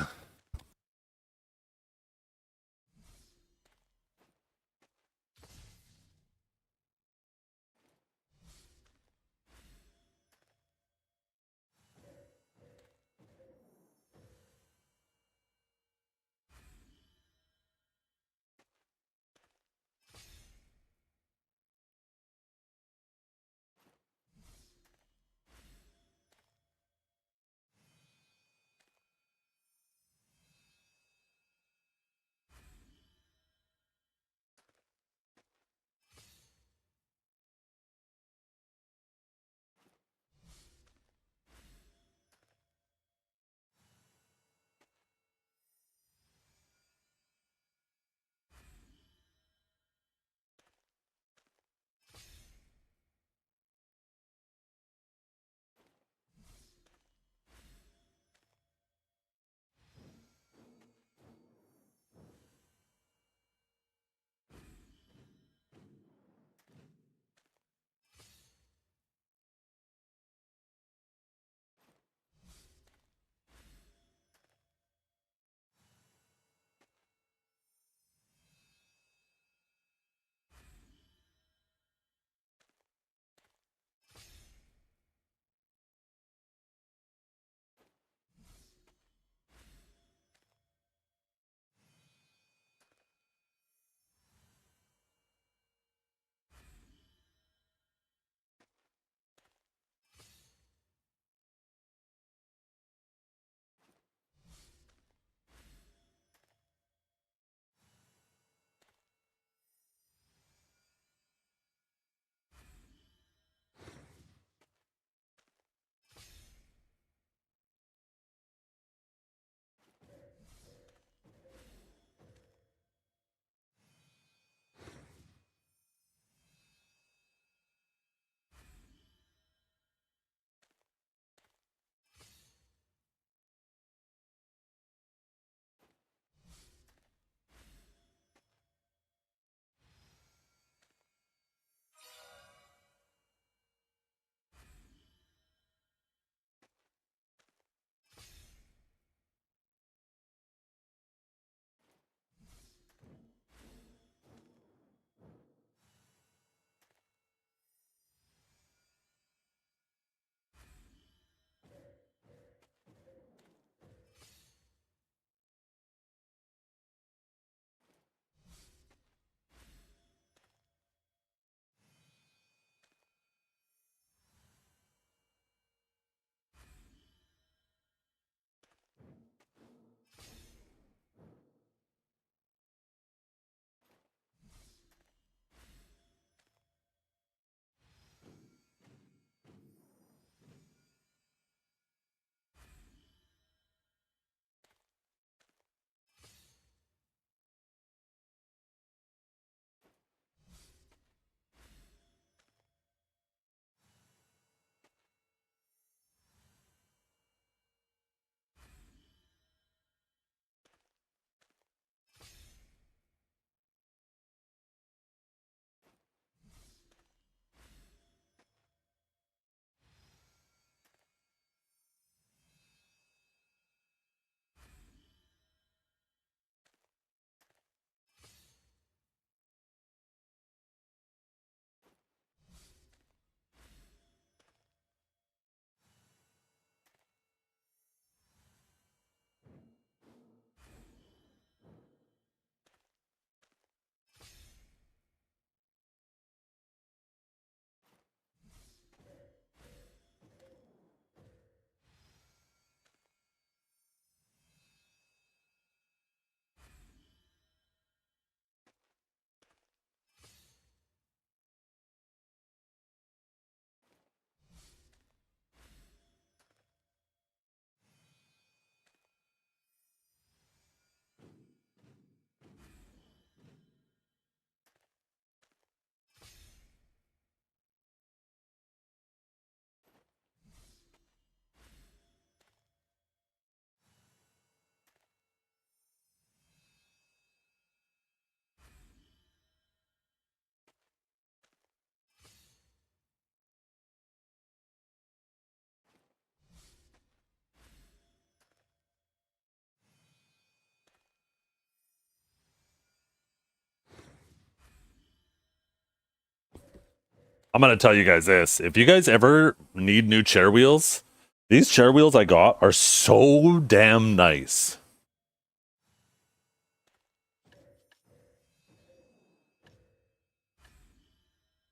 I'm gonna tell you guys this. If you guys ever need new chair wheels, these chair wheels I got are so damn nice.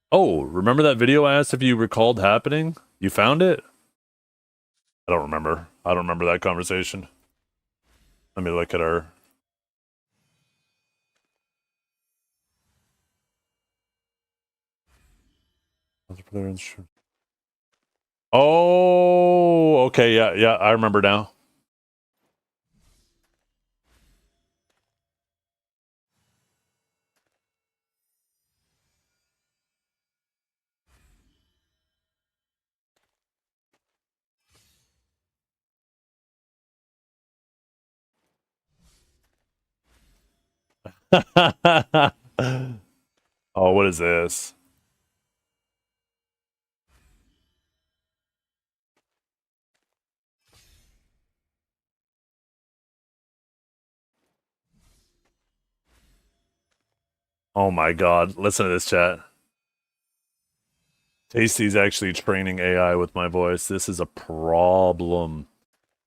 Oh, remember that video I asked if you recalled happening? You found it? I don't remember. I don't remember that conversation. Let me look at our... Oh, okay, yeah, I remember now. Oh, what is this? Oh my god, listen to this chat. Tasty's actually training AI with my voice. This is a problem.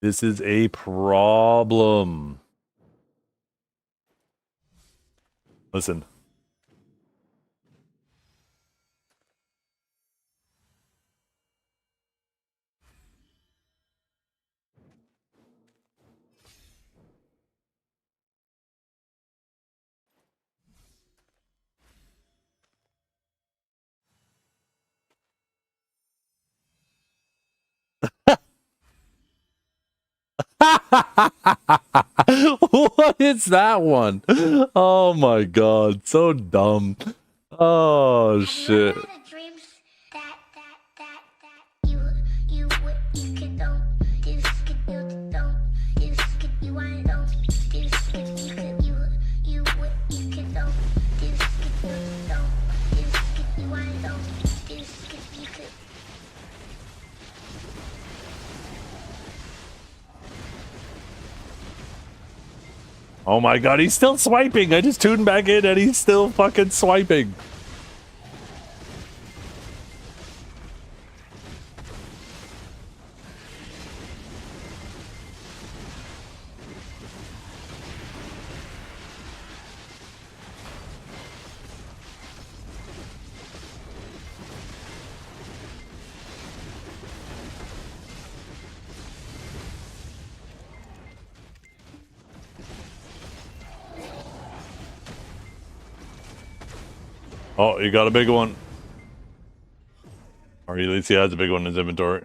This is a problem. Listen. What is that one? Oh my god, so dumb. Oh shit. Oh my god, he's still swiping. I just tuned back in and he's still fucking swiping. Oh, you got a big one. Or at least he has a big one in his inventory.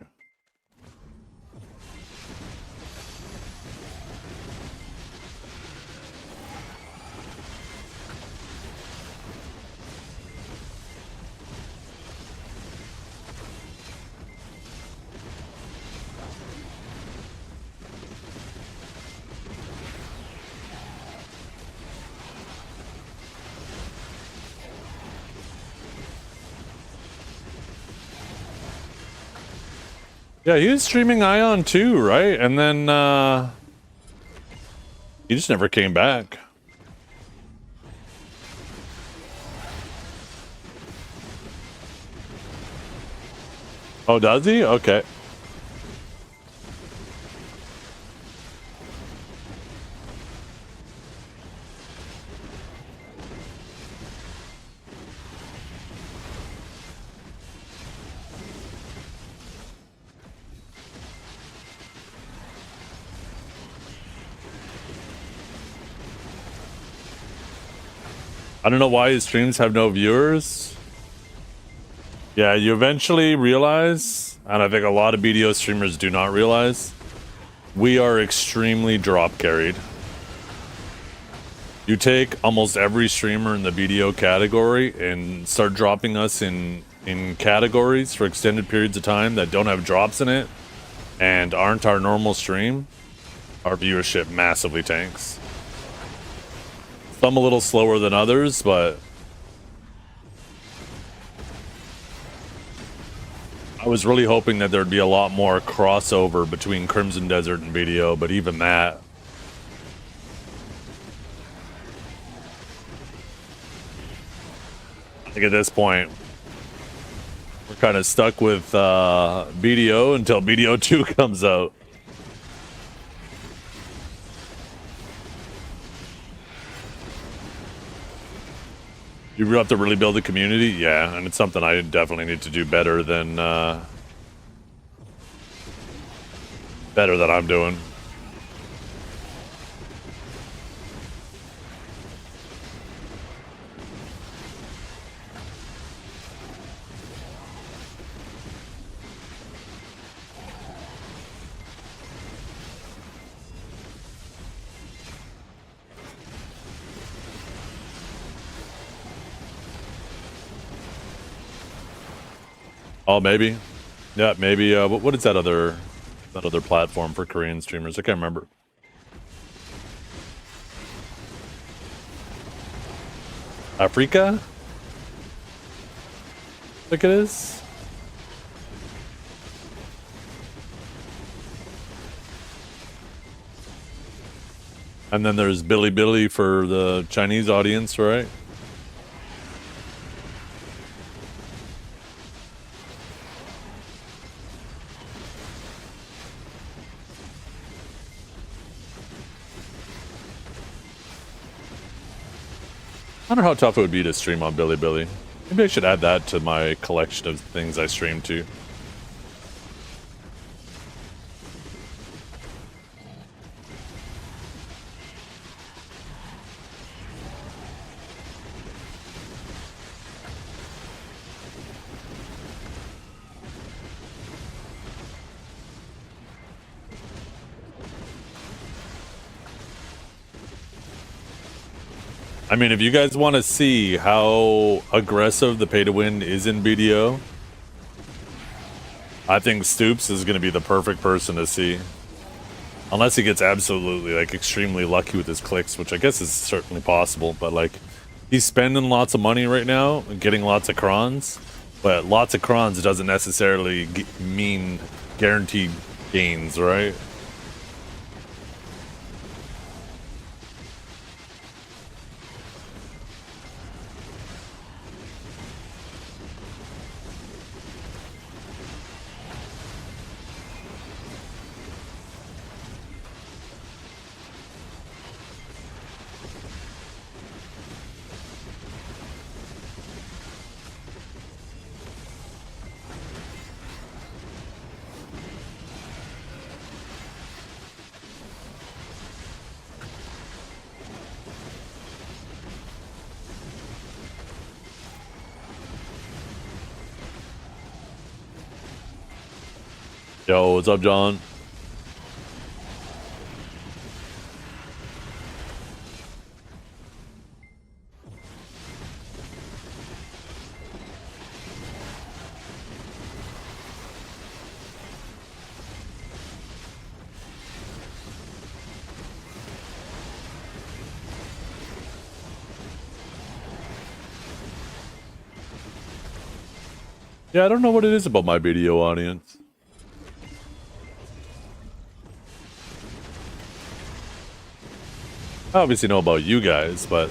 Yeah, he was streaming Ion too, right? And then he just never came back. Oh, does he? Okay. I don't know why his streams have no viewers. Yeah, you eventually realize, and I think a lot of BDO streamers do not realize, we are extremely drop carried. You take almost every streamer in the BDO category and start dropping us in categories for extended periods of time that don't have drops in it and aren't our normal stream, our viewership massively tanks. Some a little slower than others, but I was really hoping that there'd be a lot more crossover between Crimson Desert and BDO, but even that. I think at this point, We're kind of stuck with BDO until BDO 2 comes out. You have to really build a community? Yeah, and it's something I definitely need to do better than I'm doing. Oh, maybe. Yeah, maybe. What is that other platform for Korean streamers? I can't remember. Africa? I think it is. And then there's Bilibili for the Chinese audience, right? I wonder how tough it would be to stream on Bilibili. Maybe I should add that to my collection of things I stream to. I mean, if you guys want to see how aggressive the pay to win is in BDO, I think Stoops is going to be the perfect person to see. Unless he gets absolutely, like, extremely lucky with his clicks, which I guess is certainly possible. But, like, he's spending lots of money right now and getting lots of crons. But lots of crons doesn't necessarily mean guaranteed gains, right? Yo, what's up, John? Yeah, I don't know what it is about my video audience. I obviously know about you guys, but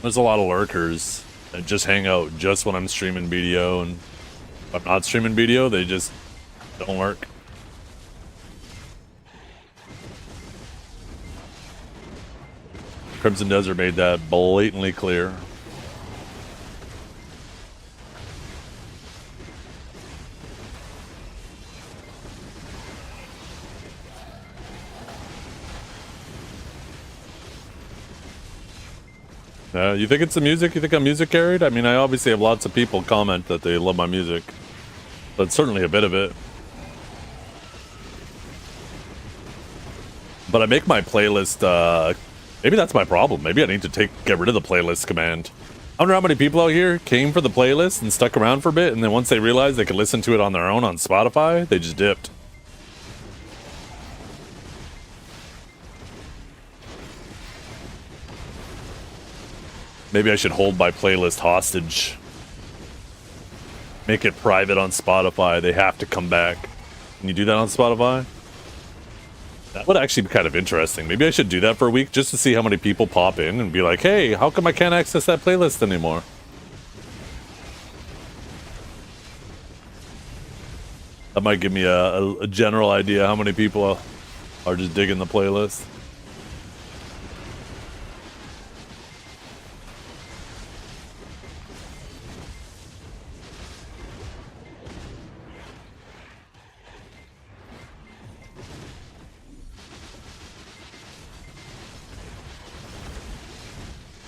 there's a lot of lurkers that just hang out just when I'm streaming BDO, and if I'm not streaming BDO, they just don't lurk. Crimson Desert made that blatantly clear. You think it's the music? You think I'm music carried? I mean, I obviously have lots of people comment that they love my music. But certainly a bit of it. But I make my playlist, maybe that's my problem. Maybe I need to get rid of the playlist command. I wonder how many people out here came for the playlist and stuck around for a bit, and then once they realized they could listen to it on their own on Spotify, they just dipped. Maybe I should hold my playlist hostage. Make it private on Spotify. They have to come back. Can you do that on Spotify? That would actually be kind of interesting. Maybe I should do that for a week just to see how many people pop in and be like, hey, how come I can't access that playlist anymore? That might give me a general idea how many people are just digging the playlist.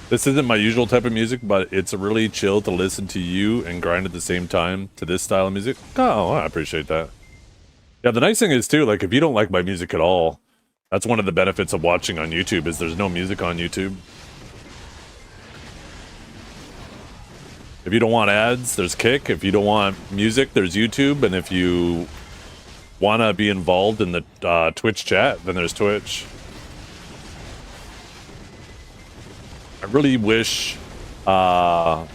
This isn't my usual type of music, but it's really chill to listen to you and grind at the same time to this style of music. Oh, I appreciate that. Yeah, the nice thing is too, like if you don't like my music at all, that's one of the benefits of watching on YouTube is there's no music on YouTube. If you don't want ads, there's Kick. If you don't want music, there's YouTube. And if you want to be involved in the Twitch chat, then there's Twitch. I really wish, well,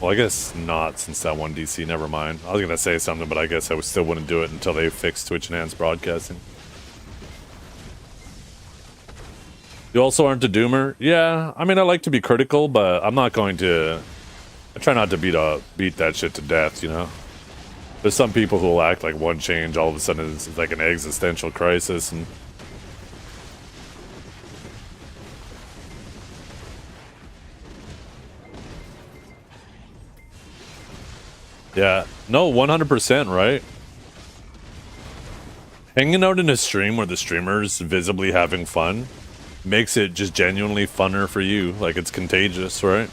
I guess not since that one DC, never mind. I was going to say something, but I guess I still wouldn't do it until they fix Twitch Enhanced Broadcasting. You also aren't a doomer? Yeah, I mean, I like to be critical, but I'm not going to, I try not to beat that shit to death, you know? There's some people who will act like one change all of a sudden is like an existential crisis, and yeah, no, 100%, right? Hanging out in a stream where the streamer's visibly having fun makes it just genuinely funner for you. Like, it's contagious, right?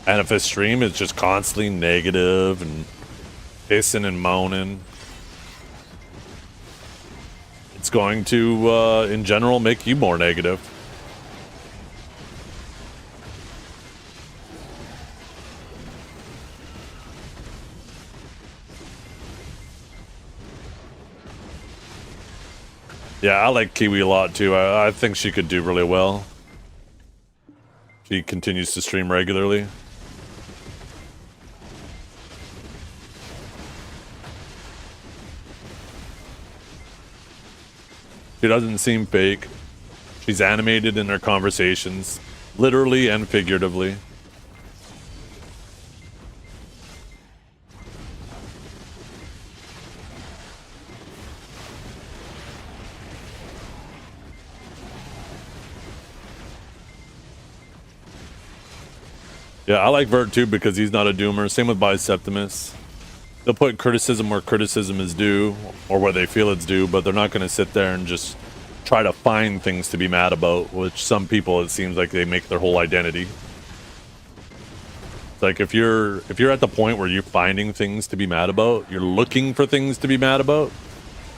And if a stream is just constantly negative and pissing and moaning, it's going to, in general, make you more negative. Yeah, I like Kiwi a lot too. I think she could do really well. She continues to stream regularly. She doesn't seem fake. She's animated in her conversations, literally and figuratively. Yeah, I like Vert too because he's not a doomer. Same with Biseptimus. They'll put criticism where criticism is due, or where they feel it's due, but they're not going to sit there and just try to find things to be mad about, which some people, it seems like they make their whole identity. It's like if you're at the point where you're finding things to be mad about, you're looking for things to be mad about,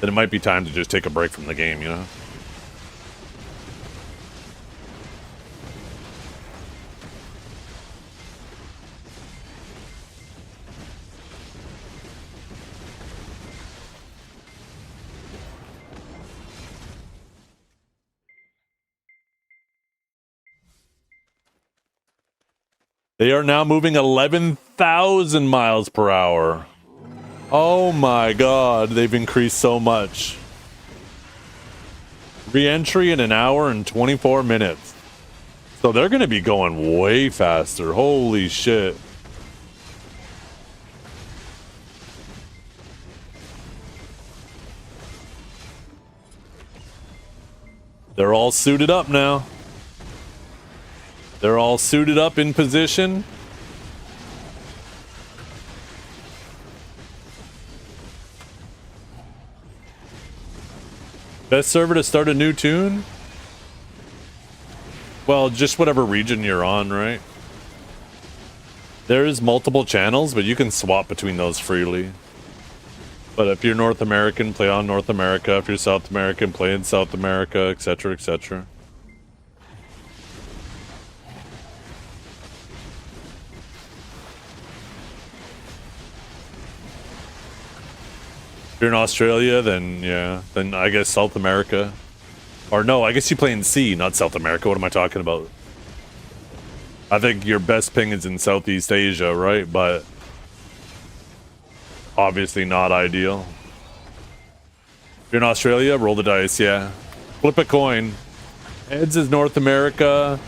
then it might be time to just take a break from the game, you know? They are now moving 11,000 miles per hour. Oh my god, they've increased so much. Re-entry in 1 hour and 24 minutes. So they're going to be going way faster. Holy shit. They're all suited up now. They're all suited up in position. Best server to start a new tune? Well, just whatever region you're on, right? There's multiple channels, but you can swap between those freely. But if you're North American, play on North America. If you're South American, play in South America, etc., etc. If you're in Australia, then yeah, then I guess South America. Or no, I guess you play in C, not South America. What am I talking about? I think your best ping is in Southeast Asia, right? But obviously not ideal. If you're in Australia, roll the dice, yeah. Flip a coin. Heads is North America.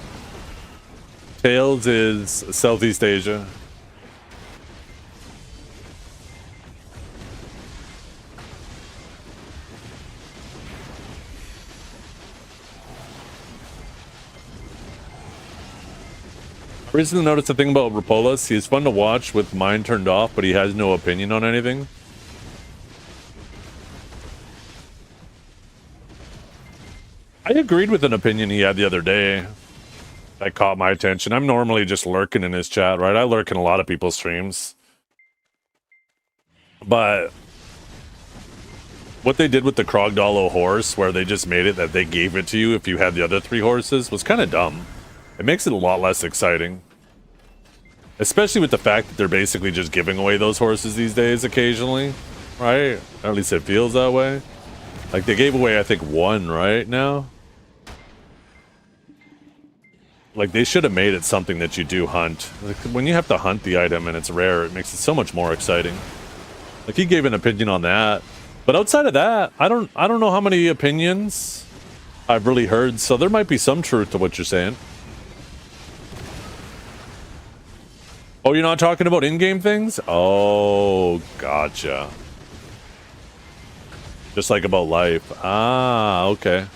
Tails is Southeast Asia. I recently noticed a thing about Rapolas. He is fun to watch with mine turned off, but he has no opinion on anything. I agreed with an opinion he had the other day that caught my attention. I'm normally just lurking in his chat, right? I lurk in a lot of people's streams. But what they did with the Krogdalo horse, where they just made it that they gave it to you if you had the other 3 horses, was kind of dumb. It makes it a lot less exciting. Especially with the fact that they're basically just giving away those horses these days occasionally, right? Or at least it feels that way. Like, they gave away, I think, 1 right now. Like, they should have made it something that you do hunt. Like, when you have to hunt the item and it's rare, it makes it so much more exciting. Like, he gave an opinion on that. But outside of that, I don't know how many opinions I've really heard, so there might be some truth to what you're saying. Oh, you're not talking about in-game things? Oh, gotcha. Just like about life. Ah, okay.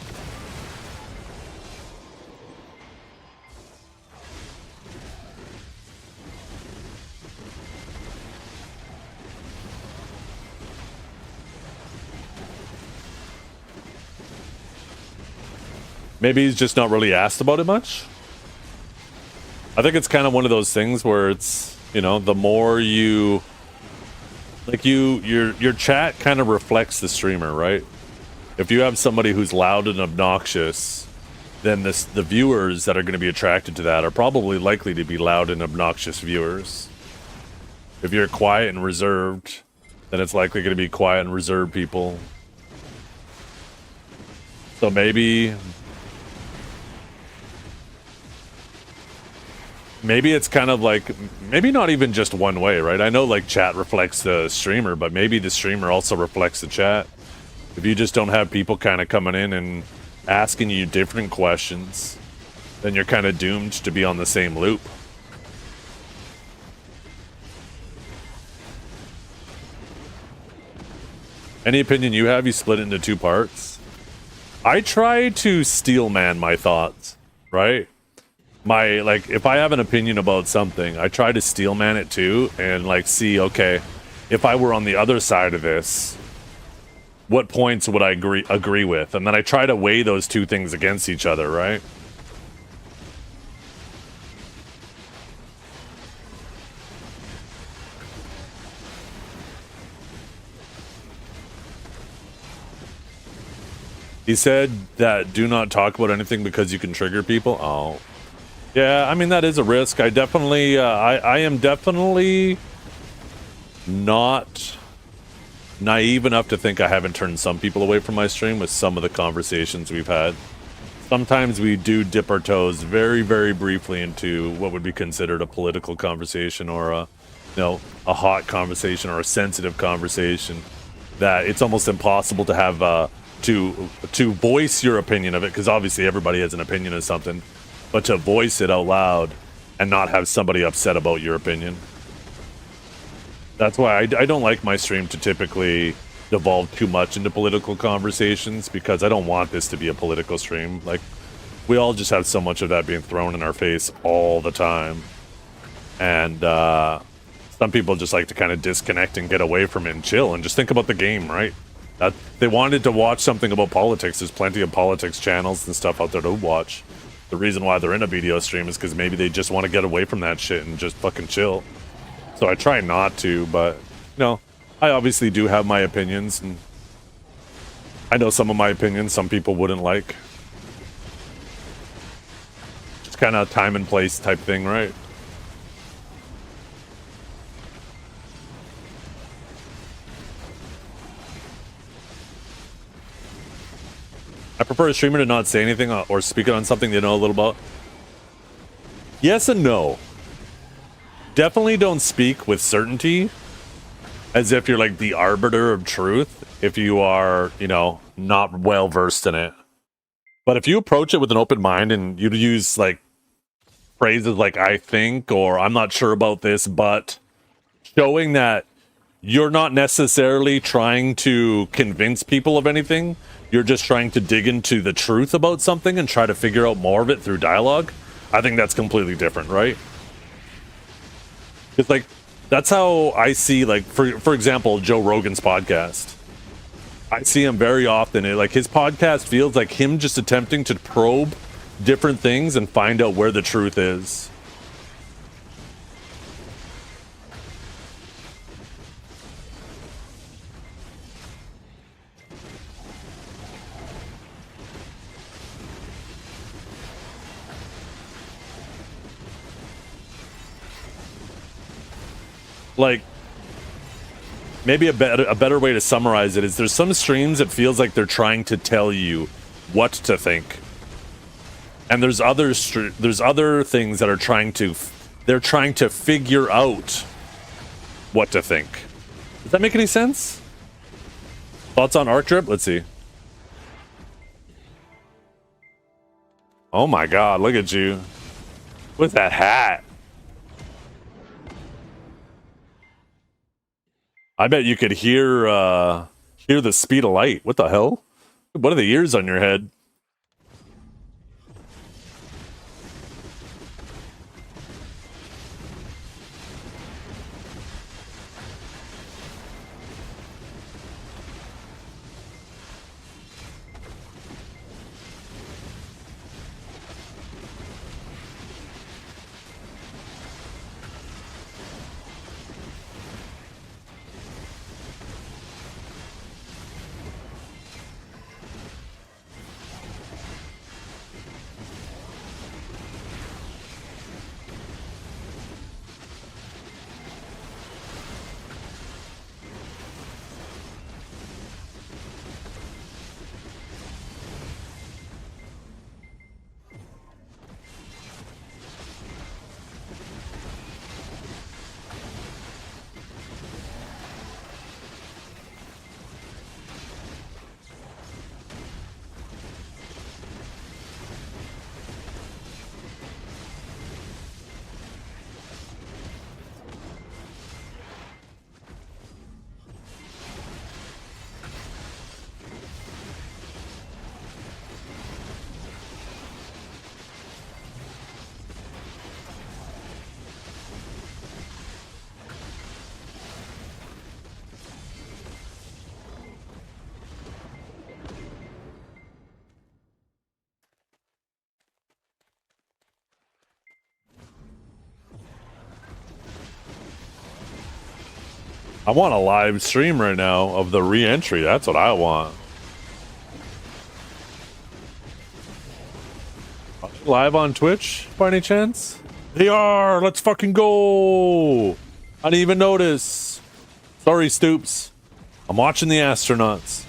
Maybe he's just not really asked about it much. I think it's kind of one of those things where it's, you know, the more you... Like, your chat kind of reflects the streamer, right? If you have somebody who's loud and obnoxious, then the viewers that are going to be attracted to that are probably likely to be loud and obnoxious viewers. If you're quiet and reserved, then it's likely going to be quiet and reserved people. So maybe it's kind of like, maybe not even just one way, right? I know, like, chat reflects the streamer, but maybe the streamer also reflects the chat. If you just don't have people kind of coming in and asking you different questions, then you're kind of doomed to be on the same loop. Any opinion you have, you split it into 2 parts. I try to steel man my thoughts, right? Like, if I have an opinion about something, I try to steel man it too, and, like, see, okay, if I were on the other side of this, what points would I agree with? And then I try to weigh those 2 things against each other, right? He said that do not talk about anything because you can trigger people. Oh. Yeah, I mean, that is a risk. I definitely, I am definitely not naive enough to think I haven't turned some people away from my stream with some of the conversations we've had. Sometimes we do dip our toes very, very briefly into what would be considered a political conversation or a, you know, a hot conversation or a sensitive conversation that it's almost impossible to have, to voice your opinion of it, because obviously everybody has an opinion of something. But to voice it out loud and not have somebody upset about your opinion. That's why I don't like my stream to typically devolve too much into political conversations, because I don't want this to be a political stream. Like, we all just have so much of that being thrown in our face all the time. And some people just like to kind of disconnect and get away from it and chill and just think about the game, right? That they wanted to watch something about politics. There's plenty of politics channels and stuff out there to watch. The reason why they're in a video stream is because maybe they just want to get away from that shit and just fucking chill. So I try not to, but, you know, I obviously do have my opinions, and I know some of my opinions some people wouldn't like. Just kind of time and place type thing, right? I prefer a streamer to not say anything or speak on something they know a little about. Yes and no. Definitely don't speak with certainty, as if you're like the arbiter of truth, if you are, you know, not well versed in it. But if you approach it with an open mind and you use like phrases like I think or I'm not sure about this, but showing that you're not necessarily trying to convince people of anything, you're just trying to dig into the truth about something and try to figure out more of it through dialogue, I think that's completely different, right? It's like, that's how I see, like, for example, Joe Rogan's podcast. I see him very often. Like, his podcast feels like him just attempting to probe different things and find out where the truth is. Like, maybe a better way to summarize it is there's some streams it feels like they're trying to tell you what to think, and there's other things that are trying to figure out what to think. Does that make any sense? Thoughts on Arc Drip? Let's see. Oh my god, look at you with that hat. I bet you could hear the speed of light. What the hell? What are the ears on your head? I want a live stream right now of the re-entry. That's what I want. Live on Twitch, by any chance? They are! Let's fucking go! I didn't even notice. Sorry, Stoops. I'm watching the astronauts.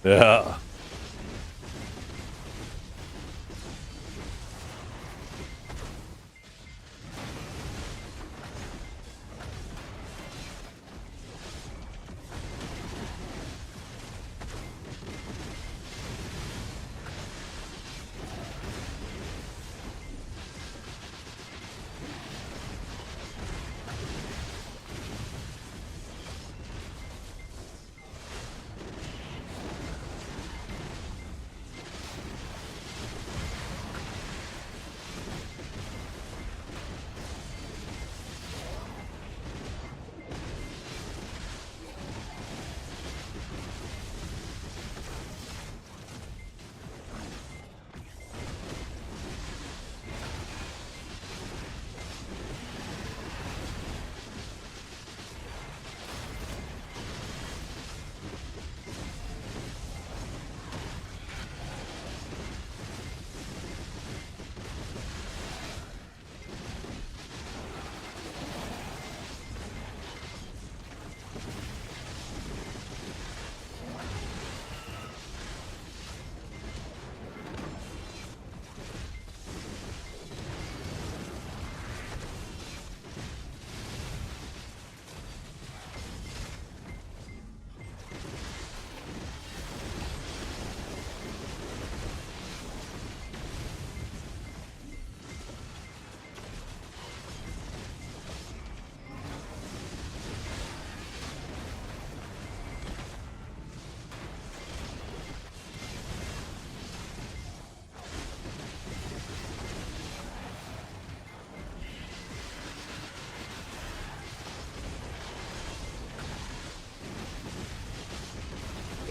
Yeah.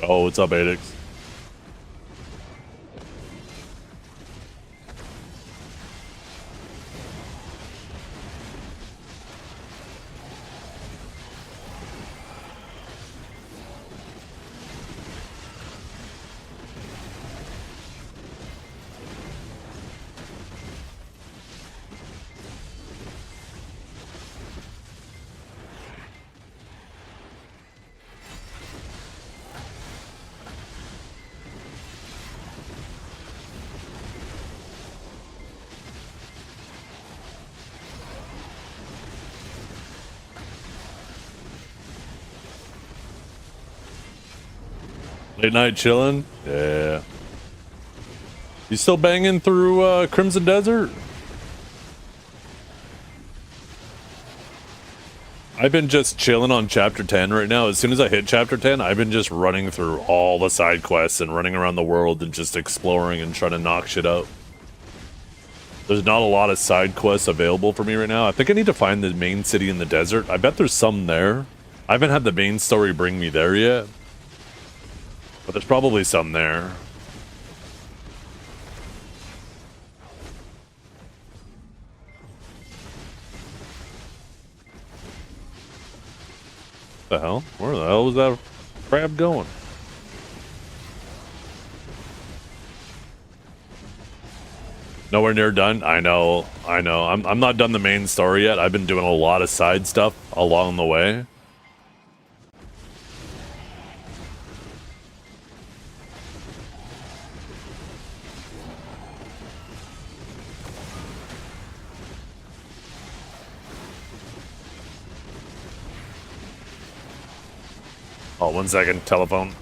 Oh, what's up, Adix? Late night chilling? Yeah. You still banging through Crimson Desert? I've been just chilling on chapter 10 right now. As soon as I hit chapter 10, I've been just running through all the side quests and running around the world and just exploring and trying to knock shit out. There's not a lot of side quests available for me right now. I think I need to find the main city in the desert. I bet there's some there. I haven't had the main story bring me there yet. But there's probably some there. What the hell? Where the hell was that crab going? Nowhere near done? I know. I'm not done the main story yet. I've been doing a lot of side stuff along the way. Oh, 1 second. Telephone.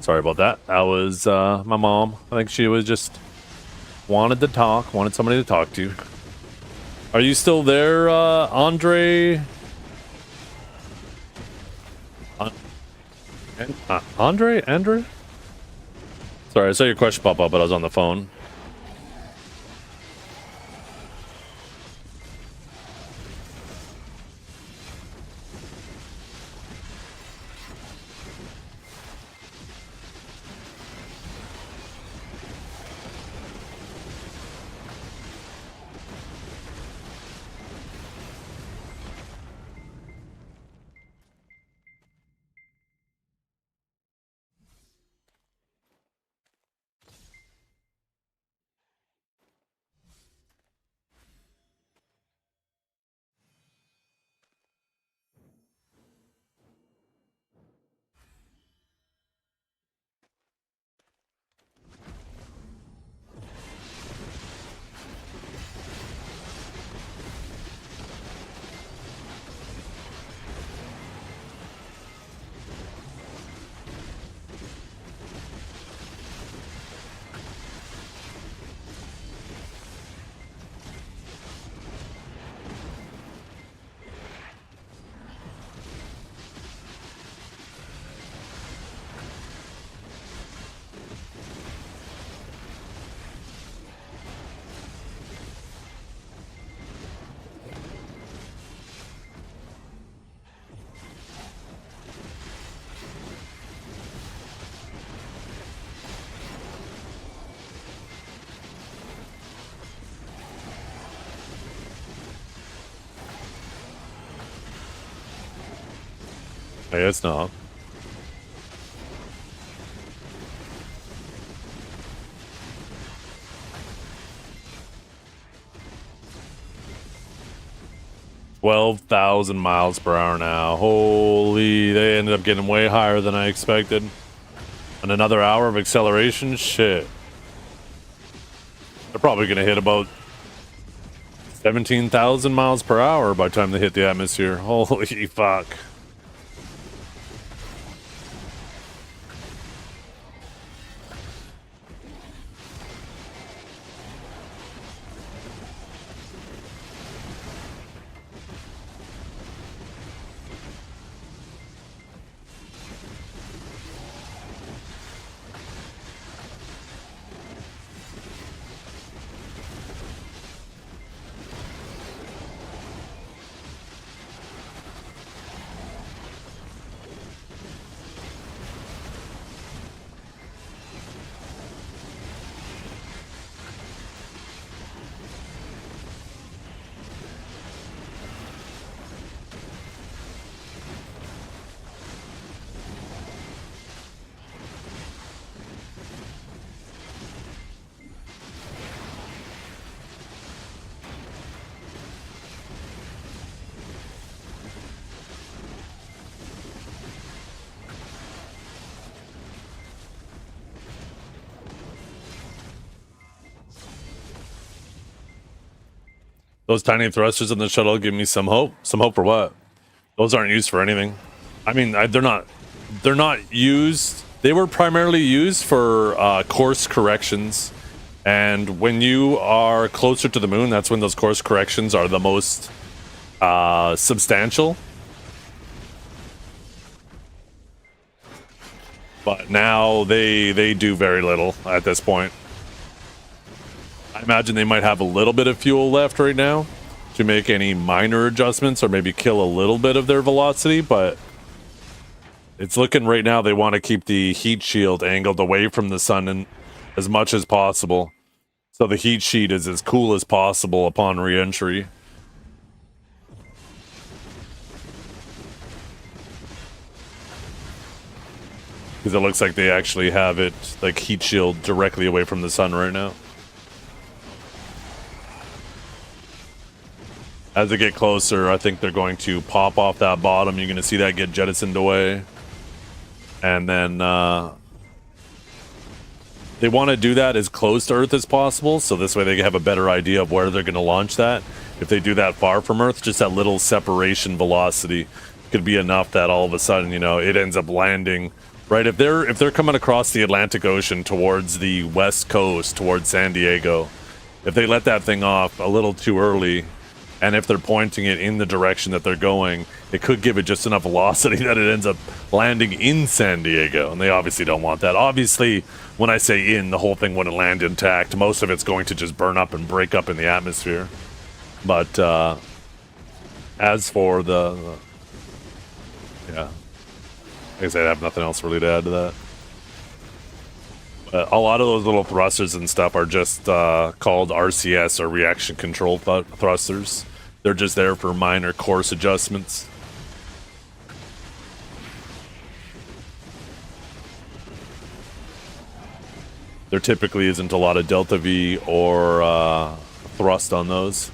Sorry about that. That was my mom. I think she was just wanted to talk, wanted somebody to talk to. Are you still there, Andre? Andre? Andrew? Sorry, I saw your question pop up, but I was on the phone. I guess not. $12,000 miles per hour now. Holy, they ended up getting way higher than I expected. And another hour of acceleration? Shit. They're probably going to hit about 17,000 miles per hour by the time they hit the atmosphere. Holy fuck. Those tiny thrusters in the shuttle give me some hope. Some hope for what? Those aren't used for anything. I mean, they're not used. They were primarily used for course corrections. And when you are closer to the moon, that's when those course corrections are the most substantial. But now they do very little at this point. I imagine they might have a little bit of fuel left right now to make any minor adjustments or maybe kill a little bit of their velocity, but it's looking right now they want to keep the heat shield angled away from the sun and as much as possible. So the heat sheet is as cool as possible upon re-entry. Because it looks like they actually have it like heat shield directly away from the sun right now. As they get closer, I think they're going to pop off that bottom. You're going to see that get jettisoned away. And then they want to do that as close to Earth as possible, so this way they have a better idea of where they're going to launch that. If they do that far from Earth, just that little separation velocity could be enough that all of a sudden, you know, it ends up landing right? If they're coming across the Atlantic Ocean towards the west coast, towards San Diego, if they let that thing off a little too early, and if they're pointing it in the direction that they're going, it could give it just enough velocity that it ends up landing in San Diego, and they obviously don't want that. Obviously, when I say in, the whole thing wouldn't land intact. Most of it's going to just burn up and break up in the atmosphere. But as for the yeah, I guess I have nothing else really to add to that. A lot of those little thrusters and stuff are just called RCS, or reaction control thrusters. They're just there for minor course adjustments. There typically isn't a lot of delta V or thrust on those.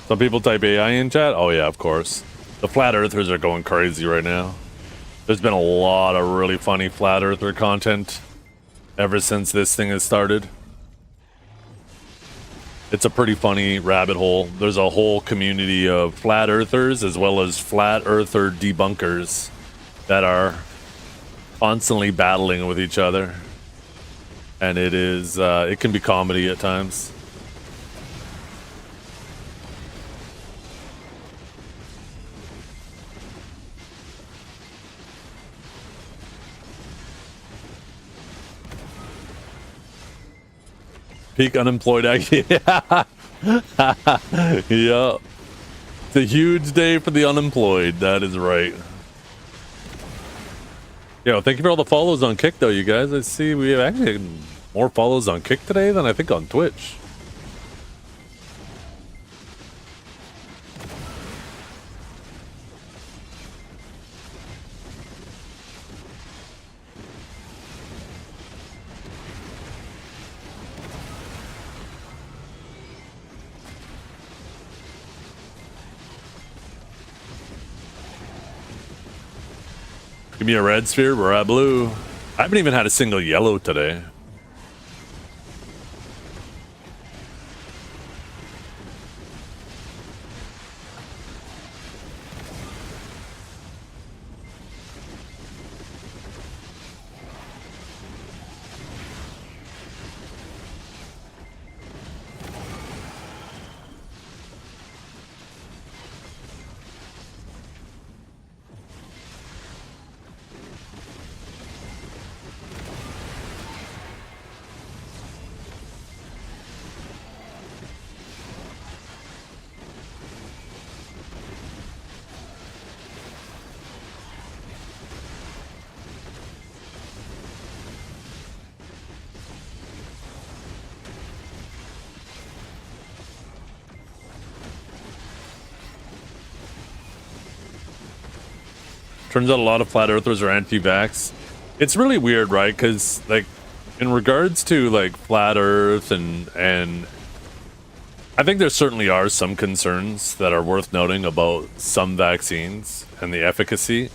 Some people type AI in chat. Oh yeah, of course. The flat earthers are going crazy right now. There's been a lot of really funny flat earther content ever since this thing has started. It's a pretty funny rabbit hole. There's a whole community of flat earthers as well as flat earther debunkers that are constantly battling with each other. And it is, it can be comedy at times. Peak unemployed. Yeah. Yeah. It's a huge day for the unemployed. That is right. Yo, thank you for all the follows on Kick, though, you guys. I see we have actually more follows on Kick today than I think on Twitch. Give me a red sphere, we're at blue. I haven't even had a single yellow today. Turns out a lot of flat earthers are anti-vax. It's really weird, right? Because, like, in regards to, like, flat earth and I think there certainly are some concerns that are worth noting about some vaccines and the efficacy.